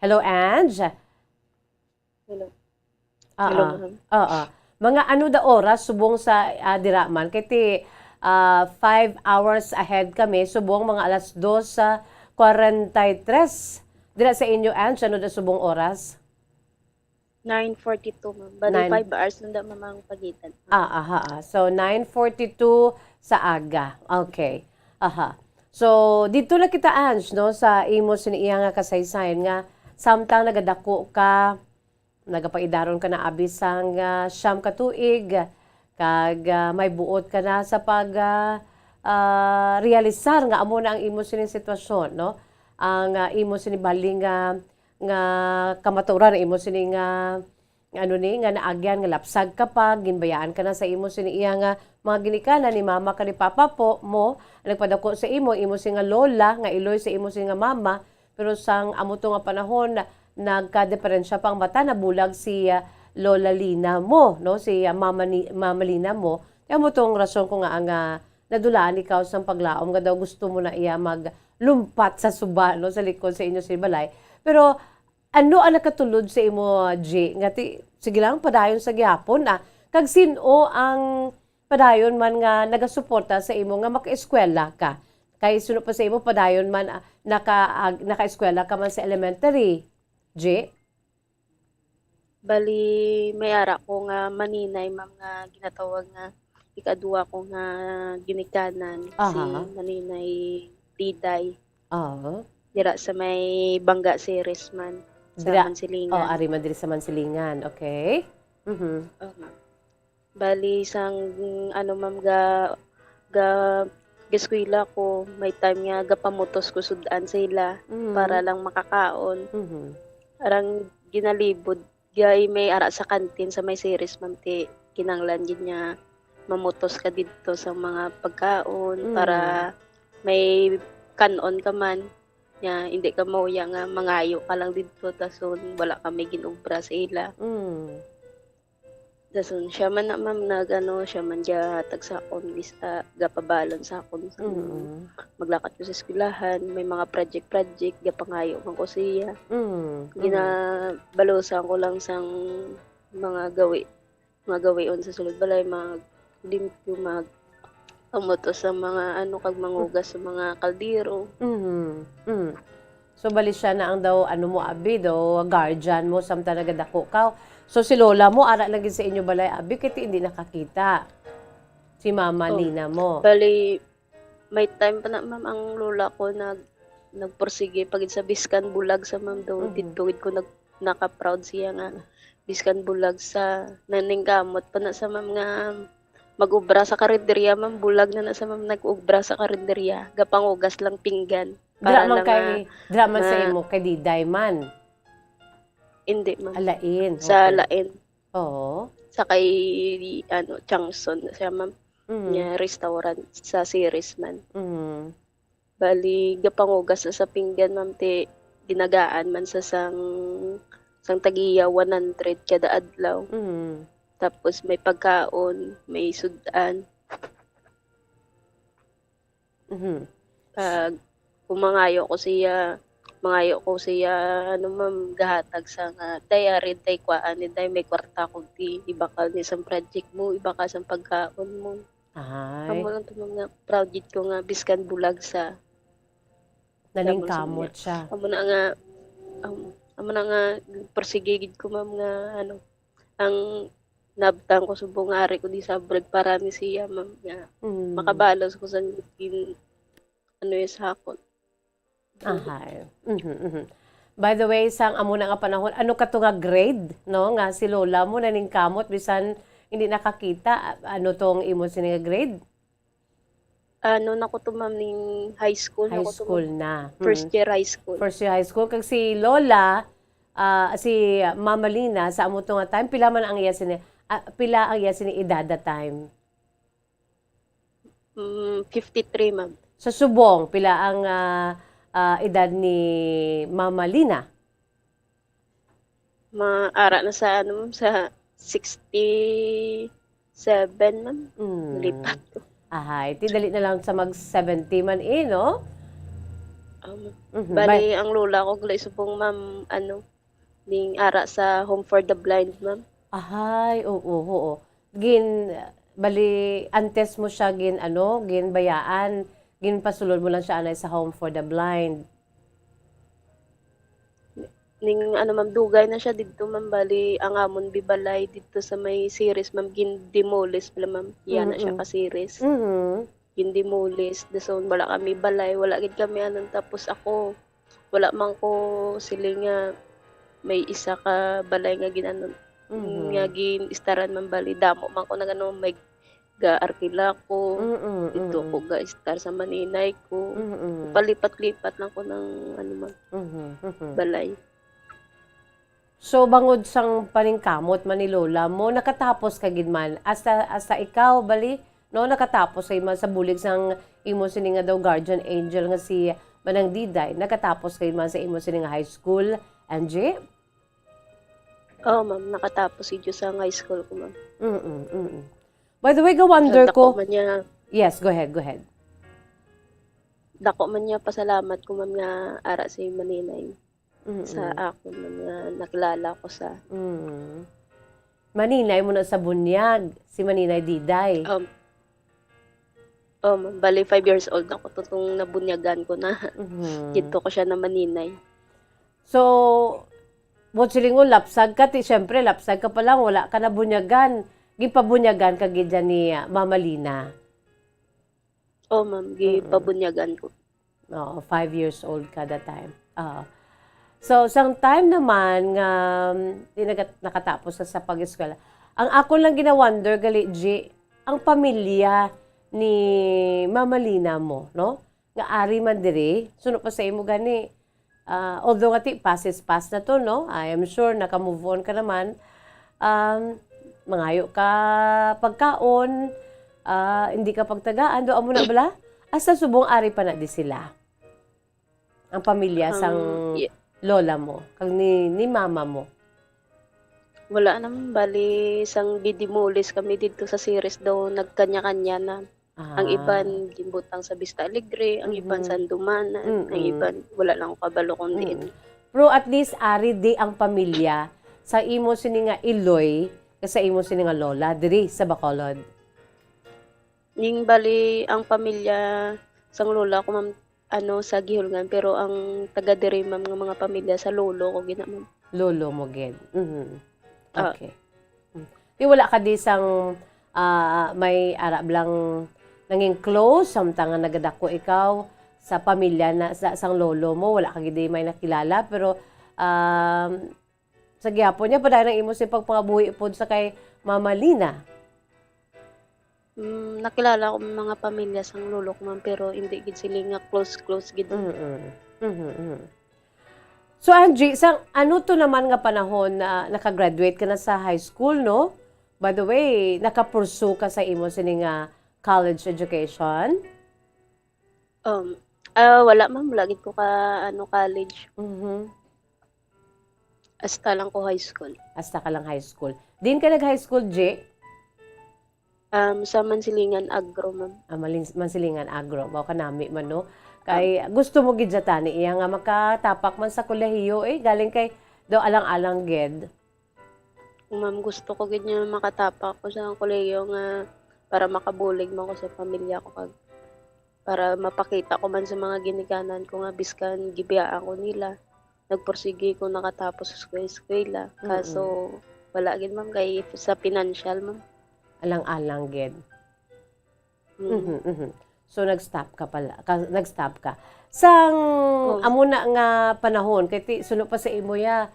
Hello, Ange? Hello. Hello, ma'am. Mga ano da oras subong sa diraman? Kaya 5 hours ahead kami, subong mga alas 2:43. Dira sa inyo, Ange, ano da subong oras? 9:42, ma'am. Bali, 5 Nine. hours lang da mamang pagitan. So, 9:42 sa aga. Okay. So, dito na kita, Ange, no, sa imo siniya nga kasaysayan nga, samtang nagadako ka, nagapaidaron ka na abisang siyam ka tuig, kag may buot ka na sa pag realisar nga amo na ang imo sining sitwasyon, no? Ang imo sining baling nga kamaturan, imo sining nga naagyan nga lapsag ka pa, ginbayaan ka na sa imo siniya nga mga ginikanan ni mama ka ni papa po mo, nagpadako sa imo sing nga lola nga iloy sa imo sing nga mama, pero sang amo to nga panahon nagka-diferensya pang mata, nabulag si Lola Lina mo, no? Si Mama Lina mo. Kaya mo tong rason ko nga ang nadulaan ikaw sa paglaom nga daw gusto mo na iya maglumpat sa suba, no? Sa likod sa inyo sa balay. Pero ano ang nakatulod sa imo, G? Sige lang, padayon sa gihapon kag sino ang padayon man nga nagasuporta sa imo nga maka-eskwela ka? Kay sino pa sa imo padayon man naka-eskwela ka man sa elementary? G? Bali, may ara ko nga maninay, ma'am, nga ginatawag nga ikadua ko nga ginikanan. Si Maninay Diday. Dira sa may Bangga Series man. Sa Mansilingan. Ari man diri sa Mansilingan. Okay. Bali, isang ma'am, eskwela ko, may time nga gapamutos ko sudan sa ila para lang makakaon. Arang ginalibod, gay may ara sa kantin sa may series, ma'am, kinanglan din niya mamutos ka dito sa mga pagkaon para may kanon ka man. Hindi ka mauya nga mangayo ka lang dito, tason wala kami ginubra sa ila. Dason siya man na, ma'am, siya man hatag sa akon, gapabalon sa akon. Maglakat ko sa eskwelahan, may mga project, gapangayo man ko siya. Ginabalosan ko lang sang mga gawion sa sulod balay, limpyo, umutos sa mga kag mangugas sa mga kaldero. So bali siya na ang daw mo abi daw guardian mo samtang nagadako ka. So si lola mo ara lagi sa inyo balay abi kiti hindi nakakita. Si Mama Lina mo. Bali may time pa na, ma'am, ang lola ko nagporsige pagid sa biskan bulag sa ma'am daw dituwid ko naka-proud siya nga biskan bulag sa naningkamot pa na sa ma'am nga mag-ubra sa karinderya, ma'am, bulag na sa ma'am nag-ubra sa karinderya, gapangugas lang pinggan. Drama sa imo kay Diday man. Hindi, ma'am. Alain. Sa Lain. Oo. Sa kay Changson siya, ma'am. Niya restaurant sa series man. Bali gapangugas na sa pinggan, ma'am, dinagaan man sa sang tagiya 100 kada adlaw. Tapos may pagkaon, may sudan. Kumangayo ko siya, ma'am, gahatag sa diary, kwaan, may kwarta ko ibakal ni sa project mo, ibaka sa pagkaon mo. Amo lang ito mga project ko nga, biskan bulag sa naningkamot siya. Amo na nga, persigigid ko, ma'am, nga ang nabtang ko subong ari ko di sa brag para ni siya, ma'am, nga makabalos ko sa sa hakot. By the way, sang amo na nga panahon, ano ka to nga grade, no? Nga si lola mo naningkamot bisan hindi nakakita, ano tong imo sini nga grade? Na ko to, ma'am, ning high school. High school na. First year high school. First year high school. Kag si lola, si Mama Lina, sa amo to nga time, pila man ang iya sini Pila ang iya sini edad that time? 53, ma'am. Sa subong, pila ang edad ni Mama Lina? Maara na sa ano, ma'am, sa 67, ma'am. Lipat ko. Ahay, ti dali na lang sa mag-70 man no? Bali, ang lola ko gulay subong, ma'am, ano, ning ara sa Home for the Blind, ma'am. Ahay, oo. Bali, antes mo siya gin bayaan, gin pasulod mo lang siya anay sa Home for the Blind. Ning ano, ma'am, dugay na siya dito, ma'am. Bali, ang amon bibalay dito sa may series, ma'am, gin-demolish pala, ma'am. Yan na siya ka-series. Gin-demolish. Dason, wala kami balay, wala gid kami anong, tapos ako, wala man ko siling nga may isa ka balay nga ginanon. Nga gin-istaran, ma'am, bali, damo man ko na gano'n, may ga-arkila ko, ito ko ga-star sa maninay ko. Palipat-lipat lang ko ng ano, ma'am, balay. So, bangod sang paningkamot man ni Lola mo, nakatapos ka gid man. Hasta ikaw, bali, no, nakatapos kay man sa bulig sang imo sini nga daw guardian angel nga si Manang Diday. Nakatapos kay man sa imo sini nga high school, Angie? Oo, ma'am, nakatapos si Diyos sa high school ko, ma'am. By the way, wonder ko. Dako man niya, Yes, go ahead. dako man niya pasalamat ko, ma'am, nga ara si maninay. Sa ako, ma'am, nga nakilala ko sa... Maninay mo na sa bunyag, si Maninay Diday. Ma'am, bali 5 years old ako tutong nabunyagan ko na. Dito ko siya na maninay. So, silingon, lapsag ka, siyempre, lapsag ka pa lang, wala ka na bunyagan. Gipabunyagan ka gid ni Mama Lina. Ma'am, gipabunyagan ko. 5 years old ka that time. So, sang time naman nga nakatapos sa pag-eskwela, ang ako lang gina-wonder, gali, G, ang pamilya ni Mama Lina mo, no? Nga ari man diri, suno pa sa imo gani. Although nga past is past na to, no? I am sure naka-move on ka naman. Mangayo ka pagkaon, hindi ka pagtagaan, doon mo na bala? Asa subong ari pa na di sila? Ang pamilya sang lola mo, kag ni mama mo. Wala naman, bali isang didimulis kami dito sa series daw, nagkanya-kanya na. Ang iban gimbutang sa Vista Alegre, ang iban sa Andumanan, ang iban wala lang kabalo kundi. Pero at least ari di ang pamilya sa imo sini nga Iloy, sa imo sini nga lola diri sa Bacolod. Ning bali ang pamilya sang lola ko, ma'am, ano, sa Gihulngan, pero ang taga diri, ma'am, nga mga pamilya sa lolo ko gina, ma'am. Lolo mo gid. Okay. Di wala ka di sang may arab lang nanging close samtang nga nagadako ikaw sa pamilya na sang lolo mo, wala ka gid may nakilala, pero sa gyapon niya padayang imo si pagpangabuhi pod sa kay Mama Lina. Nakilala ko mga pamilya sang lolo ko, ma'am, pero hindi gid sila nga close gid. So Angie, ano to naman nga panahon na nakagraduate ka na sa high school, no? By the way, nakapursue ka sa imo sini nga college education? Wala, ma'am, wala gid ko ka college. Hasta lang ko high school. Hasta ka lang high school. Din ka nag-high school, J? Sa Mansilingan Agro, ma'am. Mansilingan Agro. Mao kanami man, no? Kay gusto mo gid tani iya nga makatapak man sa kolehiyo galing kay do alang-alang gid. Ma'am, gusto ko gid niya makatapak ko sa kolehiyo nga para makabulig man ko sa pamilya ko, kag para mapakita ko man sa mga ginikanan ko nga biskan gibiyaan ko nila. Nagpursige ko nakatapos sa eskwela. Kaso wala gid, ma'am, kay sa financial, ma'am. Alang-alang gid. So nag-stop ka pala. Nag-stop ka. Sang amo na nga panahon kay suno pa sa imo ya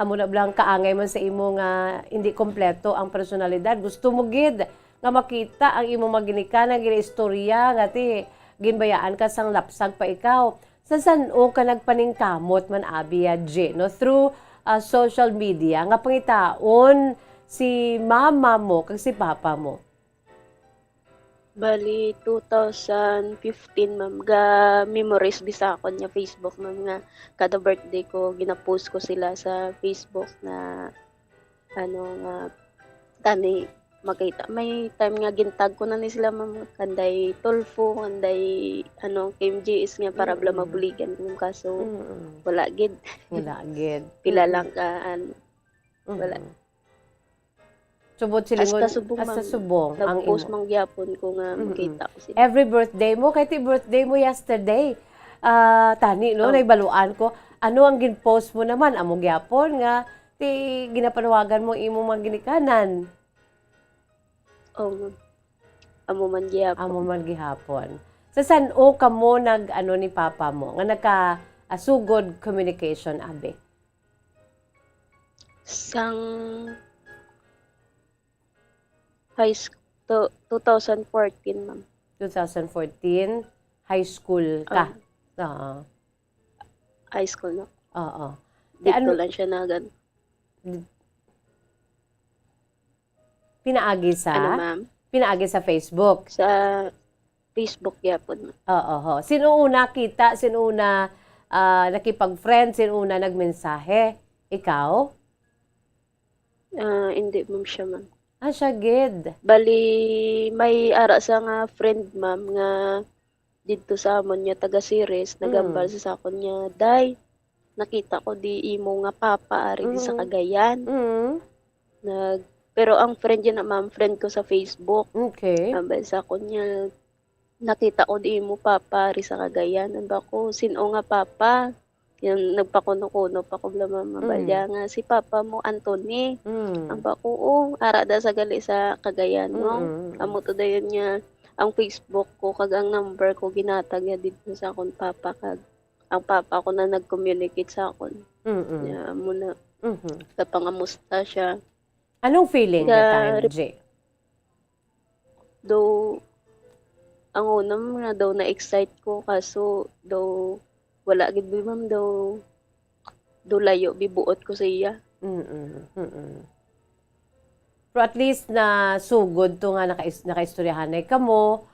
amo na blang kaangay man sa imo nga hindi kompleto ang personalidad. Gusto mo gid nga makita ang imo maginikanan gina istorya nga ti ginbayaan ka sang lapsag pa ikaw. Sa san-o ka nagpaningkamot man abi J, no, through social media nga pangitaon si mama mo kag si papa mo? Bali 2015 ma'am, ga memories bisa ako niya Facebook ma'am, nga kada birthday ko gina-post ko sila sa Facebook na ano nga tani makita. May time nga gintag ko na ni sila ma'am, kanday Tulfo, kanday ano KMGS nga para bala mabuligan ko, kaso wala gid. Wala gid. Pila lang ka ano. Wala. Subot silingon Hasta subong hasta ma'am. subong ang Nag-post imo. mang gyapon ko nga makita ko sila. Every birthday mo, kay ti birthday mo yesterday. Tani, no, naibaluan ko. Ano ang gin-post mo naman? Amo gyapon nga, ti ginapanawagan mo imo mga ginikanan. Oh, amo man gyapon. Amo man gihapon. Sa san o kamo nag ano ni papa mo nga naka sugod communication abi? Sang high school 2014 ma'am. 2014, high school ka. Oo. High school no. Oo. Dito lang siya na Pinaagi sa Ano ma'am? Pinaagi sa Facebook. Sa Facebook gyapon. Oo. Sino una kita? Sino una nakipag-friend? Sino una nagmensahe? Ikaw? Hindi ma'am siya ma'am. Siya gid. Bali may ara sa nga friend ma'am nga dito sa amon niya taga Ceres, nagambal sa sakon niya, day nakita ko di imo nga papa ari di sa Cagayan. Pero ang friend niya na ma'am, friend ko sa Facebook. Okay. Ambal sa akon niya, nakita ko di imo papa ari sa Cagayan. Amba ko, sino nga papa? Yung nagpakuno-kuno pa ko bla mama balya nga si papa mo Anthony. Amba ko, ara da sa gali sa Cagayan no. Amo to dayon niya ang Facebook ko kag ang number ko ginatag niya dito sa akon papa kag ang papa ko na nag-communicate sa akon. Yeah, amo na. Kapangamusta siya. Anong feeling that time, J? Though, ang unang nga daw na-excite ko, kaso daw, wala gid ma'am daw, layo, bibuot ko sa iya. Pero at least na sugod to nga nakaistoryahan na kamo,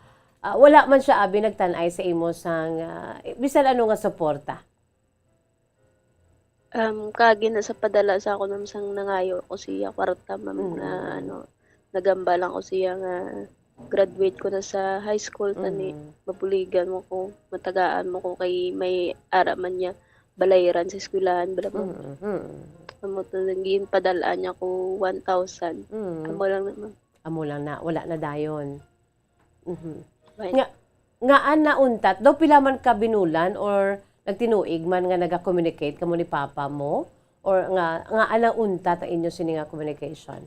wala man siya abi nagtanay sa imo sang, bisan ano nga suporta? Kagi na sa padala sa ako nam sang nangayo ko siya kwarta ma'am na ano nagambalan ko siya nga graduate ko na sa high school tani mabuligan mo ko matagaan mo ko kay may ara man niya balayran sa eskwelahan bala ma'am. Amo to naging padalaan niya ko 1,000. Amo lang naman. Amo lang na wala na dayon. Nga ana untat do pila man ka binulan or nagtinuig man nga naga-communicate kamo ni papa mo or nga anang unta ta inyo sini nga communication?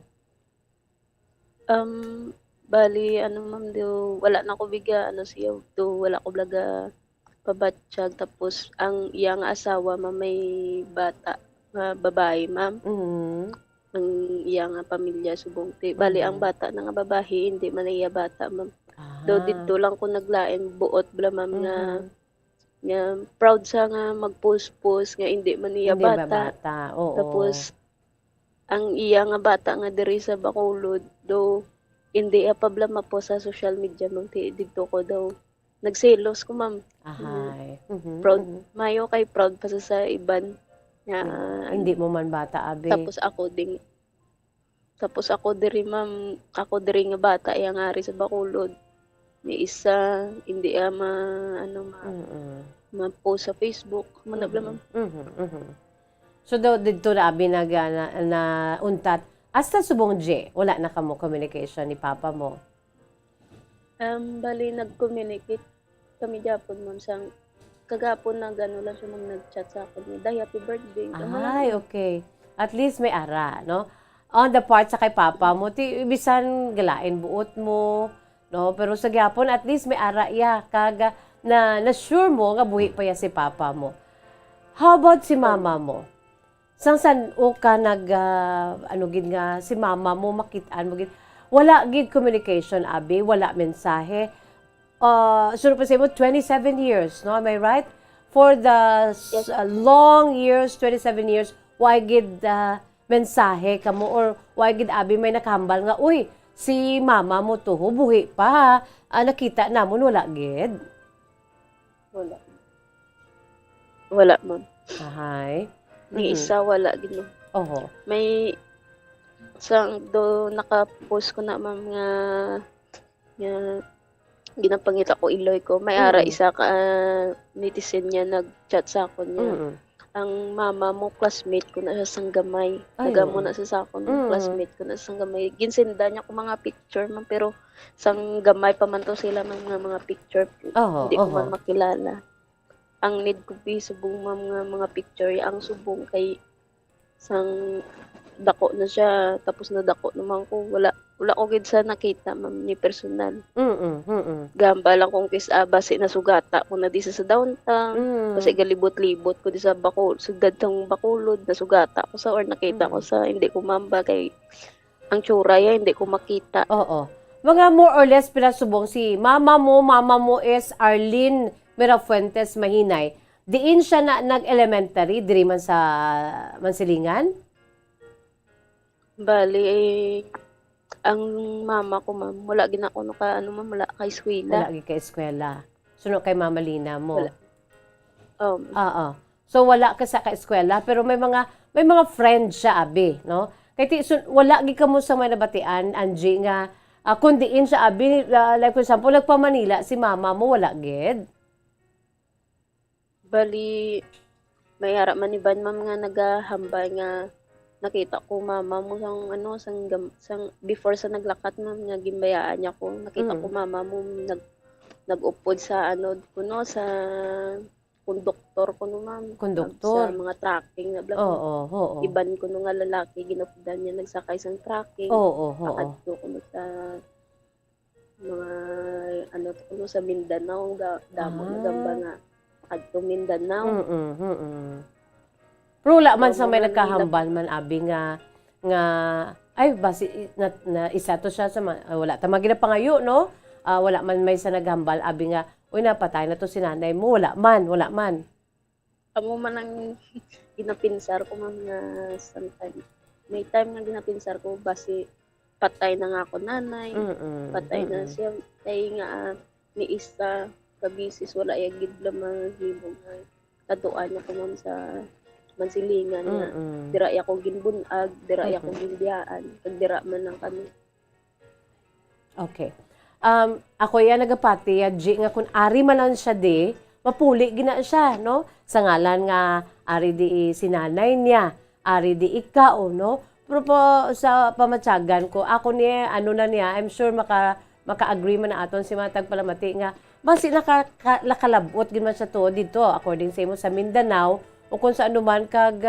Bali ano ma'am do wala na ko biga ano siya do wala ko blaga pabatsyag tapos ang iyang asawa ma'am may bata nga babae ma'am. Ang iyang pamilya subong ti bali ang bata na nga babae hindi man iya bata ma'am. Do dito lang ko naglain buot bla ma'am nga proud sa nga mag-post nga hindi man iya bata. Oo. Tapos ang iya nga bata nga diri sa Bacolod do hindi problema po sa social media ma'am dito ko daw nagselos ko ma'am. Proud mayo kay proud pa sa iban nga hindi mo man bata abi. Tapos ako diri ma'am nga bata iya nga ari sa Bacolod. Ni isa hindi ma-post sa Facebook manabla ma'am. So daw dito na abi na untat hasta subong J wala na kamo communication ni papa mo. Bali nag-communicate kami gyapon ma'am sang kagapon na gano lang siya ma'am nag-chat sa akin ni day happy birthday. Ay okay. At least may ara no. On the part sa kay papa mo ti bisan galain buot mo no pero sa gyapon at least may ara ya kaga na sure mo nga buhi pa ya si papa mo. How about si mama mo? San o ka ano gid nga si mama mo makitaan mo gid wala gid communication abi wala mensahe. Sure pa mo 27 years no am I right? For the long years 27 years why gid mensahe kamo or why gid abi may nakahambal nga uy si mama mo to buhi pa ha. Nakita namon wala gid. Wala, ma'am. Ahay. Ni isa wala gid, ma'am. Oho. May sang do naka-post ko na, ma'am, nga ginapangita ko iloy ko. May ara isa ka netizen niya nag-chat sa ako niya. Ang mama mo, classmate ko na sa sanggamay. Nagamo na sa ako ng classmate ko na sa sanggamay. Ginsenda niya ko mga picture, ma'am, pero sanggamay pa man to sila mga picture. Hindi ko man makilala. Ang need ko subong, ma'am, nga mga picture. Ang subong kay sang dako na siya, tapos nadako naman ko. Wala ko gid sa nakita, ma'am, ni personal. Gamba lang kung basi nasugata ko na di sa downtown. Kasi galibot-libot ko di sa sugad tang Bacolod, nasugata ko sa or nakita ko sa hindi ko mamba kay ang tsura ya hindi ko makita. Oo. Mga more or less pinasubong si mama mo is Arlene Mirafuentes Mahinay. Diin siya na nag-elementary, diri man sa Mansilingan? Bali, ang mama ko, ma'am, wala ginako no ka ano, ma'am, wala kay eskwela. Wala kay eskwela. Suno kay Mama Lina mo. Wala. Oo. So wala ka sa eskwela pero may mga friends siya abi, no? Kay wala gi kamo sa may nabatian Angie nga kun diin siya abi like for example nagpa Manila si mama mo wala gid. Bali, may harap man iban, ma'am, nga nagahambay nga nakita ko mama mo sang before sa naglakat, ma'am, nga gimbayaan niya ko. Nakita ko mama mo nag-upod sa sa konduktor ko no, ma'am. Konduktor? Sa mga tracking na bla. Oo. Iban ko no nga lalaki ginupudan niya nagsakay sa tracking. Oo. Pakadto ko no sa mga sa Mindanao damo na gamba nga pakadto Mindanao. Pero wala man sa may nagkahambal man abi nga ay basi na isa to siya sa wala ta maginapangayo no. Wala man may sa naghambal abi nga uy napatay na to si nanay mo wala man. Amo man ang ginapinsar ko, ma'am, nga sometime. May time nga ginapinsar ko basi patay na nga ako nanay. Patay na siya kay nga ni isa kabisis wala ya gid lamang himo nga kaduan niya ko, ma'am, sa Mansilingan nga dira ya ko ginbunag, dira ya ko ginbiyaan, kag dira man lang kami. Okay. Ako yan nagapati G nga kun ari man lang siya di mapuli gina siya no sa ngalan nga ari di sinanay niya ari di ikaw no pero po sa pamatyagan ko ako niya niya I'm sure maka-agree man na aton si matag palamati nga basi nakalabot gid man siya to dito according sa imo sa Mindanao o kung sa anuman kag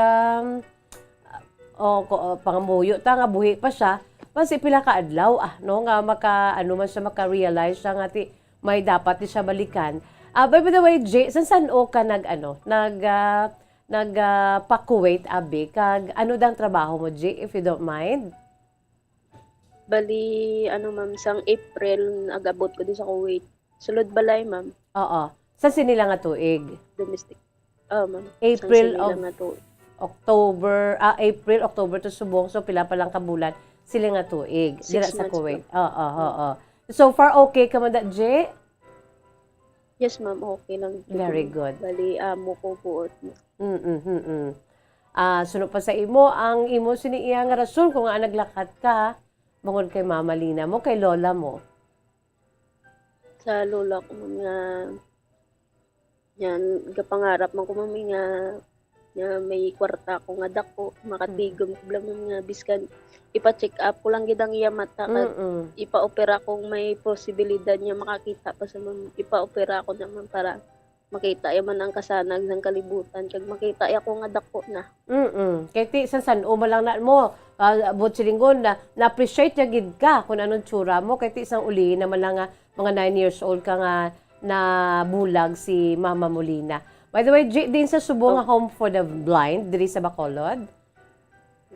pangamuyo ta nga buhi pa siya basi pila ka adlaw no nga man siya maka-realize siya nga ti may dapat di siya balikan. By the way, Jay, san o ka pa-Kuwait abi kag ano dang trabaho mo, Jay, if you don't mind? Bali ma'am, sang April agabot ko di sa Kuwait. Sulod balay, ma'am. Oo. Sa sinila nga tuig? Domestic. Ma'am. April October to subong so pila pa lang kabulan sila nga tuig dira sa Kuwait. Oo. So far okay ka man Jay? Yes, ma'am, okay lang. Very good. Bali amo ko buot. Sunod pa sa imo ang imo siniiya nga rason kung nga naglakat ka bangod kay Mama Lina mo kay lola mo. Sa lola ko, ma'am, nga yan gapangarap man ko, ma'am, nga may kwarta ko nga dako makatigom ko lang, ma'am, nga biskan ipa-check up ko lang gid ang iya mata kag ipa-opera kung may posibilidad niya makakita pa sa ma'am. Ipa-opera ko naman para makita man ang kasanag ng kalibutan kag makita ko nga dako na. Kay ti san o lang na mo abot silingon na appreciate ya gid ka kung anong tsura mo kay ti isang uli naman lang nga mga 9 years old ka nga na bulag si Mama Molina. By the way, din sa subong nga Home for the Blind diri sa Bacolod.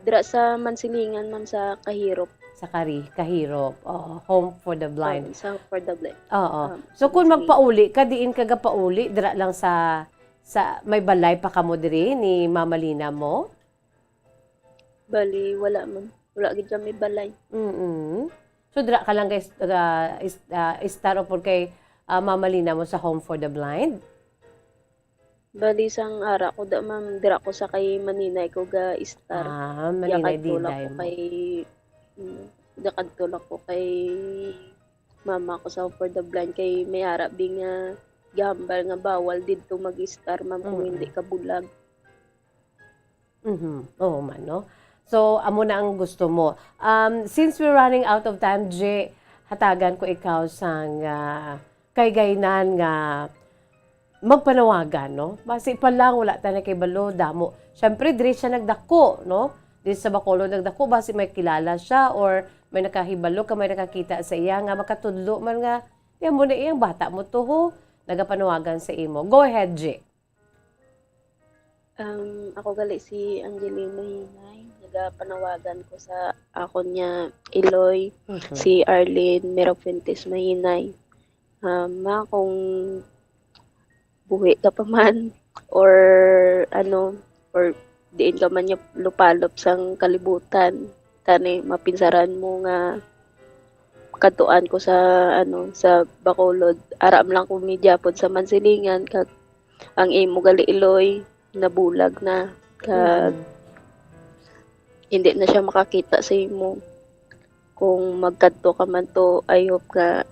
Dira sa Mansilingan, ma'am, sa Kahirop. Sa Kahirop. Home for the Blind. Sa for the Blind. Oo. So kung magpauli ka, diin ka pauli, dira lang sa may balay pa kamo diri ni Mama Lina mo? Bali, wala man. Wala gid kami balay. So dira ka lang guys star o kay mamalina mo sa Home for the Blind? Bali, sang ara ko da ma'am, dira ko sa kay Maninay ko ga star. Maninay Yakadtulak Diday ko mo. kay, yakadtulak ko kay mama ko sa Home for the Blind. Kay may ara bing nga gambal nga bawal didto mag-star ma'am kung hindi ka bulag. Oo man, no? So, amo na ang gusto mo. Since we're running out of time, J, hatagan ko ikaw sang kay gaynan nga magpanawagan, no? Basi pa lang, wala tayo na kay Balo, damo. Siyempre, diri siya nagdako, no? Diri sa Bacolod nagdako, basi may kilala siya or may nakahibalo ka, may nakakita sa iya nga makatudlo man nga, yan mo na iyang bata mo to, ho? Nagapanawagan sa imo. Go ahead, J. Ako gali si Angelina Hinay. Nagapanawagan ko sa ako niya Iloy, si Arlene Merafuentes Mahinay. Ma, kung buhi ka pa man or or diin ka man niya lupalop sang kalibutan, tani mapinsaran mo nga katuan ko sa sa Bacolod. Aram lang ko midyapod sa Mansilingan kag ang imo gali Iloy nabulag na kag hindi na siya makakita sa imo. Kung magkadto ka man to, I hope ka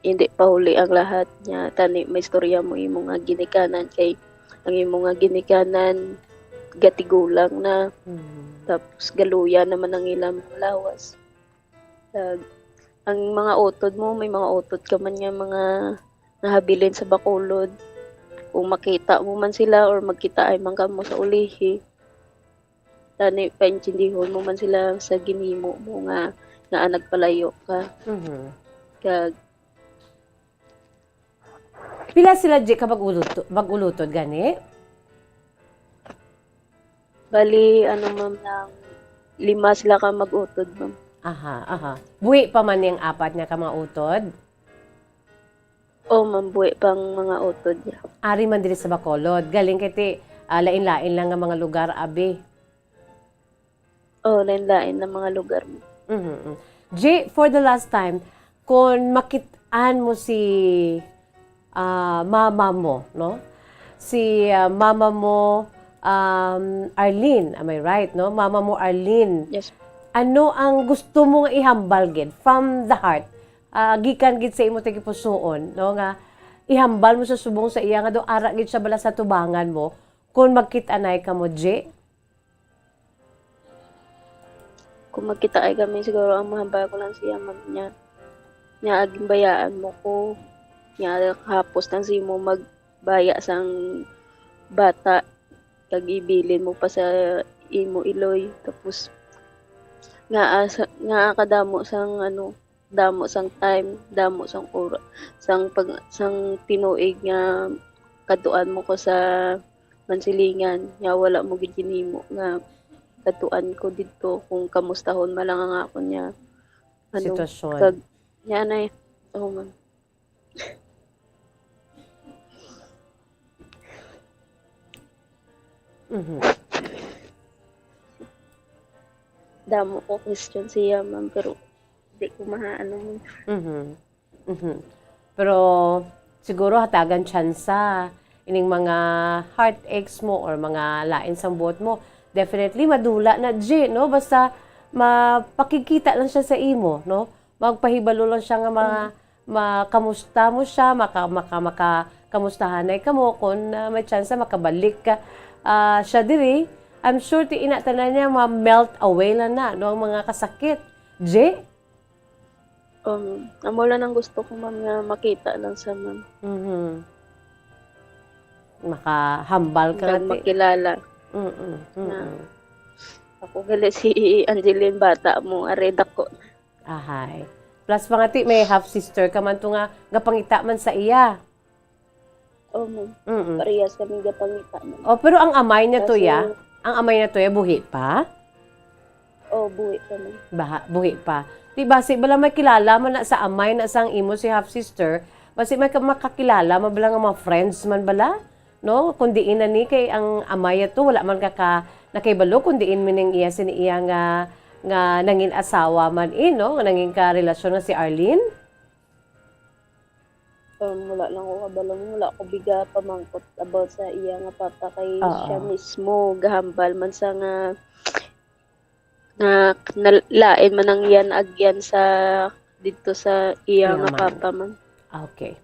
hindi pa huli ang lahat niya. Tani may istorya mo imo nga ginikanan kay ang imo nga ginikanan gatigulang na. Tapos galuya naman ang ilang lawas. Ang mga utod mo, may mga utod ka man nga mga nahabilin sa Bacolod. Kung makita mo man sila or magkita ay man ka mo sa ulihi, tani paintindihon mo man sila sa ginimo mo nga nagpalayo ka. Kag Pila sila, J, ka mag-ulutod gani? bali ma'am lang 5 sila ka mag-utod ma'am. Aha. Buhi pa man yung 4 niya ka mga utod? Ma'am, buhi pang mga utod niya. Ari man diri sa Bacolod. Galing kiti lain-lain lang nga mga lugar, abi. Lain-lain na mga lugar mo. J, for the last time, kung makitaan mo si mama mo, no? Si mama mo, Arlene, am I right, no? Mama mo, Arlene. Yes. Ano ang gusto mong ihambal gid from the heart? Gikan gid sa imo tagi pusoon, no? Nga ihambal mo sa subong sa iya nga do ara gid siya bala sa tubangan mo kung magkit-anay ka mo, J. Kung magkita ay kami, siguro ang mahambal ko lang siya ma'am niya. Niya aging bayaan mo ko. Niya hapos lang siya mo magbaya sang bata. Kag ibilin mo pa sa imo Iloy. Tapos nga kadamo sang damo sang time, damo sang oras, sang tinuig nga katuan mo ko sa Mansilingan. Nya wala mo gid ginimo nga katuan ko dito kung kamustahon malang ang ako niya Sitwasyon. kag nya na ma'am. Damo ko question siya ma'am pero di ko maano. Pero siguro hatagan tsansa ining mga heartaches mo or mga lain sang buot mo. Definitely madula na, J, no? Basta mapakikita lang siya sa imo, no? Magpahibalo lang siya nga makamusta mo siya, makamustahanay ka mo kung may tsansa makabalik ka siya diri. I'm sure ti inatanan niya ma-melt away lang na, no? Ang mga kasakit. J? Amo lang ang gusto ko ma'am nga makita lang sa ma'am. Makahambal ka Kag makilala. Ako gali si Angeline bata mo, areda ko. Ahay. Plus mga ti, may half-sister ka man to nga gapangita man sa iya. Ma'am. Parehas kami gapangita ma'am. Pero ang amay niya to ya? Ang amay niya to ya, buhi pa? Buhi pa ma'am. Buhi pa. Di basi, bala may kilala man na sa amay na sang imo si half-sister, basi may makakilala, mabala nga mga friends man bala? No? Kundi ina ni kay ang amay to, wala man nakibalo kung diin mining iya siniya nga nangin asawa man no? Nga nangin ka relasyon na si Arlene? Wala lang ko kabalong, wala ko biga pamangkot about sa iya nga papa kay siya mismo gahambal man sa nga nalain man ang yan agyan sa dito sa iya nga papa man. Okay.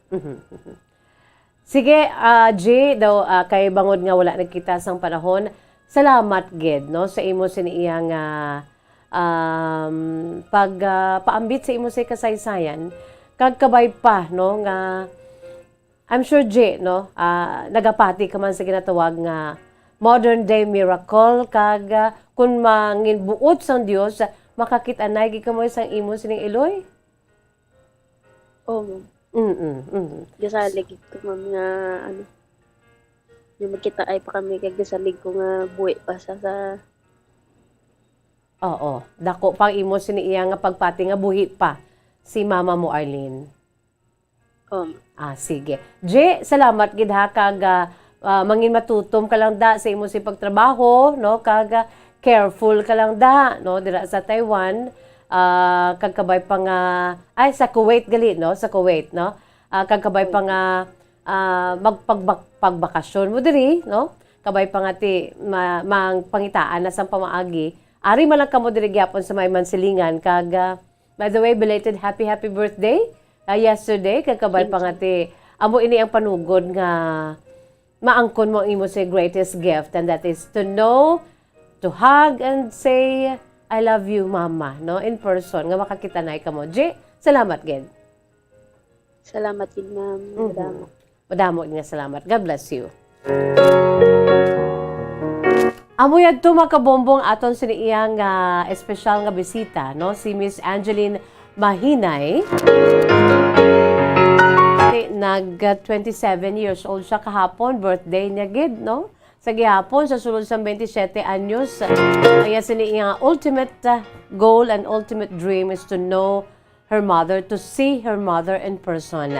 Sige, G, daw kay bangod nga wala nagkita sang panahon. Salamat gid no sa imo siniya nga paambit sa imo sa kasaysayan kag kabay pa no nga I'm sure J no nagapati ka man sa ginatawag nga modern day miracle kag kun mangin buot sang Dios makakit-anay gid kamo sang imo sining Iloy. Oh. Gasalig ko ma'am nga ano yung magkita ay pa kami kag gasalig ko nga buwi pa sa Oo, dako pang imo siniya nga pagpati nga buhi pa si mama mo Arlene. Sige. J, salamat gid ha kag mangin matutom ka lang da sa imo si pagtrabaho no kag careful ka lang da no dira sa Taiwan kag kabay pa nga ay sa Kuwait gali no sa Kuwait no kag kabay pa nga magpagbakasyon mo diri no kabay pa nga ti mang pangitaan na sang pamaagi. Ari man lang kamo diri gyapon sa may Mansilingan kag by the way belated happy birthday yesterday kag kabay pa nga ti amo ini ang panugod nga maangkon mo imo sa greatest gift and that is to know, to hug and say I love you mama no in person nga makakitanay kamo. J, salamat gid. Salamat din ma'am. Madamo nga salamat. God bless you. Amo yadto makabombong aton siniiyang espesyal nga bisita no si Miss Angeline Mahinay. Nag 27 years old siya kahapon, birthday niya gid no. Sa gihapon sa sulod sa 27 anyos kaya siniiyang ultimate goal and ultimate dream is to know her mother, to see her mother in person.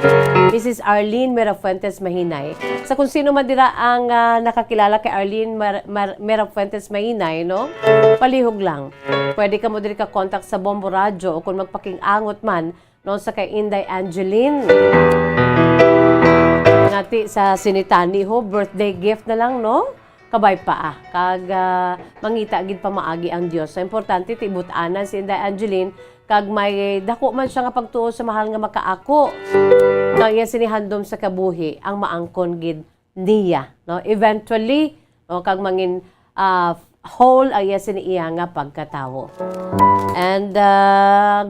This is Arlene Merafuentes Mahinay. Sa kung sino man dira ang nakakilala kay Arlene Merafuentes Mahinay, no? Palihog lang. Pwede ka mo diri ka contact sa Bombo Radio o kung magpaking-angot man no sa kay Inday Angeline. Ngati sa sinitani ho, birthday gift na lang, no? Kabay pa kag mangita gid pa maagi ang Dios. So importante tibutan si Inday Angeline kag may dako man siya nga pagtuo sa mahal nga makaako. Kaya sinihandom sa kabuhi ang maangkon gid niya, no? Eventually, no, kag mangin whole ay siniya nga pagkatawo. And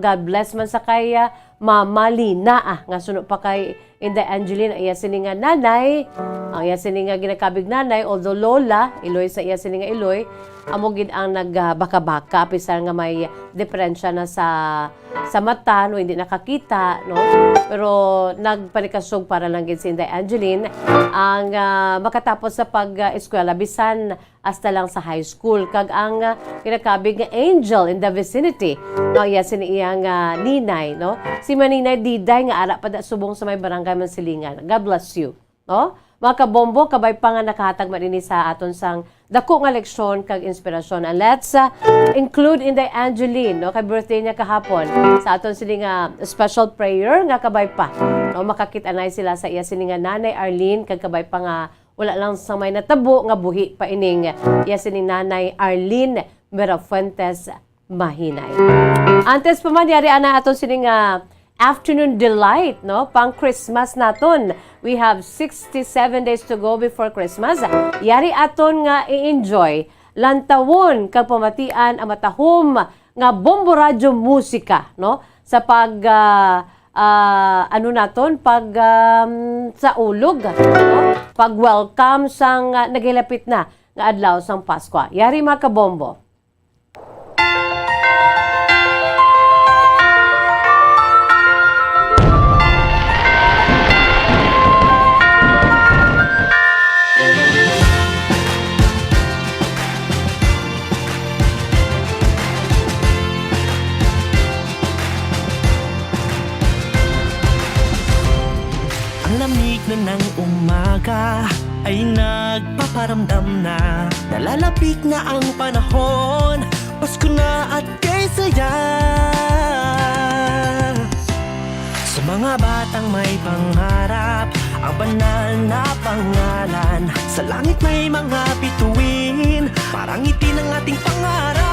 God bless man sa kay Mama Lina nga suno pa kay Inday Angeline ay sini nga nanay, ang iya sini nga ginakabig nanay although lola, Iloy sa iya sini nga Iloy, amo gid ang nagbaka-baka pisar nga may diferensya na sa mata no hindi nakakita no pero nagpanikasog para lang gid si Inday Angeline ang makatapos sa pag-eskwela bisan hasta lang sa high school kag ang ginakabig nga angel in the vicinity no iya sini iyang ninay no si Maninay Diday nga ara pa da subong sa may barangay Mansilingan. God bless you no mga kabombo, kabay pa nga nakahatag man ini sa aton sang dako nga leksyon kag inspirasyon. And let's include Inday Angeline, no, kay birthday niya kahapon. Sa aton sini nga special prayer nga kabay pa. No, makakit-anay sila sa iya sini nga nanay Arlene kag kabay pa nga wala lang sa may natabo nga buhi pa ining iya sini nanay Arlene Merafuentes Mahinay. Antes pa man yari ana aton sini nga afternoon delight, no? Pang Christmas naton. We have 67 days to go before Christmas. Yari aton nga i-enjoy lantawon kag pamatian ang matahom nga Bombo Radio musika, no? Sa pag ano naton pag sa ulog, no? Pag welcome sang nagilapit na nga adlaw sang Pasko. Yari mga kabombo. Lamig na ng umaga, ay nagpaparamdam na nalalapit na ang panahon, Pasko na at kay saya. Sa mga batang may pangarap, ang banal na pangalan, sa langit may mga bituin, parang ngiti ng ating pangarap.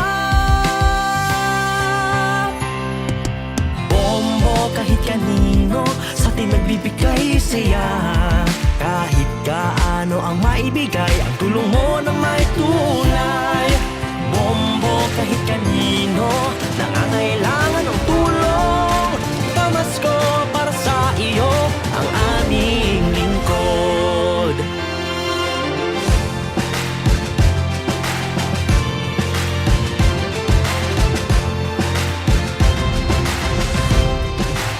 Bombo kahit kanino, sa atin nagbibigay saya. Kahit gaano ang maibigay, ang tulong mo na may tunay. Bombo kahit kanino, nangangailangan ng tulong. Pamasko para sa iyo, ang aming lingkod.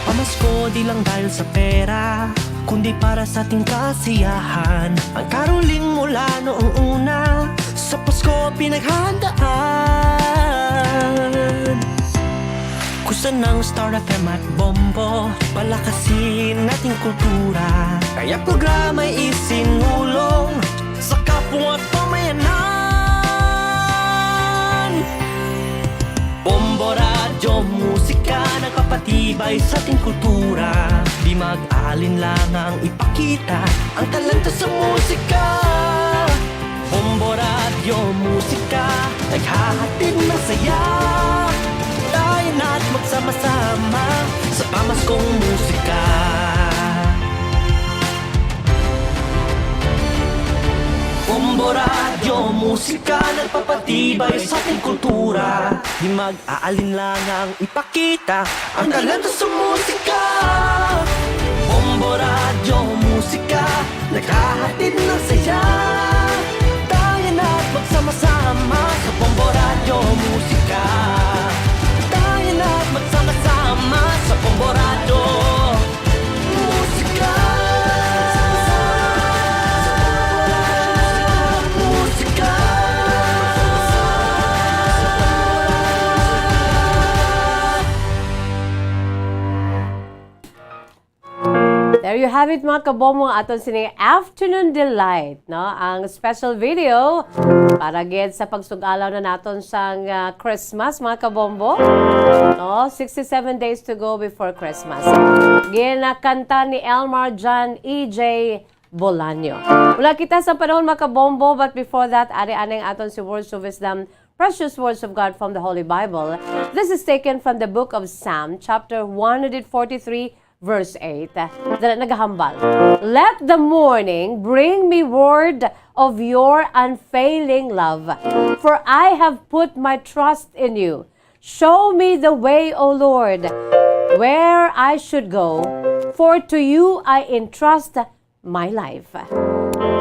Pamasko di lang dahil sa pera, kundi para sa ating kasiyahan. Ang karuling mula noong una, sa Pasko pinaghandaan. Kusan ng Star FM at Bombo, palakasin nating kultura. Kaya programa'y isinulong sa kapwa at pamayanan. Bombo Radyo, musika, nagpapatibay sa ating kultura. Di mag-alinlangang ipakita ang talento sa musika. Bombo Radyo, musika, naghahatid ng saya. Tayo na't magsama-sama sa pamaskong musika. Bombo Radyo, musika, nagpapatibay sa ating kultura. Di mag-aalinlangang ipakita ang talento sa musika. Bombo Radyo, musika, naghahatid ng saya. Tayo na't magsama-sama sa Bombo Radyo, musika. Tayo na't magsama-sama sa Bombo Radyo, musika. There you have it mga kabombo, aton sining Afternoon Delight, no? Ang special video para gid sa pagsugalaw na naton sang Christmas mga kabombo. No, 67 days to go before Christmas. Ginakanta ni Elmar John E.J. Bolaño. Wala kita sa panahon mga kabombo, but before that, ari-aneng aton si Words of Wisdom, precious words of God from the Holy Bible. This is taken from the book of Psalm, chapter 143, Verse 8, that naghahambal. Let the morning bring me word of your unfailing love, for I have put my trust in you. Show me the way, O Lord, where I should go, for to you I entrust my life.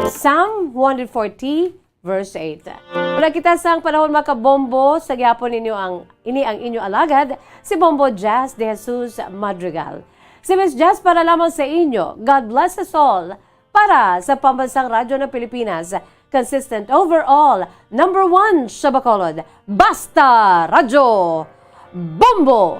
Psalm 140, verse 8. Wala kita sa panahon mga kabombo, sa gyapon ninyo ang inyo alagad, si Bombo Jazz de Jesus Madrigal. Si Miss Jazz para lamang sa inyo. God bless us all. Para sa Pambansang Radyo ng Pilipinas, consistent overall, number 1 sa Bacolod, Basta Radyo Bombo!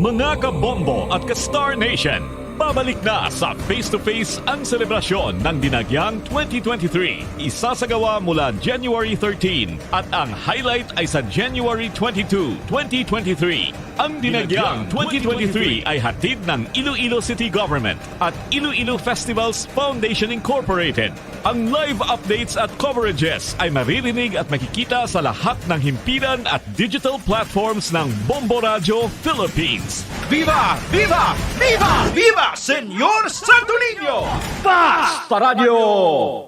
Mga kabombo at ka-Star Nation, babalik na sa face-to-face ang selebrasyon ng Dinagyang 2023. Isasagawa mula January 13 at ang highlight ay sa January 22, 2023. Ang Dinagyang 2023 ay hatid ng Iloilo City Government at Iloilo Festivals Foundation Incorporated. Ang live updates at coverages ay maririnig at makikita sa lahat ng himpilan at digital platforms ng Bombo Radyo Philippines. Viva! Viva! Viva! Viva! Senyor Santo Niño! Basta Radio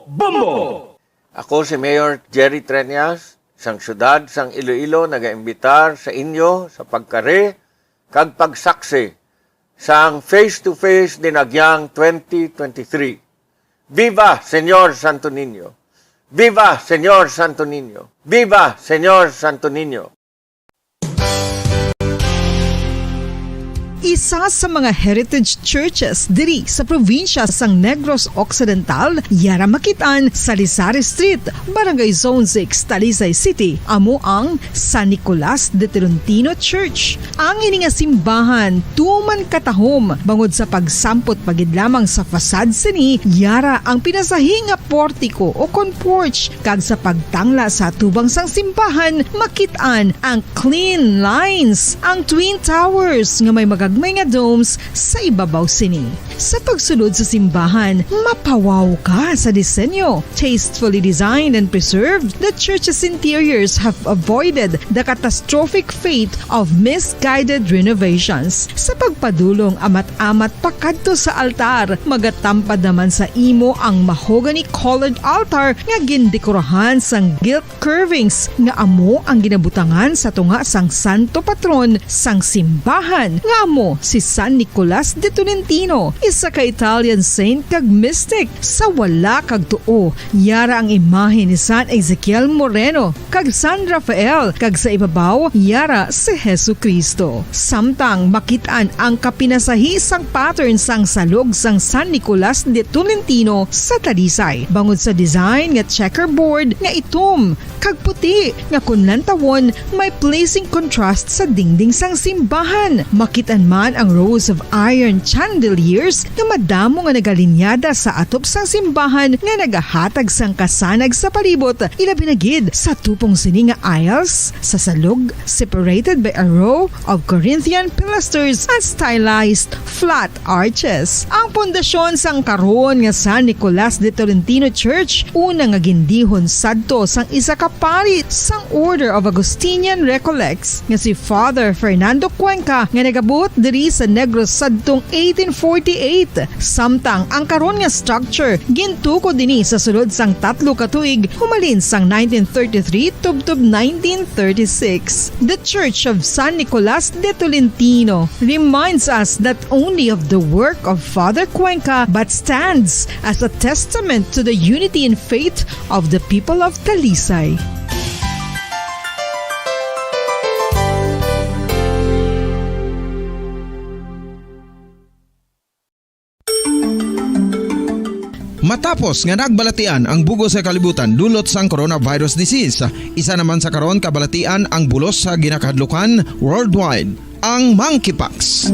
Bombo! Ako si Mayor Jerry Treñas, sang syudad sang Iloilo, nagaimbitar sa inyo sa pagkare kag pagsaksi sang face-to-face Dinagyang 2023. Viva Senyor Santo Niño! Viva Senyor Santo Niño! Viva Senyor Santo Niño! isa sa mga heritage churches diri sa probinsya sang Negros Occidental, yara makitaan sa Lisari Street, Barangay Zone 6, Talisay City, amo ang San Nicolas de Tolentino Church. Ang ini nga simbahan tuman katahom bangod sa pagsampot pagid lamang sa fasad sini, yara ang pinasahi nga portiko o kon porch, kag sa pagtangla sa tubang sang simbahan makitaan ang clean lines, ang twin towers nga may magagmay nga domes sa ibabaw sini. Sa pagsulod sa simbahan, mapawaw ka sa disenyo. Tastefully designed and preserved, the church's interiors have avoided the catastrophic fate of misguided renovations. Sa pagpadulong amat-amat pakadto sa altar, magatampad naman sa imo ang mahogany colored altar nga gindekorahan sang gilt carvings nga amo ang ginabutangan sa tunga sang santo patron sang simbahan nga amo si San Nicolas de Tolentino, isa ka Italian saint kag mystic. Sa wala kag tuo, yara ang imahe ni San Ezekiel Moreno kag San Rafael, kag sa ibabaw yara si Hesu Kristo. Samtang makitaan ang kapinasahi sang pattern sang salog sang San Nicolas de Tolentino sa Talisay, bangod sa design nga checkerboard nga itom kag puti nga kunlantawon may pleasing contrast sa dingding sang simbahan. Makitaan man ang rows of iron chandeliers nga madamo nga nagalinyada sa atop sang simbahan nga nagahatag sang kasanag sa palibot, ilabi na gid sa tupong sini nga aisles sa salog, separated by a row of Corinthian pilasters and stylized flat arches. Ang pundasyon sang karon nga San Nicolas de Tolentino Church una nga gindihon sadto sang isa ka pari sang Order of Augustinian Recollects nga si Father Fernando Cuenca nga nagabot diri sa Negros sadtong 1848. Samtang ang karon nga structure gintuko dinhi sa sulod sang 3 ka tuig humalin sang 1933 tubtob 1936. The Church of San Nicolas de Tolentino reminds us not only of the work of Father Cuenca but stands as a testament to the unity and faith of the people of Talisay. Matapos nga nagbalatian ang bugos sa kalibutan dulot sang coronavirus disease, isa naman sa karon kabalatian ang bulos sa ginakadlukan worldwide, ang monkeypox.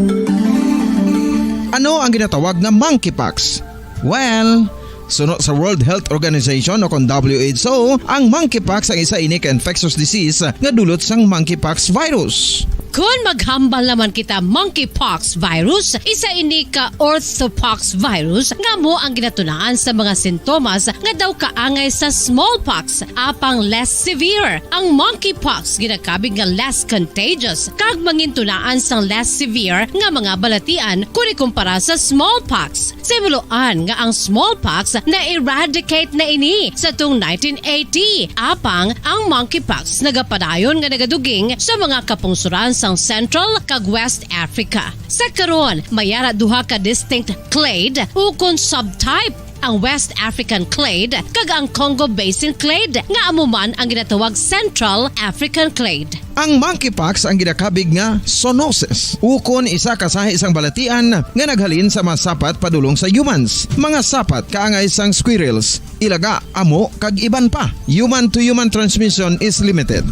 Ano ang ginatawag na monkeypox? Well, sunod sa World Health Organization o kon WHO, ang monkeypox ang isa ini ka infectious disease nga dulot sang monkeypox virus. Kung maghambal naman kita monkeypox virus, isa ini ka orthopox virus nga mo ang ginatunaan sa mga sintomas nga daw kaangay sa smallpox, apang less severe. Ang monkeypox ginakabig nga less contagious kag mangintunaan sang less severe nga mga balatian kung ikumpara sa smallpox. Simuloan nga ang smallpox na-eradicate na ini sa tung 1980, apang ang monkeypox nagapadayon nga nagaduging sa mga kapungsuran sang Central kag West Africa. Sa karon, mayara duha ka distinct clade ukon subtype, ang West African clade kag ang Congo Basin clade nga amuman ang ginatawag Central African clade. Ang monkeypox ang ginakabig nga zoonosis, ukon isa ka sa isang balatian nga naghalin sa mga sapat padulong sa humans. Mga sapat kaangay sang squirrels, ilaga, amo kag iban pa. Human to human transmission is limited.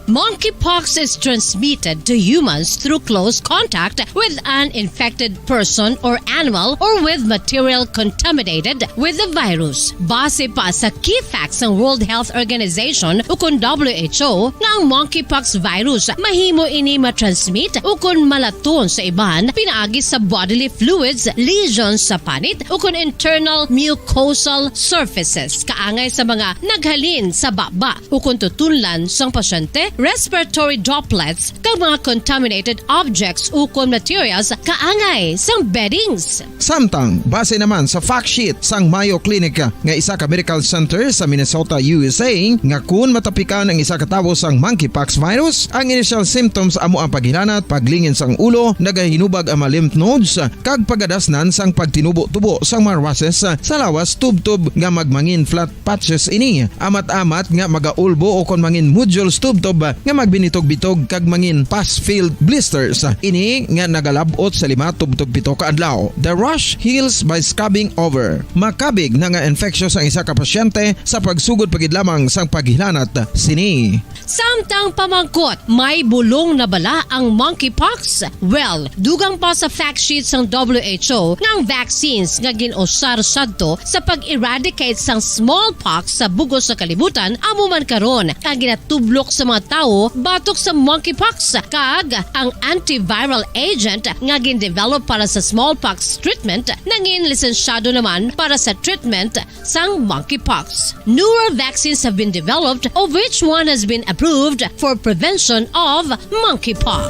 Monkeypox is transmitted to humans through close contact with an infected person or animal or with material contaminated with the virus. Base pa sa key facts ng World Health Organization ukon WHO nga ang monkeypox virus mahimo ini matransmit ukon malaton sa iban pinaagi sa bodily fluids, lesions sa panit ukon internal mucosal surfaces kaangay sa mga naghalin sa baba ukon tutunlan sang pasyente, respiratory droplets kag mga contaminated objects ukon materials kaangay sang beddings. Samtang base naman sa fact sheet sang Mayo Clinic nga isa ka medical center sa Minnesota, USA, nga kun matapikan ang isa ka tawo sang monkeypox virus, ang initial symptoms amo ang paghilanat, paglingin sang ulo, nagahinubag ang mga lymph nodes kag pagadasnan sang pagtinubo-tubo sang mga rashes sa lawas tubtob nga magmangin flat patches ini. Amat-amat nga magaulbo o kon mangin nodules tubtob nga magbinitog-bitog kag mangin past-filled blisters. Ini nga nagalabot sa 5 tubtog 7 ka adlaw. The rush heals by scabbing over. Makabig na nga infectious ang isa ka pasyente sa pagsugod pagid lamang sang paghilanat sini. Samtang pamangkot, may bulong na bala ang monkeypox? Well, dugang pa sa fact sheets ng WHO nga ang vaccines nga ginusar sadto sa pag-eradicate sang smallpox sa bugos sa kalibutan amo man karon ang ginatublok sa mga tao batok sa monkeypox kag ang antiviral agent nga gin-develop para sa smallpox treatment nangin lisensyado naman para sa treatment sang monkeypox. Newer vaccines have been developed of which one has been approved for prevention of monkeypox.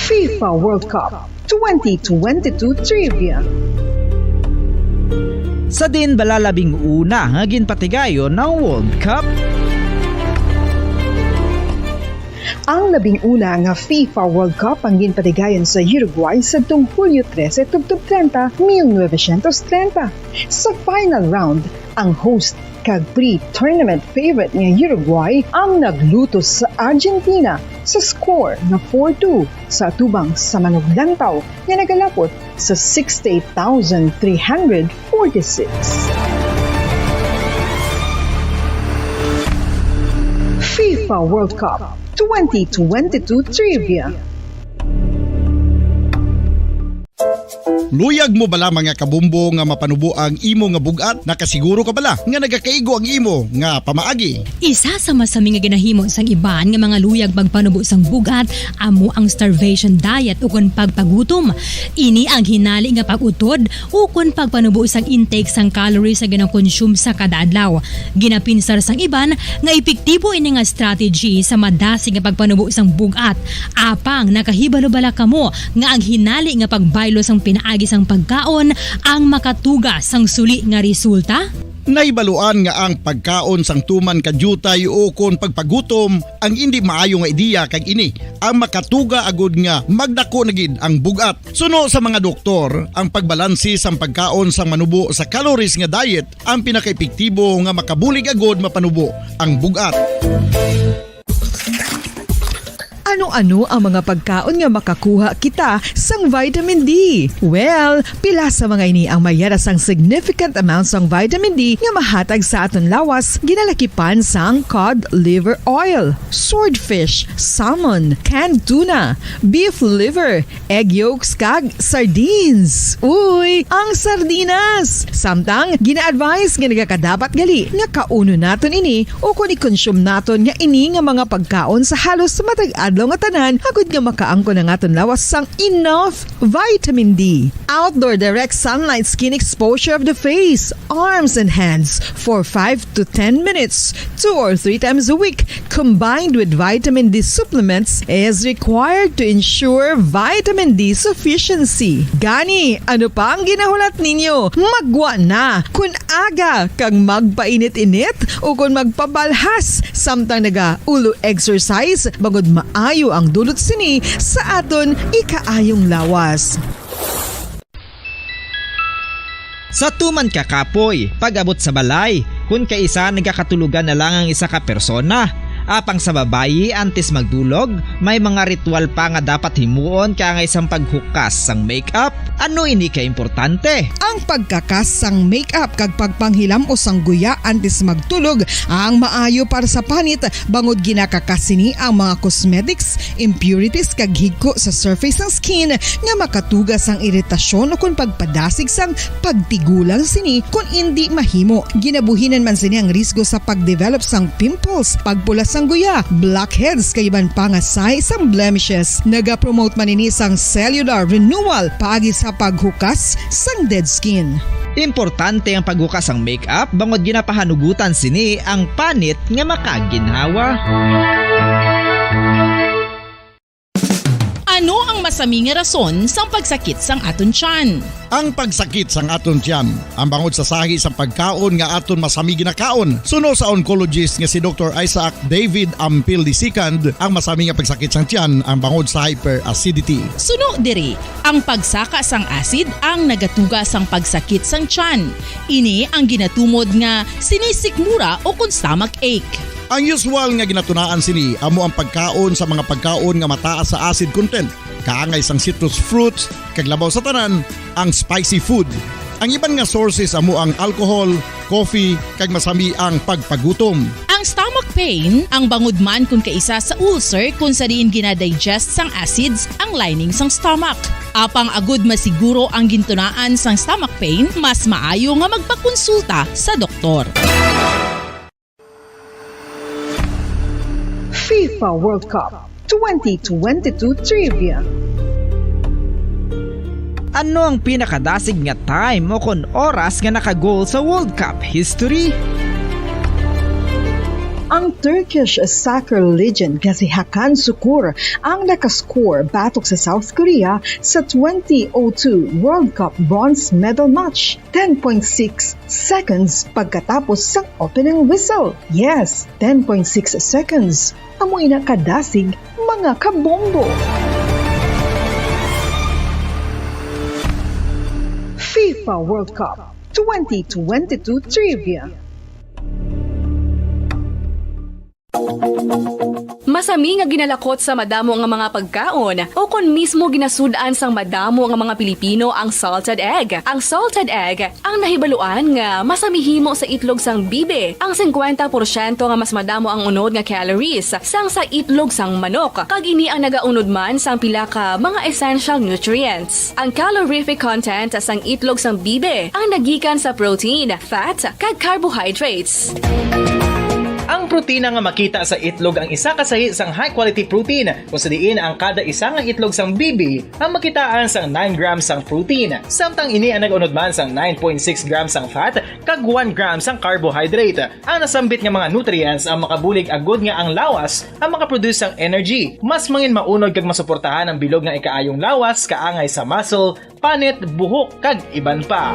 FIFA World Cup 2022 Trivia. Sa din balalabing una nga ginpatigayon ng World Cup. Ang labing una nga FIFA World Cup ang ginpatigayon sa Uruguay sa tung Hulyo 13, 30, 1930. Sa final round, ang host kag pre-tournament favorite nga Uruguay ang naglutos sa Argentina sa score na 4-2 sa atubang sa manuglantaw nga nagalapot sa 68,346. FIFA World Cup 2022 Trivia. Luyag mo bala mga kabumbo nga mapanubo ang imo nga bugat? Nakasiguro ka bala nga nagakaigo ang imo nga pamaagi? Isa sa masami nga ginahimo sang iban nga mga luyag pagpanubo sang bugat amo ang starvation diet ukon pagpagutom. Ini ang hinali nga pag-utod ukon pagpanubo sang intake sang calories sa gina-consume sa kada adlaw. Ginapinsar sang iban nga epektibo ini nga strategy sa madasig nga pagpanubo sang bugat. Apang nakahibalo bala kamo nga ang hinali nga pagbaylo sang pinaagi sang pagkaon ang makatuga sang suli nga resulta? Naibaluan nga ang pagkaon sang tuman kadyutay o kon pagpagutom ang hindi maayo nga ideya kag ini ang makatuga agud nga magdako na gid ang bugat. Suno sa mga doktor, ang pagbalansi sang pagkaon sang manubo sa calories nga diet ang pinakaepektibo nga makabulig agud mapanubo ang bugat. Ano-ano ang mga pagkaon nga makakuha kita sang vitamin D? Well, pila sa mga ini ang mayara sang significant amounts sang vitamin D nga mahatag sa aton lawas ginalakipan sang cod liver oil, swordfish, salmon, canned tuna, beef liver, egg yolks kag sardines. Uy, ang sardinas! Samtang gina-advise nga nagakadapat gali nga kauno naton ini o kung i-consume naton nga ini nga mga pagkaon sa halos matag adlaw nga tanan agud nga makaangko na aton lawas sang enough vitamin D. Outdoor direct sunlight skin exposure of the face, arms and hands for 5 to 10 minutes 2 or 3 times a week combined with vitamin D supplements is required to ensure vitamin D sufficiency. Gani, ano pa ang ginahulat ninyo? Magwa na kun aga kang magpainit-init o kun magpabalhas samtang naga ulo exercise bagod maayo ang dulot sini sa aton ikaayong lawas. Sa tuman ka kapoy, pag-abot sa balay, kun kaisa nagakatulugan na lang ang isa ka persona. Apang sa babayi antes magdulog, may mga ritual pa nga dapat himuon kaya nga isang paghukas sang makeup. Ano ini ka importante? Ang pagkakas sang makeup kag pagpanghilam o sang guya antes magtulog ang maayo para sa panit bangod ginakakasini ang mga cosmetics, impurities kag higko sa surface ng skin nga makatugas sang iritasyon o kung pagpadasig sang pagtigulang sini kung hindi mahimo. Ginabuhinan man sini ang risgo sa pagdevelop sang pimples, pagpulas sang guya, blackheads kay iban pa nga size sang blemishes. Naga-promote man ini sang cellular renewal paagi sa paghukas sang dead skin. Importante ang paghukas ang makeup bangod ginapahanugutan sini ang panit nga makaginhawa. Ano ang masami nga rason sang pagsakit sang aton tiyan. Ang pagsakit sang aton tiyan, ang bangod sa sahi sang pagkaon nga aton masami ginakaon. Suno sa oncologist nga si Dr. Isaac David Ampil II, ang masami nga pagsakit sang tiyan ang bangod sa hyperacidity. Suno diri, ang pagsaka sang acid ang nagatuga sang pagsakit sang tiyan. Ini ang ginatumod nga sinisikmura o kung stomach ache. Ang usual nga ginatunaan sini amo ang pagkaon sa mga pagkaon nga mataas sa acid content. Kaangay sang citrus fruits, kag labaw sa tanan, ang spicy food. Ang iban nga sources amo ang alcohol, coffee, kag masami ang pagpagutom. Ang stomach pain, ang bangod man kung kaisa sa ulcer kung sa diin ginadigest sang acids ang lining sang stomach. Apang agud masiguro ang gintunaan sang stomach pain, mas maayo nga magpakonsulta sa doktor. FIFA World Cup 2022 Trivia. Ano ang pinakadasig nga time o kon oras nga nakagol sa World Cup history? Ang Turkish soccer legend nga si Hakan Şükür ang nakascore batok sa South Korea sa 2002 World Cup bronze medal match. 10.6 seconds pagkatapos sa opening whistle. Yes, 10.6 seconds. Amoy na kadasig mga kabombo. FIFA World Cup 2022 Trivia. Masami nga ginalakot sa madamo nga mga pagkaon o kon mismo ginasudaan sang madamo nga mga Pilipino ang salted egg. Ang salted egg ang nahibaluan nga masamihimo sa itlog sang bibe. Ang 50% nga mas madamo ang unod nga calories sang sa itlog sang manok. Kag ini ang nagaunod man sang pila ka mga essential nutrients. Ang calorific content sang itlog sang bibe ang nagikan sa protein, fat, kag carbohydrates. Ang protina nga makita sa itlog ang isa kasahi sang high quality protein kung sa diin ang kada isa nga itlog sang bibi ang makitaan sang 9 grams sang protein. Samtang ini ang nag-unod man sang 9.6 grams sang fat kag 1 gram sang carbohydrate. Ang nasambit nga mga nutrients ang makabulig agud nga ang lawas ang makaproduce sang energy. Mas mangin maunod kag masuportahan ang bilog nga ikaayong lawas kaangay sa muscle, panit, buhok kag iban pa.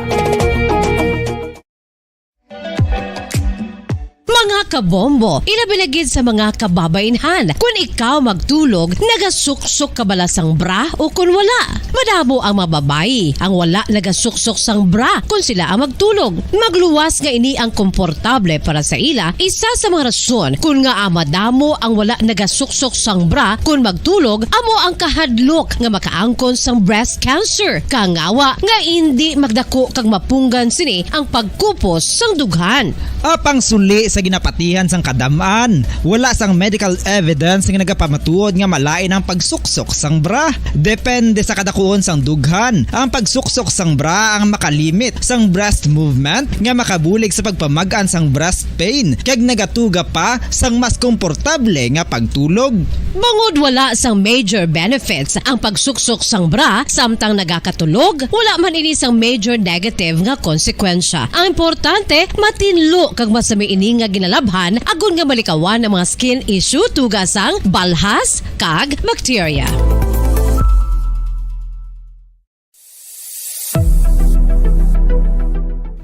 Mga kabombo, ilabilagid sa mga kababainhan. Kung ikaw magtulog, nagasuksok ka bala sang bra o kung wala. Madamo ang mababayi, ang wala nagasuksok sang bra kung sila ang magtulog. Magluwas nga ini ang komportable para sa ila, isa sa mga rason kung nga madamo ang wala nagasuksok sang bra kung magtulog, amo ang kahadlok nga makaangkon sang breast cancer. Kangawa nga hindi magdako kag mapunggan sini ang pagkupos sang dughan. Apang suli sa ginapatihan sang kadamaan, wala sang medical evidence nga nagapamatuod nga malain ang pagsuksok sang bra. Depende sa kadakuon sang dughan. Ang pagsuksok sang bra ang makalimit sang breast movement nga makabulig sa pagpamagaan sang breast pain kag nagatuga pa sang mas komportable nga pagtulog. Bangod wala sang major benefits ang pagsuksok sang bra samtang nagakatulog, wala man ini sang major negative nga konsekwensya. Ang importante, matinlo kag masami ini nga ginalabhan agon nga malikawan ang mga skin issue tugasang balhas kag bacteria.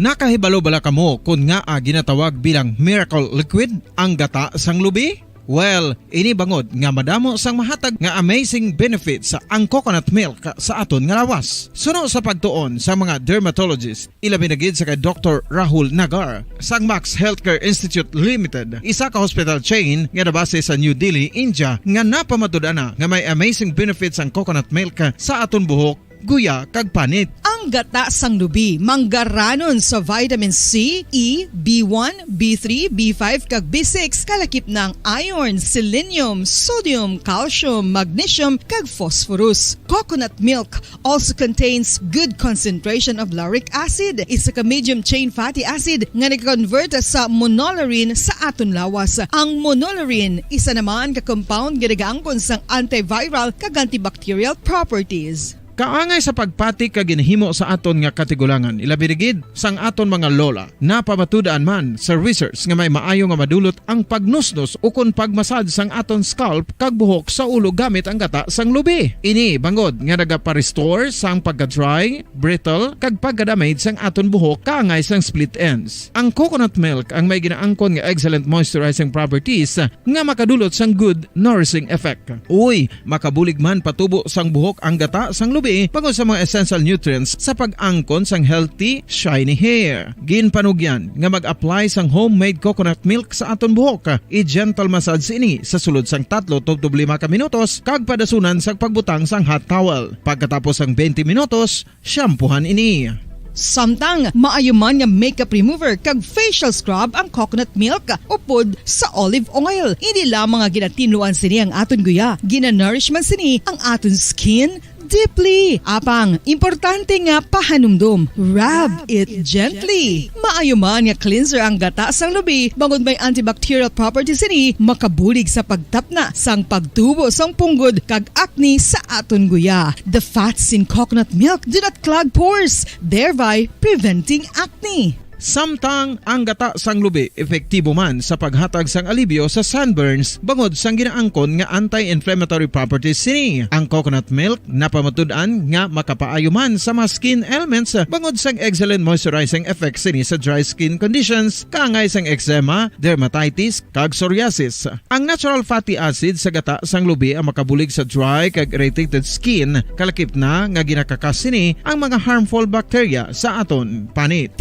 Nakahibalo bala kamo kung nga ginatawag bilang miracle liquid ang gata sang lubi? Well, ini bangod nga madamo sang mahatag nga amazing benefits sa ang coconut milk sa aton nga lawas. Suno sa pagtuon sa mga dermatologist, ilabi na gid sa kay Dr. Rahul Nagar sang Max Healthcare Institute Limited, isa ka hospital chain nga nabase sa New Delhi, India, nga napamatud-ana nga may amazing benefits ang coconut milk sa aton buhok, guya kag panit. Ang gata sang lubi manggaranon sa vitamin C, E, B1, B3, B5 kag B6 kalakip ng iron, selenium, sodium, calcium, magnesium kag phosphorus. Coconut milk also contains good concentration of lauric acid, isa ka medium chain fatty acid nga nag-convert sa monolarin sa aton lawas. Ang monolarin isa naman ka compound nga nagaangkon sang antiviral kag antibacterial properties. Kaangay sa pagpati ka ginhimo sa aton nga katigulangan, ilabirigid sang aton mga lola na pamatudaan man sa research nga may maayo nga madulot ang pagnusnos o kun pagmasad sang aton scalp kag buhok sa ulo gamit ang gata sang lubi. Ini bangod nga nagapa-restore sang pagka-dry, brittle kag pagka-damage sang aton buhok kaangay sang split ends. Ang coconut milk ang may ginaangkon nga excellent moisturizing properties nga makadulot sang good nourishing effect. Uy, makabulig man patubo sang buhok ang gata sang lubi bangod sa mga essential nutrients sa pag-angkon sang healthy, shiny hair. Ginpanugyan nga mag-apply sang homemade coconut milk sa aton buhok. I-gentle massage ini sa sulod sang 3 to 5 ka minutos kag padasunan sa pagbutang sang hot towel. Pagkatapos sang 20 minutos, shampoohan ini. Samtang maayo man nga makeup remover kag facial scrub ang coconut milk upod sa olive oil. Hindi lamang nga ginatinluan sini ang aton guya, ginanourishman sini ang aton skin deeply. Apang, importante nga pahanumdum. Rub it gently. Maayo man nga cleanser ang gata sang lubi, bangod may antibacterial properties ini, makabulig sa pagtapna sang pagtubo sang punggod kag acne sa aton guya. The fats in coconut milk do not clog pores, thereby preventing acne. Samtang ang gata sang lubi epektibo man sa paghatag sang alibyo sa sunburns bangod sang ginaangkon nga anti-inflammatory properties sini. Ang coconut milk napamatud-an nga makapaayo man sa mga skin ailments bangod sang excellent moisturizing effects sini sa dry skin conditions kaangay sang eczema, dermatitis kag psoriasis. Ang natural fatty acid sa gata sang lubi ang makabulig sa dry kag irritated skin, kalakip na nga ginakakas sini ang mga harmful bacteria sa aton panit.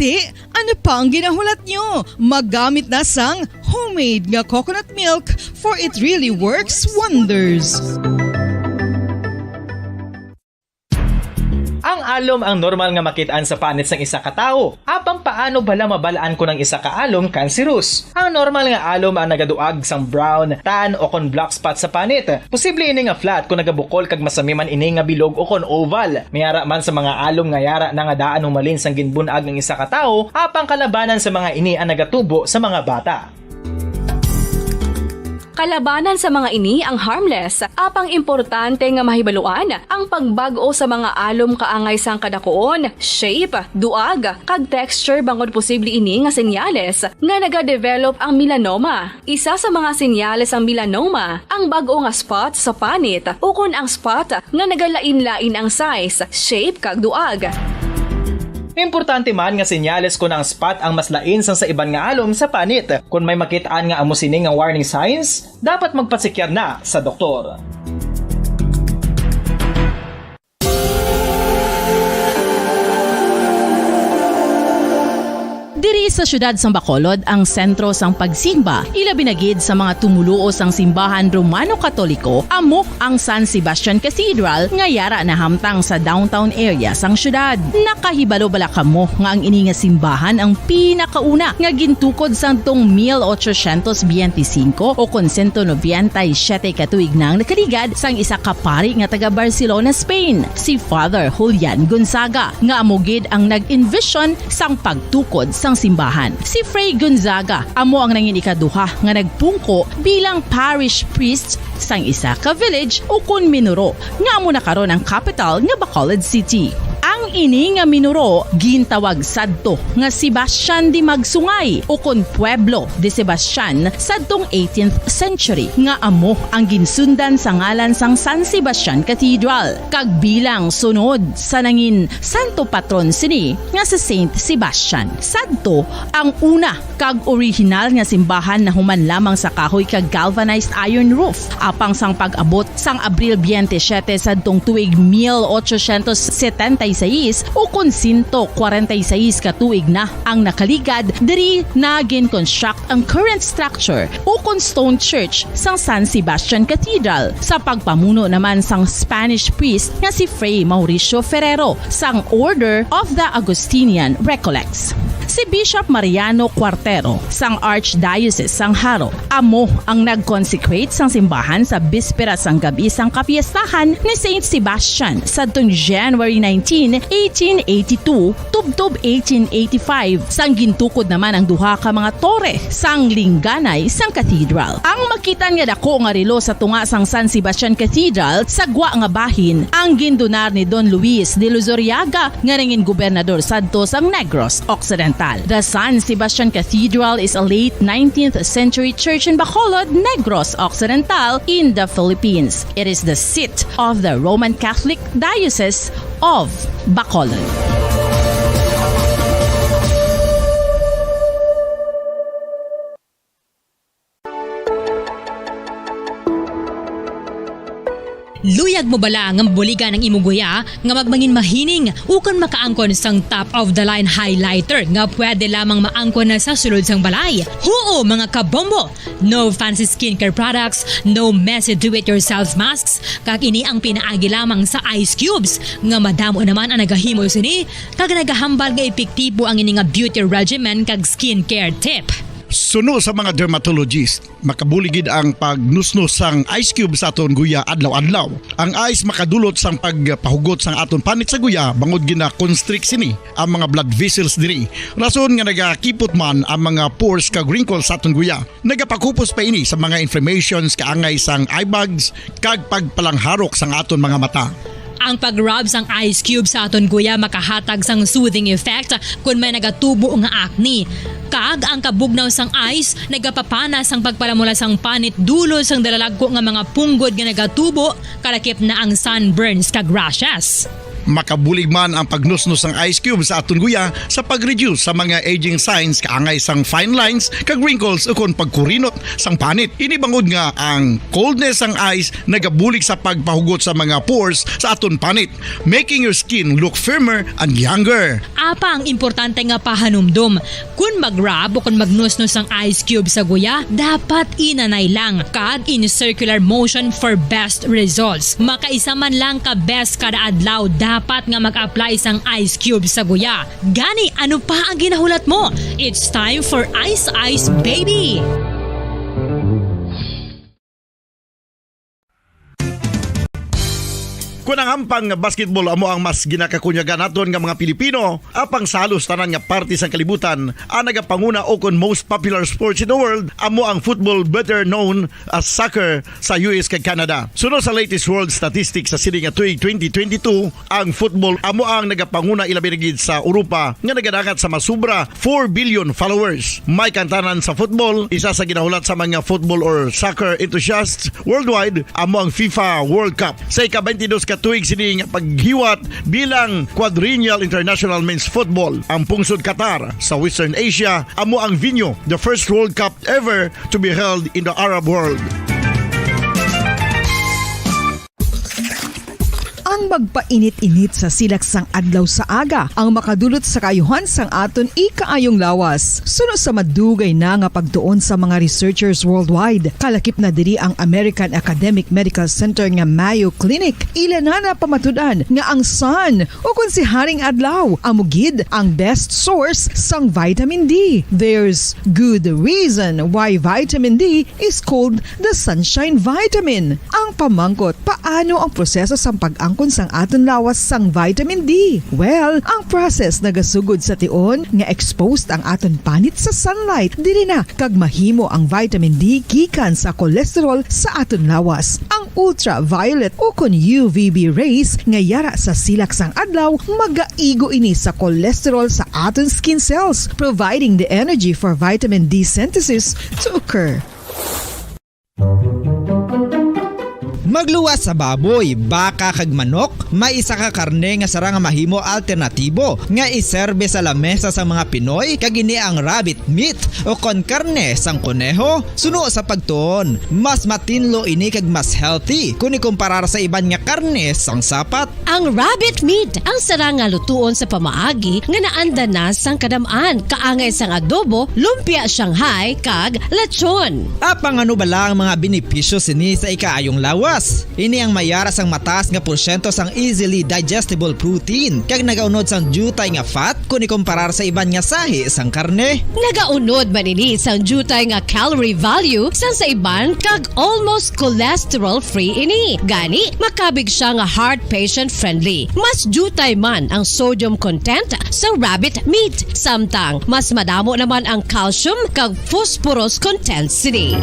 Ano pa ang ginahulat nyo? Maggamit na sang homemade nga coconut milk for it really works wonders. Ang alom ang normal nga makitaan sa panit sang isa ka tawo. Apang paano bala mabalaan ko ng isa ka alom cancerous? Ang normal nga alom ang nagaduag sang brown, tan o kon black spot sa panit. Posible ini nga flat kung nagabukol kag masami man ini nga bilog o kon oval. Mayara man sa mga alom nga yara na nga daan humalin sang ginbunag ng isa ka tawo, apang kalabanan sa mga ini ang nagatubo sa mga bata. Kalabanan sa mga ini ang harmless, apang importante nga mahibaluan ang pagbago sa mga alom kaangay sang kadakuon, shape, duag, kag texture bangod posible ini nga senyales nga nagadevelop ang melanoma. Isa sa mga senyales ang melanoma, ang bag-o nga spot sa panit o kun ang spot nga nagalain-lain ang size, shape kag duag. Importante man nga senyales kung ang spot ang mas lain sang sa iban nga alom sa panit. Kung may makitaan nga amo sini nga warning signs, dapat magpasikyar na sa doktor. Diri sa syudad sang Bacolod ang sentro sang pagsimba, ilabi na gid sa mga tumuluo sang simbahan Romano-Katoliko, amo ang San Sebastian Cathedral nga yara na hamtang sa downtown area sang syudad. Nakahibalo bala kamo nga ang ini nga simbahan ang pinakauna nga gintukod sang tong 1825 o kon 197 katuig nang nakaligad sang isa ka pari nga taga Barcelona, Spain, si Father Julian Gonzaga, nga amo gid ang nag-envision sang pagtukod sang simbahan. Si Fray Gonzaga amo ang nangin ikaduha nga nagpungko bilang parish priest sang isa ka village o kun Minuro nga amo na karon ang capital nga Bacolod City. Ang ini nga Minuro gintawag sadto nga Sebastian de Magsungay o kon Pueblo de Sebastian sadtong 18th century nga amo ang ginsundan sa ngalan sang San Sebastian Cathedral kag bilang sunod sa nangin santo patron sini nga si Saint Sebastian. Sadto ang una kag original nga simbahan na human lamang sa kahoy kag galvanized iron roof apang sang pag-abot sang Abril 27 sadtong tuig 1876 o kun 146 katuig na ang nakaligad diri na gin-construct ang current structure o kun stone church sang San Sebastian Cathedral sa pagpamuno naman sang Spanish priest nga si Fray Mauricio Ferrero sang Order of the Augustinian Recollects. si Bishop Mariano Cuartero sang Archdiocese sang Haro. Amo ang nag-consecrate sang simbahan sa bispera sang gabi sang kapiestahan ni Saint Sebastian sa January 19, 1882 tubtob 1885 sang gintukod naman ang duha ka mga tore sang lingganay sang cathedral. Ang makitan nga dako nga relo sa tunga sang San Sebastian Cathedral sa gwa nga bahin ang gindonar ni Don Luis de Luzuriaga nga ringin gobernador sadto sang Negros Occidental. The San Sebastian Cathedral is a late 19th century church in Bacolod, Negros Occidental in the Philippines. It is the seat of the Roman Catholic Diocese of Bacolod. Luyag mo bala nga buligan ng imuguya nga magmangin mahining ukon makaangkon sang top of the line highlighter nga pwede lamang maangkon na sa sulod sang balay. Huo mga kabombo! No fancy skincare products, no messy do-it-yourself masks, kag ini ang pinaagi lamang sa ice cubes nga madamo naman ang nagahimo sini kag nagahambal nga epektibo ang ini nga beauty regimen kag skincare tip. Suno sa mga dermatologist, makabuligid ang pagnusnos sang ice cube sa aton guya adlaw-adlaw. Ang ice makadulot sang pagpahugot sang aton panit sa guya bangod gina-constrict sini ang mga blood vessels diri. Rason nga nagakipot man ang mga pores kag wrinkles sa aton guya. Nagapakupos pa ini sa mga inflammations kaangay sang eye bags kag pagpalangharok sang aton mga mata. Ang pag-rub sang ice cube sa aton guya makahatag sang soothing effect kung may nagatubo nga acne. Kag ang kabugnaw sang ice nagapapana sang pagpalamula sang panit dulo sang dalalagko nga mga punggod nga nagatubo kalakip na ang sunburns kag rashes. Makabulig man ang pagnusnos ng ice cube sa aton guya sa pag-reduce sa mga aging signs kaangay sang fine lines kag wrinkles ukon pagkurinot sang panit. Ini bangod nga ang coldness sang ice nagabulig sa pagpahugot sa mga pores sa aton panit, making your skin look firmer and younger. Apa ang importante nga pahanumdum, kung mag-rub o kung magnusnos ng ice cube sa guya, dapat inanay lang kag in circular motion for best results. Makaisa man lang ka best kada adlaw dapat nga mag-apply sang ice cube sa guya. Gani, ano pa ang ginahulat mo? It's time for Ice Ice Baby! Kung ang hampang basketball amo ang mas ginakakunyagan naton nga mga Pilipino, apang salos tanan nga parte sang kalibutan, ang nagapanguna o kon most popular sports in the world, amo ang football better known as soccer sa US kag Canada. Sunod sa latest world statistics sa sining nga tuig 2022, ang football amo ang nagapanguna ilabi na gid sa Europa nga nagadagat sa masubra 4 billion followers. May kantanan sa football, isa sa ginahulat sa mga football or soccer enthusiasts worldwide, amo ang FIFA World Cup. Sa ika-22 tuig sining paghiwat bilang quadrennial international men's football. Ang pungsod Qatar sa Western Asia amo ang venue, the first World Cup ever to be held in the Arab world. Ang magpainit-init sa silaksang adlaw sa aga ang makadulot sa kayuhan sang aton ikaayong lawas. Sunod sa madugay na nga pagtuon sa mga researchers worldwide, kalakip na diri ang American Academic Medical Center nga Mayo Clinic. Ila na pamatudan nga ang sun o kung si Haring Adlaw amugid ang best source sang vitamin D. There's good reason why vitamin D is called the sunshine vitamin. Ang pamangkot, paano ang proseso sang pag-angkon sang aton lawas sang vitamin D? Well, ang process nagasugod sa tion nga exposed ang aton panit sa sunlight dili na kag mahimo ang vitamin D gikan sa cholesterol sa aton lawas. Ang ultraviolet o kon UVB rays nga yara sa silak sang adlaw magaigo ini sa cholesterol sa aton skin cells, providing the energy for vitamin D synthesis to occur. Magluwas sa baboy, baka kag manok, may isa ka karne nga sara nga mahimo alternatibo nga iserbe sa lamesa sa mga Pinoy kag ini ang rabbit meat o kon karne sang kuneho. Suno sa pagtuon, mas matinlo ini kag mas healthy kung ikumparar sa iban nga karne sang sapat. Ang rabbit meat ang sara nga lutuon sa pamaagi nga naanda na sang kadamaan, kaangay sang adobo, lumpia Shanghai kag lechon. Apang ano ba lang mga benepisyo sini sa ikaayong lawas? lawas. Ini ang mayara sang mataas nga porsyento sang easily digestible protein kag nagaunod sang jutay nga fat kung ikumparar sa iban nga sahi sang karne. Nagaunod man ini sang jutay nga calorie value sa iban kag almost cholesterol-free ini. Gani, makabig siya nga heart patient friendly. Mas jutay man ang sodium content sa rabbit meat. Samtang, mas madamo naman ang calcium kag phosphorus content sini.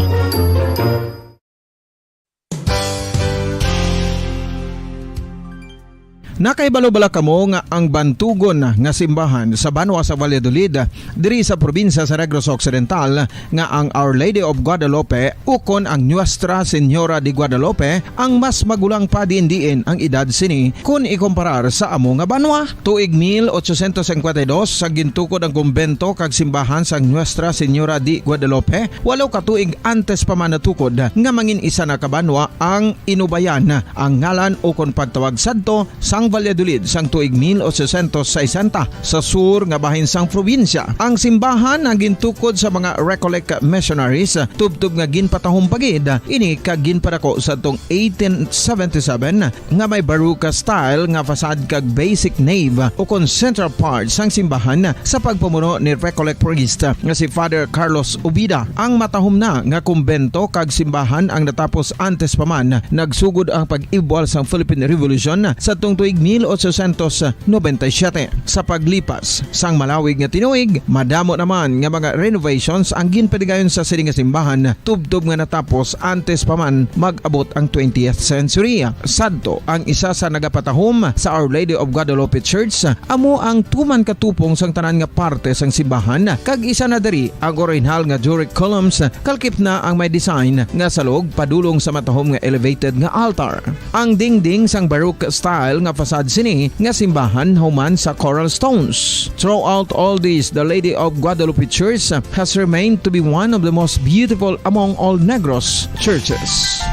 Nakaibalo-bala kamo nga ang bantugon nga simbahan sa Banwa sa Valladolid diri sa probinsya sa Negros Occidental nga ang Our Lady of Guadalupe ukon ang Nuestra Señora de Guadalupe ang mas magulang pa diin ang edad sini kung ikumparar sa amo nga banwa. Tuig 1852 sa gintukod ang kumbento kag simbahan sa Nuestra Señora de Guadalupe, walo ka tuig antes pa man natukod nga mangin isa na kabanwa ang inubayan ang ngalan ukon pagtawag sadto sang Valladolid sang tuig 1860 sa sur nga bahin sang probinsya. Ang simbahan ang gintukod sa mga Recollect missionaries tubtub nga ginpatahong pagid ini kag ginpadako sa tong 1877 nga may baroque style nga fasad kag basic nave ukon central part sang simbahan sa pagpamuno ni Recollect priest nga si Father Carlos Ubida. Ang matahom na nga kumbento kag simbahan ang natapos antes pa man nagsugod ang pag-ibwal sang Philippine Revolution sa tong tuig 1897. Sa paglipas sang malawig nga tinuig, madamo naman nga mga renovations ang ginpadigayon sa sining nga simbahan tubtob nga natapos antes pa man mag-abot ang 20th century. Sadto ang isa sa nagapatahom sa Our Lady of Guadalupe Church amo ang tuman katupong sang tanan nga parte sang simbahan kag isa na diri ang original nga Doric columns kalkip na ang may design nga salog padulong sa matahom nga elevated nga altar. Ang dingding sang baroque style nga fasad sini nga simbahan human sa coral stones. Throughout all this, the Lady of Guadalupe Church has remained to be one of the most beautiful among all Negros churches.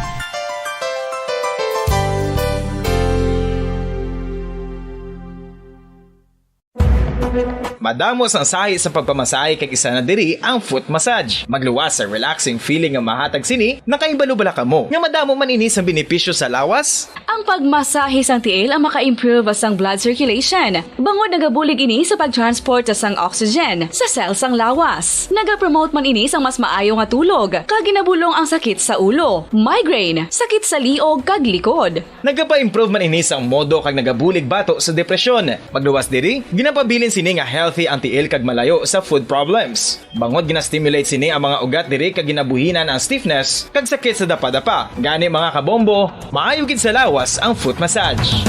Madamos ang sahi sa pagpamasahe kag isa na diri ang foot massage. Magluwas sa relaxing feeling nga mahatag sini, nakaibalo-bala kamo. Nga madamo man ini sa benepisyo sa lawas. Ang pagmasahe sang tiil ang maka-improve sang blood circulation. Bangod nagabulig ini sa pagtransport sang oxygen sa cells sang lawas. Nagapromote man ini sang mas maayo nga tulog, kag ginabulong ang sakit sa ulo, migraine, sakit sa liog kag likod. Nagapa-improve man ini sang modo kag nagabulig bato sa depresyon. Magluwas diri, ginapabilin sini nga healthy anti-ill kag malayo sa food problems. Bangod gina-stimulate sini ang mga ugat diri kag ginabuhinan ang stiffness kag sakit sa dapa-dapa. Gani mga kabombo, maayo gid sa lawas ang foot massage.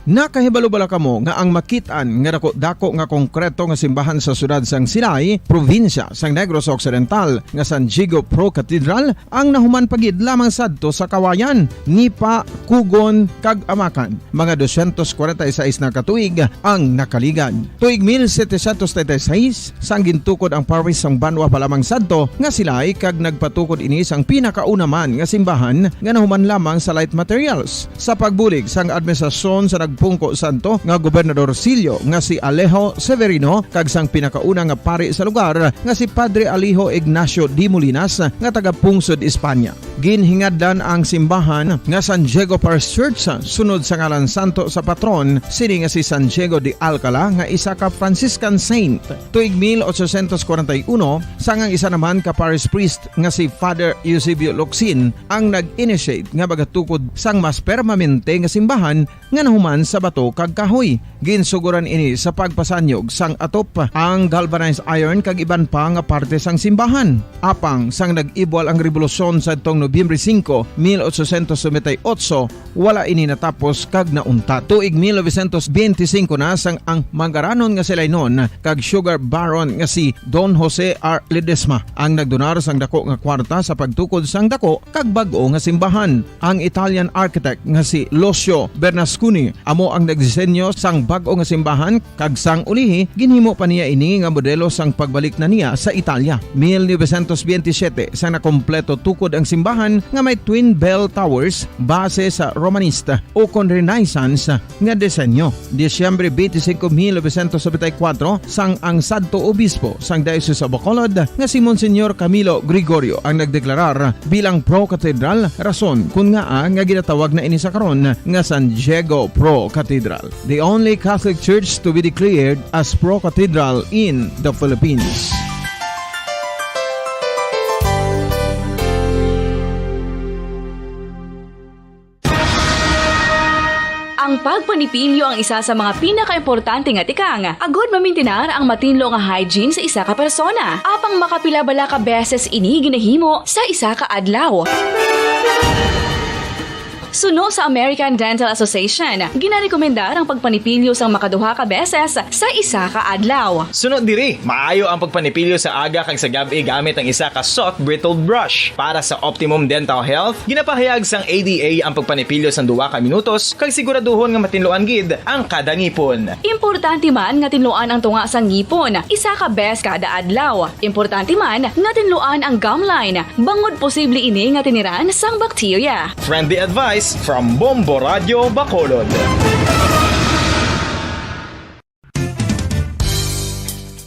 Nakahibalo-bala kamo nga ang makitaan nga dako nga konkreto nga simbahan sa sudad sang Sinay, probinsya sang Negros Occidental nga San Diego Pro Cathedral ang nahuman pagid lamang sadto sa Kawayan, Nipa, Kugon kag Amakan. Mga 246 na katuig ang nakaligan. Tuig 1736 sang gintukod ang parish sang Banwa pa lamang sadto nga Silay kag nagpatukod ini sang pinakauna man nga simbahan nga nahuman lamang sa light materials. Sa pagbulig sang administrasyon sa pungko santo nga Gobernador Silio nga si Alejo Severino kag sang pinakauna nga pari sa lugar nga si Padre Alijo Ignacio de Molinas nga taga Pungsod, Espanya. Ginhingadlan ang simbahan nga San Diego Parish Church sunod sa ngalan santo sa patron sini nga si San Diego de Alcala nga isa ka Franciscan saint. Tuig 1841 sangang isa naman ka parish priest nga si Father Eusebio Locsin ang nag-initiate nga bagatukod sang mas permanente nga simbahan nga nahuman sa bato kag kahoy. Ginsuguran ini sa pagpasanyog sang atop ang galvanized iron kag iban pa nga parte sang simbahan. Apang sang nag-ibwal ang revolusyon sa tong Nobyembre 5, 1898, wala ini natapos kag naunta. Tuig 1925 na sang ang mangaranon nga sila noon kag sugar baron nga si Don Jose R. Ledesma ang nagdonar sang dako nga kwarta sa pagtukod sang dako kag bag-o nga simbahan. Ang Italian architect nga si Lucio Bernasconi amo ang nagdisenyo sang bag-o nga simbahan kag sang ulihi ginhimo pa niya ini nga modelo sang pagbalik na niya sa Italia. 1927 sang nakompleto tukod ang simbahan simbahan nga may twin bell towers base sa Romanista o kon Renaissance nga disenyo. Disyembre 25, 1974 sang ang Santo Obispo sang Diocese of Bacolod nga si Monsignor Camilo Gregorio ang nagdeklarar bilang pro-cathedral, rason kung nga ginatawag na ini sa karon nga San Diego Pro-Cathedral, the only Catholic Church to be declared as pro-cathedral in the Philippines. Ang pagpanipilyo ang isa sa mga pinaka-importante nga tikang. Agod mamintinar ang matinlo nga hygiene sa isa ka persona. Apang makapila-bala ka beses ini ginahimo sa isa ka adlaw. Suno sa American Dental Association, ginarekomendar ang pagpanipilyo sang makaduha ka beses sa isa ka adlaw. Sunod diri, maayo ang pagpanipilyo sa aga kang sa gabi gamit ang isa ka soft brittled brush. Para sa optimum dental health, ginapahayag sang ADA ang pagpanipilyo sang 2 ka minutos kag siguraduhon nga matinluan gid ang kada ngipon. Importante man nga tinluan ang tunga sang ngipon, isa ka bes kada adlaw. Importante man nga tinluan ang gum line, bangod posible ini nga tiniran sang bakterya. Friendly advice from Bombo Radio Bacolod.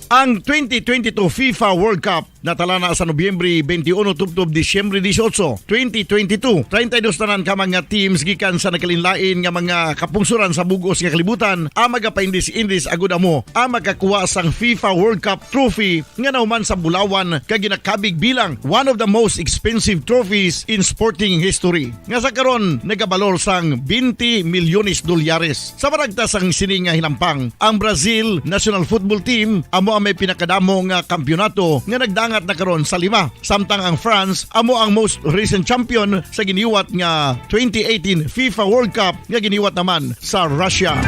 Ang 2022 FIFA World Cup natala na sa Nobyembre 21 tubtob Disyembre 18, 2022. 32 tanan ka mga teams gikan sa nakalinlain nga mga kapungsuran sa bugos nga kalibutan ang magapaindis-indis agud amo ang magkakuha sang FIFA World Cup trophy nga nauman sa Bulawan kag ginakabig bilang one of the most expensive trophies in sporting history. Nga sa karon nagabalor sang 20 milyones dolyares. Sa maragtas ang sini nga hilampang, ang Brazil National Football Team amo ang may pinakadamo nga kampyonato nga nagdangat na karon sa 5. Samtang ang France amo ang most recent champion sa giniwat nga 2018 FIFA World Cup nga giniwat naman sa Russia.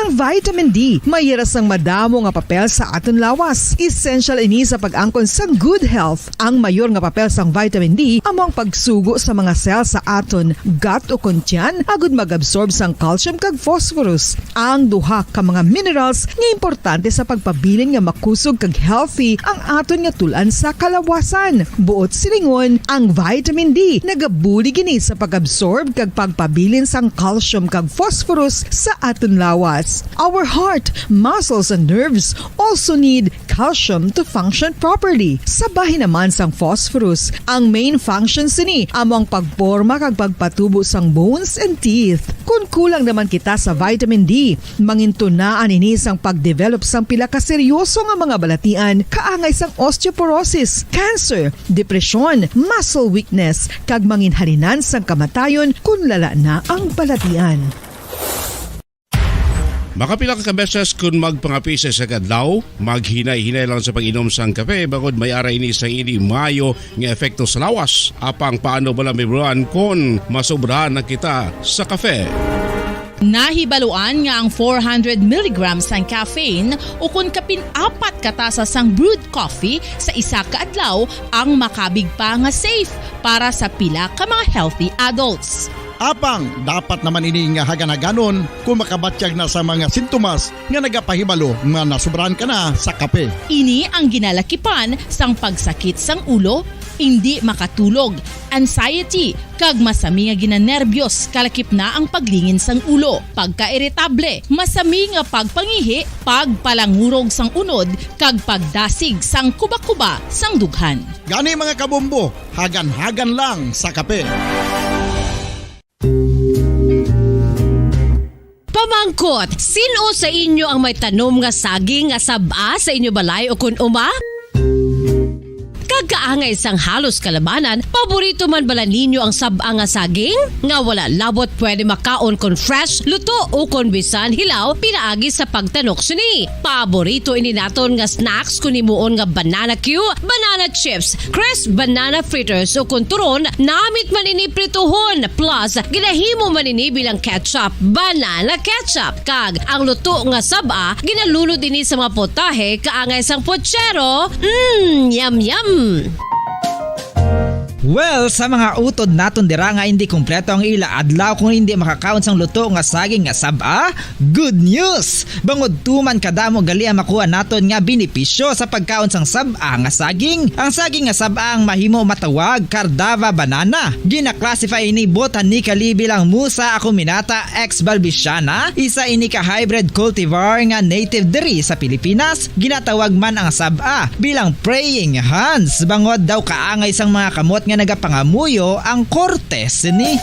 Ang vitamin D mayira sang madamo nga papel sa aton lawas. Essential ini sa pag-angkon sa good health. Ang mayor nga papel sang vitamin D amo ang pagsugo sa mga cell sa aton gut o kuntyan agud mag-absorb sang calcium kag phosphorus. Ang duha ka mga minerals nga importante sa pagpabilin nga makusog kag healthy ang aton nga tulan sa kalawasan. Buot silingon, ang vitamin D nagabuli gini sa pag-absorb kag pagpabilin sang calcium kag phosphorus sa aton lawas. Our heart, muscles, and nerves also need calcium to function properly. Sabay naman sang phosphorus, ang main function sini among pagporma kag pagpatubo sang bones and teeth. Kung kulang naman kita sa vitamin D, mangintunaan ini sang pagdevelop sang pila ka seryoso nga mga balatian, kaangay sang osteoporosis, cancer, depresyon, muscle weakness, kag manginhalinan sang kamatayon kung lala na ang balatian. Makapila ka beses kung magpangapisa sa kadlaw, maghinay-hinay lang sa pag-inom sang kape bagod may ara ini sang ini mayo nga epekto sa lawas. Apang paano bala mibuan kung masobrahan na kita sa kape. Nahibaluan nga ang 400 mg sang caffeine o kung kapin-4 katasa sang brewed coffee sa isa ka adlaw ang makabig pa nga safe para sa pila ka mga healthy adults. Apang dapat naman ini nga haganaganon kung makabatyag na sa mga sintomas nga nagapahibalo nga nasubrahan ka na sa kape. Ini ang ginalakipan sang pagsakit sang ulo, hindi makatulog, anxiety, kag masami nga ginanerbiyos kalakip na ang paglingin sang ulo, pagka-irritable, masami nga pagpangihi, pagpalangurog sang unod, kag pagdasig sang kuba-kuba sang dughan. Gani mga kabombo, hagan-hagan lang sa kape. Pamangkot, sino sa inyo ang may tanom nga saging nga saba sa inyo balay o kun uma? Kagaangay sang halos kalabanan, paborito man bala ninyo ang saba nga saging? Nga wala labot pwede makaon kon fresh, luto o kon bisan hilaw, pinaagi sa pagtanok sini. Paborito ini naton nga snacks kun imuon nga banana Q, banana chips, crisp banana fritters o kun turon, namit man ini prituhon, plus ginahimo man ini bilang ketchup, banana ketchup. Kag ang luto nga saba, ginalunod ini sa mga potahe kaangay sang pochero. Yum yum! Well, sa mga utod naton dira nga hindi kumpleto ang ila adlaw kung hindi makakaon sang luto nga saging nga saba, good news! Bangod tuman kadamo gali ang makuha naton nga benepisyo sa pagkaon sang saba nga saging. Ang saging nga saba ang mahimo matawag Cardava banana. Gina-classify ini botanically bilang Musa acuminata ex balbisiana, isa ini ka hybrid cultivar nga native diri sa Pilipinas. Ginatawag man ang saba bilang praying hands. Bangod daw kaangay sang mga kamot nga nagapangamuyo ang cortes ni.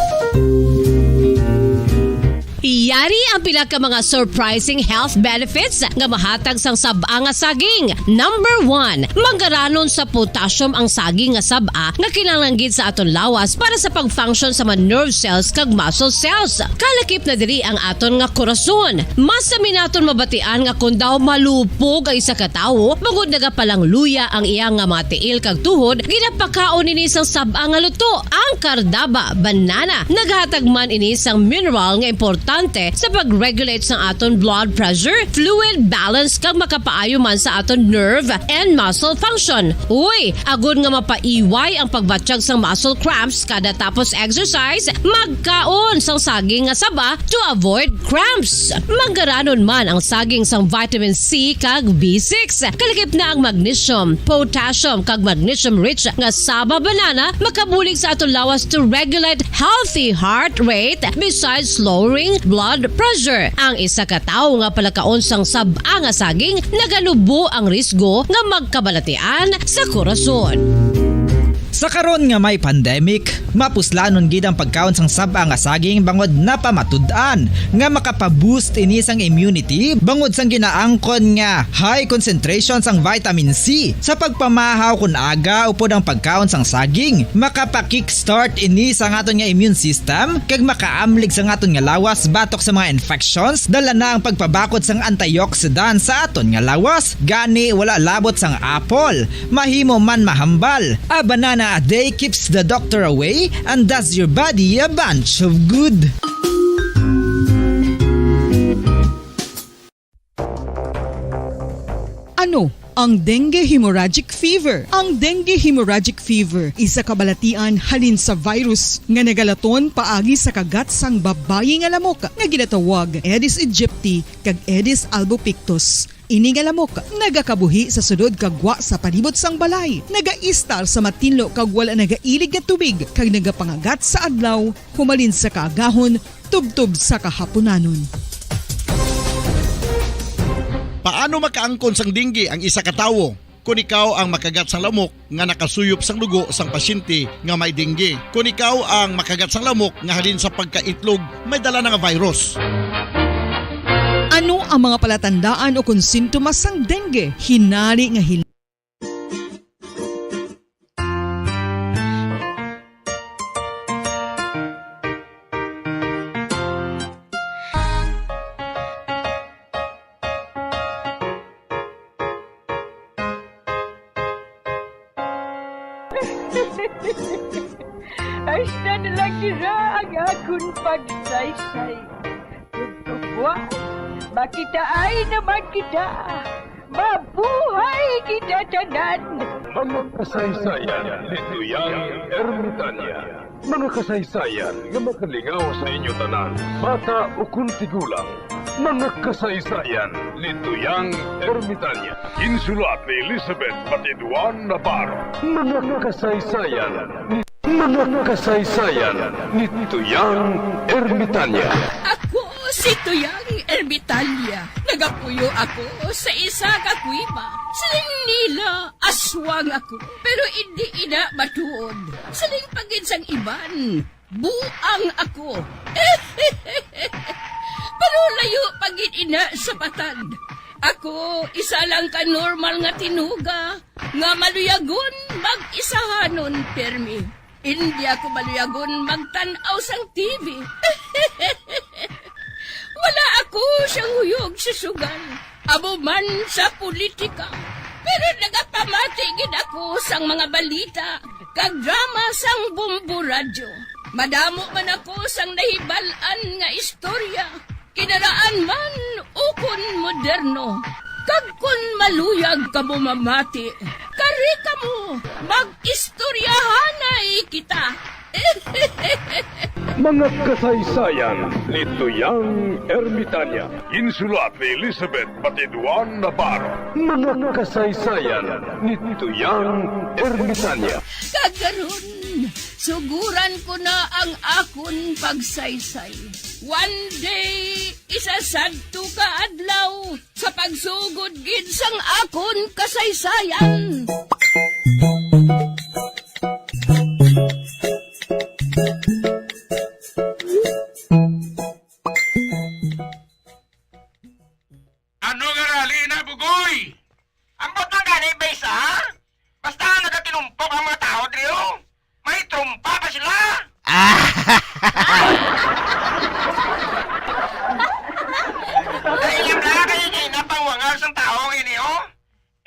Iyari ang pila ka mga surprising health benefits nga mahatag sang saba nga saging. Number 1, manggaranon sa potassium ang saging nga saba nga kinahanglan gid sa aton lawas para sa pag-function sa mga nerve cells kag muscle cells. Kalakip na diri ang aton nga korason. Mas sa minaton mabatian nga kun daw malupog ang isa ka tawo, bangod nagapalang luya ang iyang nga mga tiil kag tuhod, ginapakaon ini sang saba nga luto. Ang Cardava banana naghatag man ini sang mineral nga importante sa pag-regulate sa aton blood pressure, fluid balance kag makapaayo man sa aton nerve and muscle function. Uy, agud nga mapaiway ang pagbatsyag sang muscle cramps kada tapos exercise, magkaon sang saging nga saba to avoid cramps. Manggaranon man ang saging sang vitamin C kag B6. Kalikip na ang magnesium, potassium kag magnesium rich nga saba banana makabulig sa aton lawas to regulate healthy heart rate besides lowering blood pressure. Ang isa ka tawo nga palakaon sang saba nga saging naganubo ang risgo nga magkabalatian sa korason. Sa karon nga may pandemic, mapuslanon gid ang pagkaon sang saba nga saging bangod napamatud-an nga makapaboost ini sang immunity bangod sang ginaangkon nga high concentration sang vitamin C. Sa pagpamahaw kun aga upod ang pagkaon sang saging, makapa-kickstart ini sang aton nga immune system kag makaamlig sang aton nga lawas batok sa mga infections. Dala na ang pagpabakod sang antioxidant sa aton nga lawas. Gani wala labot sang apple, mahimo man mahambal. A banana a day keeps the doctor away and does your body a bunch of good. Ano ang dengue hemorrhagic fever? Ang dengue hemorrhagic fever isa kabalatian halin sa virus nga nagalaton paagi sa kagat sang babayi nga lamok nga ginatawag Aedes aegypti kag Aedes albopictus. Ini nga lamok nagakabuhi sa sudod kagwa sa palibot sang balay, nagaistar sa matinlo kag wala nagailig nga tubig kag nagapangagat sa adlaw, humalin sa kaagahon, tubtob sa kahaponanon. Paano makaangkon sang dengue ang isa ka tawo? Kung ikaw ang makagat sang lamok nga nakasuyop sang dugo sang pasyente nga may dengue. Kung ikaw ang makagat sang lamok nga halin sa pagkaitlog may dala nga virus. Ano ang mga palatandaan o kung sintomas sang dengue? Hinali nga Ay na lang nila ang akong pagsaysay. Tugtugwa, makita ay naman kita. Mabuhay kita tanan. Mga kasaysayan ni Tuyang Ermitanya. Mga kasaysayan nga makalingaw sa inyo tanan, bata o kuntigulang. Mga kasaysayan ni Tuyang Ermitanya. Insulat ni Elizabeth Batiduan Navarro. Mga kasaysayan ni Tuyang Ermitanya. Ako si Tuyang Ermitanya. Nagapuyo ako sa isa ka kuiba. Siling nila, aswang ako. Pero hindi ina matuod. Siling paginsang iban, buang ako. Pero layo pagin ina sa patad. Ako, isa lang ka normal nga tinuga. Nga maluyagon mag-isahanon, permi. Hindi ako maluyagon magtanaw sang TV. Wala ako siyang huyog sa sugal. Abo man sa politika. Pero nagapamatigid ako sang mga balita. Kag drama sang Bumbo Radyo. Madamo man ako sang nahibalan nga istorya. Kinaraan man ukon moderno. Kag kun maluyag ka mo mamati, kari ka mo, mag-istoryahanay kita. Mga kasaysayan ni Tuyang Ermitanya. Insulat ni Elizabeth Batiduan Navarro. Mga kasaysayan ni Tuyang Ermitanya. Kagaron, suguran ko na ang akon pagsaysay. One day, isasadto ka adlaw sa pagsugod gid sang akon kasaysayan. Ano nga rali na, Bugoy? Ang botang ganay ba isa? Basta nagatinumpok ang mga tao, Drio. May trumpa pa sila. Dahil yung na kayo kayo na pangwangal sa tao ini, oh.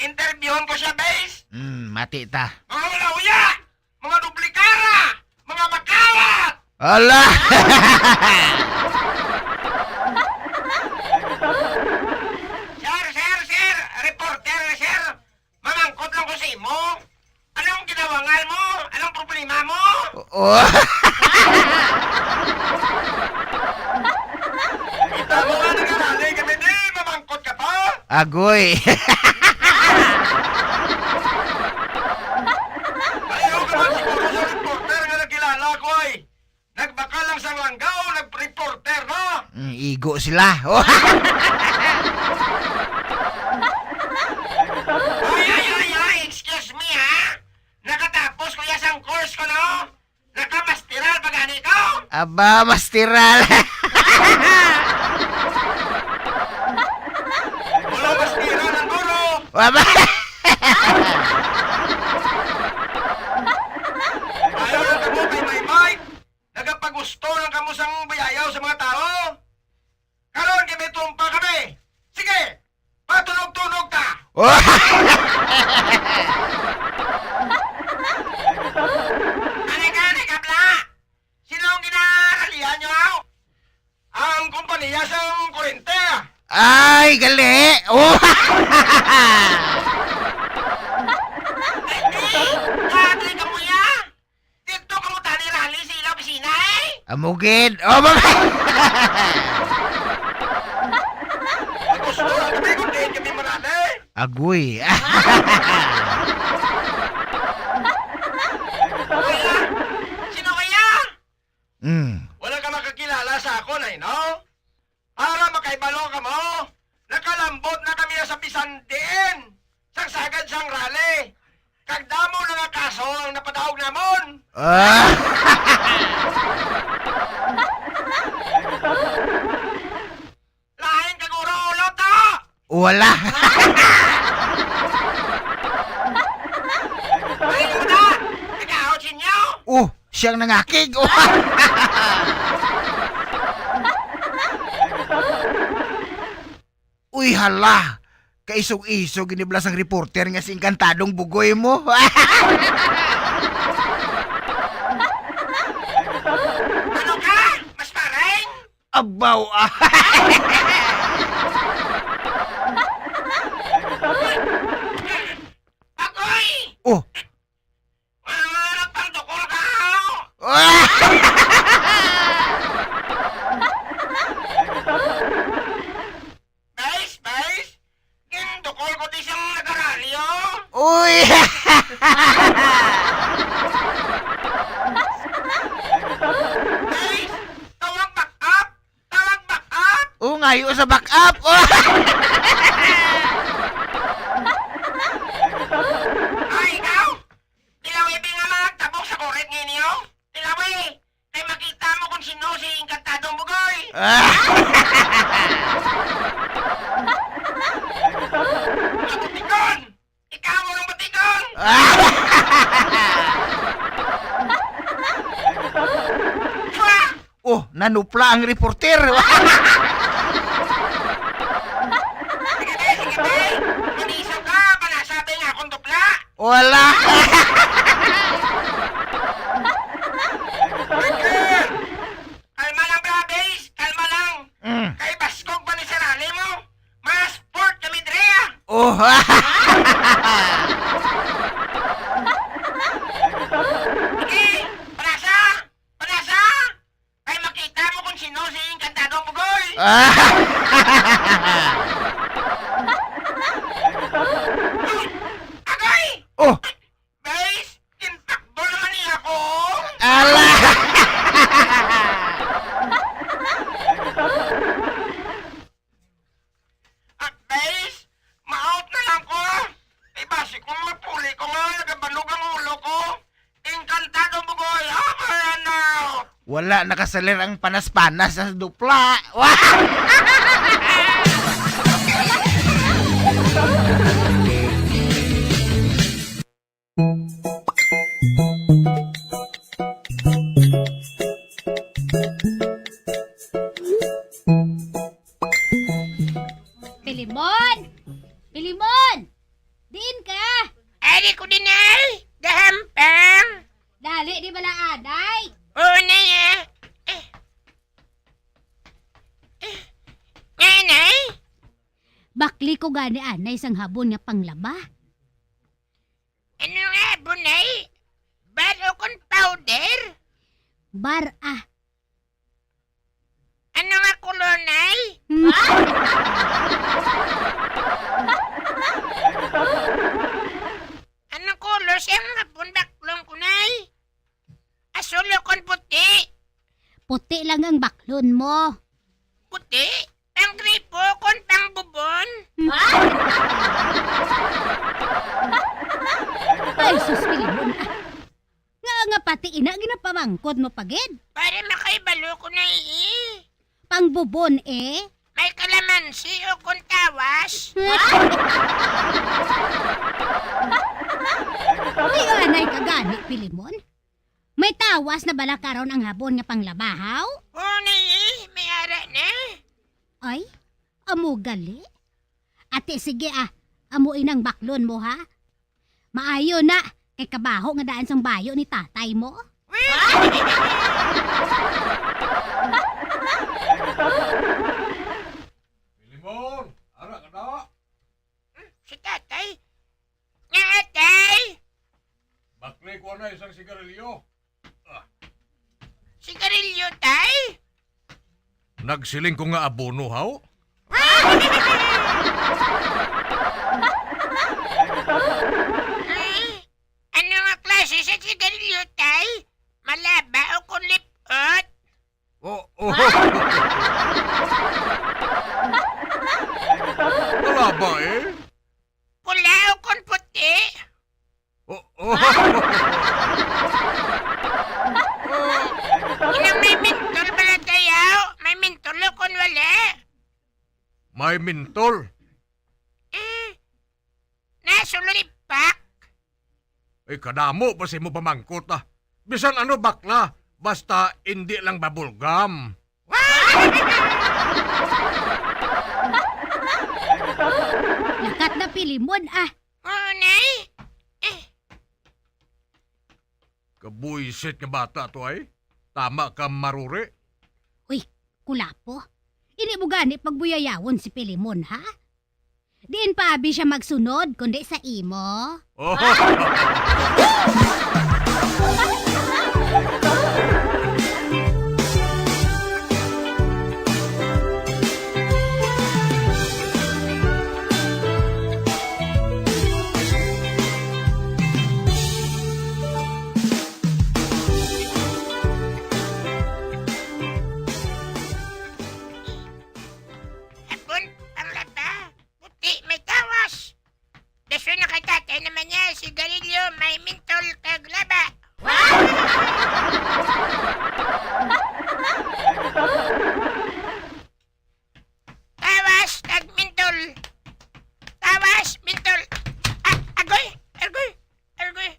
Interviewon ko siya, base. Mati ta. Mga malauya! Mga duplikara! Mga makawat! Ala! Sir! Reporter, sir! Mamangkot lang ko sa imo. Anong ginawangal mo? Anong problema mo? Oh. Kita mo nga nag-arali kami di, mamangkot ka pa? Agoy. Ayaw ka man siguro sa reporter nga nagkilala ko ay. Nagbaka lang sa langgaw, nag-reporter, no? Igo sila. Oh. Ay, excuse me ha? Nakatapos ko yasang course ko, no? Nakamastiral ba gani ko? Aba, mastiral. Wala mastiral ng guro. Aba. Ayaw lang kamo kay Maymay. Nagapagusto lang kamo sang bayayaw sa mga tao. Karon kami tumpa kami. Sige, patunog-tunog ta. Oh. Ani kabla. Sino ang ginaralihan nyo? Ang kumpanya sang kurente. Ay, gali. Oh. Dati ka mo ya. Dito ka mo tani rally sa ilang opisina eh. Amugid. Oh, mga. Gusto lang kami kung di kami marali. Agoy. Sino kaya? Mm. Wala ka makakilala sa ako na, no? Para makaibalo ka mo, nakalambot na kami sa Bisandiin. Sang sagad sang rally. Kagdamo na nga kaso ang napadaog namon. Lain kaguro ulo to. Wala. Ay mo na. Nag-out sinyo. Oh, siyang nangakig. Oh. Uy, hala. Kaisog-isog iniblas ang reporter nga si Encantadong Bugoy mo. Ano ka? Mas pareng? Abaw. Agoy! Oh. Mga pangdukol ka. Bais? Gindukol ko di siyang nag-aralyo. Uy. Bais, tawag back up. Oh, ngayo sa back up. Oh. Ay, ikaw! Tilawi nga magtabok sa koret ngayon niyo. Tilawi! Kay makita mo kung sino si Encantadong Bugoy. Batikon! Ikaw mo ng batikon! Oh, nanupla ang reporter. Manisaw ka! Panasabi nga akong dupla! Wala. Kalma lang, Brabes! Kalma lang! Kay Baskog ba ni Sarali mo? Mas sport kami, Drea! Agay! Oh! Base, intakbo naman niya ako! Ala! At base, ma-out na lang ko! Eh, basi kung mapuli ko nga, nagabalog ang ulo ko! Encantado mo ko, yaman now! Wala nakasalir ang panas-panas sa dupla. Wah! Pilimon! Pilimon! Diin ka! Ari ko din ay! Gahampang! Dali di bala aday! Oo na ya! Nanay! Bakli ko gani anay sang habon nga panglaba. Ano nga, bunay? Baro kon powder? Bar ah. Ano nga kulonay? Anong color siyang hapon baklong kunay? Asulo kon puti. Puti lang ang baklon mo. Puti? Ang gripo kon pang bubon? Ay, sus, Pilimon ah. Nga pati ina, ginapamangkod mo pagid. Para makaibalo ko na Pangbubon eh. May kalamansi o kon tawas? Ay, anay ka gani, Pilimon. May tawas na bala karon ang habon nga panglabahaw? Oo na may ara na. Ay, amo gali. Ate, sige ah, amuin ang baklon mo ha. Maayo na, kay kabaho nga daan sang bayo ni tatay mo. Pilimon, ara ka na. Si tatay? Nga atay? Bakli ko na isang sigarilyo. Sigarilyo tay? Nagsiling ko nga abono, haw? Ano nga klase sa sigarilyo tay? Malaba o kon lipot? Wala ba eh? Pula o kon puti? Inang may mentol bala tayaw? May mentol o kon wala? May mintol. Nasulipak? Ay kadamo pa si mo pamangkot ah. Bisan ano bakla, basta hindi lang babulgam. Lakat na Pilimon ah. Oo nay? Kabuisit nga bata to ay. Tama ka maruri. Uy, kulapo. Ini mo gani pagbuyayawon si Pilimon ha? Diin pa abi siya magsunod kundi sa imo. Hapon, ang laba. Puti, may tawas. Daso na kay tatay naman niya, sigarilyo, may mintol kag laba. Tawas kag mintol. Tawas, mintol. Ah, agoy, agoy, agoy.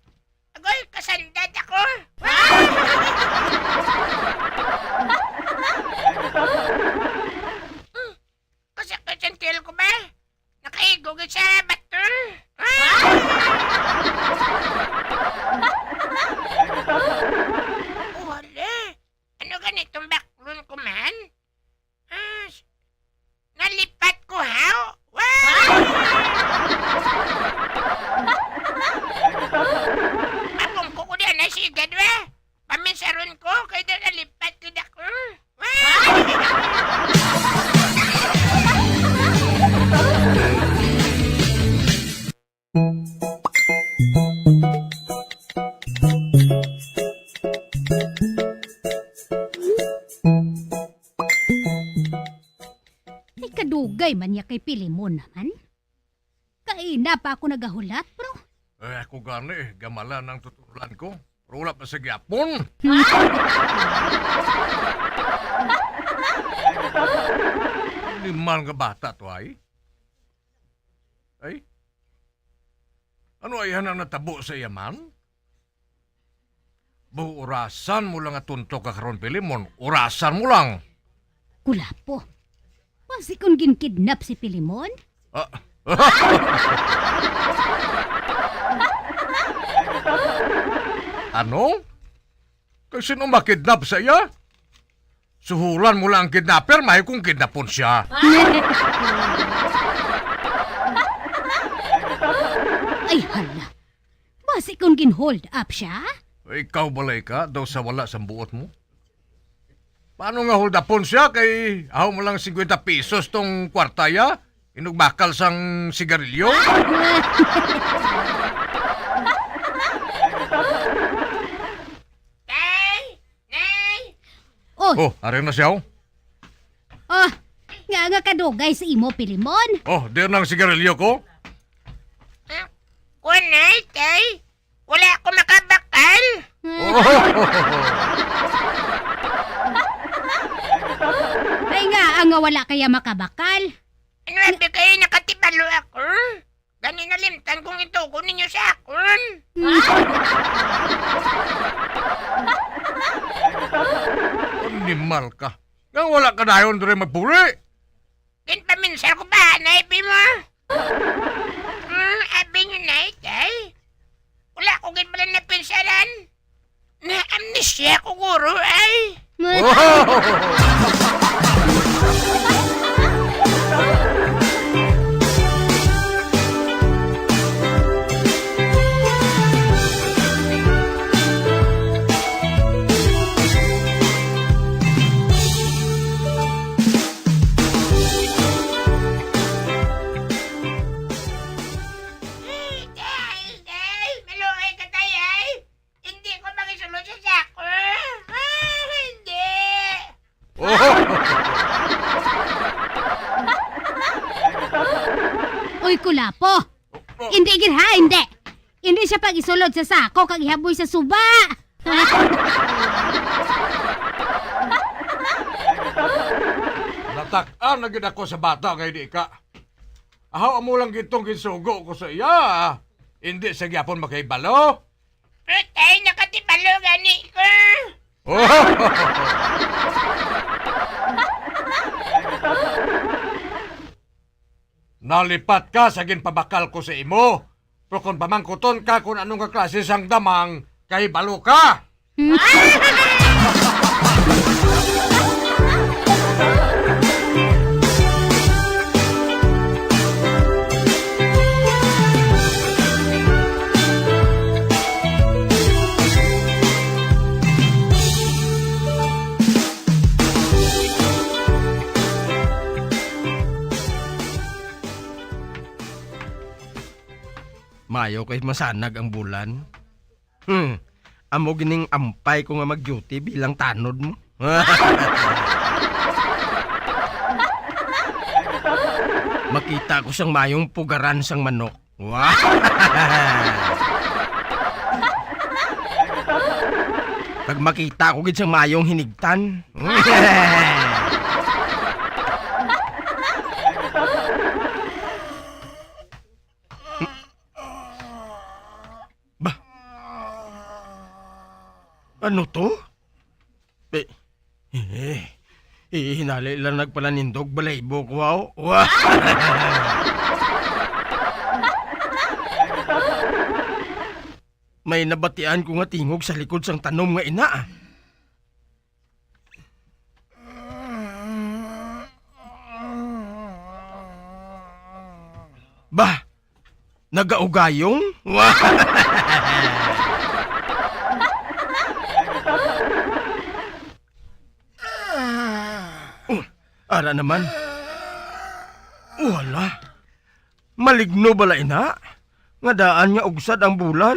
Agoy, kasandad ako. Kasakit ang tail ko ba? Nakaigugit sa bato. Dugay man niya kay Pilimon naman. Kaina pa ako nagahulat, bro. Ako gani, gamala ng tutulan ko. Pero wala pa sa gyapon. Liman nga bata to ay. Ay? Ano ay hanang natabo sa yaman? Urasan mo lang at tuntok ka karon Pilimon. Urasan mo lang. Kulapo. Pasi kung ginkidnap si Pilimon? Ano? Kasi sino makidnap sa iya? Suhulan mo lang ang kidnapper, may kung kidnapon siya. Ay hala. Basi kung gin-hold up siya? Ikaw balay ka, daw sa wala sa buot mo? Paano nga hold upon siya kay ahaw mo lang 50 pesos tong kwartaya? Inugbakal sang sigarilyo? Oh, ari na siya. Oh, nga kadugay sa imo, Pilimon. Oh, di nang sigarilyo ko? Kunay, tay. Wala ako makabakal. Ay nga wala kaya makabakal. Ano abi kayo nakatibalo ako? Gani nalimtan kung ito ko ninyo sa akon. Animal ka. Nga wala ka na yun rin magpuli. Kinpaminsal ko ba, naipi mo? Abi nyo na, tay. Wala ko pala na pinsaran. Na-amnesia ko, guro, ay. Maluoy ka, tay, ay. Hindi ko makisulod sa sako. Hindi. Uy, Kulapo. Hindi gid ha, hindi. Hindi siya pag isulod sa sako kag ihaboy sa suba. Natak-an na gid ako sa bata kay di ka. Ahaw amo lang gitong ginsugo ko sa iya. Hindi sa gyapon makaibalo. Pero tay, nakatibalo gani ko. Nalipat ka sa ginpabakal ko sa imo. Pero kung pamangkuton ka kung anong kaklase sang damang, kay balo ka. Mayo kay masanag ang bulan. Amo gining ampay ko nga mag-duty bilang tanod mo. Makita ko siyang mayong pugaran sang manok. Wow! Pag makita ko gid siyang mayong hinigtan. Ano to? Hinali lang nagpalanindog balaybo ko, wow. May nabatian ko nga tingog sa likod sang tanom nga ina. Bah, nagaugayong? Ara naman. Wala. Maligno bala ina? Nga daan nga ugsad ang bulan?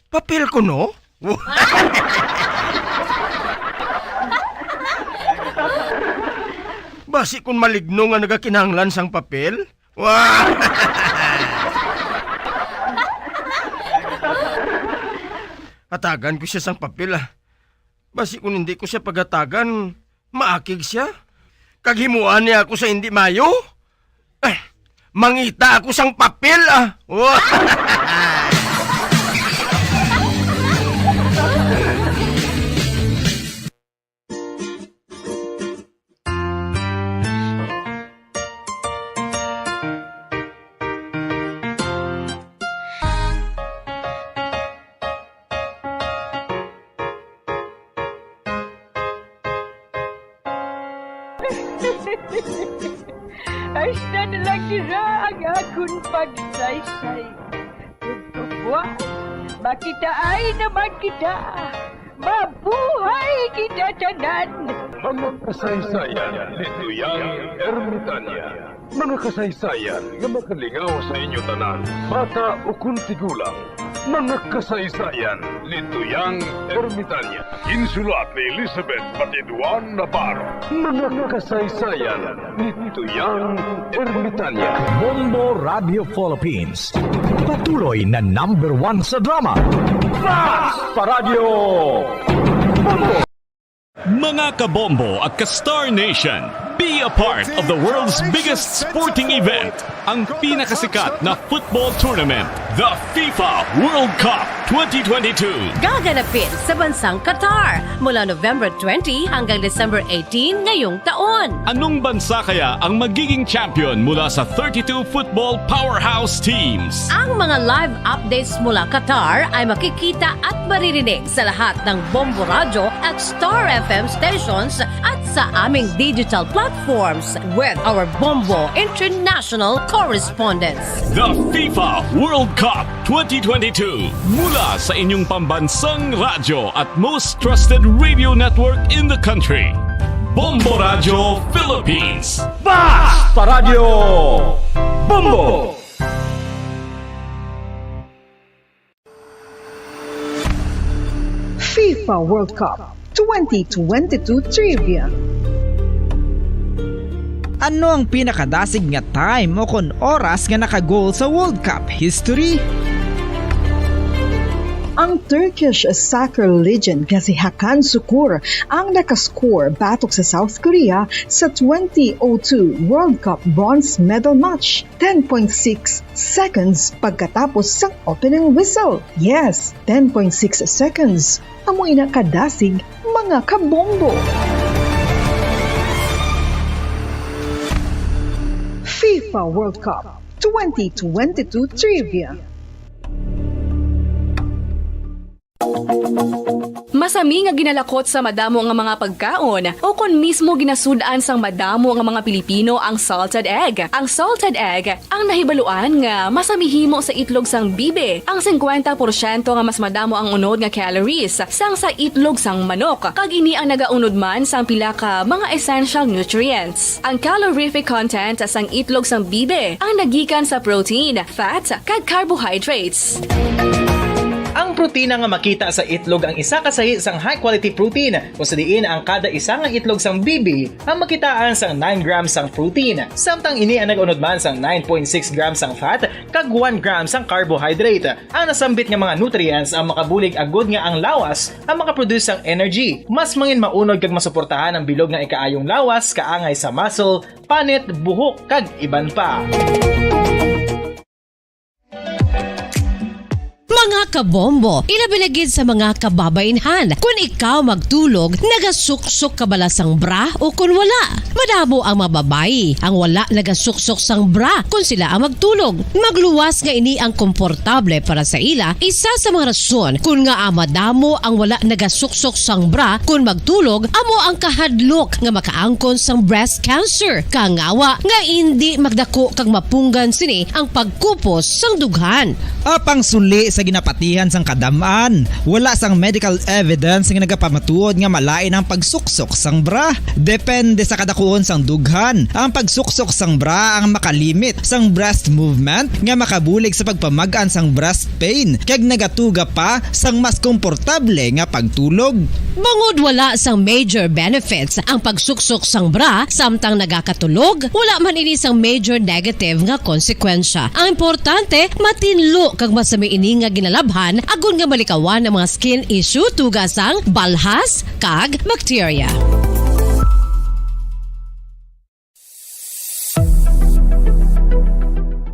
Papel ko, no? Basi kung maligno nga nagakinahanglan sang papel? Wow! Hatagan ko siya sang papel, ah. Basi kung hindi ko siya pagatagan, maakig siya. Kaghimuan niya ako sa hindi mayo? Mangita ako sang papel, ah. Wow! Ay, na lang nila ang akong pagsaysay. Kung buwan, makita ay naman kita. Mabuhay kita tanan. Mga kasaysayan ni Tuyang Ermitanya. Mga kasaysayan nga makalingaw sa inyo tanan, bata o kuntigulang. Mga kasaysayan ni Tuyang Ermitanya. Insulat ni Elizabeth Batiduan Navarro. Mga kasaysayan ni Tuyang Ermitanya. Bombo Radio Philippines. Patuloy na #1 sa drama. Fast Radio Bombo! Mga kabombo at ka-Star Nation, be a part of the world's biggest sporting event, ang pinakasikat na football tournament, the FIFA World Cup 2022. Gaganapin sa bansang Qatar mula November 20 hanggang December 18 ngayong taon. Anong bansa kaya ang magiging champion mula sa 32 football powerhouse teams? Ang mga live updates mula Qatar ay makikita at maririnig sa lahat ng Bombo Radio at Star FM stations at sa aming digital platforms with our Bombo International correspondents. The FIFA World Cup 2022 mula sa inyong pambansang radyo at most trusted radio network in the country. Bombo Radio Philippines. Fast Radio Bombo! FIFA World Cup 2022 Trivia. Ano ang pinakadasig nga time o kon oras nga naka-goal sa World Cup history? Ang Turkish soccer legend nga si Hakan Şükür ang nakascore batok sa South Korea sa 2002 World Cup bronze medal match. 10.6 seconds pagkatapos sa opening whistle. Yes, 10.6 seconds. Amoy na kadasig mga kabombo. FIFA World Cup 2022 Trivia. Masami nga ginalakot sa madamo nga mga pagkaon o kon mismo ginasudaan sang madamo nga mga Pilipino ang salted egg. Ang salted egg ang nahibaluan nga masamihimo sa itlog sang bibe. Ang 50% nga mas madamo ang unod nga calories sang sa itlog sang manok. Kag ini ang nagaunod man sang pila ka mga essential nutrients. Ang calorific content sang itlog sang bibe ang nagikan sa protein, fat, kag carbohydrates. Ang protina nga makita sa itlog ang isa kasahi sang high quality protein kung sa diin ang kada isa nga itlog sang bibi ang makitaan sang 9 grams sang protein. Samtang ini ang nag-unod man sang 9.6 grams sang fat kag 1 gram sang carbohydrate. Ang nasambit nga mga nutrients ang makabulig agud nga ang lawas ang makaproduce sang energy. Mas mangin maunod kag masuportahan ang bilog nga ikaayong lawas kaangay sa muscle, panit, buhok kag iban pa. Mga kabombo, ilabilagid sa mga kababainhan. Kung ikaw magtulog, nagasuksok ka bala sang bra o kung wala. Madamo ang mababayi ang wala nagasuksok sang bra kung sila ang magtulog. Magluwas nga ini ang komportable para sa ila. Isa sa mga rason kung nga madamo ang wala nagasuksok sang bra kung magtulog, amo ang kahadlok nga makaangkon sang breast cancer. Kangawa nga hindi magdako kag mapunggan sini ang pagkupos sang dughan. Apang suli sa sa ginapatihan sang kadamaan. Wala sang medical evidence nga nagapamatuod nga malain ang pagsuksok sang bra. Depende sa kadakuon sang dughan. Ang pagsuksok sang bra ang makalimit sang breast movement nga makabulig sa pagpamagaan sang breast pain kag nagatuga pa sang mas komportable nga pagtulog. Bangod wala sang major benefits ang pagsuksok sang bra samtang nagakatulog, wala man ini sang major negative nga konsekwensya. Ang importante, matinlo kag masami ini nga ginalabhan agon nga malikawan ang mga skin issue tugas sang balhas kag bacteria.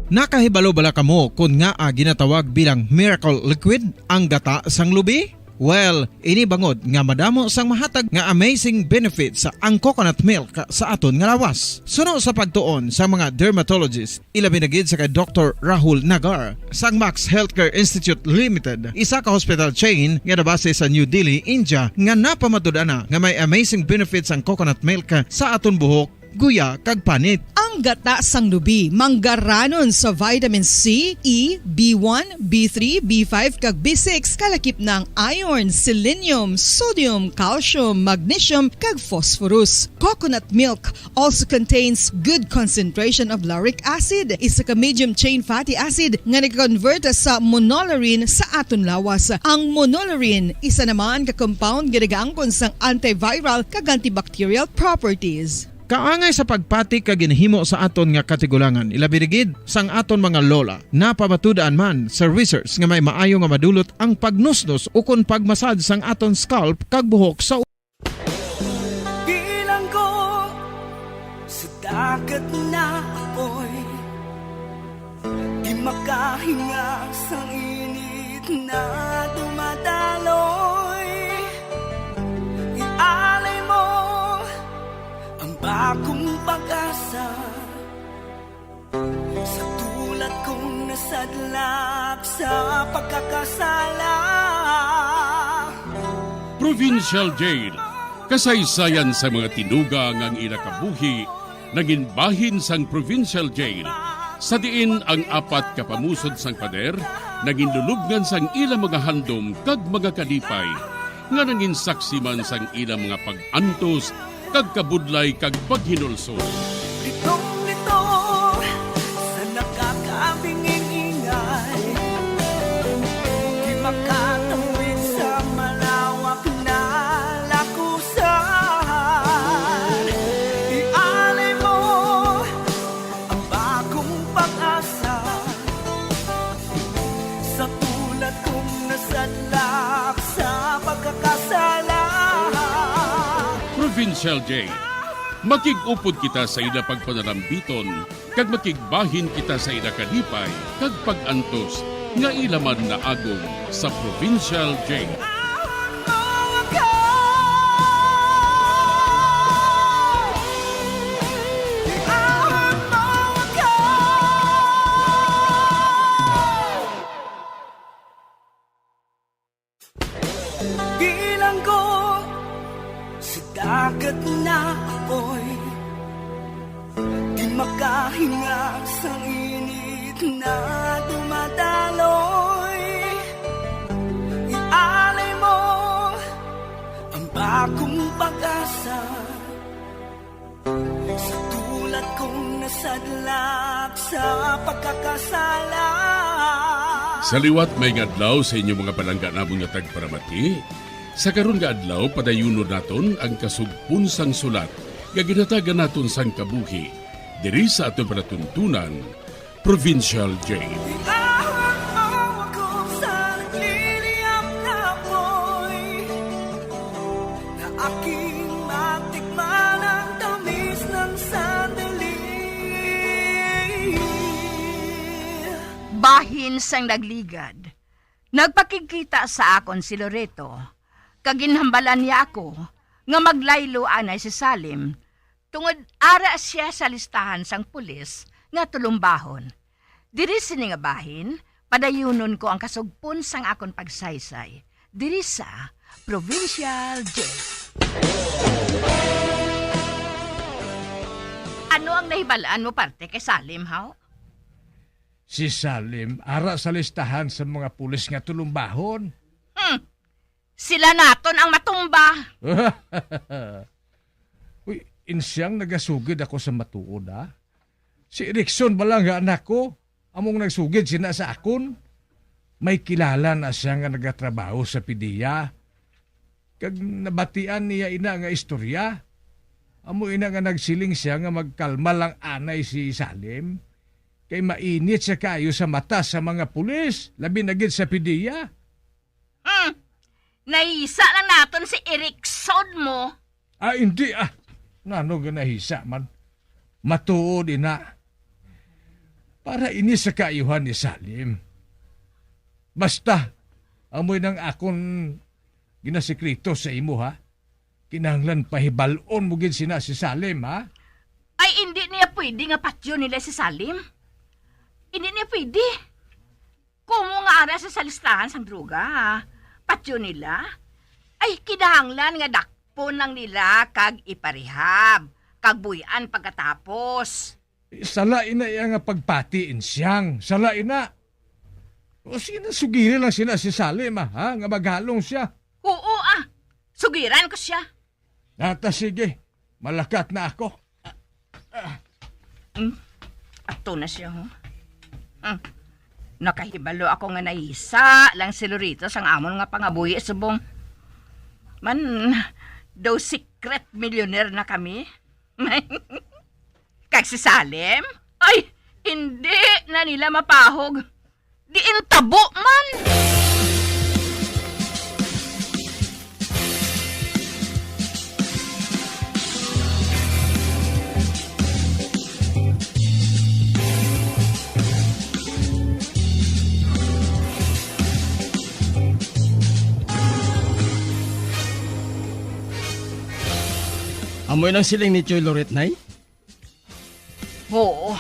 Nakahibalo bala kamo kung nga ginatawag bilang miracle liquid ang gata sang lubi? Well, ini bangod nga madamo sang mahatag nga amazing benefit sa ang coconut milk sa aton nga lawas. Suno sa pagtuon sa mga dermatologist, ilabi na gid sa kay Dr. Rahul Nagar sang Max Healthcare Institute Limited, isa ka hospital chain nga nabase sa New Delhi, India, nga napamatud-ana nga may amazing benefits ang coconut milk sa aton buhok, guya kag panit. Ang gata sang lubi manggaranon sa vitamin C, E, B1, B3, B5 kag B6 kalakip ng iron, selenium, sodium, calcium, magnesium kag phosphorus. Coconut milk also contains good concentration of lauric acid, isa ka medium chain fatty acid nga nag-convert sa monolarin sa aton lawas. Ang monolarin isa naman ka compound nga nagaangkon sang antiviral kag antibacterial properties. Kaangay sa pagpati ka ginhimo sa aton nga katigulangan, ilabirigid sang aton mga lola, napamatudan man sa research nga may maayo nga madulot ang pagnusnos o kon pagmasad sang aton scalp kag buhok sa bilang ko sa dagat na apoy, di makahinga sang init na dumadaloy. Ialay mo bagong pag-asa sa tulad kong nasadlak sa pagkakasala. Provincial Jail, kasaysayan sa mga tinugang ang inakabuhi, naging bahin sang Provincial Jail. Sa diin ang apat kapamusod sang pader, naging lulubngan sang ilang mga handom kag mga kalipay, nga naging saksi man sang ilang mga pag-antos kag kabudlay kag paghinulsol. Litong-lito sa nakakabinging ingay, di makatawid sa malawak na lakusan. Ialay mo ang bagong pag-asa sa tulad kong nasadlak sa pagkakasala. Provincial Jail, makig-upod kita sa ila pagpanalambiton, kag makigbahin kita sa ila kalipay, kag pag-antos, nga ilaman na agong sa Provincial Jail. Bilang ko sa dagat na apoy, di makahinga sa init na dumadaloy. Ialay mo ang bagong pag-asa sa tulad kong nasadlak sa pagkakasala. Sa liwat may ngadlaw sa inyong mga palangga namong nga tagparamati. Sa karon nga adlaw padayunon naton ang kasugpon sang sulat nga ginatagan naton sang kabuhi diri sa aton panatuntunan, Provincial Jail. Aking matikman ang tamis ng sandali. Bahin sang nagligad. Nagpakikita sa akon si Loreto. Kaginhambalan niya ako nga maglaylo anay si Salim. Tungod ara siya sa listahan sang pulis nga tulumbahon. Diri sini nga bahin, padayunon ko ang kasugpon sang akon pagsaysay. Diri sa Provincial Jail. Ano ang nahibalaan mo parte kay Salim, haw? Si Salim, ara sa listahan sa mga pulis nga tulumbahon. Sila naton ang matumba. Uy, insyang nagasugid ako sa matuod, ha? Si Erickson bala nga anak ko. Among nagsugid sina sa akon. May kilala na siya nga nagatrabaho sa PDEA. Kag nabatian niya ina nga istorya. Amo ina nga nagsiling siya nga magkalma lang anay si Salim. Kay mainit siya kayo sa mata sa mga pulis. Labi na gid sa PDEA. Naisa lang naton si Erickson mo. Hindi Nano nga nahisa man. Matuod ina. Para ini sa kaayuhan ni Salim. Basta, amoy nang akon ginasikrito sa imo, ha? Kinahanglan pahibalon mo gid sina si Salim, ha? Ay, hindi niya pwede nga patyo nila si Salim. Hindi niya pwede. Kumo nga ara sa salistahan sang droga, ha? Patyo nila. Ay, kinahanglan nga dakpon lang nila kag iparehab. Kag buyan pagkatapos. Sala ina iya nga pagpatiin siyang. Sala ina. O sinasugirin lang sila si Salim, ha? Nga maghalong siya. Oo, sugiran ko siya. Nata, sige. Malakat na ako. Ato na siya, ho? Nakahibalo ako nga naisa lang si Lorito sang amon nga pangabuhi subong. Man, daw secret millionaire na kami. Kag si Salim? Ay, hindi na nila mapahog. Diin tabo man. Amoy ng siling ni Choy Loret, Nay? Oo.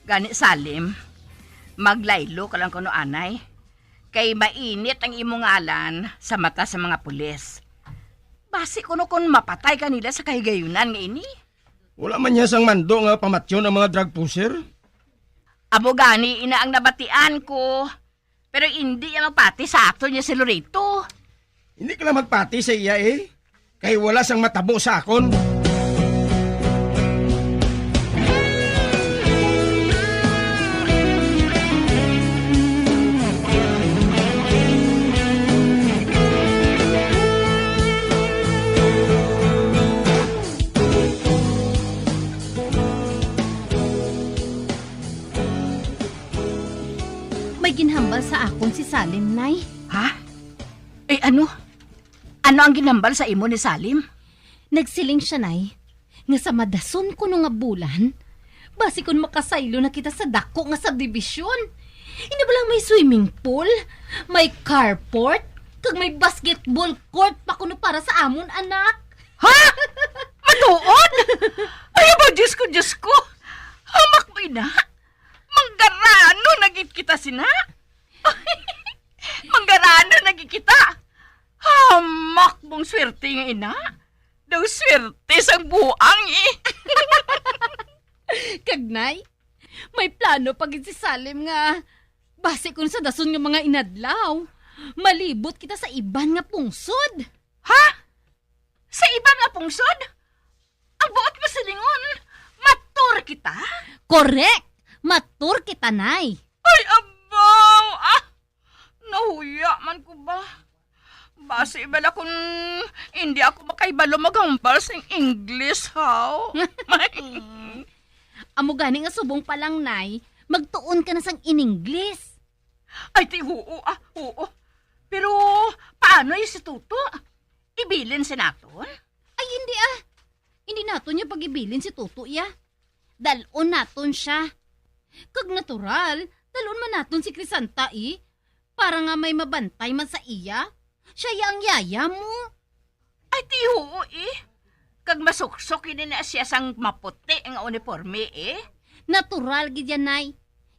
Gani Salim, maglaylo ka lang kuno anay. Kay mainit ang imong ngalan sa mata sa mga pulis. Basi kuno kung mapatay ka nila sa kahigayunan nga ini. Wala man niya sang mando nga pamatyon ang mga drug pusher. Amo gani ina ang nabatian ko. Pero hindi yan magpati sa ato niya si Lorito. Hindi ka lang magpati sa iya eh. Kay wala sang matabo sa akon. May ginhambal sa akon si Salim, Nay. Ha? Eh ano? Ano ang ginambal sa imo ni Salim? Nagsiling siya, Nay, nga sa madason ko nga bulan, basi kung makasaylo na kita sa dako nga subdivision. Hindi ba lang may swimming pool, may carport, kag may basketball court pa kuno para sa amon anak. Ha? Matuod? Ay ba, Diyos ko. Hamak mo ina. Manggarano nagit kita sina. Manggarano nagit kita. Hamak mong swerte nga ina. Daw swerte sang buang eh. Kagnay, may plano pag si Salim nga base kun sa dason nga mga inadlaw. Malibot kita sa iban nga pungsod. Ha? Sa iban nga pungsod? Ang buot mo sa lingon, matur kita? Correct! Matur kita, Nay. Ay, abaw! Nahuya man ko ba? Base ibala kung hindi ako makaibalo maghambal sa English, how? Amo gani nga subong pa lang, Nay, magtuon ka na sang in-English. Ay, oo. Pero, paano yung si Tuto? Ibilin si naton? Ay, hindi Hindi naton niya pag-ibilin si Tuto, ya. Dalon naton siya. Kag natural, dalon man naton si Crisanta, para nga may mabantay man sa iya. Siya yang yaya mo. Ay, tiho, Kag masuksok na siya sang maputi ang uniforme, Natural, gidyanay.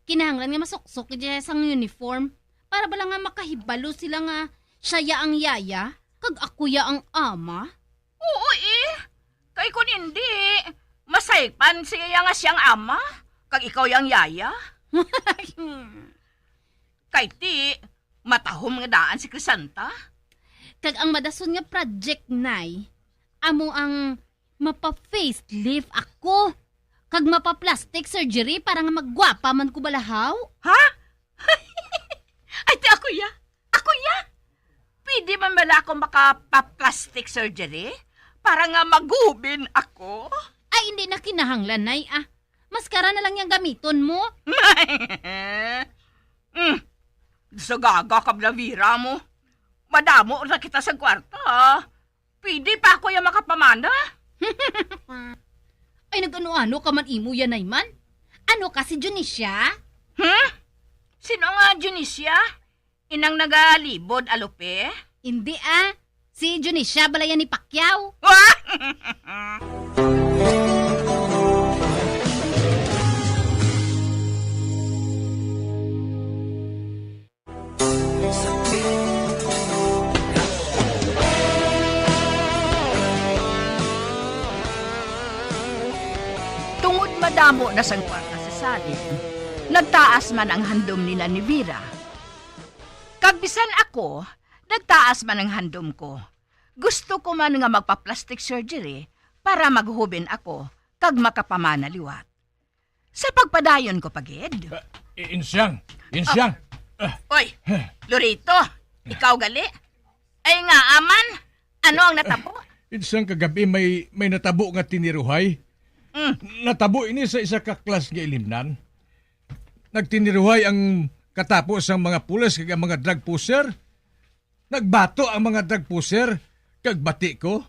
Kinahanglan nga masuksok gidya sang uniform. Para bala nga makahibalo sila nga siya ang yaya, kag ako ya ang ama. Oo, Kay kun hindi, masaypan siya nga siyang ama, kag ikaw yang yaya. Kay ti, matahom nga daan si Crisanta. Kag ang madason nga project, Nay, amo ang mapa-facelift ako. Kag mapa-plastic surgery para nga maggwapa man ko balahaw. Ha? Ay, ti ako ya. Pwede man bala ako makapa-plastic surgery para nga magubin ako? Ay, hindi na kinahanglan, Nay, ah. Maskara na lang yung gamiton mo. Sa gaga ka Blavira mo. Madamo na kita sa kwarta. Pwede pa ako yung makapamana? Ay, nag-ano-ano ka man imo yan, Nayman? Ano ka si Junisha? Sino nga Junisha? Inang nagalibod, alope? Hindi ah. Si Junisha balayan ni Pacquiao. Tungod madamo na sang kwarta sa Salim, nagtaas man ang handom nila ni Vera. Kagbisan ako, nagtaas man ang handom ko. Gusto ko man nga magpa-plastic surgery para maghubin ako kag makapamana liwat. Sa pagpadayon ko pagid. Insyang. Oy, Lorito, ikaw gali? Ay nga, aman, ano ang natabo? Insyang kagabi may natabo nga tiniruhay. Natabo ini sa isa ka klas nga ilimnan. Nagtiniruhay ang katapos ang mga pulis kag ang mga drug pusher. Nagbato ang mga drug pusher kag bati ko,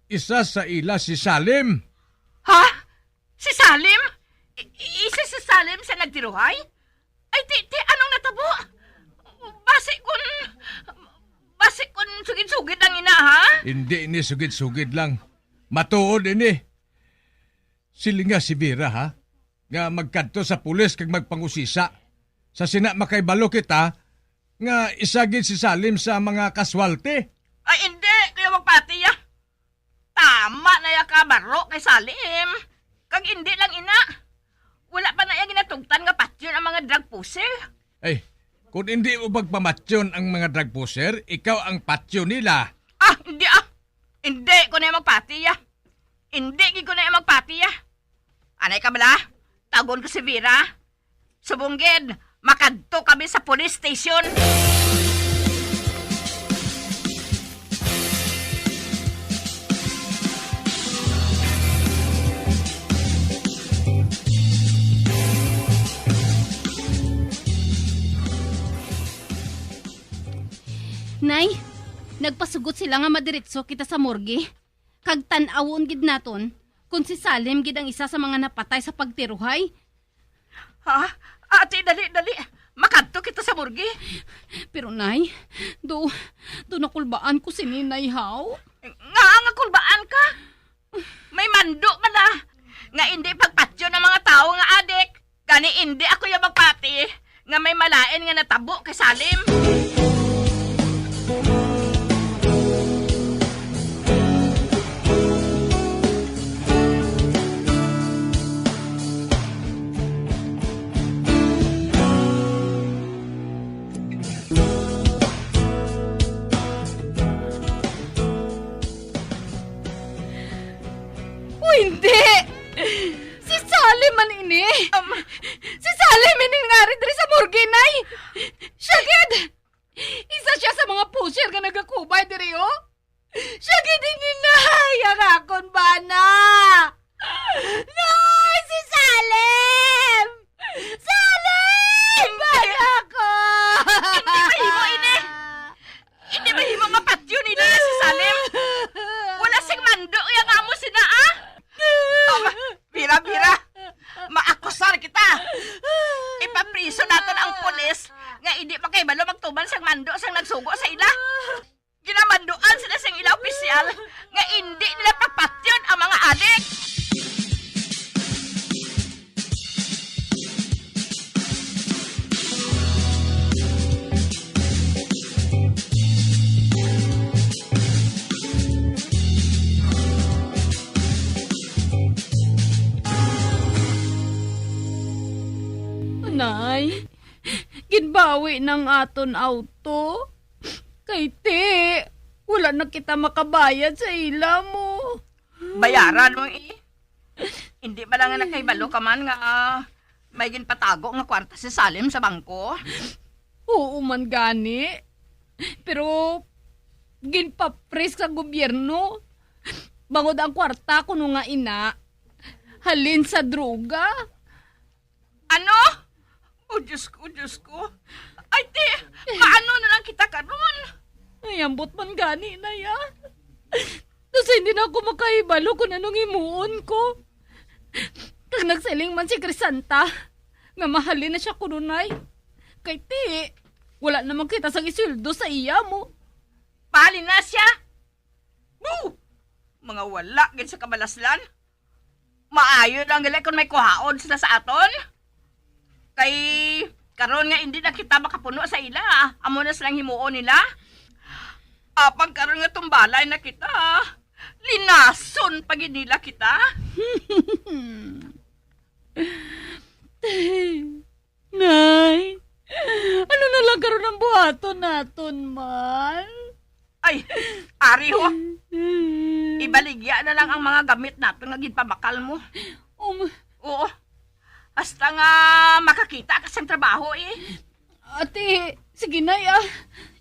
isa sa ila si Salim. Ha? Si Salim? Isa si Salim sa nagtiruhay? Ay, anong natabo? Base kun sugid-sugid ang ina, ha? Hindi ini sugid-sugid lang. Matuod ini. Silinga si Vera, ha? Nga magkadto sa pulis kag magpangusisa. Sa sina makaibalo kita, nga isagid si Salim sa mga kaswalte. Ay, hindi. Kaya magpati ya. Tama na ya ka baro kay Salim. Kag hindi lang ina. Wala pa na yung ginatungtan nga patyon ang mga drug pusher. Ay, kung hindi mo pagpamatyon ang mga drug pusher, ikaw ang patyon nila. Hindi Hindi ko na yung magpati ya. Hindi ko na yung magpati ya. Anay ka bala? Tagon ko si Vera. Subunggid, makadto kami sa police station. Nay, nagpasugot sila nga madiretso kita sa morgue. Kag tan-awon gid naton kung si Salim gid ang isa sa mga napatay sa pagtiruhay. Ha? Ate, dali. Makadto kita sa morgue. Pero Nay, do nakulbaan ko si Ninay Haw. Nga kulbaan ka? May mando ka na. Nga hindi pagpatyo ng mga tao nga adik. Gani hindi ako yung magpati. Nga may malain nga natabo kay Salim. Hindi! Si Salim man ini! Si Salim ini nga rin diri sa morgue, Nay! Siya gid! Isa siya sa mga pusher nga nagakubay diri, oh! Siya gid ini, Nay! Ang akon ba na? Nay! Si Salim! Salim! Bala ko! Hindi mahimo ini! Hindi mahimo mapatyo nila si Salim! Wala sing mando yung amo sina, ah! Bira, maakusar kita. Ipapriso natin ang pulis nga hindi makaibalo magtuban sang mando sang nagsugo sa ila. Ginamanduan sila sang ila opisyal nga hindi nila papatyon ang mga ibawi ng aton auto. Kay ti, wala na kita makabayad sa ila mo. Bayaran mo Hindi ba lang nga nakaibalo ka man nga may ginpatago nga kwarta si Salim sa bangko? Oo man gani. Pero ginpapres sa gobyerno. Bangod ang kwarta kuno nga ina. Halin sa droga. Ano? O Diyos ko. Ay ti, paano na lang kita karon? Ay, ambot man gani na ya. Tapos hindi na ako makaibalo kung anong imuon ko. Kag nagsiling man si Crisanta, nga mahalin na siya kununay. Kay ti, wala naman kita sang isuldo sa iya mo. Pahalin na siya? Boo! Mga wala, gin sa kabalaslan. Maayo lang gali kung may kuhaon sila sa aton. Kay, karon nga hindi na kita makapuno sa ila. Amo na silang himuon nila. Apang karon nga tumbalay na kita. Linason pag nila kita. Nay, ano na lang karon ang buhaton naton man? Ay, ari ho. Ibaligya na lang ang mga gamit natin nga ginpabakal mo. Oo. Hasta nga makakita ka sa trabaho Ate, sige na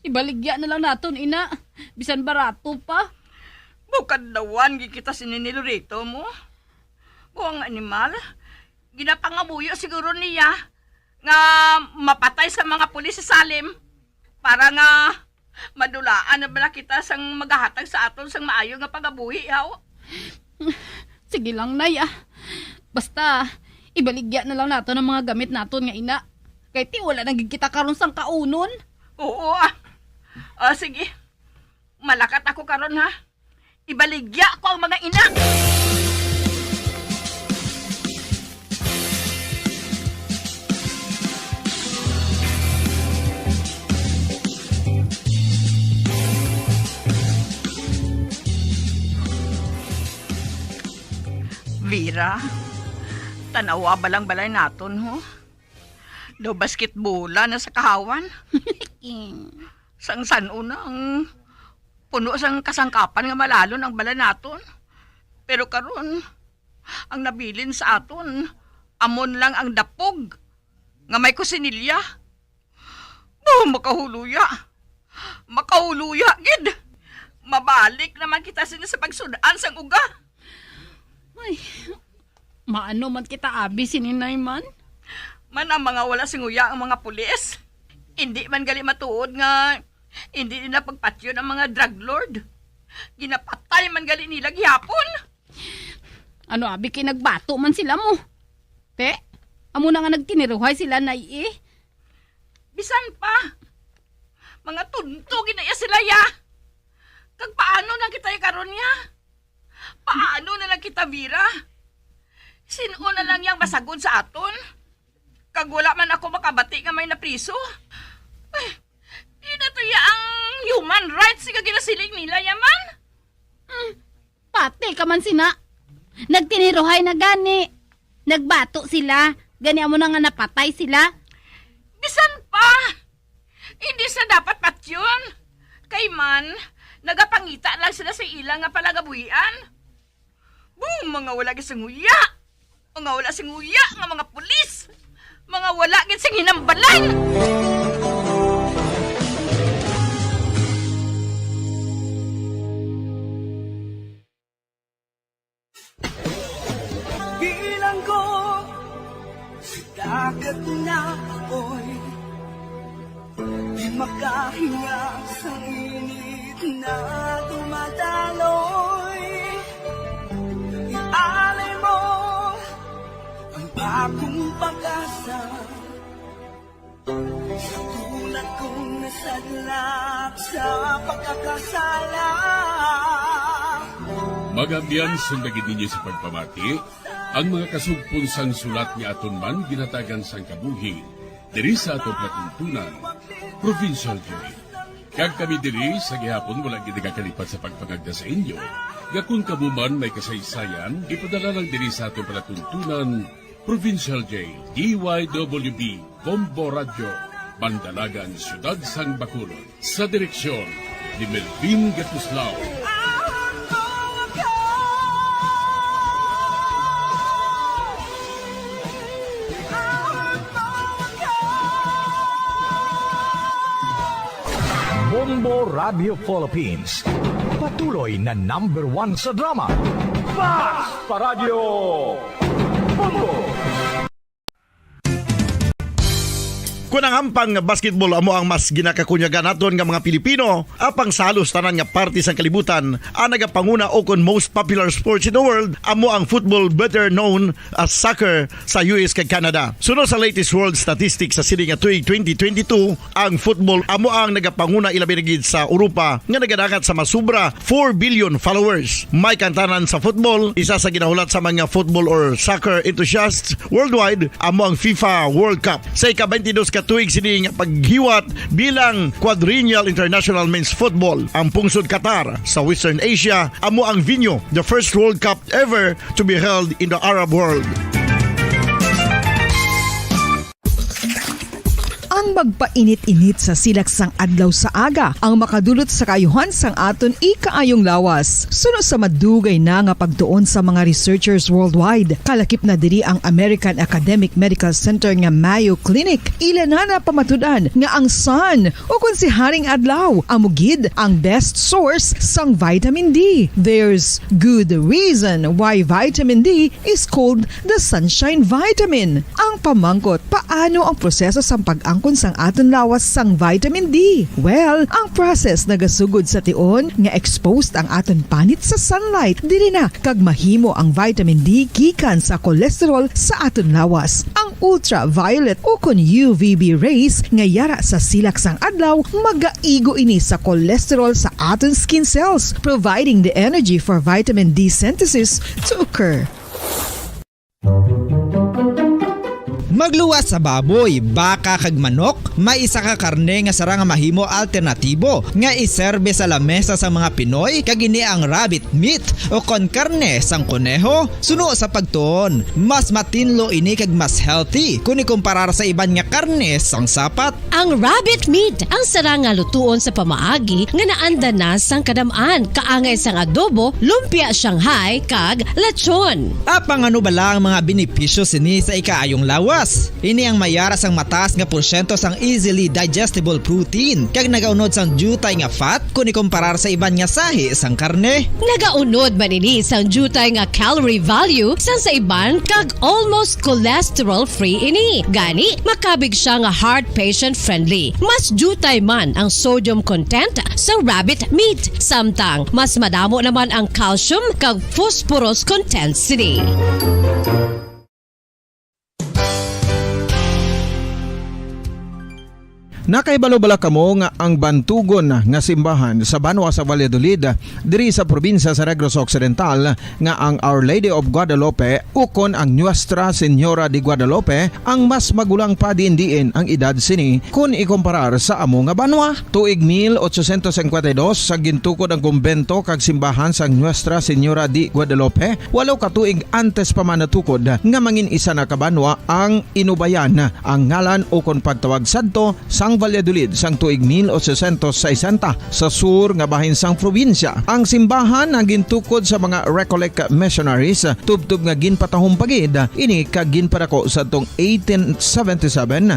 ibaligya na lang naton ina. Bisan barato pa. Bukadlawan gikita sininilorito mo. Buang animal. Ginapangabuyo siguro niya nga mapatay sa mga pulis sa Salim para nga madulaan na bala kita sang magahatag sa aton sang maayo nga pagabuhi yaw. Sige lang nay Basta ibaligya na lang naton ang mga gamit naton nga ina. Kay ti wala nang kita karon sang kaunon. Oo sige. Malakat ako karon ha. Ibaligya ko ang mga ina. Vera, tanawa balang balay naton ho. Do basketbola na sa kahawan. Sang sanuna ang puno sang kasangkapan nga malalo ng balay naton. Pero karon ang nabilin sa aton, amon lang ang dapog nga may kusinilya. Makahuluya. Makahuluya, gid. Mabalik naman kita sila sa pagsudaan sang uga. Ay, maano man kita abi sininay man? Man ang mga wala singuya ang mga pulis. Hindi man gali matuod nga hindi nila pagpatyon ang mga drug lord. Ginapatay man gali nila gihapon. Ano abi kay nagbato man sila mo? Te, amo na nga nagtiniruhay sila na Bisan pa. Mga tunto ginaya sila ya. Kag paano na kita karon niya? Paano na lang kita, Vera? Sino na lang yang masagod sa aton? Kag wala man ako makabati nga may napriso. Ay, di na to ang human rights nga ginasiling nila, yaman? Pati ka man sina. Nagtiniruhay na gani. Nagbato sila. Gani mo na nga napatay sila. Bisan pa! Hindi sa dapat patyon. Kay man, nagapangita lang sila sa ilang nga palagabuhian. Mga wala gising nguya. Mga wala sing nguya nga mga pulis. Mga wala gising hinambalan. Bilang ko sa dagat na apoy, di makahinga sa init na dumadaloy. Ialay mo ang bagong pag-asa sa tulad kong nasadlak sa pagkakasala. Magabyan sundagin ninyo sa pagpamati ang mga kasugpon sang sulat ni aton man ginatagan sang kabuhi diri sa atong patuntunan, Provincial Joy. Kag kami diri sa gihapon wala gid nakakalipat sa pagpangagda sa inyo. Gakun kamuman may kasaysayan, ipadala lang diri sa atong palatuntunan, Provincial J, DYWB, Bombo Radio, Bandalagan, Siyudad San Bacolod, sa direksyon ni Melvin Gatuslao. Bombo Radio Philippines. Patuloy na #1 sa drama. Fast Paradyo Bombo! Kunang ampang basketball amo ang mas ginakakunyagan naton nga mga Pilipino, apang salos tanan nga parte sang kalibutan ang nagapanguna o kon most popular sports in the world amo ang football, better known as soccer sa US kag Canada. Sunod sa latest world statistics sa sili nga tuig 2022, ang football amo ang nagapanguna ilabi na gid sa Europa nga nagadagat sa masubra 4 billion followers. May kantanan sa football, isa sa ginahulat sa mga football or soccer enthusiasts worldwide amo ang FIFA World Cup. Sa ika-22 ka tuig sini nga paghiwat bilang quadrennial international men's football. Ang pungsod Qatar sa Western Asia amo ang venue, the first World Cup ever to be held in the Arab world. Ang magpainit-init sa silaksang adlaw sa aga ang makadulot sa kayuhan sang aton ikaayong lawas. Sunod sa madugay na nga pagtuon sa mga researchers worldwide, kalakip na diri ang American Academic Medical Center nga Mayo Clinic. Ila na pamatudan nga ang sun o kung si Haring Adlaw amugid ang best source sang vitamin D. There's good reason why vitamin D is called the sunshine vitamin. Ang pamangkot, paano ang proseso sa pag-angkon sang aton lawas sang vitamin D? Well, ang process nagasugod sa tion nga exposed ang aton panit sa sunlight dili na kag mahimo ang vitamin D gikan sa cholesterol sa aton lawas. Ang ultraviolet o kon UVB rays nga yara sa silak sang adlaw magaigo ini sa cholesterol sa aton skin cells, providing the energy for vitamin D synthesis to occur. Magluwas sa baboy, baka kag manok, may isa ka karne nga sarang mahimo alternatibo nga iserbe sa lamesa sa mga Pinoy kag ini ang rabbit meat o kon karne sang kuneho. Suno sa pagtuon, mas matinlo ini kag mas healthy kung ikumparar sa iban nga karne sang sapat. Ang rabbit meat ang sarang nga lutuon sa pamaagi nga naanda na sang kadamaan, kaangay sang adobo, lumpia Shanghai kag lechon. Apang ano bala ang mga benepisyo sini sa ikaayong lawas? Ini ang mayara sang mataas nga porsyento sang easily digestible protein kag nagaunod sang jutay nga fat kung ikumparar sa iban nga sahi sang karne. Nagaunod man ini sang jutay nga calorie value sang sa iban kag almost cholesterol free ini. Gani makabig siya nga heart patient friendly. Mas jutay man ang sodium content sa rabbit meat, samtang mas madamo naman ang calcium kag phosphorus content sini. Nakaibalo-bala kamo nga ang bantugon nga simbahan sa Banwa sa Valladolid diri sa probinsya sa Negros Occidental nga ang Our Lady of Guadalupe ukon ang Nuestra Señora de Guadalupe ang mas magulang pa diin ang edad sini kung ikumparar sa amo nga banwa. Tuig 1852 sa gintukod ang kumbento kag simbahan sa Nuestra Señora de Guadalupe, walo ka tuig antes pa man natukod nga mangin isa na kabanwa ang inubayan ang ngalan ukon pagtawag sadto sang Valladolid sang tuig 1860 sa sur nga bahin sang probinsya. Ang simbahan ang gintukod sa mga Recollect missionaries tubtub nga ginpatahong pagid ini kag ginpadako sa tong 1877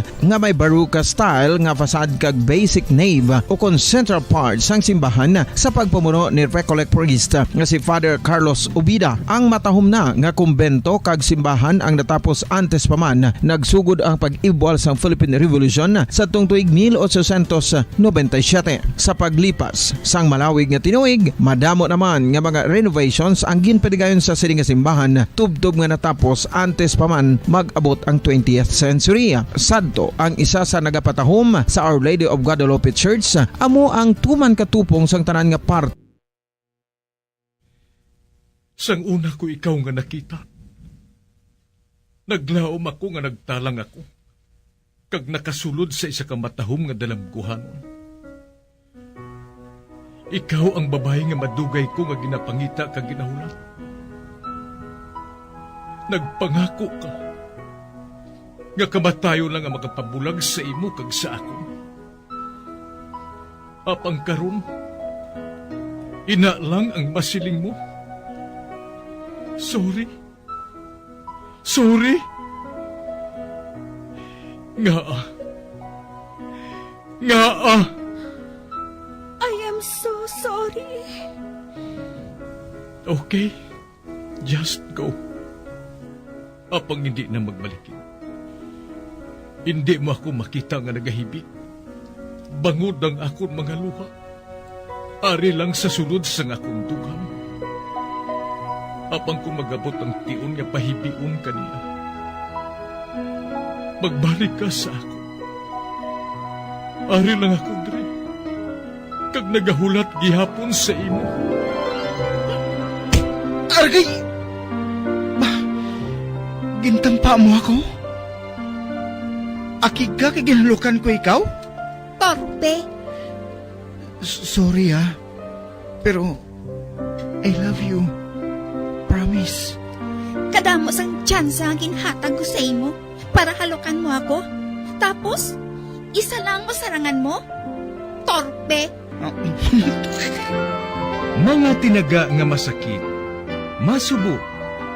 nga may baroque style nga fasad kag basic nave o kon central part sang simbahan sa pagpamuno ni Recollect priest nga si Father Carlos Ubida. Ang matahom na nga kumbento kag simbahan ang natapos antes pa man nagsugod ang pag-ibwal sang Philippine Revolution sa tong tuig 1897. Sa paglipas sang malawig nga tinuig, madamo naman nga mga renovations ang ginpadigayon sa sining nga simbahan tubtob nga natapos antes pa man mag-abot ang 20th century. Sadto ang isa sa nagapatahom sa Our Lady of Guadalupe Church amo ang tuman katupong sang tanan nga part. Sang una ko ikaw nga nakita, naglaom ako nga nagtalang ako kag nakasulod sa isa ka matahom nga dalamguhan. Ikaw ang babae nga madugay ko nga ginapangita kag ginahulat. Nagpangako ka nga kamatayo lang ang makapabulag sa imo kag sa ako. Apang karon, ina lang ang masiling mo. Sorry. Sorry. Nga. I am so sorry. Okay, just go. Apang hindi na magbalikin. Hindi mo ako makita nga nagahibik. Bangod ang akong mga luha. Ari lang sa sulod sang akong dugham. Apang kung magabot ang tiun nga pahibiun kaniya. Magbalik ka sa ako. Ari lang ako, Dre. Kag nagahulat gihapon sa imo. Argay! Gintampa mo ako? Akig ka kay ginalukan ko ikaw? Torpe. Sorry pero I love you. Promise. Kadamo sang tsansa ang ginhatag ko sa imo para halukan mo ako. Tapos, isa lang masarangan mo? Torpe. Mga tinaga nga masakit, masubo,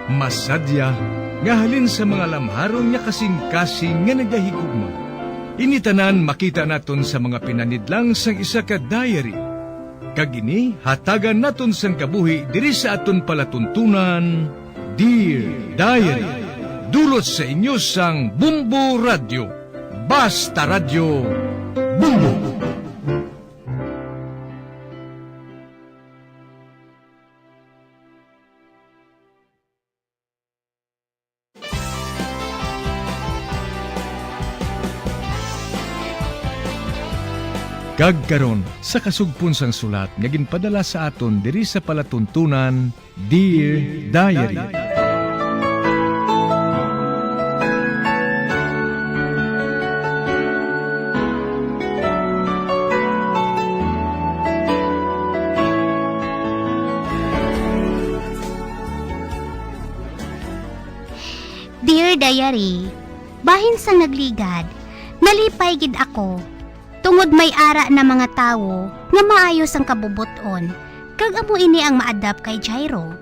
masadya, nga halin sa mga lamharon nga kasing-kasing nga nagahigugma. Initanan makita naton sa mga pinanidlang sang isa ka diary. Kagini, hatagan naton sang kabuhi diri sa aton palatuntunan, Dear Diary. Dulot sa inyo sang Bumbo Radio. Basta Radio, Bumbo. Kagkaron sa kasugpon sang sulat nga ginpadala sa aton diri sa palatuntunan, Dear Diary. Dear Diary, bahin sang nagligad, nalipay gid ako. Tungod may ara na mga tawo nga maayos ang kabubuton, kag amo ini ang maadapt kay Jairo.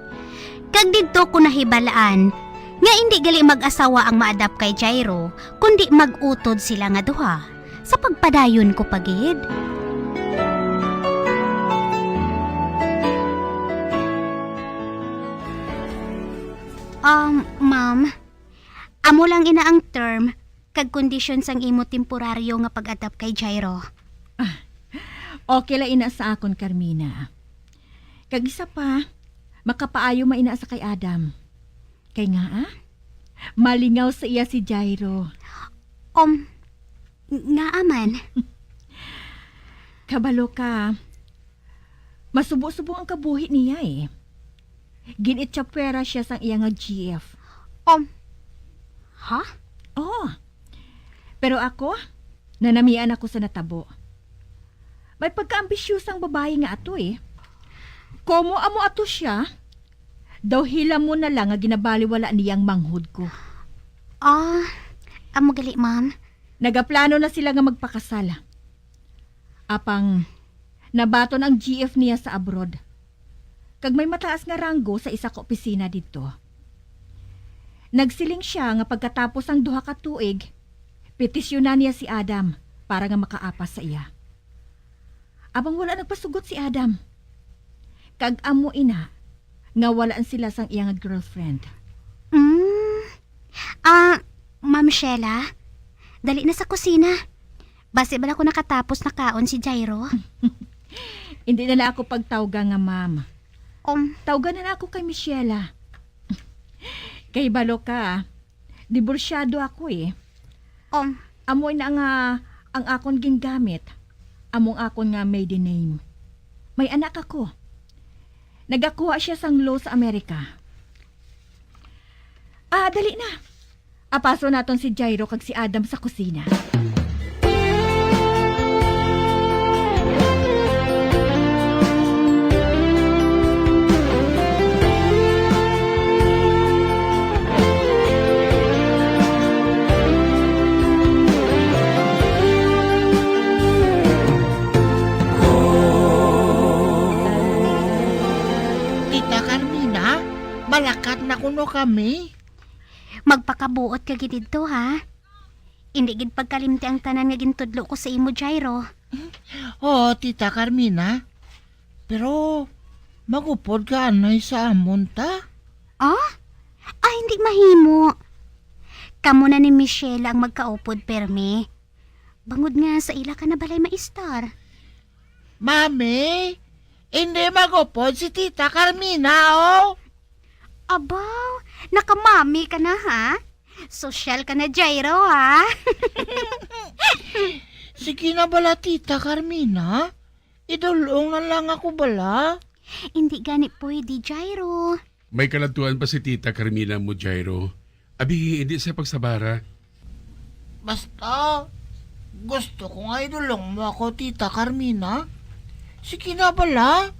Kag didto ko nahibalaan nga hindi gali mag-asawa ang maadapt kay Jairo, kundi mag-utod sila nga duha. Sa pagpadayon ko pagid. Ma'am, amo lang ina ang term kag kondisyon sang imo temporaryo nga pag-adapt kay Jairo. Okay la ina sa akon, Carmina. Kag isa pa, makapaayo maina sa kay Adam. Kay nga malingaw sa iya si Jairo. Nga aman. Kabalo ka. Masubo-subo ang kabuhi niya eh. Ginitsapwera siya sang iya nga GF. Ha? Oo. Pero ako, nanamian ako sa natabo. May pagka-ambisyusang babae nga ato eh. Komo amo ato siya, daw hila mo na lang nga ginabaliwala niyang manghud ko. Amo gali, ma'am. Nagaplano na sila nga magpakasal. Apang, nabaton ang GF niya sa abroad. Kag may mataas nga ranggo sa isa ka opisina dito. Nagsiling siya nga pagkatapos ang duha ka tuig, petisyonan niya si Adam para nga makaapas sa iya. Abang wala nagpasugot si Adam. Kag amo ina, nga walaan sila sang iya nga girlfriend. Ma'am Sheila, dali na sa kusina. Base ba ko nakatapos na kaon si Jairo? Hindi na ako pagtawga nga, ma'am. Tawgan na ako kay Michela. Kay balo ka, diborsyado ako eh. Amoy na nga ang akon gingamit. Among akon nga maiden name. May anak ako. Nagakuha siya sang law sa Amerika. Dali na. Apaso naton si Jairo kag si Adam sa kusina. Malakat na kuno kami. Magpakabuot ka gid dito, ha? Hindi gid pagkalimti ang tanan nga gintudlo ko sa imo, Jairo. Oo, Tita Carmina. Pero, magupod ka anay sa amon ta? Ah? Ay, hindi mahimo. Kamo na ni Michelle ang magkaupod, permi. Bangod nga sa ila ka na balay maistar. Mami, hindi magupod si Tita Carmina, oh. Abaw, nakamami ka na, ha? Social ka na, Jairo, ha? Sige na bala, Tita Carmina. Idulong na lang ako bala. Hindi gani pwede, Jairo. May kalantuan pa si Tita Carmina mo, Jairo. Abi, hindi sa pagsabara. Basta, gusto ko nga idulong mo ako, Tita Carmina. Sige na bala,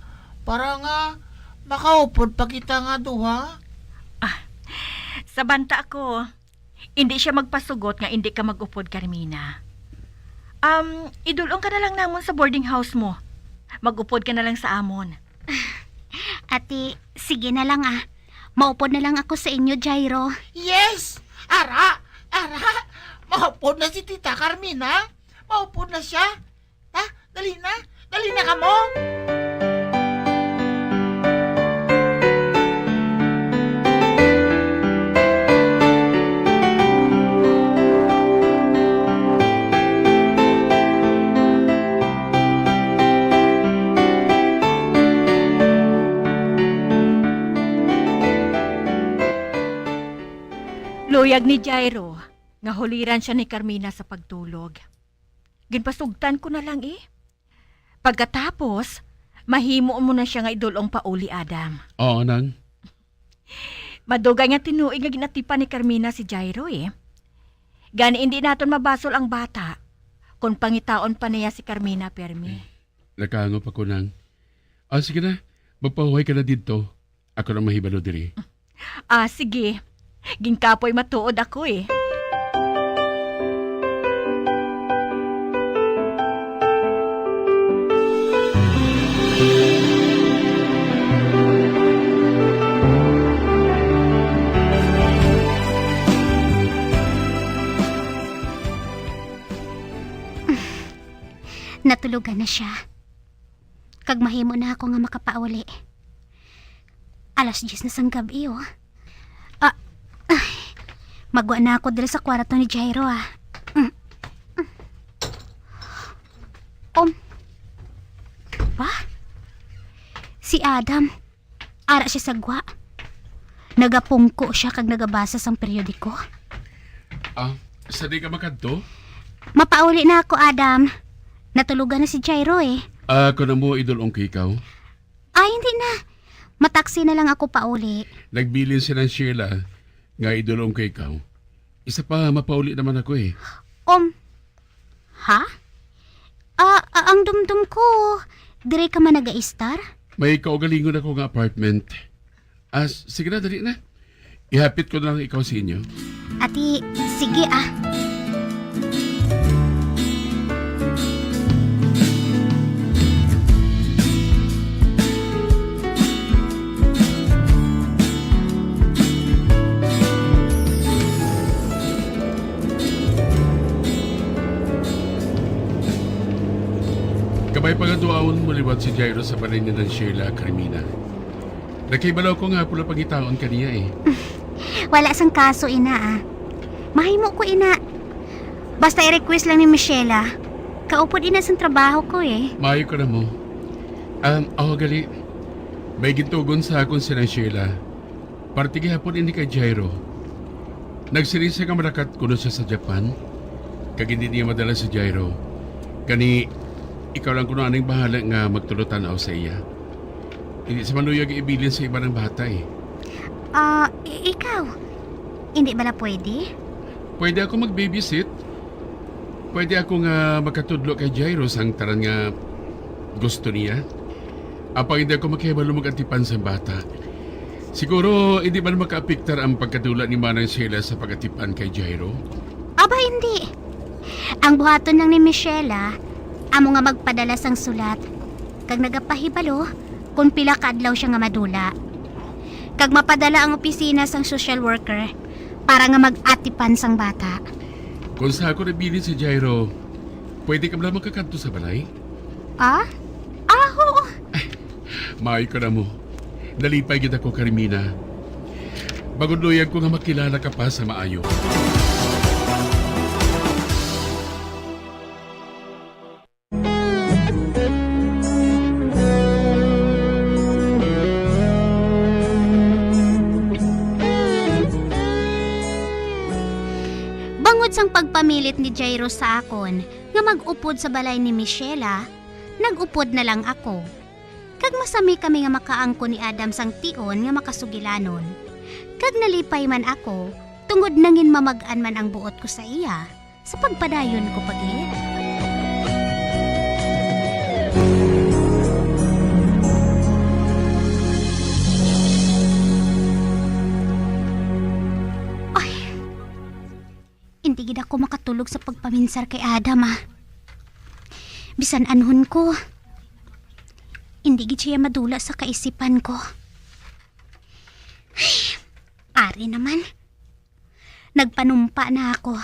para nga makaupod pa kita nga duha. Sa banta ko, hindi siya magpasugot nga hindi ka mag-upod, Carmina. Idulong ka na lang namon sa boarding house mo. Mag-upod ka na lang sa amon. Ate, sige na lang, ah. Maupod na lang ako sa inyo, Jairo. Yes! Ara! Maupod na si Tita Carmina. Maupod na siya. Ha? Dali na ka mo. Luyag ni Jairo, nga huliran siya ni Carmina sa pagtulog. Ginpasugtan ko na lang eh. Pagkatapos, mahimo mo na siya nga idulong pauli, Adam. Oo, nang. Madugay nga tinuig nga ginatipan ni Carmina si Jairo eh. Gani hindi naton mabasol ang bata kung pangitaon pa niya si Carmina, permi. Nakangop ako, nang. Sige na, magpahuhay ka na dito. Ako na mahibalo diri. Sige. Ginkapoy matuod ako eh. Natulugan na siya. Kag mahimo na ako nga makapauli. 10:00 na sang gabi, oh. Magwa na ako dito sa kwarto ni Jairo, ah. Ba? Si Adam, ara siya sa gwa. Nagapungko siya kag nagabasa sang periodiko. Sadi ka makadto? Mapauli na ako, Adam. Natulugan na si Jairo, eh. Ako na mo idulong kay ikaw. Ay, hindi na. Mataksi na lang ako pauli. Nagbilin si ng Sheila nga idulong kay ikaw. Isa pa, mapauli naman ako eh. Ha? Ang dumdum ko, dire ka man nag-a-star? May kaugalingon ako nga apartment. Sige na, dali na. Ihapit ko na lang ikaw sa inyo. Ati, sige ah. Kabay pagaduaon mo liwat si Jairo sa balay ni ng Sheila, Carmina. Nakibalaw ko nga pula pangitaon kaniya eh. Wala sang kaso, ina ah. Mahimo ko, ina. Basta i-request lang ni Michelle. Kaupod ina sa trabaho ko eh. Maayo ka na mo. Gali. May gintugon sa akong si ng Sheila. Parti gihapon ini kay Jairo. Nagsirisa ka marakat kuno siya sa Japan. Kag hindi niya madala si Jairo. Kani ikaw lang kuno aning bahala nga magtulutan ako sa iya. Hindi sa manuyag ibilin sa iba ng bata eh. Ikaw? Hindi ba na pwede? Pwede ako mag-babysit. Pwede ako nga makatudlo kay Jairo sang taran nga gusto niya. Apang hindi ako makihibalo mag-antipan sa bata. Siguro hindi ba na maka-apiktar ang pagkadula ni Manang Sheila sa pag-atipan kay Jairo? Aba, hindi. Ang buhaton lang ni Michelle, amo nga magpadala sang sulat. Kag nagapahibalo, kung pila kadlaw siya nga madula. Kag mapadala ang opisina sang social worker para nga mag-atipan sang bata. Kung sa ako nabili si Jairo, pwede ka ba magkakanto sa balay? Ah? Oo. Maayo ka na mo. Nalipay gid ako, Carmina. Bagudloyan ko nga makilala ka pa sa maayo. Bangod sang pagpamilit ni Jairo sa akon nga mag-upod sa balay ni Michela, nag-upod na lang ako. Kag masami kami nga makaangko ni Adam sang tion nga makasugilanon. Kag nalipay man ako, tungod nangin mamag-an man ang buot ko sa iya, sa pagpadayon ko pagit. Ay, hindi gid ako makatulog sa pagpaminsar kay Adam Bisan anhon ko, hindi gid siya madula sa kaisipan ko. Ari naman. Nagpanumpa na ako.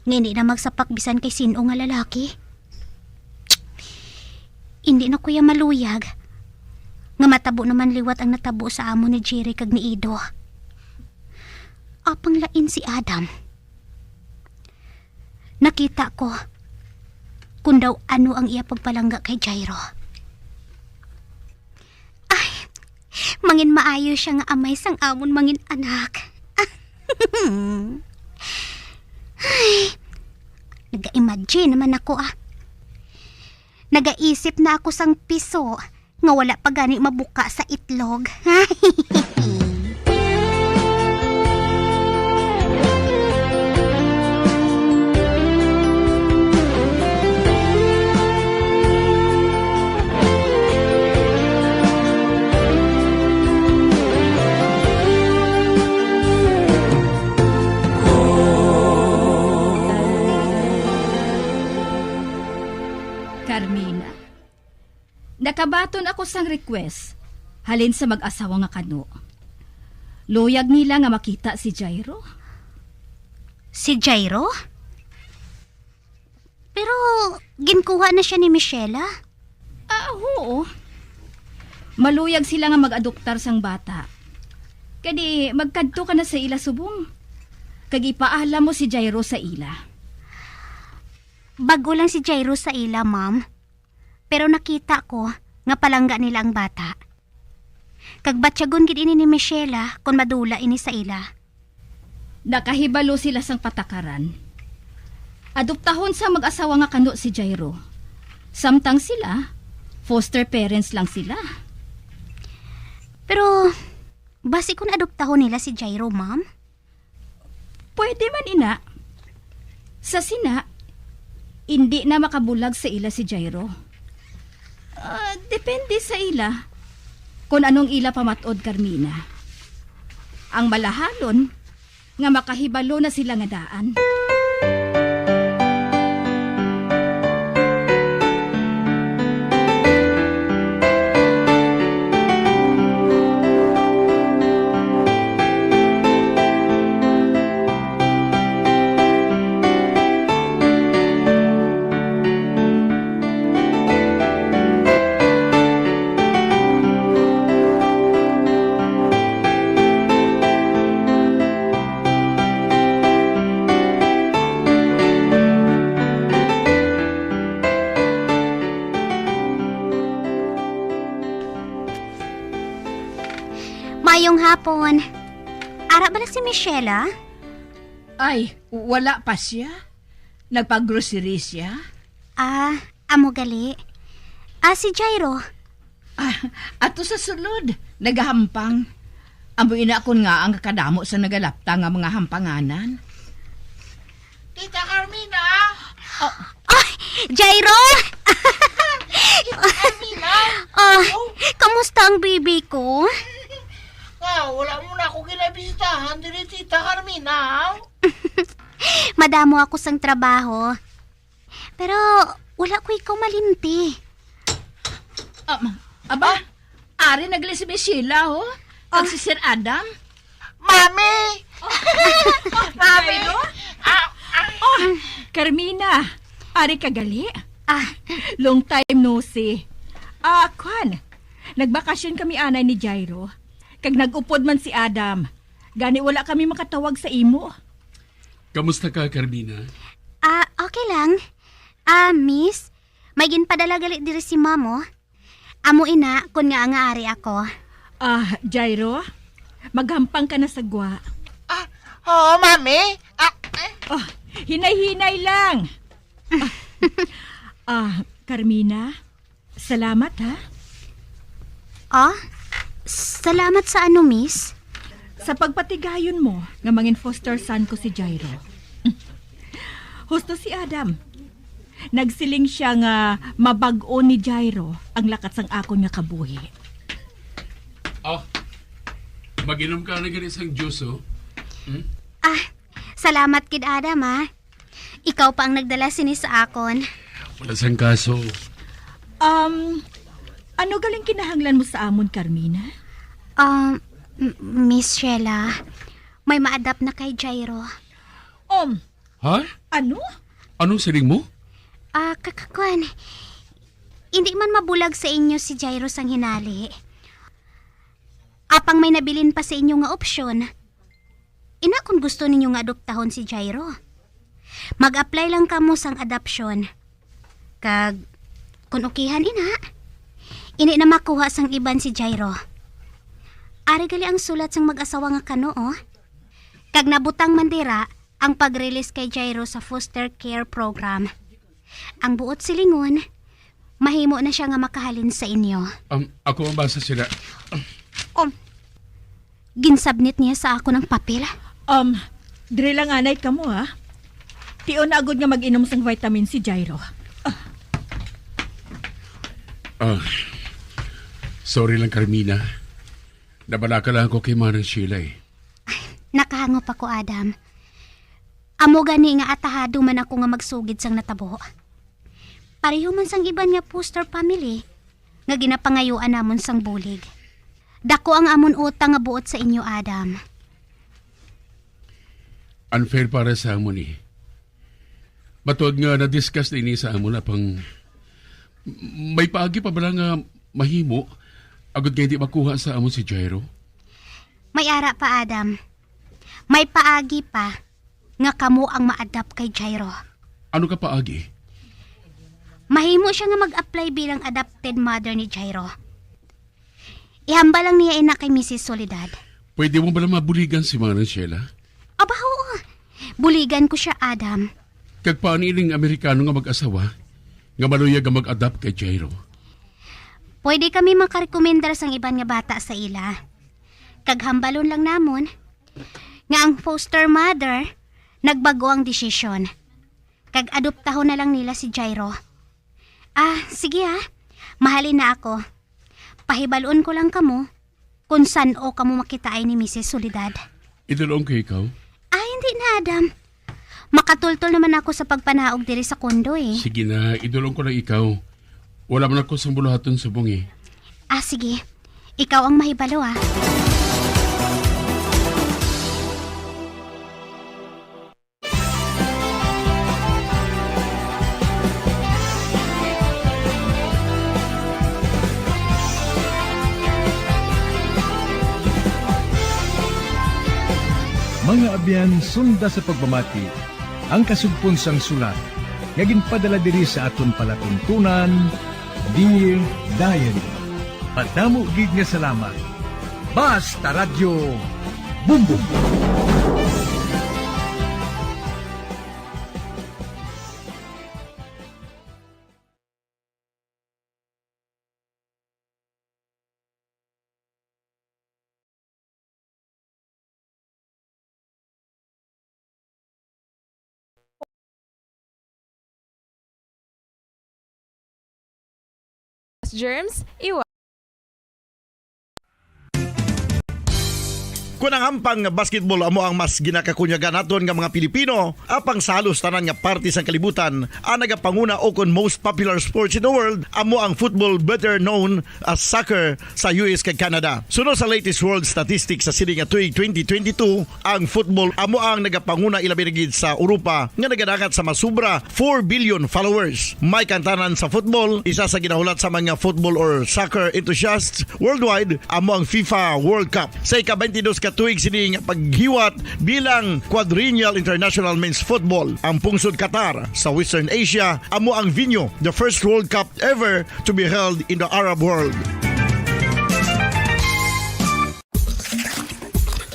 Hindi na magsapak bisan kay sino nga lalaki. Hindi na kuya maluyag. Nga matabo naman liwat ang natabo sa amo ni Jerry kag ni Ido. Apang lain si Adam. Nakita ko kung daw ano ang iya pagpalangga kay Jairo. Mangin maayo siya nga amay sang amon mangin anak. Ay, naga-imagine naman ako Nagaisip na ako sang piso nga wala pa gani mabuka sa itlog. Carmina, nakabaton ako sang request halin sa mag-asawa nga kano. Luyag nila nga makita si Jairo. Si Jairo? Pero ginkuha na siya ni Michela. Oo. Maluyag sila nga mag-adoptar sang bata. Kadi magkadto ka na sa ila subong. Kag ipaalam mo si Jairo sa ila. Bago lang si Jairo sa ila, ma'am. Pero nakita ko nga palangga nila ang bata. Kag batyagon gid ini ni Michela kung madula ini sa ila. Nakahibalo sila sang patakaran. Adoptahon sa mag-asawa nga kano si Jairo. Samtang sila, foster parents lang sila. Pero, basi kung adoptahon nila si Jairo, ma'am? Pwede man ina. Sa sina, hindi na makabulag sa ila si Jairo. Depende sa ila kung anong ila pamatod, Carmina. Ang malahalon nga makahibalo na sila nga daan. Mayong hapon. Ara bala si Michela? Ay, wala pa siya. Nagpag-grocery siya. Amo gali. Si Jairo. Ato sa sulod, nagahampang. Amo inakon nga ang kadamo sa nagalapta nga mga hampanganan. Tita Carmina! Jairo! Tita Carmina! Kamusta ang baby ko? Wala mo na ako ginabisitahan din ni Tita Carmina. Madamo ako sang trabaho. Pero wala ko ikaw malimti. Aba, ari nagli si Michela, Ang si Sir Adam? Mami! Mami! Carmina, ari ka gali? Long time no see. Kwan, nagbakasyon kami anay ni Jairo. Kag nag-upod man si Adam. Gani wala kami makatawag sa imo. Kamusta ka, Carmina? Okay lang. Miss, may ginpadala gali diri si Mamo. Amo ina, kun nga ari ako. Jairo, maghampang ka na sa gwa. Oo, Mami. Hinay-hinay lang. Carmina, salamat ha. Salamat sa ano, Miss? Sa pagpatigayon mo nga mangin foster son ko si Jairo. Husto si Adam. Nagsiling siya nga mabag-o ni Jairo ang lakat sang akon nga kabuhi. Mag-inom ka na ganit sang juice, oh. Salamat kid Adam ha. Ikaw pa ang nagdala sini sa akon. Wala sang kaso. Ano galing kinahanglan mo sa amon, Carmina? Miss Sheila, may ma-adapt na kay Jairo. Ha? Ano? Anong siling mo? Kakakwan. Hindi man mabulag sa inyo si Jairo sang hinali. Apang may nabilin pa sa inyo nga opsyon. Ina kung gusto ninyo nga adoptahon si Jairo. Mag-apply lang kamo sang adoption. Kag, kung ukihan ina, ini na makuha sang iban si Jairo. Ari gali ang sulat sang mag-asawa nga kano, oh. Kag nabutang mandira ang pag-release kay Jairo sa foster care program. Ang buot silingon, mahimo na siya nga makahalin sa inyo. Ako ang basa sila. Ginsubmit niya sa ako ng papel. Dire lang anay ka mo, ha? Tiyo na agad nga mag-inom sang vitamin si Jairo. Sorry lang, Carmina. Nabala ka lang ako kay Manang Sheila, eh. Nakahangop ako, Adam. Amo gani nga atahado man ako nga magsugid sang natabo. Pareho man sang iban nga foster family nga ginapangayuan namon sang bulig. Dako ang amon utang nga buot sa inyo, Adam. Unfair para sa amon, eh. Matod nga na-discuss na ini sa amon na pang may paagi pa ba nga mahimo agad nga hindi makuha sa amon si Jairo? May ara pa, Adam. May paagi pa nga kamo ang ma-adapt kay Jairo. Ano ka paagi? Mahimo siya nga mag-apply bilang adopted mother ni Jairo. Ihamba lang niya ina kay Mrs. Soledad. Pwede mo ba lang mabuligan si Manang Sheila? Aba, oo. Buligan ko siya, Adam. Kag paano ining Amerikano nga mag-asawa nga maluyag nga mag-adapt kay Jairo? Pwede kami makarekomendar sang iban nga bata sa ila. Kag hambalon lang namon nga ang foster mother nagbago ang desisyon. Kag adoptahon na lang nila si Jairo. Sige ha. Mahalin na ako. Pahibalon ko lang kamo kung saan o kamo makitaay ni Mrs. Soledad. Idulong kay ikaw? Hindi na, Adam. Makatultol naman ako sa pagpanaog diri sa kondo, eh. Sige na, idulong ko lang ikaw. Wala man ako sa bulahaton subong, eh. Sige. Ikaw ang mahibalo, ah. Mga abyan, sunda sa pagmamati, ang kasugpon sang sulat, nga ginpadala diri sa aton palatuntunan, Dear Diary. Padamo gid nga salamat. Basta Radio Bumbum. Germs, Kunang ampang basketball amo ang mas ginakakunyagan naton nga mga Pilipino, apang sa halos tanan nga parte sang kalibutan, ang nagapanguna o kon most popular sports in the world amo ang football, better known as soccer sa US kag Canada. Sunod sa latest world statistics sa sini nga tuig 2022, ang football amo ang nagapanguna ilabi na gid sa Europa nga nagadagat sa masubra 4 billion followers. May kantanan sa football, isa sa ginahulat sa mga football or soccer enthusiasts worldwide amo ang FIFA World Cup. Sa ika-22 ka tuig sini nga paghiwat bilang quadrennial international men's football. Ang pungsod Qatar sa Western Asia amo ang venue, the first World Cup ever to be held in the Arab world.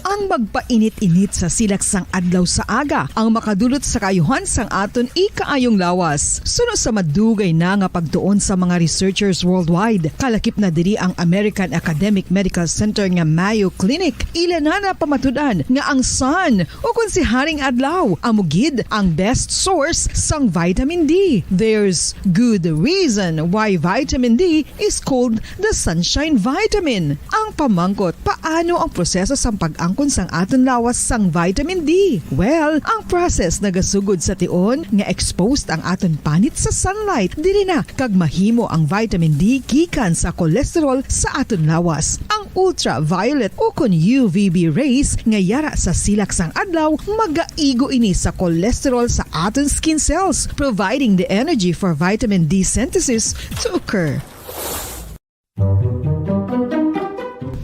Ang magpainit-init sa silaksang adlaw sa aga ang makadulot sa kayuhan sang aton ikaayong lawas. Sunod sa madugay na nga pagtuon sa mga researchers worldwide, kalakip na diri ang American Academic Medical Center nga Mayo Clinic. Ila na pamatudan nga ang sun o kung si Haring Adlaw amugid ang best source sang vitamin D. There's good reason why vitamin D is called the sunshine vitamin. Ang pamangkot, paano ang proseso sa pag-angkon sang aton lawas sang vitamin D? Well, ang process nagasugod sa tion nga exposed ang aton panit sa sunlight dili na kag mahimo ang vitamin D gikan sa cholesterol sa aton lawas. Ang ultraviolet o kon UVB rays nga yara sa silak sang adlaw magaigo ini sa cholesterol sa aton skin cells, providing the energy for vitamin D synthesis to occur.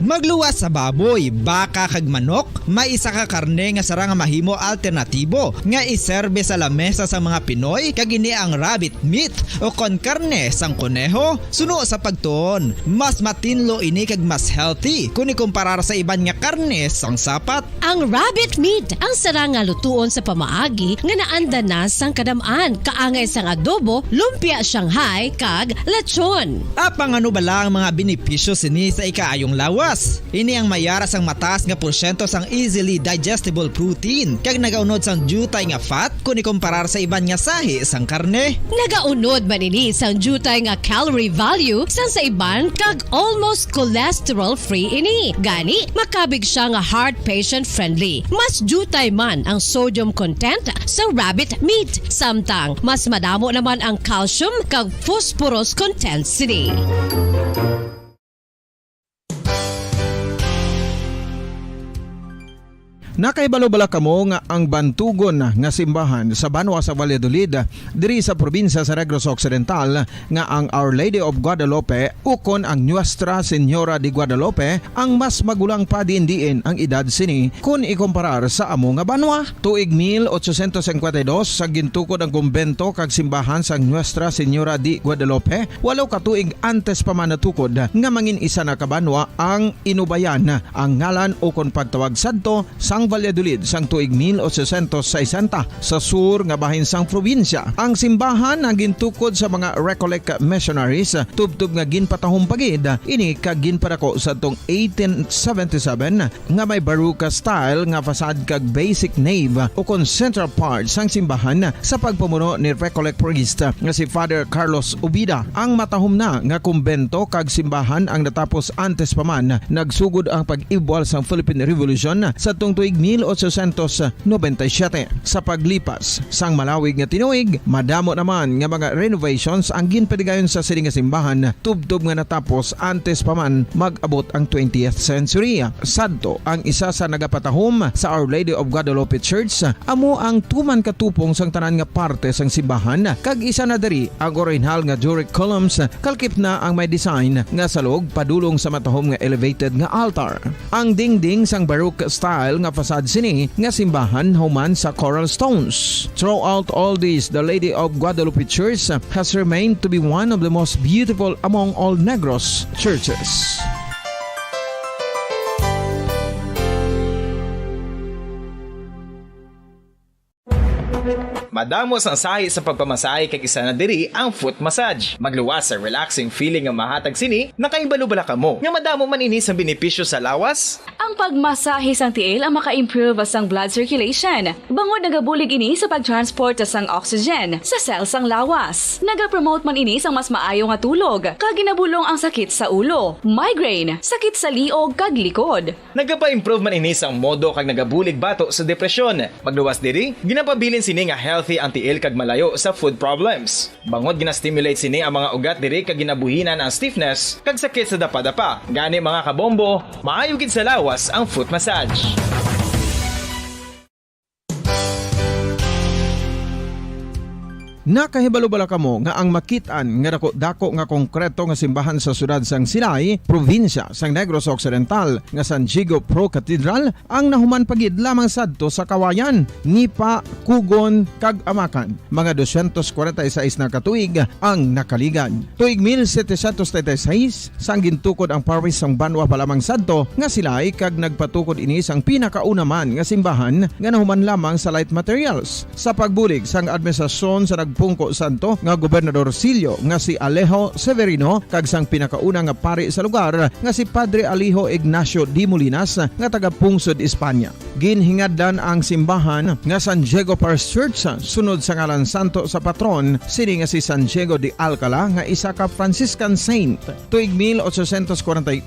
Magluwas sa baboy, baka kag manok, may isa ka karne nga sarang mahimo alternatibo nga iserbe sa lamesa sa mga Pinoy kag ini ang rabbit meat o kon karne sang kuneho. Suno sa pagtuon, mas matinlo ini kag mas healthy kung ikumparar sa iban nga karne sang sapat. Ang rabbit meat ang sarang nga lutuon sa pamaagi nga naanda na sang kadamaan, kaangay sang adobo, lumpia Shanghai kag lechon. Apang ano bala ang mga benepisyo sini sa ikaayong lawas? Ini ang mayara sang mataas nga porsyento sang easily digestible protein kag nagaunod sang jutay nga fat kung ikumparar sa iban nga sahi sang karne. Nagaunod man ini sang jutay nga calorie value sang sa iban kag almost cholesterol free ini. Gani makabig siya nga heart patient friendly. Mas jutay man ang sodium content sa rabbit meat, samtang mas madamo naman ang calcium kag phosphorus content sini. Nakaibalo-bala kamo nga ang bantugon nga simbahan sa Banwa sa Valladolid diri sa probinsya sa Negros Occidental nga ang Our Lady of Guadalupe ukon ang Nuestra Señora de Guadalupe ang mas magulang pa diin ang edad sini kung ikumparar sa amo nga banwa. Tuig 1852 sa gintukod ang kumbento kag simbahan sa Nuestra Señora de Guadalupe, walo ka tuig antes pa man natukod nga mangin isa na kabanwa ang inubayan ang ngalan ukon pagtawag sadto sang Valladolid sang tuig 1860 sa sur nga bahin sang probinsya. Ang simbahan ang gintukod sa mga Recollect missionaries tubtub nga ginpatahong pagid ini kag ginpadako sa tong 1877 nga may baroque style nga fasad kag basic nave o kon central part sang simbahan sa pagpamuno ni Recollect priest nga si Father Carlos Ubida. Ang matahom na nga kumbento kag simbahan ang natapos antes pa man nagsugod ang pag-ibwal sang Philippine Revolution sa tong tuig 1897. Sa paglipas sang malawig nga tinuig, madamo naman nga mga renovations ang ginpadigayon sa sining nga simbahan tubtob nga natapos antes pa man mag-abot ang 20th century. Sadto ang isa sa nagapatahom sa Our Lady of Guadalupe Church amo ang tuman katupong sang tanan nga parte sang simbahan kag isa na diri ang original nga Doric columns kalkip na ang may design nga salog padulong sa matahom nga elevated nga altar. Ang dingding sang baroque style nga fasad sini nga simbahan human sa coral stones. Throughout all this, the Lady of Guadalupe Church has remained to be one of the most beautiful among all Negros churches. madamos ang sahi sa pagpamasahe kag isa na diri ang foot massage. Magluwas sa relaxing feeling nga mahatag sini, nakaibalo bala kamo nga madamo man ini sa benepisyo sa lawas. Ang pagmasahe sang tiil ang maka-improve sang blood circulation. Bangod nagabulig ini sa pagtransport sang oxygen sa cells sang lawas. Nagapromote man ini sang mas maayo nga tulog, kag ginabulong ang sakit sa ulo, migraine, sakit sa liog kag likod. Nagapa-improve man ini sang modo kag nagabulig bato sa depresyon. Magluwas diri, ginapabilin sini nga healthy ang tiil kag malayo sa food problems. Bangod gina-stimulate sini ang mga ugat diri kag ginabuhinan ang stiffness kag sakit sa dapa-dapa. Gani mga kabombo, maayo gid sa lawas ang foot massage. Nakahibalo bala kamo nga ang makitaan nga dako nga konkreto nga simbahan sa sudad sang Sinay, probinsya sang Negros Occidental nga San Diego Pro Cathedral ang nahuman pagid lamang sadto sa kawayan, Nipa, Kugon kag Amakan. Mga 246 na katuig ang nakaligan. Tuig 1736 sang gintukod ang parish sang Banwa pa lamang sadto nga Silay kag nagpatukod ini sang pinakauna man nga simbahan nga nahuman lamang sa light materials. Sa pagbulig sang administrasyon sa Pungko Santo nga Gobernador Silio nga si Alejo Severino kag sang pinakauna nga pari sa lugar nga si Padre Alijo Ignacio Di Molinas nga taga Pungsod, Espanya. Ginhingad-dan ang simbahan nga San Diego Parish Church sunod sa ngalan santo sa patron sini nga si San Diego de Alcala nga isa ka Franciscan saint. Tuig 1841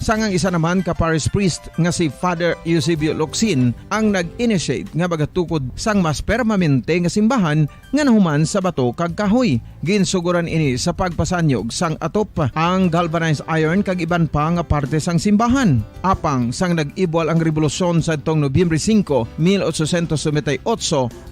sang ang isa naman ka parish priest nga si Father Eusebio Locsin ang nag-initiate nga bagatukod sang mas permanente nga simbahan nga nahuman sa bato kag kahoy. Ginsuguran ini sa pagpasanyog sang atop ang galvanized iron kag iban pa nga parte sang simbahan. Apang sang nag-ibwal ang revolusyon sa tong Nobyembre 5, 1898,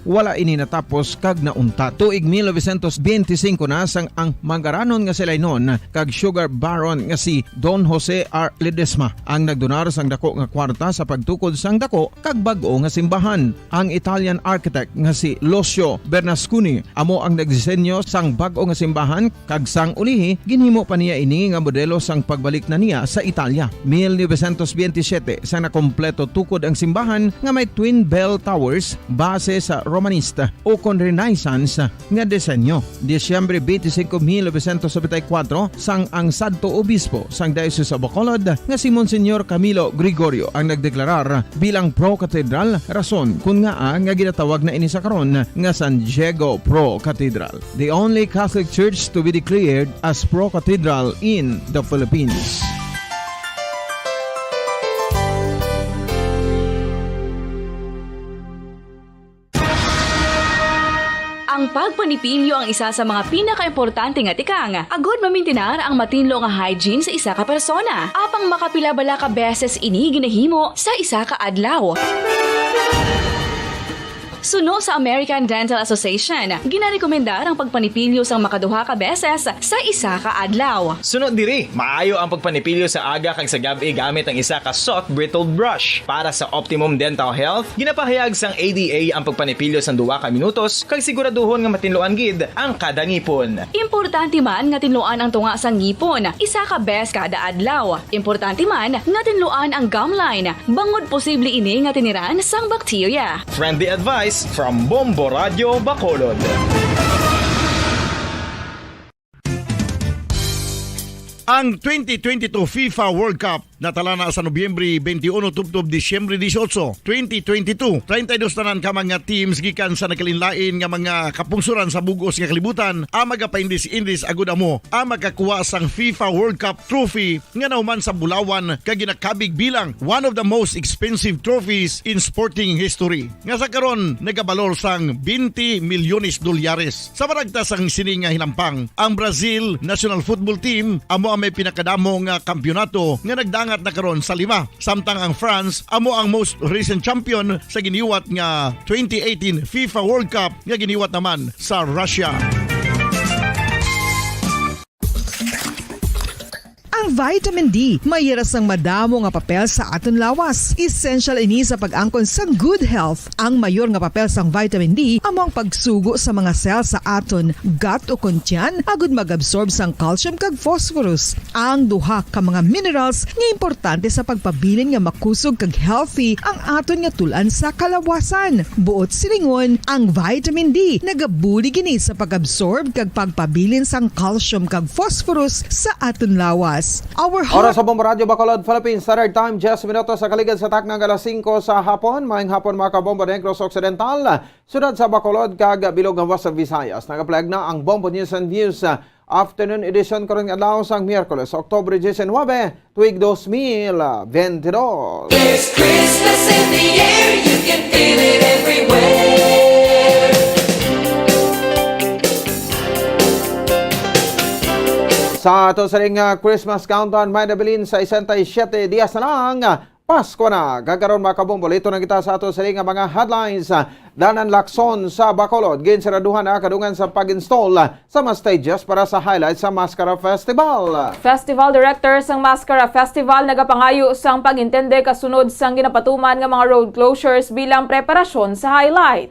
wala ini natapos kag naunta. Tuig 1925 na sang ang mangaranon nga silay noon kag sugar baron nga si Don Jose R. Ledesma ang nagdonar sang dako nga kwarta sa pagtukod sang dako kag bag-o nga simbahan. Ang Italian architect nga si Lucio Bernasconi amo ang nagdisenyo sang bag-o nga simbahan kag sang ulihi ginhimo pa niya ini nga modelo sang pagbalik na niya sa Italia. 1927 sang nakompleto tukod ang simbahan nga may twin bell towers base sa Romanista o kon Renaissance nga disenyo. Disyembre 25, 1974 sang ang sadto obispo sang Diocese of Bacolod nga si Monsignor Camilo Gregorio ang nagdeklarar bilang pro cathedral, rason kun nga ginatawag na ini sa karon nga San Diego Pro Cathedral, the only Catholic church to be declared as Pro Cathedral in the Philippines. Ang pagpanipilyo ang isa sa mga pinaka-importante nga tikang. Agod mamintinar ang matinlo nga hygiene sa isa ka persona. Apang makapilabala ka beses ini ginahimo sa isa ka adlaw. Suno sa American Dental Association, ginarekomendar ang pagpanipilyo sang makaduha ka beses sa isa ka adlaw. Sunod diri, maayo ang pagpanipilyo sa aga kag sa gabi gamit ang isa ka soft brittle brush. Para sa optimum dental health, ginapahayag sang ADA ang pagpanipilyo sang 2 ka minutos kag siguraduhon nga matinloan gid ang kada ngipon. Importante man nga tinluan ang tunga sang ngipon, isa ka bes kada adlaw. Importante man nga tinluan ang gum line, bangod posible ini nga tiniran sang bakterya. Friendly advice from Bombo Radio Bacolod. Ang 2022 FIFA World Cup natala na sa Nobyembre 21 tubtob Disyembre 18, 2022. 32 tanan ka mga teams gikan sa nakalinlain nga mga kapungsuran sa bugos nga kalibutan ang magapaindis-indis agud amo ang makakuha sang FIFA World Cup trophy nga nauman sa Bulawan kag ginakabig bilang one of the most expensive trophies in sporting history. Nga sa karon nagabalor sang 20 milyones dolyares. Sa baragta sang sining nga hinampang, ang Brazil National Football Team amo ang may pinakadamo nga kampyonato nga nagdangat na karon sa 5. Samtang ang France amo ang most recent champion sa giniwat nga 2018 FIFA World Cup nga giniwat naman sa Russia. Ang Ang vitamin D mayira sang madamo nga papel sa aton lawas. Essential ini sa pag-angkon sa good health. Ang mayor nga papel sang vitamin D amo ang pagsugo sa mga cell sa aton gut o kuntyan agud mag-absorb sang calcium kag phosphorus. Ang duha ka mga minerals nga importante sa pagpabilin nga makusog kag healthy ang aton nga tulan sa kalawasan. Buot silingon, ang vitamin D nagabuli gini sa pag-absorb kag pagpabilin sang calcium kag phosphorus sa aton lawas. Oras sa Bombo Radio Bacolod, Philippines, Standard Time, 10 minutos sa kaligid sa taknang alas 5 sa hapon. Maayong hapon mga kabombo Negros Occidental. Sunod sa Bacolod, kag bilog ng West Visayas. Nagaplag na ang Bombo News and Views afternoon edition karong adlaw sang Miyerkules, Oktubre 19, tuig 2022. There's Christmas in the air, you can feel it everywhere. Sa ato sa ring Christmas countdown, may nabilin sa 67 dias na lang, Pasko na. Gagaron mga kabombo, ito na kita sa ato sa ring mga headlines. Danan Lacson sa Bacolod, ginsiraduhan na kadungan sa pag-install sa mga stages para sa highlights sa Mascara Festival. Festival Director sang Mascara Festival nagapangayo sang pag-intende kasunod sang ginapatuman nga mga road closures bilang preparasyon sa highlight.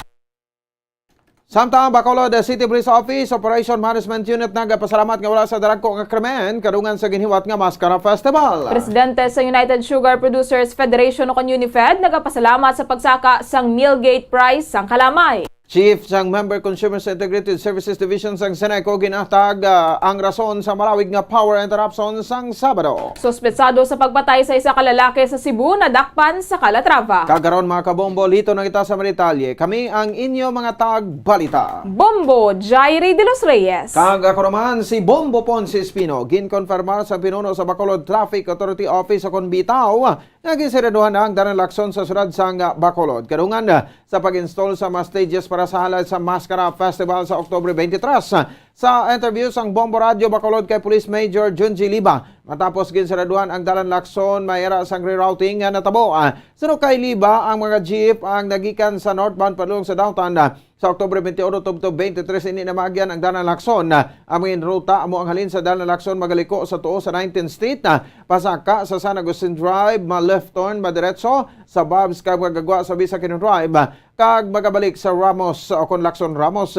Samtang Bacolod City Police Office Operation Management Unit nagapasalamat nga wala sa daragko nga krimen kadungan sa ginhiwat nga Mascara Festival. Presidente sa United Sugar Producers Federation o Unifed nagapasalamat sa pagsaka sang Millgate Prize sang Kalamay. Chief sang Member Consumers Integrated Services Division sang Seneco ginatag ang rason sa marawig nga power interruption sang Sabado. Suspetsado sa pagpatay sa isa ka lalaki sa Cebu na dakpan sa Calatrava. Kagaron mga kabombo, lito na kita sa Maritalye. Kami ang inyo mga tagbalita. Bombo Jairi de los Reyes. Kag ako naman si Bombo Ponce Espino, ginkonfirmar sa pinuno sa Bacolod Traffic Authority Office sa Conbitaw, nagisiraduhan na ang danan lakson sa syudad sang Bacolod. Kadungan sa pag-install sa mga stages para sa highlight sa Mascara Festival sa Oktubre 23. Sa interview sang Bombo Radio Bacolod kay Police Major Junji Liba, matapos ginsiraduhan ang dalan lakson, mayara sang rerouting nga natabo. Sunod kay Liba, ang mga jeep ang nagikan sa northbound padulong sa downtown sa Oktubre 21 tubtob 23 ini na maagyan ang dalan lakson. Ang ruta amo ang halin sa dalan lakson magaliko sa tuo sa 19th Street, pasaka sa San Agustin Drive, left turn madiretso sa Bob's kag magagwa sa Bisakin Drive, kag magabalik sa Ramos o kon Lacson Ramos.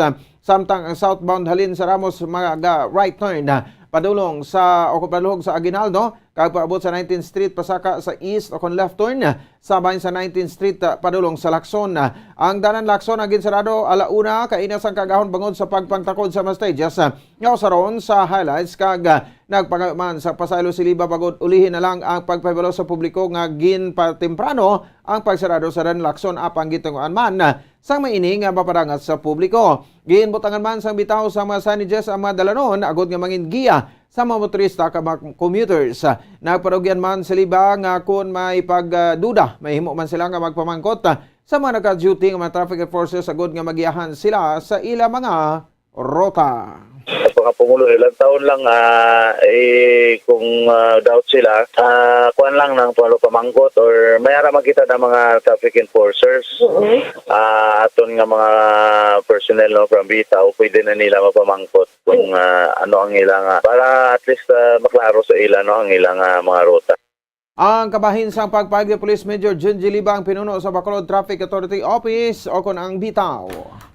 Samtang ang southbound halin sa Ramos mga right turn padulong sa Aguinaldo, kag paabot sa 19th Street pasaka sa east o kon left turn sabay sa 19th Street padulong sa Lacson. Ang danan Lacson ang ginsarado alauna kainas ang kagahon bangod sa pagpangtakod sa mga stages nga saron sa highlights, kag nagpagaman sa pasaylo si Liba bagod ulihin na lang ang pagpahibalo sa publiko nga ginpatemprano ang pagsarado sa danan Lacson apang gitunguan man sang maini nga maparangat sa publiko. Ginbutangan man sang bitaw sa mga signages ang mga dalanon agod nga mangin giya sa mga motorista ka mga commuters. Nagparugyan man sa Liba nga kung may pagduda, may himo man sila nga magpamangkot sa mga naka-duty nga mga traffic enforcers agod nga magiyahan sila sa ila mga rota. Mga Pangulo, ilang taon lang kung doubt sila, kuan lang ng pamangkot or mayara makita ng mga traffic enforcers. Aton nga mga personnel no, from Bitaw, pwede na nila mapamangkot kung ano ang ilang, para at least maklaro sa ilan no, ang ilang mga ruta. Ang kabahin sa pagpahig ni Police Major Junji Liba ang pinuno sa Bacolod Traffic Authority Office o kon ang Bitaw.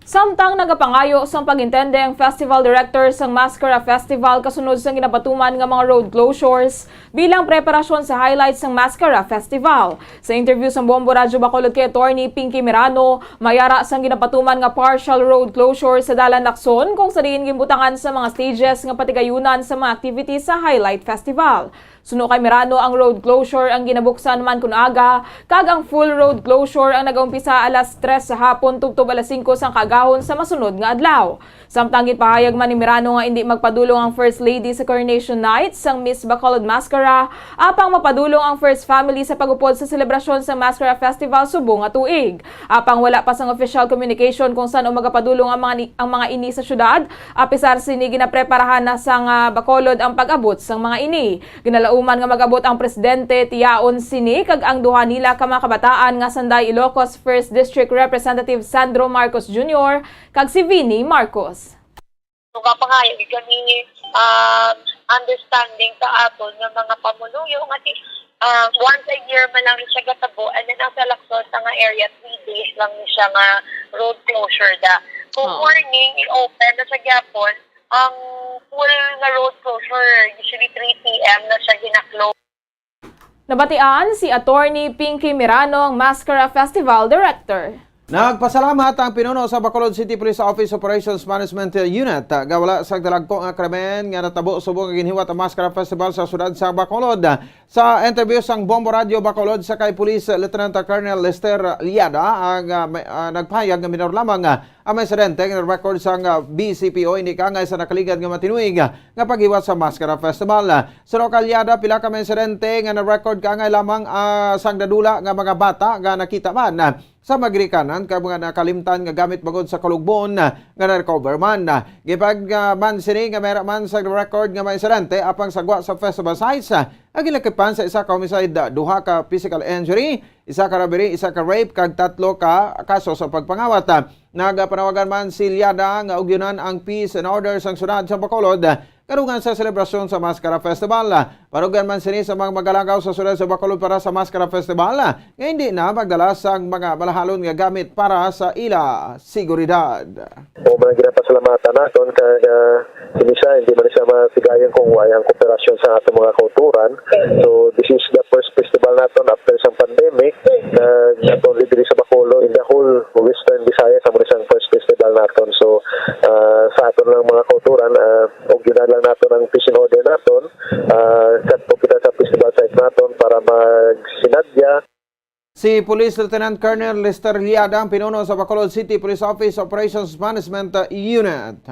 Samtang nagapangayo sang pag-intende ang Festival Director sang Mascara Festival kasunod sang ginapatuman nga mga road closures bilang preparasyon sa highlights sang Mascara Festival. Sa interview sang Bombo Radio Bacolod kay Attorney Pinky Mirano, mayara sang ginapatuman nga partial road closure sa dalan Lacson kung sa diin gimbutangan sa mga stages nga patigayunan sa mga activities sa Highlight Festival. Suno kay Mirano, ang road closure ang ginabuksan man kun aga, kag ang full road closure ang nagaumpisa alas 3 sa hapon tubtob alas 5 sang kagahon sa masunod nga adlaw. Samtang gipahayag man ni Mirano nga hindi magpadulong ang First Lady sa Coronation Night sang Miss Bacolod Mascara, apang mapadulong ang First Family sa pagupod sa selebrasyon sa Mascara Festival subong nga tuig. Apang wala pa sang official communication kung saan magapadulong ang mga ini sa syudad, apisar sini ginapreparahan na sang Bacolod ang pag-abot sang mga ini. Ginalauman nga mag-abot ang presidente tiyaon sini kag ang duha nila ka mga kabataan nga Sanday Ilocos 1st District Representative Sandro Marcos Jr. kag si Vinnie Marcos. Kapangayag kami understanding sa aton ng mga pamuluyo nga once a year man lang siya gatabo, and then ang sa Lacson sa nga area 3 days lang siya nga road closure da. Kung morning i-open na sa gyapon ang full nga road closure, usually 3 p.m. na siya gina-close. Nabatian si Attorney Pinky Mirano, ang Mascara Festival Director. Nagpasalamat ang pinuno sa Bacolod City Police Office Operations Management Unit. Gawala sa dalagko nga krimen nga natabo subong ginhiwat ang Mascara Festival sa siyudad sa Bacolod. Sa interview sang Bombo Radio Bacolod sa kay Police Lieutenant Colonel Lester Liada ang nagpahayag nga minor lamang ang may insidente nga record sang BCPO hindi kangay sa nakaligad nga matinuig nga paghiwat sa Mascara Festival. Sa lokal Liada pila ka may insidente nga na-record kangay lamang sang dadula nga mga bata nga nakita man sa magrikanan kay mga nakalimtan nga gamit bagod sa kalugbon nga na-recover man. Gipag man sini nga mayroon man sa record nga may insidente apang sagwa sa festival sites ang gilakipan sa isa ka homicide, duha ka physical injury, isa ka robbery, isa ka rape, kag 3 ka kaso sa pagpangawat. Nagpanawagan man si Liada nga ugyunan ang peace and order sang syudad sa Bacolod karungan sa selebrasyon sa Mascara Festival. Parugan man sini sa mga magalagaw sa syudad sa Bacolod para sa Mascara Festival nga hindi na magdala sang mga malahalon nga gamit para sa ila seguridad. O mga ginapasalamatan naton kag siya hindi man siya masigayan kung wayang kooperasyon sa atong mga kulturan. So this is the first festival naton after sa pandemic na naton diri sa Bacolod in the whole Western Visayas sa isang first festival naton. So sa aton lang mga kulturan og ginala naton ang peace and order naton kadto kita sa festival site naton para magsinadya. Si Police Lieutenant Colonel Lester Liada ang pinuno sa Bacolod City Police Office Operations Management Unit.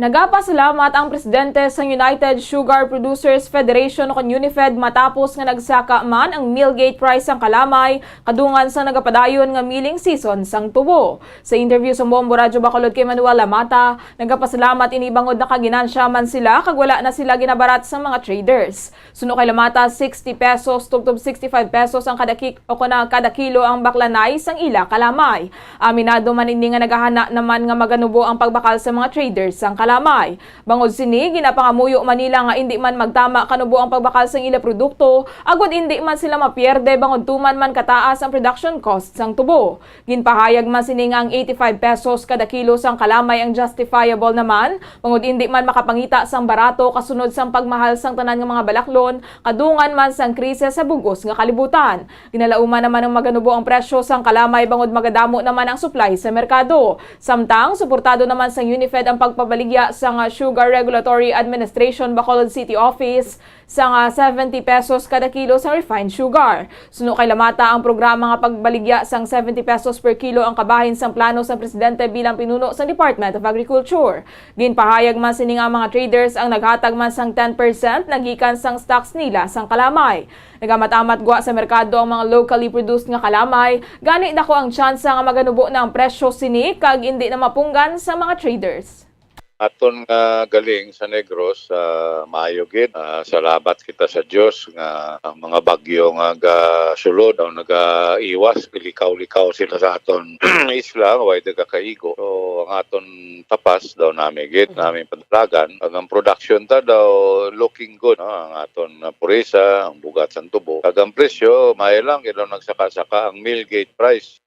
Nagapasalamat ang presidente sa United Sugar Producers Federation o Unifed matapos nga nagsaka man ang millgate price ang kalamay kadungan sa nagapadayon nga milling season sang tubo. Sa interview sa Bombo Radyo Bacolod kay Manuel Lamata, nagapasalamat inibangod na kaginansya man sila kag wala na sila ginabarat sa mga traders. Suno kay Lamata 60 pesos tubtob 65 pesos ang kada kilo ang baklanay sang ila kalamay. Aminado man ini nga naghahana naman nga maganubo ang pagbakal sa mga traders sang kalamay. Bangod sini ginapangamuyo Manila nga hindi man magtama kanubo ang pagbakal sang ila produkto, agud hindi man sila mapierde bangod tuman man kataas ang production cost sang tubo. Ginpahayag man sini nga ang 85 pesos kada kilo sang kalamay ang justifiable naman, bangod hindi man makapangita sang barato kasunod sang pagmahal sang tanan nga mga balaklon, kadungan man sang krisis sa bugos nga kalibutan. Ginalauman naman ang maganubo ang presyo sang kalamay bangod magadamo naman ang supply sa merkado. Samtang suportado naman sang Unifed ang pagpabaligya sa Sugar Regulatory Administration Bacolod City Office sa 70 pesos kada kilo sa refined sugar. Suno kay Lamata ang programa nga pagbaligya sang 70 pesos per kilo ang kabahin sang plano sa presidente bilang pinuno sa Department of Agriculture. Ginpahayag man sini nga mga traders ang naghatag man sang 10% nagikan sang stocks nila sang kalamay. Nagamat-amat gwa sa merkado ang mga locally produced nga kalamay, gani dako ang tsansa nga maganubo na ang presyo sini kag hindi na mapunggan sa mga traders. Aton nga galing sa Negros sa maayo gid. Salamat kita sa Dios nga ang mga bagyo nga sulod daw nagaiwas, likaw-likaw sila sa aton isla way kaigo. So ang aton tapas daw nami gid namin padalagan. Ang production ta daw looking good, no? Ang aton purisa, ang bugat sa tubo. Kag ang presyo may lang daw nagsaka-saka ang millgate price.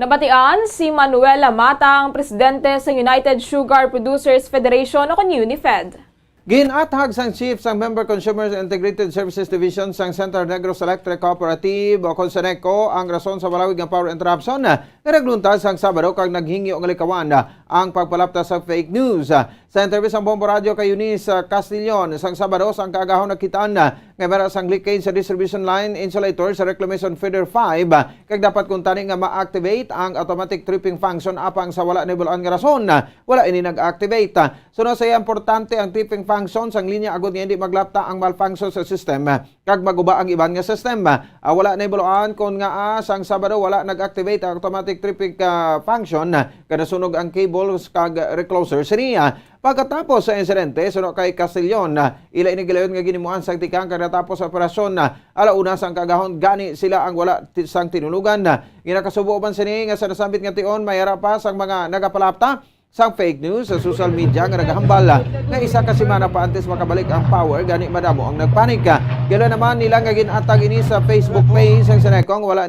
Nabatian si Manuel Lamata, ang presidente sa United Sugar Producers Federation o Unifed. Ginathag sang chief sang Member Consumers Integrated Services Division sang Central Negros Electric Cooperative o Conseneco ang rason sa balawig nga power interruption nga nagluntas sang Sabado kag naghingi og likawan ang pagpalapta sa fake news. Sa interview sang Bombo Radio kay Eunice Castillon sang Sabado sang kaagahon nakitaan nga meron sang leakage sa distribution line insulator sa reclamation feeder 5 kag dapat kuntani nga ma-activate ang automatic tripping function apang sa wala nibulan nga rason wala ini nag-activate. Suno sa importante ang tripping function sang linya agud nga hindi maglapta ang malfunction sa system kag maguba ang iban nga system. Wala nibulan kon nga sang Sabado wala nag-activate ang automatic tripping function kada sunog ang cables kag recloser siniya. Pagkatapos sa insidente, suno kay Castillon, ila inigilayon nga ginimuan sang tikang kada tapos sa operasyon alauna sang kagahon gani sila ang wala sang tinulugan. Ginakasubo man sini nga sa nasambit nga tion mayara pa sang mga nagapalapta sang fake news sa social media nga nagahambal nga isa ka semana pa antes makabalik ang power gani madamo ang nagpanik. Kaya naman nila nga ginatag ini sa Facebook page sang Senekong wala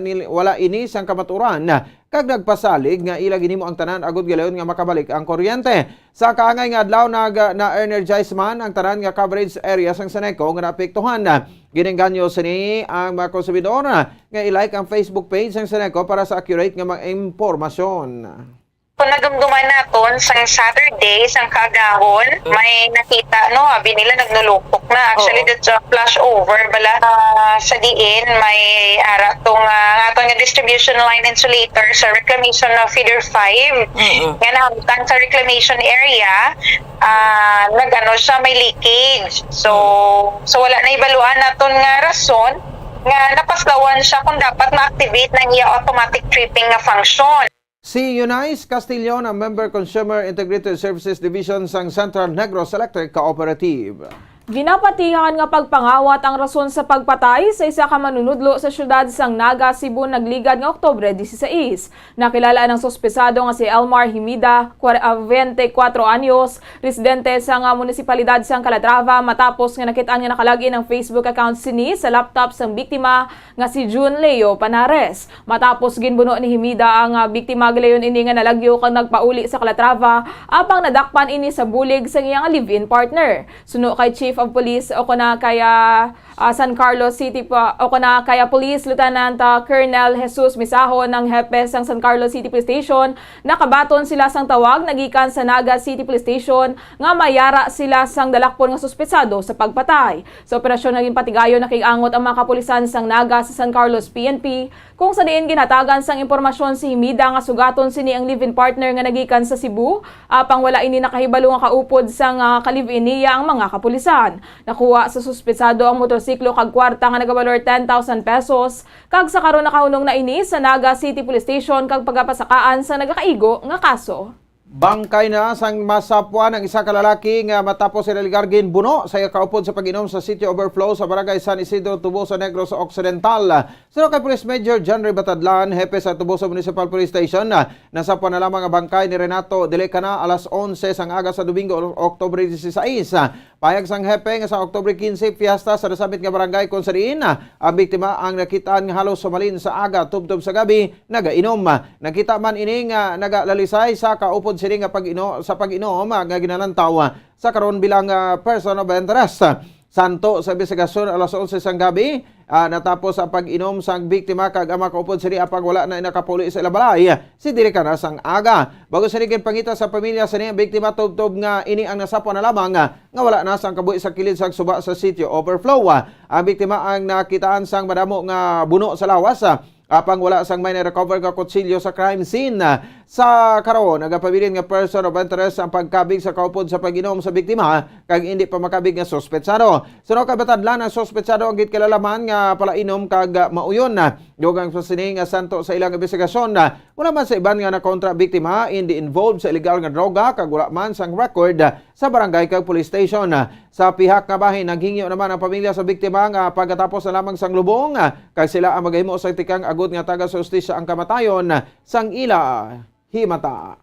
ini sang kamaturan kag nagpasalig nga ila ginimo ang tanan agud galayon nga makabalik ang kuryente. Sa kaangay nga adlaw na-energize man ang tanan nga coverage area sang Seneko nga naapektuhan. Ginengganyo sini ang mga konsumidor nga i-like ang Facebook page sang Seneko para sa accurate nga mga impormasyon. Kung nagumduman naton sa Saturday, sa kagahon, may nakita, no, abi nila nagnulupok na. Actually, that's a flash over. Bala sa diin, may ara tong atong nga distribution line insulator sa reclamation of feeder 5. Nga nahamtan sa reclamation area, nagano siya, may leakage. So wala na ibaluan naton nga rason nga napaslawan siya kung dapat ma-activate ng iya automatic tripping na function. Si Eunice Castillon, ang Member Consumer Integrated Services Division sang Central Negros Electric Cooperative. Ginapatihan nga pagpangawat ang rason sa pagpatay sa isa ka manunudlo sa syudad sang Naga, Cebu nagligad nga Oktubre 16. Nakilala ng sospesado nga si Elmar Himida, 24 anyos, residente sa nga munisipalidad sang Calatrava matapos nga nakitaan nga nakalagi ng Facebook account sini sa laptop sang biktima nga si June Leo Panares. Matapos ginbuno ni Himida ang biktima galayon ini nga nalagyo kang nagpauli sa Calatrava apang nadakpan ini sa bulig sa iyang live-in partner. Suno kay Chief of Police o kuna kaya San Carlos City o kuna kaya Police Lieutenant Colonel Jesus Misaho ng Hepe sang San Carlos City Police Station, nakabaton sila sang tawag nagikan sa Naga City Police Station nga mayara sila sang dalakpon nga suspetsado sa pagpatay. Sa operasyon naging patigayon nakiangot ang mga kapulisan sang Naga sa San Carlos PNP kung sa diin ginatagan sang impormasyon si Himida nga sugaton sini ang live-in partner nga nagikan sa Cebu apang wala ini nakahibalo nga kaupod sang ka-live-in niya ang mga kapulisan. Nakuha sa suspetsado ang motorsiklo kag kwarta nga nagabalor 10,000 pesos kag sa karon nakahunong na ini sa Naga City Police Station kag pagapasakaan sa nagakaigo nga kaso. Bangkay na sang masapwa ng isa ka lalaki nga matapos sila ligargin buno sa kaupod sa pag-inom sa City Overflow sa Barangay San Isidro, Tubuso, Negros Occidental. Sino kay Police Major John Ray Batadlan, hepe sa Tubuso Municipal Police Station, nasapwa na lamang ang bangkay ni Renato Delecana alas 11 sang aga sa Domingo, Oktubre 16. Payag sang hepe nga sa Oktubre 15 fiesta sa nasamit nga barangay kung sa diin ang biktima ang nakitaan nga halos sumalin sa aga tubtob sa gabi nagainom. Nakita man ini nga nagalalisay sa kaupod sini nga pag-inom nga ginalantaw sa karon bilang person of interest. Santo sa investigasyon alas 11 sang gabi natapos ang pag-inom sang biktima kag ama kaupod sini apang wala na nakapuli sa ilabalay si Delecana sang aga. Bago sa niging pangita sa pamilya sa niya biktima tubtob nga ini ang nasapwa na lamang nga wala na sang kabuhi sa kilid sang suba sa City Overflow. Ang biktima ang nakitaan sang madamo nga buno sa lawas apang wala sang may na-recover nga kutsilyo sa crime scene. Sa karon nagapabilin nga person of interest ang pagkabig sa kaupod sa pag-inom sa biktima kag hindi pa makabig nga sospetsado. Suno kay Batadlan ang sospetsado ang gitkilalaman nga palainom kag mauyon. Dugang pasining nga santo sa ilang investigasyon wala man sa iban nga na kontra biktima hindi involved sa illegal nga droga kag wala man sang record sa barangay kag police station. Sa pihak nga bahin naghingyo naman ang pamilya sa biktima nga pagkatapos na lamang sang lubong kag sila ang maghimo sa tikang agud nga taga sa hustisya ang kamatayon sang ila himata.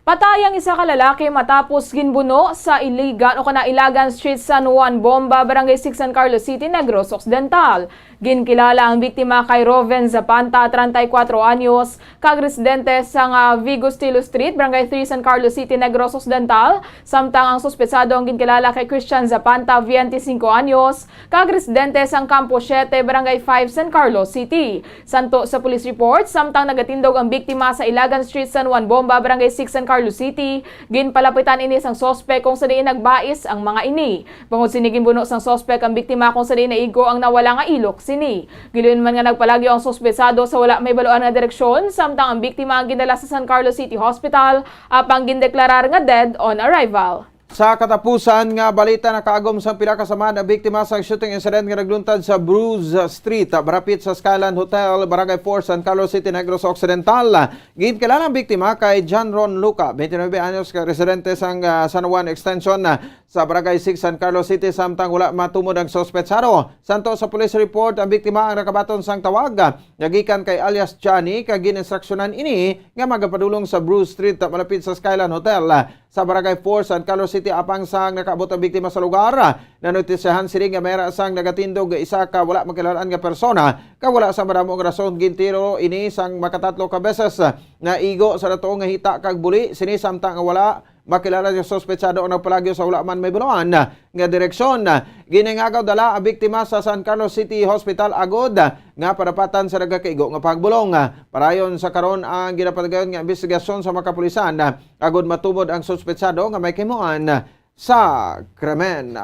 Patay ang isa ka lalaki matapos ginbuno sa Ilagan Street, San Juan Bomba, Barangay 6, San Carlos City, Negros Occidental. Ginkilala ang biktima kay Roven Zapanta, 34 anyos, kag residente sa Vigo Stilo Street, Barangay 3, San Carlos City, Negros Occidental. Samtang ang suspetsado ang ginkilala kay Christian Zapanta, 25 anyos, kag residente sa Campo 7, Barangay 5, San Carlos City. Santo sa police report, samtang nagatindog ang biktima sa Ilagan Street, San Juan Bomba, Barangay 6, San Carlos City, ginpalapitan ini sang sospek kung sa diin nagbais ang mga ini. Bangod sini ginbuno sang sospek ang biktima kung sa diin naigo ang nawala nga ilok sini. Giluyon man nga nagpalagyo ang sospesado sa wala may baluan nga direksyon, samtang ang biktima ang gindala sa San Carlos City Hospital apang gindeklarar nga dead on arrival. Sa katapusan nga balita na kaagom sa pila ka sama na biktima sa shooting incident nga nagluntad sa Bruce Street, barapit sa Skyline Hotel, Barangay 4, San Carlos City, Negros Occidental. Ginkilalang biktima kay John Ron Luca, 29 anyos, ka residente sang San Juan Extension sa Barangay 6, San Carlos City, samtang wala matumod ang sospetsado. Santo sa police report, ang biktima ang nakabaton sang tawag nagikan kay alias Johnny kag gininstruksyonan ini nga magapadulong sa Bruce Street malapit sa Skyline Hotel sa Barangay 4, San Carlos City. Apang sang nakaabot ang biktima sa lugar, nanotisyahan sila nga mayroon sang nagatindog isa ka wala makilalaan nga persona ka wala sa madamong rason gintiro ini sang makatatlo ka beses na igo sa dato nga hita kag buli sini samtang nga wala makilala yung sospetsado o nagpalagyo sa wala man may bunuan nga direksyon. Giningagaw dala ang biktima sa San Carlos City Hospital agod nga parapatan sa nagakaigo nga pagbulong. Parayon sa karon ang ginapalagayon nga investigasyon sa mga kapulisan agod matubod ang sospetsado nga may kimuan sa krimen.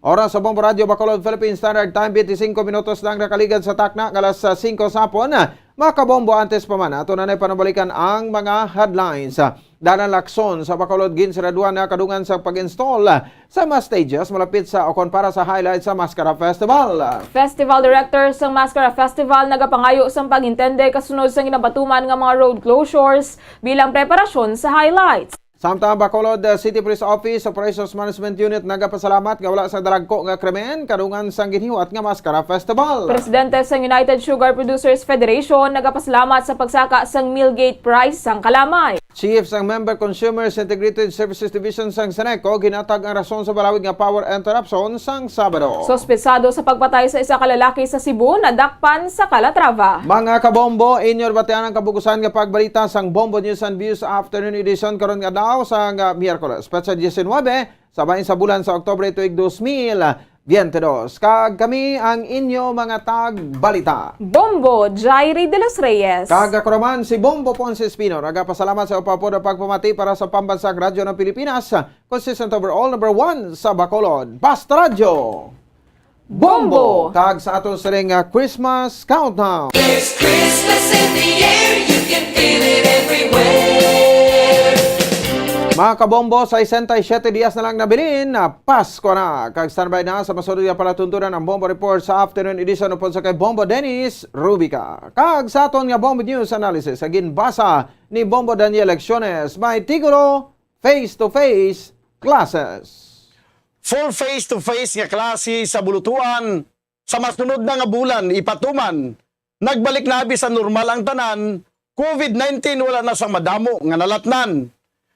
Oras sa Bombo Radio Bacolod, Philippine Standard Time, 25 minutos lang nakaligad sa takna, alas 5 sapon. Mga kabombo, antes pa man, ato na panabalikan ang mga headlines. Danan Lacson sa Bacolod, ginsiraduan na kadungan sa pag-install sa mga stages malapit sa okon para sa highlights sa Mascara Festival. Festival directors ng Mascara Festival nagapangayo sa pag-intende kasunod sa ginabatuman ng mga road closures bilang preparasyon sa highlights. Samtang Bacolod City Police Office Operations Management Unit nagapasalamat nga wala sa daragko nga krimen kadungan sang ginhiwat nga Mascara Festival. Presidente sa United Sugar Producers Federation nagapasalamat sa pagsaka sang Millgate Prize sang Kalamay. Chief sang Member Consumers Integrated Services Division sang Seneco ginatag ang rason sa balawig nga power interruption sang Sabado. Sospesado sa pagpatay sa isa ka lalaki sa Cebu nadakpan sa Calatrava. Mga kabombo, inyor batean ang kabugusan nga pagbalita sang Bombo News and Views Afternoon Edition karon nga daw sa Miyerkules, petsa 19, sabayin sa bulan sa Oktubre tuig 2022. Kag kami ang inyo mga tagbalita. Bombo Jairi de los Reyes. Kagakraman si Bombo Ponce Espino. Nagapasalamat sa upapo na pagpamati para sa pambansang radyo ng Pilipinas. Consistent overall number 1 sa Bacolod. Basta Radyo. Bombo! Kag sa aton siring Christmas Countdown. There's Christmas in the air, you can feel it everywhere. Mga kabombo, sa 67 dias na lang nabilin na Pasko na. Kag standby na sa masunod nga palatuntunan ang Bombo Report sa afternoon edition upon sa kay Bombo Dennis Rubica. Kag sa aton nga Bombo News Analysis, agin basa ni Bombo Daniel Lecciones, may tigulo face-to-face classes. Full face-to-face nga klase sa bulutuan, sa masunod na nga bulan, ipatuman, nagbalik na abi sa normal ang tanan, COVID-19 wala na sa madamo nga nalatnan.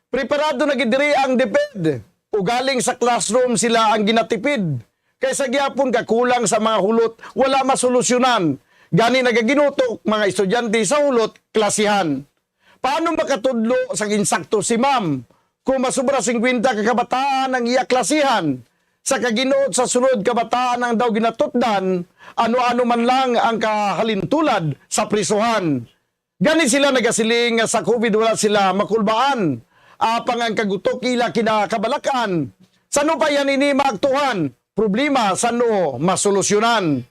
Preparado na gidiri ang DepEd, ugaling sa classroom sila ang ginatipid. Kaysa gyapon kakulang sa mga hulot, wala masolusyonan. Gani nagaginutok mga estudyante sa hulot, klasihan. Paano makatudlo sa insakto si ma'am? Kung masubra 50 kakabataan ang iya klasihan, sa kaginuot sa sunod kabataan ang daw ginatutdan, ano-ano man lang ang kahalintulad sa prisuhan. Gani sila nagasiling sa COVID wala sila makulbaan. Apang ang kagutok ila kinakabalakan. Sano pa yan ini maaktuhan? Problema sano masolusyonan?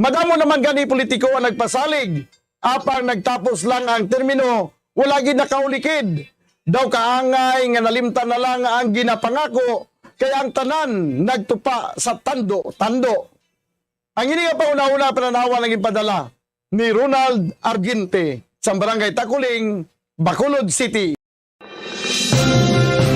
Madamo naman gani politiko ang nagpasalig. Apang nagtapos lang ang termino, wala gid nakaulikid. Daw kaangay nga nalimtan na lang ang ginapangako, kaya ang tanan nagtupa sa tando-tando. Ang ini nga pauna-una pananawa ng ipadala ni Ronald Argente sa Barangay Takuling, Bacolod City.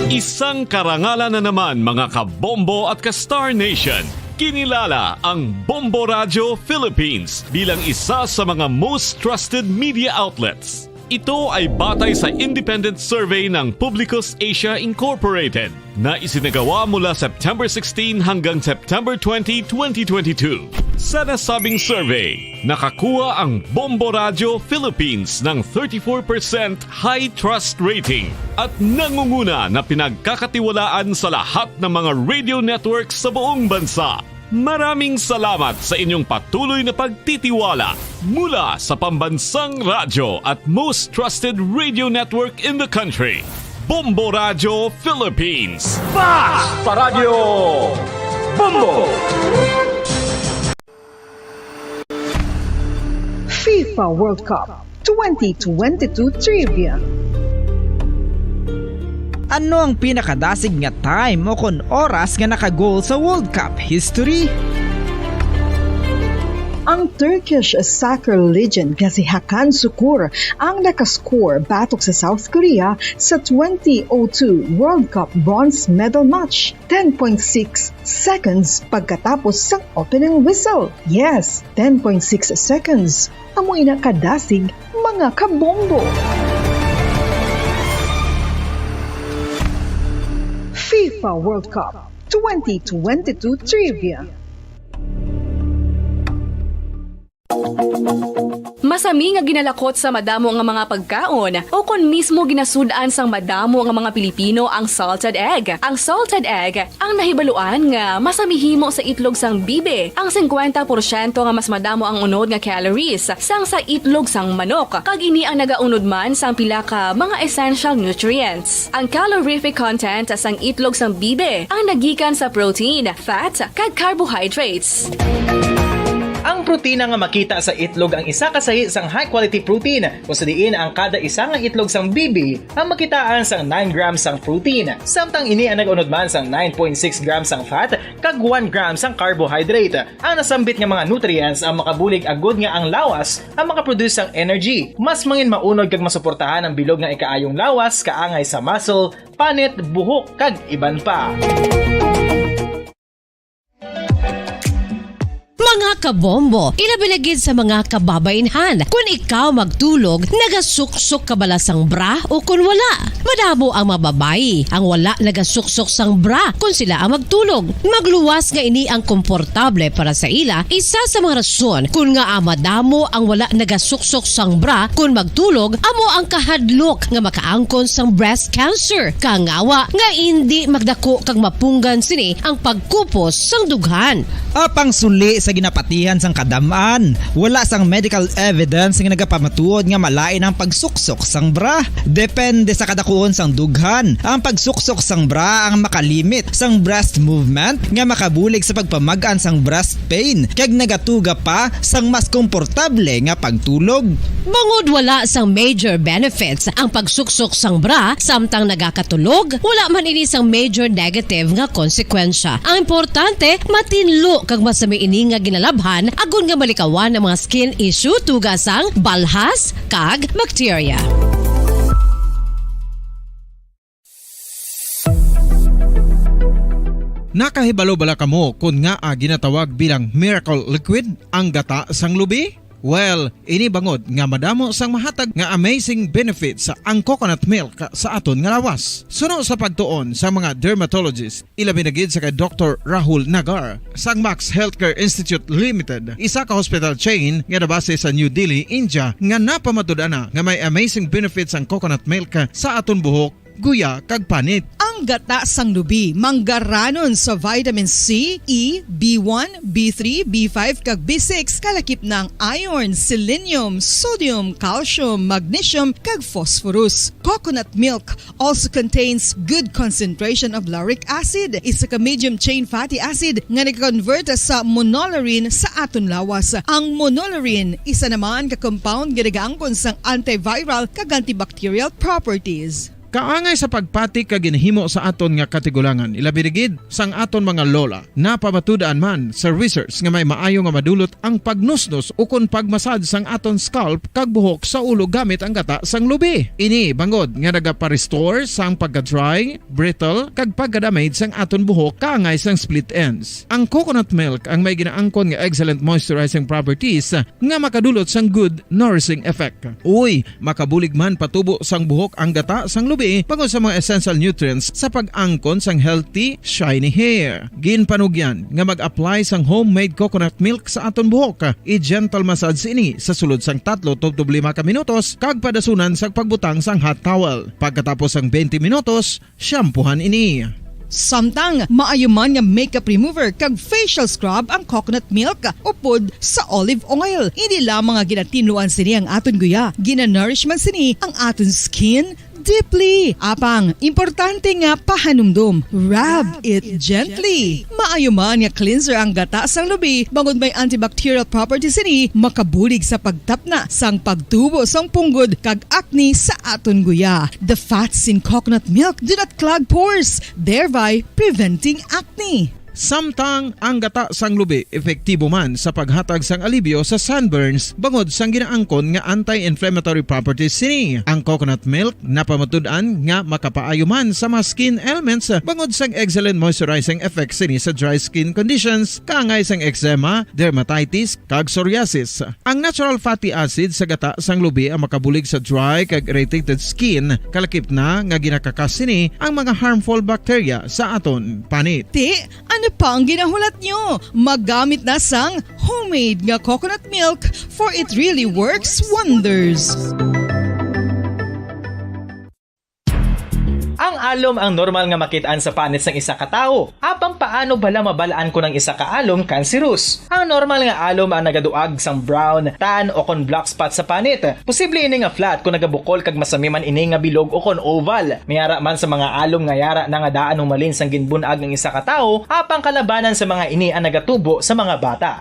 Isang karangalan na naman mga kabombo at ka-Star Nation. Kinilala ang Bombo Radio Philippines bilang isa sa mga most trusted media outlets. Ito ay batay sa independent survey ng Publicus Asia Incorporated na isinagawa mula September 16 hanggang September 20, 2022. Sa nasabing survey, nakakuha ang Bombo Radio Philippines ng 34% high trust rating at nangunguna na pinagkakatiwalaan sa lahat ng mga radio networks sa buong bansa. Maraming salamat sa inyong patuloy na pagtitiwala mula sa pambansang radyo at most trusted radio network in the country, Bombo Radio Philippines. Basta Radio Bombo! FIFA World Cup 2022 Trivia. Ano ang pinakadasig nga time o kon oras nga naka-goal sa World Cup history? Ang Turkish soccer legend nga si Hakan Şükür ang nakascore batok sa South Korea sa 2002 World Cup bronze medal match. 10.6 seconds pagkatapos sa opening whistle. Yes, 10.6 seconds. Amoy na kadasig mga kabombo. FIFA World Cup 2022 Trivia. Masami nga ginalakot sa madamo nga mga pagkaon o kon mismo ginasudaan sang madamo nga mga Pilipino ang salted egg. Ang salted egg ang nahibaluan nga masamihimo sa itlog sang bibe. Ang 50% nga mas madamo ang unod nga calories sang sa itlog sang manok. Kag ini ang nagaunod man sang pila ka mga essential nutrients. Ang calorific content sang itlog sang bibe ang nagikan sa protein, fat, kag carbohydrates. Ang protina nga makita sa itlog ang isa kasahi sang high quality protein kung sa diin ang kada isa nga itlog sang bibi ang makitaan sang 9 grams sang protein. Samtang ini ang nag-unod man sang 9.6 grams sang fat kag 1 gram sang carbohydrate. Ang nasambit nga mga nutrients ang makabulig agud nga ang lawas ang makaproduce sang energy. Mas mangin maunod kag masuportahan ang bilog nga ikaayong lawas kaangay sa muscle, panit, buhok kag iban pa. Mga kabombo, ilabinagid sa mga kababainhan. Kung ikaw magtulog, nagasuksok ka bala sang bra o kung wala. Madamo ang mababayi, ang wala nagasuksok sang bra kung sila ang magtulog. Magluwas nga ini ang komportable para sa ila, isa sa mga rason kung nga madamo ang wala nagasuksok sang bra kung magtulog, amo ang kahadlok nga makaangkon sang breast cancer. Kangawa nga hindi magdako kag mapunggan sini ang pagkupos sang dughan. Apang suli sa ginapatihan sang kadamaan, wala sang medical evidence nga nagapamatuod nga malain ang pagsuksok sang bra. Depende sa kadakuon sang dughan. Ang pagsuksok sang bra ang makalimit sang breast movement nga makabulig sa pagpamagaan sang breast pain kag nagatuga pa sang mas komportable nga pagtulog. Bangod wala sang major benefits ang pagsuksok sang bra samtang nagakatulog, wala man ini sang major negative nga konsekwensya. Ang importante, matinlo kag masami ini nga ginalabhan agon nga malikawan ang mga skin issue tugasang balhas kag bacteria. Nakahibalo bala kamo kung nga ginatawag bilang miracle liquid ang gata sang lubi? Well, ini bangod nga madamo sang mahatag nga amazing benefits sa ang coconut milk sa aton nga lawas. Suno sa pagtuon sa mga dermatologist, ilabinagid sa kay Dr. Rahul Nagar sang Max Healthcare Institute Limited, isa ka hospital chain nga nabase sa New Delhi, India, nga napamatud-ana nga may amazing benefits ang coconut milk sa aton buhok, guya kag panit. Ang gata sang lubi manggaranon sa vitamin C, E, B1, B3, B5 kag B6 kalakip ng iron, selenium, sodium, calcium, magnesium kag phosphorus. Coconut milk also contains good concentration of lauric acid, isa ka medium chain fatty acid nga nag-convert sa monolarin sa aton lawas. Ang monolarin isa naman ka compound nga nagaangkon sang antiviral kag antibacterial properties. Kaangay sa pagpati kag ginhimo sa aton nga katigulangan, ilabirigid sang aton mga lola, napamatudan man sa research nga may maayo nga madulot ang pagnusnos o kon pagmasad sang aton scalp kag buhok sa ulo gamit ang gata sang lubi. Ini bangod nga nagapa-restore sang pagka-dry, brittle kag pagka-damage sang aton buhok kaangay sang split ends. Ang coconut milk ang may ginaangkon nga excellent moisturizing properties nga makadulot sang good nourishing effect. Uy, makabulig man patubo sang buhok ang gata sang lubi pangod sa mga essential nutrients sa pag-angkon sang healthy, shiny hair. Ginpanugyan nga mag-apply sang homemade coconut milk sa aton buhok. I-gentle massage ini sa sulod sang 3 to 5 ka minutos kag padasunan sang pagbutang sang hot towel. Pagkatapos sang 20 minutos, shampoohan ini. Samtang maayo man nga makeup remover kag facial scrub ang coconut milk upod sa olive oil. Hindi lamang nga ginatinuan sini ang aton guya, ginanourish man sini ang aton skin, deeply. Apang importante nga pahanumdum. Rub it gently. Maayo man nga cleanser ang gata sang lubi bangod may antibacterial properties ini makabulig sa pagtapna sang pagtubo sang punggod kag acne sa aton guya. The fats in coconut milk do not clog pores, thereby preventing acne. Samtang ang gata sang lubi epektibo man sa paghatag sang alibyo sa sunburns bangod sang ginaangkon nga anti-inflammatory properties sini. Ang coconut milk napamatud-an nga makapaayo man sa mga skin ailments bangod sang excellent moisturizing effect sini sa dry skin conditions kaangay sang eczema, dermatitis kag psoriasis. Ang natural fatty acid sa gata sang lubi ang makabulig sa dry kag irritated skin kalakip na nga ginakakas sini ang mga harmful bacteria sa aton panit. Ano pa ang ginahulat nyo? Magamit na sang homemade nga coconut milk for it really works wonders. Ang alom ang normal nga makitaan sa panit ng isa ka tawo. Apang paano bala mabalaan ko ng isa ka alom cancerous? Ang normal nga alom ang nagaduag sang brown, tan o kon black spot sa panit. Posible ini nga flat kung nagabukol kag masami man ini nga bilog o kon oval. Mayara man sa mga alom nga yara na nga daan humalin sang ginbunag ng isa ka tawo, apang kalabanan sa mga ini ang nagatubo sa mga bata.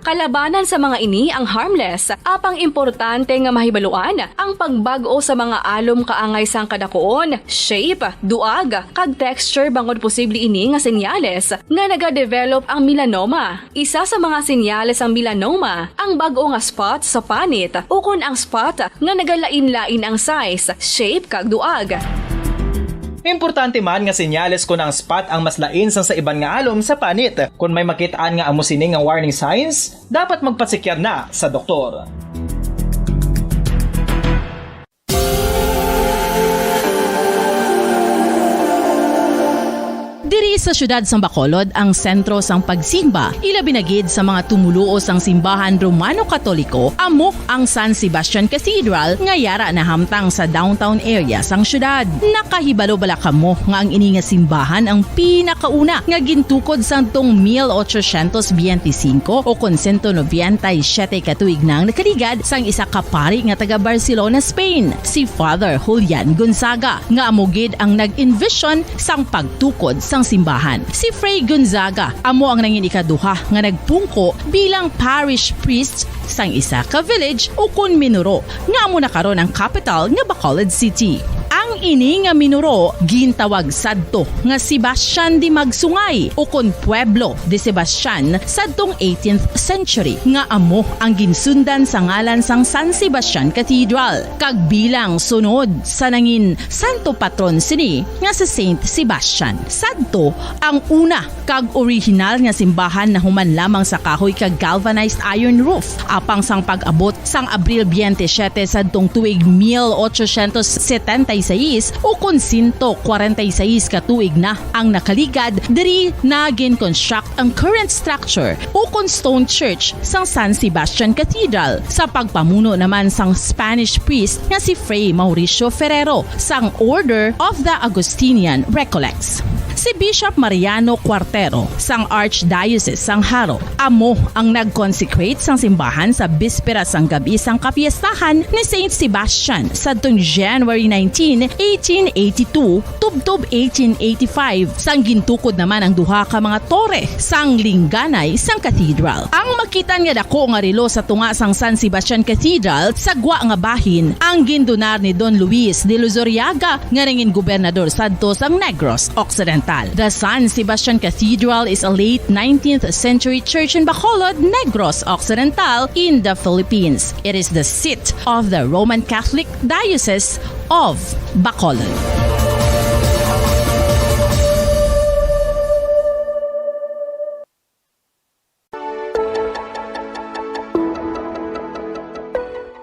Kalabanan sa mga ini ang harmless, apang importante nga mahibaluan ang pagbag-o sa mga alom kaangay sang kadakuon, shape, duag, kag texture bangod posible ini nga senyales nga nagadevelop ang melanoma. Isa sa mga senyales ang melanoma, ang bag-o nga spot sa panit o kun ang spot nga nagalain-lain ang size, shape kag duag. Importante man nga senyales kung ang spot ang mas lain sang sa iban nga alom sa panit. Kung may makitaan nga amo sini nga warning signs, dapat magpasikyar na sa doktor. Diri sa syudad sang Bacolod ang sentro sang pagsimba, ilabi na gid sa mga tumuluo sang simbahan Romano-Katoliko, amok ang San Sebastian Cathedral nga yara na hamtang sa downtown area sang syudad. Nakahibalo bala kamo nga ang ini nga simbahan ang pinakauna nga gintukod sang tong 1825 o kon 197 katuig nang nakaligad sang isa ka pari nga taga Barcelona, Spain, si Father Julian Gonzaga, nga amo gid ang nag-envision sang pagtukod sang simbahan. Si Fray Gonzaga amo ang nangin ikaduha nga nagpungko bilang parish priest sang isa ka village o kun minuro nga amo na karon ang capital nga Bacolod City. Ang ini nga minuro gintawag sadto nga Sebastian de Magsungay o kon Pueblo de Sebastian sadtong 18th century nga amo ang ginsundan sa ngalan sang San Sebastian Cathedral kag bilang sunod sa nangin santo patron sini nga si Saint Sebastian. Sadto ang una kag original nga simbahan na human lamang sa kahoy kag galvanized iron roof apang sang pag-abot sang Abril 27 sadtong tuig 1876 o kon 146 katuig na ang nakaligad diri na gin-construct ang current structure o kon stone church sang San Sebastian Cathedral sa pagpamuno naman sang Spanish priest nga si Fray Mauricio Ferrero sang Order of the Augustinian Recollects. Si Bishop Mariano Cuartero sang Archdiocese sang Haro amo ang nag-consecrate sang simbahan sa bispera sang gabi sang kapiestahan ni Saint Sebastian sadtong January 19, 1882 tubtob 1885 sang gintukod naman ang duha ka mga tore sang lingganay sang cathedral. Ang makitan nga dako nga relo sa tunga sang San Sebastian Cathedral sa gwa nga bahin ang gindonar ni Don Luis de Luzuriaga nga nangin gobernador sadto sang Negros Occidental. The San Sebastian Cathedral is a late 19th century church in Bacolod, Negros Occidental in the Philippines. It is the seat of the Roman Catholic Diocese of Bacolod.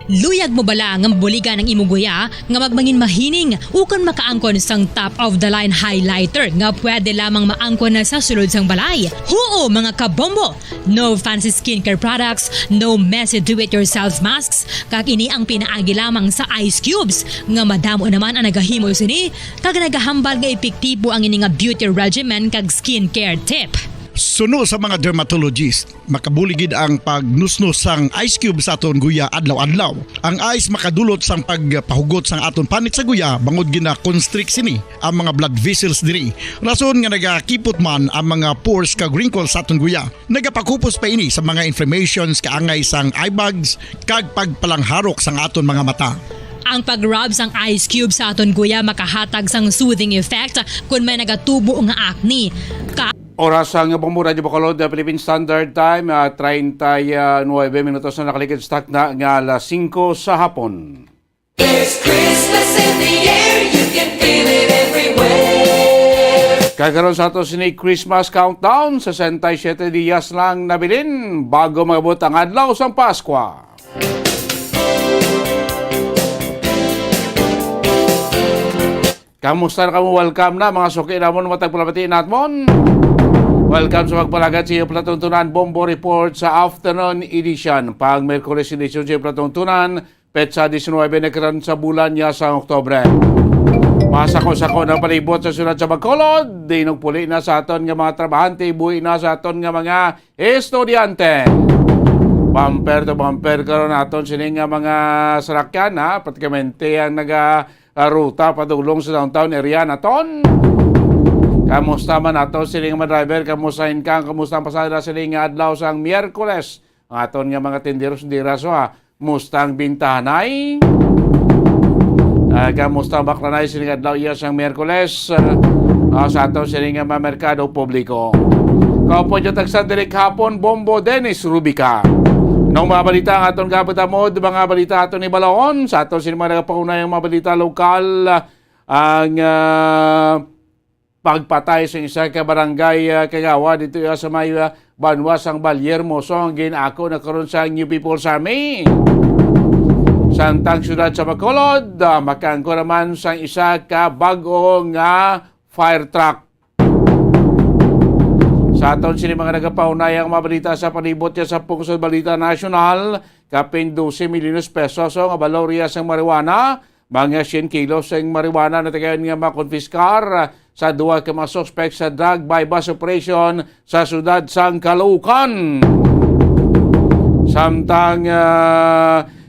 Luyag mo bala nga mabuligan ang imuguya nga magmangin mahining ukon makaangkon sang top of the line highlighter nga pwede lamang maangkon na sa sulod sang balay. Huo mga kabombo! No fancy skincare products, no messy do-it-yourself masks, kag ini ang pinaagi lamang sa ice cubes nga madamo naman ang nagahimo sini kag nagahambal nga epektibo ang ini nga beauty regimen kag skincare tip. Suno sa mga dermatologist, makabuligid ang pagnusnos sang ice cube sa aton guya adlaw-adlaw. Ang ice makadulot sang pagpahugot sang aton panit sa guya bangod gina constrict sini ang mga blood vessels diri. Rason nga nagakipot man ang mga pores kag wrinkles sa aton guya. Nagapakupos pa ini sa mga inflammations kaangay sang eye bags kag pagpalangharok sang aton mga mata. Ang pag-rub sang ice cube sa aton guya makahatag sang soothing effect kung may nagatubo nga acne. Oras ang Bombo Radio Bacolod, Philippine Standard Time, 39 minutos na nakaligid stock na nga alas 5 sa hapon. There's Christmas in the air, you can feel it everywhere. Kagaroon sa ato sini Christmas countdown, 67 diyas lang nabilin bago magabot ang adlaw sang Paskwa. Kamusta na kamo? Welcome na mga suki namon matagpalabatiin natmon. Welcome sa magpalagat sa iyong Platuntunan Bombo Report sa afternoon edition. Pag Merkulis edisyon sa iyong Platuntunan, petsa 19 na karan sa bulan niya sa Oktobre. Masako-sako ng palibot sa sunod sa Bacolod, dinong puli na sa aton nga mga trabahante, buhi na sa aton nga mga estudyante. Bumper to bumper karon aton sining nga mga sarakyan ha, pratikamente ang ruta padulong sa downtown area naton. Kamusta man ato siling mga driver, kamustahin ka, kamusta ang pasada siling nga adlaw sang Miyerkules. Ang aton nga mga tinderos diraso ha, mustang bintahanay. Kamusta ang baklanay siling adlaw iya sang Miyerkules sa aton siling nga mga merkado publiko. Kaupo dyan tagsa direk hapon, Bombo Dennis Rubica. Nung mga balita ang aton kapatamod, mga balita aton ni Balaon, sa aton siling mga nagapaunay ang mga balita lokal, ang pagpatay sa isa ka barangay Kagawa dito sa may Banwas ang Balyermoso ang ginako na karon sa New People's Army. Santang syudad sa Bacolod, makaangko naman sa isa ka bago nga fire truck. Sa aton sini mga nagapaunay ang mabalita sa palibot niya sa Pungsod Balita National, kapin 12 milyones pesos ang balorya sa marijuana, mga 100 kilos ang marijuana na tagayan nga makonfiskar sa duwa ka mga suspect sa drug bypass operation sa sudad sang Caloocan. Samtang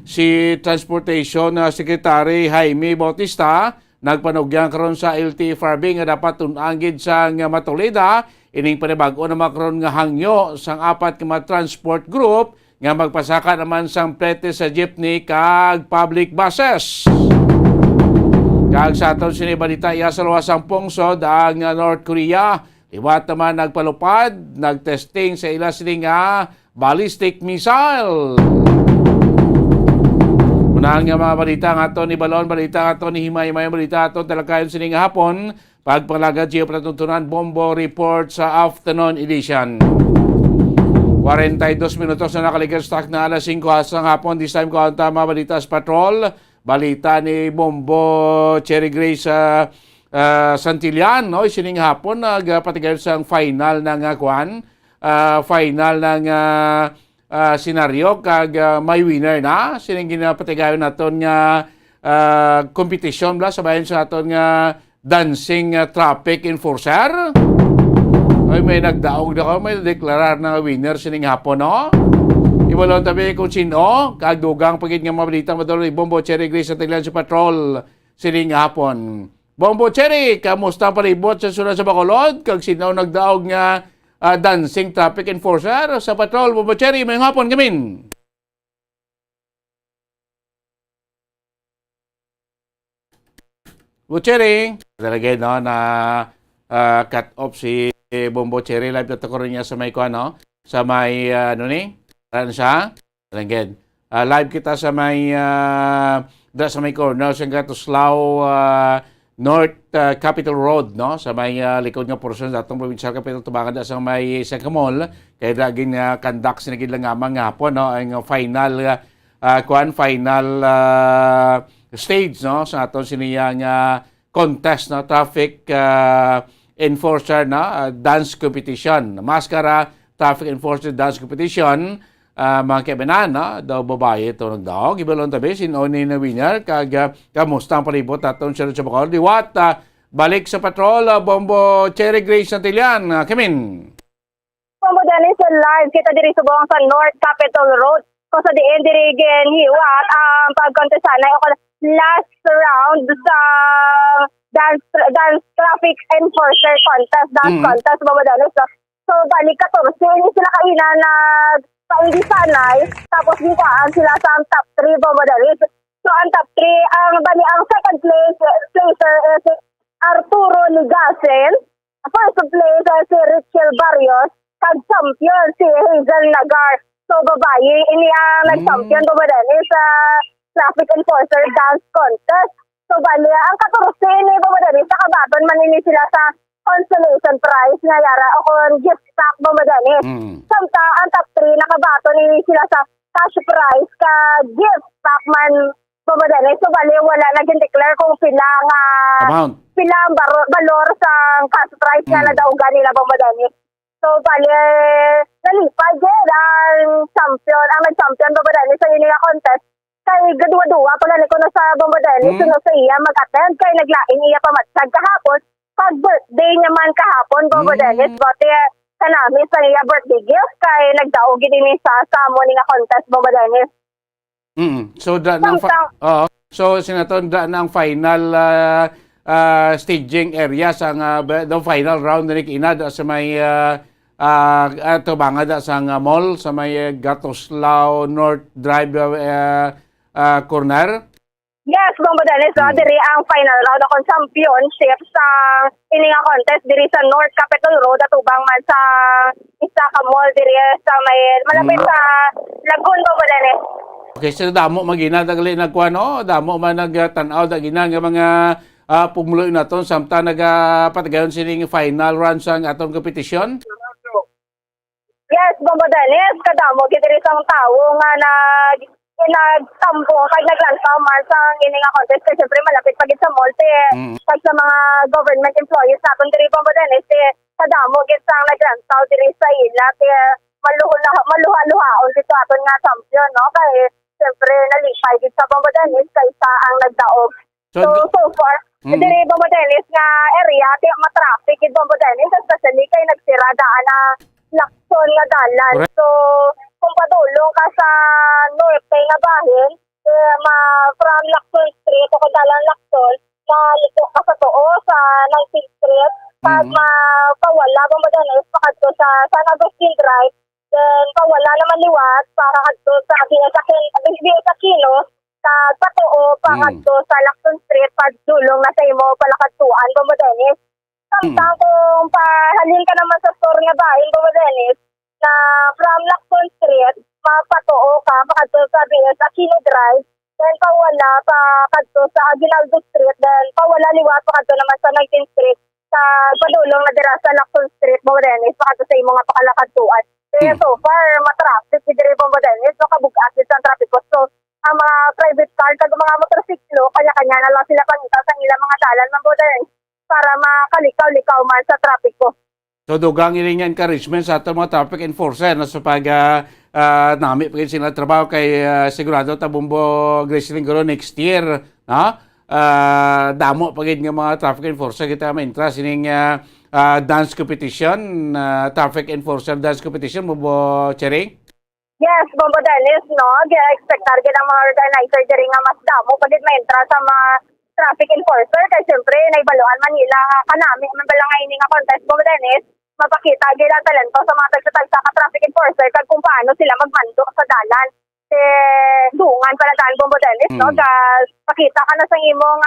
si Transportation Secretary Jaime Bautista nagpanugyang karon sa LTFRB nga dapat tunangid sang Matulida ining panibago na makron nga hangyo sang apat ka mga transport group nga magpasaka naman sang plete sa jeepney kag public buses. Kag sa aton sinibalita iya sa luwasang pungsod ang North Korea liwat naman nagpalupad, nagtesting sa ila sining ballistic missile. Unang nga mga balita ng aton ni Balon, balita ng aton ni Himay-Himay, balita aton talakayon sining hapon, pagpalagad siya Platuntunan Bombo Report sa afternoon edition. 42 minutos na nakaligas stock na alas 5 hasang hapon. This time ko ang tama balita sa patrol. Balita ni Bombo Cherry Grace Santillan, no? Sining hapon nagpatigayon sa final ng final ng senaryo kag may winner na. Sining ginapatigayon naton nga competition bla sabayan sa aton nga dancing traffic enforcer. Ay may nagdaog na ko, may deklarar na winner sining hapon, no? Ibalon tabi kung sino, kagdugang pagid nga mabalitang madalo ni Bombo Cherry Grace sa Taglan sa Patrol sining hapon. Bombo Cherry, kamusta palibot sa sunod sa Bacolod? Kag sino nagdaog nga dancing traffic enforcer sa Patrol? Bombo Cherry, may hapon gamin. Bombo Cherry, talaga no, na cut off si Bombo Cherry. Live na ko rin niya sa may no? Sa may ano siya? Langged. Live kita sa may sa may corner sa Gatuslao North Capitol Road, no? Sa may likod nga portion sa atong provincial capital tubangan sa may Sangkamol. Kaya daging conduct sinagid lang nga hapon, no? Ang final final stage, no? Sa aton siniyang contest na traffic enforcer na dance competition. Maskara traffic enforcer dance competition. Mga kebenan, no? Daw babae ito nagdaog. Ibalon tabi, sinoni na winner. Kamusta ang palibot atong siya sa Bacolod. Diwat, balik sa patrol, Bombo Cherry Grace Santillan. Kamin. pamudani sa live kita diri subong sa North Capitol Road. Kung sa diin diri hiwat ang pagkontesanay o last round sa dance traffic enforcer contest, contest pamudani. So balik 14 ni sila kaina nagpaindisanay tapos gitaan sila sa ang top 3 pamudani. So ang top 3 ang bali ang second placer is Arturo Ligasen. First place si Richel Barrios, kag-champion si Hazel Nagar. So babae, ini ang nag-champion po ba din sa traffic enforcer dance contest. So bali, ang 14 ni po ba din sa kabaton, manini sila sa consolation prize nga yara o kung gift pack po ba din. Samta, ang top 3 nakabaton ni sila sa cash prize ka gift pack man po ba din. So bali, wala nag-declare kung pila nga pila ang balor sa cash prize nga na daw ganila po ba din. So, bali, nalipad din ang champion, ang nag-champion Bombodeni sa Unia contest. Kay gadwa-dua pala ko na sa Bombodeni, sunod sa iya mag-attend, kay naglaing iya pamatsag kahapon. Pag-birthday naman kahapon, Bombodeni, bote kanami sa iya birthday gift, kay nagdaogi din sa Unia contest, Bombodeni. So, so sinaton ng final staging area sa the final round na inad sa may ato bangada sa mall sa may Gatoslao North Drive corner. Yes, Bombodeni. So, diri ang final round akong championship sa ininga contest diri sa North Capitol Road at ubang man sa isa ka mall diri sa may malapit sa Lagun, Bombodeni. Okay, so damo magina dagali nagkuano, damo man nagtanaw dagina nga mga pumuloy naton samtang nagapatagayon sining final round sa atong kompetisyon. Yes, Bombodeni, kadamo gid diri sang tawo nga nagtampo kay naglantaw man sa ininga contest kasi syempre malapit pa gid sa mall pag sa mga government employees naton diri Bombodeni kadamo gid sang naglantaw diri sa ila maluha-luhaon dito aton nga champion no kay syempre nalipay gid sa Bombodeni kaysa ang nagdaog. So far diri Bombodeni nga area ti matraffic gid Bombodeni especially kay nagsira daan na Lacson nga dalan. So, kung padulong ka sa norte nga bahin, from Lacson Street o dalan Lacson, maliko ka sa tuo sa 19th Street, pag mapawala mo madalas, pakadto sa San Agustin Drive, then pawala naman liwat, pakadto sa Kino, sa patuo, pakadto sa Lacson Street, padulong na sa imo palakadtuan, Bombodeni. Samtang kung pahalin ka naman sa store nga bahin, Bombodeni, na from Lacson Street, mapatuo ka, makadto sa BS Aquino Drive, then pawala pakadto sa Aguinaldo Street, then pawala liwat, pakadto naman sa 19th Street, sa padulong na dira sa Lacson Street, Bombodeni, pakadto sa imong mga pakalakadtuan. Kaya so far, matraffic si diri Bombodeni, so kabugat sa traffic ko. So, ang mga private car, kag mga motorsiklo, kanya-kanya na lang sila pangita sa ilang mga dalan, Bombodeni, para makalikaw-likaw man sa trapiko. So dugang iring encouragement sa ato mga traffic enforcer na sa pag nami pa sila trabaho kay sigurado ta Bombo Graceling Guro next year na damo pagid nga mga traffic enforcer kita ma-interest ining dance competition, traffic enforcer dance competition Bombo Chering. Yes, Bombodeni, no, expect target ang mga organizer diri nga mas damo pagid ma-interest sa mga traffic enforcer kay siyempre naibaluan Manila kanami man bala nga ini nga contest Bombodeni mapakita gid ang talento sa mga tagsa ka traffic enforcer kag kung paano sila magmando sa dalan dungan pala daan Bombodeni no gas pakita ka na sa imong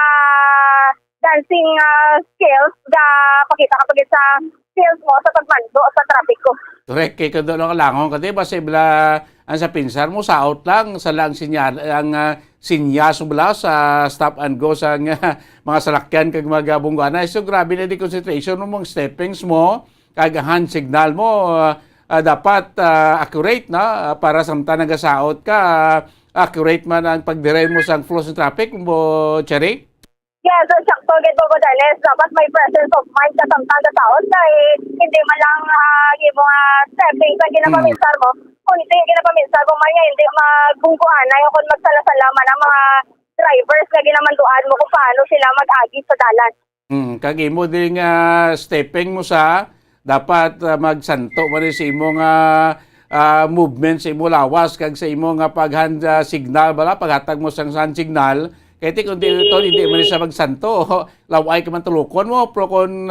dancing skills pakita ka pagid sa skills mo sa pagmando sa trapiko. Correct kay kado lang langon kadi base bala ang sa pinsar mo sa out lang sa lang sinyal ang sinyaso bala sa stop and go sa mga salakyan kag magabungana. So grabe na di concentration mo mong steppings mo kag hand signal mo dapat accurate na para samtang nagasaot ka accurate man ang pagdirect mo sa flow sa traffic mo Cherry. Yes, so sakto gid Bombodeni dapat may presence of mind sa samtang nagasaot kay hindi man lang imong stepping sa ginapaminsar mo kunti ginapaminsar mo man hindi magbungkuan ay kun magsalasalaman ang mga drivers nga ginamanduan mo kung paano sila mag-agi sa dalan. Kag imo ding stepping mo sa dapat magsanto man sa imong movement sa imong lawas kag sa imong paghand signal bala paghatag mo sang sun signal kay ti kun hindi man sa magsanto laway ka man tulukon mo pero kun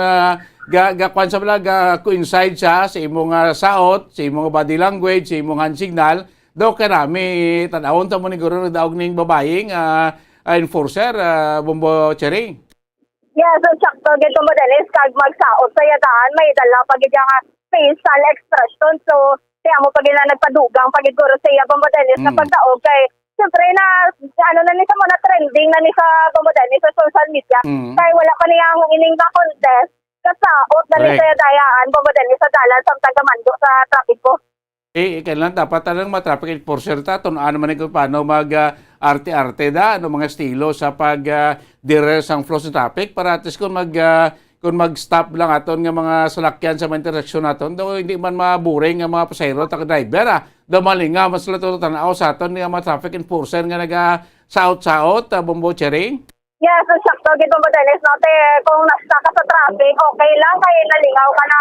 kwan sa bala coincide siya sa imong saot sa imong body language sa imong hand signal do kanami tan-awon ta mo ni guro daog ning babayeng enforcer Bombo Cherry. Yes, so sakto gito mo din kag magsaot sa yadaan may dala pag nga facial expression so kaya mo pag nagpadugang pagiguro sa iya Bombodelis na pagdaog kay siyempre na ano na ni sa mga trending na ni sa Bombodelis sa social media kay wala pa niyang ining ka contest kasaot na ni sa dayaan Bombodelis sa dalan sa tagamando sa trapiko. Kailan dapat talagang ma-traffic enforcer ta tunaan man kung paano mag-arte-arte da ano mga estilo sa pag-dire sang flow sa traffic para at least kung mag-stop lang aton nga mga salakyan sa mga interaksyon naton do hindi man maburing nga mga pasahero ta driver do malinga mas lato tanaw sa aton nga mga traffic enforcer nga naga saot-saot Bombo Cherry. Yes, so sakto gito mo din no te kung nasta ka sa traffic okay lang kay nalingaw ka na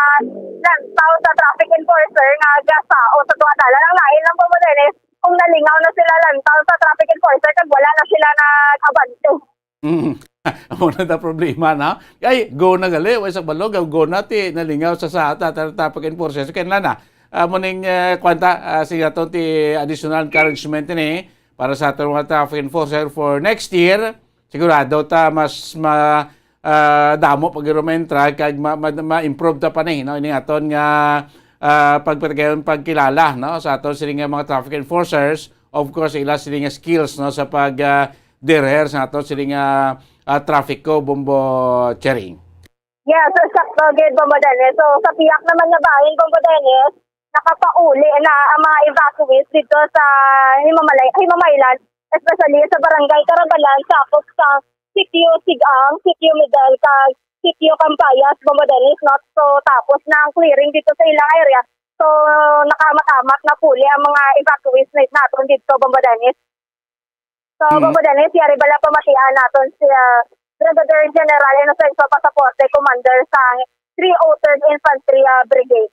tao sa traffic enforcer nga gasaot sa tuwa dala lang lain lang po mo din kung nalingaw na sila lantaw sa traffic enforcer kag wala na sila nag-abante. Amo na da problema na. Ay, go na gali. Way sa balog, go na ti nalingaw sa traffic enforcer. So, kailan na. Muning kwanta, siya to ti additional encouragement ni para sa ating mga traffic enforcer for next year. Sigurado ta mas damo pag rumentra kag ma-improve ta pa ni. No? Ini aton nga pagkilala no? Sa aton sila mga traffic enforcers. Of course, ila sila nga skills no? Sa pag-derer sa aton sila nga traffic ko, Bombo Cherry. Yes, so sakto gid Bombo Dennis. So sa piyak naman nga bahin Bombo Dennis, nakapauli na ang mga evacuees dito sa Himamaylan, especially sa Barangay Carabalan, sakop sa Sitio Sigang, Sitio Medel, kag Sitio Campayas, Bombo Dennis, not so tapos na ang clearing dito sa ilang area. So nakamatamag na puli ang mga evacuees natin dito Bombo Dennis. So, Bombo Dennis, yari bala pamatian natin si Brigadier General Inocencio Pasaporte, Commander sa 303rd Infantry Brigade.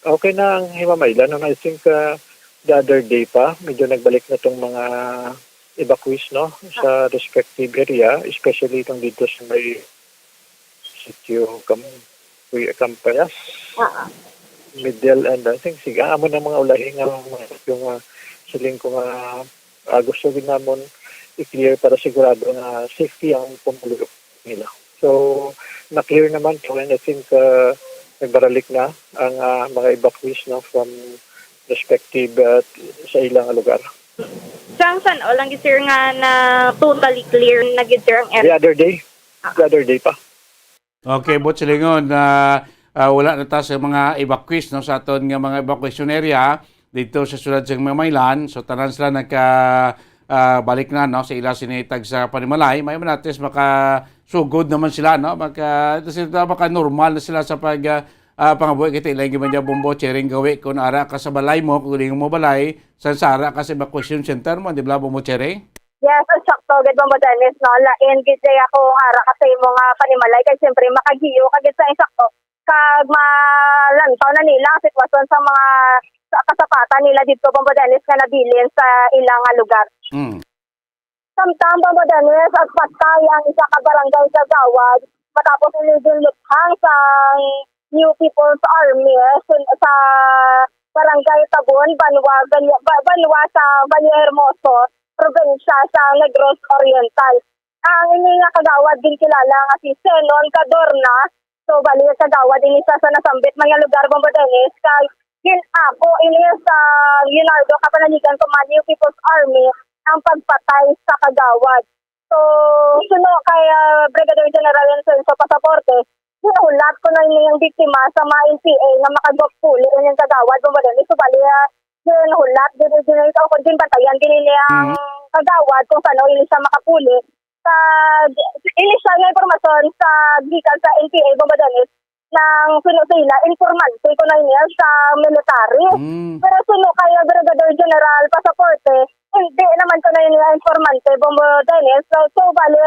Okay na ang Himamaylan. I think the other day pa, medyo nagbalik na itong mga evacuees no, sa respective area, especially itong dito sa may Sitio Campayas, Middle, and I think siga amo ng mga ulahing yung siling ko nga gusto din namon i-clear para sigurado na safety ang pumulog nila. So, na-clear naman po and I think nagbaralik na ang mga evacuees no, from respective sa ilang lugar. Saan o lang sir nga na totally clear na sir ang area? The other day pa. Okay, but silingon wala na ta sa mga evacuees no, sa aton nga mga evacuation area dito sa sulod sa Himamaylan. So tanan sila balik na no sa ila sinitag sa Panimalay. May manates sugod naman sila no maka normal na sila sa pangabuhi kita ilang giman dia Bombo Cherry gawi kun ara ka sa balay mo kun mo balay sa sara ka sa evacuation center mo di ba Bombo Cherry? Yes, sakto gid Bombo Dennis no lain gid ako ara ka sa mga Panimalay kay siyempre makagiyo kagid sa sakto kag malantaw na nila ang sitwasyon sa mga kasapatan nila dito Bombo Dennis nga nabilin sa ilang lugar. Samtang Bombo Dennis at patay ang isa ka barangay sa Gawad matapos iligin luthang sa New People's Army sa barangay Tabon, Banwa sa Valle Hermoso, probinsya sa Negros Oriental. Ang ini nga kagawad din kilala nga si Senon Cadorna. So bali sa kagawad ini sa nasambit mga lugar Bombo Dennis kay ako ini sa Leonardo Kapananigan Command New People's Army ang pagpatay sa kagawad. So suno kay Brigadier General Inocencio Pasaporte, hinulat ko na yung biktima sa mga NPA na makagpuli yung kagawad Bombo Dennis. So bali hinulat din ito kung din bantayan din ang kagawad kung saan ili siya makapuli. Sa initial na informasyon sa gikan sa NPA Bombo Dennis ng suno-sila, informante ko na niya sa military. Pero suno kaya Brigadier General Pasaporte, hindi naman ko na niya informante Bombo Dennis. So bali,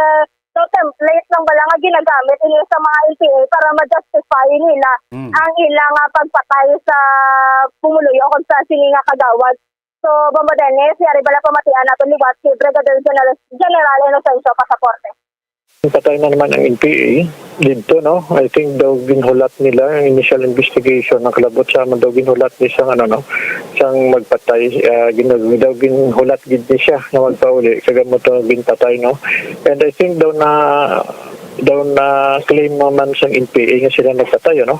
So template lang bala nga ginagamit ini sa mga NPA para ma-justify nila ang ilang pagpatay sa pumuluyo kung sa sini nga kagawad. So Bombodenes, yari bala pamatian nato liwat si Brigadier General Inocencio Pasaporte. Patay na naman ang NPA dito, no? I think daw ginhulat nila ang initial investigation ng kalabot sa daw ginhulat ni siyang siyang magpatay, daw ginhulat gid ni siya na magpauli kaya mo to ginpatay, no? And I think daw na claim naman siyang NPA nga sila nagpatay, no?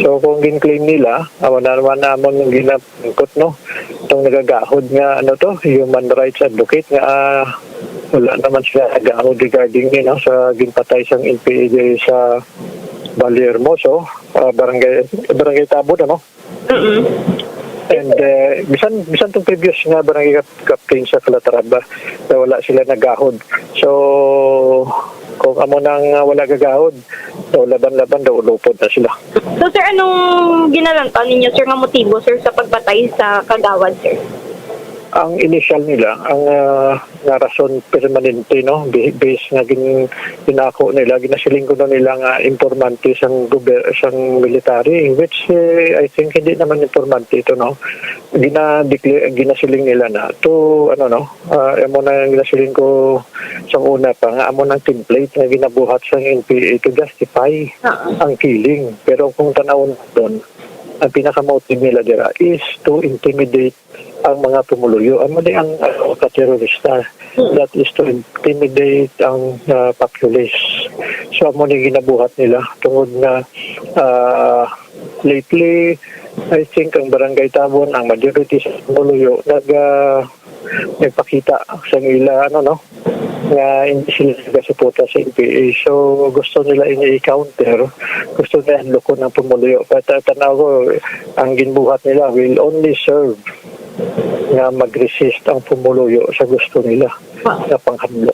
So kung gin-claim nila, awan na naman namon yung ginapangkot, no? Itong nagagahod nga human rights advocate nga wala naman sila nag-aahod regarding sa ginpatay siyang NPA sa Valle Hermoso, barangay Tabo, no? And bisan tong previous nga barangay captain sa Calatrava na wala sila nag-ahod. So kung amo nang wala gagahod, so laban-laban daw lupod na sila. So sir, anong ginalantan ninyo sir nga motibo sir sa pagpatay sa kagawad sir? Ang initial nila, ang nga rason permanente, no, base nga ginako nila, ginasiling ko nila nga informante sang military, which I think hindi naman informante ito, no. Ginasiling nila na to amo na ginasiling ko sa una pa nga amo ng template nga ginabuhat sa NPA to justify ang killing. Pero kung tanawon doon, ang pinaka-motive nila dira is to intimidate ang mga pumuluyo. Ano din ang ka-terorista? That is to intimidate ang populace. So, ano din ginabuhat nila. Tungod na lately, I think ang Barangay Tabon, ang majority sa pumuluyo, nagpakita sa ila, nga hindi sila nagasuporta sa NPA. So, gusto nila i-counter. Gusto nila lukon ng pumuluyo. Pero tanaw ko, ang ginbuhat nila will only serve nga mag-resist ang pumuluyo sa gusto nila na panghamlo.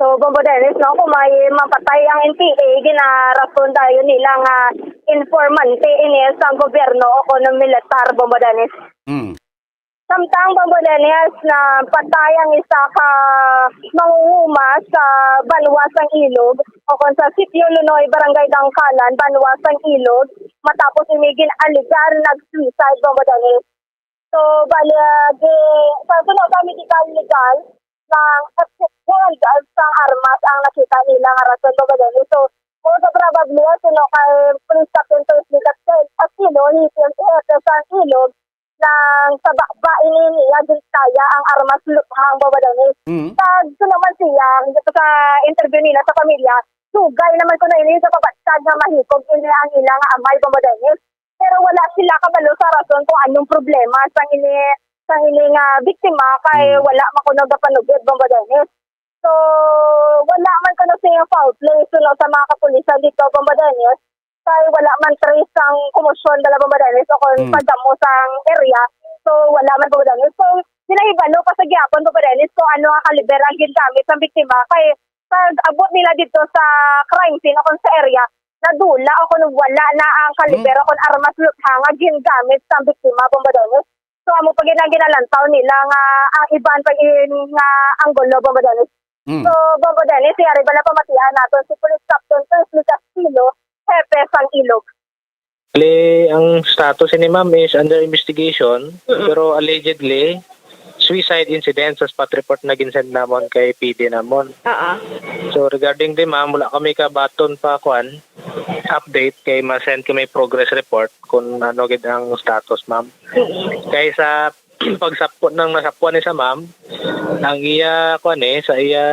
So Bombodenes, no, kung may mapatay ang NPA, ginarason tayo nila nga informante ini sa gobyerno o ng militar, Bombodenes. Samtang Bombodenes na patay ang isa ka mangunguma sa Banwasang Ilog o kung sa Sitio Lunoy, Barangay Dangkalan, Banwasang Ilog, matapos imigin aligar nag-suicide, Bombodenes. So, sa sunod kami legal ng exception sa armas ang nakita nila nga rason, Bombodenes. So, most probably, kay Police Captain Tosley Castillo, hipil sa Ilog, ng sabakba ini niya kaya ang armas luthang, Bombodenes. Sa naman siya, sa interview nila sa pamilya, sugay naman ko na ini sa pabatsag na mahikog ini ang ilang amay, Bombodenes. Pero wala sila kabalo sa rason kung anong problema sa ini nga biktima kay wala makunog na panugid, Bombodenes. So wala man kuno siya foul play sa mga kapulisan dito, Bombodenes. Kay wala man trace ang komosyon dala, Bombodenes o kung pagdamo sang area. So wala man, Bombodenes. So sinahibalo pa sa gyapon, Bombodenes, kung ano nga kaliber ang gingamit sa biktima kay pag abot nila dito sa crime scene o kung sa area, nadula o kung wala na ang kaliber o kung armas luthang nga gingamit sa biktima, Bombodenes. So amo pag ginalantaw nila nga ang iban pag nga anggulo, Bombodenes. So Bombodenes, yari bala pamatian naton si Police Captain Tosley Castillo, Hepe sang Ilog. Ang status ni ma'am is under investigation, pero allegedly suicide incident sa spot report na ginsend namon kay PD namon. So regarding di ma'am, wala kami ka baton pa update kay ma-send kami progress report kung ano gid ang status, ma'am. Kay sa pagsapot ng nasapuan ni sa ma'am, ang iya sa iya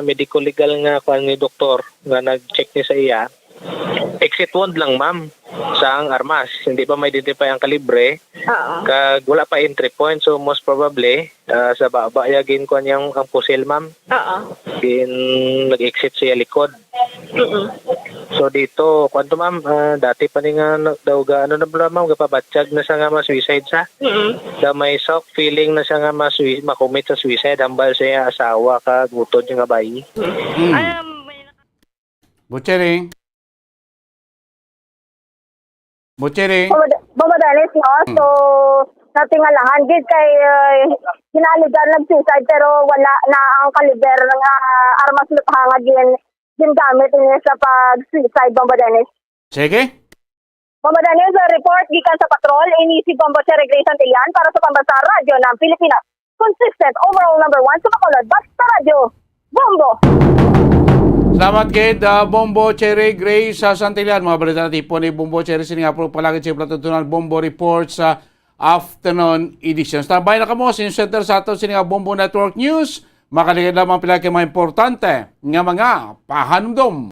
medical legal nga ni doktor nga nag-check ni sa iya, exit wound lang, ma'am, sa ang armas. Hindi pa may identify ang kalibre. Kag wala pa entry point. So most probably sa baba yagin ko niyang ang pusil, ma'am. Nag-exit siya likod. So dito, kwanto, ma'am, dati pa ni nga daw na bala, ma'am, kapabatsyag na siya nga ma-suicide sa. Da may shock feeling na siya nga makumit sa suicide hambal siya asawa ka gutod yung nga bayi. Butchering. Bombodenes, no? So, natingalahan gid kay ginaligan ng suicide pero wala na ang kaliber ng armas luthanga gingamit niya sa pag-suicide, Bombo Dennis. Sige. Bombo Dennis, report gikan sa patrol, inisip Bombo Cherry Grace Santillan para sa Pambansa Radyo ng Pilipinas. Consistent overall number 1 sa Bacolod, Basta Radio, Bombo! Salamat kay Bombo Cherry Grace sa Santillan. Mga balita na tipo ni Bombo Cherry siningapuro palagi sa Platutunan Bombo Report sa afternoon edition. Standby na kamo sa center sa ato sininga Bombo Network News. Makaligid lamang pila kay mga importante nga mga pahanumdom.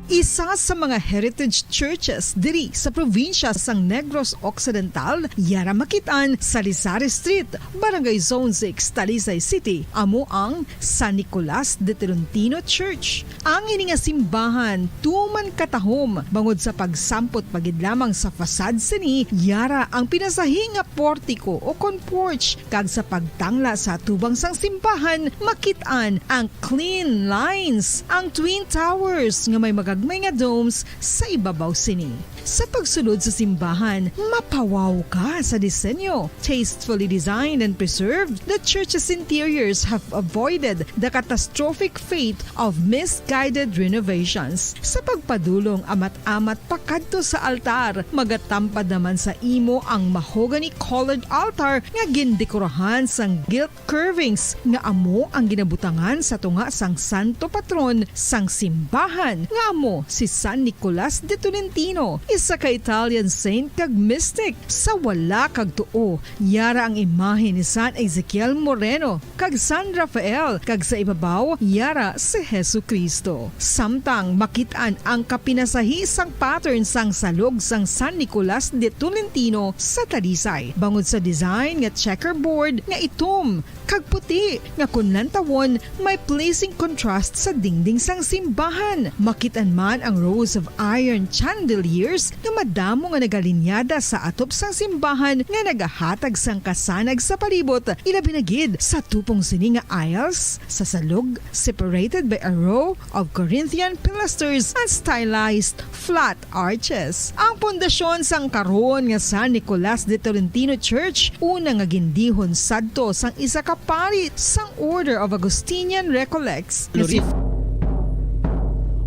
Isa sa mga heritage churches diri sa probinsya sang Negros Occidental, yara makitaan sa Rizal Street, Barangay Zone 6, Talisay City, amo ang San Nicolas de Tolentino Church. Ang ini nga simbahan tuman katahom bangod sa pagsampot pagid lamang sa fasad sini, yara ang pinasahi nga portiko o kon porch kag sa pagtangla sa tubang sang simbahan makitaan ang clean lines, ang twin towers nga may may nga domes sa ibabaw sini. Sa pagsulod sa simbahan, mapawaw ka sa disenyo. Tastefully designed and preserved, the church's interiors have avoided the catastrophic fate of misguided renovations. Sa pagpadulong amat-amat pakadto sa altar, magatampad naman sa imo ang mahogany-colored altar nga gindekorahan sang gilt curvings nga amo ang ginabutangan sa tunga sang santo patron sang simbahan nga amo si San Nicolas de Tolentino, isa ka Italian saint kag mystic. Sa wala kag tuo, yara ang imahe ni San Ezekiel Moreno kag San Rafael, kag sa ibabaw yara si Hesu Kristo. Samtang makitaan ang kapinasahi sang pattern sang salog sang San Nicolas de Tolentino sa Talisay, bangod sa design nga checkerboard nga itom kag puti nga kunlantawon may pleasing contrast sa dingding sang simbahan. Makitan man ang rows of iron chandeliers nga madamo nga nagalinyada sa atop sang simbahan nga nagahatag sang kasanag sa palibot, ilabi na gid sa tupong sini nga aisles sa salog separated by a row of Corinthian pilasters and stylized flat arches. Ang pundasyon sang karon nga San Nicolas de Tolentino Church una nga gindihon sadto sang isa ka pari sang Order of Augustinian Recollects.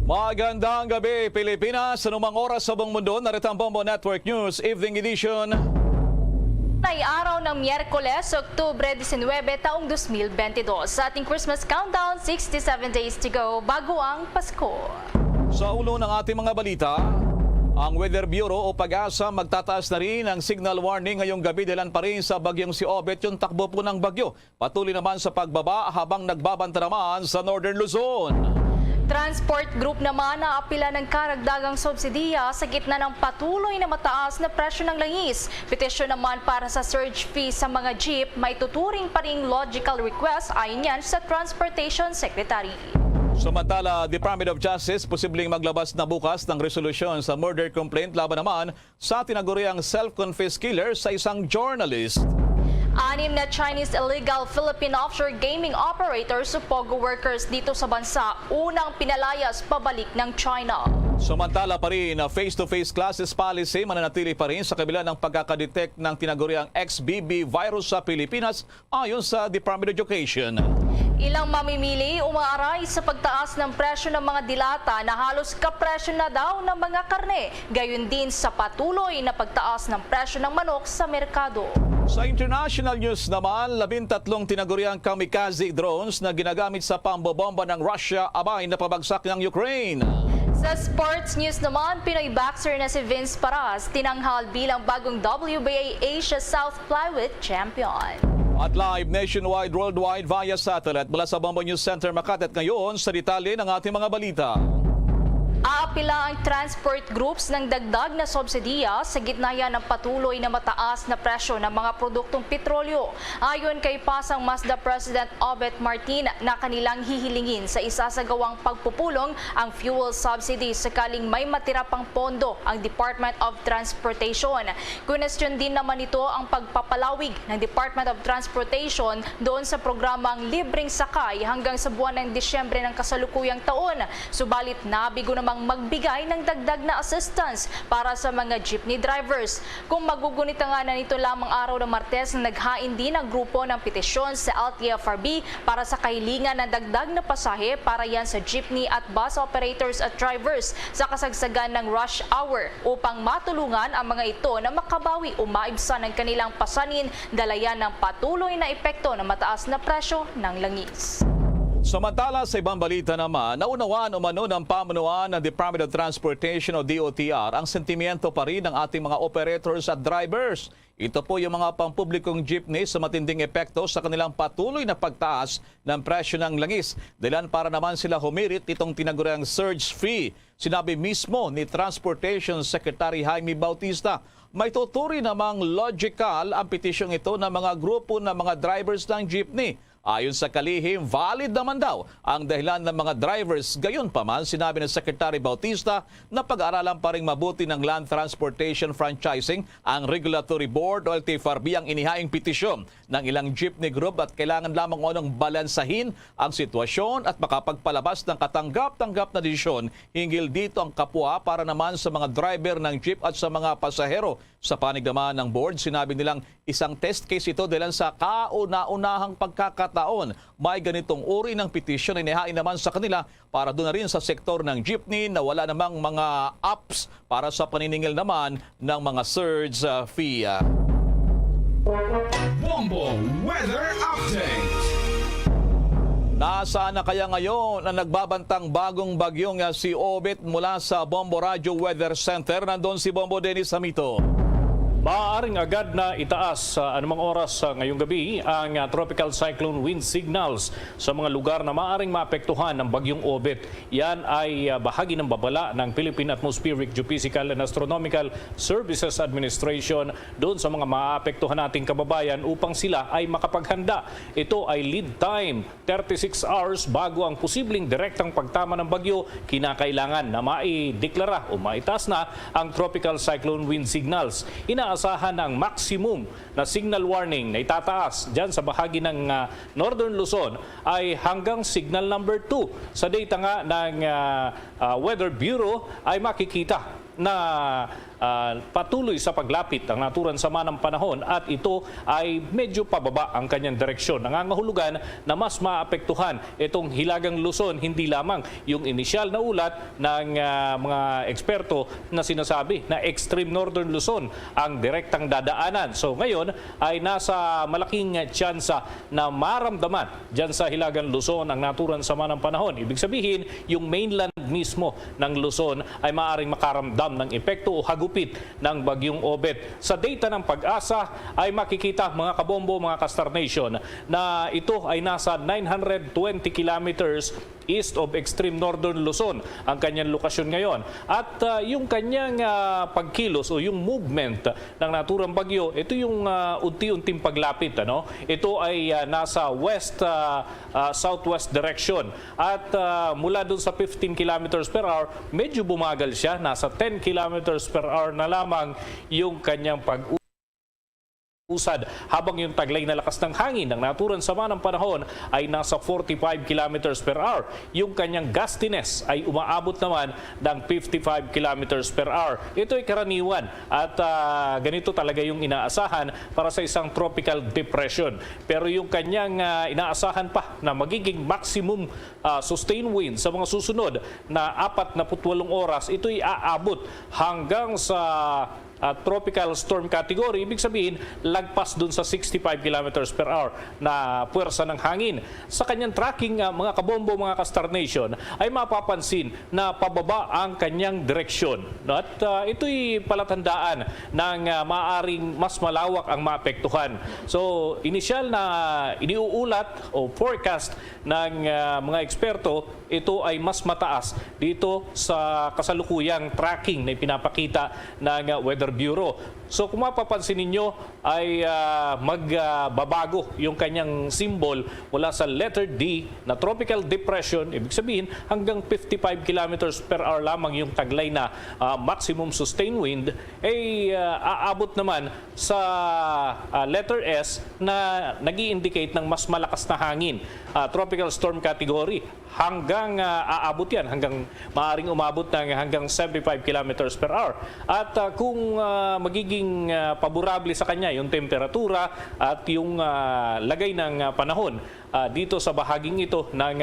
Magandang gabi, Pilipinas. Sa numang oras sa buong mundo, narito ang Bombo Network News Evening Edition. Ay araw ng Miyerkules, Oktubre 19, taong 2022. Sa ating Christmas countdown, 67 days to go bago ang Pasko. Sa ulo ng ating mga balita, ang Weather Bureau o Pag-asa magtataas na rin ang signal warning ngayong gabi dahil pa rin sa bagyong si Obet yung takbo po ng bagyo. Patuloy naman sa pagbaba habang nagbabanta naman sa Northern Luzon. Transport Group naman naapila ng karagdagang subsidiya sa gitna ng patuloy na mataas na presyo ng langis. Petisyon naman para sa surge fee sa mga jeep may tuturing pa ring logical request ayon yan sa Transportation Secretary. Samantala, Department of Justice posibleng maglabas na bukas ng resolusyon sa murder complaint laban naman sa tinaguriang self-confessed killer sa isang journalist. 6 na Chinese illegal Philippine offshore gaming operators o POGO workers dito sa bansa unang pinalayas pabalik ng China. Samantala pa rin, face-to-face classes policy mananatili pa rin sa kabila ng pagkakadetect ng tinaguriang XBB virus sa Pilipinas ayon sa Department of Education. Ilang mamimili umaaray sa pagtaas ng presyo ng mga dilata na halos kapresyo na daw ng mga karne. Gayon din sa patuloy na pagtaas ng presyo ng manok sa merkado. Sa international news naman, 13 tinaguriang kamikaze drones na ginagamit sa pambobomba ng Russia abay na pabagsak ng Ukraine. Sa sports news naman, Pinoy boxer na si Vince Paras tinanghal bilang bagong WBA Asia South Flyweight Champion. At live nationwide, worldwide via satellite mula sa Bombo News Center Makati at ngayon sa detalye ng ating mga balita. Aapila ang transport groups ng dagdag na subsidiya sa gitna yan ng patuloy na mataas na presyo ng mga produktong petrolyo. Ayon kay Pasang Mazda President Obet Martin na kanilang hihilingin sa isasagawang pagpupulong ang fuel subsidy sakaling may matira pang pondo ang Department of Transportation. Kunestyon din naman ito ang pagpapalawig ng Department of Transportation doon sa programang Libreng Sakay hanggang sa buwan ng Disyembre ng kasalukuyang taon. Subalit nabigo namang magbigay ng dagdag na assistance para sa mga jeepney drivers. Kung magugunita nga na nito lamang araw ng Martes na naghain din ang grupo ng petisyon sa LTFRB para sa kahilingan ng dagdag na pasahe para yan sa jeepney at bus operators at drivers sa kasagsagan ng rush hour upang matulungan ang mga ito na makabawi o maibsan ang kanilang pasanin dalayan ng patuloy na epekto ng mataas na presyo ng langis. Samantala sa ibang balita naman, naunawaan umano ng pamunuan ng Department of Transportation o DOTR ang sentimiento pa rin ng ating mga operators at drivers. Ito po yung mga pampublikong jeepney sa matinding epekto sa kanilang patuloy na pagtaas ng presyo ng langis. Dahilan para naman sila humirit itong tinaguriang surge fee. Sinabi mismo ni Transportation Secretary Jaime Bautista, may tuturi namang logical ang petisyong ito ng mga grupo ng mga drivers ng jeepney. Ayon sa kalihim, valid naman daw ang dahilan ng mga drivers. Gayon pa man, sinabi ng Secretary Bautista na pag-aralan pa rin mabuti ng Land Transportation Franchising ang Regulatory Board o LTFRB ang inihaing petisyon ng ilang jeepney group at kailangan lamang unang balansahin ang sitwasyon at makapagpalabas ng katanggap-tanggap na desisyon hinggil dito ang kapwa para naman sa mga driver ng jeep at sa mga pasahero. Sa panig naman ng board, sinabi nilang isang test case ito dahil sa kauna-unahang pagkakataon. May ganitong uri ng petisyon na inihain naman sa kanila para doon na rin sa sektor ng jeepney na wala namang mga apps para sa paniningil naman ng mga surge fee. Bombo Weather Update. Nasaan na kaya ngayon ang nagbabantang bagong bagyong si Obet mula sa Bombo Radio Weather Center? Nandun si Bombo Dennis Hamito. Maaaring agad na itaas sa anumang oras ngayong gabi ang tropical cyclone wind signals sa mga lugar na maaaring maapektuhan ng bagyong Obet. Yan ay bahagi ng babala ng Philippine Atmospheric Geophysical and Astronomical Services Administration doon sa mga maapektuhan nating kababayan upang sila ay makapaghanda. Ito ay lead time, 36 hours bago ang posibleng direktang pagtama ng bagyo. Kinakailangan na maideklara o maitaas na ang tropical cyclone wind signals. Inaasahan ang maximum na signal warning na itataas dyan sa bahagi ng Northern Luzon ay hanggang signal number 2. Sa data nga ng Weather Bureau ay makikita na patuloy sa paglapit ang naturang sama ng panahon at ito ay medyo pababa ang kanyang direksyon. Nangangahulugan na mas maapektuhan itong Hilagang Luzon, hindi lamang yung inisyal na ulat ng mga eksperto na sinasabi na extreme northern Luzon ang direktang dadaanan. So ngayon ay nasa malaking tsansa na maramdaman dyan sa Hilagang Luzon ang naturang sama ng panahon. Ibig sabihin, yung mainland mismo ng Luzon ay maaaring makaramdam ng epekto o hagupit ng bagyong Obet. Sa data ng Pag-asa ay makikita mga kabombo, mga ka-Star Nation, na ito ay nasa 920 kilometers east of extreme northern Luzon ang kanyang lokasyon ngayon. At yung kanyang pagkilos o yung movement ng naturang bagyo, ito yung unti-unting paglapit. Ito ay nasa west southwest direction. At mula dun sa 15 kilometers per hour, medyo bumagal siya. Nasa 10 kilometers per hour na lamang yung kanyang pag-usad habang yung taglay na lakas ng hangin ng naturang sama ng panahon ay nasa 45 kilometers per hour. Yung kanyang gustiness ay umaabot naman ng 55 kilometers per hour. Ito ay karaniwan at ganito talaga yung inaasahan para sa isang tropical depression. Pero yung kanyang inaasahan pa na magiging maximum sustained wind sa mga susunod na 48 oras, ito ay aabot hanggang sa tropical storm category. Ibig sabihin, lagpas dun sa 65 kilometers per hour na puwersa ng hangin. Sa kanyang tracking, mga kabombo, mga ka-Star Nation, ay mapapansin na pababa ang kanyang direksyon. At ito'y palatandaan ng maaaring mas malawak ang maapektuhan. So, inisyal na iniuulat o forecast ng mga eksperto, ito ay mas mataas dito sa kasalukuyang tracking na ipinapakita ng Weather Weather Bureau. So kung mapapansin ninyo ay magbabago yung kanyang symbol mula sa letter D na tropical depression, ibig sabihin hanggang 55 kilometers per hour lamang yung taglay na maximum sustained wind, ay aabot naman sa letter S na nag-i-indicate ng mas malakas na hangin. Tropical storm category. Hanggang aabot yan, hanggang maaring umabot ng hanggang 75 kilometers per hour. At kung magiging paborable sa kanya yung temperatura at yung lagay ng panahon dito sa bahaging ito ng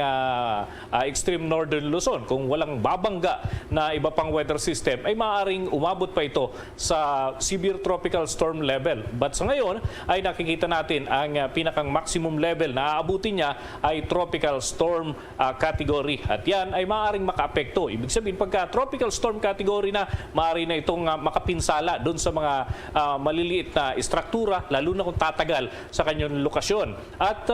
extreme northern Luzon, kung walang babangga na iba pang weather system, ay maaaring umabot pa ito sa severe tropical storm level. But sa ngayon ay nakikita natin ang pinakang maximum level na aabutin niya ay tropical storm category. At yan ay maaaring makaapekto. Ibig sabihin, pagka tropical storm category na, maaari na itong makapinsala doon sa mga maliliit na istruktura, lalo na kung tatagal sa kanyang lokasyon. At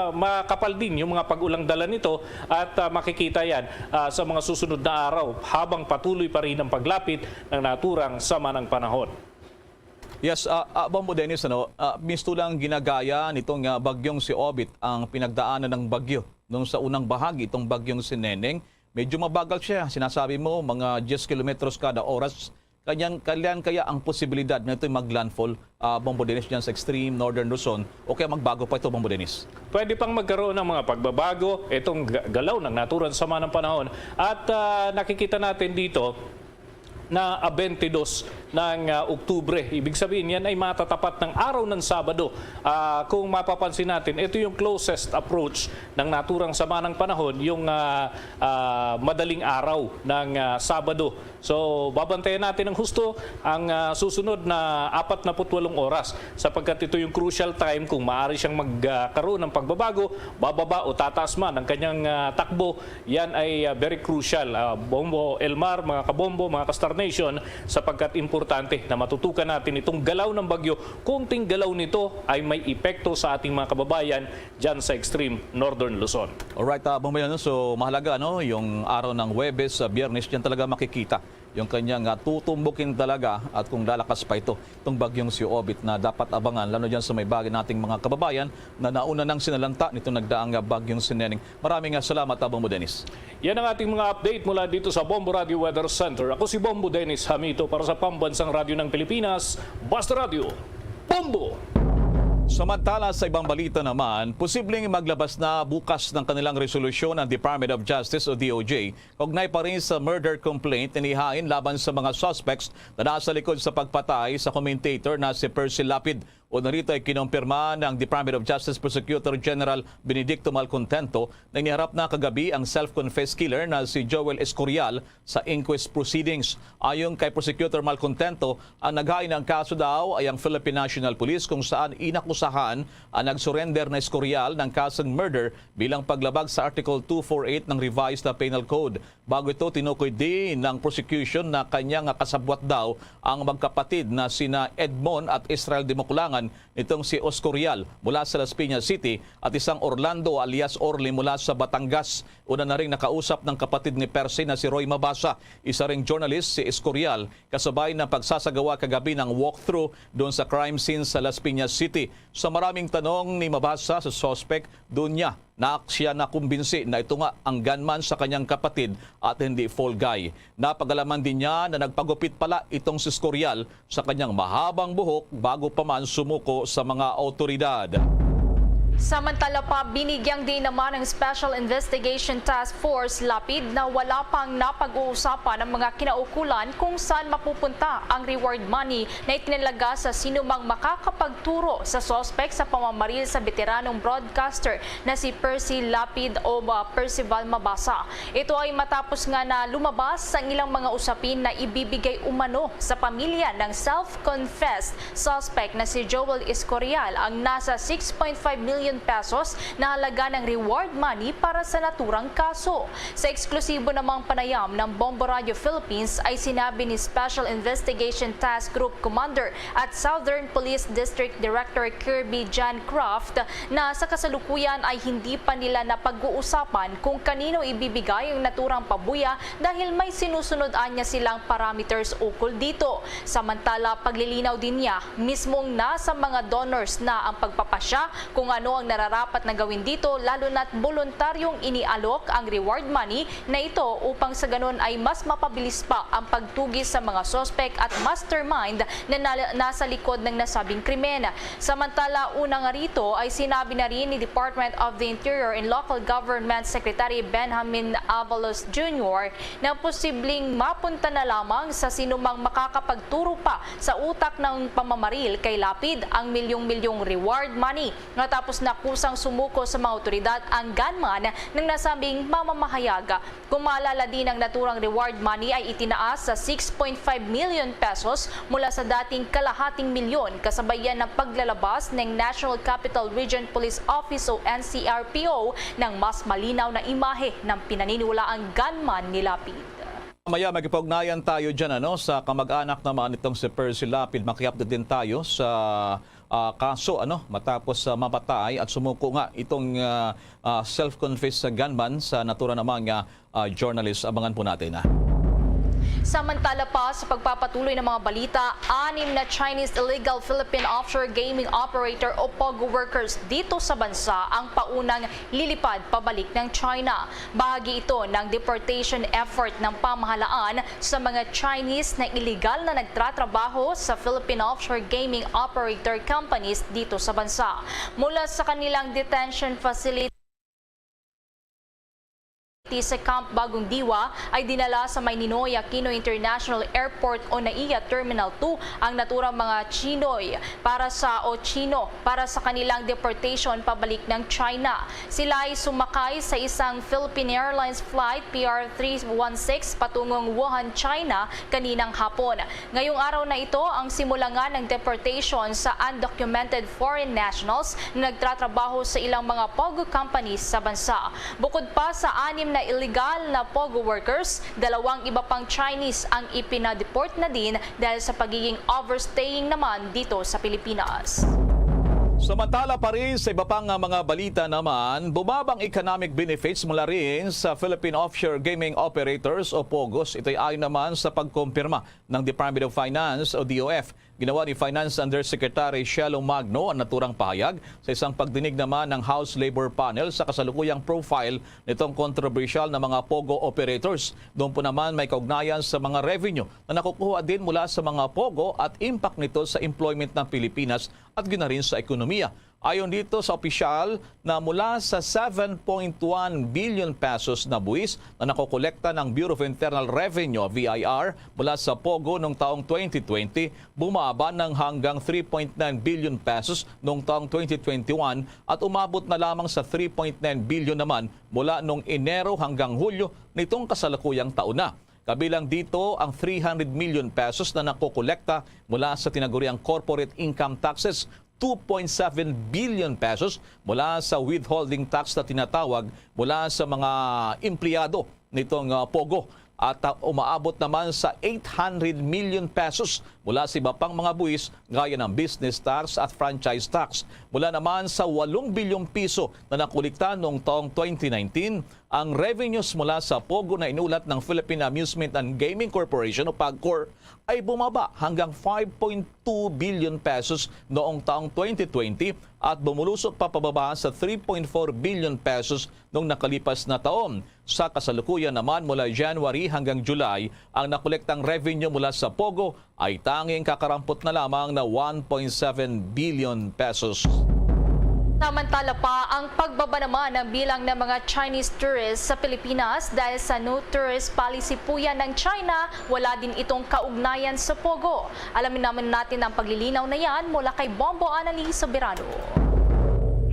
makapal din yung mga pag-ulang dala nito at makikita yan sa mga susunod na araw habang patuloy pa rin ang paglapit ng naturang sama ng panahon. Yes, Bombo Dennis, mistulang ginagaya nitong bagyong si Obit ang pinagdaanan ng bagyo. Nung sa unang bahagi, itong bagyong si Neneng, medyo mabagal siya. Sinasabi mo, mga 10 kilometros kada oras. Kailan kaya ang posibilidad na ito'y mag-landfall, Bombo Dennis, dyan sa extreme northern Luzon, o kaya magbago pa ito, Bombo Dennis? Pwede pang magkaroon ng mga pagbabago, itong galaw ng naturang sama ng panahon. At nakikita natin dito na 22 ng Oktubre. Ibig sabihin, yan ay matatapat ng araw ng Sabado. Kung mapapansin natin, ito yung closest approach ng naturang sama ng panahon, yung madaling araw ng Sabado. So, babantayan natin ng husto ang susunod na 48 oras sapagkat ito yung crucial time kung maaari siyang magkaroon ng pagbabago, bababa o tataas man ang kanyang takbo. Yan ay very crucial. Bombo Elmar, mga kabombo, mga Kastar Nation, sapagkat importante na matutukan natin itong galaw ng bagyo. Kunting galaw nito ay may epekto sa ating mga kababayan dyan sa extreme northern Luzon. Alright, Bombo, so mahalaga yung araw ng Huwebes, Biyernes, dyan talaga makikita yung kanyang tutumbukin talaga at kung lalakas pa itong bagyong si Obit na dapat abangan, lalo dyan sa may bagay nating mga kababayan na nauna nang sinalanta nitong nagdaang bagyong si Neneng. Maraming salamat, Bombo Dennis. Yan ang ating mga update mula dito sa Bombo Radio Weather Center. Ako si Bombo Dennis Hamito para sa Pambansang Radyo ng Pilipinas, Basta Radio, Bombo! Samantala sa ibang balita naman, posibleng maglabas na bukas ng kanilang resolusyon ang Department of Justice o DOJ kaugnay pa rin sa murder complaint inihain laban sa mga suspects na nasa likod sa pagpatay sa commentator na si Percy Lapid. O narito ay kinumpirma ng Department of Justice Prosecutor General Benedicto Malcontento na iniharap na kagabi ang self-confessed killer na si Joel Escorial sa inquest proceedings. Ayon kay Prosecutor Malcontento, ang naghain ng kaso daw ay ang Philippine National Police kung saan inakusahan ang nag-surrender na Escorial ng kasong murder bilang paglabag sa Article 248 ng Revised Penal Code. Bago ito, tinukoy din ng prosecution na kanyang kasabwat daw ang magkapatid na sina Edmond at Israel Dimukulangan nitong si Escorial mula sa Las Piñas City at isang Orlando alias Orly mula sa Batangas. Una na rin nakausap ng kapatid ni Percy na si Roy Mabasa, isa ring journalist si Escorial, kasabay ng pagsasagawa kagabi ng walkthrough doon sa crime scene sa Las Piñas City. Sa maraming tanong ni Mabasa sa suspect, doon niya siya nakumbinsi na ito nga ang gunman sa kanyang kapatid at hindi fall guy. Napagalaman din niya na nagpagupit pala itong si Escorial sa kanyang mahabang buhok bago pa man sumuko sa mga otoridad. Samantala pa, binigyang din naman ng Special Investigation Task Force Lapid na wala pang napag-uusapan ng mga kinaukulan kung saan mapupunta ang reward money na itinalaga sa sinumang makakapagturo sa suspect sa pamamaril sa veteranong broadcaster na si Percy Lapid o Percival Mabasa. Ito ay matapos nga na lumabas ang ilang mga usapin na ibibigay umano sa pamilya ng self-confessed suspect na si Joel Escorial ang nasa 6.5 million million pesos na halaga ng reward money para sa naturang kaso. Sa eksklusibo namang panayam ng Bombo Radio Philippines ay sinabi ni Special Investigation Task Group Commander at Southern Police District Director Kirby John Croft na sa kasalukuyan ay hindi pa nila napag-uusapan kung kanino ibibigay ang naturang pabuya dahil may sinusunod niya silang parameters ukol dito. Samantala, paglilinaw din niya, mismong nasa mga donors na ang pagpapasya kung ano ang nararapat na gawin dito, lalo na't voluntaryong inialok ang reward money na ito upang sa ganun ay mas mapabilis pa ang pagtugis sa mga suspect at mastermind na nasa likod ng nasabing krimen. Samantala, una nga rito ay sinabi na rin ni Department of the Interior and Local Government Secretary Benjamin Avalos Jr. na posibleng mapunta na lamang sa sinumang makakapagturo pa sa utak ng pamamaril kay Lapid ang milyong-milyong reward money. Natapos na kusang sumuko sa mga otoridad ang gunman ng nasabing mamamahayag. Kung maalala din ang naturang reward money ay itinaas sa 6.5 million pesos mula sa dating kalahating milyon kasabayan ng paglalabas ng National Capital Region Police Office o NCRPO ng mas malinaw na imahe ng pinaniniwalaang gunman ni Lapid. Maya magipugnayan tayo dyan sa kamag-anak naman itong si Percy Lapid. Makiupdate din tayo sa kaso matapos mapatay at sumuko nga itong self-confessed gunman sa natura namang journalist. Abangan po natin. Samantala pa sa pagpapatuloy ng mga balita, 6 na Chinese illegal Philippine offshore gaming operator o POGO workers dito sa bansa ang paunang lilipad pabalik ng China. Bahagi ito ng deportation effort ng pamahalaan sa mga Chinese na illegal na nagtratrabaho sa Philippine offshore gaming operator companies dito sa bansa. Mula sa kanilang detention facility sa Camp Bagong Diwa ay dinala sa Mayninoy Aquino International Airport o NAIA Terminal 2 ang naturang mga Chinoy para sa kanilang deportation pabalik ng China. Sila ay sumakay sa isang Philippine Airlines flight PR316 patungong Wuhan, China kaninang hapon. Ngayong araw na ito ang simula nga ng deportation sa undocumented foreign nationals na nagtratrabaho sa ilang mga POGO companies sa bansa. Bukod pa sa 6 na illegal na POGO workers, 2 iba pang Chinese ang ipinadeport na din dahil sa pagiging overstaying naman dito sa Pilipinas. Samantala pa rin sa iba pang mga balita naman, bumabang economic benefits mula rin sa Philippine Offshore Gaming Operators o POGOs. Ito ay ayon naman sa pagkumpirma ng Department of Finance o DOF. Ginawa ni Finance Undersecretary Shelo Magno ang naturang pahayag sa isang pagdinig naman ng House Labor Panel sa kasalukuyang profile nitong controversial na mga POGO operators. Doon po naman may kaugnayan sa mga revenue na nakukuha din mula sa mga POGO at impact nito sa employment ng Pilipinas at gina rin sa ekonomiya. Ayon dito sa opisyal na mula sa 7.1 billion pesos na buwis na nakokolekta ng Bureau of Internal Revenue BIR mula sa POGO noong taong 2020, bumaba ng hanggang 3.9 billion pesos noong taong 2021 at umabot na lamang sa 3.9 billion naman mula noong Enero hanggang Hulyo nitong kasalukuyang taon na. Kabilang dito ang 300 million pesos na nakokolekta mula sa tinaguriang corporate income taxes, 2.7 billion pesos mula sa withholding tax na tinatawag mula sa mga empleyado nitong POGO at umaabot naman sa 800 million pesos mula sa iba pang mga buwis gaya ng business tax at franchise tax. Mula naman sa 8 bilyong piso na nakulikta noong taong 2019, ang revenues mula sa POGO na inulat ng Philippine Amusement and Gaming Corporation o PAGCOR ay bumaba hanggang 5.2 billion pesos noong taong 2020 at bumulusok pa pababa sa 3.4 billion pesos noong nakalipas na taon. Sa kasalukuyan naman mula January hanggang July, ang nakolektang revenue mula sa POGO ay tanging kakarampot na lamang na 1.7 billion pesos. Samantala pa ang pagbaba naman ng bilang ng mga Chinese tourists sa Pilipinas dahil sa no tourist policy po yan ng China, wala din itong kaugnayan sa POGO. Alamin naman natin ang paglilinaw na yan mula kay Bombo Annalise Soberano.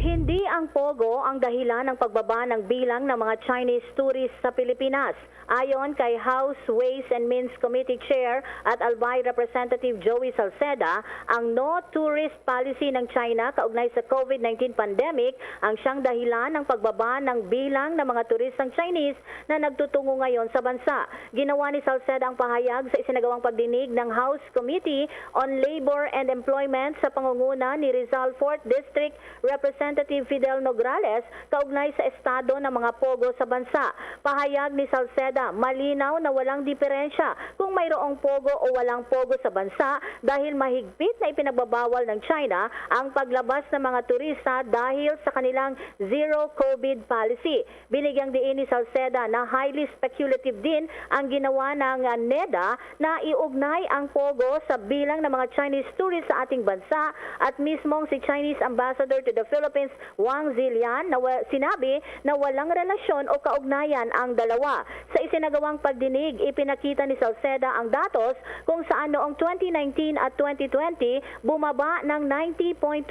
Hindi ang Pogo ang dahilan ng pagbaba ng bilang ng mga Chinese tourists sa Pilipinas. Ayon kay House Ways and Means Committee Chair at Albay Representative Joey Salceda, ang no tourist policy ng China kaugnay sa COVID-19 pandemic ang siyang dahilan ng pagbaba ng bilang ng mga turistang Chinese na nagtutungo ngayon sa bansa. Ginawa ni Salceda ang pahayag sa isinagawang pagdinig ng House Committee on Labor and Employment sa pangunguna ni Rizal 4th District Representative Fidel Nograles kaugnay sa estado ng mga Pogo sa bansa. Pahayag ni Salceda, malinaw na walang diferensya kung mayroong Pogo o walang Pogo sa bansa dahil mahigpit na ipinagbabawal ng China ang paglabas ng mga turista dahil sa kanilang zero COVID policy. Binigyang diin ni Salceda na highly speculative din ang ginawa ng NEDA na iugnay ang Pogo sa bilang ng mga Chinese tourists sa ating bansa at mismong si Chinese Ambassador to the Philippines Wang Zilian na sinabi na walang relasyon o kaugnayan ang dalawa. Sa isinagawang pagdinig, ipinakita ni Salceda ang datos kung saan noong 2019 at 2020 bumaba ng 90.2%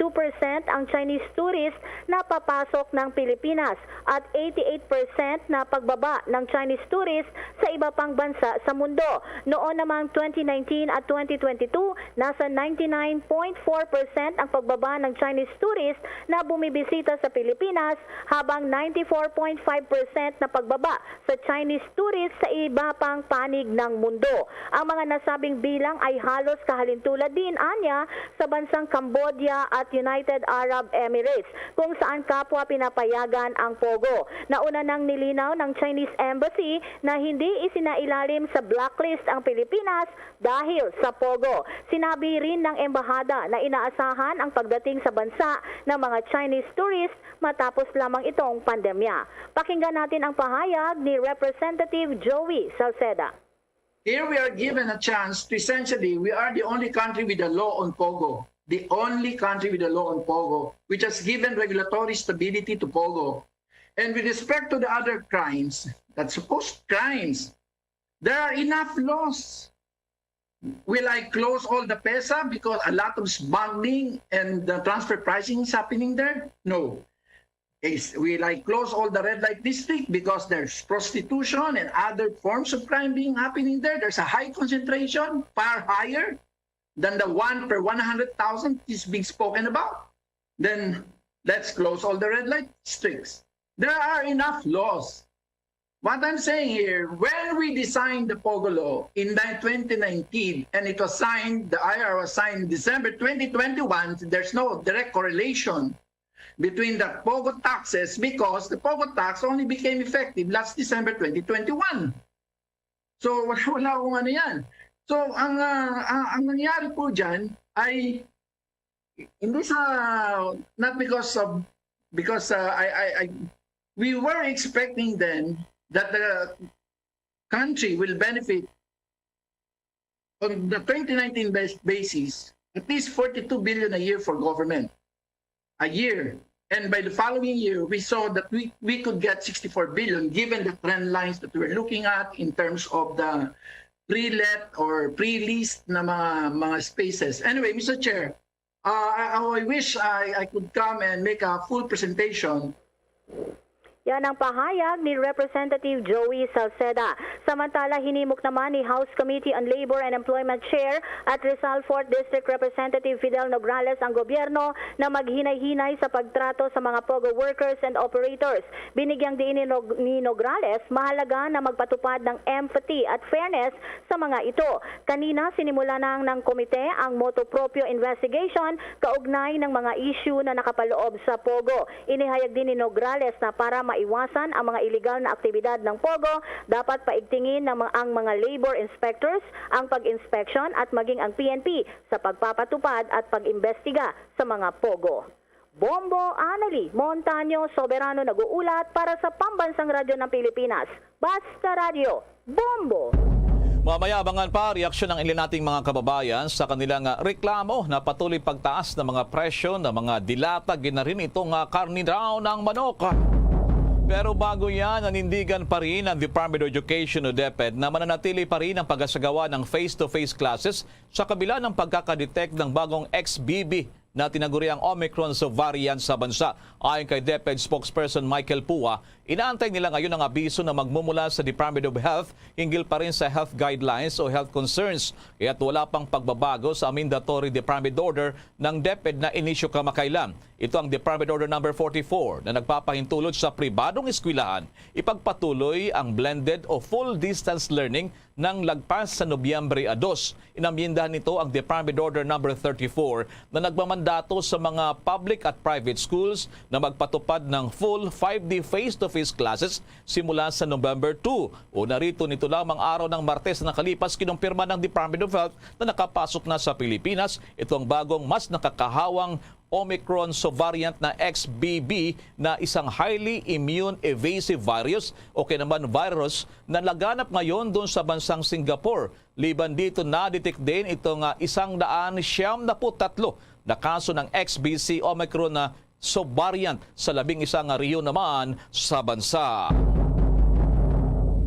ang Chinese tourists na papasok ng Pilipinas at 88% na pagbaba ng Chinese tourists sa iba pang bansa sa mundo. Noon namang 2019 at 2022, nasa 99.4% ang pagbaba ng Chinese tourists na bumibisita sa Pilipinas habang 94.5% na pagbaba sa Chinese tourists sa iba pang panig ng mundo. Ang mga nasabing bilang ay halos kahalintulad din anya sa bansang Cambodia at United Arab Emirates kung saan kapwa pinapayagan ang Pogo. Nauna nang nilinaw ng Chinese Embassy na hindi isinailalim sa blacklist ang Pilipinas dahil sa Pogo. Sinabi rin ng embahada na inaasahan ang pagdating sa bansa ng mga Chinese tourists matapos lamang itong pandemya. Pakinggan natin ang pahayag ni Representative Joey Salceda. Here we are given a chance to essentially, we are the only country with a law on Pogo. The only country with a law on Pogo, which has given regulatory stability to Pogo. And with respect to the other crimes, that supposed crimes, there are enough laws. Will I close all the PESA because a lot of smuggling and the transfer pricing is happening there? No. Will I close all the red light district because there's prostitution and other forms of crime being happening there? There's a high concentration, far higher than the 1 per 100,000 is being spoken about. Then let's close all the red light districts. There are enough laws. What I'm saying here, when we designed the Pogo law in 2019 and it was signed, the IR was signed in December 2021, there's no direct correlation between the Pogo taxes because the Pogo tax only became effective last December 2021. So wala akong ano yan. So ang nangyari po dyan ay hindi sa not because we were expecting then that the country will benefit on the 2019 basis at least 42 billion a year for government a year. And by the following year, we saw that we could get 64 billion given the trend lines that we're looking at in terms of the pre-let or pre-leased na mga spaces. Anyway, Mr. Chair, I wish I could come and make a full presentation. Yan ang pahayag ni Representative Joey Salceda. Samantala, hinimok naman ni House Committee on Labor and Employment Chair at Rizal 4th District Representative Fidel Nograles ang gobyerno na maghinay-hinay sa pagtrato sa mga Pogo workers and operators. Binigyang diin ni Nograles, mahalaga na magpatupad ng empathy at fairness sa mga ito. Kanina, sinimula na ng komite ang motu proprio investigation kaugnay ng mga issue na nakapaloob sa Pogo. Inihayag din ni Nograles na para maiwasan ang mga illegal na aktibidad ng Pogo, dapat paigtingin ang mga labor inspectors ang pag-inspection at maging ang PNP sa pagpapatupad at pag-imbestiga sa mga Pogo. Bombo Anali Montaño Soberano nag-uulat para sa Pambansang Radyo ng Pilipinas. Basta Radio, Bombo! Mamaya abangan pa reaksyon ng ilan nating mga kababayan sa kanilang reklamo na patuloy pagtaas ng mga presyo ng mga dilata, gina rin itong karni raw ng manok. Pero bago yan, nanindigan pa rin ang Department of Education o DepEd na mananatili pa rin ang pag-asagawa ng face-to-face classes sa kabila ng pagkakadetect ng bagong XBB na tinaguriang Omicron variant sa bansa. Ayon kay DepEd spokesperson Michael Pua, inaantay nila ngayon ang abiso na magmumula sa Department of Health hinggil pa rin sa health guidelines o health concerns. Kaya't wala pang pagbabago sa mandatory Department Order ng DepEd na inisyo kamakailan. Ito ang Department Order number 44 na nagpapahintulot sa pribadong eskwelahan ipagpatuloy ang blended o full distance learning ng lagpas sa Nobyembre 2. Inamyendahan nito ang Department Order number 34 na nagmamandato sa mga public at private schools na magpatupad ng full 5-day face-to-face classes simula sa November 2. O narito nito lamang araw ng Martes na nakalipas kinumpirma ng Department of Health na nakapasok na sa Pilipinas. Ito ang bagong mas nakakahawang Omicron variant na XBB na isang highly immune evasive virus o kaya naman virus na laganap ngayon doon sa bansang Singapore. Liban dito na-detect din itong 173 na kaso ng XBC Omicron na subvariant sa 11 rehiyon naman sa bansa.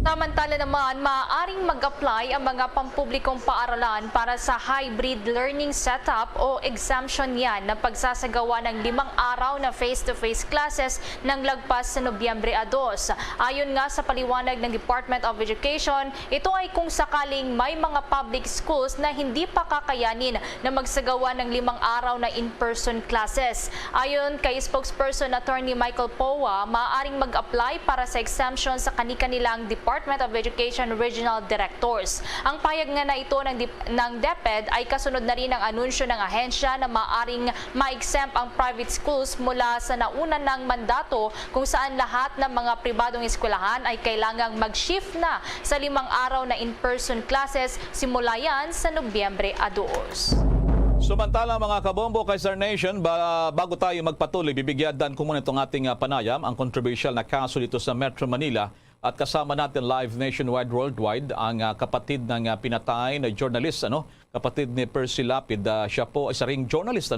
Samantala naman, maaaring mag-apply ang mga pampublikong paaralan para sa hybrid learning setup o exemption yan na pagsasagawa ng 5 araw na face-to-face classes ng lagpas sa Nobyembre 2. Ayon nga sa paliwanag ng Department of Education, ito ay kung sakaling may mga public schools na hindi pa kakayanin na magsagawa ng 5 araw na in-person classes. Ayon kay spokesperson Attorney Michael Powa, maaaring mag-apply para sa exemption sa kani-kanilang Department of Education Regional Directors. Ang payag nga na ito ng DepEd ay kasunod na rin ang anunsyo ng ahensya na maaring ma-exempt ang private schools mula sa nauna ng mandato kung saan lahat ng mga pribadong eskwelahan ay kailangang mag-shift na sa 5 araw na in-person classes simula yan sa Nobyembre 2. Samantala mga kabombo kay Star Nation, bago tayo magpatuloy, bibigyan ko muna itong ating panayam, ang controversial na kaso dito sa Metro Manila. At kasama natin live nationwide, worldwide, ang kapatid ng pinatay na journalist, kapatid ni Percy Lapid. Siya po ay isa ring journalist,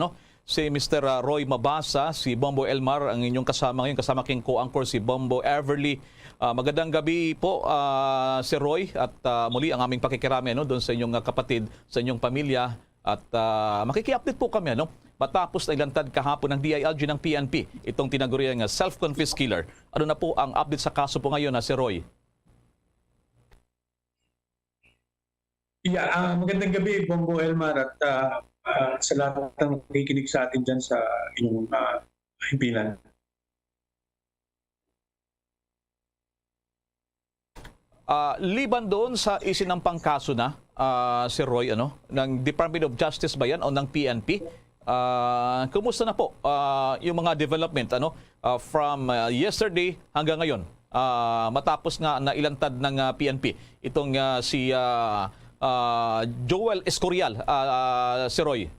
si Mr. Roy Mabasa, si Bombo Elmar, ang inyong kasama ngayon, kasama king co-anchor si Bombo Everly. Magandang gabi po, si Roy, at muli ang aming pakikirami doon sa inyong kapatid, sa inyong pamilya. At makiki-update po kami, matapos na ilantad kahapon ng DILG ng PNP, itong tinaguriang self-confessed killer. Ano na po ang update sa kaso po ngayon, si Roy? Magandang gabi, Bombo Elmar, at sa lahat ng nakikinig sa atin dyan sa inyong himpilan. Liban doon sa isinampang kaso na, si Roy, ng Department of Justice ba yan o ng PNP? Kumusta na po yung mga development from yesterday hanggang ngayon matapos nga na ilantad ng PNP itong si Joel Escorial, si Roy?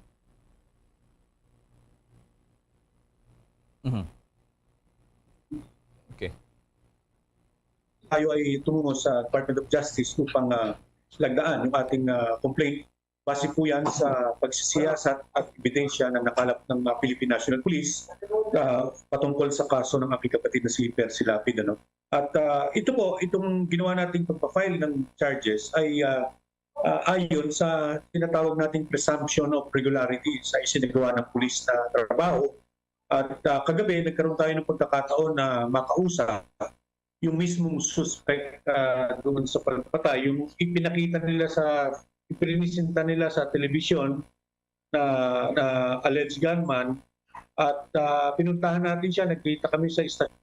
Okay. Tayo ay tumungo sa Department of Justice upang lagdaan yung ating complaint. Base po yan sa pagsisiyasat at ebidensya na nakalap ng Philippine National Police patungkol sa kaso ng aking kapatid na si Percy Lapid. At ito po, itong ginawa nating pagpa-file ng charges ay ayon sa tinatawag nating presumption of regularity sa isinagawa ng pulis na trabaho. At kagabi, nagkaroon tayo ng pagkakataon na makausap yung mismong suspect doon sa pagpatay, yung ipinakita nila ipinisinta nila sa telebisyon na alleged gunman, at pinuntahan natin siya, nagkita kami sa istasyon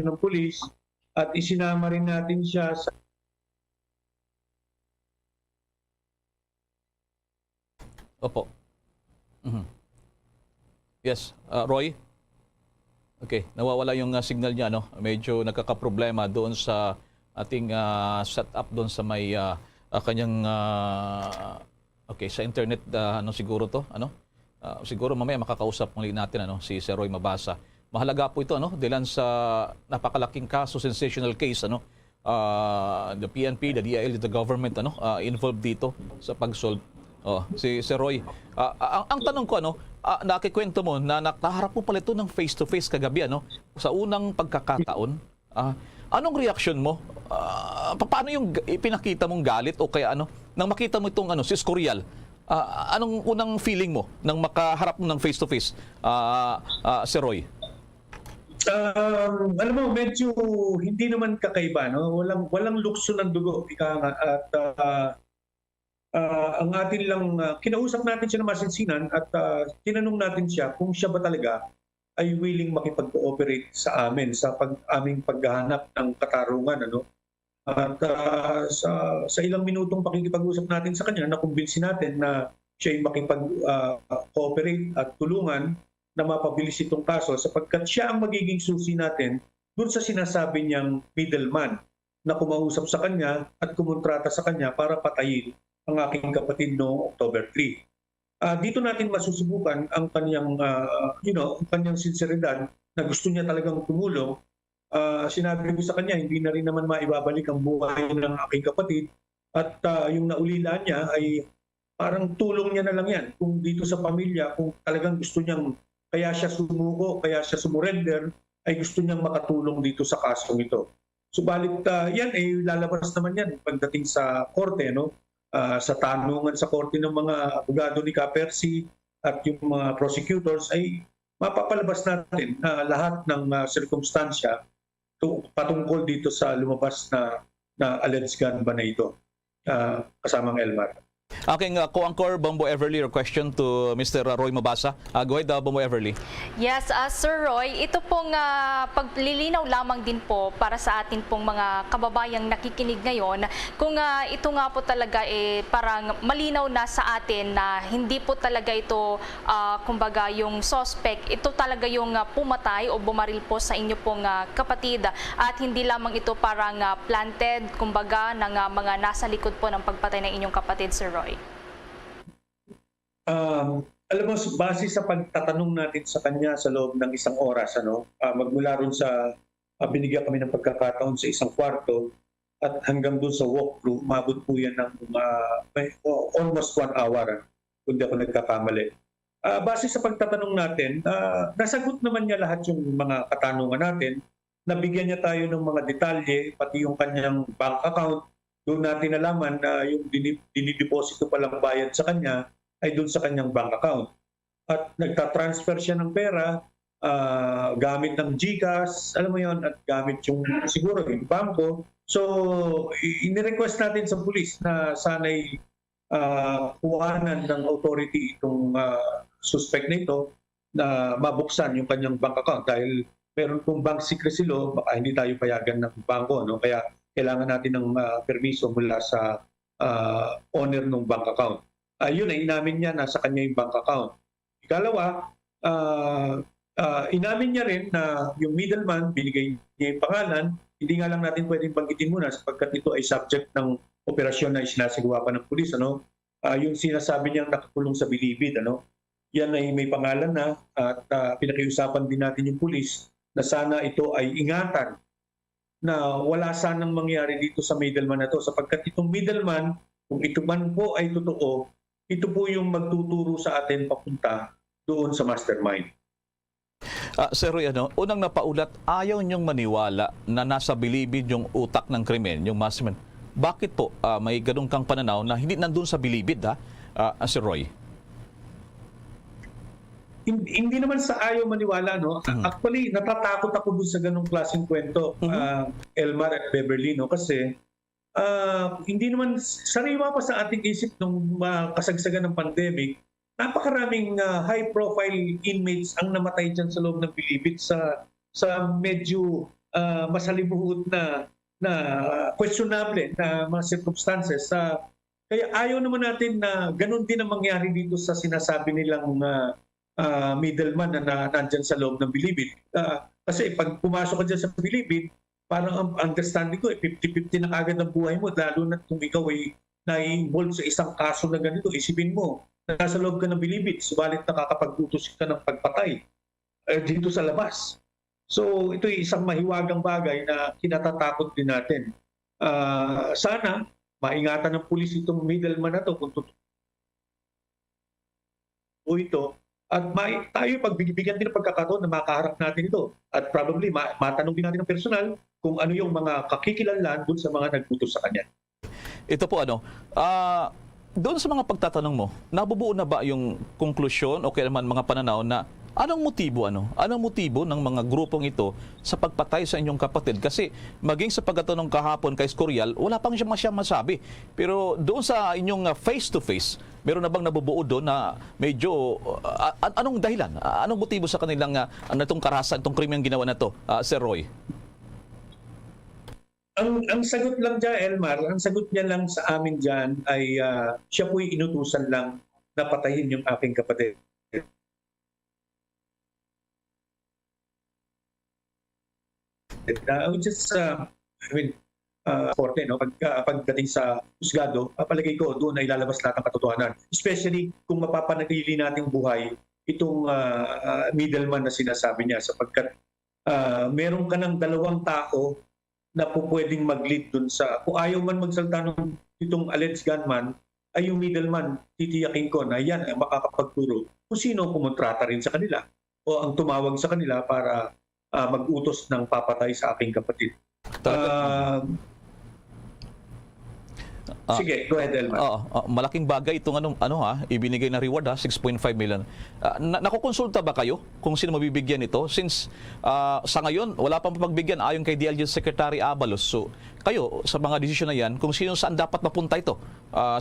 ng pulis at isinama rin natin siya sa Opo. Yes, Roy? Okay, nawawala yung signal niya, Medyo nagkakaproblema doon sa ating setup doon sa may kanyang okay, sa internet siguro to, siguro mamaya makakausap muli natin si Sir Roy Mabasa. Mahalaga po ito dahil sa napakalaking kaso, sensational case the PNP, the DIL, the government involved dito sa pag-solve. Si Sir Roy, ang tanong ko nakikwento mo na nakaharap mo pala ito ng face-to-face kagabi sa unang pagkakataon. Anong reaksyon mo? Paano yung ipinakita mong galit o kaya ano? Nang makita mo itong si Escorial, anong unang feeling mo nang makaharap mo ng face-to-face, si Roy? Alam mo, medyo hindi naman kakaiba, no? Walang lukso ng dugo, ika nga. At ang atin lang, kinausap natin siya ng masinsinan at tinanong natin siya kung siya ba talaga ay willing makipag-cooperate sa amin sa aming paghahanap ng katarungan, ano? At sa ilang minutong pakikipag-usap natin sa kanya, nakumbinsi natin na siya ay makipag-cooperate at tulungan na mapabilis itong kaso sapagkat siya ang magiging susi natin dun sa sinasabi niyang middleman na kumausap sa kanya at kumontrata sa kanya para patayin ang aking kapatid noong October 3. Dito natin masusubukan ang kanyang, ang kanyang sinseridad na gusto niya talagang tumulong. Sinabi ko sa kanya, hindi na rin naman maibabalik ang buhay ng aking kapatid at yung naulila niya ay parang tulong niya na lang yan. Kung dito sa pamilya, kung talagang gusto niyang, kaya siya sumuko, kaya siya sumurrender, ay gusto niyang makatulong dito sa kasong ito. Subalit yan ay lalabas naman yan pagdating sa korte, no? Sa tanungan sa korte ng mga abogado ni Kapersi at yung mga prosecutors ay mapapalabas natin lahat ng sirkumstansya patungkol dito sa lumabas na alleged gun ba na ito kasamang Elmar. Aking co-anchor Bombo Everly, your question to Mr. Roy Mabasa. Go ahead, Bombo Everly. Yes, Sir Roy, ito pong paglilinaw lamang din po para sa atin pong mga kababayang nakikinig ngayon kung ito nga po talaga parang malinaw na sa atin na hindi po talaga ito kumbaga yung suspect, ito talaga yung pumatay o bumaril po sa inyo pong kapatid at hindi lamang ito parang planted kumbaga ng mga nasa likod po ng pagpatay ng inyong kapatid, Sir Roy. Alam mo, base sa pagtatanong natin sa kanya sa loob ng isang oras, magmula ron sa binigyan kami ng pagkakataon sa isang kwarto at hanggang doon sa walkthrough, umabot po yan ng almost 1 hour, kung di ako nagkakamali. Base sa pagtatanong natin, nasagot naman niya lahat yung mga katanungan natin, nabigyan niya tayo ng mga detalye, pati yung kanyang bank account. Doon natin nalaman na yung dinideposito palang bayad sa kanya ay doon sa kanyang bank account. At nagtatransfer siya ng pera gamit ng GCash, alam mo yon, at gamit yung siguro yung bangko. So, inirequest natin sa pulis na sana'y kuhanan ng authority itong suspect na ito na mabuksan yung kanyang bank account dahil meron pong bank secrecy law, baka hindi tayo payagan ng bangko, no? Kaya kailangan natin ng permiso mula sa owner ng bank account. Yun ay inamin niya na sa kanya yung bank account. Ikalawa, inamin niya rin na yung middleman, binigay niya yung pangalan, hindi nga lang natin pwedeng banggitin muna sapagkat ito ay subject ng operasyon na isinasagawa pa ng pulis. Yung sinasabi niyang nakakulong sa bilibid, yan ay may pangalan na at pinakiusapan din natin yung pulis na sana ito ay ingatan na wala sanang mangyari dito sa middleman na to sapagkat itong middleman, kung ito man po ay totoo, ito po yung magtuturo sa atin papunta doon sa mastermind. Sir Roy, unang napaulat, ayaw niyong maniwala na nasa bilibid yung utak ng krimen, yung mastermind. Bakit po may ganun kang pananaw na hindi nandun sa bilibid, Sir Roy? Hindi naman sa ayaw maniwala, no? Actually, natatakot ako dun sa ganung klaseng kwento, Elmar at Beverly, no? Kasi hindi naman sariwa pa sa ating isip nung kasagsagan ng pandemic, napakaraming high-profile inmates ang namatay dyan sa loob ng bilibid sa medyo masalimuot na questionable na mga circumstances. Kaya ayaw naman natin na ganun din ang mangyari dito sa sinasabi nilang middleman na nandyan sa loob ng bilibid. Kasi pag pumasok ka dyan sa bilibid, parang ang understanding ko, 50-50 na agad ang buhay mo, lalo na kung ikaw ay na-involved sa isang kaso na ganito, isipin mo, nasa loob ka ng bilibid, subalit nakakapag-utos ka ng pagpatay dito sa labas. So ito ay isang mahiwagang bagay na kinatatakot din natin. Sana maingatan ng pulis itong middleman na to kung totoo ito. At tayo pagbibigyan din ng pagkakataon na makaharap natin ito. At probably matanong din natin ng personal kung ano yung mga kakikilanlan dun sa mga nagputos sa kanya. Ito po doon sa mga pagtatanong mo, nabubuo na ba yung konklusyon o kaya naman mga pananaw na anong motibo ng mga grupong ito sa pagpatay sa inyong kapatid? Kasi maging sa pagtatanong kahapon kay Scorial, wala pang siya masabi. Pero doon sa inyong face-to-face, meron na bang nabubuo doon na medyo anong dahilan? Anong motibo sa kanilang itong karahasan, itong krimeng ginawa na to, Sir Roy? Ang sagot lang dyan, Elmar, ang sagot niya lang sa amin dyan ay siya po'y inutusan lang na patayin yung aking kapatid. Which is, korte, no? Pagdating sa husgado, palagay ko doon ay lalabas lahat ng katotohanan. Especially kung mapapanatili nating buhay itong middleman na sinasabi niya sapagkat meron ka ng dalawang tao na po pwedeng mag-lead dun sa, kung ayaw man magsalta ng itong alleged gunman, ay yung middleman, titiyakin ko na yan ang makakapagturo kung sino kumontrata rin sa kanila o ang tumawag sa kanila para mag-utos ng papatay sa aking kapatid. Sige, go ahead, Elmar. Malaking bagay itong ibinigay na reward 6.5 million. Nakukonsulta ba kayo kung sino mabibigyan ito? Since sa ngayon, wala pang pagbigyan ayon kay DLG Secretary Abalos. So, kayo, sa mga desisyon na yan, kung saan dapat mapunta ito,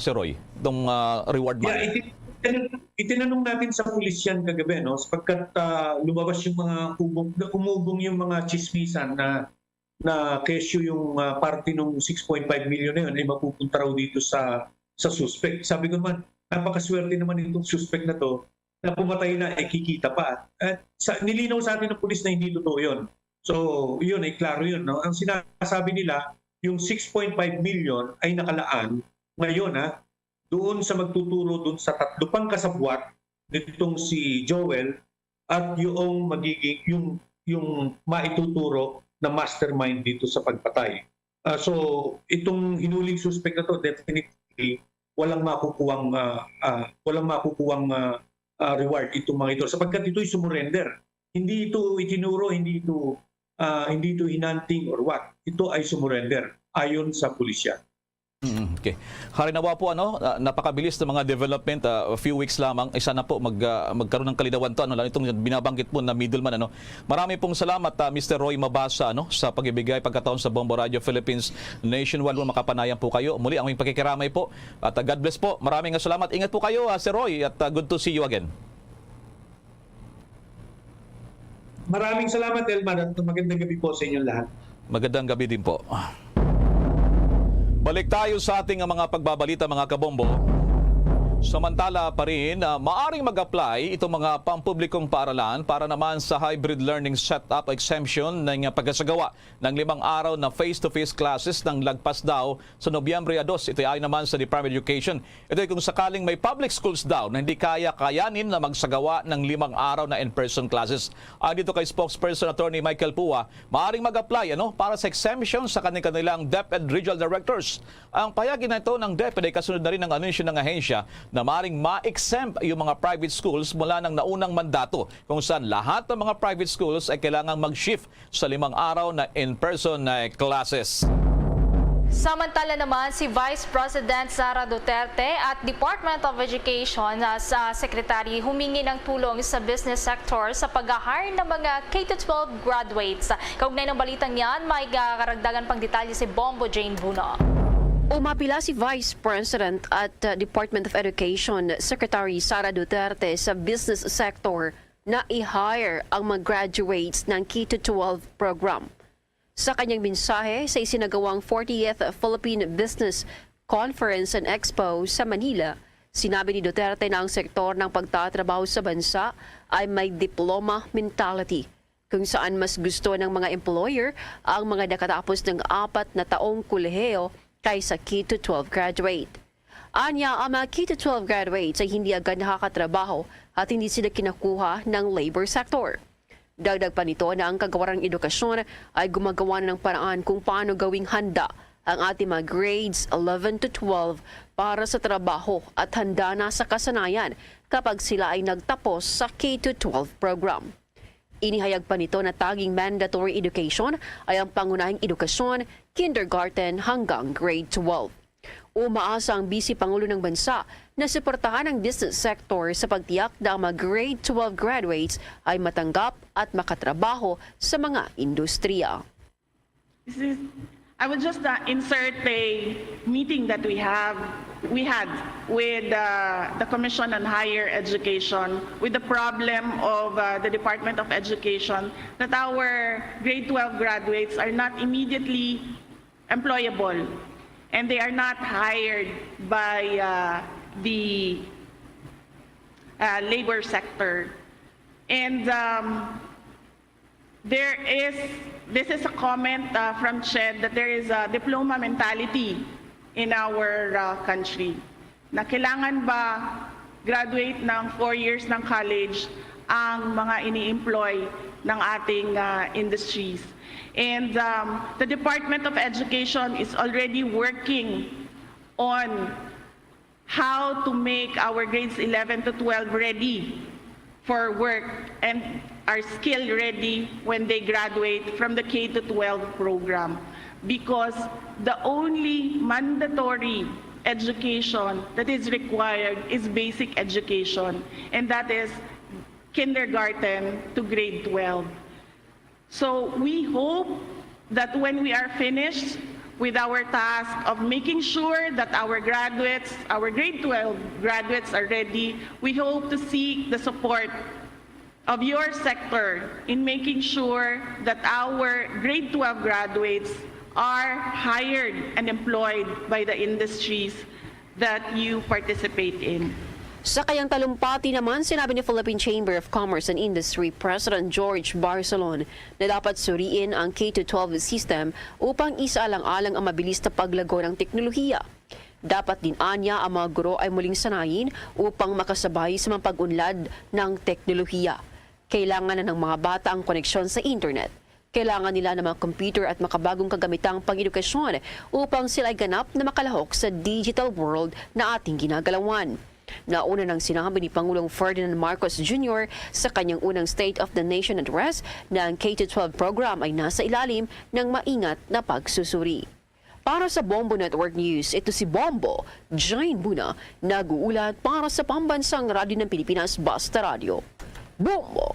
Sir Roy, itong reward money? Itinanong natin sa pulis yan kagabi, no? Sapagkat lumabas yung mga umugong yung mga chismisan na kesyo yung parte ng 6.5 million na yun ay mapupunta raw dito sa suspect. Sabi ko naman, napakaswerte naman itong suspect na to na pumatay na, kikita pa. Nilinaw sa atin ng pulis na hindi totoo yun. So, yun ay klaro yun. No? Ang sinasabi nila, yung 6.5 million ay nakalaan ngayon doon sa magtuturo doon sa tatlo pang kasabwat nitong si Joel at yung magiging yung maituturo na mastermind dito sa pagpatay. So itong hinuling suspect na to definitely walang makukuwang reward itong mga ito sapagkat ito'y sumurrender. Hindi ito itinuro, hindi ito hinanting or what. Ito ay sumurrender ayon sa pulisya. Okay. Harinawa po napakabilis ng mga development, a few weeks lamang, sana po magkaroon ng kalinawan to, lalo itong binabanggit po na middleman. Marami pong salamat Mr. Roy Mabasa sa pagbibigay pagkataon sa Bombo Radio Philippines Nationwide. Makapanayan po kayo. Muli ang aming pakikiramay po at God bless po. Maraming salamat. Ingat po kayo Sir Roy at good to see you again. Maraming salamat Elmar at magandang gabi po sa inyong lahat. Magandang gabi din po. Balik tayo sa ating mga pagbabalita mga kabombo. Samantala pa rin, maaring mag-apply itong mga pampublikong paaralan para naman sa hybrid learning setup exemption ng pagkasagawa ng 5 araw na face-to-face classes ng lagpas daw sa Nobyembre 2. Ito ay naman sa Department of Education. Ito ay kung sakaling may public schools daw na hindi kayanin na magsagawa ng 5 araw na in-person classes. Dito kay spokesperson Attorney Michael Pua, maaring mag-apply para sa exemption sa kanilang DepEd Regional Directors. Ang payagin na ito ng DepEd ay kasunod na rin ng anunsyo ng ahensya na maaaring ma-exempt yung mga private schools mula ng naunang mandato kung saan lahat ng mga private schools ay kailangang mag-shift sa 5 araw na in-person na classes. Samantala naman, si Vice President Sara Duterte at Department of Education sa Secretary humingi ng tulong sa business sector sa pag-hire ng mga K-12 graduates. Kaugnay ng balitang yan, may karagdagan pang detalye si Bombo Jane Buno. Umapila si Vice President at Department of Education Secretary Sara Duterte sa business sector na i-hire ang mga graduates ng K-12 program. Sa kanyang mensahe sa isinagawang 40th Philippine Business Conference and Expo sa Manila, sinabi ni Duterte na ang sektor ng pagtatrabaho sa bansa ay may diploma mentality, kung saan mas gusto ng mga employer ang mga nakatapos ng 4 na taong kolehiyo kaysa K-12 graduate. Anya, ang mga K-12 graduates ay hindi agad nakakatrabaho at hindi sila kinakuha ng labor sector. Dagdag pa nito na ang kagawarang edukasyon ay gumagawa ng paraan kung paano gawing handa ang ating mga grades 11 to 12 para sa trabaho at handa na sa kasanayan kapag sila ay nagtapos sa K-12 program. Inihayag pa nito na taging mandatory education ay ang pangunahing edukasyon, kindergarten hanggang grade 12. Umaasa ang Vice Pangulo ng Bansa na suportahan ang business sector sa pagtiyak na ang mga grade 12 graduates ay matanggap at makatrabaho sa mga industriya. I would just insert a meeting that we had with the Commission on Higher Education with the problem of the Department of Education that our grade 12 graduates are not immediately employable and they are not hired by the labor sector. And this is a comment from CHED that there is a diploma mentality in our country. Na kailangan ba graduate ng 4 years ng college ang mga ini-employ ng ating industries. And the Department of Education is already working on how to make our grades 11 to 12 ready for work and are skill ready when they graduate from the K-12 program, because the only mandatory education that is required is basic education, and that is kindergarten to grade 12. So we hope that when we are finished with our task of making sure that our graduates, our grade 12 graduates are ready, we hope to seek the support of your sector in making sure that our grade 12 graduates are hired and employed by the industries that you participate in. Sa kayang talumpati naman, sinabi ni Philippine Chamber of Commerce and Industry President George Barcelon na dapat suriin ang K-12 system upang isaalang-alang ang mabilis na paglago ng teknolohiya. Dapat din anya ang mga guro ay muling sanayin upang makasabay sa mga pag-unlad ng teknolohiya. Kailangan na ng mga bata ang koneksyon sa internet. Kailangan nila ng mga computer at makabagong kagamitang pang-edukasyon upang sila ay ganap na makalahok sa digital world na ating ginagalawan. Nauna nang sinabi ni Pangulong Ferdinand Marcos Jr. sa kanyang unang State of the Nation address na ang K-12 program ay nasa ilalim ng maingat na pagsusuri. Para sa Bombo Network News, ito si Bombo, Jane Buna, nag-uulat para sa Pambansang Radyo ng Pilipinas, Basta Radio. Bombo!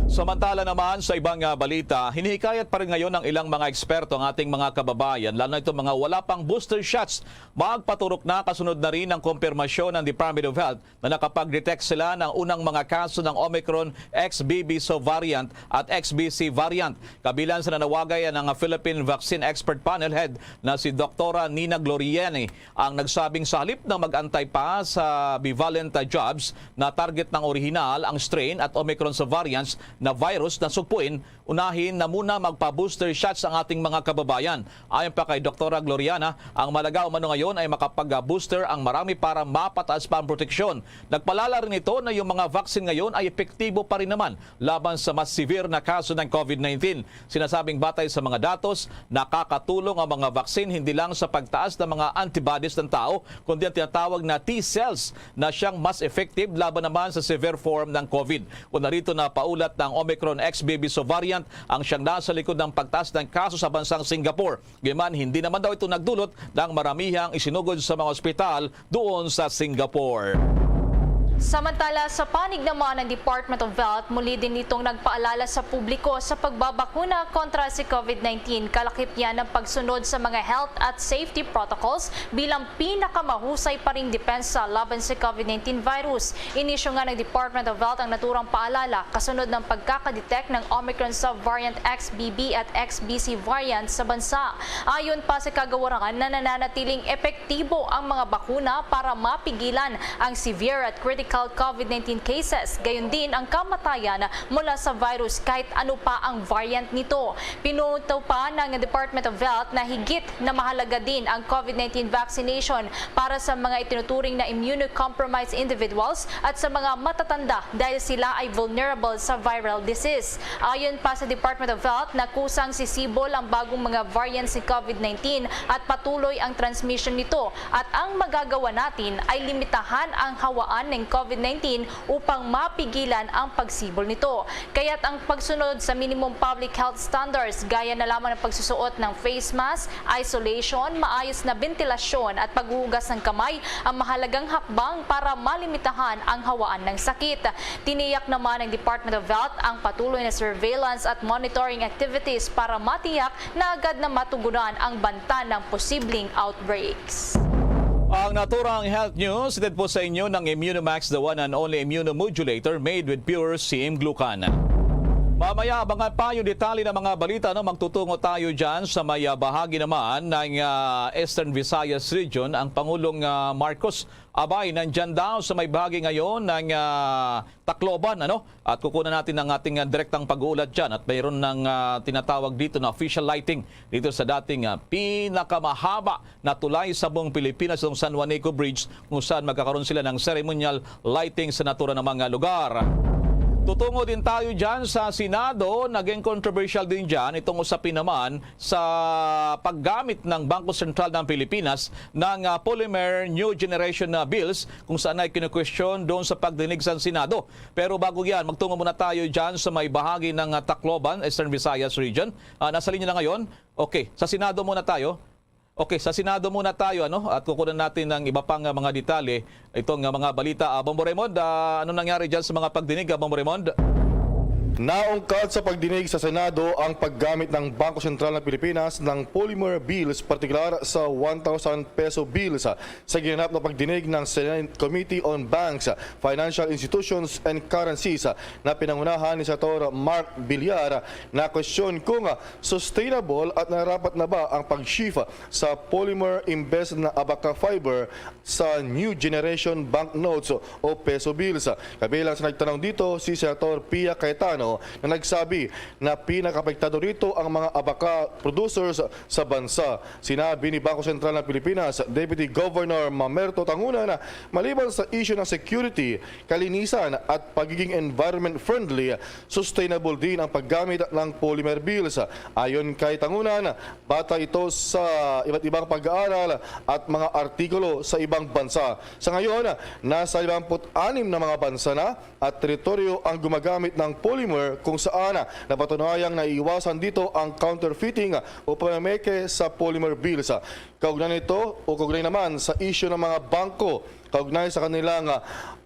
Samantala naman sa ibang balita, hinihikayat pa rin ngayon ng ilang mga eksperto ang ating mga kababayan, lalo na itong mga wala pang booster shots, magpaturok na kasunod na rin ang kumpirmasyon ng Department of Health na nakapag-detect sila ng unang mga kaso ng Omicron XBB variant at XBC variant. Kabilang sa nanawagay ng Philippine Vaccine Expert Panel Head na si Dr. Nina Gloriani ang nagsabing sa halip na mag-antay pa sa bivalent jobs na target ng orihinal ang strain at Omicron variants na virus na sugpuin, unahin na muna magpa-booster shots ang ating mga kababayan. Ayon pa kay Dr. Gloriana, ang malaga umano ngayon ay makapag-booster ang marami para mapataas pa ang proteksyon. Nagpalala rin ito na yung mga vaccine ngayon ay epektibo pa rin naman laban sa mas severe na kaso ng COVID-19. Sinasabing batay sa mga datos, nakakatulong ang mga vaccine hindi lang sa pagtaas ng mga antibodies ng tao, kundi ang tinatawag na T-cells na siyang mas effective laban naman sa severe form ng COVID. Kung narito na paulat ng Omicron XBB variant ang siyang nasa likod ng pagtaas ng kaso sa bansang Singapore. Gayman, hindi naman daw ito nagdulot ng maramihang isinugod sa mga ospital doon sa Singapore. Samantala, sa panig naman ng Department of Health, muli din itong nagpaalala sa publiko sa pagbabakuna kontra si COVID-19. Kalakip yan ng pagsunod sa mga health at safety protocols bilang pinakamahusay pa ring depensa laban sa COVID-19 virus. Inisyo nga ng Department of Health ang naturang paalala kasunod ng pagkakadetect ng Omicron subvariant XBB at XBC variant sa bansa. Ayon pa sa kagawarangan na nananatiling epektibo ang mga bakuna para mapigilan ang severe at critical COVID-19 cases, gayon din ang kamatayan mula sa virus kahit ano pa ang variant nito. Pinuto pa ng Department of Health na higit na mahalaga din ang COVID-19 vaccination para sa mga itinuturing na immunocompromised individuals at sa mga matatanda dahil sila ay vulnerable sa viral disease. Ayon pa sa Department of Health na kusang sisibol ang bagong mga variants ng COVID-19 at patuloy ang transmission nito at ang magagawa natin ay limitahan ang hawaan ng COVID-19 upang mapigilan ang pagsibol nito. Kaya't ang pagsunod sa minimum public health standards gaya na lamang ng pagsusuot ng face mask, isolation, maayos na ventilasyon at paghuhugas ng kamay ang mahalagang hakbang para malimitahan ang hawaan ng sakit. Tiniyak naman ng Department of Health ang patuloy na surveillance at monitoring activities para matiyak na agad na matugunan ang banta ng posibleng outbreaks. Ang naturang health news, din po sa inyo ng Immunomax, the one and only immunomodulator made with pure CM glucan. Mamaya, abangan pa yung detalye ng mga balita. Magtutungo tayo dyan sa may bahagi naman ng Eastern Visayas Region. Ang Pangulong Marcos abay nandyan daw sa may bahagi ngayon ng Tacloban. At kukunan natin ang ating direktang pag-uulat dyan. At mayroon ng tinatawag dito na official lighting dito sa dating pinakamahaba na tulay sa buong Pilipinas, yung San Juanico Bridge, kung saan magkakaroon sila ng ceremonial lighting sa natura ng mga lugar. Tutungo din tayo dyan sa Senado. Naging controversial din dyan itong usapin naman sa paggamit ng Bangko Sentral ng Pilipinas ng polymer new generation na bills, kung saan ay kinu-question doon sa pagdinig sa Senado. Pero bago yan, magtungo muna tayo dyan sa may bahagi ng Tacloban, Eastern Visayas Region. Nasa linya na ngayon. Okay, sa Senado muna tayo. Okay, sa Senado muna tayo at kukunan natin ng iba pang mga detalye itong mga balita. Bombo Raymond, ano nangyari dyan sa mga pagdinig, Bombo Raymond? Naungkad sa pagdinig sa Senado ang paggamit ng Bangko Sentral ng Pilipinas ng polymer bills, partikular sa 1,000 peso bills sa ginanap na pagdinig ng Senate Committee on Banks, Financial Institutions and Currencies na pinangunahan ni Senator Mark Villar na question kung sustainable at narapat na ba ang pag-shift sa polymer imbes na abaca fiber sa new generation banknotes o peso bills. Kabilang sa nagtanong dito si Senator Pia Cayetano na nagsabi na pinakapektado rito ang mga abaca producers sa bansa. Sinabi ni Bangko Sentral ng Pilipinas, Deputy Governor Mamerto Tanguna, na maliban sa issue ng security, kalinisan at pagiging environment friendly, sustainable din ang paggamit ng polymer bills. Ayon kay Tanguna, bata ito sa iba't ibang pag-aaral at mga artikulo sa ibang bansa. Sa ngayon, nasa 56 na mga bansa na at teritoryo ang gumagamit ng polymer, kung saan napatunayang naiiwasan dito ang counterfeiting o pamameke sa polymer bills. Kaugnay nito o kaugnay naman sa issue ng mga bangko, kaugnay sa kanilang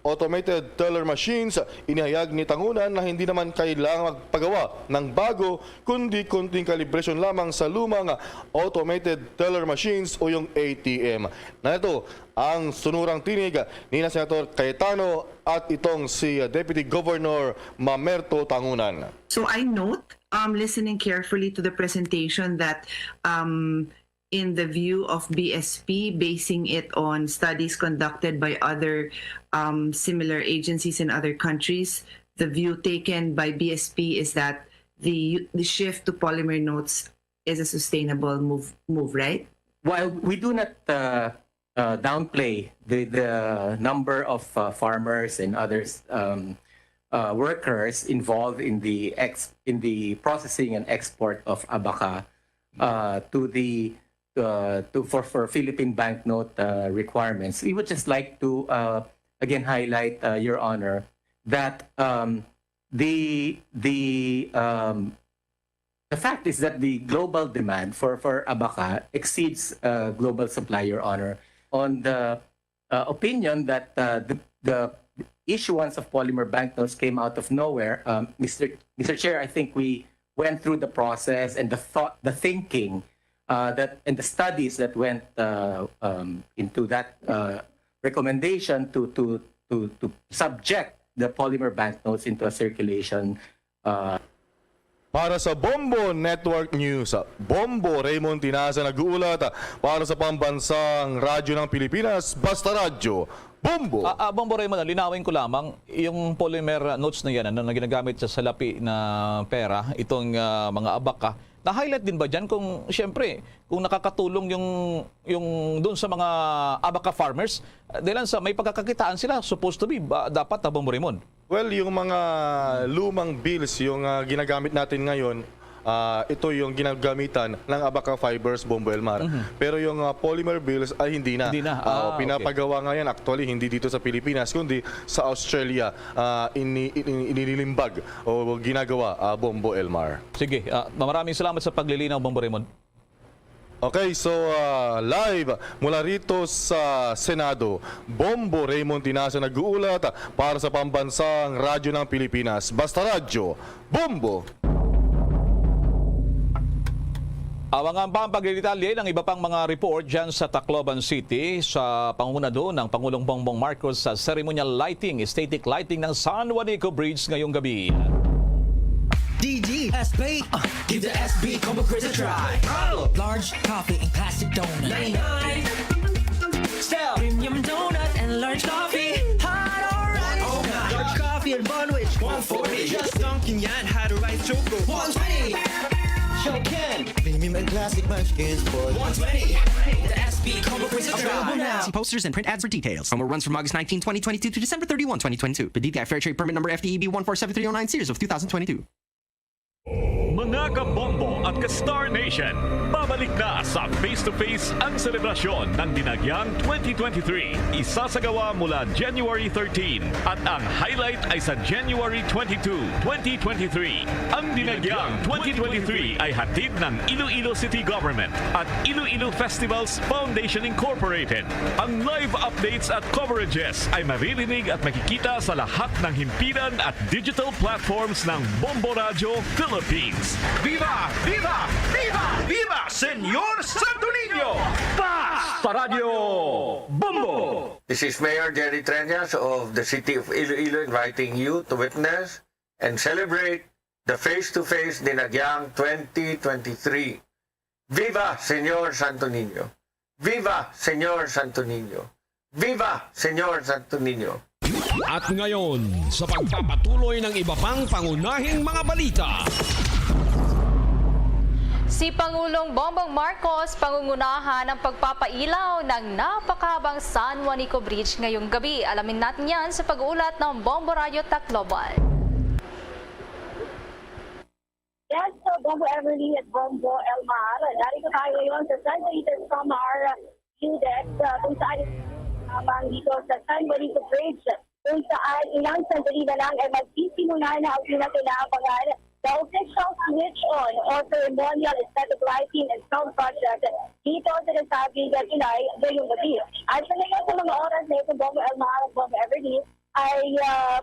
automated teller machines, inihayag ni Tangunan na hindi naman kailangang magpagawa ng bago, kundi kunting calibration lamang sa lumang automated teller machines o yung ATM. Na ito ang sunurang tinig ni Senator Cayetano at itong si Deputy Governor Mamerto Tangunan. So I note, listening carefully to the presentation, that in the view of BSP, basing it on studies conducted by other similar agencies in other countries, the view taken by BSP is that the shift to polymer notes is a sustainable move, right? While we do not downplay the number of farmers and others workers involved in the processing and export of abaca for Philippine banknote requirements, we would just like to again highlight, Your Honor, that the fact is that the global demand for abaca exceeds global supply, Your Honor, on the opinion that the issuance of polymer banknotes came out of nowhere. Mr. Chair, I think we went through the process and the thinking and the studies that went into that recommendation to subject the polymer banknotes into a circulation. Para sa Bombo Network News, Bombo Raymond Tinasa nag-uulat para sa pambansang radyo ng Pilipinas, Basta Radyo. Bombo! Bombo Raymond, linawin ko lamang, yung polymer notes na yan na ginagamit sa salapi na pera, itong mga abaca, na-highlight din ba dyan kung, siyempre, kung nakakatulong yung doon sa mga abaca farmers, dahil sa may pagkakakitaan sila, supposed to be, dapat, Bombo Raymond? Well, yung mga lumang bills, yung ginagamit natin ngayon, ito yung ginagamitan ng Abaca Fibers, Bombo Elmar. Pero yung polymer bills ay hindi na. Hindi na. Pinapagawa nga yan actually hindi dito sa Pilipinas kundi sa Australia inilimbag o ginagawa, Bombo Elmar. Sige, maraming salamat sa paglilinaw, Bombo Raymond. Okay, so live mula rito sa Senado, Bombo Raymond Tinasa nag-uulat para sa Pambansang Radyo ng Pilipinas. Basta Radyo, Bombo! Awangan pa ang pagdetalye ng iba pang mga report dyan sa Tacloban City sa pangunguna doon ng Pangulong Bongbong Marcos sa ceremonial lighting, static lighting ng San Juanico Bridge ngayong gabi. DG SB, give the SB combo quiz a try. Large coffee and classic donut. 99. Still premium donut and large coffee. Hot or right? Large coffee and bunwich. 140. Just dunking yan. Had a rice choco. 120. Shokin. Premium and classic munchkins for 120. The SB combo quiz a try. See posters and print ads for details. Promo runs from August 19, 2022 to December 31, 2022. The DTI Fair Trade Permit number FTEB 147309 series of 2022. Mga kabombo at ka-Star Nation, babalik na sa face-to-face ang selebrasyon ng Dinagyang 2023. Isasagawa mula January 13 at ang highlight ay sa January 22, 2023. Ang Dinagyang 2023 ay hatid ng Iloilo City Government at Iloilo Festivals Foundation Incorporated. Ang live updates at coverages ay maririnig at makikita sa lahat ng himpilan at digital platforms ng Bombo Radio Philippines. Viva! Viva! Viva! Viva! Senyor Santo Niño! Basta Radio Bombo! This is Mayor Jerry Treñas of the City of Iloilo inviting you to witness and celebrate the face-to-face Dinagyang 2023. Viva Senyor Santo Niño! Viva Senyor Santo Niño! Viva Senyor Santo Niño! At ngayon, sa pagpapatuloy ng iba pang pangunahing mga balita. Si Pangulong Bongbong Marcos pangungunahan ang pagpapailaw ng napakahabang San Juanico Bridge ngayong gabi. Alamin natin yan sa pag-uulat ng Bombo Radio Tacloban. Yes, so Bombo Everly at Bombo Elmar. Narito tayo ngayon sa San Juanico Samar UDEX kung saan dito sa San Juanico Bridge kung saan ilang sandali na lang ay magsisimula na ang pinakailangan the official switch-on or ceremonial aesthetic lighting and sound project dito sa nasabi ng Inay ngayong gabi. At sa ngayon sa mga oras na ito, Bombo Elmar at Bombo Everly, ay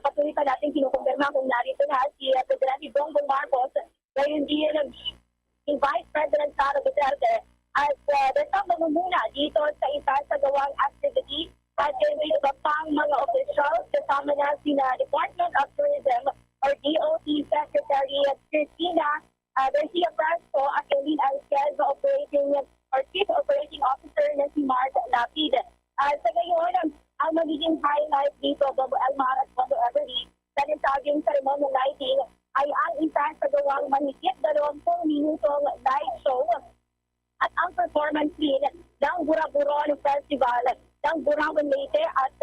patuloy pa natin kinukumpirma kung narito na si Presidente Bongbong Marcos ngayon din ng Vice President Sara Duterte at dasang mamumuna dito sa isa sa gawang activity at iba pang mga officials kasama na sina Department of Tourism or DOT Secretary Cristina Garcia Fresco at yung Alcalde Chief Operating Officer na si Mark Lapid. Sa ngayon, ang magiging highlight dito, Bombo Elmar at Bombo Everly, sa nasabing ceremonial lighting ay ang isa sa gawang mahigit 20 minutong light show at ang performance din ng Buraburon Festival ng Burawan Leyte at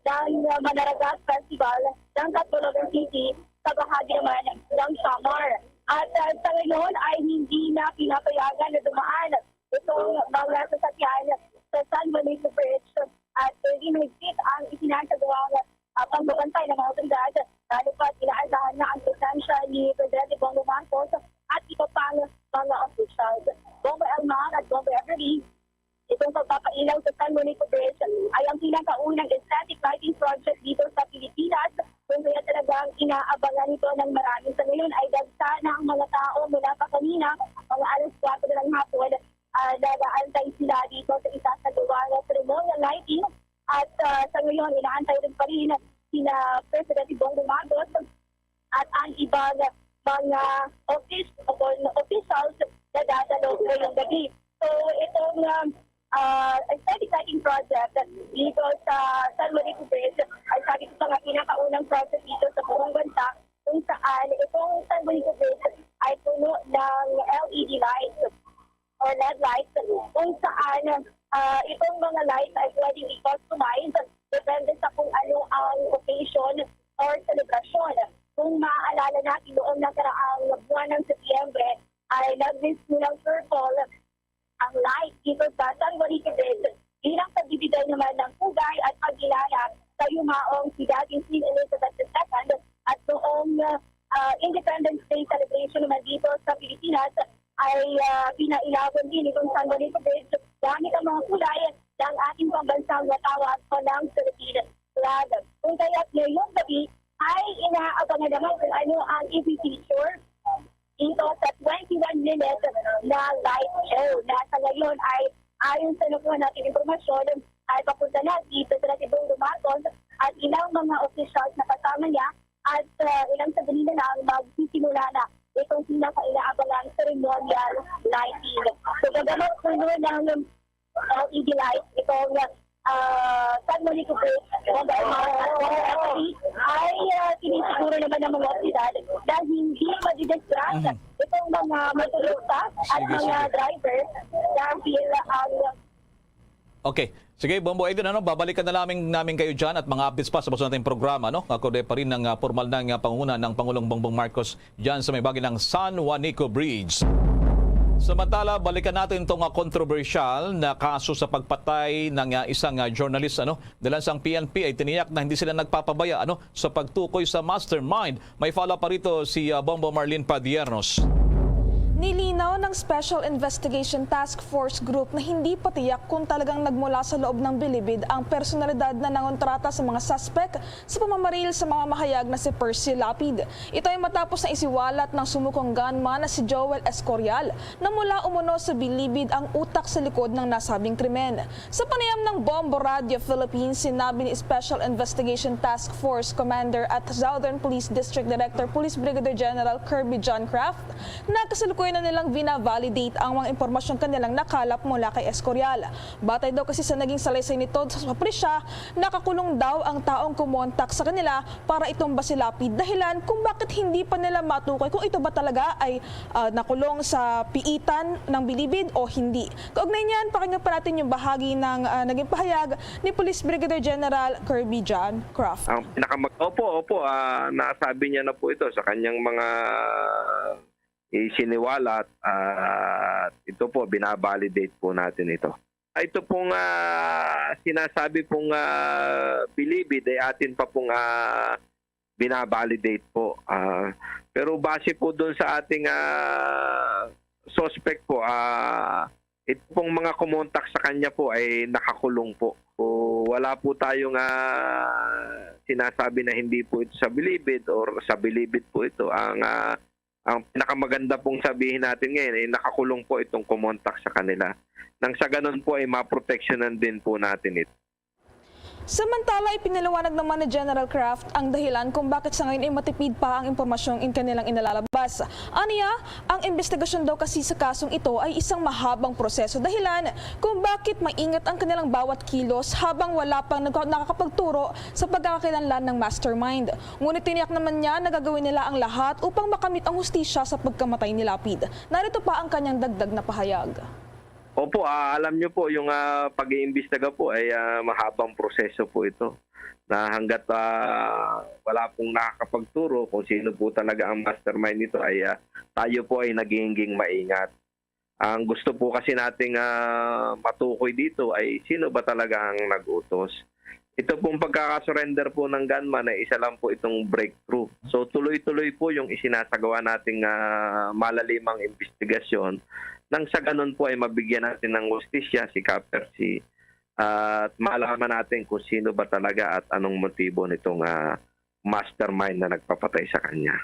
ng Manaragat Festival ng Tacloban City sa bahagi naman ng Samar. At sa ngayon ay hindi na pinapayagan na dumaan itong mga sasakyan sa San Juanico Bridge at hindi mahigpit ang isinasagawang pagbabantay ng mga otoridad lalo pa inaasahan na ang presensya ni Presidente Bongbong Marcos at iba pang mga officials. Bombo Elmar at Bombo Everly, itong pagpapailaw sa San Juanico Bridge ay ang pinakaunang aesthetic lighting project dito sa Pilipinas kung kaya talagang inaabangan ito ng marami. Sa ngayon ay dagsa na ang mga tao mula pa kanina, mga alas 4 na ng hapon, nagaantay sila dito sa isa sa gawang ceremonial lighting at sa ngayon inaantay rin pa rin sina President Bongbong Marcos at ang ibang mga officials na dadalo ngayong gabi. So itong aesthetic lighting project dito sa San Juanico Bridge ay sabi ko nga pinakaunang project dito sa buong bansa kung saan itong San Juanico Bridge ay puno ng LED lights or LED lights kung saan itong mga lights ay pwedeng i-customize depende sa kung ano ang occasion or celebration. Kung maaalala natin noong nakaraang buwan ng Setyembre ay nag-miss nilang purple ang light dito sa San Juanico Bridge bilang pagbibigay naman ng pugay at pagkilala sa yumaong si dating Queen Elizabeth II at noong Independence Day celebration naman dito sa Pilipinas ay pinailawan din itong San Juanico Bridge gamit ang mga kulay ng ating pambansang watawat o ng Philippine flag. Kung kaya't ngayong gabi ay inaabangan naman kung ano ang i-feature dito sa 21 minutes na light show. Nasa ngayon ay ayon sa nakuha natin impormasyon ay papunta na dito sa Natibong Dumaton at ilang mga officials na kasama niya at ilang sandali na lang magsisimula na itong pinaka-inaabangang ceremonial lighting. So gagamit po nun ng LED light itong San Juanico Bridge ay sinisiguro naman ng mga opisyal na hindi madidistract itong mga motorista at mga driver dahil ang Okay. Sige, Bombo Aiden, babalikan na namin kayo dyan at mga updates pa sa baso nating programa. Ako pa rin ng formal ng pangunguna ng Pangulong Bongbong Marcos dyan sa may bagay ng San Juanico Bridge. Samantala, balikan natin itong controversial na kaso sa pagpatay ng isang journalist. Dahil ang PNP ay tiniyak na hindi sila nagpapabaya sa pagtukoy sa mastermind. May follow pa rito si Bombo Marlene Padiernos. Nilinaw ng Special Investigation Task Force Group na hindi patiyak kung talagang nagmula sa loob ng bilibid ang personalidad na nangontrata sa mga suspect sa pamamaril sa mga mahayag na si Percy Lapid. Ito ay matapos na isiwalat ng sumukong gunman na si Joel Escorial na mula umuno sa bilibid ang utak sa likod ng nasabing krimen. Sa panayam ng Bombo Radio Philippines, sinabi ni Special Investigation Task Force Commander at Southern Police District Director Police Brigadier General Kirby John Craft na kasalukuyan na nilang vina-validate ang mga impormasyong kanilang nakalap mula kay Escorial. Batay daw kasi sa naging salaysay nito sa pulisya, nakakulong daw ang taong kumontak sa kanila para itumba si Lapid, dahilan kung bakit hindi pa nila matukoy kung ito ba talaga ay nakulong sa piitan ng bilibid o hindi. Kaugnay niyan, pakinggan pa natin yung bahagi ng naging pahayag ni Police Brigadier General Kirby John Craft. Opo, nasabi niya na po ito sa kanyang mga isiniwalat at ito po, binabalidate po natin ito. Ito pong sinasabi pong bilibid ay atin pa pong binabalidate po. Pero base po doon sa ating suspect po, ito pong mga kumontak sa kanya po ay nakakulong po. Wala po tayong sinasabi na hindi po ito sa bilibid or sa bilibid po ito. Ang pinakamaganda pong sabihin natin ngayon ay nakakulong po itong kumontak sa kanila. Nang sa ganun po ay maproteksyonan din po natin ito. Samantala, ipinaliwanag naman ni General Craft ang dahilan kung bakit sa ngayon ay matipid pa ang impormasyong kanilang inalalabas. Aniya, ang investigasyon daw kasi sa kasong ito ay isang mahabang proseso, dahilan kung bakit maingat ang kanilang bawat kilos habang wala pang nakakapagturo sa pagkakakilanlan ng mastermind. Ngunit tiniyak naman niya na gagawin nila ang lahat upang makamit ang hustisya sa pagkamatay ni Lapid. Narito pa ang kanyang dagdag na pahayag. Opo, alam nyo po, yung pag-iimbestiga po ay mahabang proseso po ito. Na hanggat wala pong nakakapagturo kung sino po talaga ang mastermind nito ay tayo po ay nagiging maingat. Ang gusto po kasi nating matukoy dito ay sino ba talaga ang nag-utos. Ito pong pagkakasurrender po ng gunman ay isa lang po itong breakthrough. So tuloy-tuloy po yung isinasagawa nating malalimang investigasyon. Nang sa ganun po ay mabigyan natin ng hustisya si Percy at malaman natin kung sino ba talaga at anong motibo nitong mastermind na nagpapatay sa kanya.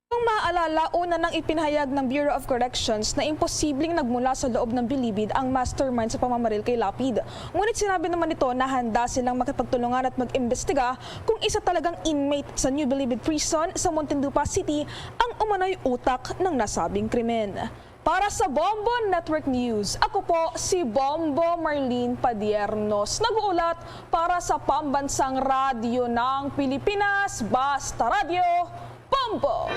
Kung maaalala, una nang ipinahayag ng Bureau of Corrections na imposibleng nagmula sa loob ng bilibid ang mastermind sa pamamaril kay Lapid. Ngunit sinabi naman ito na handa silang makipagtulungan at mag-imbestiga kung isa talagang inmate sa New Bilibid Prison sa Muntinlupa City ang umano'y utak ng nasabing krimen. Para sa Bombo Network News, ako po si Bombo Marlene Padiernos. Nag-uulat para sa Pambansang Radyo ng Pilipinas, Basta Radio, Bombo!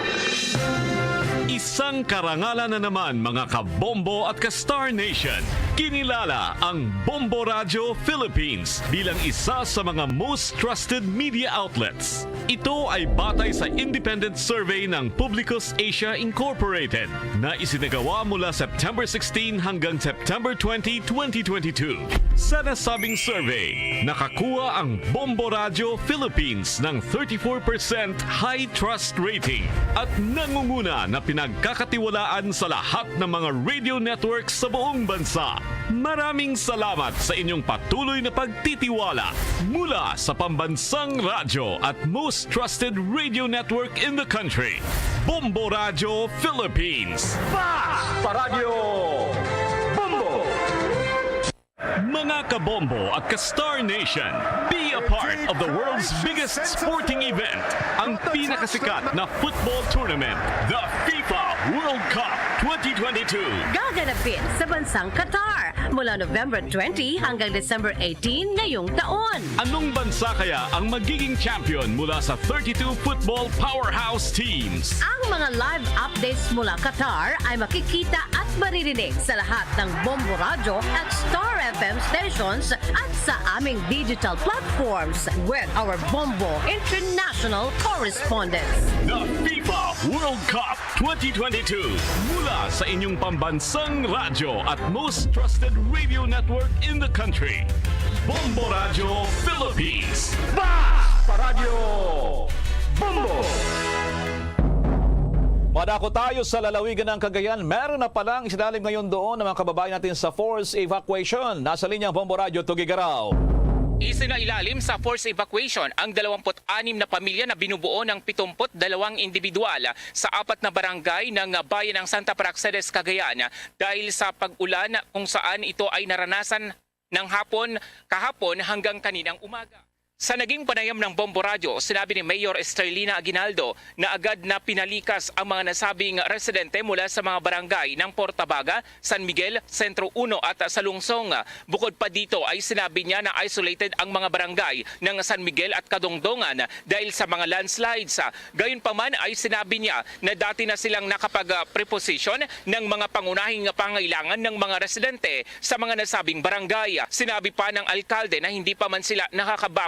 Isang karangalan na naman mga kabombo at ka-Star Nation. Kinilala ang Bombo Radio Philippines bilang isa sa mga most trusted media outlets. Ito ay batay sa independent survey ng Publicus Asia Incorporated na isinagawa mula September 16 hanggang September 20, 2022. Sa nasabing survey, nakakuha ang Bombo Radio Philippines ng 34% high trust rating at nangunguna na pinagkakatiwalaan sa lahat ng mga radio networks sa buong bansa. Maraming salamat sa inyong patuloy na pagtitiwala mula sa pambansang radyo at most trusted radio network in the country, Bombo Radio Philippines. Paradyo Bombo! Mga kabombo at ka-Star Nation, be a part of the world's biggest sporting event, ang pinakasikat na football tournament, the FIFA World Cup 2022. Gaganapin sa bansang Qatar mula November 20 hanggang December 18 ngayong taon. Anong bansa kaya ang magiging champion mula sa 32 football powerhouse teams? Ang mga live updates mula Qatar ay makikita at maririnig sa lahat ng Bombo Radio at Star FM stations at sa aming digital platforms with our Bombo International correspondents. The FIFA World Cup 2022 mula sa inyong pambansang radyo at most trusted radio network in the country, Bombo Radio Philippines. Paradyo Bombo! Madako tayo sa lalawigan ng Cagayan. Meron na palang isilalim ngayon doon ng mga kababayan natin sa forced evacuation. Nasa linyang Bombo Radio, Tugigaraw. Isinailalim sa forced evacuation ang 26 na pamilya na binubuo ng 72 individual sa 4 na barangay ng bayan ng Santa Praxedes, Cagayan dahil sa pag-ulan kung saan ito ay naranasan ng kahapon hanggang kaninang umaga. Sa naging panayam ng Bombo Radio, sinabi ni Mayor Estrelina Aguinaldo na agad na pinalikas ang mga nasabing residente mula sa mga barangay ng Portabaga, San Miguel, Sentro 1 at Salungsong. Bukod pa dito ay sinabi niya na isolated ang mga barangay ng San Miguel at Kadongdongan dahil sa mga landslides. Gayunpaman ay sinabi niya na dati na silang nakapag-preposition ng mga pangunahing pangailangan ng mga residente sa mga nasabing barangay. Sinabi pa ng alkalde na hindi pa man sila nakakabang